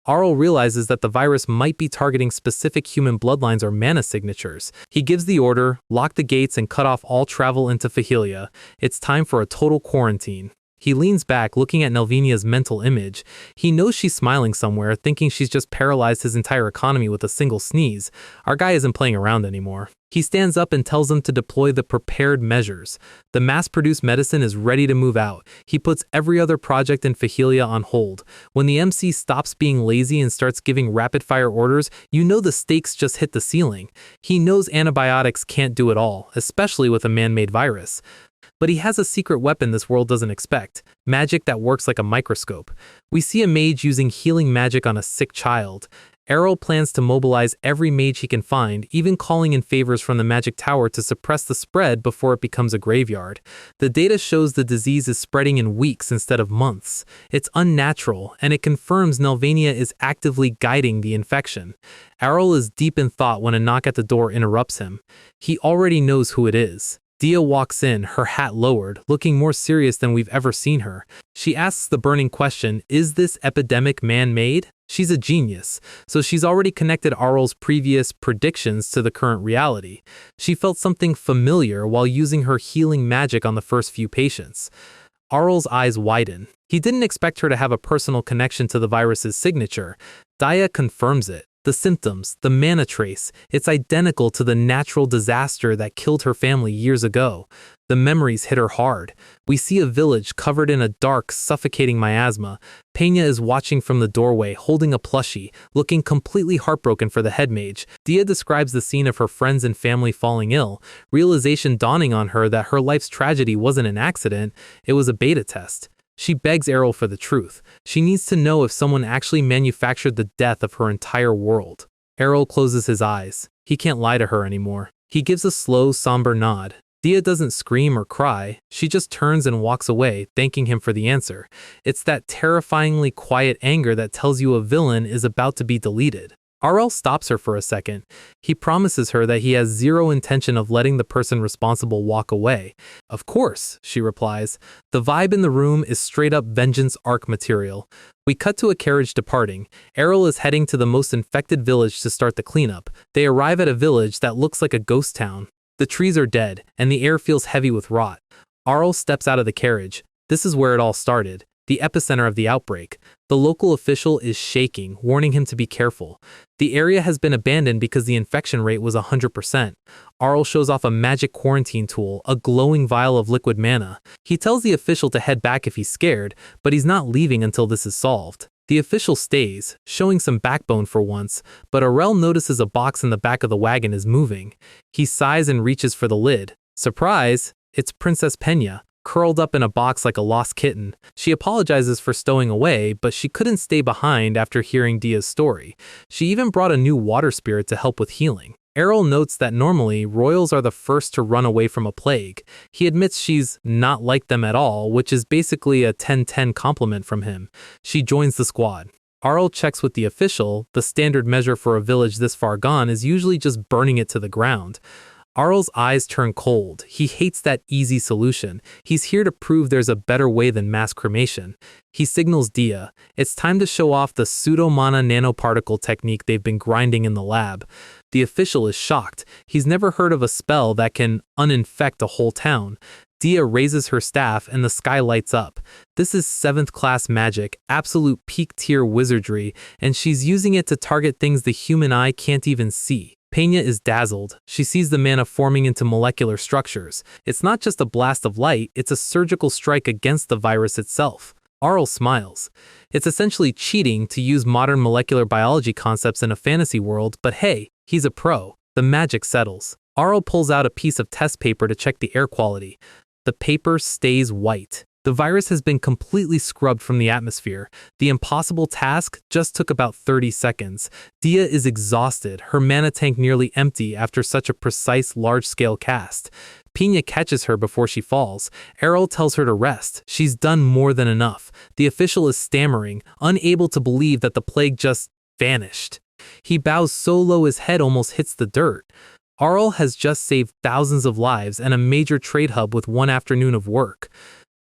Arell realizes that the virus might be targeting specific human bloodlines or mana signatures. He gives the order, lock the gates, and cut off all travel into Fahilia. It's time for a total quarantine. He leans back, looking at Nelvinia's mental image. He knows she's smiling somewhere, thinking she's just paralyzed his entire economy with a single sneeze. Our guy isn't playing around anymore. He stands up and tells them to deploy the prepared measures. The mass-produced medicine is ready to move out. He puts every other project in Fahilia on hold. When the MC stops being lazy and starts giving rapid-fire orders, you know the stakes just hit the ceiling. He knows antibiotics can't do it all, especially with a man-made virus. But he has a secret weapon this world doesn't expect, magic that works like a microscope. We see a mage using healing magic on a sick child. Arell plans to mobilize every mage he can find, even calling in favors from the magic tower to suppress the spread before it becomes a graveyard. The data shows the disease is spreading in weeks instead of months. It's unnatural, and it confirms Nelvania is actively guiding the infection. Arell is deep in thought when a knock at the door interrupts him. He already knows who it is. Dia walks in, her hat lowered, looking more serious than we've ever seen her. She asks the burning question, is this epidemic man-made? She's a genius, so she's already connected Arell's previous predictions to the current reality. She felt something familiar while using her healing magic on the first few patients. Arell's eyes widen. He didn't expect her to have a personal connection to the virus's signature. Dia confirms it. The symptoms, the mana trace, it's identical to the natural disaster that killed her family years ago. The memories hit her hard. We see a village covered in a dark, suffocating miasma. Pena is watching from the doorway, holding a plushie, looking completely heartbroken for the head mage. Dia describes the scene of her friends and family falling ill, realization dawning on her that her life's tragedy wasn't an accident, it was a beta test. She begs Arell for the truth. She needs to know if someone actually manufactured the death of her entire world. Arell closes his eyes. He can't lie to her anymore. He gives a slow, somber nod. Dia doesn't scream or cry. She just turns and walks away, thanking him for the answer. It's that terrifyingly quiet anger that tells you a villain is about to be deleted. Arell stops her for a second. He promises her that he has zero intention of letting the person responsible walk away. Of course, she replies. The vibe in the room is straight up vengeance arc material. We cut to a carriage departing. Arell is heading to the most infected village to start the cleanup. They arrive at a village that looks like a ghost town. The trees are dead, and the air feels heavy with rot. Arell steps out of the carriage. This is where it all started. The epicenter of the outbreak. The local official is shaking, warning him to be careful. The area has been abandoned because the infection rate was 100%. Arell shows off a magic quarantine tool, a glowing vial of liquid mana. He tells the official to head back if he's scared, but he's not leaving until this is solved. The official stays, showing some backbone for once, but Arell notices a box in the back of the wagon is moving. He sighs and reaches for the lid. Surprise! It's Princess Pena, curled up in a box like a lost kitten. She apologizes for stowing away, but she couldn't stay behind after hearing Dia's story. She even brought a new water spirit to help with healing. Arell notes that normally, royals are the first to run away from a plague. He admits she's not like them at all, which is basically a 10-10 compliment from him. She joins the squad. Arell checks with the official. The standard measure for a village this far gone is usually just burning it to the ground. Arell's eyes turn cold. He hates that easy solution. He's here to prove there's a better way than mass cremation. He signals Dia. It's time to show off the pseudo-mana nanoparticle technique they've been grinding in the lab. The official is shocked. He's never heard of a spell that can uninfect a whole town. Dia raises her staff and the sky lights up. This is 7th class magic, absolute peak tier wizardry, and she's using it to target things the human eye can't even see. Pena is dazzled. She sees the mana forming into molecular structures. It's not just a blast of light, it's a surgical strike against the virus itself. Arell smiles. It's essentially cheating to use modern molecular biology concepts in a fantasy world, but hey, he's a pro. The magic settles. Arell pulls out a piece of test paper to check the air quality. The paper stays white. The virus has been completely scrubbed from the atmosphere. The impossible task just took about 30 seconds. Dia is exhausted, her mana tank nearly empty after such a precise large-scale cast. Pena catches her before she falls. Arell tells her to rest. She's done more than enough. The official is stammering, unable to believe that the plague just vanished. He bows so low his head almost hits the dirt. Arell has just saved thousands of lives and a major trade hub with one afternoon of work.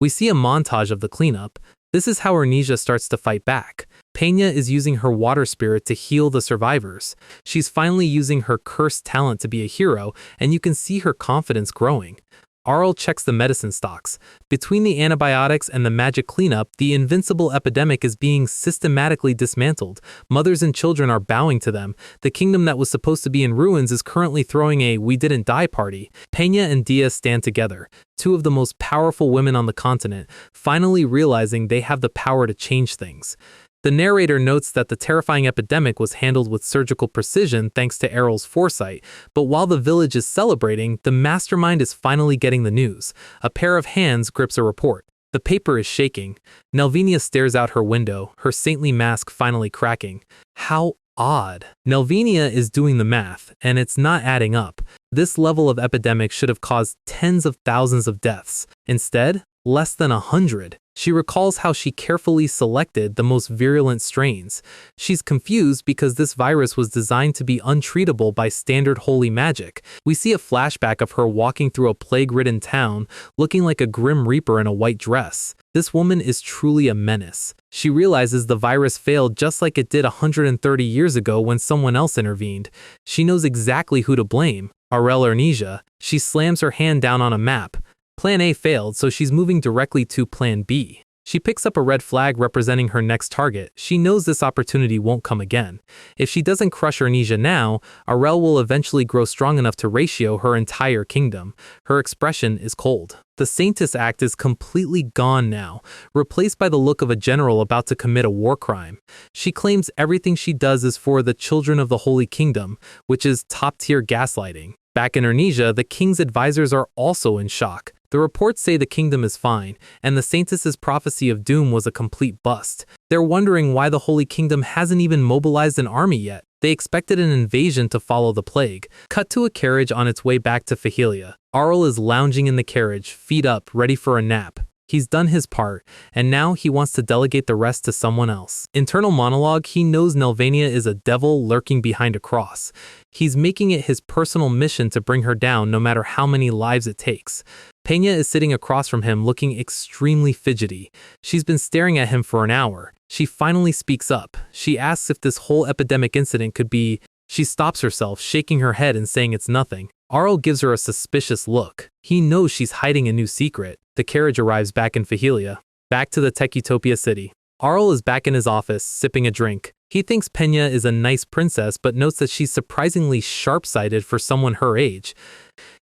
We see a montage of the cleanup. This is how Ernesia starts to fight back. Pena is using her water spirit to heal the survivors. She's finally using her cursed talent to be a hero, and you can see her confidence growing. Arell checks the medicine stocks. Between the antibiotics and the magic cleanup, the invincible epidemic is being systematically dismantled. Mothers and children are bowing to them. The kingdom that was supposed to be in ruins is currently throwing a "we didn't die" party. Pena and Dia stand together, two of the most powerful women on the continent, finally realizing they have the power to change things. The narrator notes that the terrifying epidemic was handled with surgical precision thanks to Arell's foresight, but while the village is celebrating, the mastermind is finally getting the news. A pair of hands grips a report. The paper is shaking. Nelvenia stares out her window, her saintly mask finally cracking. How odd. Nelvenia is doing the math, and it's not adding up. This level of epidemic should have caused tens of thousands of deaths. Instead, less than 100. She recalls how she carefully selected the most virulent strains. She's confused because this virus was designed to be untreatable by standard holy magic. We see a flashback of her walking through a plague-ridden town, looking like a grim reaper in a white dress. This woman is truly a menace. She realizes the virus failed just like it did 130 years ago when someone else intervened. She knows exactly who to blame. Arell Ernesia. She slams her hand down on a map. Plan A failed, so she's moving directly to Plan B. She picks up a red flag representing her next target. She knows this opportunity won't come again. If she doesn't crush Ernesia now, Arell will eventually grow strong enough to ratio her entire kingdom. Her expression is cold. The saintess act is completely gone now, replaced by the look of a general about to commit a war crime. She claims everything she does is for the children of the Holy Kingdom, which is top-tier gaslighting. Back in Ernesia, the king's advisors are also in shock. The reports say the kingdom is fine, and the saintess's prophecy of doom was a complete bust. They're wondering why the Holy Kingdom hasn't even mobilized an army yet. They expected an invasion to follow the plague. Cut to a carriage on its way back to Fahilia. Arell is lounging in the carriage, feet up, ready for a nap. He's done his part, and now he wants to delegate the rest to someone else. Internal monologue, he knows Nelvenia is a devil lurking behind a cross. He's making it his personal mission to bring her down no matter how many lives it takes. Pena is sitting across from him looking extremely fidgety. She's been staring at him for an hour. She finally speaks up. She asks if this whole epidemic incident could be... She stops herself, shaking her head and saying it's nothing. Arell gives her a suspicious look. He knows she's hiding a new secret. The carriage arrives back in Fahilia. Back to the Tech Utopia city. Arell is back in his office, sipping a drink. He thinks Pena is a nice princess, but notes that she's surprisingly sharp-sighted for someone her age.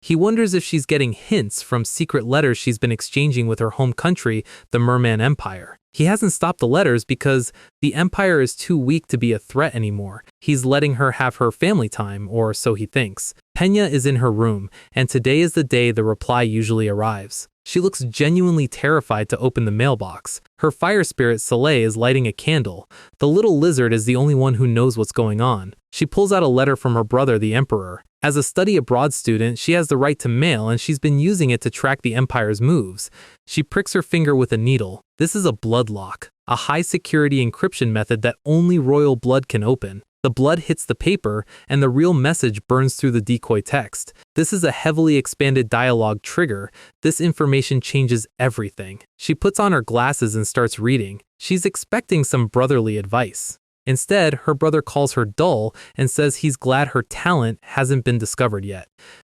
He wonders if she's getting hints from secret letters she's been exchanging with her home country, the Merman Empire. He hasn't stopped the letters because the Empire is too weak to be a threat anymore. He's letting her have her family time, or so he thinks. Pena is in her room, and today is the day the reply usually arrives. She looks genuinely terrified to open the mailbox. Her fire spirit Soleil is lighting a candle. The little lizard is the only one who knows what's going on. She pulls out a letter from her brother, the Emperor. As a study abroad student, she has the right to mail, and she's been using it to track the Empire's moves. She pricks her finger with a needle. This is a blood lock, a high-security encryption method that only royal blood can open. The blood hits the paper, and the real message burns through the decoy text. This is a heavily expanded dialogue trigger. This information changes everything. She puts on her glasses and starts reading. She's expecting some brotherly advice. Instead, her brother calls her dull and says he's glad her talent hasn't been discovered yet.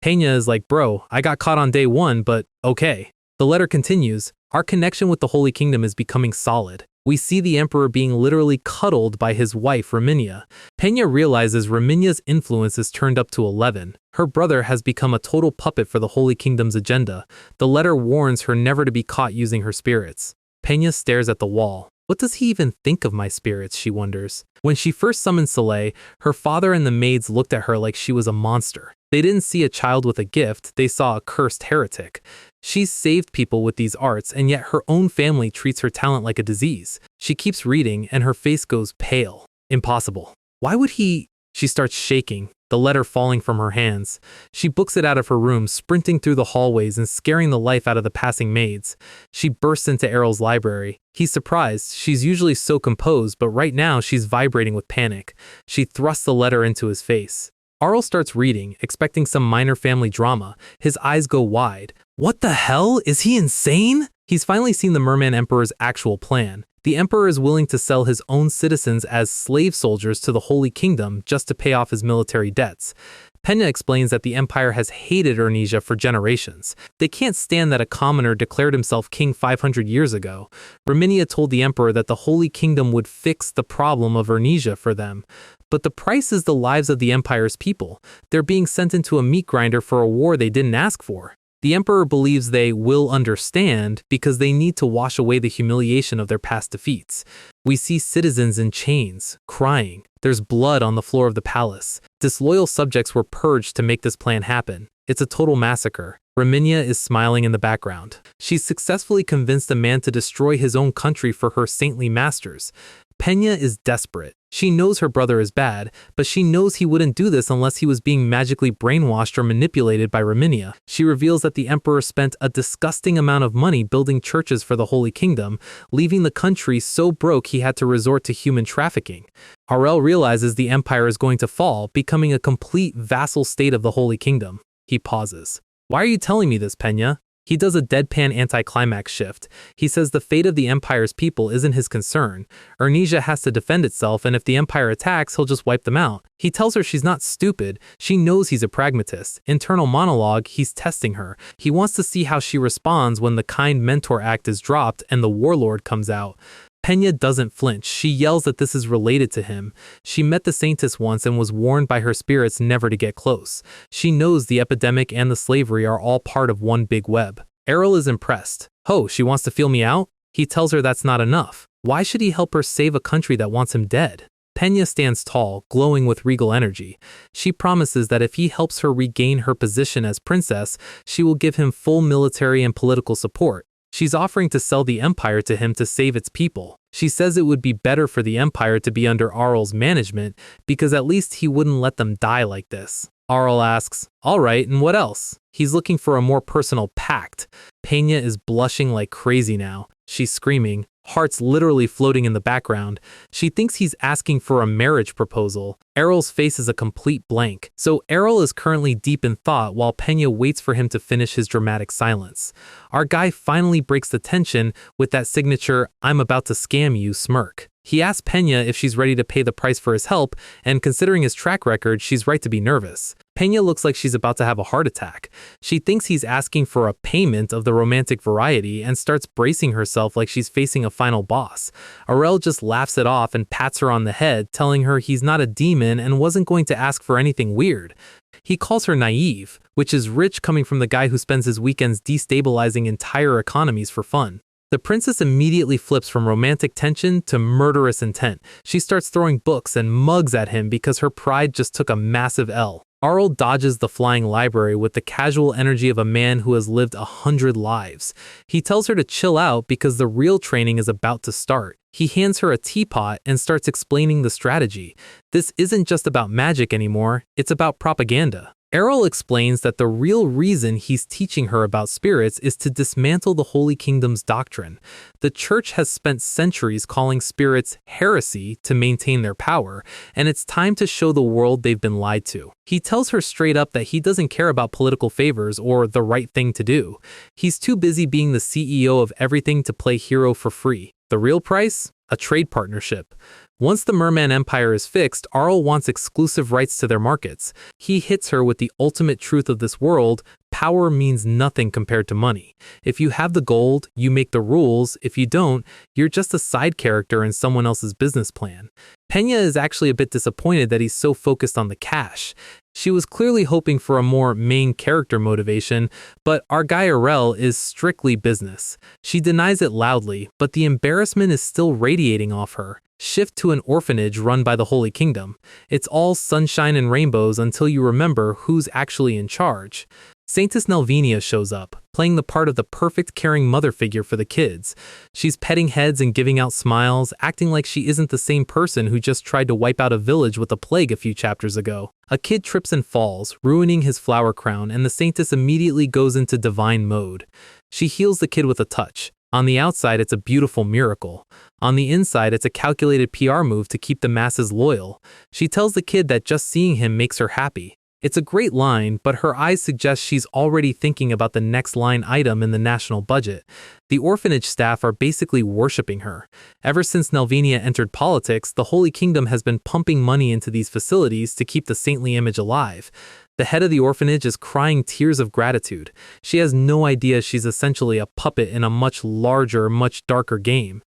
Pena is like, bro, I got caught on day one, but okay. The letter continues, our connection with the Holy Kingdom is becoming solid. We see the Emperor being literally cuddled by his wife, Raminia. Pena realizes Raminia's influence is turned up to 11. Her brother has become a total puppet for the Holy Kingdom's agenda. The letter warns her never to be caught using her spirits. Pena stares at the wall. What does he even think of my spirits, she wonders. When she first summoned Soleil, her father and the maids looked at her like she was a monster. They didn't see a child with a gift, they saw a cursed heretic. She's saved people with these arts, and yet her own family treats her talent like a disease. She keeps reading, and her face goes pale. Impossible. Why would he... She starts shaking, the letter falling from her hands. She books it out of her room, sprinting through the hallways and scaring the life out of the passing maids. She bursts into Arell's library. He's surprised. She's usually so composed, but right now she's vibrating with panic. She thrusts the letter into his face. Arell starts reading, expecting some minor family drama. His eyes go wide. What the hell? Is he insane? He's finally seen the Merman Emperor's actual plan. The Emperor is willing to sell his own citizens as slave soldiers to the Holy Kingdom just to pay off his military debts. Pena explains that the Empire has hated Ernesia for generations. They can't stand that a commoner declared himself king 500 years ago. Reminia told the Emperor that the Holy Kingdom would fix the problem of Ernesia for them. But the price is the lives of the Empire's people. They're being sent into a meat grinder for a war they didn't ask for. The Emperor believes they will understand because they need to wash away the humiliation of their past defeats. We see citizens in chains, crying. There's blood on the floor of the palace. Disloyal subjects were purged to make this plan happen. It's a total massacre. Reminia is smiling in the background. She's successfully convinced a man to destroy his own country for her saintly masters. Pena is desperate. She knows her brother is bad, but she knows he wouldn't do this unless he was being magically brainwashed or manipulated by Reminia. She reveals that the Emperor spent a disgusting amount of money building churches for the Holy Kingdom, leaving the country so broke he had to resort to human trafficking. Arell realizes the Empire is going to fall, becoming a complete vassal state of the Holy Kingdom. He pauses. Why are you telling me this, Pena? He does a deadpan anticlimax shift. He says the fate of the Empire's people isn't his concern. Ernesia has to defend itself, and if the Empire attacks, he'll just wipe them out. He tells her she's not stupid. She knows he's a pragmatist. Internal monologue, he's testing her. He wants to see how she responds when the kind mentor act is dropped and the warlord comes out. Pena doesn't flinch. She yells that this is related to him. She met the saintess once and was warned by her spirits never to get close. She knows the epidemic and the slavery are all part of one big web. Arell is impressed. Oh, she wants to feel me out? He tells her that's not enough. Why should he help her save a country that wants him dead? Pena stands tall, glowing with regal energy. She promises that if he helps her regain her position as princess, she will give him full military and political support. She's offering to sell the Empire to him to save its people. She says it would be better for the Empire to be under Arell's management because at least he wouldn't let them die like this. Arell asks, all right, and what else? He's looking for a more personal pact. Pena is blushing like crazy now. She's screaming, hearts literally floating in the background. She thinks he's asking for a marriage proposal. Arell's face is a complete blank. So Arell is currently deep in thought while Pena waits for him to finish his dramatic silence. Our guy finally breaks the tension with that signature, I'm about to scam you smirk. He asks Pena if she's ready to pay the price for his help, and considering his track record, she's right to be nervous. Pena looks like she's about to have a heart attack. She thinks he's asking for a payment of the romantic variety and starts bracing herself like she's facing a final boss. Arell just laughs it off and pats her on the head, telling her he's not a demon and wasn't going to ask for anything weird. He calls her naive, which is rich coming from the guy who spends his weekends destabilizing entire economies for fun. The princess immediately flips from romantic tension to murderous intent. She starts throwing books and mugs at him because her pride just took a massive L. Arell dodges the flying library with the casual energy of a man who has lived 100 lives. He tells her to chill out because the real training is about to start. He hands her a teapot and starts explaining the strategy. This isn't just about magic anymore, it's about propaganda. Arell explains that the real reason he's teaching her about spirits is to dismantle the Holy Kingdom's doctrine. The church has spent centuries calling spirits heresy to maintain their power, and it's time to show the world they've been lied to. He tells her straight up that he doesn't care about political favors or the right thing to do. He's too busy being the CEO of everything to play hero for free. The real price? A trade partnership. Once the Merman Empire is fixed, Arell wants exclusive rights to their markets. He hits her with the ultimate truth of this world: power means nothing compared to money. If you have the gold, you make the rules. If you don't, you're just a side character in someone else's business plan. Pena is actually a bit disappointed that he's so focused on the cash. She was clearly hoping for a more main character motivation, but our guy Arell is strictly business. She denies it loudly, but the embarrassment is still radiating off her. Shift to an orphanage run by the Holy Kingdom. It's all sunshine and rainbows until you remember who's actually in charge. Saintess Nelvenia shows up, playing the part of the perfect caring mother figure for the kids. She's petting heads and giving out smiles, acting like she isn't the same person who just tried to wipe out a village with a plague a few chapters ago. A kid trips and falls, ruining his flower crown, and the Saintess immediately goes into divine mode. She heals the kid with a touch. On the outside, it's a beautiful miracle. On the inside, it's a calculated PR move to keep the masses loyal. She tells the kid that just seeing him makes her happy. It's a great line, but her eyes suggest she's already thinking about the next line item in the national budget. The orphanage staff are basically worshipping her. Ever since Nelvenia entered politics, the Holy Kingdom has been pumping money into these facilities to keep the saintly image alive. The head of the orphanage is crying tears of gratitude. She has no idea she's essentially a puppet in a much larger, much darker game.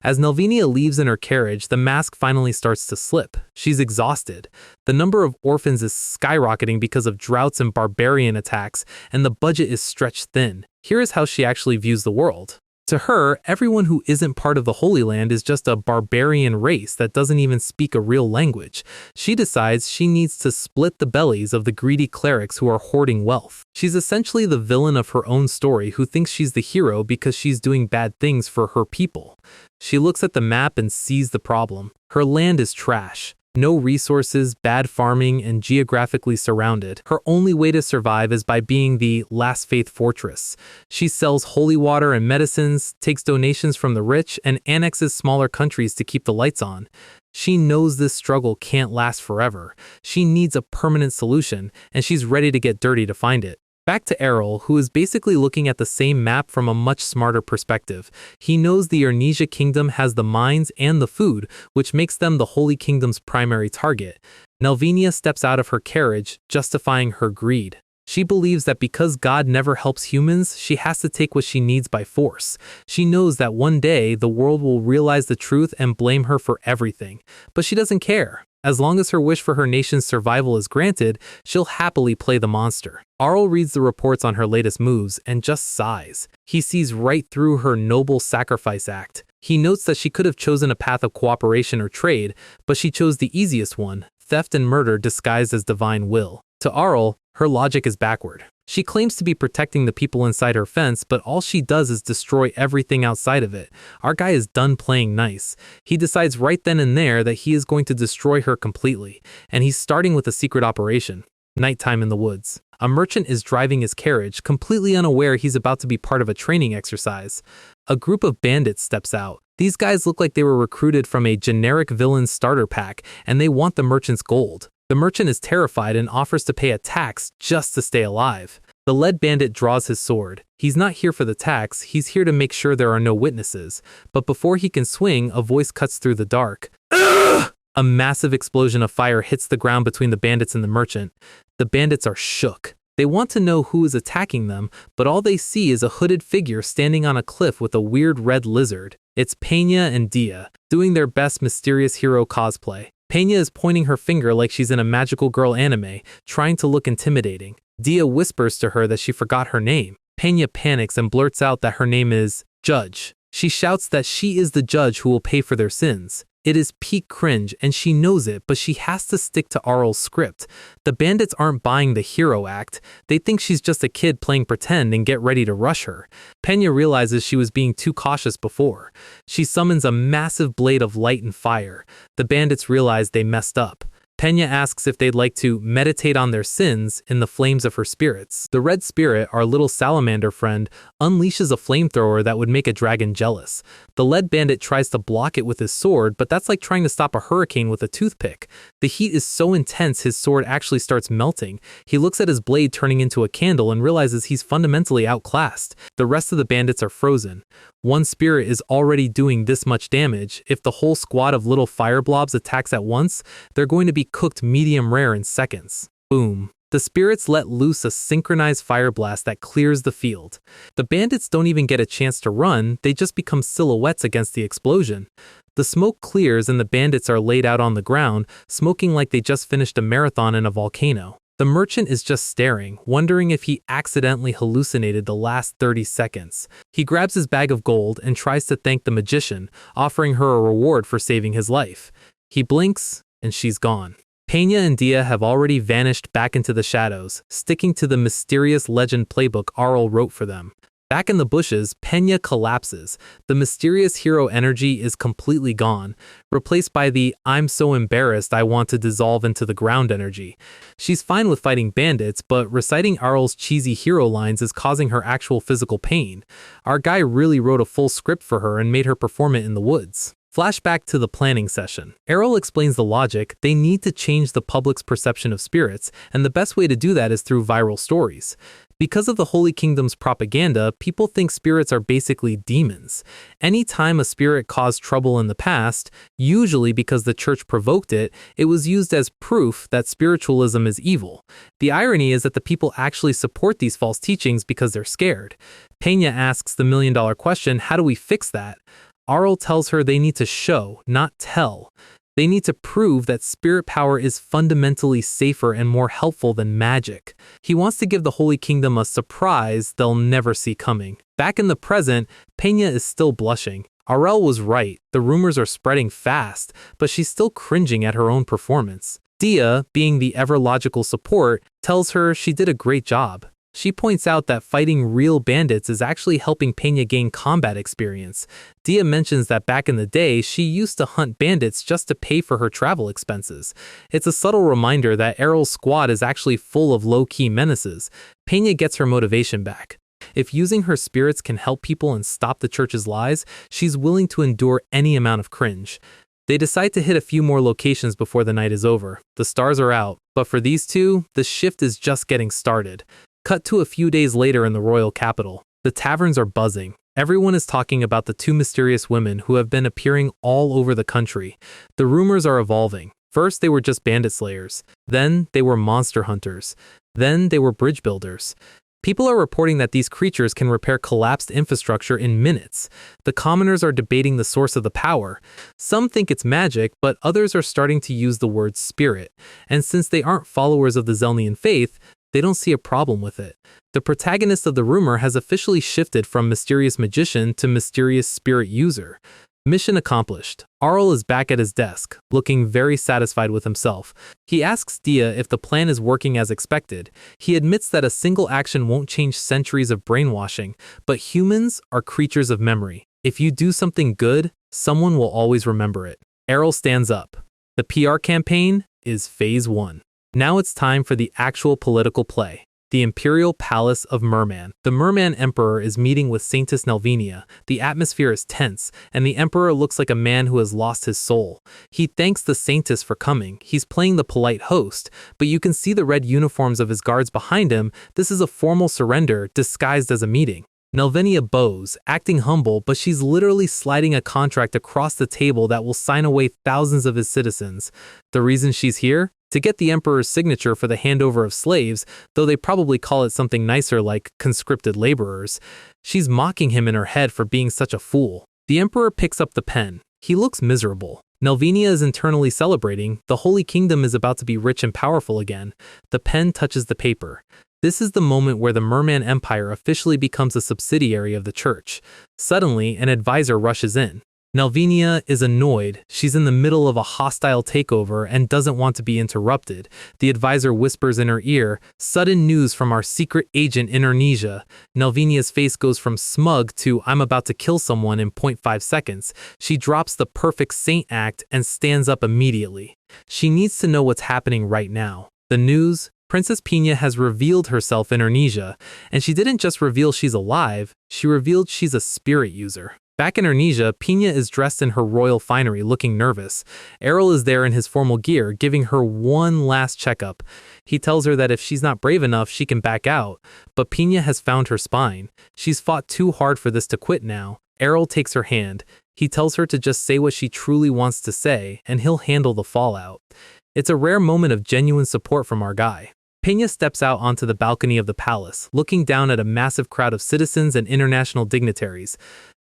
As Nelvenia leaves in her carriage, the mask finally starts to slip. She's exhausted. The number of orphans is skyrocketing because of droughts and barbarian attacks, and the budget is stretched thin. Here is how she actually views the world. To her, everyone who isn't part of the Holy Land is just a barbarian race that doesn't even speak a real language. She decides she needs to split the bellies of the greedy clerics who are hoarding wealth. She's essentially the villain of her own story who thinks she's the hero because she's doing bad things for her people. She looks at the map and sees the problem. Her land is trash. No resources, bad farming, and geographically surrounded. Her only way to survive is by being the last faith fortress. She sells holy water and medicines, takes donations from the rich, and annexes smaller countries to keep the lights on. She knows this struggle can't last forever. She needs a permanent solution, and she's ready to get dirty to find it. Back to Arell, who is basically looking at the same map from a much smarter perspective. He knows the Ernesia kingdom has the mines and the food, which makes them the Holy Kingdom's primary target. Nelvenia steps out of her carriage, justifying her greed. She believes that because God never helps humans, she has to take what she needs by force. She knows that one day the world will realize the truth and blame her for everything. But she doesn't care. As long as her wish for her nation's survival is granted, she'll happily play the monster. Arell reads the reports on her latest moves and just sighs. He sees right through her noble sacrifice act. He notes that she could have chosen a path of cooperation or trade, but she chose the easiest one, theft and murder disguised as divine will. To Arell, her logic is backward. She claims to be protecting the people inside her fence, but all she does is destroy everything outside of it. Our guy is done playing nice. He decides right then and there that he is going to destroy her completely, and he's starting with a secret operation. Nighttime in the woods. A merchant is driving his carriage, completely unaware he's about to be part of a training exercise. A group of bandits steps out. These guys look like they were recruited from a generic villain starter pack, and they want the merchant's gold. The merchant is terrified and offers to pay a tax just to stay alive. The lead bandit draws his sword. He's not here for the tax, he's here to make sure there are no witnesses. But before he can swing, a voice cuts through the dark. Ugh! A massive explosion of fire hits the ground between the bandits and the merchant. The bandits are shook. They want to know who is attacking them, but all they see is a hooded figure standing on a cliff with a weird red lizard. It's Pena and Dia, doing their best mysterious hero cosplay. Pena is pointing her finger like she's in a magical girl anime, trying to look intimidating. Dia whispers to her that she forgot her name. Pena panics and blurts out that her name is Judge. She shouts that she is the judge who will pay for their sins. It is peak cringe, and she knows it, but she has to stick to Arell's script. The bandits aren't buying the hero act. They think she's just a kid playing pretend and get ready to rush her. Pena realizes she was being too cautious before. She summons a massive blade of light and fire. The bandits realize they messed up. Pena asks if they'd like to meditate on their sins in the flames of her spirits. The red spirit, our little salamander friend, unleashes a flamethrower that would make a dragon jealous. The lead bandit tries to block it with his sword, but that's like trying to stop a hurricane with a toothpick. The heat is so intense his sword actually starts melting. He looks at his blade turning into a candle and realizes he's fundamentally outclassed. The rest of the bandits are frozen. One spirit is already doing this much damage. If the whole squad of little fire blobs attacks at once, they're going to be cooked medium rare in seconds. Boom. The spirits let loose a synchronized fire blast that clears the field. The bandits don't even get a chance to run, they just become silhouettes against the explosion. The smoke clears and the bandits are laid out on the ground, smoking like they just finished a marathon in a volcano. The merchant is just staring, wondering if he accidentally hallucinated the last 30 seconds. He grabs his bag of gold and tries to thank the magician, offering her a reward for saving his life. He blinks, and she's gone. Pena and Dia have already vanished back into the shadows, sticking to the mysterious legend playbook Arell wrote for them. Back in the bushes, Pena collapses. The mysterious hero energy is completely gone, replaced by the "I'm so embarrassed I want to dissolve into the ground" energy. She's fine with fighting bandits, but reciting Arell's cheesy hero lines is causing her actual physical pain. Our guy really wrote a full script for her and made her perform it in the woods. Flashback to the planning session. Arell explains the logic. They need to change the public's perception of spirits, and the best way to do that is through viral stories. Because of the Holy Kingdom's propaganda, people think spirits are basically demons. Anytime a spirit caused trouble in the past, usually because the church provoked it, it was used as proof that spiritualism is evil. The irony is that the people actually support these false teachings because they're scared. Pena asks the million-dollar question, how do we fix that? Arell tells her they need to show, not tell. They need to prove that spirit power is fundamentally safer and more helpful than magic. He wants to give the Holy Kingdom a surprise they'll never see coming. Back in the present, Pena is still blushing. Arell was right, the rumors are spreading fast, but she's still cringing at her own performance. Dia, being the ever-logical support, tells her she did a great job. She points out that fighting real bandits is actually helping Pena gain combat experience. Dia mentions that back in the day, she used to hunt bandits just to pay for her travel expenses. It's a subtle reminder that Arell's squad is actually full of low-key menaces. Pena gets her motivation back. If using her spirits can help people and stop the church's lies, she's willing to endure any amount of cringe. They decide to hit a few more locations before the night is over. The stars are out, but for these two, the shift is just getting started. Cut to a few days later in the royal capital. The taverns are buzzing. Everyone is talking about the two mysterious women who have been appearing all over the country. The rumors are evolving. First, they were just bandit slayers. Then, they were monster hunters. Then, they were bridge builders. People are reporting that these creatures can repair collapsed infrastructure in minutes. The commoners are debating the source of the power. Some think it's magic, but others are starting to use the word spirit. And since they aren't followers of the Zelnian faith, they don't see a problem with it. The protagonist of the rumor has officially shifted from mysterious magician to mysterious spirit user. Mission accomplished. Arell is back at his desk, looking very satisfied with himself. He asks Dia if the plan is working as expected. He admits that a single action won't change centuries of brainwashing, but humans are creatures of memory. If you do something good, someone will always remember it. Arell stands up. The PR campaign is phase 1. Now it's time for the actual political play. The Imperial Palace of Merman. The Merman Emperor is meeting with Saintess Nelvenia. The atmosphere is tense, and the Emperor looks like a man who has lost his soul. He thanks the Saintess for coming. He's playing the polite host, but you can see the red uniforms of his guards behind him. This is a formal surrender disguised as a meeting. Nelvenia bows, acting humble, but she's literally sliding a contract across the table that will sign away thousands of his citizens. The reason she's here? To get the Emperor's signature for the handover of slaves, though they probably call it something nicer like conscripted laborers. She's mocking him in her head for being such a fool. The Emperor picks up the pen. He looks miserable. Nelvenia is internally celebrating. The Holy Kingdom is about to be rich and powerful again. The pen touches the paper. This is the moment where the Merman Empire officially becomes a subsidiary of the church. Suddenly, an advisor rushes in. Nelvenia is annoyed. She's in the middle of a hostile takeover and doesn't want to be interrupted. The advisor whispers in her ear, "Sudden news from our secret agent in Ernesia." Nelvenia's face goes from smug to "I'm about to kill someone" in 0.5 seconds. She drops the perfect saint act and stands up immediately. She needs to know what's happening right now. The news? Princess Pena has revealed herself in Ernesia, and she didn't just reveal she's alive, she revealed she's a spirit user. Back in Ernesia, Pena is dressed in her royal finery, looking nervous. Arell is there in his formal gear, giving her one last checkup. He tells her that if she's not brave enough, she can back out, but Pena has found her spine. She's fought too hard for this to quit now. Arell takes her hand. He tells her to just say what she truly wants to say, and he'll handle the fallout. It's a rare moment of genuine support from our guy. Pena steps out onto the balcony of the palace, looking down at a massive crowd of citizens and international dignitaries.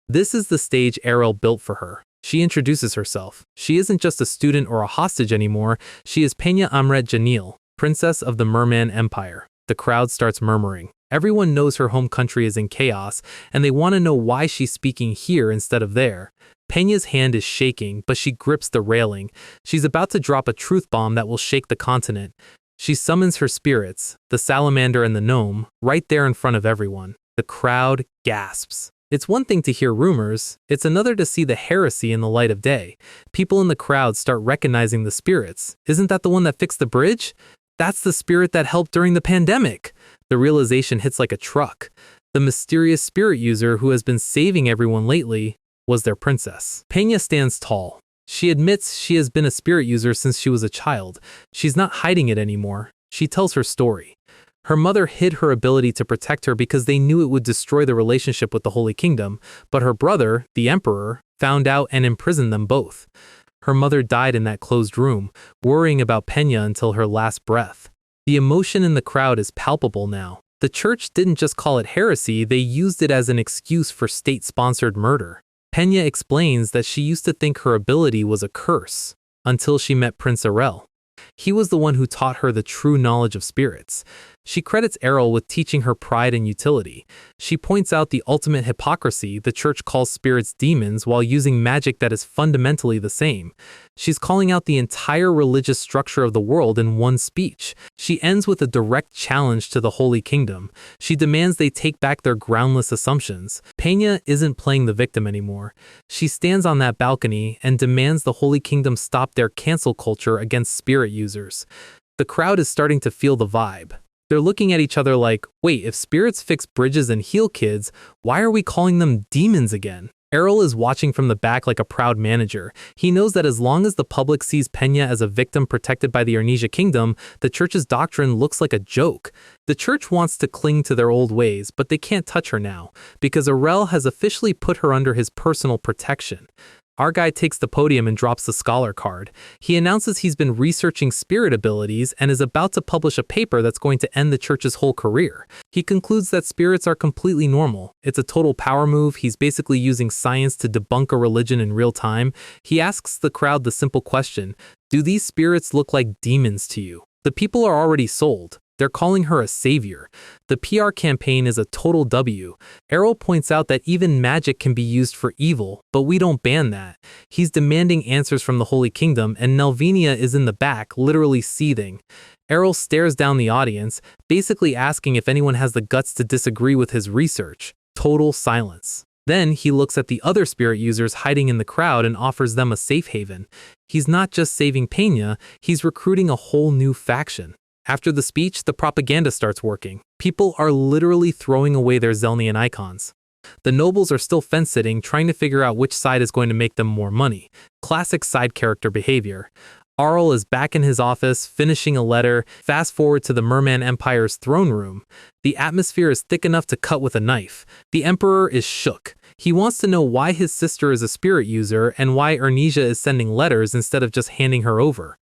This is the stage Arell built for her. She introduces herself. She isn't just a student or a hostage anymore. She is Pena Amret Janil, Princess of the Merman Empire. The crowd starts murmuring. Everyone knows her home country is in chaos, and they want to know why she's speaking here instead of there. Pena's hand is shaking, but she grips the railing. She's about to drop a truth bomb that will shake the continent. She summons her spirits, the salamander and the gnome, right there in front of everyone. The crowd gasps. It's one thing to hear rumors, it's another to see the heresy in the light of day. People in the crowd start recognizing the spirits. Isn't that the one that fixed the bridge? That's the spirit that helped during the pandemic. The realization hits like a truck. The mysterious spirit user who has been saving everyone lately was their princess. Pena stands tall. She admits she has been a spirit user since she was a child. She's not hiding it anymore. She tells her story. Her mother hid her ability to protect her because they knew it would destroy the relationship with the Holy Kingdom, but her brother, the Emperor, found out and imprisoned them both. Her mother died in that closed room, worrying about Pena until her last breath. The emotion in the crowd is palpable now. The church didn't just call it heresy, they used it as an excuse for state-sponsored murder. Pena explains that she used to think her ability was a curse, until she met Prince Arell. He was the one who taught her the true knowledge of spirits. She credits Arell with teaching her pride and utility. She points out the ultimate hypocrisy: the church calls spirits demons while using magic that is fundamentally the same. She's calling out the entire religious structure of the world in one speech. She ends with a direct challenge to the Holy Kingdom. She demands they take back their groundless assumptions. Pena isn't playing the victim anymore. She stands on that balcony and demands the Holy Kingdom stop their cancel culture against spirit users. The crowd is starting to feel the vibe. They're looking at each other like, wait, if spirits fix bridges and heal kids, why are we calling them demons again? Arell is watching from the back like a proud manager. He knows that as long as the public sees Pena as a victim protected by the Ernesia kingdom, the church's doctrine looks like a joke. The church wants to cling to their old ways, but they can't touch her now, because Arell has officially put her under his personal protection. Our guy takes the podium and drops the scholar card. He announces he's been researching spirit abilities and is about to publish a paper that's going to end the church's whole career. He concludes that spirits are completely normal. It's a total power move. He's basically using science to debunk a religion in real time. He asks the crowd the simple question: do these spirits look like demons to you? The people are already sold. They're calling her a savior. The PR campaign is a total W. Arell points out that even magic can be used for evil, but we don't ban that. He's demanding answers from the Holy Kingdom, and Nelvenia is in the back, literally seething. Arell stares down the audience, basically asking if anyone has the guts to disagree with his research. Total silence. Then he looks at the other spirit users hiding in the crowd and offers them a safe haven. He's not just saving Pena, he's recruiting a whole new faction. After the speech, the propaganda starts working. People are literally throwing away their Zelnian icons. The nobles are still fence-sitting, trying to figure out which side is going to make them more money. Classic side character behavior. Arell is back in his office, finishing a letter. Fast forward to the Merman Empire's throne room. The atmosphere is thick enough to cut with a knife. The Emperor is shook. He wants to know why his sister is a spirit user and why Ernesia is sending letters instead of just handing her over.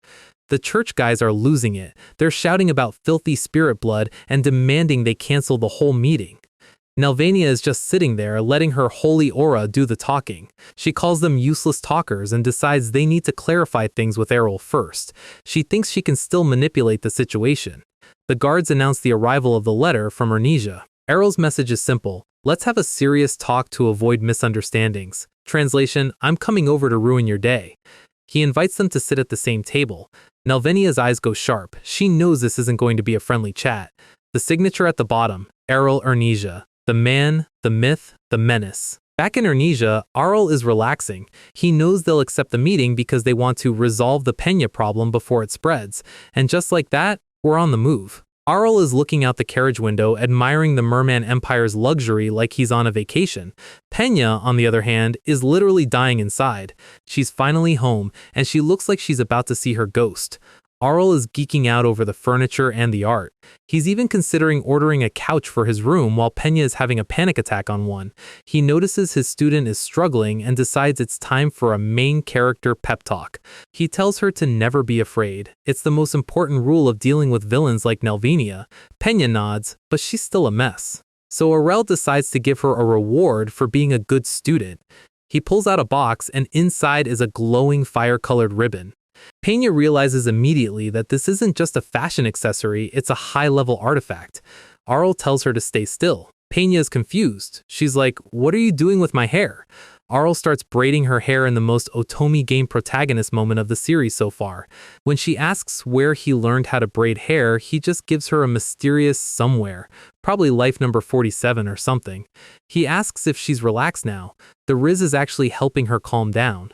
The church guys are losing it. They're shouting about filthy spirit blood and demanding they cancel the whole meeting. Nelvenia is just sitting there, letting her holy aura do the talking. She calls them useless talkers and decides they need to clarify things with Arell first. She thinks she can still manipulate the situation. The guards announce the arrival of the letter from Ernesia. Arell's message is simple: let's have a serious talk to avoid misunderstandings. Translation: I'm coming over to ruin your day. He invites them to sit at the same table. Nelvenia's eyes go sharp. She knows this isn't going to be a friendly chat. The signature at the bottom: Arell Ernesia. The man, the myth, the menace. Back in Ernesia, Arell is relaxing. He knows they'll accept the meeting because they want to resolve the Pena problem before it spreads. And just like that, we're on the move. Arell is looking out the carriage window, admiring the Merman Empire's luxury like he's on a vacation. Pena, on the other hand, is literally dying inside. She's finally home, and she looks like she's about to see her ghost. Arell is geeking out over the furniture and the art. He's even considering ordering a couch for his room while Pena is having a panic attack on one. He notices his student is struggling and decides it's time for a main character pep talk. He tells her to never be afraid. It's the most important rule of dealing with villains like Nelvenia. Pena nods, but she's still a mess. So Arell decides to give her a reward for being a good student. He pulls out a box, and inside is a glowing fire-colored ribbon. Pena realizes immediately that this isn't just a fashion accessory, it's a high-level artifact. Arell tells her to stay still. Pena is confused. She's like, "What are you doing with my hair?" Arell starts braiding her hair in the most Otome game protagonist moment of the series so far. When she asks where he learned how to braid hair, he just gives her a mysterious somewhere, probably life number 47 or something. He asks if she's relaxed now. The Riz is actually helping her calm down.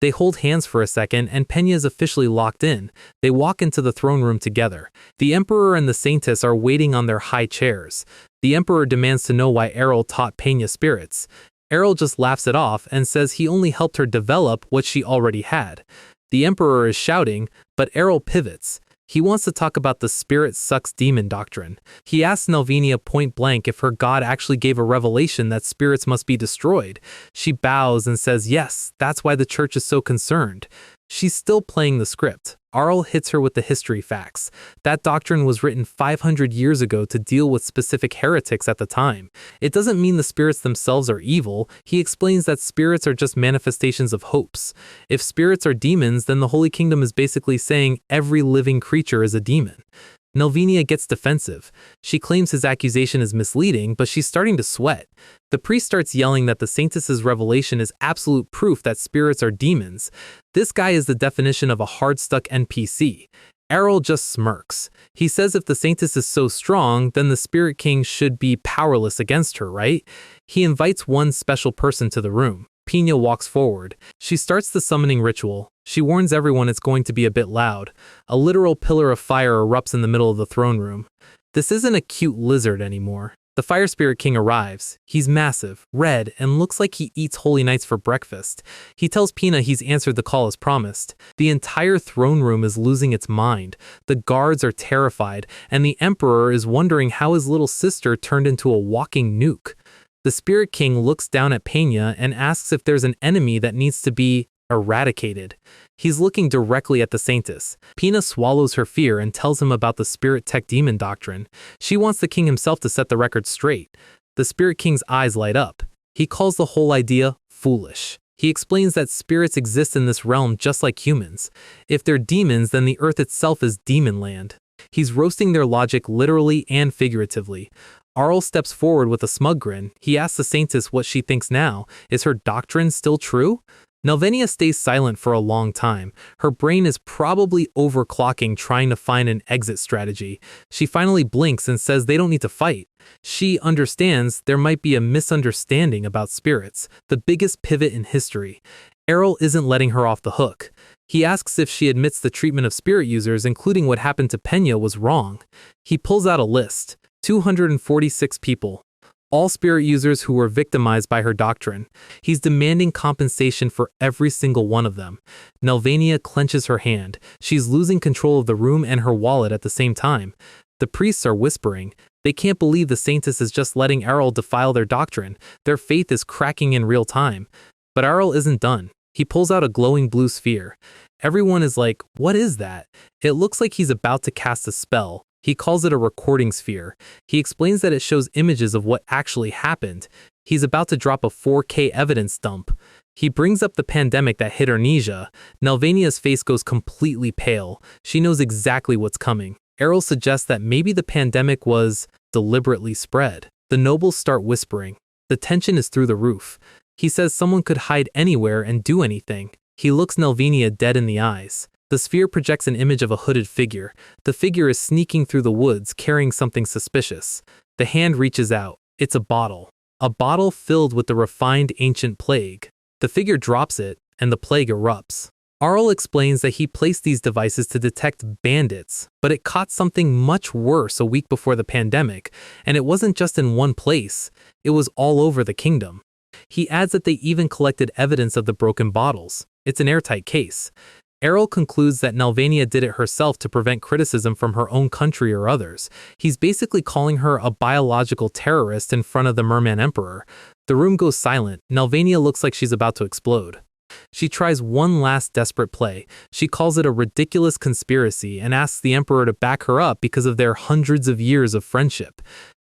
They hold hands for a second, and Pena is officially locked in. They walk into the throne room together. The Emperor and the Saintess are waiting on their high chairs. The Emperor demands to know why Arell taught Pena spirits. Arell just laughs it off and says he only helped her develop what she already had. The Emperor is shouting, but Arell pivots. He wants to talk about the spirit sucks demon doctrine. He asks Nelvenia point blank if her god actually gave a revelation that spirits must be destroyed. She bows and says yes, that's why the church is so concerned. She's still playing the script. Arell hits her with the history facts. That doctrine was written 500 years ago to deal with specific heretics at the time. It doesn't mean the spirits themselves are evil. He explains that spirits are just manifestations of hopes. If spirits are demons, then the Holy Kingdom is basically saying every living creature is a demon. Nelvenia gets defensive. She claims his accusation is misleading, but she's starting to sweat. The priest starts yelling that the Saintess's revelation is absolute proof that spirits are demons. This guy is the definition of a hard-stuck NPC. Arell just smirks. He says if the Saintess is so strong, then the Spirit King should be powerless against her, right? He invites one special person to the room. Pena walks forward. She starts the summoning ritual. She warns everyone it's going to be a bit loud. A literal pillar of fire erupts in the middle of the throne room. This isn't a cute lizard anymore. The Fire Spirit King arrives. He's massive, red, and looks like he eats holy knights for breakfast. He tells Pena he's answered the call as promised. The entire throne room is losing its mind. The guards are terrified, and the Emperor is wondering how his little sister turned into a walking nuke. The Spirit King looks down at Pena and asks if there's an enemy that needs to be eradicated. He's looking directly at the Saintess. Pena swallows her fear and tells him about the Spirit Tech Demon doctrine. She wants the king himself to set the record straight. The Spirit King's eyes light up. He calls the whole idea foolish. He explains that spirits exist in this realm just like humans. If they're demons, then the earth itself is demon land. He's roasting their logic literally and figuratively. Arell steps forward with a smug grin. He asks the Saintess what she thinks now. Is her doctrine still true? Nelvenia stays silent for a long time. Her brain is probably overclocking trying to find an exit strategy. She finally blinks and says they don't need to fight. She understands there might be a misunderstanding about spirits, the biggest pivot in history. Arell isn't letting her off the hook. He asks if she admits the treatment of spirit users, including what happened to Pena, was wrong. He pulls out a list. 246 people. All spirit users who were victimized by her doctrine. He's demanding compensation for every single one of them. Nelvenia clenches her hand. She's losing control of the room and her wallet at the same time. The priests are whispering. They can't believe the Saintess is just letting Arell defile their doctrine. Their faith is cracking in real time. But Arell isn't done. He pulls out a glowing blue sphere. Everyone is like, what is that? It looks like he's about to cast a spell. He calls it a recording sphere. He explains that it shows images of what actually happened. He's about to drop a 4K evidence dump. He brings up the pandemic that hit Ernesia. Nelvenia's face goes completely pale. She knows exactly what's coming. Arell suggests that maybe the pandemic was deliberately spread. The nobles start whispering. The tension is through the roof. He says someone could hide anywhere and do anything. He looks Nelvenia dead in the eyes. The sphere projects an image of a hooded figure. The figure is sneaking through the woods, carrying something suspicious. The hand reaches out. It's a bottle. A bottle filled with the refined ancient plague. The figure drops it, and the plague erupts. Arell explains that he placed these devices to detect bandits, but it caught something much worse a week before the pandemic, and it wasn't just in one place. It was all over the kingdom. He adds that they even collected evidence of the broken bottles. It's an airtight case. Arell concludes that Nelvenia did it herself to prevent criticism from her own country or others. He's basically calling her a biological terrorist in front of the Merman Emperor. The room goes silent. Nelvenia looks like she's about to explode. She tries one last desperate play. She calls it a ridiculous conspiracy and asks the Emperor to back her up because of their hundreds of years of friendship.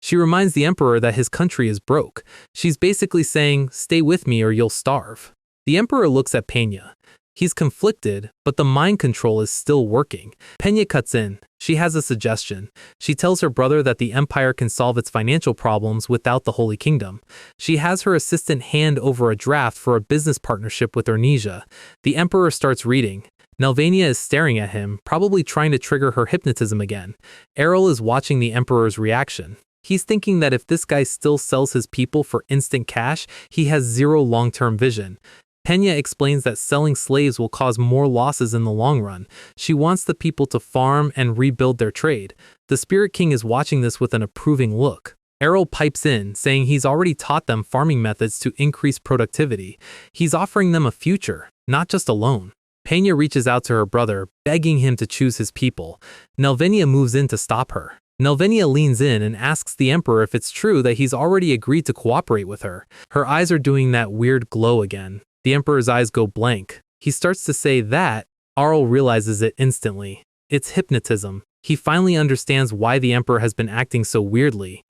She reminds the Emperor that his country is broke. She's basically saying, stay with me or you'll starve. The Emperor looks at Pena. He's conflicted, but the mind control is still working. Pena cuts in. She has a suggestion. She tells her brother that the Empire can solve its financial problems without the Holy Kingdom. She has her assistant hand over a draft for a business partnership with Ernesia. The Emperor starts reading. Nelvania is staring at him, probably trying to trigger her hypnotism again. Arell is watching the Emperor's reaction. He's thinking that if this guy still sells his people for instant cash, he has zero long-term vision. Pena explains that selling slaves will cause more losses in the long run. She wants the people to farm and rebuild their trade. The Spirit King is watching this with an approving look. Arell pipes in, saying he's already taught them farming methods to increase productivity. He's offering them a future, not just a loan. Pena reaches out to her brother, begging him to choose his people. Nelvania moves in to stop her. Nelvania leans in and asks the Emperor if it's true that he's already agreed to cooperate with her. Her eyes are doing that weird glow again. The Emperor's eyes go blank. He starts to say that. Arell realizes it instantly. It's hypnotism. He finally understands why the Emperor has been acting so weirdly.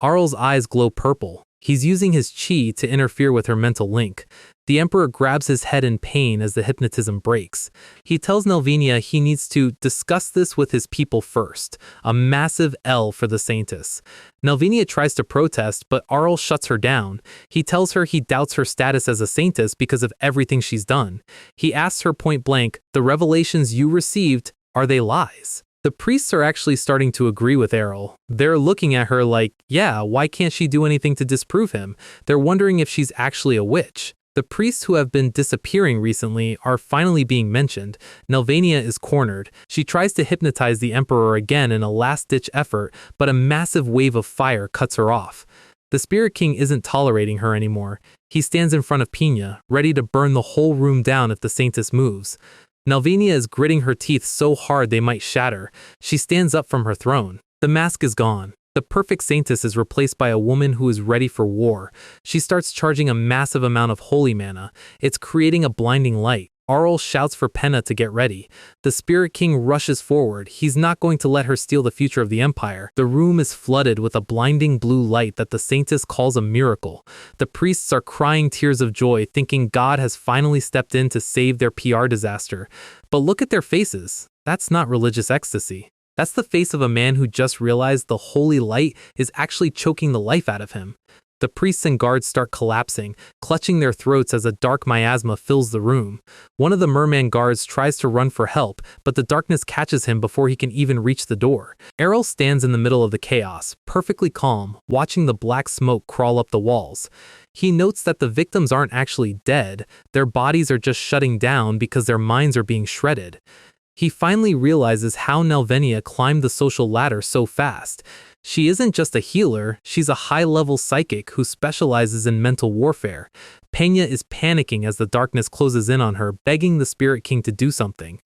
Arell's eyes glow purple. He's using his chi to interfere with her mental link. The Emperor grabs his head in pain as the hypnotism breaks. He tells Nelvania he needs to discuss this with his people first. A massive L for the saintess. Nelvania tries to protest, but Arell shuts her down. He tells her he doubts her status as a saintess because of everything she's done. He asks her point blank, "The revelations you received, are they lies?" The priests are actually starting to agree with Arell. They're looking at her like, yeah, why can't she do anything to disprove him? They're wondering if she's actually a witch. The priests who have been disappearing recently are finally being mentioned. Nelvania is cornered. She tries to hypnotize the Emperor again in a last-ditch effort, but a massive wave of fire cuts her off. The Spirit King isn't tolerating her anymore. He stands in front of Pena, ready to burn the whole room down if the saintess moves. Nelvania is gritting her teeth so hard they might shatter. She stands up from her throne. The mask is gone. The perfect saintess is replaced by a woman who is ready for war. She starts charging a massive amount of holy mana. It's creating a blinding light. Arell shouts for Pena to get ready. The Spirit King rushes forward. He's not going to let her steal the future of the Empire. The room is flooded with a blinding blue light that the saintess calls a miracle. The priests are crying tears of joy, thinking God has finally stepped in to save their PR disaster. But look at their faces. That's not religious ecstasy. That's the face of a man who just realized the holy light is actually choking the life out of him. The priests and guards start collapsing, clutching their throats as a dark miasma fills the room. One of the merman guards tries to run for help, but the darkness catches him before he can even reach the door. Arell stands in the middle of the chaos, perfectly calm, watching the black smoke crawl up the walls. He notes that the victims aren't actually dead, their bodies are just shutting down because their minds are being shredded. He finally realizes how Nelvania climbed the social ladder so fast. She isn't just a healer, she's a high-level psychic who specializes in mental warfare. Pena is panicking as the darkness closes in on her, begging the Spirit King to do something.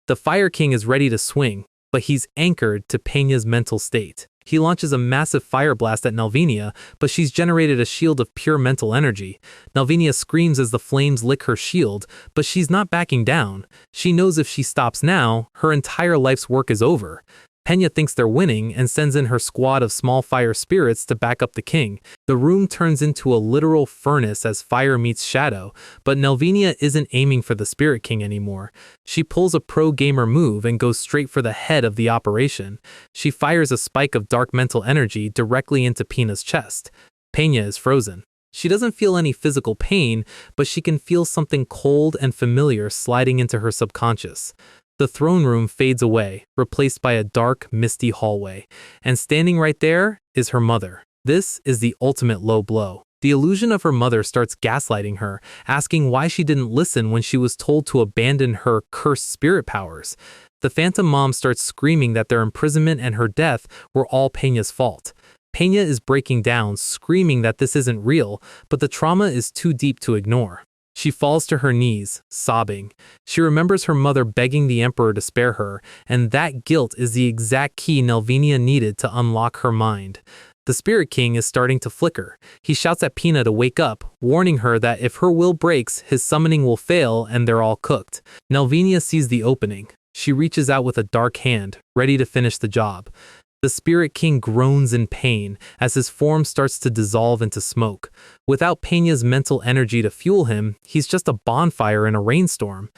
The Fire King is ready to swing, but he's anchored to Pena's mental state. He launches a massive fire blast at Nelvania, but she's generated a shield of pure mental energy. Nelvania screams as the flames lick her shield, but she's not backing down. She knows if she stops now, her entire life's work is over. Pena thinks they're winning and sends in her squad of small fire spirits to back up the king. The room turns into a literal furnace as fire meets shadow, but Nelvania isn't aiming for the Spirit King anymore. She pulls a pro-gamer move and goes straight for the head of the operation. She fires a spike of dark mental energy directly into Pena's chest. Pena is frozen. She doesn't feel any physical pain, but she can feel something cold and familiar sliding into her subconscious. The throne room fades away, replaced by a dark, misty hallway, and standing right there is her mother. This is the ultimate low blow. The illusion of her mother starts gaslighting her, asking why she didn't listen when she was told to abandon her cursed spirit powers. The Phantom Mom starts screaming that their imprisonment and her death were all Pena's fault. Pena is breaking down, screaming that this isn't real, but the trauma is too deep to ignore. She falls to her knees, sobbing. She remembers her mother begging the Emperor to spare her, and that guilt is the exact key Nelvania needed to unlock her mind. The Spirit King is starting to flicker. He shouts at Pena to wake up, warning her that if her will breaks, his summoning will fail and they're all cooked. Nelvania sees the opening. She reaches out with a dark hand, ready to finish the job. The Spirit King groans in pain as his form starts to dissolve into smoke. Without Pena's mental energy to fuel him, he's just a bonfire in a rainstorm.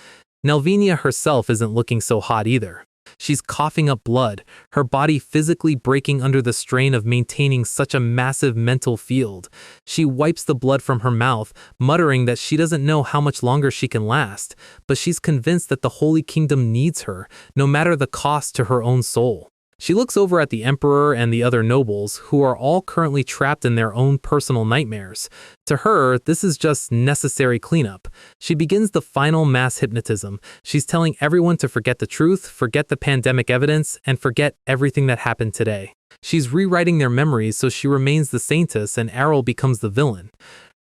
Nelvinia herself isn't looking so hot either. She's coughing up blood, her body physically breaking under the strain of maintaining such a massive mental field. She wipes the blood from her mouth, muttering that she doesn't know how much longer she can last, but she's convinced that the Holy Kingdom needs her, no matter the cost to her own soul. She looks over at the Emperor and the other nobles, who are all currently trapped in their own personal nightmares. To her, this is just necessary cleanup. She begins the final mass hypnotism. She's telling everyone to forget the truth, forget the pandemic evidence, and forget everything that happened today. She's rewriting their memories so she remains the saintess and Arell becomes the villain.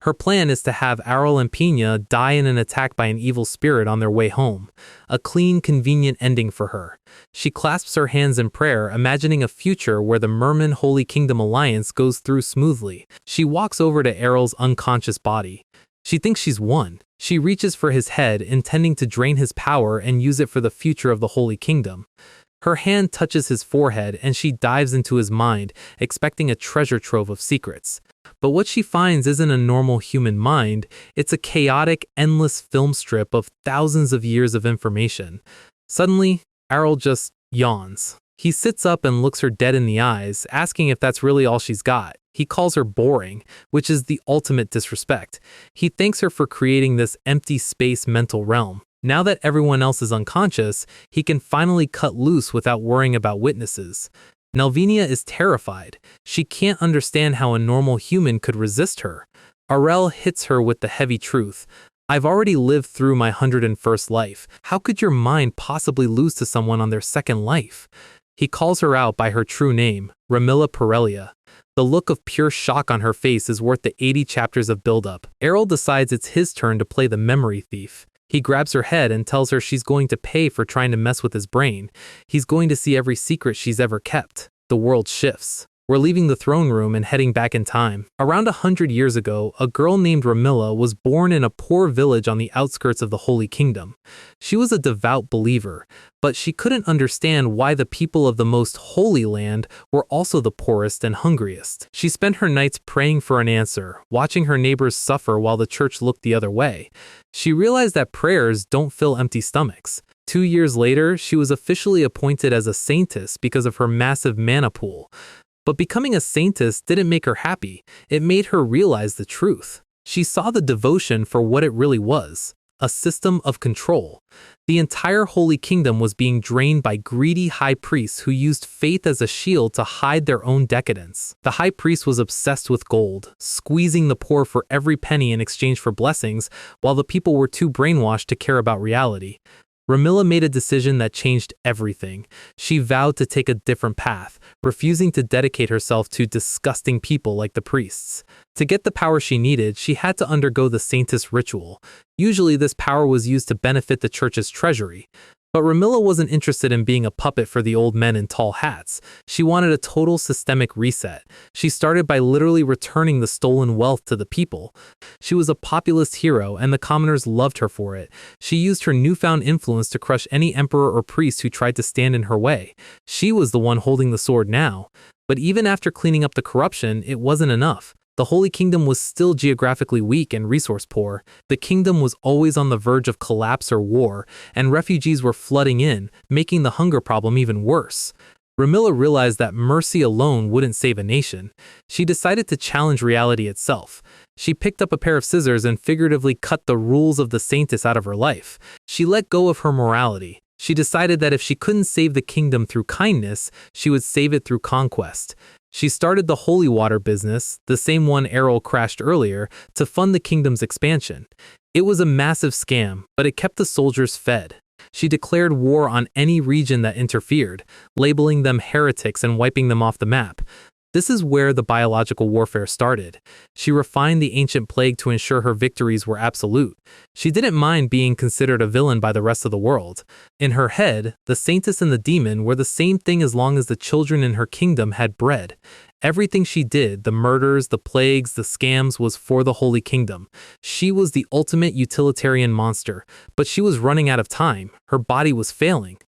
Her plan is to have Arell and Pena die in an attack by an evil spirit on their way home. A clean, convenient ending for her. She clasps her hands in prayer, imagining a future where the Merman Holy Kingdom alliance goes through smoothly. She walks over to Arell's unconscious body. She thinks she's won. She reaches for his head, intending to drain his power and use it for the future of the Holy Kingdom. Her hand touches his forehead and she dives into his mind, expecting a treasure trove of secrets. But what she finds isn't a normal human mind, it's a chaotic, endless film strip of thousands of years of information. Suddenly, Arell just yawns. He sits up and looks her dead in the eyes, asking if that's really all she's got. He calls her boring, which is the ultimate disrespect. He thanks her for creating this empty space mental realm. Now that everyone else is unconscious, he can finally cut loose without worrying about witnesses. Nelvinia is terrified. She can't understand how a normal human could resist her. Arell hits her with the heavy truth. I've already lived through my 101st life. How could your mind possibly lose to someone on their second life? He calls her out by her true name, Parelia. The look of pure shock on her face is worth the 80 chapters of buildup. Arell decides it's his turn to play the memory thief. He grabs her head and tells her she's going to pay for trying to mess with his brain. He's going to see every secret she's ever kept. The world shifts. We're leaving the throne room and heading back in time. Around 100 years ago, a girl named Ramilla was born in a poor village on the outskirts of the Holy Kingdom. She was a devout believer, but she couldn't understand why the people of the most holy land were also the poorest and hungriest. She spent her nights praying for an answer, watching her neighbors suffer while the church looked the other way. She realized that prayers don't fill empty stomachs. 2 years later, she was officially appointed as a saintess because of her massive mana pool. But becoming a saintess didn't make her happy. It made her realize the truth. She saw the devotion for what it really was, a system of control. The entire Holy Kingdom was being drained by greedy high priests who used faith as a shield to hide their own decadence. The high priest was obsessed with gold, squeezing the poor for every penny in exchange for blessings, while the people were too brainwashed to care about reality. Ramilla made a decision that changed everything. She vowed to take a different path, refusing to dedicate herself to disgusting people like the priests. To get the power she needed, she had to undergo the saintess ritual. Usually this power was used to benefit the church's treasury. But Ramilla wasn't interested in being a puppet for the old men in tall hats. She wanted a total systemic reset. She started by literally returning the stolen wealth to the people. She was a populist hero, and the commoners loved her for it. She used her newfound influence to crush any emperor or priest who tried to stand in her way. She was the one holding the sword now. But even after cleaning up the corruption, it wasn't enough. The Holy Kingdom was still geographically weak and resource poor. The kingdom was always on the verge of collapse or war, and refugees were flooding in, making the hunger problem even worse. Ramilla realized that mercy alone wouldn't save a nation. She decided to challenge reality itself. She picked up a pair of scissors and figuratively cut the rules of the saintess out of her life. She let go of her morality. She decided that if she couldn't save the kingdom through kindness, she would save it through conquest. She started the holy water business, the same one Arell crashed earlier, to fund the kingdom's expansion. It was a massive scam, but it kept the soldiers fed. She declared war on any region that interfered, labeling them heretics and wiping them off the map. This is where the biological warfare started. She refined the ancient plague to ensure her victories were absolute. She didn't mind being considered a villain by the rest of the world. In her head, the saintess and the demon were the same thing as long as the children in her kingdom had bread. Everything she did, the murders, the plagues, the scams, was for the Holy Kingdom. She was the ultimate utilitarian monster, but she was running out of time. Her body was failing.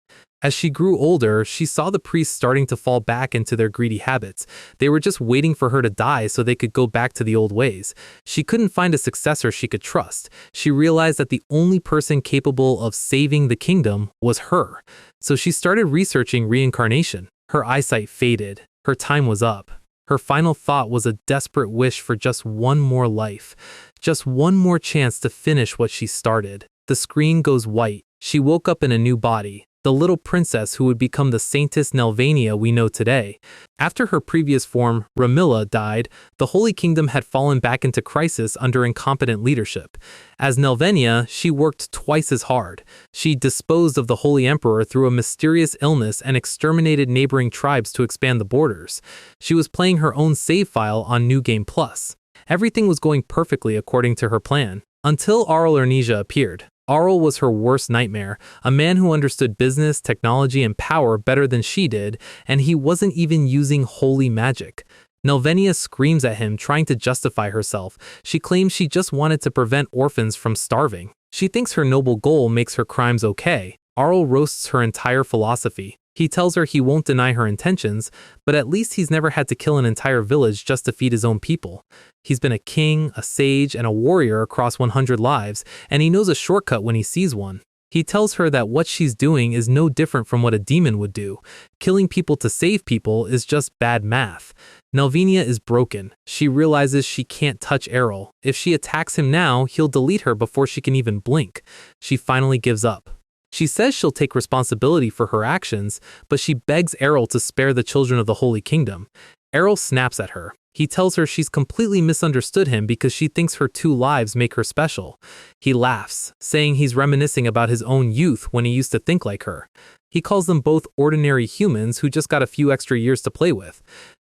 As she grew older, she saw the priests starting to fall back into their greedy habits. They were just waiting for her to die so they could go back to the old ways. She couldn't find a successor she could trust. She realized that the only person capable of saving the kingdom was her. So she started researching reincarnation. Her eyesight faded. Her time was up. Her final thought was a desperate wish for just one more life. Just one more chance to finish what she started. The screen goes white. She woke up in a new body. The little princess who would become the saintess Nelvania we know today. After her previous form, Ramilla, died, the Holy Kingdom had fallen back into crisis under incompetent leadership. As Nelvania, she worked twice as hard. She disposed of the Holy Emperor through a mysterious illness and exterminated neighboring tribes to expand the borders. She was playing her own save file on New Game Plus. Everything was going perfectly according to her plan. Until Arell Ernesia appeared. Arell was her worst nightmare, a man who understood business, technology, and power better than she did, and he wasn't even using holy magic. Nelvania screams at him, trying to justify herself. She claims she just wanted to prevent orphans from starving. She thinks her noble goal makes her crimes okay. Arell roasts her entire philosophy. He tells her he won't deny her intentions, but at least he's never had to kill an entire village just to feed his own people. He's been a king, a sage, and a warrior across 100 lives, and he knows a shortcut when he sees one. He tells her that what she's doing is no different from what a demon would do. Killing people to save people is just bad math. Nelvania is broken. She realizes she can't touch Arell. If she attacks him now, he'll delete her before she can even blink. She finally gives up. She says she'll take responsibility for her actions, but she begs Arell to spare the children of the Holy Kingdom. Arell snaps at her. He tells her she's completely misunderstood him because she thinks her 2 lives make her special. He laughs, saying he's reminiscing about his own youth when he used to think like her. He calls them both ordinary humans who just got a few extra years to play with.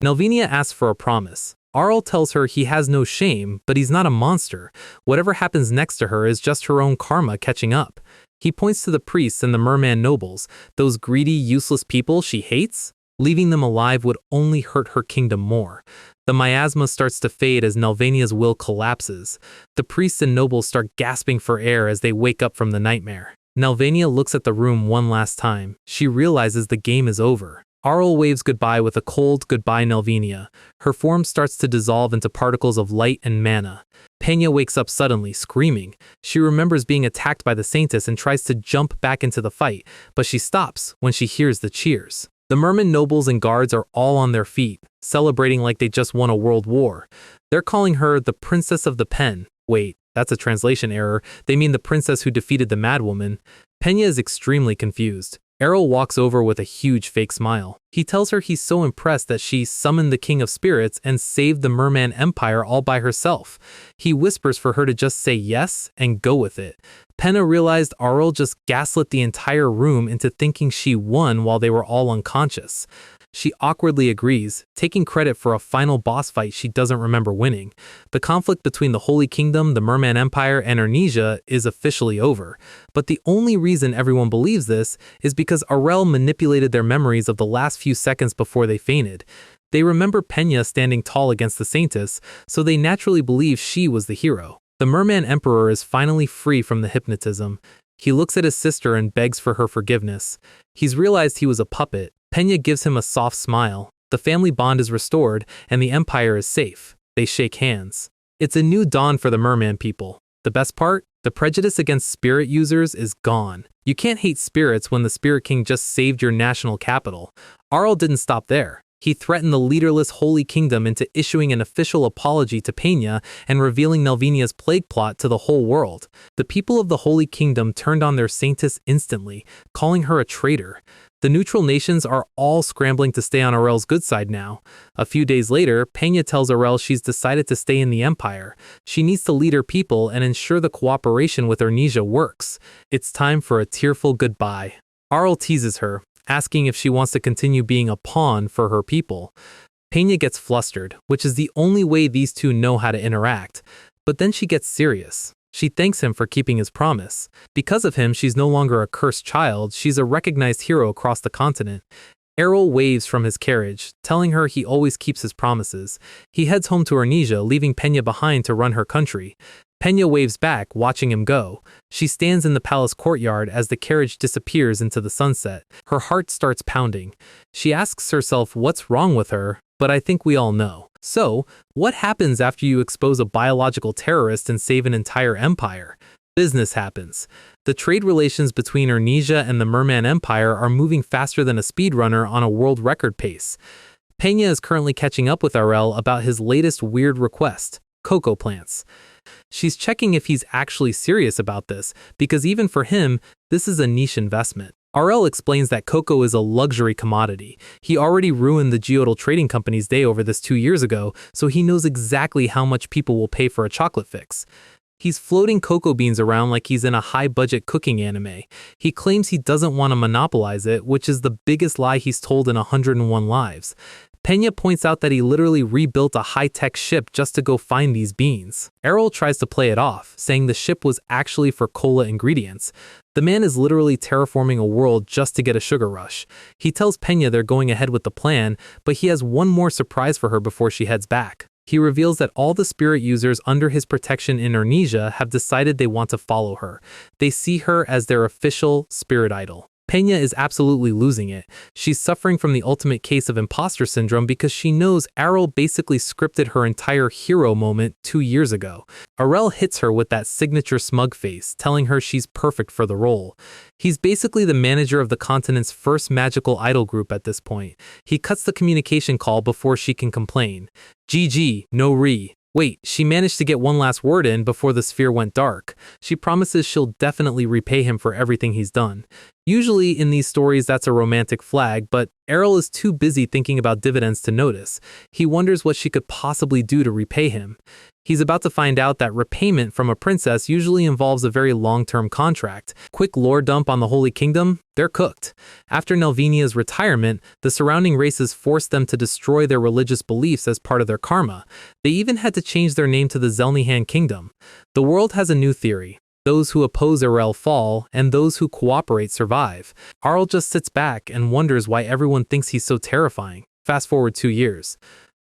Nelvania asks for a promise. Arell tells her he has no shame, but he's not a monster. Whatever happens next to her is just her own karma catching up. He points to the priests and the merman nobles, those greedy, useless people she hates. Leaving them alive would only hurt her kingdom more. The miasma starts to fade as Nelvania's will collapses. The priests and nobles start gasping for air as they wake up from the nightmare. Nelvania looks at the room one last time. She realizes the game is over. Arell waves goodbye with a cold goodbye Nelvania. Her form starts to dissolve into particles of light and mana. Pena wakes up suddenly, screaming. She remembers being attacked by the saintess and tries to jump back into the fight, but she stops when she hears the cheers. The merman nobles and guards are all on their feet, celebrating like they just won a world war. They're calling her the Princess of the Pen. Wait, that's a translation error. They mean the princess who defeated the madwoman. Pena is extremely confused. Arell walks over with a huge fake smile. He tells her he's so impressed that she summoned the King of Spirits and saved the Merman Empire all by herself. He whispers for her to just say yes and go with it. Pena realized Arell just gaslit the entire room into thinking she won while they were all unconscious. She awkwardly agrees, taking credit for a final boss fight she doesn't remember winning. The conflict between the Holy Kingdom, the Merman Empire, and ernesia is officially over. But the only reason everyone believes this is because Arell manipulated their memories of the last few seconds before they fainted. They remember Pena standing tall against the saintess, so they naturally believe she was the hero. The Merman Emperor is finally free from the hypnotism. He looks at his sister and begs for her forgiveness. He's realized he was a puppet. Pena gives him a soft smile. The family bond is restored, and the empire is safe. They shake hands. It's a new dawn for the merman people. The best part? The prejudice against spirit users is gone. You can't hate spirits when the Spirit King just saved your national capital. Arell didn't stop there. He threatened the leaderless Holy Kingdom into issuing an official apology to Pena and revealing Nelvania's plague plot to the whole world. The people of the Holy Kingdom turned on their saintess instantly, calling her a traitor. The neutral nations are all scrambling to stay on Arell's good side now. A few days later, Pena tells Arell she's decided to stay in the Empire. She needs to lead her people and ensure the cooperation with ernesia works. It's time for a tearful goodbye. Arell teases her, asking if she wants to continue being a pawn for her people. Pena gets flustered, which is the only way these two know how to interact. But then she gets serious. She thanks him for keeping his promise. Because of him, she's no longer a cursed child, she's a recognized hero across the continent. Arell waves from his carriage, telling her he always keeps his promises. He heads home to ernesia, leaving Pena behind to run her country. Pena waves back, watching him go. She stands in the palace courtyard as the carriage disappears into the sunset. Her heart starts pounding. She asks herself what's wrong with her, but I think we all know. So, what happens after you expose a biological terrorist and save an entire empire? Business happens. The trade relations between Ernesia and the Merman Empire are moving faster than a speedrunner on a world record pace. Pena is currently catching up with Arell about his latest weird request, cocoa plants. She's checking if he's actually serious about this, because even for him, this is a niche investment. Arell explains that cocoa is a luxury commodity. He already ruined the geodal trading company's day over this 2 years ago, so he knows exactly how much people will pay for a chocolate fix. He's floating cocoa beans around like he's in a high-budget cooking anime. He claims he doesn't want to monopolize it, which is the biggest lie he's told in 101 lives. Pena points out that he literally rebuilt a high-tech ship just to go find these beans. Arell tries to play it off, saying the ship was actually for cola ingredients. The man is literally terraforming a world just to get a sugar rush. He tells Pena they're going ahead with the plan, but he has one more surprise for her before she heads back. He reveals that all the spirit users under his protection in Ernesia have decided they want to follow her. They see her as their official spirit idol. Pena is absolutely losing it. She's suffering from the ultimate case of imposter syndrome because she knows Arell basically scripted her entire hero moment 2 years ago. Arell hits her with that signature smug face, telling her she's perfect for the role. He's basically the manager of the continent's first magical idol group at this point. He cuts the communication call before she can complain. GG, no re. Wait, she managed to get one last word in before the sphere went dark. She promises she'll definitely repay him for everything he's done. Usually in these stories that's a romantic flag, but Arell is too busy thinking about dividends to notice. He wonders what she could possibly do to repay him. He's about to find out that repayment from a princess usually involves a very long-term contract. Quick lore dump on the Holy Kingdom, they're cooked. After Nelvinia's retirement, the surrounding races forced them to destroy their religious beliefs as part of their karma. They even had to change their name to the Zelnihan Kingdom. The world has a new theory. Those who oppose Arell fall, and those who cooperate survive. Arell just sits back and wonders why everyone thinks he's so terrifying. Fast forward 2 years.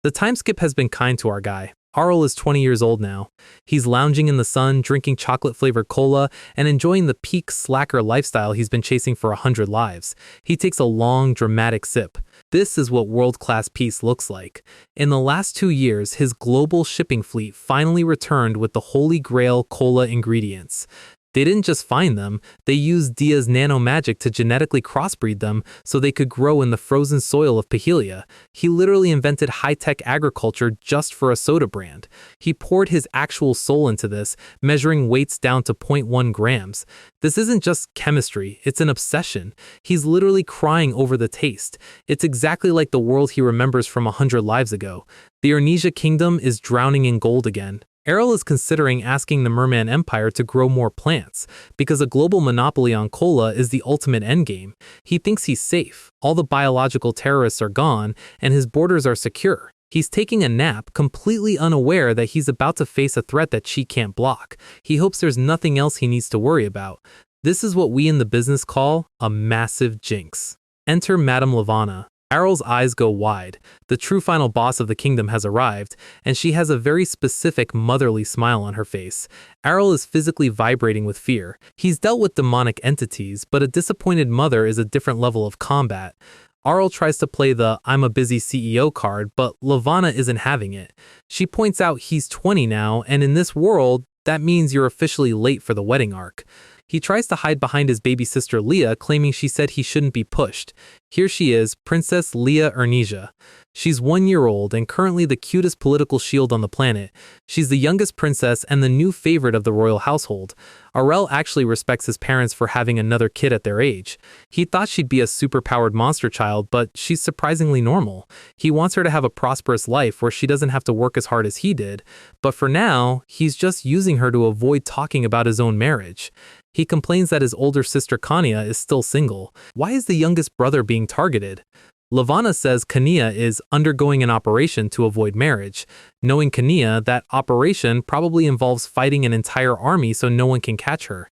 The time skip has been kind to our guy. Arell is 20 years old now. He's lounging in the sun, drinking chocolate-flavored cola, and enjoying the peak slacker lifestyle he's been chasing for 100 lives. He takes a long, dramatic sip. This is what world-class peace looks like. In the last 2 years, his global shipping fleet finally returned with the Holy Grail cola ingredients. They didn't just find them, they used Dia's nano-magic to genetically crossbreed them so they could grow in the frozen soil of Fahilia. He literally invented high-tech agriculture just for a soda brand. He poured his actual soul into this, measuring weights down to 0.1 grams. This isn't just chemistry, it's an obsession. He's literally crying over the taste. It's exactly like the world he remembers from 100 lives ago. The Ernesia Kingdom is drowning in gold again. Arell is considering asking the Merman Empire to grow more plants, because a global monopoly on cola is the ultimate endgame. He thinks he's safe, all the biological terrorists are gone, and his borders are secure. He's taking a nap, completely unaware that he's about to face a threat that she can't block. He hopes there's nothing else he needs to worry about. This is what we in the business call a massive jinx. Enter Madame Lavana. Arell's eyes go wide. The true final boss of the kingdom has arrived, and she has a very specific motherly smile on her face. Arell is physically vibrating with fear. He's dealt with demonic entities, but a disappointed mother is a different level of combat. Arell tries to play the "I'm a busy CEO" card, but Lavana isn't having it. She points out he's 20 now, and in this world, that means you're officially late for the wedding arc. He tries to hide behind his baby sister Leah, claiming she said he shouldn't be pushed. Here she is, Princess Leah Ernesia. She's 1 year old and currently the cutest political shield on the planet. She's the youngest princess and the new favorite of the royal household. Arell actually respects his parents for having another kid at their age. He thought she'd be a superpowered monster child, but she's surprisingly normal. He wants her to have a prosperous life where she doesn't have to work as hard as he did. But for now, he's just using her to avoid talking about his own marriage. He complains that his older sister Kania is still single. Why is the youngest brother being targeted? Lavana says Kania is undergoing an operation to avoid marriage. Knowing Kania, that operation probably involves fighting an entire army so no one can catch her.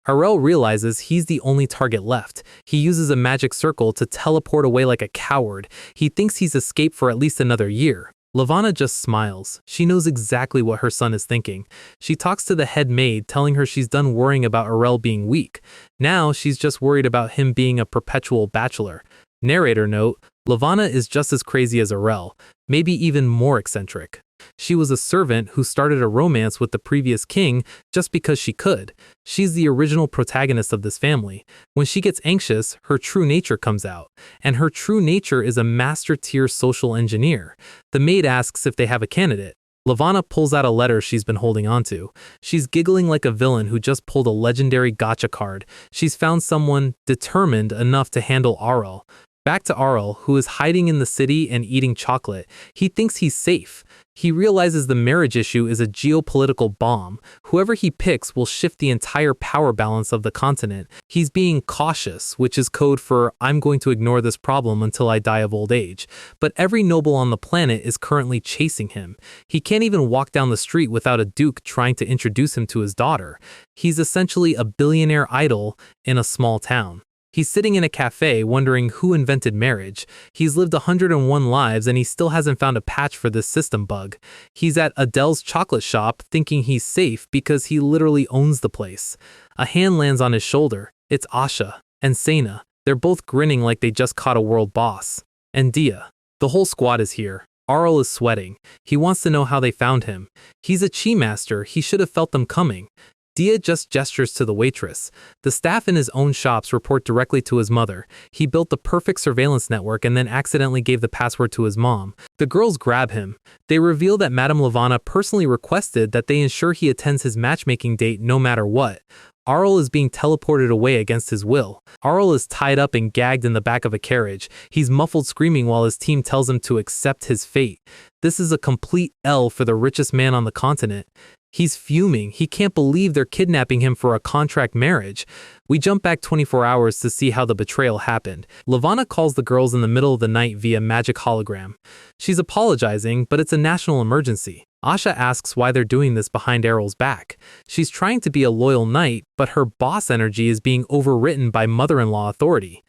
Arell realizes he's the only target left. He uses a magic circle to teleport away like a coward. He thinks he's escaped for at least another year. Lavana just smiles. She knows exactly what her son is thinking. She talks to the head maid, telling her she's done worrying about Arell being weak. Now she's just worried about him being a perpetual bachelor. Narrator note, Lavana is just as crazy as Arell, maybe even more eccentric. She was a servant who started a romance with the previous king just because she could. She's the original protagonist of this family. When she gets anxious, her true nature comes out. And her true nature is a master-tier social engineer. The maid asks if they have a candidate. Lavana pulls out a letter she's been holding onto. She's giggling like a villain who just pulled a legendary gotcha card. She's found someone determined enough to handle Arell. Back to Arell, who is hiding in the city and eating chocolate. He thinks he's safe. He realizes the marriage issue is a geopolitical bomb. Whoever he picks will shift the entire power balance of the continent. He's being cautious, which is code for I'm going to ignore this problem until I die of old age. But every noble on the planet is currently chasing him. He can't even walk down the street without a duke trying to introduce him to his daughter. He's essentially a billionaire idol in a small town. He's sitting in a cafe wondering who invented marriage. He's lived 101 lives and he still hasn't found a patch for this system bug. He's at Adele's chocolate shop thinking he's safe because he literally owns the place. A hand lands on his shoulder. It's Asha and Sena. They're both grinning like they just caught a world boss. And Dia. The whole squad is here. Arell is sweating. He wants to know how they found him. He's a chi master. He should have felt them coming. Dia just gestures to the waitress. The staff in his own shops report directly to his mother. He built the perfect surveillance network and then accidentally gave the password to his mom. The girls grab him. They reveal that Madame Lavana personally requested that they ensure he attends his matchmaking date no matter what. Arell is being teleported away against his will. Arell is tied up and gagged in the back of a carriage. He's muffled screaming while his team tells him to accept his fate. This is a complete L for the richest man on the continent. He's fuming. He can't believe they're kidnapping him for a contract marriage. We jump back 24 hours to see how the betrayal happened. Lavana calls the girls in the middle of the night via magic hologram. She's apologizing, but it's a national emergency. Asha asks why they're doing this behind Arell's back. She's trying to be a loyal knight, but her boss energy is being overwritten by mother-in-law authority.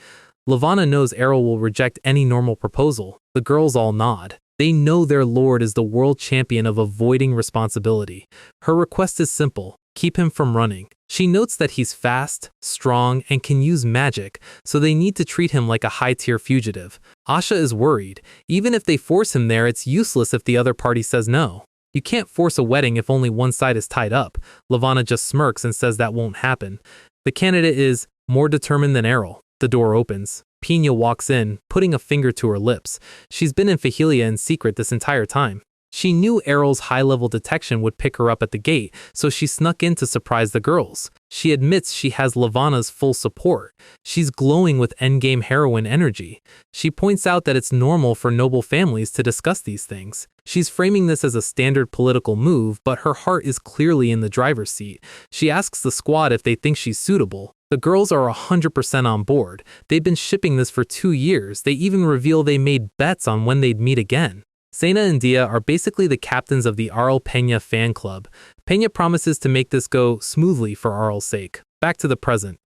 Lavana knows Arell will reject any normal proposal. The girls all nod. They know their lord is the world champion of avoiding responsibility. Her request is simple: keep him from running. She notes that he's fast, strong, and can use magic, so they need to treat him like a high-tier fugitive. Asha is worried. Even if they force him there, it's useless if the other party says no. You can't force a wedding if only one side is tied up. Lavana just smirks and says that won't happen. The candidate is more determined than Arell. The door opens. Pena walks in, putting a finger to her lips. She's been in fahilia in secret this entire time. She knew Arell's high-level detection would pick her up at the gate, so she snuck in to surprise the girls. She admits she has Lavana's full support. She's glowing with endgame heroine energy. She points out that it's normal for noble families to discuss these things. She's framing this as a standard political move, but her heart is clearly in the driver's seat. She asks the squad if they think she's suitable. The girls are 100% on board. They've been shipping this for 2 years. They even reveal they made bets on when they'd meet again. Sena and Dia are basically the captains of the Arell Pena fan club. Pena promises to make this go smoothly for Arell's sake. Back to the present.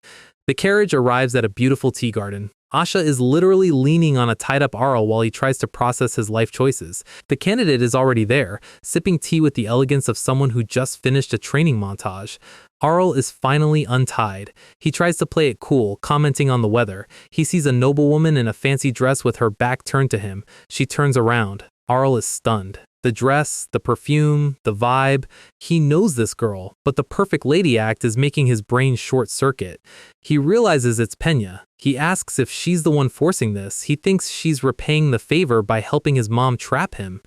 The carriage arrives at a beautiful tea garden. Asha is literally leaning on a tied-up Arell while he tries to process his life choices. The candidate is already there, sipping tea with the elegance of someone who just finished a training montage. Arell is finally untied. He tries to play it cool, commenting on the weather. He sees a noblewoman in a fancy dress with her back turned to him. She turns around. Arell is stunned. The dress, the perfume, the vibe. He knows this girl, but the perfect lady act is making his brain short-circuit. He realizes it's Pena. He asks if she's the one forcing this. He thinks she's repaying the favor by helping his mom trap him.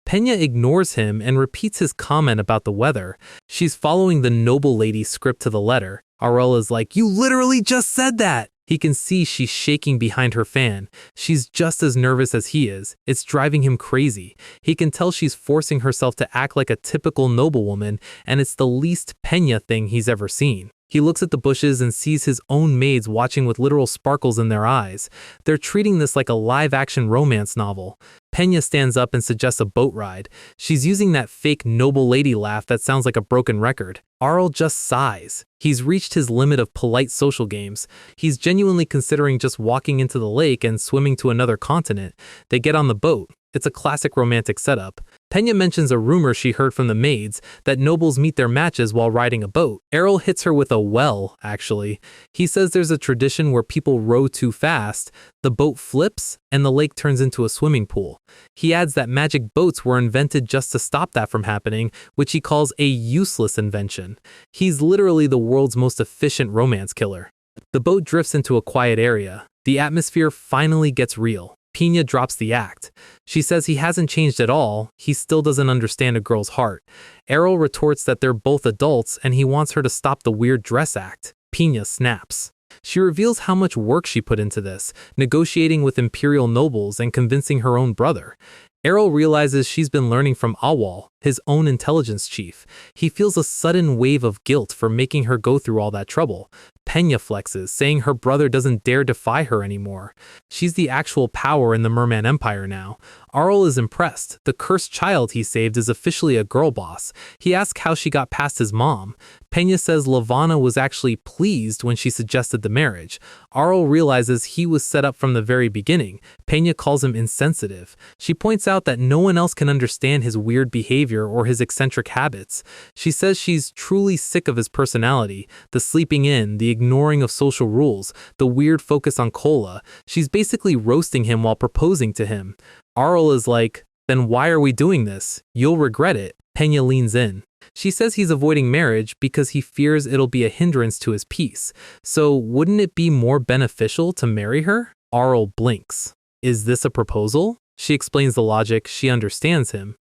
Pena ignores him and repeats his comment about the weather. She's following the noble lady script to the letter. Arell is like, "You literally just said that!" He can see she's shaking behind her fan. She's just as nervous as he is. It's driving him crazy. He can tell she's forcing herself to act like a typical noblewoman, and it's the least Pena thing he's ever seen. He looks at the bushes and sees his own maids watching with literal sparkles in their eyes. They're treating this like a live-action romance novel. Pena stands up and suggests a boat ride. She's using that fake noble lady laugh that sounds like a broken record. Arell just sighs. He's reached his limit of polite social games. He's genuinely considering just walking into the lake and swimming to another continent. They get on the boat. It's a classic romantic setup. Pena mentions a rumor she heard from the maids that nobles meet their matches while riding a boat. Arell hits her with a well, actually. He says there's a tradition where people row too fast, the boat flips, and the lake turns into a swimming pool. He adds that magic boats were invented just to stop that from happening, which he calls a useless invention. He's literally the world's most efficient romance killer. The boat drifts into a quiet area. The atmosphere finally gets real. Pena drops the act. She says he hasn't changed at all, he still doesn't understand a girl's heart. Arell retorts that they're both adults and he wants her to stop the weird dress act. Pena snaps. She reveals how much work she put into this, negotiating with imperial nobles and convincing her own brother. Arell realizes she's been learning from Awal, his own intelligence chief. He feels a sudden wave of guilt for making her go through all that trouble. Pena flexes, saying her brother doesn't dare defy her anymore. She's the actual power in the Merman Empire now. Arell is impressed. The cursed child he saved is officially a girl boss. He asks how she got past his mom. Pena says Lavana was actually pleased when she suggested the marriage. Arell realizes he was set up from the very beginning. Pena calls him insensitive. She points out that no one else can understand his weird behavior or his eccentric habits. She says she's truly sick of his personality, the sleeping in, the ignoring of social rules, the weird focus on cola. She's basically roasting him while proposing to him. Arell is like, then why are we doing this? You'll regret it. Pena leans in. She says he's avoiding marriage because he fears it'll be a hindrance to his peace. So wouldn't it be more beneficial to marry her? Arell blinks. Is this a proposal? She explains the logic. She understands him.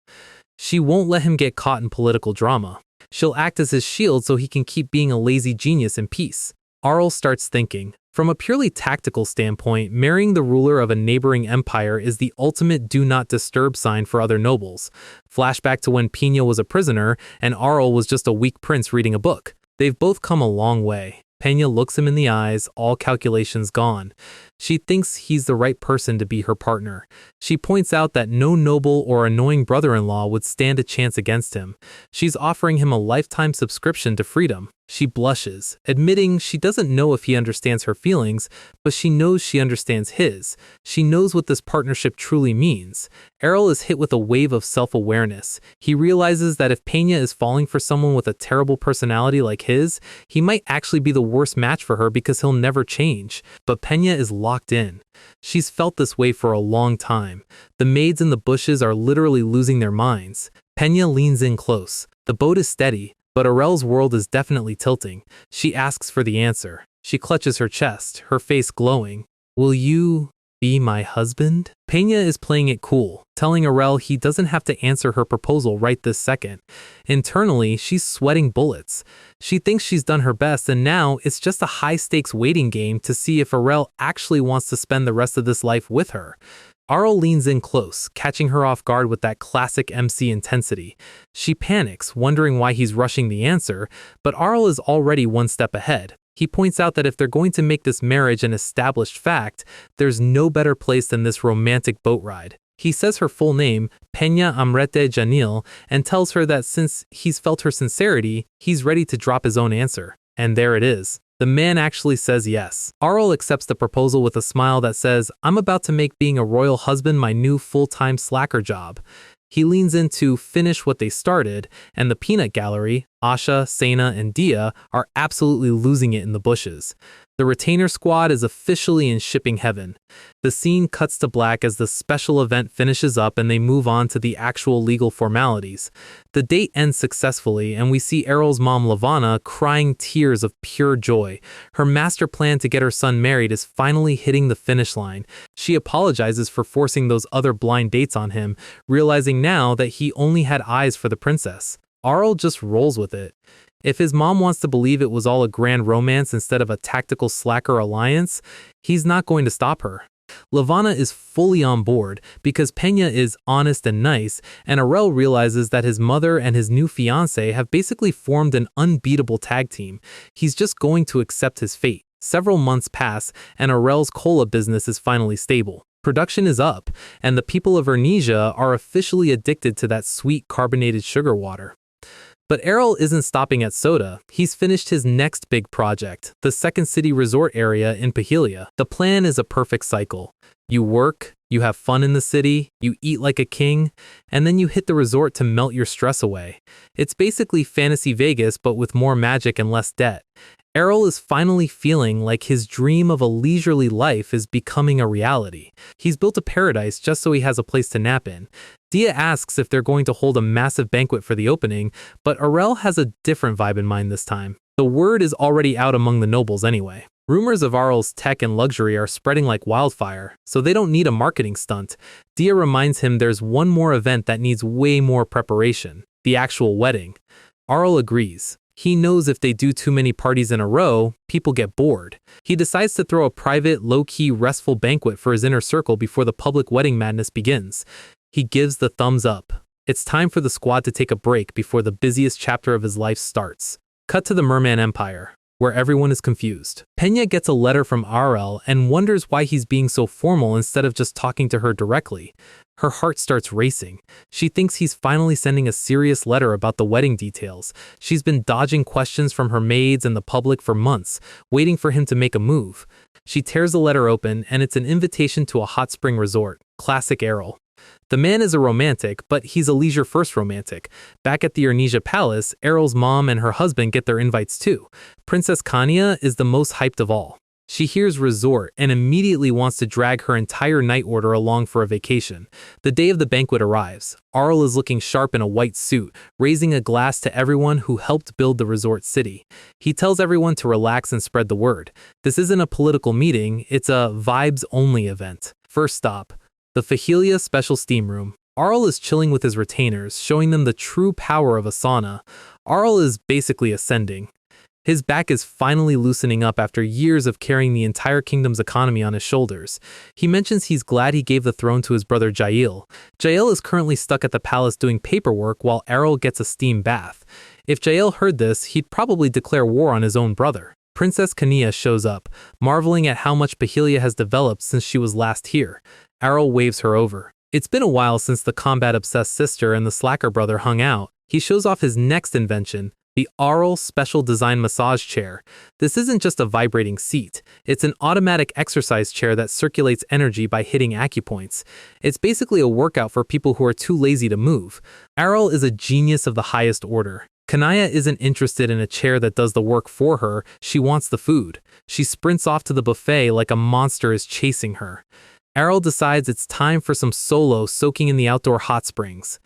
She won't let him get caught in political drama. She'll act as his shield so he can keep being a lazy genius in peace. Arell starts thinking. From a purely tactical standpoint, marrying the ruler of a neighboring empire is the ultimate do not disturb sign for other nobles. Flashback to when Pena was a prisoner and Arell was just a weak prince reading a book. They've both come a long way. Pena looks him in the eyes, all calculations gone. She thinks he's the right person to be her partner. She points out that no noble or annoying brother-in-law would stand a chance against him. She's offering him a lifetime subscription to freedom. She blushes, admitting she doesn't know if he understands her feelings, but she knows she understands his. She knows what this partnership truly means. Arell is hit with a wave of self-awareness. He realizes that if Pena is falling for someone with a terrible personality like his, he might actually be the worst match for her because he'll never change. But Pena is locked in. She's felt this way for a long time. The maids in the bushes are literally losing their minds. Pena leans in close. The boat is steady, but Arell's world is definitely tilting. She asks for the answer. She clutches her chest, her face glowing. Will you be my husband? Pena is playing it cool, telling Arell he doesn't have to answer her proposal right this second. Internally, she's sweating bullets. She thinks she's done her best, and now it's just a high-stakes waiting game to see if Arell actually wants to spend the rest of this life with her. Arell leans in close, catching her off guard with that classic MC intensity. She panics, wondering why he's rushing the answer, but Arell is already one step ahead. He points out that if they're going to make this marriage an established fact, there's no better place than this romantic boat ride. He says her full name, Pena Amrete Janil, and tells her that since he's felt her sincerity, he's ready to drop his own answer. And there it is. The man actually says yes. Arell accepts the proposal with a smile that says, I'm about to make being a royal husband my new full-time slacker job. He leans in to finish what they started, and the peanut gallery, Asha, Sena, and Dia, are absolutely losing it in the bushes. The retainer squad is officially in shipping heaven. The scene cuts to black as the special event finishes up and they move on to the actual legal formalities. The date ends successfully, and we see Arell's mom Lavana crying tears of pure joy. Her master plan to get her son married is finally hitting the finish line. She apologizes for forcing those other blind dates on him, realizing now that he only had eyes for the princess. Arell just rolls with it. If his mom wants to believe it was all a grand romance instead of a tactical slacker alliance, he's not going to stop her. Lavana is fully on board because Pena is honest and nice, and Arell realizes that his mother and his new fiancé have basically formed an unbeatable tag team. He's just going to accept his fate. Several months pass, and Arell's cola business is finally stable. Production is up, and the people of Ernesia are officially addicted to that sweet carbonated sugar water. But Arell isn't stopping at soda. He's finished his next big project, the second city resort area in Fahilia. The plan is a perfect cycle. You work, You have fun in the city, you eat like a king, and then you hit the resort to melt your stress away. It's basically fantasy Vegas but with more magic and less debt. Arell is finally feeling like his dream of a leisurely life is becoming a reality. He's built a paradise just so he has a place to nap in. Dia asks if they're going to hold a massive banquet for the opening, but Arell has a different vibe in mind this time. The word is already out among the nobles anyway. Rumors of Arell's tech and luxury are spreading like wildfire, so they don't need a marketing stunt. Dia reminds him there's one more event that needs way more preparation, the actual wedding. Arell agrees. He knows if they do too many parties in a row, people get bored. He decides to throw a private, low-key, restful banquet for his inner circle before the public wedding madness begins. He gives the thumbs up. It's time for the squad to take a break before the busiest chapter of his life starts. Cut to the Merman Empire, where everyone is confused. Pena gets a letter from Arell and wonders why he's being so formal instead of just talking to her directly. Her heart starts racing. She thinks he's finally sending a serious letter about the wedding details. She's been dodging questions from her maids and the public for months, waiting for him to make a move. She tears the letter open, and it's an invitation to a hot spring resort. Classic Arell. The man is a romantic, but he's a leisure-first romantic. Back at the Ernesia Palace, Arell's mom and her husband get their invites too. Princess Kanya is the most hyped of all. She hears resort and immediately wants to drag her entire night order along for a vacation. The day of the banquet arrives. Arell is looking sharp in a white suit, raising a glass to everyone who helped build the resort city. He tells everyone to relax and spread the word. This isn't a political meeting, it's a vibes-only event. First stop, the Fahilia Special Steam Room. Arell is chilling with his retainers, showing them the true power of a sauna. Arell is basically ascending. His back is finally loosening up after years of carrying the entire kingdom's economy on his shoulders. He mentions he's glad he gave the throne to his brother Jael. Jael is currently stuck at the palace doing paperwork while Arell gets a steam bath. If Jael heard this, he'd probably declare war on his own brother. Princess Kania shows up, marveling at how much fahilia has developed since she was last here. Arell waves her over. It's been a while since the combat-obsessed sister and the slacker brother hung out. He shows off his next invention, the Arell Special Design Massage Chair. This isn't just a vibrating seat. It's an automatic exercise chair that circulates energy by hitting acupoints. It's basically a workout for people who are too lazy to move. Arell is a genius of the highest order. Kanaya isn't interested in a chair that does the work for her, she wants the food. She sprints off to the buffet like a monster is chasing her. Arell decides it's time for some solo soaking in the outdoor hot springs.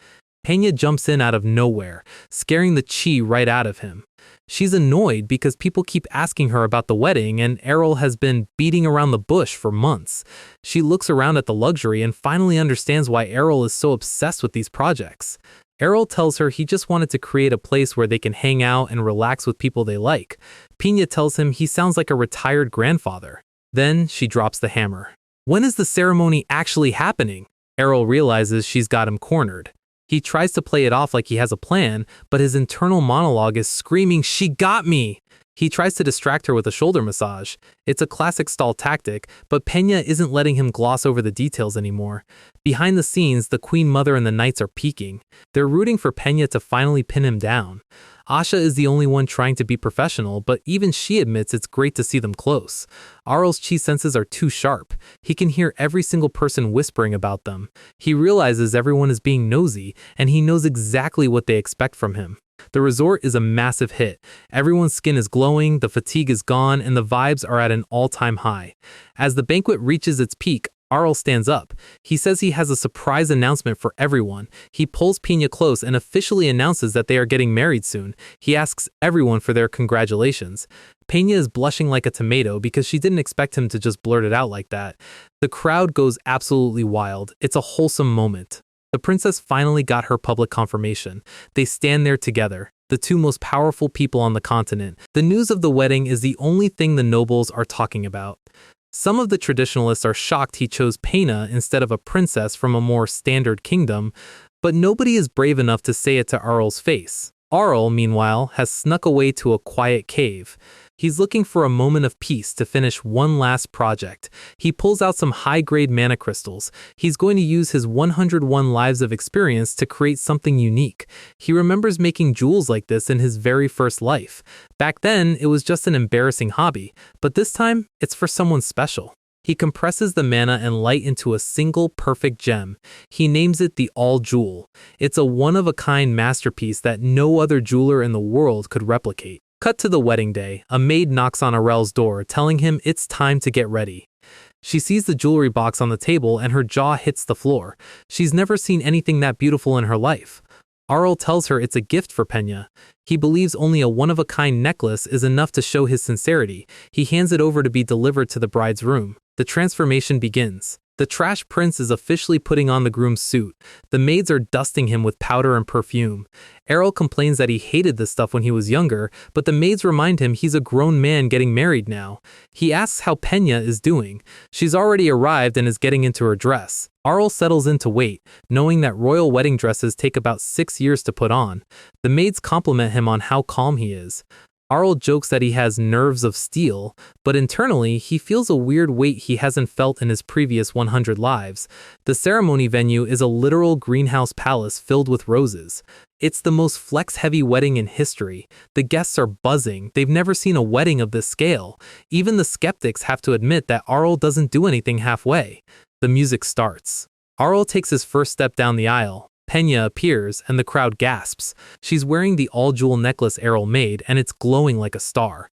Pena jumps in out of nowhere, scaring the chi right out of him. She's annoyed because people keep asking her about the wedding and Arell has been beating around the bush for months. She looks around at the luxury and finally understands why Arell is so obsessed with these projects. Arell tells her he just wanted to create a place where they can hang out and relax with people they like. Pena tells him he sounds like a retired grandfather. Then she drops the hammer. When is the ceremony actually happening? Arell realizes she's got him cornered. He tries to play it off like he has a plan, but his internal monologue is screaming, "She got me!" He tries to distract her with a shoulder massage. It's a classic stall tactic, but Pena isn't letting him gloss over the details anymore. Behind the scenes, the Queen Mother and the Knights are peeking. They're rooting for Pena to finally pin him down. Asha is the only one trying to be professional, but even she admits it's great to see them close. Arell's chi senses are too sharp. He can hear every single person whispering about them. He realizes everyone is being nosy, and he knows exactly what they expect from him. The resort is a massive hit. Everyone's skin is glowing, the fatigue is gone, and the vibes are at an all-time high. As the banquet reaches its peak, Arell stands up. He says he has a surprise announcement for everyone. He pulls Pena close and officially announces that they are getting married soon. He asks everyone for their congratulations. Pena is blushing like a tomato because she didn't expect him to just blurt it out like that. The crowd goes absolutely wild. It's a wholesome moment. The princess finally got her public confirmation. They stand there together, the two most powerful people on the continent. The news of the wedding is the only thing the nobles are talking about. Some of the traditionalists are shocked he chose Pena instead of a princess from a more standard kingdom, but nobody is brave enough to say it to Arell's face. Arell, meanwhile, has snuck away to a quiet cave. He's looking for a moment of peace to finish one last project. He pulls out some high-grade mana crystals. He's going to use his 101 lives of experience to create something unique. He remembers making jewels like this in his very first life. Back then, it was just an embarrassing hobby, but this time, it's for someone special. He compresses the mana and light into a single perfect gem. He names it the All Jewel. It's a one-of-a-kind masterpiece that no other jeweler in the world could replicate. Cut to the wedding day. A maid knocks on Arell's door, telling him it's time to get ready. She sees the jewelry box on the table and her jaw hits the floor. She's never seen anything that beautiful in her life. Arell tells her it's a gift for Pena. He believes only a one-of-a-kind necklace is enough to show his sincerity. He hands it over to be delivered to the bride's room. The transformation begins. The trash prince is officially putting on the groom's suit. The maids are dusting him with powder and perfume. Arell complains that he hated this stuff when he was younger, but the maids remind him he's a grown man getting married now. He asks how Pena is doing. She's already arrived and is getting into her dress. Arell settles in to wait, knowing that royal wedding dresses take about 6 years to put on. The maids compliment him on how calm he is. Arell jokes that he has nerves of steel, but internally he feels a weird weight he hasn't felt in his previous 100 lives. The ceremony venue is a literal greenhouse palace filled with roses. It's the most flex-heavy wedding in history. The guests are buzzing. They've never seen a wedding of this scale. Even the skeptics have to admit that Arell doesn't do anything halfway. The music starts. Arell takes his first step down the aisle. Pena appears, and the crowd gasps. She's wearing the all-jewel necklace Arell made, and it's glowing like a star.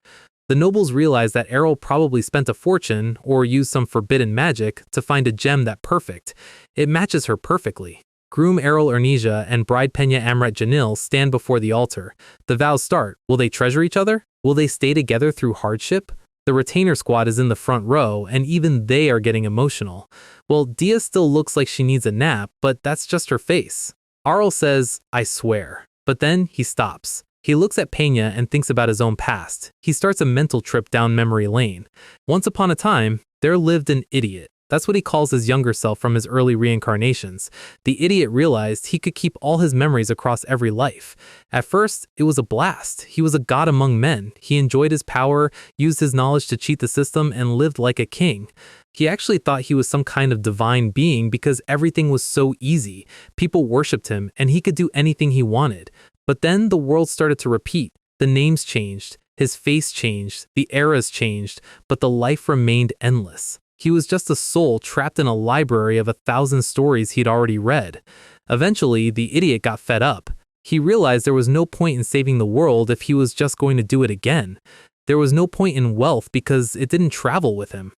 The nobles realize that Arell probably spent a fortune, or used some forbidden magic, to find a gem that perfect. It matches her perfectly. Groom Arell Ernesia and bride Pena Amret Janil stand before the altar. The vows start. Will they treasure each other? Will they stay together through hardship? The retainer squad is in the front row, and even they are getting emotional. Well, Dia still looks like she needs a nap, but that's just her face. Arell says, "I swear." But then he stops. He looks at Pena and thinks about his own past. He starts a mental trip down memory lane. Once upon a time, there lived an idiot. That's what he calls his younger self from his early reincarnations. The idiot realized he could keep all his memories across every life. At first, it was a blast. He was a god among men. He enjoyed his power, used his knowledge to cheat the system, and lived like a king. He actually thought he was some kind of divine being because everything was so easy. People worshipped him, and he could do anything he wanted. But then the world started to repeat. The names changed, his face changed, the eras changed, but the life remained endless. He was just a soul trapped in a library of 1,000 stories he'd already read. Eventually, the idiot got fed up. He realized there was no point in saving the world if he was just going to do it again. There was no point in wealth because it didn't travel with him.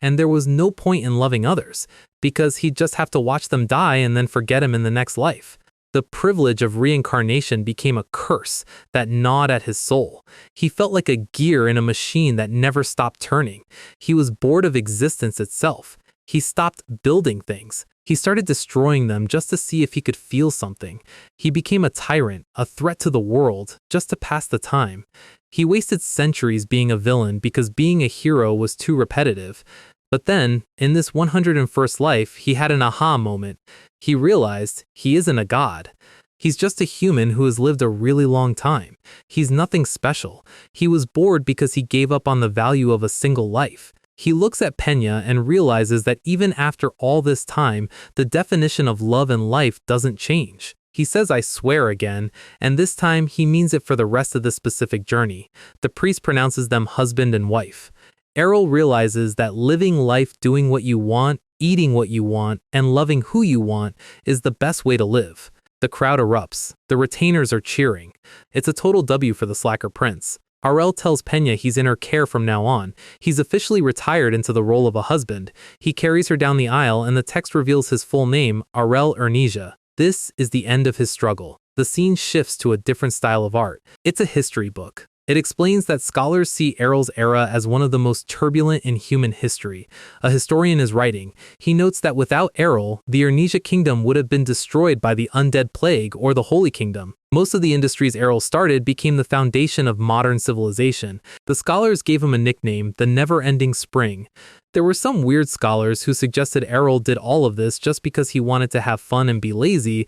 And there was no point in loving others because he'd just have to watch them die and then forget him in the next life. The privilege of reincarnation became a curse that gnawed at his soul. He felt like a gear in a machine that never stopped turning. He was bored of existence itself. He stopped building things. He started destroying them just to see if he could feel something. He became a tyrant, a threat to the world, just to pass the time. He wasted centuries being a villain because being a hero was too repetitive. But then, in this 101st life, he had an aha moment. He realized he isn't a god. He's just a human who has lived a really long time. He's nothing special. He was bored because he gave up on the value of a single life. He looks at Pena and realizes that even after all this time, the definition of love and life doesn't change. He says, "I swear" again, and this time he means it for the rest of the specific journey. The priest pronounces them husband and wife. Arell realizes that living life doing what you want, eating what you want, and loving who you want is the best way to live. The crowd erupts. The retainers are cheering. It's a total W for the slacker prince. Arell tells Pena he's in her care from now on. He's officially retired into the role of a husband. He carries her down the aisle and the text reveals his full name, Arell Ernesia. This is the end of his struggle. The scene shifts to a different style of art. It's a history book. It explains that scholars see Arell's era as one of the most turbulent in human history. A historian is writing. He notes that without Arell, the Ernesia kingdom would have been destroyed by the undead plague or the Holy Kingdom. Most of the industries Arell started became the foundation of modern civilization. The scholars gave him a nickname, the Never-Ending Spring. There were some weird scholars who suggested Arell did all of this just because he wanted to have fun and be lazy,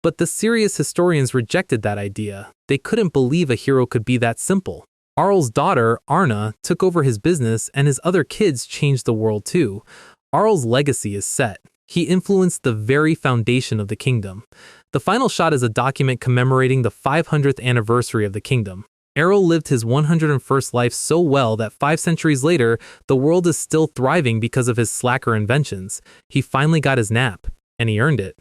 but the serious historians rejected that idea. They couldn't believe a hero could be that simple. Arell's daughter, Arna, took over his business and his other kids changed the world too. Arell's legacy is set. He influenced the very foundation of the kingdom. The final shot is a document commemorating the 500th anniversary of the kingdom. Arell lived his 101st life so well that 5 centuries later, the world is still thriving because of his slacker inventions. He finally got his nap, and he earned it.